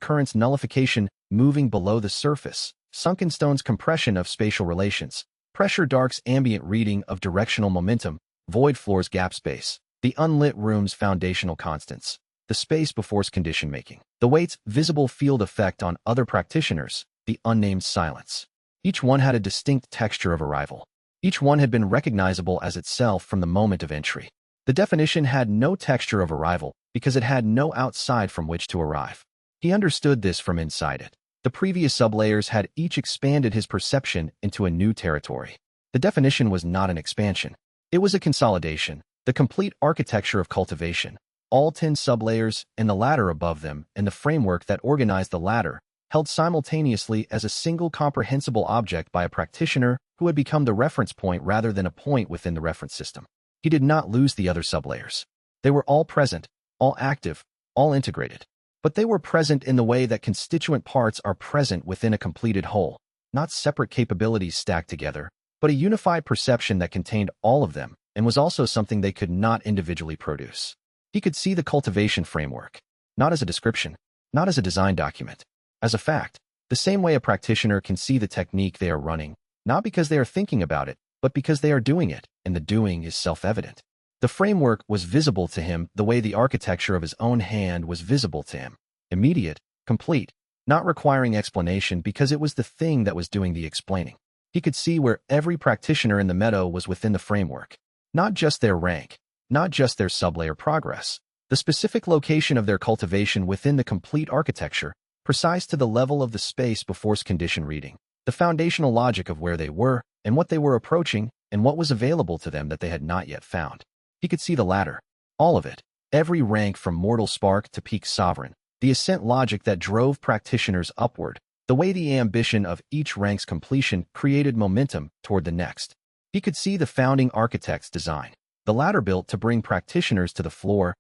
currents nullification moving below the surface, sunken stone's compression of spatial relations, pressure dark's ambient reading of directional momentum, void floor's gap space, the unlit room's foundational constants, the space before's condition making, the weight's visible field effect on other practitioners, the unnamed silence. Each one had a distinct texture of arrival. Each one had been recognizable as itself from the moment of entry. The definition had no texture of arrival because it had no outside from which to arrive. He understood this from inside it. The previous sublayers had each expanded his perception into a new territory. The definition was not an expansion. It was a consolidation, the complete architecture of cultivation. All 10 sublayers and the ladder above them and the framework that organized the ladder, held simultaneously as a single comprehensible object by a practitioner who had become the reference point rather than a point within the reference system. He did not lose the other sublayers. They were all present, all active, all integrated. But they were present in the way that constituent parts are present within a completed whole, not separate capabilities stacked together, but a unified perception that contained all of them and was also something they could not individually produce. He could see the cultivation framework, not as a description, not as a design document, as a fact, the same way a practitioner can see the technique they are running, not because they are thinking about it, but because they are doing it, and the doing is self-evident. The framework was visible to him the way the architecture of his own hand was visible to him. Immediate, complete, not requiring explanation because it was the thing that was doing the explaining. He could see where every practitioner in the meadow was within the framework. Not just their rank, not just their sublayer progress, the specific location of their cultivation within the complete architecture, precise to the level of the space before's condition reading, the foundational logic of where they were and what they were approaching and what was available to them that they had not yet found. He could see the ladder, all of it, every rank from mortal spark to peak sovereign, the ascent logic that drove practitioners upward, the way the ambition of each rank's completion created momentum toward the next. He could see the founding architect's design, the ladder built to bring practitioners to the floor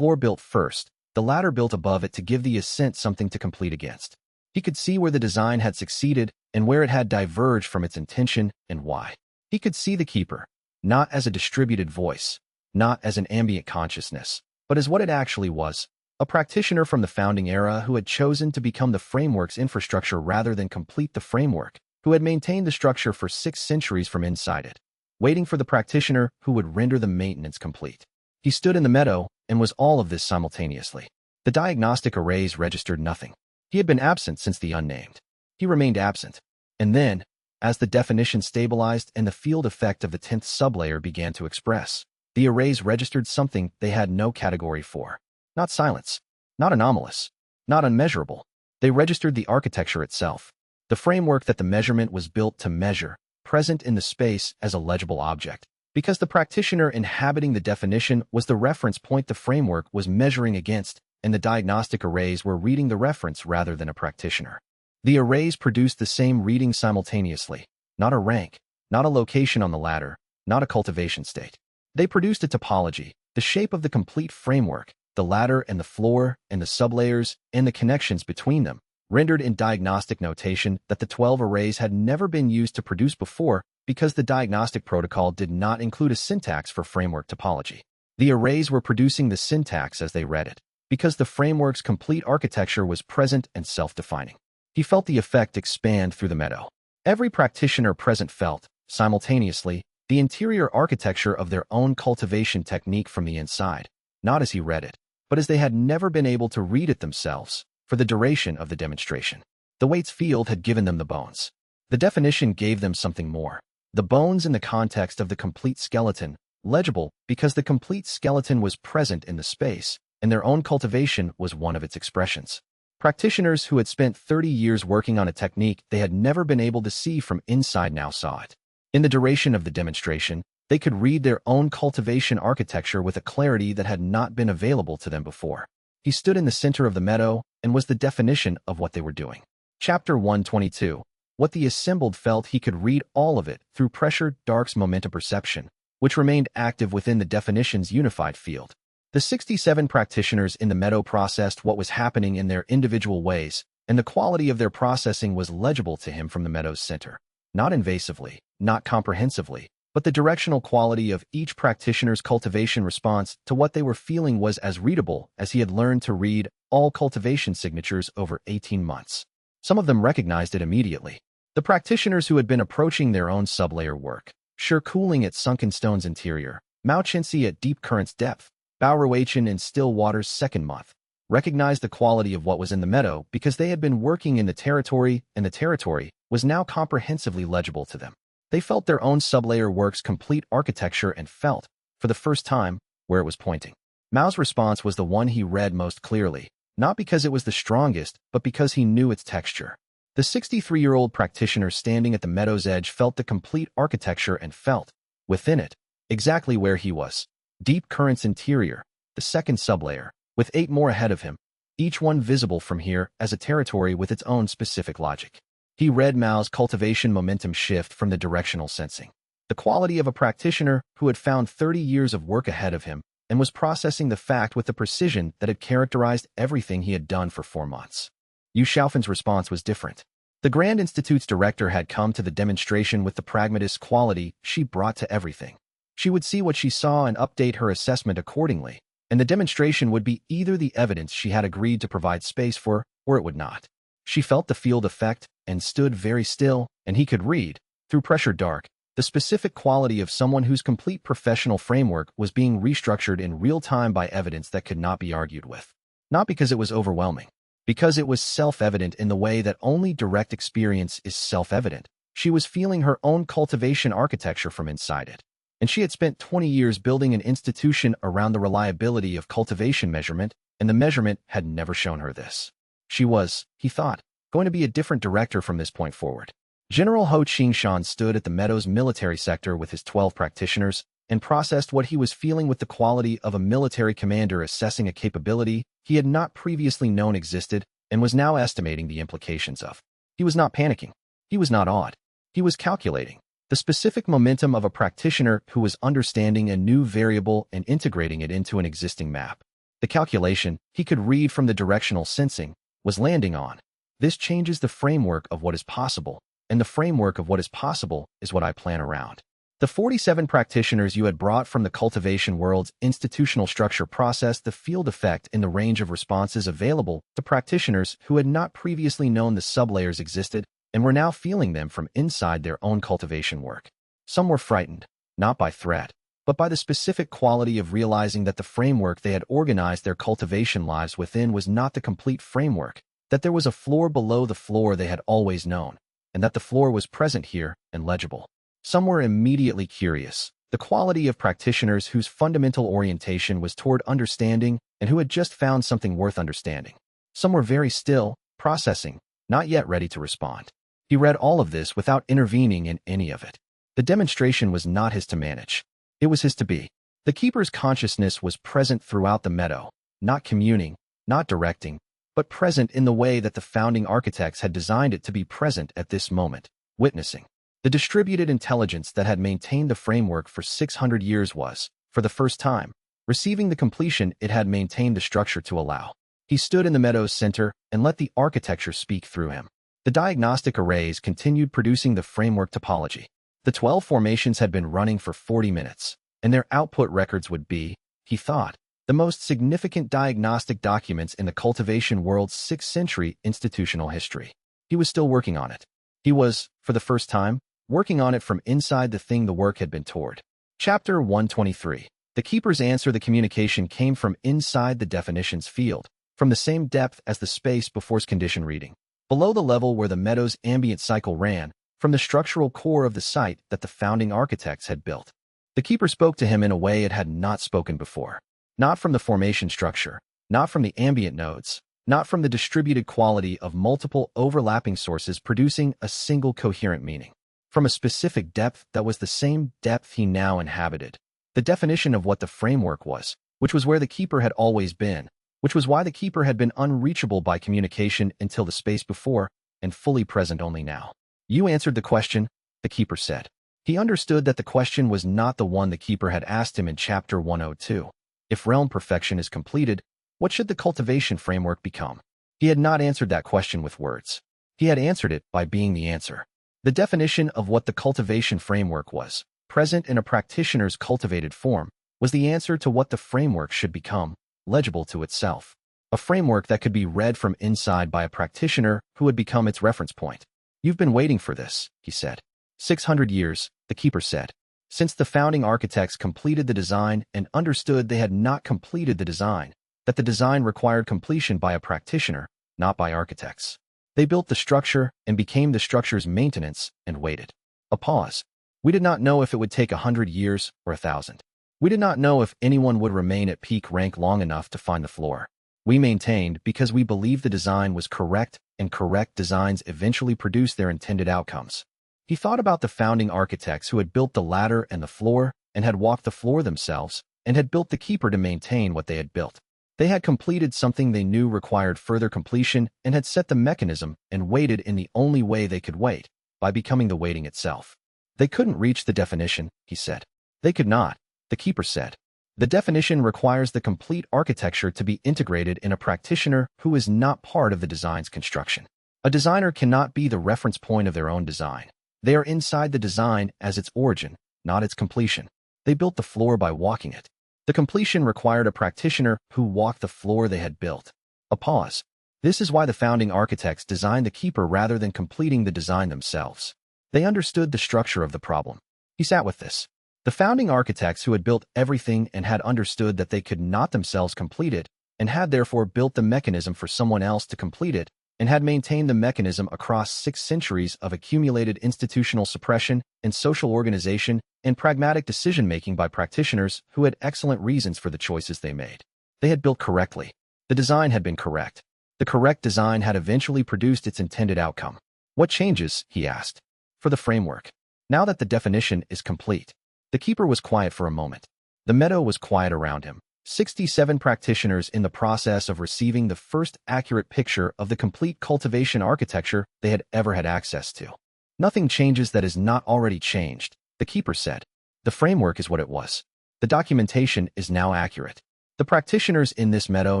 built first, the ladder built above it to give the ascent something to complete against. He could see where the design had succeeded and where it had diverged from its intention and why. He could see the keeper, not as a distributed voice, not as an ambient consciousness, but as what it actually was, a practitioner from the founding era who had chosen to become the framework's infrastructure rather than complete the framework, who had maintained the structure for 6 centuries from inside it, waiting for the practitioner who would render the maintenance complete. He stood in the meadow and was all of this simultaneously. The diagnostic arrays registered nothing. He had been absent since the unnamed. He remained absent. And then, as the definition stabilized and the field effect of the 10th sublayer began to express, the arrays registered something they had no category for. Not silence, not anomalous, not unmeasurable. They registered the architecture itself, the framework that the measurement was built to measure, present in the space as a legible object. Because the practitioner inhabiting the definition was the reference point the framework was measuring against, and the diagnostic arrays were reading the reference rather than a practitioner. The arrays produced the same reading simultaneously, not a rank, not a location on the ladder, not a cultivation state. They produced a topology, the shape of the complete framework, the ladder and the floor and the sublayers and the connections between them, rendered in diagnostic notation that the 12 arrays had never been used to produce before because the diagnostic protocol did not include a syntax for framework topology. The arrays were producing the syntax as they read it, because the framework's complete architecture was present and self-defining. He felt the effect expand through the meadow. Every practitioner present felt, simultaneously, the interior architecture of their own cultivation technique from the inside, not as he read it, but as they had never been able to read it themselves for the duration of the demonstration. The weights field had given them the bones. The definition gave them something more. The bones in the context of the complete skeleton, legible because the complete skeleton was present in the space, and their own cultivation was one of its expressions. Practitioners who had spent 30 years working on a technique they had never been able to see from inside now saw it. In the duration of the demonstration, they could read their own cultivation architecture with a clarity that had not been available to them before. He stood in the center of the meadow and was the definition of what they were doing. Chapter 122. What the assembled felt he could read all of it through pressure Dark's momentum perception, which remained active within the definition's unified field. The 67 practitioners in the meadow processed what was happening in their individual ways, and the quality of their processing was legible to him from the meadow's center. Not invasively, not comprehensively, but the directional quality of each practitioner's cultivation response to what they were feeling was as readable as he had learned to read all cultivation signatures over 18 months. Some of them recognized it immediately. The practitioners who had been approaching their own sublayer work, sure cooling at sunken stone's interior, xianxia at deep current's depth, Bauerweichen in still water's second month, recognized the quality of what was in the meadow because they had been working in the territory, and the territory was now comprehensively legible to them. They felt their own sublayer work's complete architecture and felt, for the first time, where it was pointing. Mao's response was the one he read most clearly, not because it was the strongest, but because he knew its texture. The 63-year-old practitioner standing at the meadow's edge felt the complete architecture and felt, within it, exactly where he was. Deep current's interior, the second sublayer, with 8 more ahead of him, each one visible from here as a territory with its own specific logic. He read Mao's cultivation momentum shift from the directional sensing. The quality of a practitioner who had found 30 years of work ahead of him and was processing the fact with the precision that had characterized everything he had done for 4 months. Yu Xiaofan's response was different. The Grand Institute's director had come to the demonstration with the pragmatist quality she brought to everything. She would see what she saw and update her assessment accordingly, and the demonstration would be either the evidence she had agreed to provide space for, or it would not. She felt the field effect and stood very still, and he could read, through pressure dark, the specific quality of someone whose complete professional framework was being restructured in real time by evidence that could not be argued with. Not because it was overwhelming, because it was self-evident in the way that only direct experience is self-evident. She was feeling her own cultivation architecture from inside it. And she had spent 20 years building an institution around the reliability of cultivation measurement, and the measurement had never shown her this. She was, he thought, going to be a different director from this point forward. General Ho Qingshan stood at the meadow's military sector with his 12 practitioners and processed what he was feeling with the quality of a military commander assessing a capability he had not previously known existed and was now estimating the implications of. He was not panicking. He was not awed. He was calculating the specific momentum of a practitioner who was understanding a new variable and integrating it into an existing map. The calculation, he could read from the directional sensing, was landing on. This changes the framework of what is possible, and the framework of what is possible is what I plan around. The 47 practitioners you had brought from the cultivation world's institutional structure processed the field effect in the range of responses available to practitioners who had not previously known the sublayers existed and were now feeling them from inside their own cultivation work. Some were frightened, not by threat, but by the specific quality of realizing that the framework they had organized their cultivation lives within was not the complete framework, that there was a floor below the floor they had always known, and that the floor was present here and legible. Some were immediately curious, the quality of practitioners whose fundamental orientation was toward understanding and who had just found something worth understanding. Some were very still, processing, not yet ready to respond. He read all of this without intervening in any of it. The demonstration was not his to manage. It was his to be. The keeper's consciousness was present throughout the meadow, not communing, not directing, but present in the way that the founding architects had designed it to be present at this moment, witnessing. The distributed intelligence that had maintained the framework for 600 years was, for the first time, receiving the completion it had maintained the structure to allow. He stood in the meadow's center and let the architecture speak through him. The diagnostic arrays continued producing the framework topology. The 12 formations had been running for 40 minutes, and their output records would be, he thought, the most significant diagnostic documents in the cultivation world's 6th century institutional history. He was still working on it. He was, for the first time, working on it from inside the thing the work had been toward. Chapter 123. The keeper's answer. The communication came from inside the definitions field, from the same depth as the space before's condition reading, below the level where the meadow's ambient cycle ran, from the structural core of the site that the founding architects had built. The keeper spoke to him in a way it had not spoken before. Not from the formation structure, not from the ambient nodes, not from the distributed quality of multiple overlapping sources producing a single coherent meaning. From a specific depth that was the same depth he now inhabited. The definition of what the framework was, which was where the keeper had always been, which was why the keeper had been unreachable by communication until the space before, and fully present only now. You answered the question, the keeper said. He understood that the question was not the one the keeper had asked him in Chapter 102. If realm perfection is completed, what should the cultivation framework become? He had not answered that question with words. He had answered it by being the answer. The definition of what the cultivation framework was, present in a practitioner's cultivated form, was the answer to what the framework should become, legible to itself. A framework that could be read from inside by a practitioner who had become its reference point. You've been waiting for this, he said. 600 years, the keeper said. Since the founding architects completed the design and understood they had not completed the design, that the design required completion by a practitioner, not by architects. They built the structure and became the structure's maintenance and waited. A pause. We did not know if it would take 100 years or 1,000. We did not know if anyone would remain at peak rank long enough to find the floor. We maintained because we believed the design was correct, and correct designs eventually produce their intended outcomes. He thought about the founding architects who had built the ladder and the floor, and had walked the floor themselves, and had built the keeper to maintain what they had built. They had completed something they knew required further completion and had set the mechanism and waited in the only way they could wait, by becoming the waiting itself. They couldn't reach the definition, he said. They could not, the keeper said. The definition requires the complete architecture to be integrated in a practitioner who is not part of the design's construction. A designer cannot be the reference point of their own design. They are inside the design as its origin, not its completion. They built the floor by walking it. The completion required a practitioner who walked the floor they had built. A pause. This is why the founding architects designed the keeper rather than completing the design themselves. They understood the structure of the problem. He sat with this. The founding architects who had built everything and had understood that they could not themselves complete it, and had therefore built the mechanism for someone else to complete it, and had maintained the mechanism across 6 centuries of accumulated institutional suppression and social organization and pragmatic decision-making by practitioners who had excellent reasons for the choices they made. They had built correctly. The design had been correct. The correct design had eventually produced its intended outcome. What changes, he asked, for the framework? Now that the definition is complete. The keeper was quiet for a moment. The meadow was quiet around him. 67 practitioners in the process of receiving the first accurate picture of the complete cultivation architecture they had ever had access to. Nothing changes that is not already changed, the keeper said. The framework is what it was. The documentation is now accurate. The practitioners in this meadow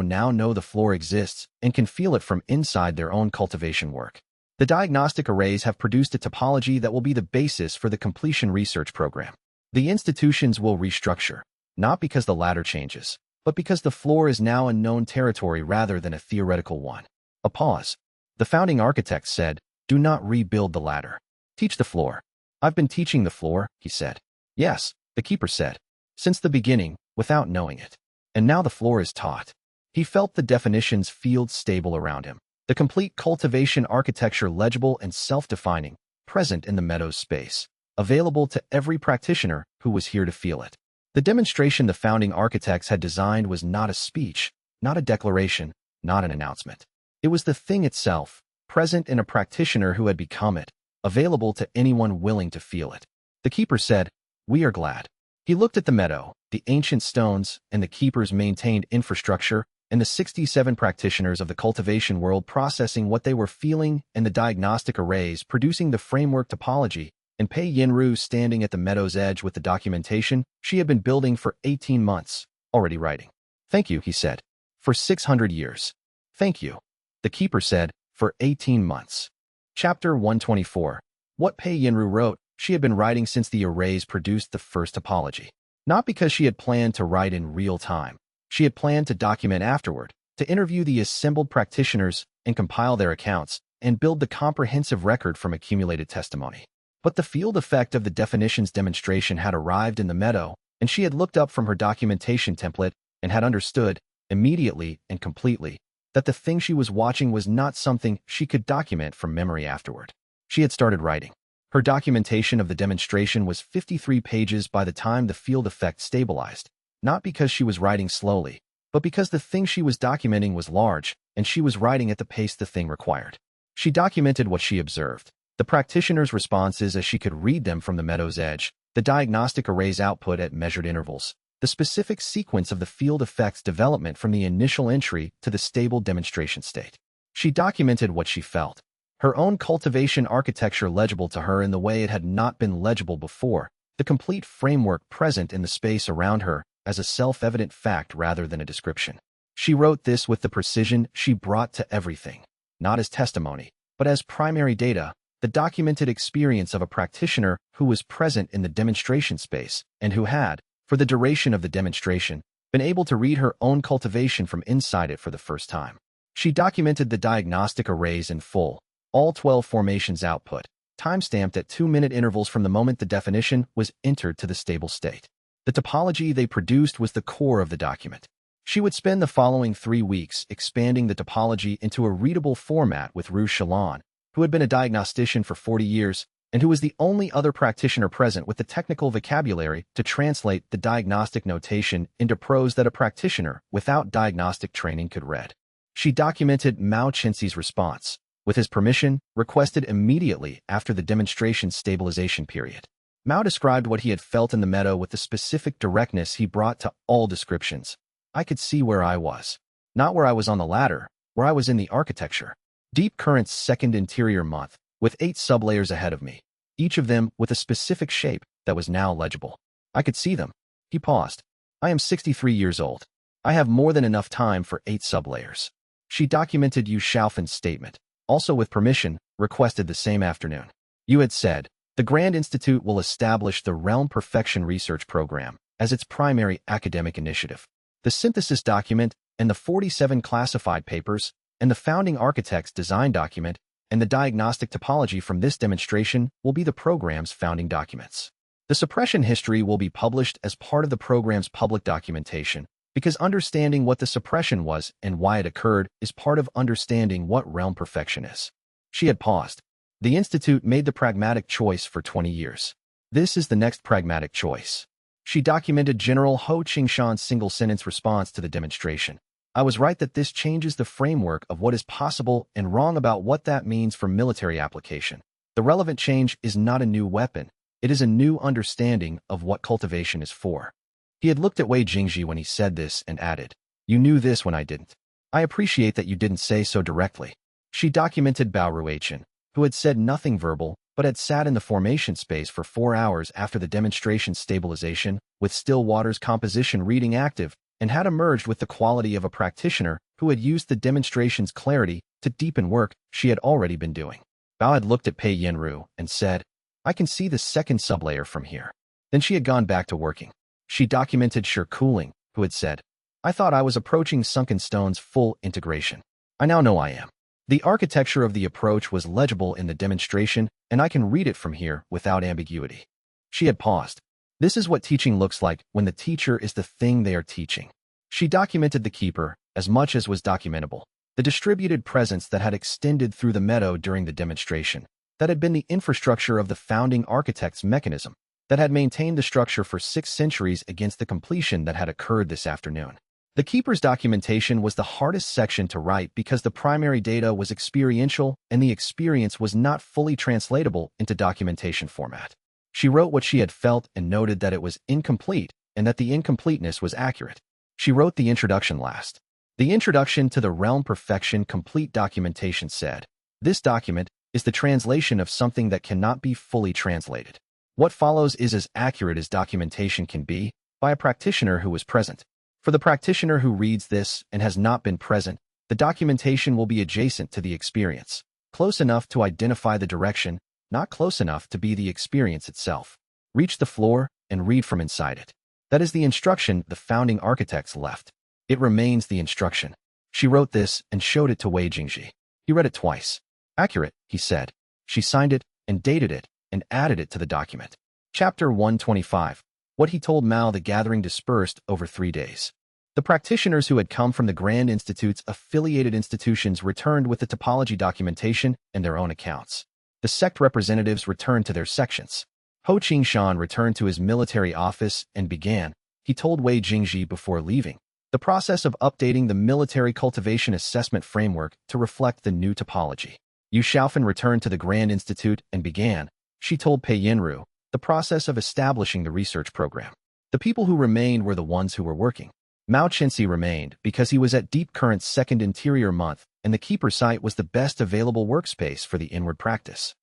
now know the floor exists and can feel it from inside their own cultivation work. The diagnostic arrays have produced a topology that will be the basis for the completion research program. The institutions will restructure. Not because the ladder changes, but because the floor is now a known territory rather than a theoretical one. A pause. The founding architects said, do not rebuild the ladder. Teach the floor. I've been teaching the floor, he said. Yes, the keeper said. Since the beginning, without knowing it. And now the floor is taught. He felt the definitions field stable around him. The complete cultivation architecture legible and self-defining, present in the meadow's space. Available to every practitioner who was here to feel it. The demonstration the founding architects had designed was not a speech, not a declaration, not an announcement. It was the thing itself, present in a practitioner who had become it, available to anyone willing to feel it. The keeper said, we are glad. He looked at the meadow, the ancient stones, and the keeper's maintained infrastructure, and the 67 practitioners of the cultivation world processing what they were feeling, and the diagnostic arrays producing the framework topology, and Pei Yinru standing at the meadow's edge with the documentation she had been building for 18 months, already writing. "Thank you," he said. "For 600 years. Thank you." The keeper said, "For 18 months." Chapter 124. What Pei Yinru wrote, she had been writing since the arrays produced the first topology. Not because she had planned to write in real time. She had planned to document afterward, to interview the assembled practitioners and compile their accounts, and build the comprehensive record from accumulated testimony. But the field effect of the definitions demonstration had arrived in the meadow, and she had looked up from her documentation template and had understood, immediately and completely, that the thing she was watching was not something she could document from memory afterward. She had started writing. Her documentation of the demonstration was 53 pages by the time the field effect stabilized, not because she was writing slowly, but because the thing she was documenting was large, and she was writing at the pace the thing required. She documented what she observed, the practitioner's responses as she could read them from the meadow's edge, the diagnostic array's output at measured intervals, the specific sequence of the field effect's development from the initial entry to the stable demonstration state. She documented what she felt, her own cultivation architecture legible to her in the way it had not been legible before, the complete framework present in the space around her as a self-evident fact rather than a description. She wrote this with the precision she brought to everything, not as testimony, but as primary data, the documented experience of a practitioner who was present in the demonstration space and who had, for the duration of the demonstration, been able to read her own cultivation from inside it for the first time. She documented the diagnostic arrays in full, all 12 formations output, time-stamped at 2-minute intervals from the moment the definition was entered to the stable state. The topology they produced was the core of the document. She would spend the following 3 weeks expanding the topology into a readable format with Ru Shalon, who had been a diagnostician for 40 years, and who was the only other practitioner present with the technical vocabulary to translate the diagnostic notation into prose that a practitioner without diagnostic training could read. She documented Mao Chenxi's response, with his permission, requested immediately after the demonstration stabilization period. Mao described what he had felt in the meadow with the specific directness he brought to all descriptions. "I could see where I was. Not where I was on the ladder, where I was in the architecture. Deep Current's second interior month, with 8 sublayers ahead of me, each of them with a specific shape that was now legible. I could see them." He paused. "I am 63 years old. I have more than enough time for 8 sublayers." She documented Yu Xiaofan's statement, also with permission, requested the same afternoon. Yu had said, "The Grand Institute will establish the Realm Perfection Research Program as its primary academic initiative. The synthesis document and the 47 classified papers and the founding architect's design document and the diagnostic topology from this demonstration will be the program's founding documents. The suppression history will be published as part of the program's public documentation, because understanding what the suppression was and why it occurred is part of understanding what realm perfection is." She had paused. "The Institute made the pragmatic choice for 20 years. This is the next pragmatic choice." She documented General Ho Qingshan's single-sentence response to the demonstration. "I was right that this changes the framework of what is possible and wrong about what that means for military application. The relevant change is not a new weapon. It is a new understanding of what cultivation is for." He had looked at Wei Jingji when he said this and added, "You knew this when I didn't. I appreciate that you didn't say so directly." She documented Bao Ruichen, who had said nothing verbal, but had sat in the formation space for 4 hours after the demonstration stabilization, with still water's composition reading active, and had emerged with the quality of a practitioner who had used the demonstration's clarity to deepen work she had already been doing. Bao had looked at Pei Yinru and said, "I can see the second sublayer from here." Then she had gone back to working. She documented Shi Cooling, who had said, "I thought I was approaching Sunken Stone's full integration. I now know I am. The architecture of the approach was legible in the demonstration, and I can read it from here without ambiguity." She had paused. This is what teaching looks like when the teacher is the thing they are teaching. She documented the keeper, as much as was documentable, the distributed presence that had extended through the meadow during the demonstration, that had been the infrastructure of the founding architect's mechanism, that had maintained the structure for 6 centuries against the completion that had occurred this afternoon. The keeper's documentation was the hardest section to write because the primary data was experiential and the experience was not fully translatable into documentation format. She wrote what she had felt and noted that it was incomplete and that the incompleteness was accurate. She wrote the introduction last. The introduction to the Realm Perfection Complete Documentation said, "This document, is the translation of something that cannot be fully translated. What follows is as accurate as documentation can be by a practitioner who was present. For the practitioner who reads this and has not been present, the documentation will be adjacent to the experience, close enough to identify the direction, not close enough to be the experience itself. Reach the floor and read from inside it. That is the instruction the founding architects left. It remains the instruction. She wrote this and showed it to Wei Jingji. He read it twice. Accurate, he said. She signed it and dated it and added it to the document. Chapter 125. What he told Mao. The gathering dispersed over 3 days. The practitioners who had come from the Grand Institute's affiliated institutions returned with the topology documentation and their own accounts. The sect representatives returned to their sections. Ho Qingshan returned to his military office and began, he told Wei Jingji before leaving, the process of updating the military cultivation assessment framework to reflect the new topology. Yu Xiaofan returned to the Grand Institute and began, she told Pei Yinru, the process of establishing the research program. The people who remained were the ones who were working. Mao Chenxi remained because he was at Deep Current's second interior month and the keeper site was the best available workspace for the inward practice.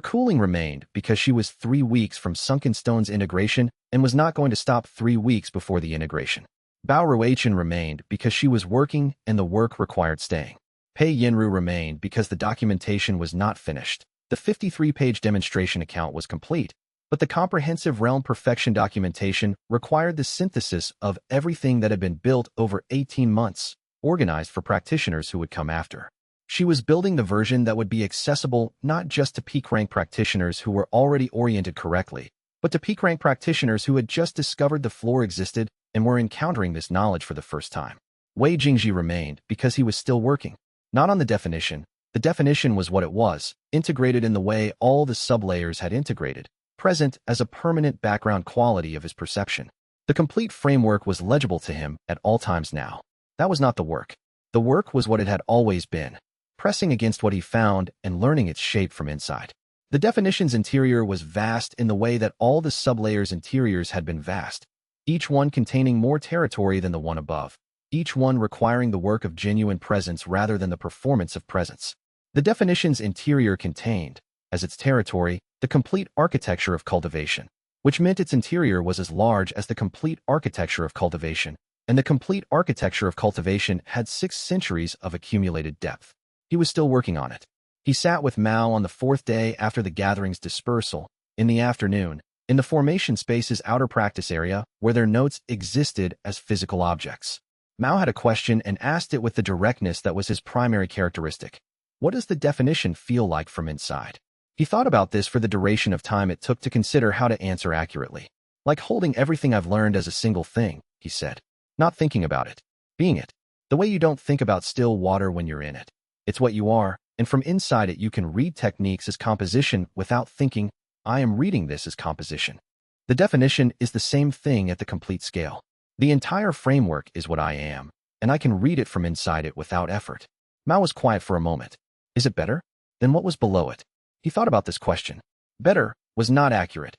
Cooling remained because she was 3 weeks from Sunken Stone's integration and was not going to stop 3 weeks before the integration. Bao Ruichen remained because she was working and the work required staying. Pei Yinru remained because the documentation was not finished. The 53-page demonstration account was complete, but the comprehensive realm perfection documentation required the synthesis of everything that had been built over 18 months, organized for practitioners who would come after. She was building the version that would be accessible not just to peak rank practitioners who were already oriented correctly, but to peak rank practitioners who had just discovered the floor existed and were encountering this knowledge for the first time. Wei Jingji remained because he was still working, not on the definition. The definition was what it was, integrated in the way all the sublayers had integrated, present as a permanent background quality of his perception. The complete framework was legible to him at all times now. That was not the work. The work was what it had always been, pressing against what he found and learning its shape from inside. The definition's interior was vast in the way that all the sublayers' interiors had been vast, each one containing more territory than the one above, each one requiring the work of genuine presence rather than the performance of presence. The definition's interior contained, as its territory, the complete architecture of cultivation, which meant its interior was as large as the complete architecture of cultivation, and the complete architecture of cultivation had 6 centuries of accumulated depth. He was still working on it. He sat with Mao on the 4th day after the gathering's dispersal, in the afternoon, in the formation space's outer practice area where their notes existed as physical objects. Mao had a question and asked it with the directness that was his primary characteristic. What does the definition feel like from inside? He thought about this for the duration of time it took to consider how to answer accurately. Like holding everything I've learned as a single thing, he said. Not thinking about it. Being it. The way you don't think about still water when you're in it. It's what you are, and from inside it you can read techniques as composition without thinking, I am reading this as composition. The definition is the same thing at the complete scale. The entire framework is what I am, and I can read it from inside it without effort. Mao was quiet for a moment. Is it better? Then what was below it? He thought about this question. Better was not accurate.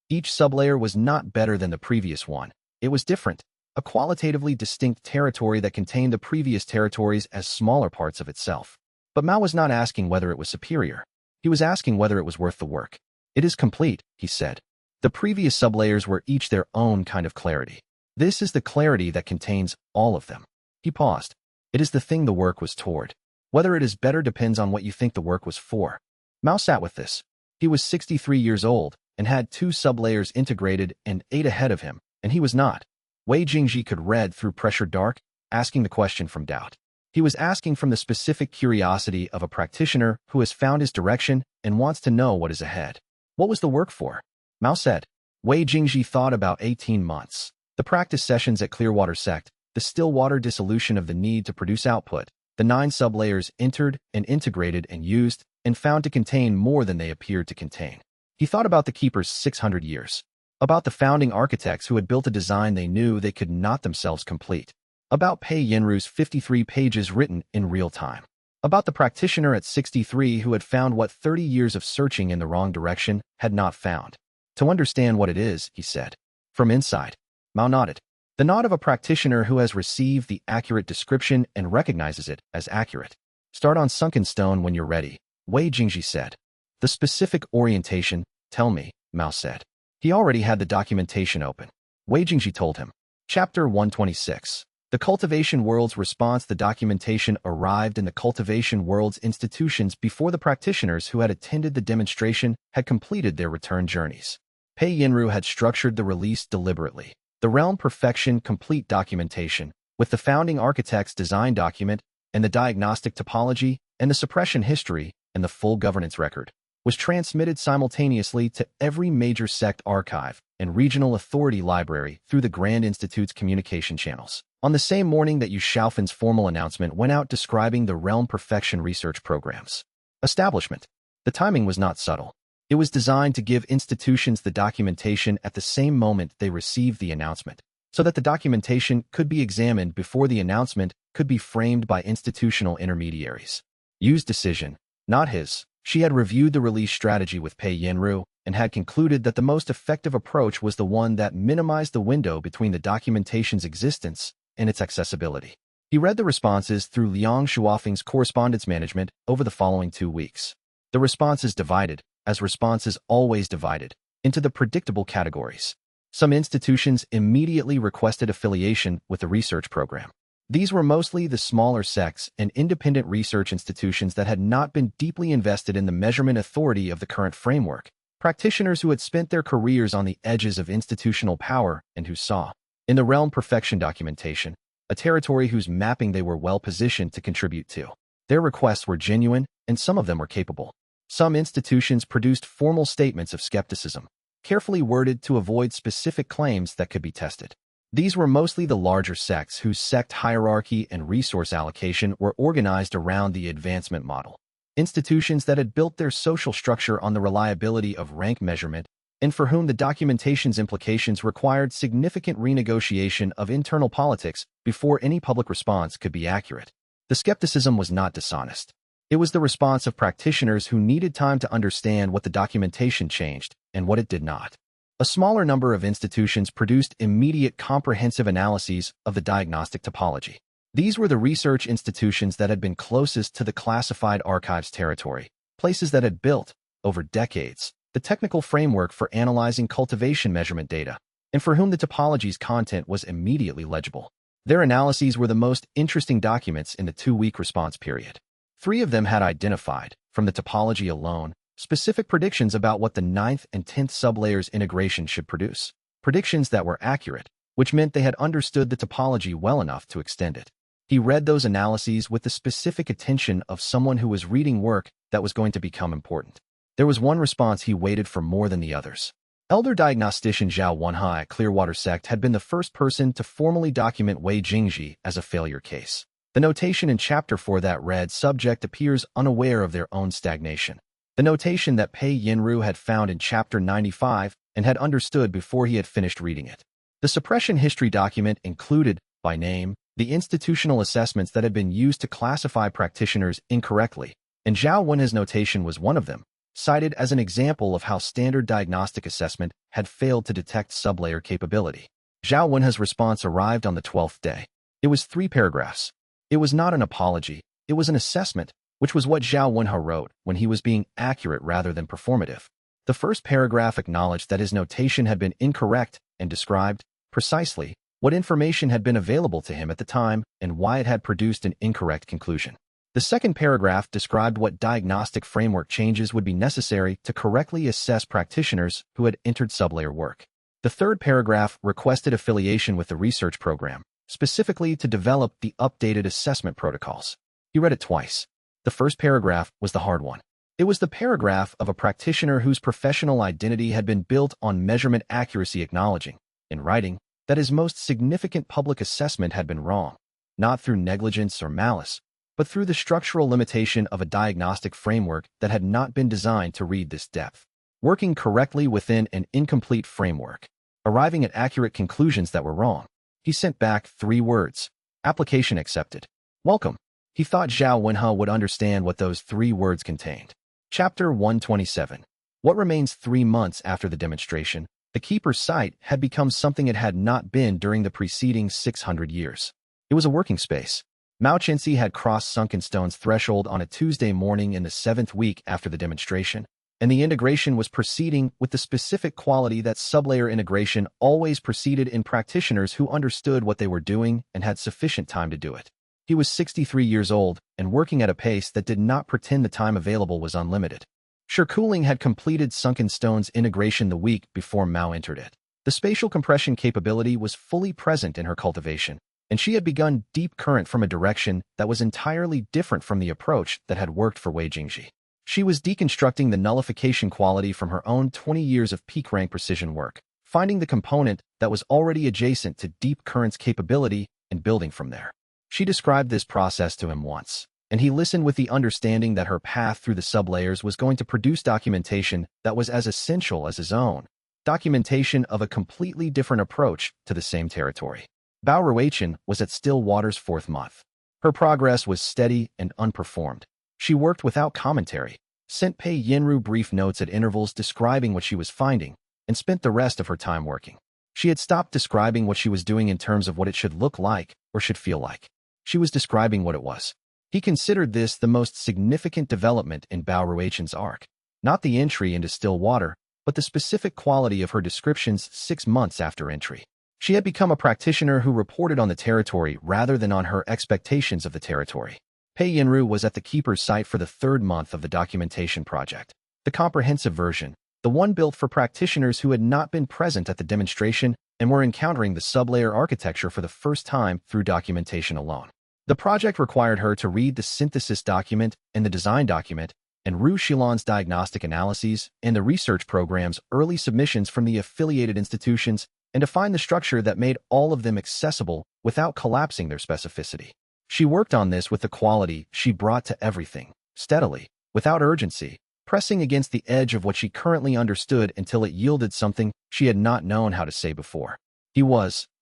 Each sublayer was not better than the previous one. It was different, a qualitatively distinct territory that contained the previous territories as smaller parts of itself. But Mao was not asking whether it was superior. He was asking whether it was worth the work. It is complete, he said. The previous sublayers were each their own kind of clarity. This is the clarity that contains all of them. He paused. It is the thing the work was toward. Whether it is better depends on what you think the work was for. Mao sat with this. He was 63 years old and had 2 sublayers integrated and 8 ahead of him, and he was not. Wei Jingji could read through pressure dark, asking the question from doubt. He was asking from the specific curiosity of a practitioner who has found his direction and wants to know what is ahead. What was the work for? Mao said. Wei Jingji thought about 18 months. The practice sessions at Clearwater Sect, the still water dissolution of the need to produce output, the 9 sublayers entered and integrated and used and found to contain more than they appeared to contain. He thought about the keeper's 600 years, about the founding architects who had built a design they knew they could not themselves complete, about Pei Yinru's 53 pages written in real time, about the practitioner at 63 who had found what 30 years of searching in the wrong direction had not found. To understand what it is, he said. From inside. Mao nodded. The nod of a practitioner who has received the accurate description and recognizes it as accurate. Start on Sunken Stone when you're ready. Wei Jingji said. The specific orientation, tell me, Mao said. He already had the documentation open. Wei Jingji told him. Chapter 126. The Cultivation World's response. The documentation arrived in the Cultivation World's institutions before the practitioners who had attended the demonstration had completed their return journeys. Pei Yinru had structured the release deliberately. The Realm Perfection Complete documentation, with the founding architect's design document, and the diagnostic topology, and the suppression history, and the full governance record, was transmitted simultaneously to every major sect archive and regional authority library through the Grand Institute's communication channels. On the same morning that Yu Xiaofan's formal announcement went out describing the Realm Perfection Research Program's establishment, the timing was not subtle. It was designed to give institutions the documentation at the same moment they received the announcement, so that the documentation could be examined before the announcement could be framed by institutional intermediaries. Yu's decision, not his. She had reviewed the release strategy with Pei Yinru and had concluded that the most effective approach was the one that minimized the window between the documentation's existence and its accessibility. He read the responses through Liang Shuofeng's correspondence management over the following 2 weeks. The responses divided, as responses always divided, into the predictable categories. Some institutions immediately requested affiliation with the research program. These were mostly the smaller sects and independent research institutions that had not been deeply invested in the measurement authority of the current framework, practitioners who had spent their careers on the edges of institutional power and who saw, in the Realm Perfection documentation, a territory whose mapping they were well positioned to contribute to. Their requests were genuine, and some of them were capable. Some institutions produced formal statements of skepticism, carefully worded to avoid specific claims that could be tested. These were mostly the larger sects whose sect hierarchy and resource allocation were organized around the advancement model. Institutions that had built their social structure on the reliability of rank measurement and for whom the documentation's implications required significant renegotiation of internal politics before any public response could be accurate. The skepticism was not dishonest. It was the response of practitioners who needed time to understand what the documentation changed and what it did not. A smaller number of institutions produced immediate comprehensive analyses of the diagnostic topology. These were the research institutions that had been closest to the classified archives territory, places that had built, over decades, the technical framework for analyzing cultivation measurement data, and for whom the topology's content was immediately legible. Their analyses were the most interesting documents in the 2-week response period. 3 of them had identified, from the topology alone, specific predictions about what the 9th and 10th sublayers integration should produce. Predictions that were accurate, which meant they had understood the topology well enough to extend it. He read those analyses with the specific attention of someone who was reading work that was going to become important. There was one response he waited for more than the others. Elder diagnostician Zhao Wenhai at Clearwater Sect had been the first person to formally document Wei Jingji as a failure case. The notation in Chapter 4 that read, "Subject appears unaware of their own stagnation." The notation that Pei Yinru had found in Chapter 95 and had understood before he had finished reading it. The suppression history document included, by name, the institutional assessments that had been used to classify practitioners incorrectly, and Zhao Wen's notation was one of them, cited as an example of how standard diagnostic assessment had failed to detect sublayer capability. Zhao Wen's response arrived on the 12th day. It was 3 paragraphs. It was not an apology, it was an assessment, which was what Zhao Wenhe wrote when he was being accurate rather than performative. The first paragraph acknowledged that his notation had been incorrect and described, precisely, what information had been available to him at the time and why it had produced an incorrect conclusion. The second paragraph described what diagnostic framework changes would be necessary to correctly assess practitioners who had entered sublayer work. The third paragraph requested affiliation with the research program, specifically to develop the updated assessment protocols. He read it twice. The first paragraph was the hard one. It was the paragraph of a practitioner whose professional identity had been built on measurement accuracy, acknowledging, in writing, that his most significant public assessment had been wrong, not through negligence or malice, but through the structural limitation of a diagnostic framework that had not been designed to read this depth. Working correctly within an incomplete framework, arriving at accurate conclusions that were wrong. He sent back 3 words. Application accepted. Welcome. He thought Zhao Wenhe would understand what those 3 words contained. Chapter 127. What remains 3 months after the demonstration, the Keeper's site had become something it had not been during the preceding 600 years. It was a working space. Mao Chenxi had crossed Sunken Stone's threshold on a Tuesday morning in the 7th week after the demonstration, and the integration was proceeding with the specific quality that sublayer integration always proceeded in practitioners who understood what they were doing and had sufficient time to do it. He was 63 years old and working at a pace that did not pretend the time available was unlimited. Shirkuling had completed Sunken Stone's integration the week before Mao entered it. The spatial compression capability was fully present in her cultivation, and she had begun deep current from a direction that was entirely different from the approach that had worked for Wei Jingji. She was deconstructing the nullification quality from her own 20 years of peak rank precision work, finding the component that was already adjacent to deep current's capability and building from there. She described this process to him once, and he listened with the understanding that her path through the sublayers was going to produce documentation that was as essential as his own, documentation of a completely different approach to the same territory. Bao Ruichen was at Stillwater's 4th month. Her progress was steady and unperformed. She worked without commentary, sent Pei Yinru brief notes at intervals describing what she was finding, and spent the rest of her time working. She had stopped describing what she was doing in terms of what it should look like or should feel like. She was describing what it was. He considered this the most significant development in Bao Ruichen's arc, not the entry into Stillwater, but the specific quality of her descriptions 6 months after entry. She had become a practitioner who reported on the territory rather than on her expectations of the territory. Pei Yinru was at the Keeper's site for the 3rd month of the documentation project. The comprehensive version, the one built for practitioners who had not been present at the demonstration and were encountering the sublayer architecture for the first time through documentation alone. The project required her to read the synthesis document and the design document, and Ru Xilan's diagnostic analyses and the research program's early submissions from the affiliated institutions, and to find the structure that made all of them accessible without collapsing their specificity. She worked on this with the quality she brought to everything, steadily, without urgency, pressing against the edge of what she currently understood until it yielded something she had not known how to say before. He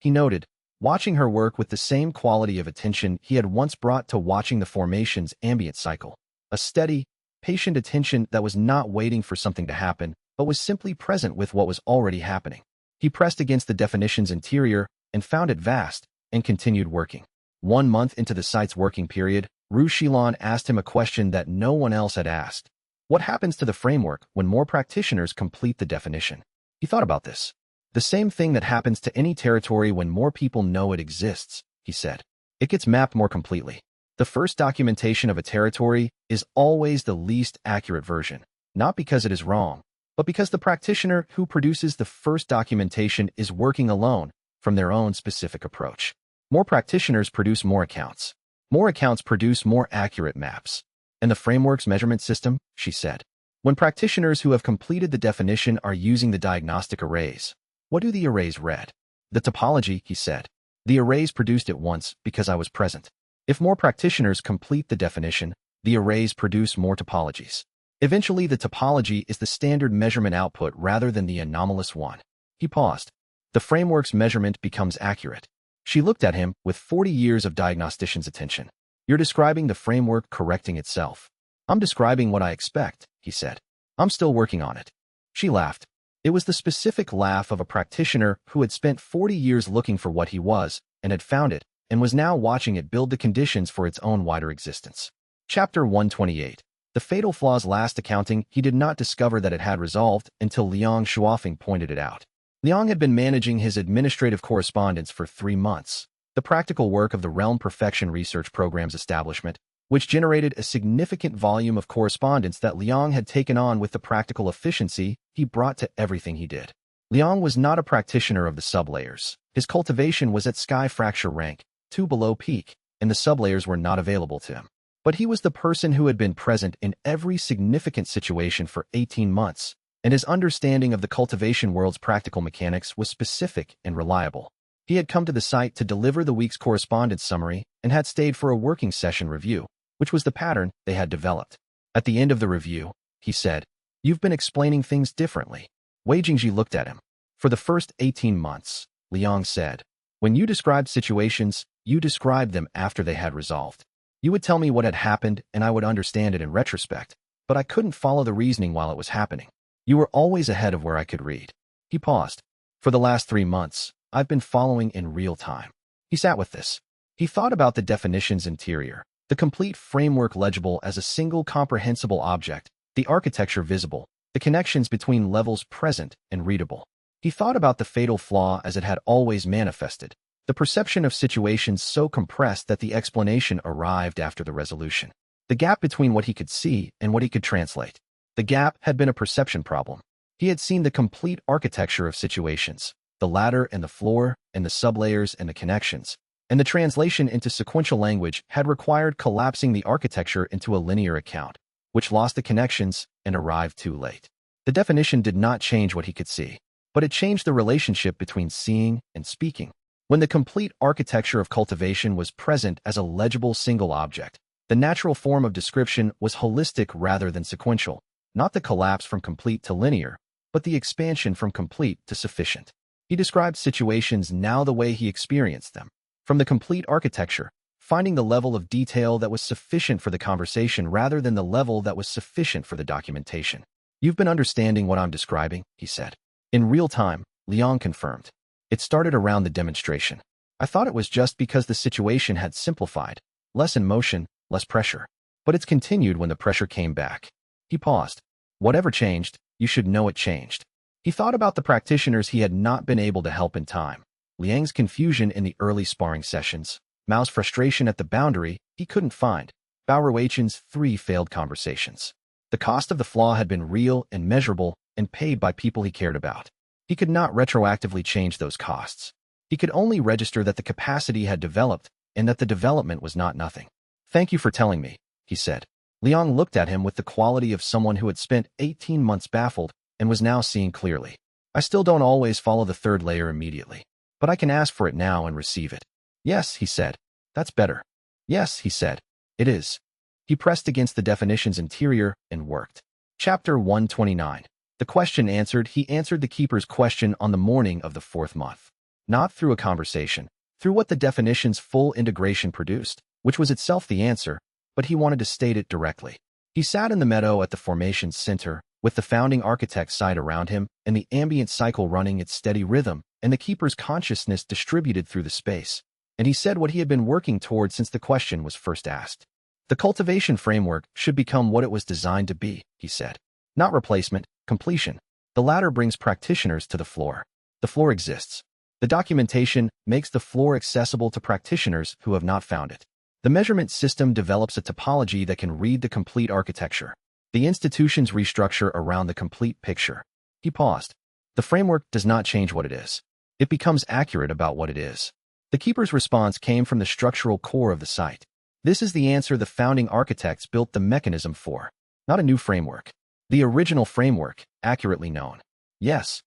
noted, watching her work with the same quality of attention he had once brought to watching the formation's ambient cycle, a steady, patient attention that was not waiting for something to happen, but was simply present with what was already happening. He pressed against the definition's interior and found it vast, and continued working. 1 month into the site's working period, Ru Xilan asked him a question that no one else had asked. What happens to the framework when more practitioners complete the definition? He thought about this. The same thing that happens to any territory when more people know it exists, he said. It gets mapped more completely. The first documentation of a territory is always the least accurate version, not because it is wrong, but because the practitioner who produces the first documentation is working alone from their own specific approach. More practitioners produce more accounts. More accounts produce more accurate maps. And the framework's measurement system, she said. When practitioners who have completed the definition are using the diagnostic arrays, what do the arrays read? The topology, he said. The arrays produced it once because I was present. If more practitioners complete the definition, the arrays produce more topologies. Eventually, the topology is the standard measurement output rather than the anomalous one. He paused. The framework's measurement becomes accurate. She looked at him with 40 years of diagnostician's attention. You're describing the framework correcting itself. I'm describing what I expect, he said. I'm still working on it. She laughed. It was the specific laugh of a practitioner who had spent 40 years looking for what he was and had found it and was now watching it build the conditions for its own wider existence. Chapter 128. The fatal flaw's last accounting, he did not discover that it had resolved until Liang Shuofeng pointed it out. Liang had been managing his administrative correspondence for 3 months. The practical work of the Realm Perfection Research Program's establishment, which generated a significant volume of correspondence that Liang had taken on with the practical efficiency he brought to everything he did. Liang was not a practitioner of the sublayers. His cultivation was at Sky Fracture rank, 2 below peak, and the sublayers were not available to him. But he was the person who had been present in every significant situation for 18 months, and his understanding of the cultivation world's practical mechanics was specific and reliable. He had come to the site to deliver the week's correspondence summary and had stayed for a working session review, which was the pattern they had developed. At the end of the review, he said, "You've been explaining things differently." Wei Jingji looked at him. For the first 18 months, Liang said, when you described situations, you described them after they had resolved. You would tell me what had happened and I would understand it in retrospect, but I couldn't follow the reasoning while it was happening. You were always ahead of where I could read. He paused. For the last 3 months, I've been following in real time. He sat with this. He thought about the definition's interior, the complete framework legible as a single comprehensible object, the architecture visible, the connections between levels present and readable. He thought about the fatal flaw as it had always manifested, the perception of situations so compressed that the explanation arrived after the resolution. The gap between what he could see and what he could translate. The gap had been a perception problem. He had seen the complete architecture of situations, the ladder and the floor, and the sublayers and the connections, and the translation into sequential language had required collapsing the architecture into a linear account, which lost the connections and arrived too late. The definition did not change what he could see, but it changed the relationship between seeing and speaking. When the complete architecture of cultivation was present as a legible single object, the natural form of description was holistic rather than sequential, not the collapse from complete to linear, but the expansion from complete to sufficient. He described situations now the way he experienced them, from the complete architecture, finding the level of detail that was sufficient for the conversation rather than the level that was sufficient for the documentation. "You've been understanding what I'm describing," he said. In real time, Liang confirmed. "It started around the demonstration. I thought it was just because the situation had simplified, less in motion, less pressure. But it's continued when the pressure came back." He paused. "Whatever changed, you should know it changed." He thought about the practitioners he had not been able to help in time. Liang's confusion in the early sparring sessions, Mao's frustration at the boundary he couldn't find, Bao Ruichen's 3 failed conversations. The cost of the flaw had been real and measurable and paid by people he cared about. He could not retroactively change those costs. He could only register that the capacity had developed and that the development was not nothing. "Thank you for telling me," he said. Liang looked at him with the quality of someone who had spent 18 months baffled and was now seeing clearly. "I still don't always follow the third layer immediately, but I can ask for it now and receive it." "Yes," he said. "That's better." "Yes," he said. "It is." He pressed against the definition's interior and worked. Chapter 129. The question answered. He answered the keeper's question on the morning of the 4th month. Not through a conversation, through what the definition's full integration produced, which was itself the answer, but he wanted to state it directly. He sat in the meadow at the formation's center, with the founding architect's site around him, and the ambient cycle running its steady rhythm, and the keeper's consciousness distributed through the space. And he said what he had been working toward since the question was first asked. The cultivation framework should become what it was designed to be, he said. Not replacement, completion. The latter brings practitioners to the floor. The floor exists. The documentation makes the floor accessible to practitioners who have not found it. The measurement system develops a topology that can read the complete architecture. The institutions restructure around the complete picture. He paused. The framework does not change what it is. It becomes accurate about what it is. The keeper's response came from the structural core of the site. This is the answer the founding architects built the mechanism for. Not a new framework. The original framework, accurately known. Yes.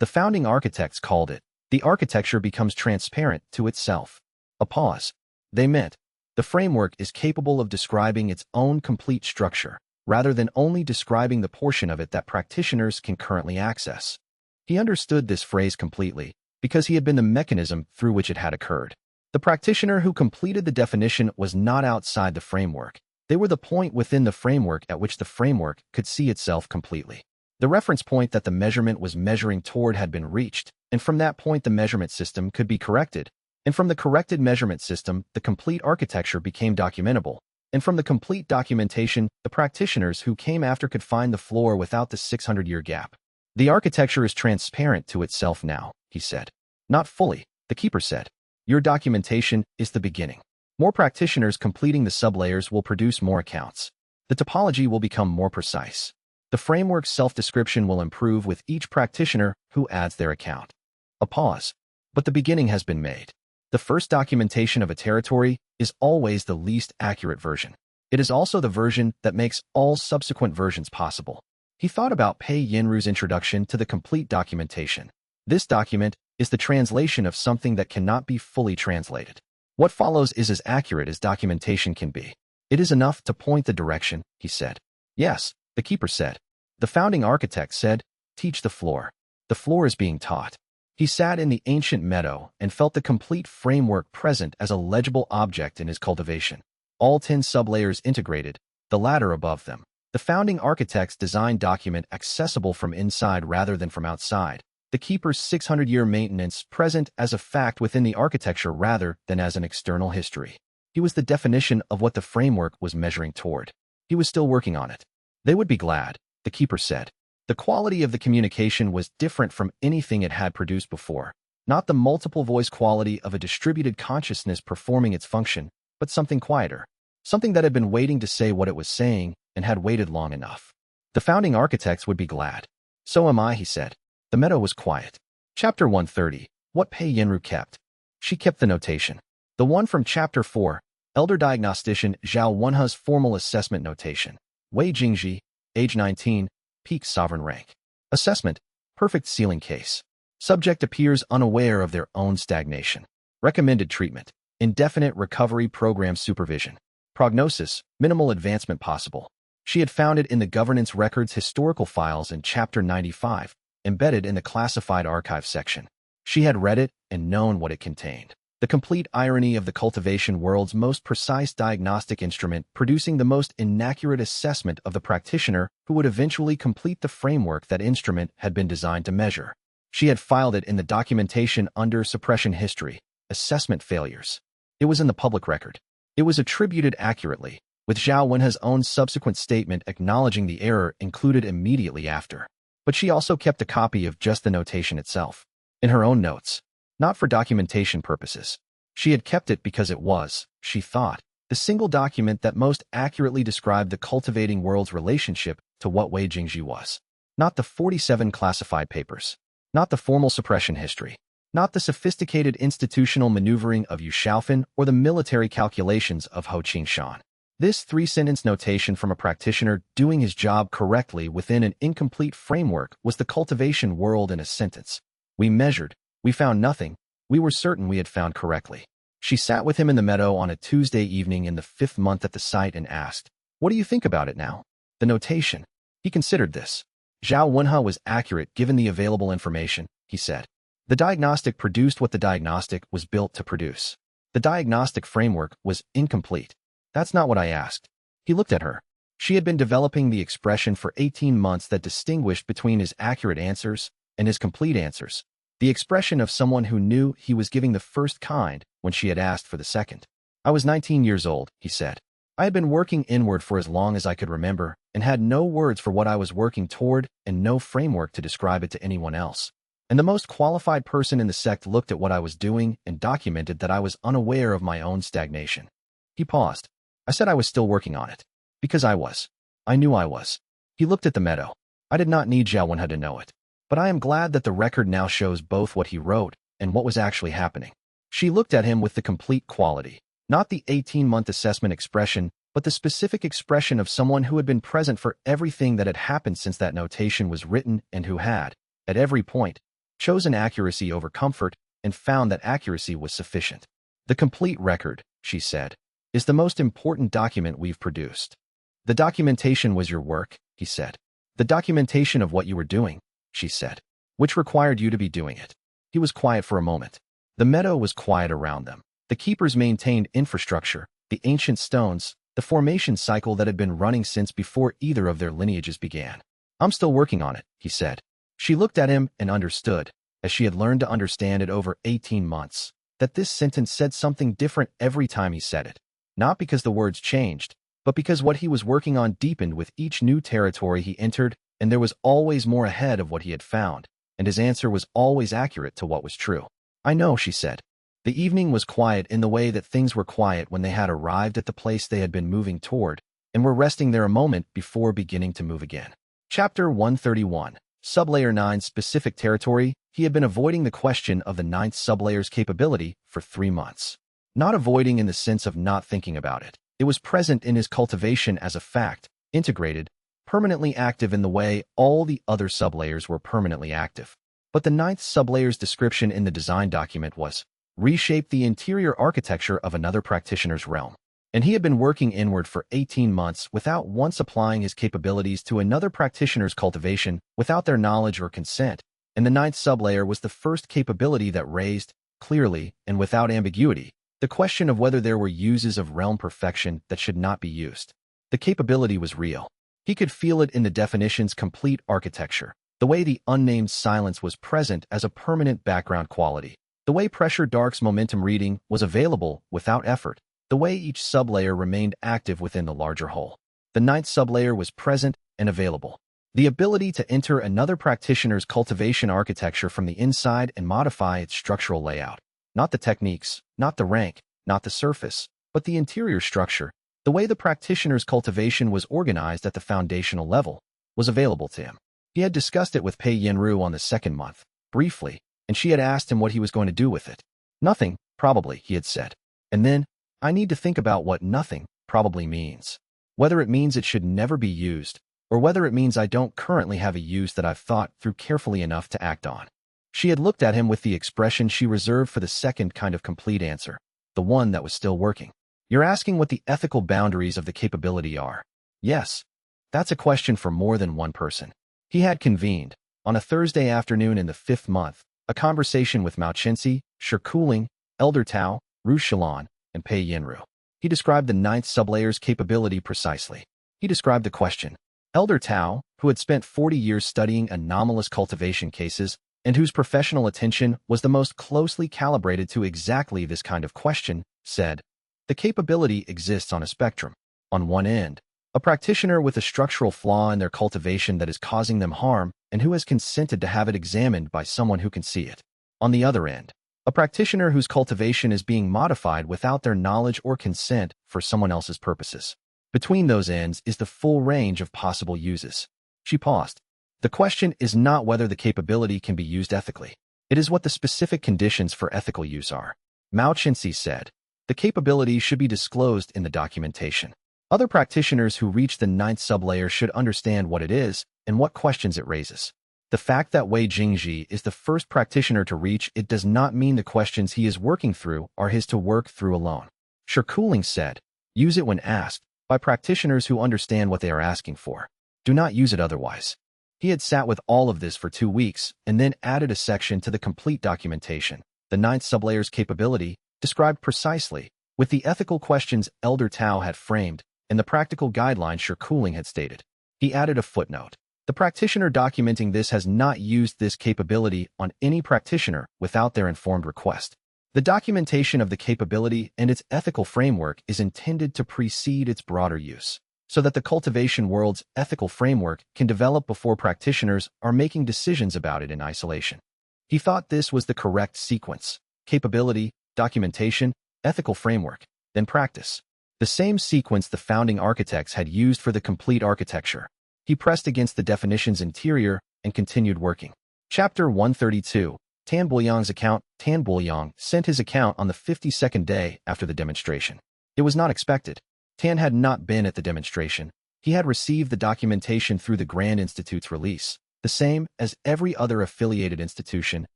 The founding architects called it. The architecture becomes transparent to itself. A pause. They meant, the framework is capable of describing its own complete structure, rather than only describing the portion of it that practitioners can currently access. He understood this phrase completely, because he had been the mechanism through which it had occurred. The practitioner who completed the definition was not outside the framework. They were the point within the framework at which the framework could see itself completely. The reference point that the measurement was measuring toward had been reached, and from that point the measurement system could be corrected. And from the corrected measurement system, the complete architecture became documentable. And from the complete documentation, the practitioners who came after could find the floor without the 600-year gap. The architecture is transparent to itself now, he said. Not fully, the keeper said. Your documentation is the beginning. More practitioners completing the sublayers will produce more accounts. The topology will become more precise. The framework's self-description will improve with each practitioner who adds their account. A pause. But the beginning has been made. The first documentation of a territory is always the least accurate version. It is also the version that makes all subsequent versions possible. He thought about Pei Yinru's introduction to the complete documentation. This document is the translation of something that cannot be fully translated. What follows is as accurate as documentation can be. It is enough to point the direction, he said. Yes, the keeper said. The founding architect said, teach the floor. The floor is being taught. He sat in the ancient meadow and felt the complete framework present as a legible object in his cultivation. All 10 sublayers integrated, the ladder above them. The founding architect's design document accessible from inside rather than from outside. the keeper's 600-year maintenance present as a fact within the architecture rather than as an external history. He was the definition of what the framework was measuring toward. He was still working on it. They would be glad, the keeper said. The quality of the communication was different from anything it had produced before. Not the multiple voice quality of a distributed consciousness performing its function, but something quieter. Something that had been waiting to say what it was saying and had waited long enough. The founding architects would be glad. So am I, he said. The meadow was quiet. Chapter 130. What Pei Yinru kept. She kept the notation. The one from Chapter 4, Elder Diagnostician Zhao Wenhe's formal assessment notation. Wei Jingji, age 19, peak sovereign rank. Assessment, perfect ceiling case. Subject appears unaware of their own stagnation. Recommended treatment, indefinite recovery program supervision. Prognosis, minimal advancement possible. She had found it in the governance records historical files in Chapter 95, embedded in the classified archive section. She had read it and known what it contained. The complete irony of the cultivation world's most precise diagnostic instrument producing the most inaccurate assessment of the practitioner who would eventually complete the framework that instrument had been designed to measure. She had filed it in the documentation under suppression history, assessment failures. It was in the public record. It was attributed accurately, with Zhao Wenhe's own subsequent statement acknowledging the error included immediately after. But she also kept a copy of just the notation itself, in her own notes. Not for documentation purposes. She had kept it because it was, she thought, the single document that most accurately described the cultivating world's relationship to what Wei Jingji was. Not the 47 classified papers. Not the formal suppression history. Not the sophisticated institutional maneuvering of Yu Xiaofan or the military calculations of Ho Qingshan. This three-sentence notation from a practitioner doing his job correctly within an incomplete framework was the cultivation world in a sentence. We measured. We found nothing. We were certain we had found correctly. She sat with him in the meadow on a Tuesday evening in the 5th month at the site and asked, "What do you think about it now?" The notation. He considered this. Zhao Wenhe was accurate given the available information, he said. The diagnostic produced what the diagnostic was built to produce. The diagnostic framework was incomplete. That's not what I asked. He looked at her. She had been developing the expression for 18 months that distinguished between his accurate answers and his complete answers. The expression of someone who knew he was giving the first kind when she had asked for the second. I was 19 years old, he said. I had been working inward for as long as I could remember and had no words for what I was working toward and no framework to describe it to anyone else. And the most qualified person in the sect looked at what I was doing and documented that I was unaware of my own stagnation. He paused. I said I was still working on it. Because I was. I knew I was. He looked at the meadow. I did not need Zhao Wenhe to know it. But I am glad that the record now shows both what he wrote and what was actually happening. She looked at him with the complete quality, not the 18-month assessment expression, but the specific expression of someone who had been present for everything that had happened since that notation was written and who had, at every point, chosen accuracy over comfort and found that accuracy was sufficient. The complete record, she said, is the most important document we've produced. The documentation was your work, he said. The documentation of what you were doing, she said, which required you to be doing it. He was quiet for a moment. The meadow was quiet around them. The keepers maintained infrastructure, the ancient stones, the formation cycle that had been running since before either of their lineages began. I'm still working on it, he said. She looked at him and understood, as she had learned to understand it over 18 months, that this sentence said something different every time he said it. Not because the words changed, but because what he was working on deepened with each new territory he entered, and there was always more ahead of what he had found, and his answer was always accurate to what was true. I know, she said. The evening was quiet in the way that things were quiet when they had arrived at the place they had been moving toward, and were resting there a moment before beginning to move again. Chapter 131. Sublayer 9 Specific Territory. He had been avoiding the question of the 9th sublayer's capability for 3 months. Not avoiding in the sense of not thinking about it. It was present in his cultivation as a fact, integrated, permanently active in the way all the other sublayers were permanently active. But the 9th sublayer's description in the design document was, reshape the interior architecture of another practitioner's realm. And he had been working inward for 18 months without once applying his capabilities to another practitioner's cultivation without their knowledge or consent, and the 9th sublayer was the first capability that raised, clearly and without ambiguity, the question of whether there were uses of realm perfection that should not be used. The capability was real. He could feel it in the definition's complete architecture, The way the unnamed silence was present as a permanent background quality. The way pressure dark's momentum reading was available without effort. The way each sublayer remained active within the larger whole. The ninth sublayer was present and available. The ability to enter another practitioner's cultivation architecture from the inside and modify its structural layout. Not the techniques, not the rank, not the surface, but the interior structure. The way the practitioner's cultivation was organized at the foundational level was available to him. He had discussed it with Pei Yinru on the second month, briefly, and she had asked him what he was going to do with it. Nothing, probably, he had said. And then, I need to think about what nothing probably means. Whether it means it should never be used, or whether it means I don't currently have a use that I've thought through carefully enough to act on. She had looked at him with the expression she reserved for the second kind of complete answer, the one that was still working. You're asking what the ethical boundaries of the capability are. Yes, that's a question for more than one person. He had convened, on a Thursday afternoon in the 5th month, a conversation with Mao Chenxi, Shikuling, Elder Tao, Ru Shilan, and Pei Yinru. He described the ninth sublayer's capability precisely. He described the question. Elder Tao, who had spent 40 years studying anomalous cultivation cases, and whose professional attention was the most closely calibrated to exactly this kind of question, said, the capability exists on a spectrum. On one end, a practitioner with a structural flaw in their cultivation that is causing them harm and who has consented to have it examined by someone who can see it. On the other end, a practitioner whose cultivation is being modified without their knowledge or consent for someone else's purposes. Between those ends is the full range of possible uses. She paused. The question is not whether the capability can be used ethically. It is what the specific conditions for ethical use are. Mao Chenxi said, the capability should be disclosed in the documentation. Other practitioners who reach the ninth sublayer should understand what it is and what questions it raises. The fact that Wei Jingji is the first practitioner to reach it does not mean the questions he is working through are his to work through alone. Shikuling said, use it when asked, by practitioners who understand what they are asking for. Do not use it otherwise. He had sat with all of this for 2 weeks and then added a section to the complete documentation. The ninth sublayer's capability, described precisely, with the ethical questions Elder Tao had framed and the practical guidelines Shikuling had stated. He added a footnote. The practitioner documenting this has not used this capability on any practitioner without their informed request. The documentation of the capability and its ethical framework is intended to precede its broader use, so that the cultivation world's ethical framework can develop before practitioners are making decisions about it in isolation. He thought this was the correct sequence: capability, documentation, ethical framework, then practice. The same sequence the founding architects had used for the complete architecture. He pressed against the definition's interior and continued working. Chapter 132. Tan Buoyang's account. Tan Buoyang sent his account on the 52nd day after the demonstration. It was not expected. Tan had not been at the demonstration. He had received the documentation through the Grand Institute's release, the same as every other affiliated institution,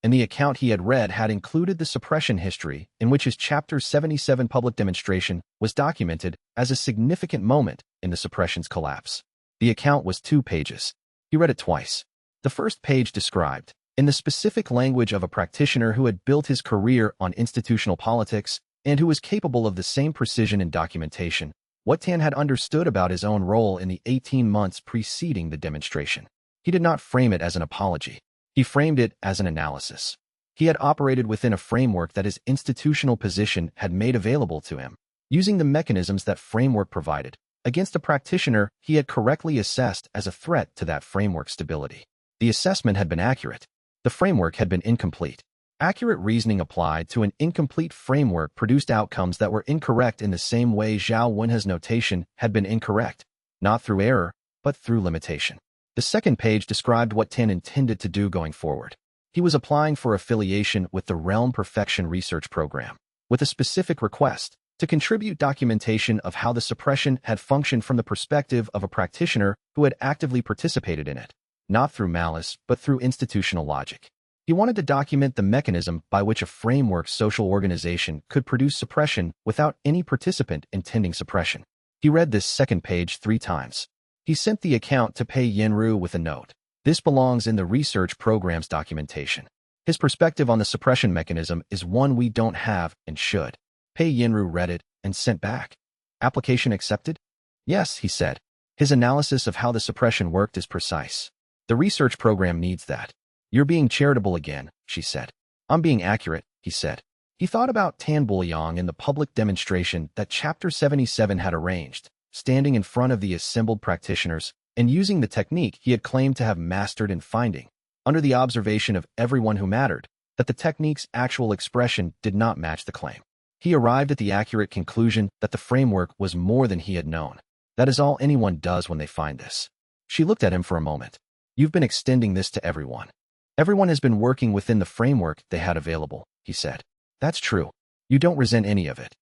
and the account he had read had included the suppression history in which his Chapter 77 public demonstration was documented as a significant moment in the suppression's collapse. The account was 2 pages. He read it twice. The first page described, in the specific language of a practitioner who had built his career on institutional politics and who was capable of the same precision in documentation, what Tan had understood about his own role in the 18 months preceding the demonstration. He did not frame it as an apology. He framed it as an analysis. He had operated within a framework that his institutional position had made available to him, using the mechanisms that framework provided, against a practitioner he had correctly assessed as a threat to that framework's stability. The assessment had been accurate. The framework had been incomplete. Accurate reasoning applied to an incomplete framework produced outcomes that were incorrect in the same way Zhao Wenhe's notation had been incorrect, not through error, but through limitation. The second page described what Tan intended to do going forward. He was applying for affiliation with the Realm Perfection Research Program, with a specific request to contribute documentation of how the suppression had functioned from the perspective of a practitioner who had actively participated in it, not through malice, but through institutional logic. He wanted to document the mechanism by which a framework social organization could produce suppression without any participant intending suppression. He read this second page 3 times. He sent the account to Pei Yinru with a note. This belongs in the research program's documentation. His perspective on the suppression mechanism is one we don't have and should. Pei Yinru read it and sent back. Application accepted? Yes, he said. His analysis of how the suppression worked is precise. The research program needs that. You're being charitable again, she said. I'm being accurate, he said. He thought about Tan Buliang in the public demonstration that Chapter 77 had arranged, standing in front of the assembled practitioners and using the technique he had claimed to have mastered and finding, under the observation of everyone who mattered, that the technique's actual expression did not match the claim. He arrived at the accurate conclusion that the framework was more than he had known. That is all anyone does when they find this. She looked at him for a moment. You've been extending this to everyone. Everyone has been working within the framework they had available, he said. That's true. You don't resent any of it.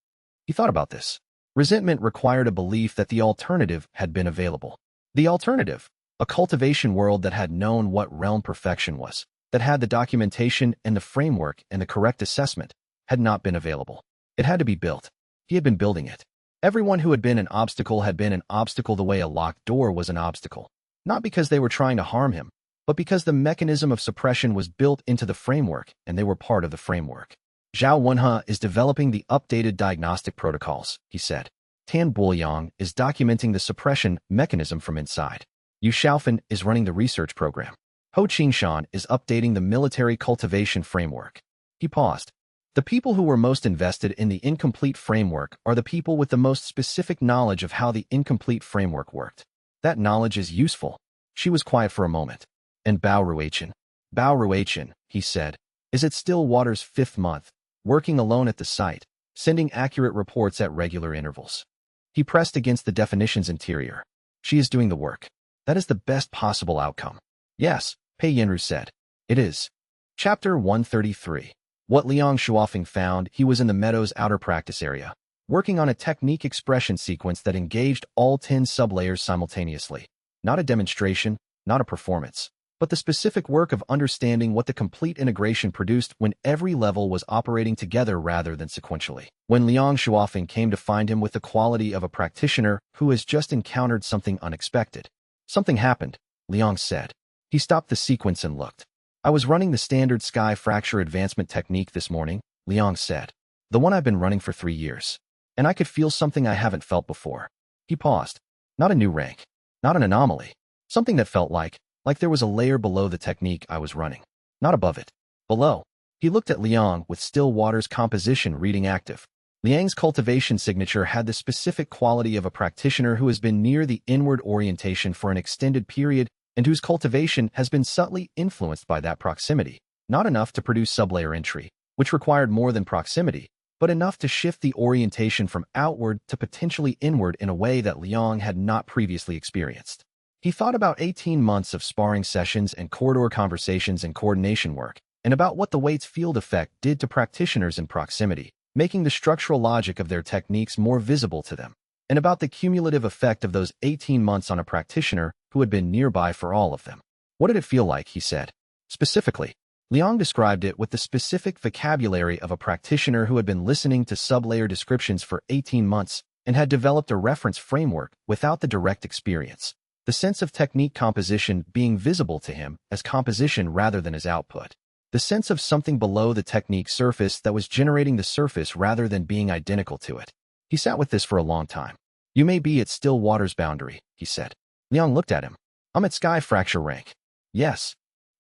He thought about this. Resentment required a belief that the alternative had been available. The alternative, a cultivation world that had known what realm perfection was, that had the documentation and the framework and the correct assessment, had not been available. It had to be built. He had been building it. Everyone who had been an obstacle had been an obstacle the way a locked door was an obstacle. Not because they were trying to harm him, but because the mechanism of suppression was built into the framework and they were part of the framework. Zhao Wenhe is developing the updated diagnostic protocols, he said. Tan Buliang is documenting the suppression mechanism from inside. Yu Xiaofan is running the research program. Ho Qingshan is updating the military cultivation framework. He paused. The people who were most invested in the incomplete framework are the people with the most specific knowledge of how the incomplete framework worked. That knowledge is useful. She was quiet for a moment. And Bao Ruichin, he said, is at Stillwater's 5th month, working alone at the site, sending accurate reports at regular intervals. He pressed against the definition's interior. She is doing the work. That is the best possible outcome. Yes, Pei Yanru said. It is. Chapter 133. What Liang Shuofeng found, he was in the meadow's outer practice area, working on a technique expression sequence that engaged all 10 sublayers simultaneously. Not a demonstration, not a performance, but the specific work of understanding what the complete integration produced when every level was operating together rather than sequentially. When Liang Shuofeng came to find him with the quality of a practitioner who has just encountered something unexpected. Something happened, Liang said. He stopped the sequence and looked. I was running the standard sky fracture advancement technique this morning, Liang said. The one I've been running for 3 years. And I could feel something I haven't felt before. He paused. Not a new rank. Not an anomaly. Something that felt like there was a layer below the technique I was running. Not above it. Below. He looked at Liang with Stillwater's composition reading active. Liang's cultivation signature had the specific quality of a practitioner who has been near the inward orientation for an extended period and whose cultivation has been subtly influenced by that proximity, not enough to produce sublayer entry, which required more than proximity, but enough to shift the orientation from outward to potentially inward in a way that Liang had not previously experienced. He thought about 18 months of sparring sessions and corridor conversations and coordination work, and about what the weight's field effect did to practitioners in proximity, making the structural logic of their techniques more visible to them, and about the cumulative effect of those 18 months on a practitioner who had been nearby for all of them. What did it feel like, he said. Specifically, Liang described it with the specific vocabulary of a practitioner who had been listening to sublayer descriptions for 18 months and had developed a reference framework without the direct experience. The sense of technique composition being visible to him as composition rather than as output. The sense of something below the technique surface that was generating the surface rather than being identical to it. He sat with this for a long time. You may be at Stillwater's boundary, he said. Liang looked at him. I'm at Sky Fracture rank. Yes.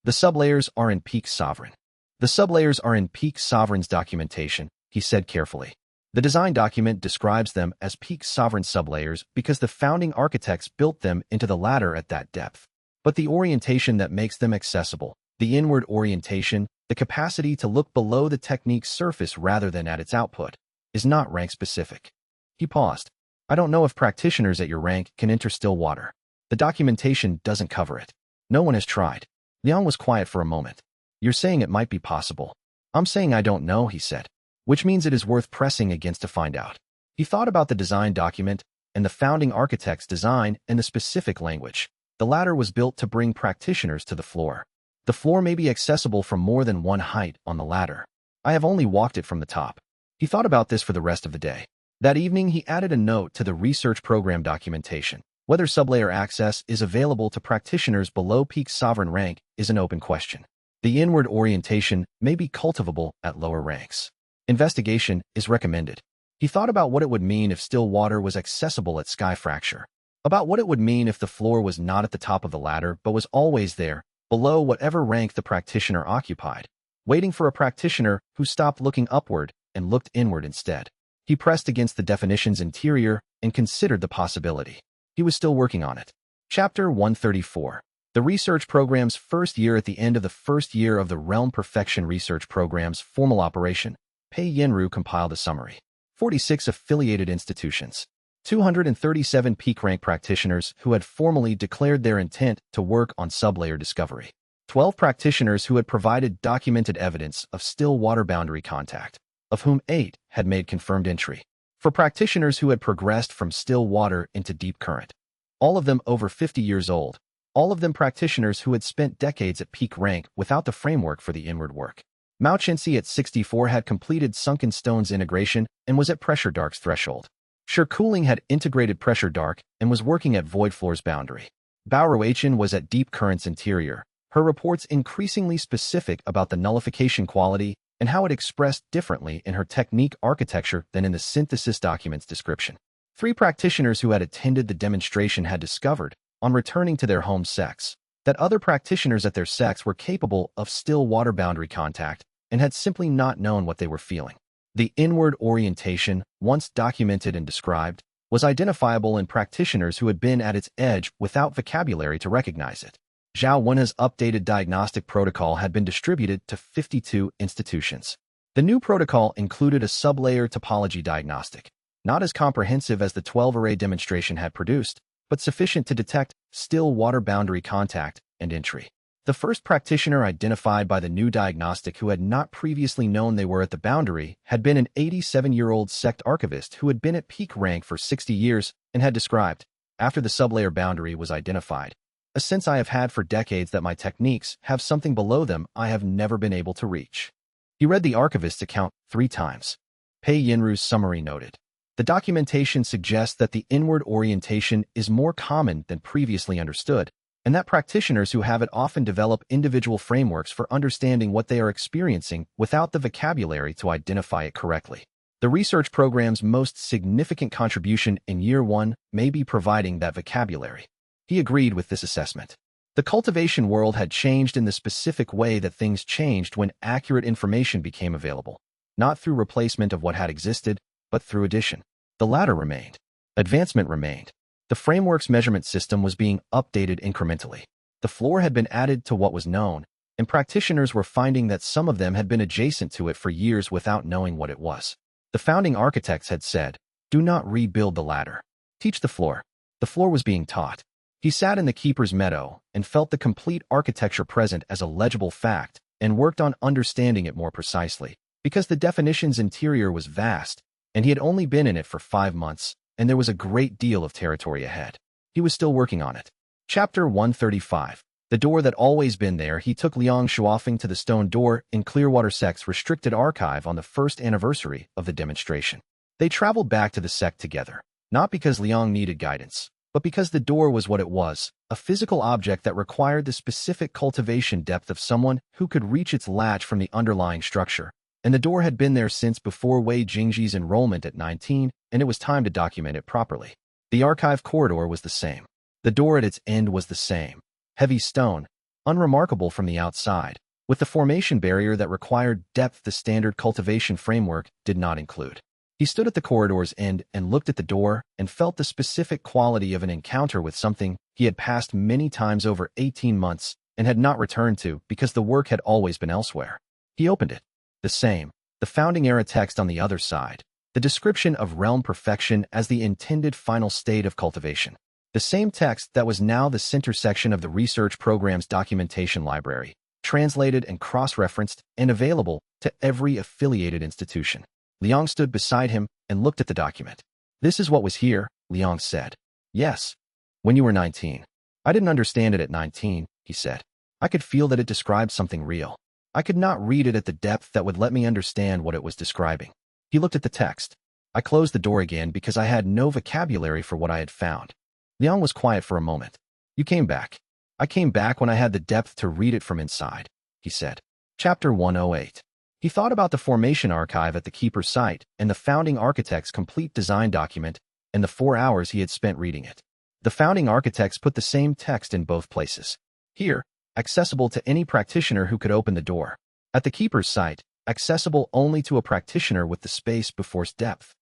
The sublayers are in Peak Sovereign. The sublayers are in Peak Sovereign's documentation, he said carefully. The design document describes them as Peak Sovereign sublayers because the founding architects built them into the ladder at that depth. But the orientation that makes them accessible, the inward orientation, the capacity to look below the technique's surface rather than at its output, is not rank-specific. He paused. I don't know if practitioners at your rank can enter Stillwater. The documentation doesn't cover it. No one has tried. Liang was quiet for a moment. You're saying it might be possible. I'm saying I don't know, he said. Which means it is worth pressing against to find out. He thought about the design document and the founding architect's design and the specific language. The latter was built to bring practitioners to the floor. The floor may be accessible from more than one height on the ladder. I have only walked it from the top. He thought about this for the rest of the day. That evening, he added a note to the research program documentation. Whether sublayer access is available to practitioners below Peak Sovereign rank is an open question. The inward orientation may be cultivable at lower ranks. Investigation is recommended. He thought about what it would mean if Stillwater was accessible at Sky Fracture. about what it would mean if the floor was not at the top of the ladder but was always there, below whatever rank the practitioner occupied, waiting for a practitioner who stopped looking upward and looked inward instead. He pressed against the definition's interior and considered the possibility. He was still working on it. Chapter 134. The research program's first year. At the end of the first year of the Realm Perfection Research Program's formal operation, Pei Yinru compiled a summary. 46 affiliated institutions. 237 peak rank practitioners who had formally declared their intent to work on sublayer discovery. 12 practitioners who had provided documented evidence of still water boundary contact, of whom 8 had made confirmed entry. For practitioners who had progressed from still water into deep current, all of them over 50 years old, all of them practitioners who had spent decades at peak rank without the framework for the inward work. Mao Qianxi at 64 had completed Sunken Stone's integration and was at Pressure Dark's threshold. Sure Cooling had integrated Pressure Dark and was working at Void Floor's boundary. Bao Ruichen was at Deep Current's interior, her reports increasingly specific about the nullification quality and how it expressed differently in her technique architecture than in the synthesis document's description. 3 practitioners who had attended the demonstration had discovered, on returning to their home sects, that other practitioners at their sects were capable of still water boundary contact and had simply not known what they were feeling. The inward orientation, once documented and described, was identifiable in practitioners who had been at its edge without vocabulary to recognize it. Zhao Wen's updated diagnostic protocol had been distributed to 52 institutions. The new protocol included a sublayer topology diagnostic, not as comprehensive as the 12-array demonstration had produced, but sufficient to detect still water boundary contact and entry. The first practitioner identified by the new diagnostic who had not previously known they were at the boundary had been an 87-year-old sect archivist who had been at peak rank for 60 years and had described, after the sublayer boundary was identified, a sense I have had for decades that my techniques have something below them I have never been able to reach. He read the archivist's account 3 times. Pei Yinru's summary noted. The documentation suggests that the inward orientation is more common than previously understood, and that practitioners who have it often develop individual frameworks for understanding what they are experiencing without the vocabulary to identify it correctly. The research program's most significant contribution in year 1 may be providing that vocabulary. He agreed with this assessment. The cultivation world had changed in the specific way that things changed when accurate information became available, not through replacement of what had existed, but through addition. The latter remained. Advancement remained. The framework's measurement system was being updated incrementally. The floor had been added to what was known, and practitioners were finding that some of them had been adjacent to it for years without knowing what it was. The founding architects had said, "Do not rebuild the ladder. Teach the floor." The floor was being taught. He sat in the keeper's meadow and felt the complete architecture present as a legible fact and worked on understanding it more precisely, because the definition's interior was vast, and he had only been in it for 5 months, and there was a great deal of territory ahead. He was still working on it. Chapter 135. The door that always been there. He took Liang Shuofeng to the stone door in Clearwater Sect's restricted archive on the first anniversary of the demonstration. They traveled back to the sect together, not because Liang needed guidance, but because the door was what it was, a physical object that required the specific cultivation depth of someone who could reach its latch from the underlying structure. And the door had been there since before Wei Jingji's enrollment at 19, and it was time to document it properly. The archive corridor was the same. The door at its end was the same. Heavy stone, unremarkable from the outside, with the formation barrier that required depth the standard cultivation framework did not include. He stood at the corridor's end and looked at the door and felt the specific quality of an encounter with something he had passed many times over 18 months and had not returned to because the work had always been elsewhere. He opened it. The same, the founding era text on the other side, the description of realm perfection as the intended final state of cultivation. The same text that was now the center section of the research program's documentation library, translated and cross-referenced and available to every affiliated institution. Liang stood beside him and looked at the document. "This is what was here," Liang said. "Yes. When you were 19. I didn't understand it at 19, he said. I could feel that it described something real. I could not read it at the depth that would let me understand what it was describing." He looked at the text. "I closed the door again because I had no vocabulary for what I had found." Liang was quiet for a moment. "You came back." "I came back when I had the depth to read it from inside," he said. Chapter 108. He thought about the formation archive at the keeper's site and the founding architect's complete design document and the 4 hours he had spent reading it. The founding architects put the same text in both places. Here, accessible to any practitioner who could open the door. At the keeper's site, accessible only to a practitioner with the space before depth.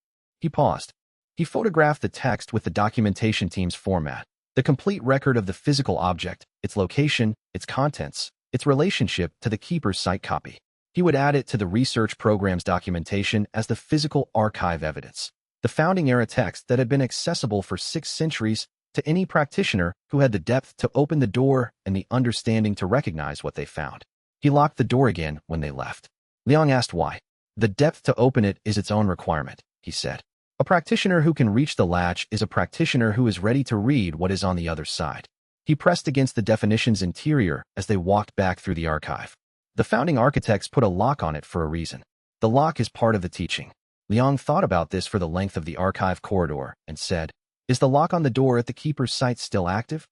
He paused. He photographed the text with the documentation team's format, the complete record of the physical object, its location, its contents, its relationship to the keeper's site copy. He would add it to the research program's documentation as the physical archive evidence. The founding-era text that had been accessible for 6 centuries to any practitioner who had the depth to open the door and the understanding to recognize what they found. He locked the door again when they left. Liang asked why. The depth to open it is its own requirement, he said. A practitioner who can reach the latch is a practitioner who is ready to read what is on the other side. He pressed against the definition's interior as they walked back through the archive. The founding architects put a lock on it for a reason. The lock is part of the teaching. Liang thought about this for the length of the archive corridor and said, "Is the lock on the door at the keeper's site still active?"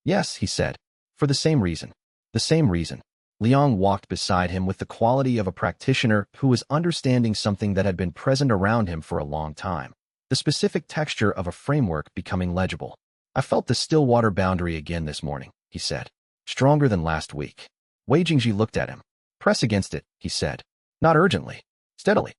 "Yes," he said. "For the same reason." The same reason. Liang walked beside him with the quality of a practitioner who was understanding something that had been present around him for a long time. The specific texture of a framework becoming legible. "I felt the still water boundary again this morning," he said. "Stronger than last week." Wei Jingji looked at him. "Press against it," he said. "Not urgently. Steadily.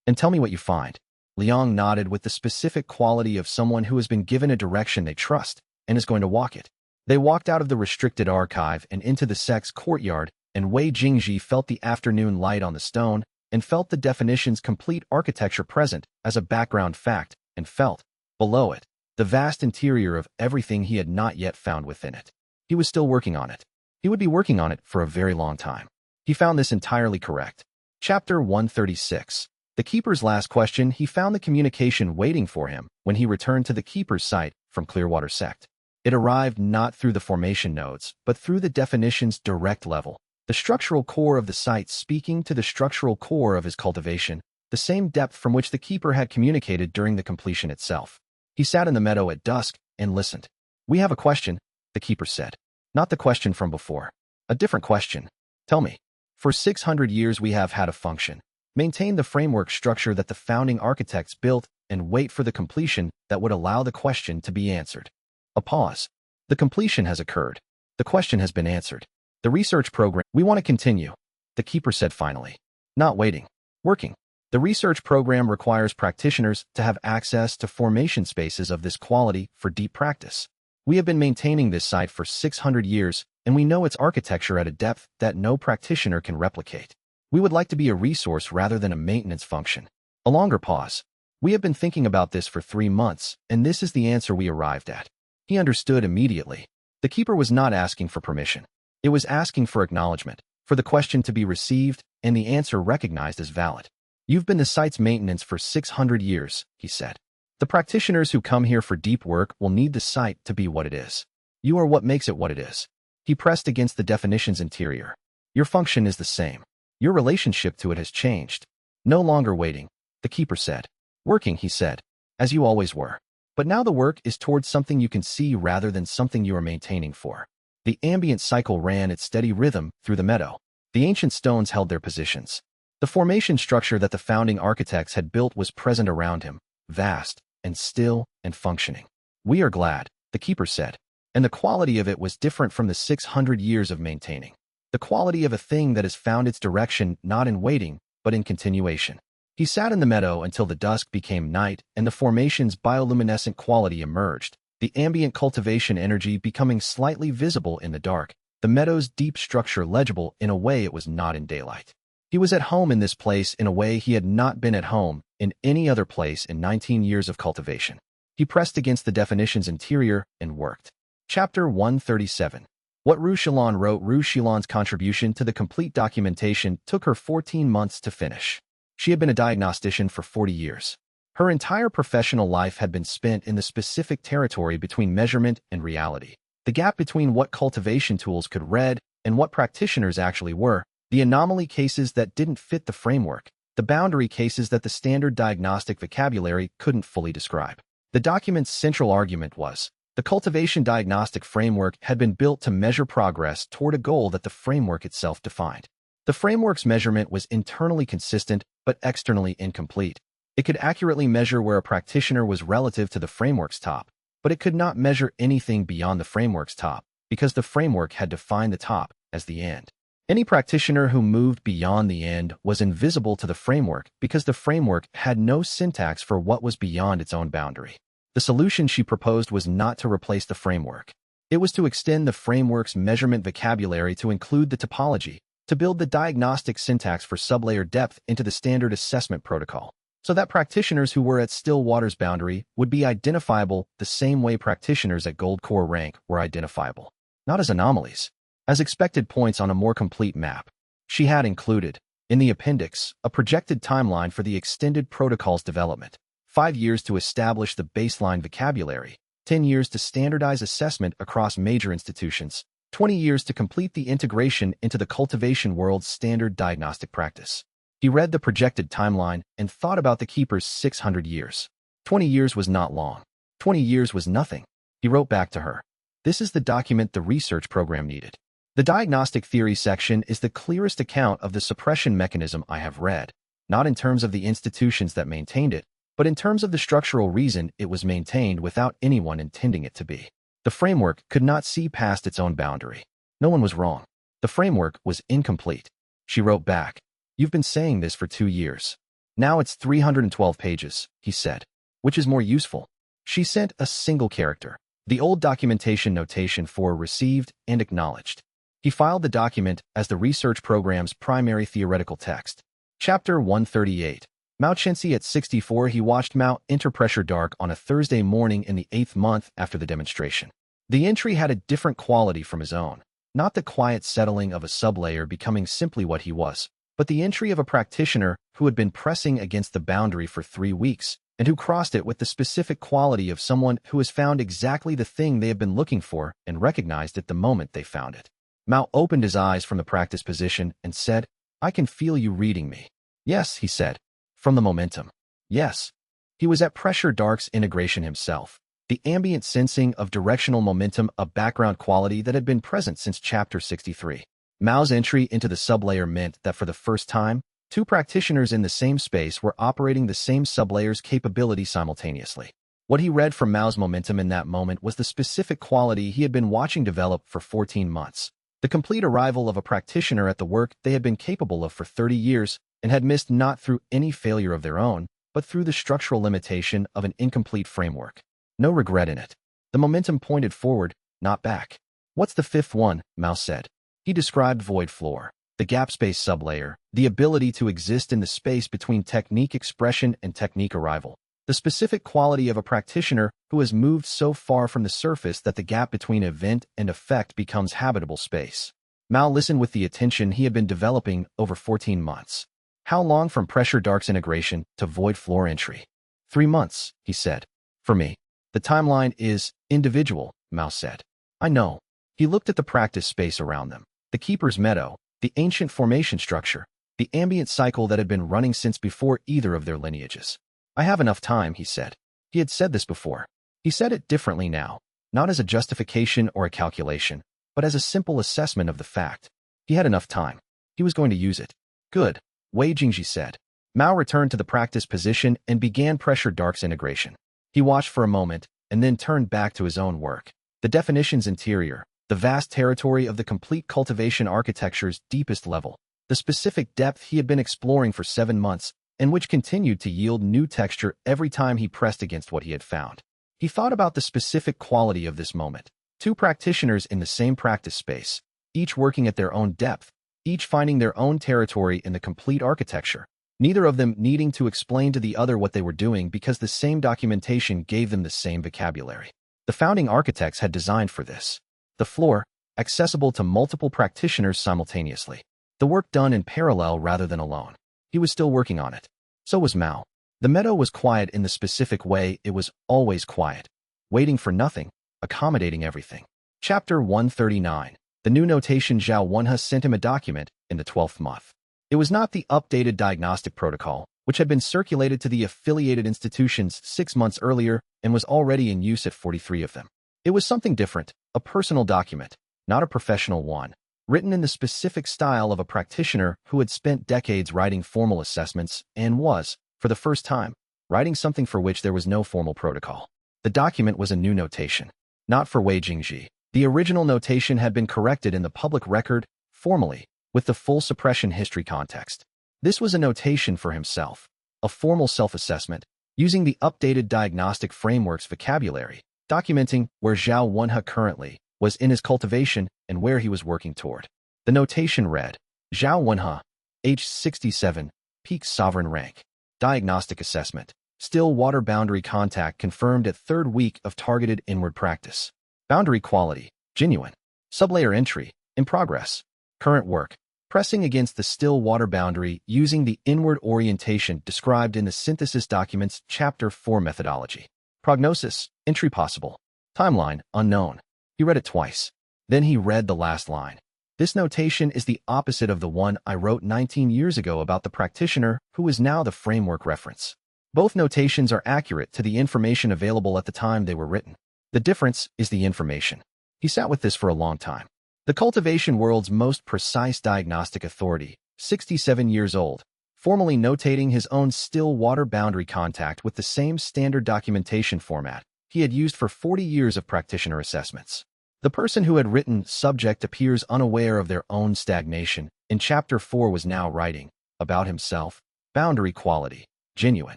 And tell me what you find." Liang nodded with the specific quality of someone who has been given a direction they trust and is going to walk it. They walked out of the restricted archive and into the sect's courtyard, and Wei Jingji felt the afternoon light on the stone and felt the definition's complete architecture present as a background fact, and felt, below it, the vast interior of everything he had not yet found within it. He was still working on it. He would be working on it for a very long time. He found this entirely correct. Chapter 136. The keeper's last question. He found the communication waiting for him when he returned to the keeper's site from Clearwater Sect. It arrived not through the formation nodes, but through the definition's direct level. The structural core of the site speaking to the structural core of his cultivation, the same depth from which the keeper had communicated during the completion itself. He sat in the meadow at dusk and listened. "We have a question," the keeper said. "Not the question from before. A different question. Tell me. For 600 years we have had a function. Maintain the framework structure that the founding architects built and wait for the completion that would allow the question to be answered." A pause. "The completion has occurred. The question has been answered. The research program, we want to continue," the keeper said finally. "Not waiting. Working. The research program requires practitioners to have access to formation spaces of this quality for deep practice. We have been maintaining this site for 600 years, and we know its architecture at a depth that no practitioner can replicate. We would like to be a resource rather than a maintenance function." A longer pause. "We have been thinking about this for 3 months, and this is the answer we arrived at." He understood immediately. The keeper was not asking for permission. It was asking for acknowledgement, for the question to be received and the answer recognized as valid. "You've been the site's maintenance for 600 years, he said. "The practitioners who come here for deep work will need the site to be what it is. You are what makes it what it is." He pressed against the definition's interior. "Your function is the same. Your relationship to it has changed. No longer waiting," the keeper said. "Working," he said, "as you always were. But now the work is towards something you can see rather than something you are maintaining for." The ambient cycle ran its steady rhythm through the meadow. The ancient stones held their positions. The formation structure that the founding architects had built was present around him, vast and still and functioning. "We are glad," the keeper said. And the quality of it was different from the 600 years of maintaining. The quality of a thing that has found its direction not in waiting, but in continuation. He sat in the meadow until the dusk became night and the formation's bioluminescent quality emerged, the ambient cultivation energy becoming slightly visible in the dark, the meadow's deep structure legible in a way it was not in daylight. He was at home in this place in a way he had not been at home in any other place in 19 years of cultivation. He pressed against the definition's interior and worked. Chapter 137. What Ru Xilan wrote. Ru Xilan's contribution to the complete documentation took her 14 months to finish. She had been a diagnostician for 40 years. Her entire professional life had been spent in the specific territory between measurement and reality. The gap between what cultivation tools could read and what practitioners actually were, the anomaly cases that didn't fit the framework, the boundary cases that the standard diagnostic vocabulary couldn't fully describe. The document's central argument was, the cultivation diagnostic framework had been built to measure progress toward a goal that the framework itself defined. The framework's measurement was internally consistent, but externally incomplete. It could accurately measure where a practitioner was relative to the framework's top, but it could not measure anything beyond the framework's top, because the framework had defined the top as the end. Any practitioner who moved beyond the end was invisible to the framework because the framework had no syntax for what was beyond its own boundary. The solution she proposed was not to replace the framework. It was to extend the framework's measurement vocabulary to include the topology, to build the diagnostic syntax for sublayer depth into the standard assessment protocol, so that practitioners who were at still water's boundary would be identifiable the same way practitioners at gold core rank were identifiable, not as anomalies, as expected points on a more complete map. She had included, in the appendix, a projected timeline for the extended protocol's development: 5 years to establish the baseline vocabulary, 10 years to standardize assessment across major institutions, 20 years to complete the integration into the cultivation world's standard diagnostic practice. He read the projected timeline and thought about the keeper's 600 years. 20 years was not long. 20 years was nothing. He wrote back to her. This is the document the research program needed. The diagnostic theory section is the clearest account of the suppression mechanism I have read, not in terms of the institutions that maintained it, but in terms of the structural reason it was maintained without anyone intending it to be. The framework could not see past its own boundary. No one was wrong. The framework was incomplete. She wrote back, "You've been saying this for 2 years. Now it's 312 pages," he said. "Which is more useful?" She sent a single character, the old documentation notation for received and acknowledged. He filed the document as the research program's primary theoretical text. Chapter 138. Mao Chenxi at 64. He watched Mao enter Pressure Dark on a Thursday morning in the 8th month after the demonstration. The entry had a different quality from his own, not the quiet settling of a sublayer becoming simply what he was, but the entry of a practitioner who had been pressing against the boundary for 3 weeks and who crossed it with the specific quality of someone who has found exactly the thing they have been looking for and recognized it the moment they found it. Mao opened his eyes from the practice position and said, "I can feel you reading me." "Yes," he said. "From the momentum." "Yes." He was at Pressure Dark's integration himself. The ambient sensing of directional momentum, a background quality that had been present since Chapter 63. Mao's entry into the sublayer meant that for the first time, 2 practitioners in the same space were operating the same sublayer's capability simultaneously. What he read from Mao's momentum in that moment was the specific quality he had been watching develop for 14 months. The complete arrival of a practitioner at the work they had been capable of for 30 years and had missed not through any failure of their own, but through the structural limitation of an incomplete framework. No regret in it. The momentum pointed forward, not back. "What's the 5th one?" Mao said. He described void floor, the gap space sublayer, the ability to exist in the space between technique expression and technique arrival. The specific quality of a practitioner who has moved so far from the surface that the gap between event and effect becomes habitable space. Mao listened with the attention he had been developing over 14 months. "How long from Pressure Dark's integration to void floor entry?" 3 months, he said. "For me, the timeline is individual," Mao said. "I know." He looked at the practice space around them, the keeper's meadow, the ancient formation structure, the ambient cycle that had been running since before either of their lineages. "I have enough time," he said. He had said this before. He said it differently now, not as a justification or a calculation, but as a simple assessment of the fact. He had enough time. He was going to use it. "Good. Wei Jingji said." Mao returned to the practice position and began Pressure Dark's integration. He watched for a moment and then turned back to his own work. The definition's interior, the vast territory of the complete cultivation architecture's deepest level, the specific depth he had been exploring for 7 months, and which continued to yield new texture every time he pressed against what he had found. He thought about the specific quality of this moment. 2 practitioners in the same practice space, each working at their own depth, each finding their own territory in the complete architecture, neither of them needing to explain to the other what they were doing because the same documentation gave them the same vocabulary. The founding architects had designed for this. The floor, accessible to multiple practitioners simultaneously. The work done in parallel rather than alone. He was still working on it. So was Mao. The meadow was quiet in the specific way it was always quiet, waiting for nothing, accommodating everything. Chapter 139. The new notation. Zhao Wenhe sent him a document in the 12th month. It was not the updated diagnostic protocol, which had been circulated to the affiliated institutions 6 months earlier and was already in use at 43 of them. It was something different, a personal document, not a professional one, written in the specific style of a practitioner who had spent decades writing formal assessments and was, for the first time, writing something for which there was no formal protocol. The document was a new notation, not for Wei Jingji. The original notation had been corrected in the public record, formally, with the full suppression history context. This was a notation for himself, a formal self-assessment, using the updated diagnostic framework's vocabulary, documenting where Zhao Wenhe currently was in his cultivation and where he was working toward. The notation read, Zhao Wenhe, age 67, peak sovereign rank. Diagnostic assessment. Still water boundary contact confirmed at third week of targeted inward practice. Boundary quality, genuine. Sublayer entry, in progress. Current work. Pressing against the still water boundary using the inward orientation described in the synthesis documents Chapter 4 methodology. Prognosis, entry possible. Timeline, unknown. He read it twice. Then he read the last line. This notation is the opposite of the one I wrote 19 years ago about the practitioner who is now the framework reference. Both notations are accurate to the information available at the time they were written. The difference is the information. He sat with this for a long time. The cultivation world's most precise diagnostic authority, 67 years old, formally notating his own still water boundary contact with the same standard documentation format he had used for 40 years of practitioner assessments. The person who had written subject appears unaware of their own stagnation in Chapter 4 was now writing about himself, boundary quality, genuine.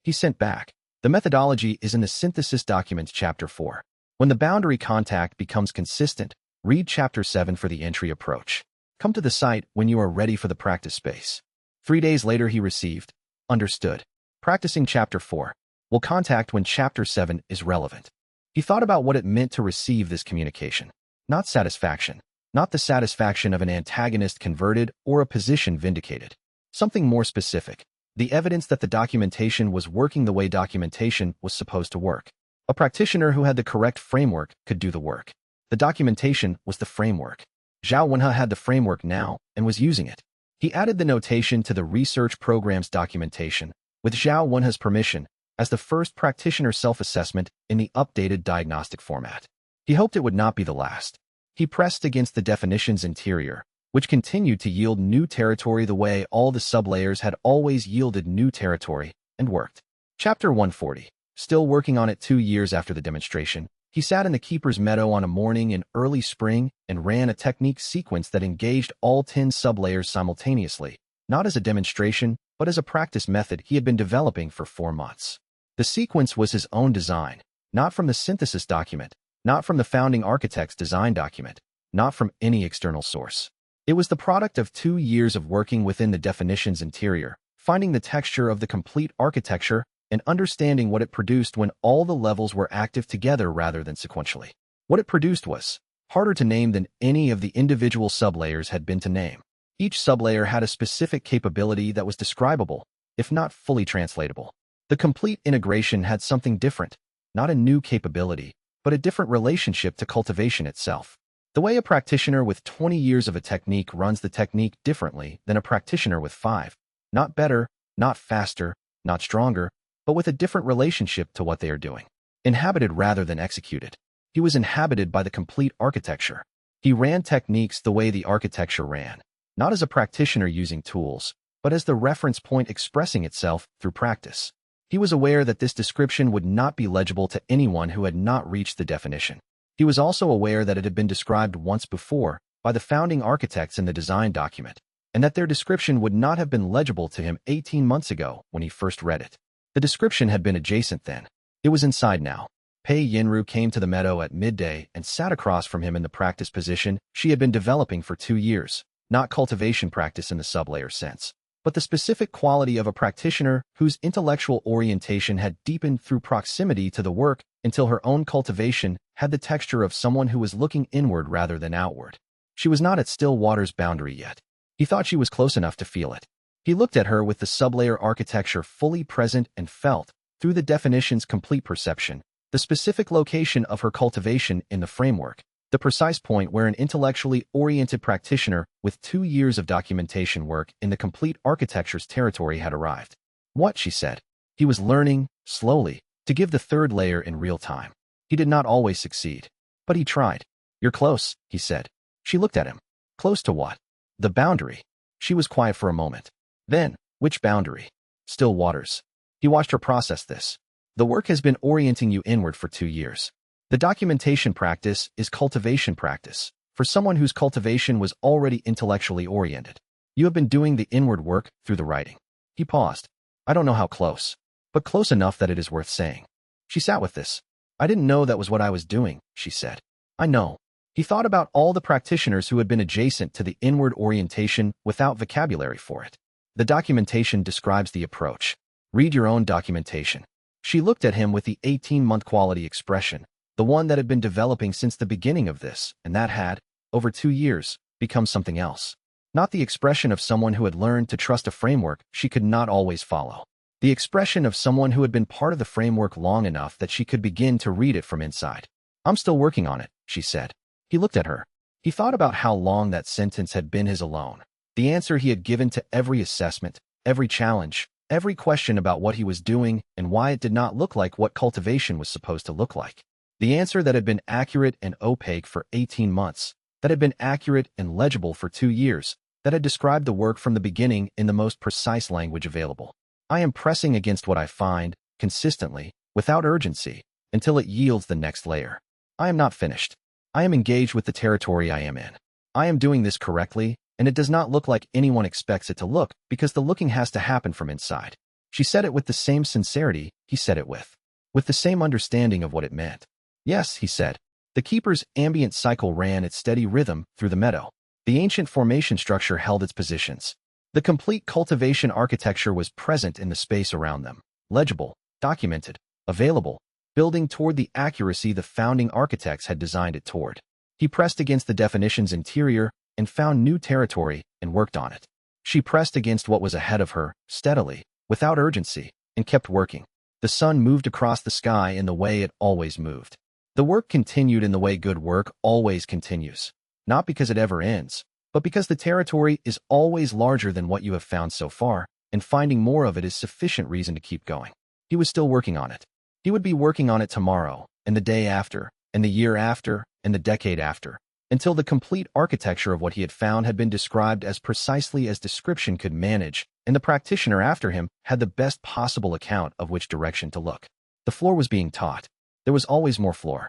He sent back. The methodology is in the synthesis documents Chapter 4. When the boundary contact becomes consistent, read Chapter 7 for the entry approach. Come to the site when you are ready for the practice space. 3 days later he received, understood. Practicing Chapter 4. Will contact when Chapter 7 is relevant. He thought about what it meant to receive this communication. Not satisfaction. Not the satisfaction of an antagonist converted or a position vindicated. Something more specific. The evidence that the documentation was working the way documentation was supposed to work. A practitioner who had the correct framework could do the work. The documentation was the framework. Zhao Wenhe had the framework now and was using it. He added the notation to the research program's documentation, with Zhao Wenhe's permission, as the first practitioner self-assessment in the updated diagnostic format. He hoped it would not be the last. He pressed against the definition's interior, which continued to yield new territory the way all the sublayers had always yielded new territory, and worked. Chapter 140. Still working on it 2 years after the demonstration, he sat in the keeper's meadow on a morning in early spring and ran a technique sequence that engaged all 10 sublayers simultaneously, not as a demonstration, but as a practice method he had been developing for 4 months. The sequence was his own design, not from the synthesis document, not from the founding architect's design document, not from any external source. It was the product of 2 years of working within the definition's interior, finding the texture of the complete architecture and understanding what it produced when all the levels were active together rather than sequentially. What it produced was harder to name than any of the individual sublayers had been to name. Each sublayer had a specific capability that was describable, if not fully translatable. The complete integration had something different, not a new capability, but a different relationship to cultivation itself. The way a practitioner with 20 years of a technique runs the technique differently than a practitioner with 5. Not better, not faster, not stronger, but with a different relationship to what they are doing. Inhabited rather than executed. He was inhabited by the complete architecture. He ran techniques the way the architecture ran, not as a practitioner using tools, but as the reference point expressing itself through practice. He was aware that this description would not be legible to anyone who had not reached the definition. He was also aware that it had been described once before by the founding architects in the design document, and that their description would not have been legible to him 18 months ago when he first read it. The description had been adjacent then. It was inside now. Pei Yinru came to the meadow at midday and sat across from him in the practice position she had been developing for 2 years, not cultivation practice in the sublayer sense, but the specific quality of a practitioner whose intellectual orientation had deepened through proximity to the work until her own cultivation had the texture of someone who was looking inward rather than outward. She was not at still water's boundary yet. He thought she was close enough to feel it. He looked at her with the sublayer architecture fully present and felt, through the definition's complete perception, the specific location of her cultivation in the framework, the precise point where an intellectually oriented practitioner with 2 years of documentation work in the complete architecture's territory had arrived. What, she said. He was learning, slowly, to give the third layer in real time. He did not always succeed. But he tried. You're close, he said. She looked at him. Close to what? The boundary. She was quiet for a moment. Then, which boundary? Still waters. He watched her process this. The work has been orienting you inward for 2 years. The documentation practice is cultivation practice, for someone whose cultivation was already intellectually oriented. You have been doing the inward work through the writing. He paused. I don't know how close, but close enough that it is worth saying. She sat with this. I didn't know that was what I was doing, she said. I know. He thought about all the practitioners who had been adjacent to the inward orientation without vocabulary for it. The documentation describes the approach. Read your own documentation. She looked at him with the 18-month quality expression, the one that had been developing since the beginning of this, and that had, over 2 years, become something else. Not the expression of someone who had learned to trust a framework she could not always follow. The expression of someone who had been part of the framework long enough that she could begin to read it from inside. I'm still working on it, she said. He looked at her. He thought about how long that sentence had been his alone. The answer he had given to every assessment, every challenge, every question about what he was doing and why it did not look like what cultivation was supposed to look like. The answer that had been accurate and opaque for 18 months, that had been accurate and legible for 2 years, that had described the work from the beginning in the most precise language available. I am pressing against what I find, consistently, without urgency, until it yields the next layer. I am not finished. I am engaged with the territory I am in. I am doing this correctly, and it does not look like anyone expects it to look because the looking has to happen from inside. She said it with the same sincerity he said it with the same understanding of what it meant. Yes, he said. The keeper's ambient cycle ran its steady rhythm through the meadow. The ancient formation structure held its positions. The complete cultivation architecture was present in the space around them, legible, documented, available, building toward the accuracy the founding architects had designed it toward. He pressed against the definition's interior and found new territory and worked on it. She pressed against what was ahead of her, steadily, without urgency, and kept working. The sun moved across the sky in the way it always moved. The work continued in the way good work always continues, not because it ever ends, but because the territory is always larger than what you have found so far, and finding more of it is sufficient reason to keep going. He was still working on it. He would be working on it tomorrow, and the day after, and the year after, and the decade after, until the complete architecture of what he had found had been described as precisely as description could manage, and the practitioner after him had the best possible account of which direction to look. The floor was being taught. There was always more floor.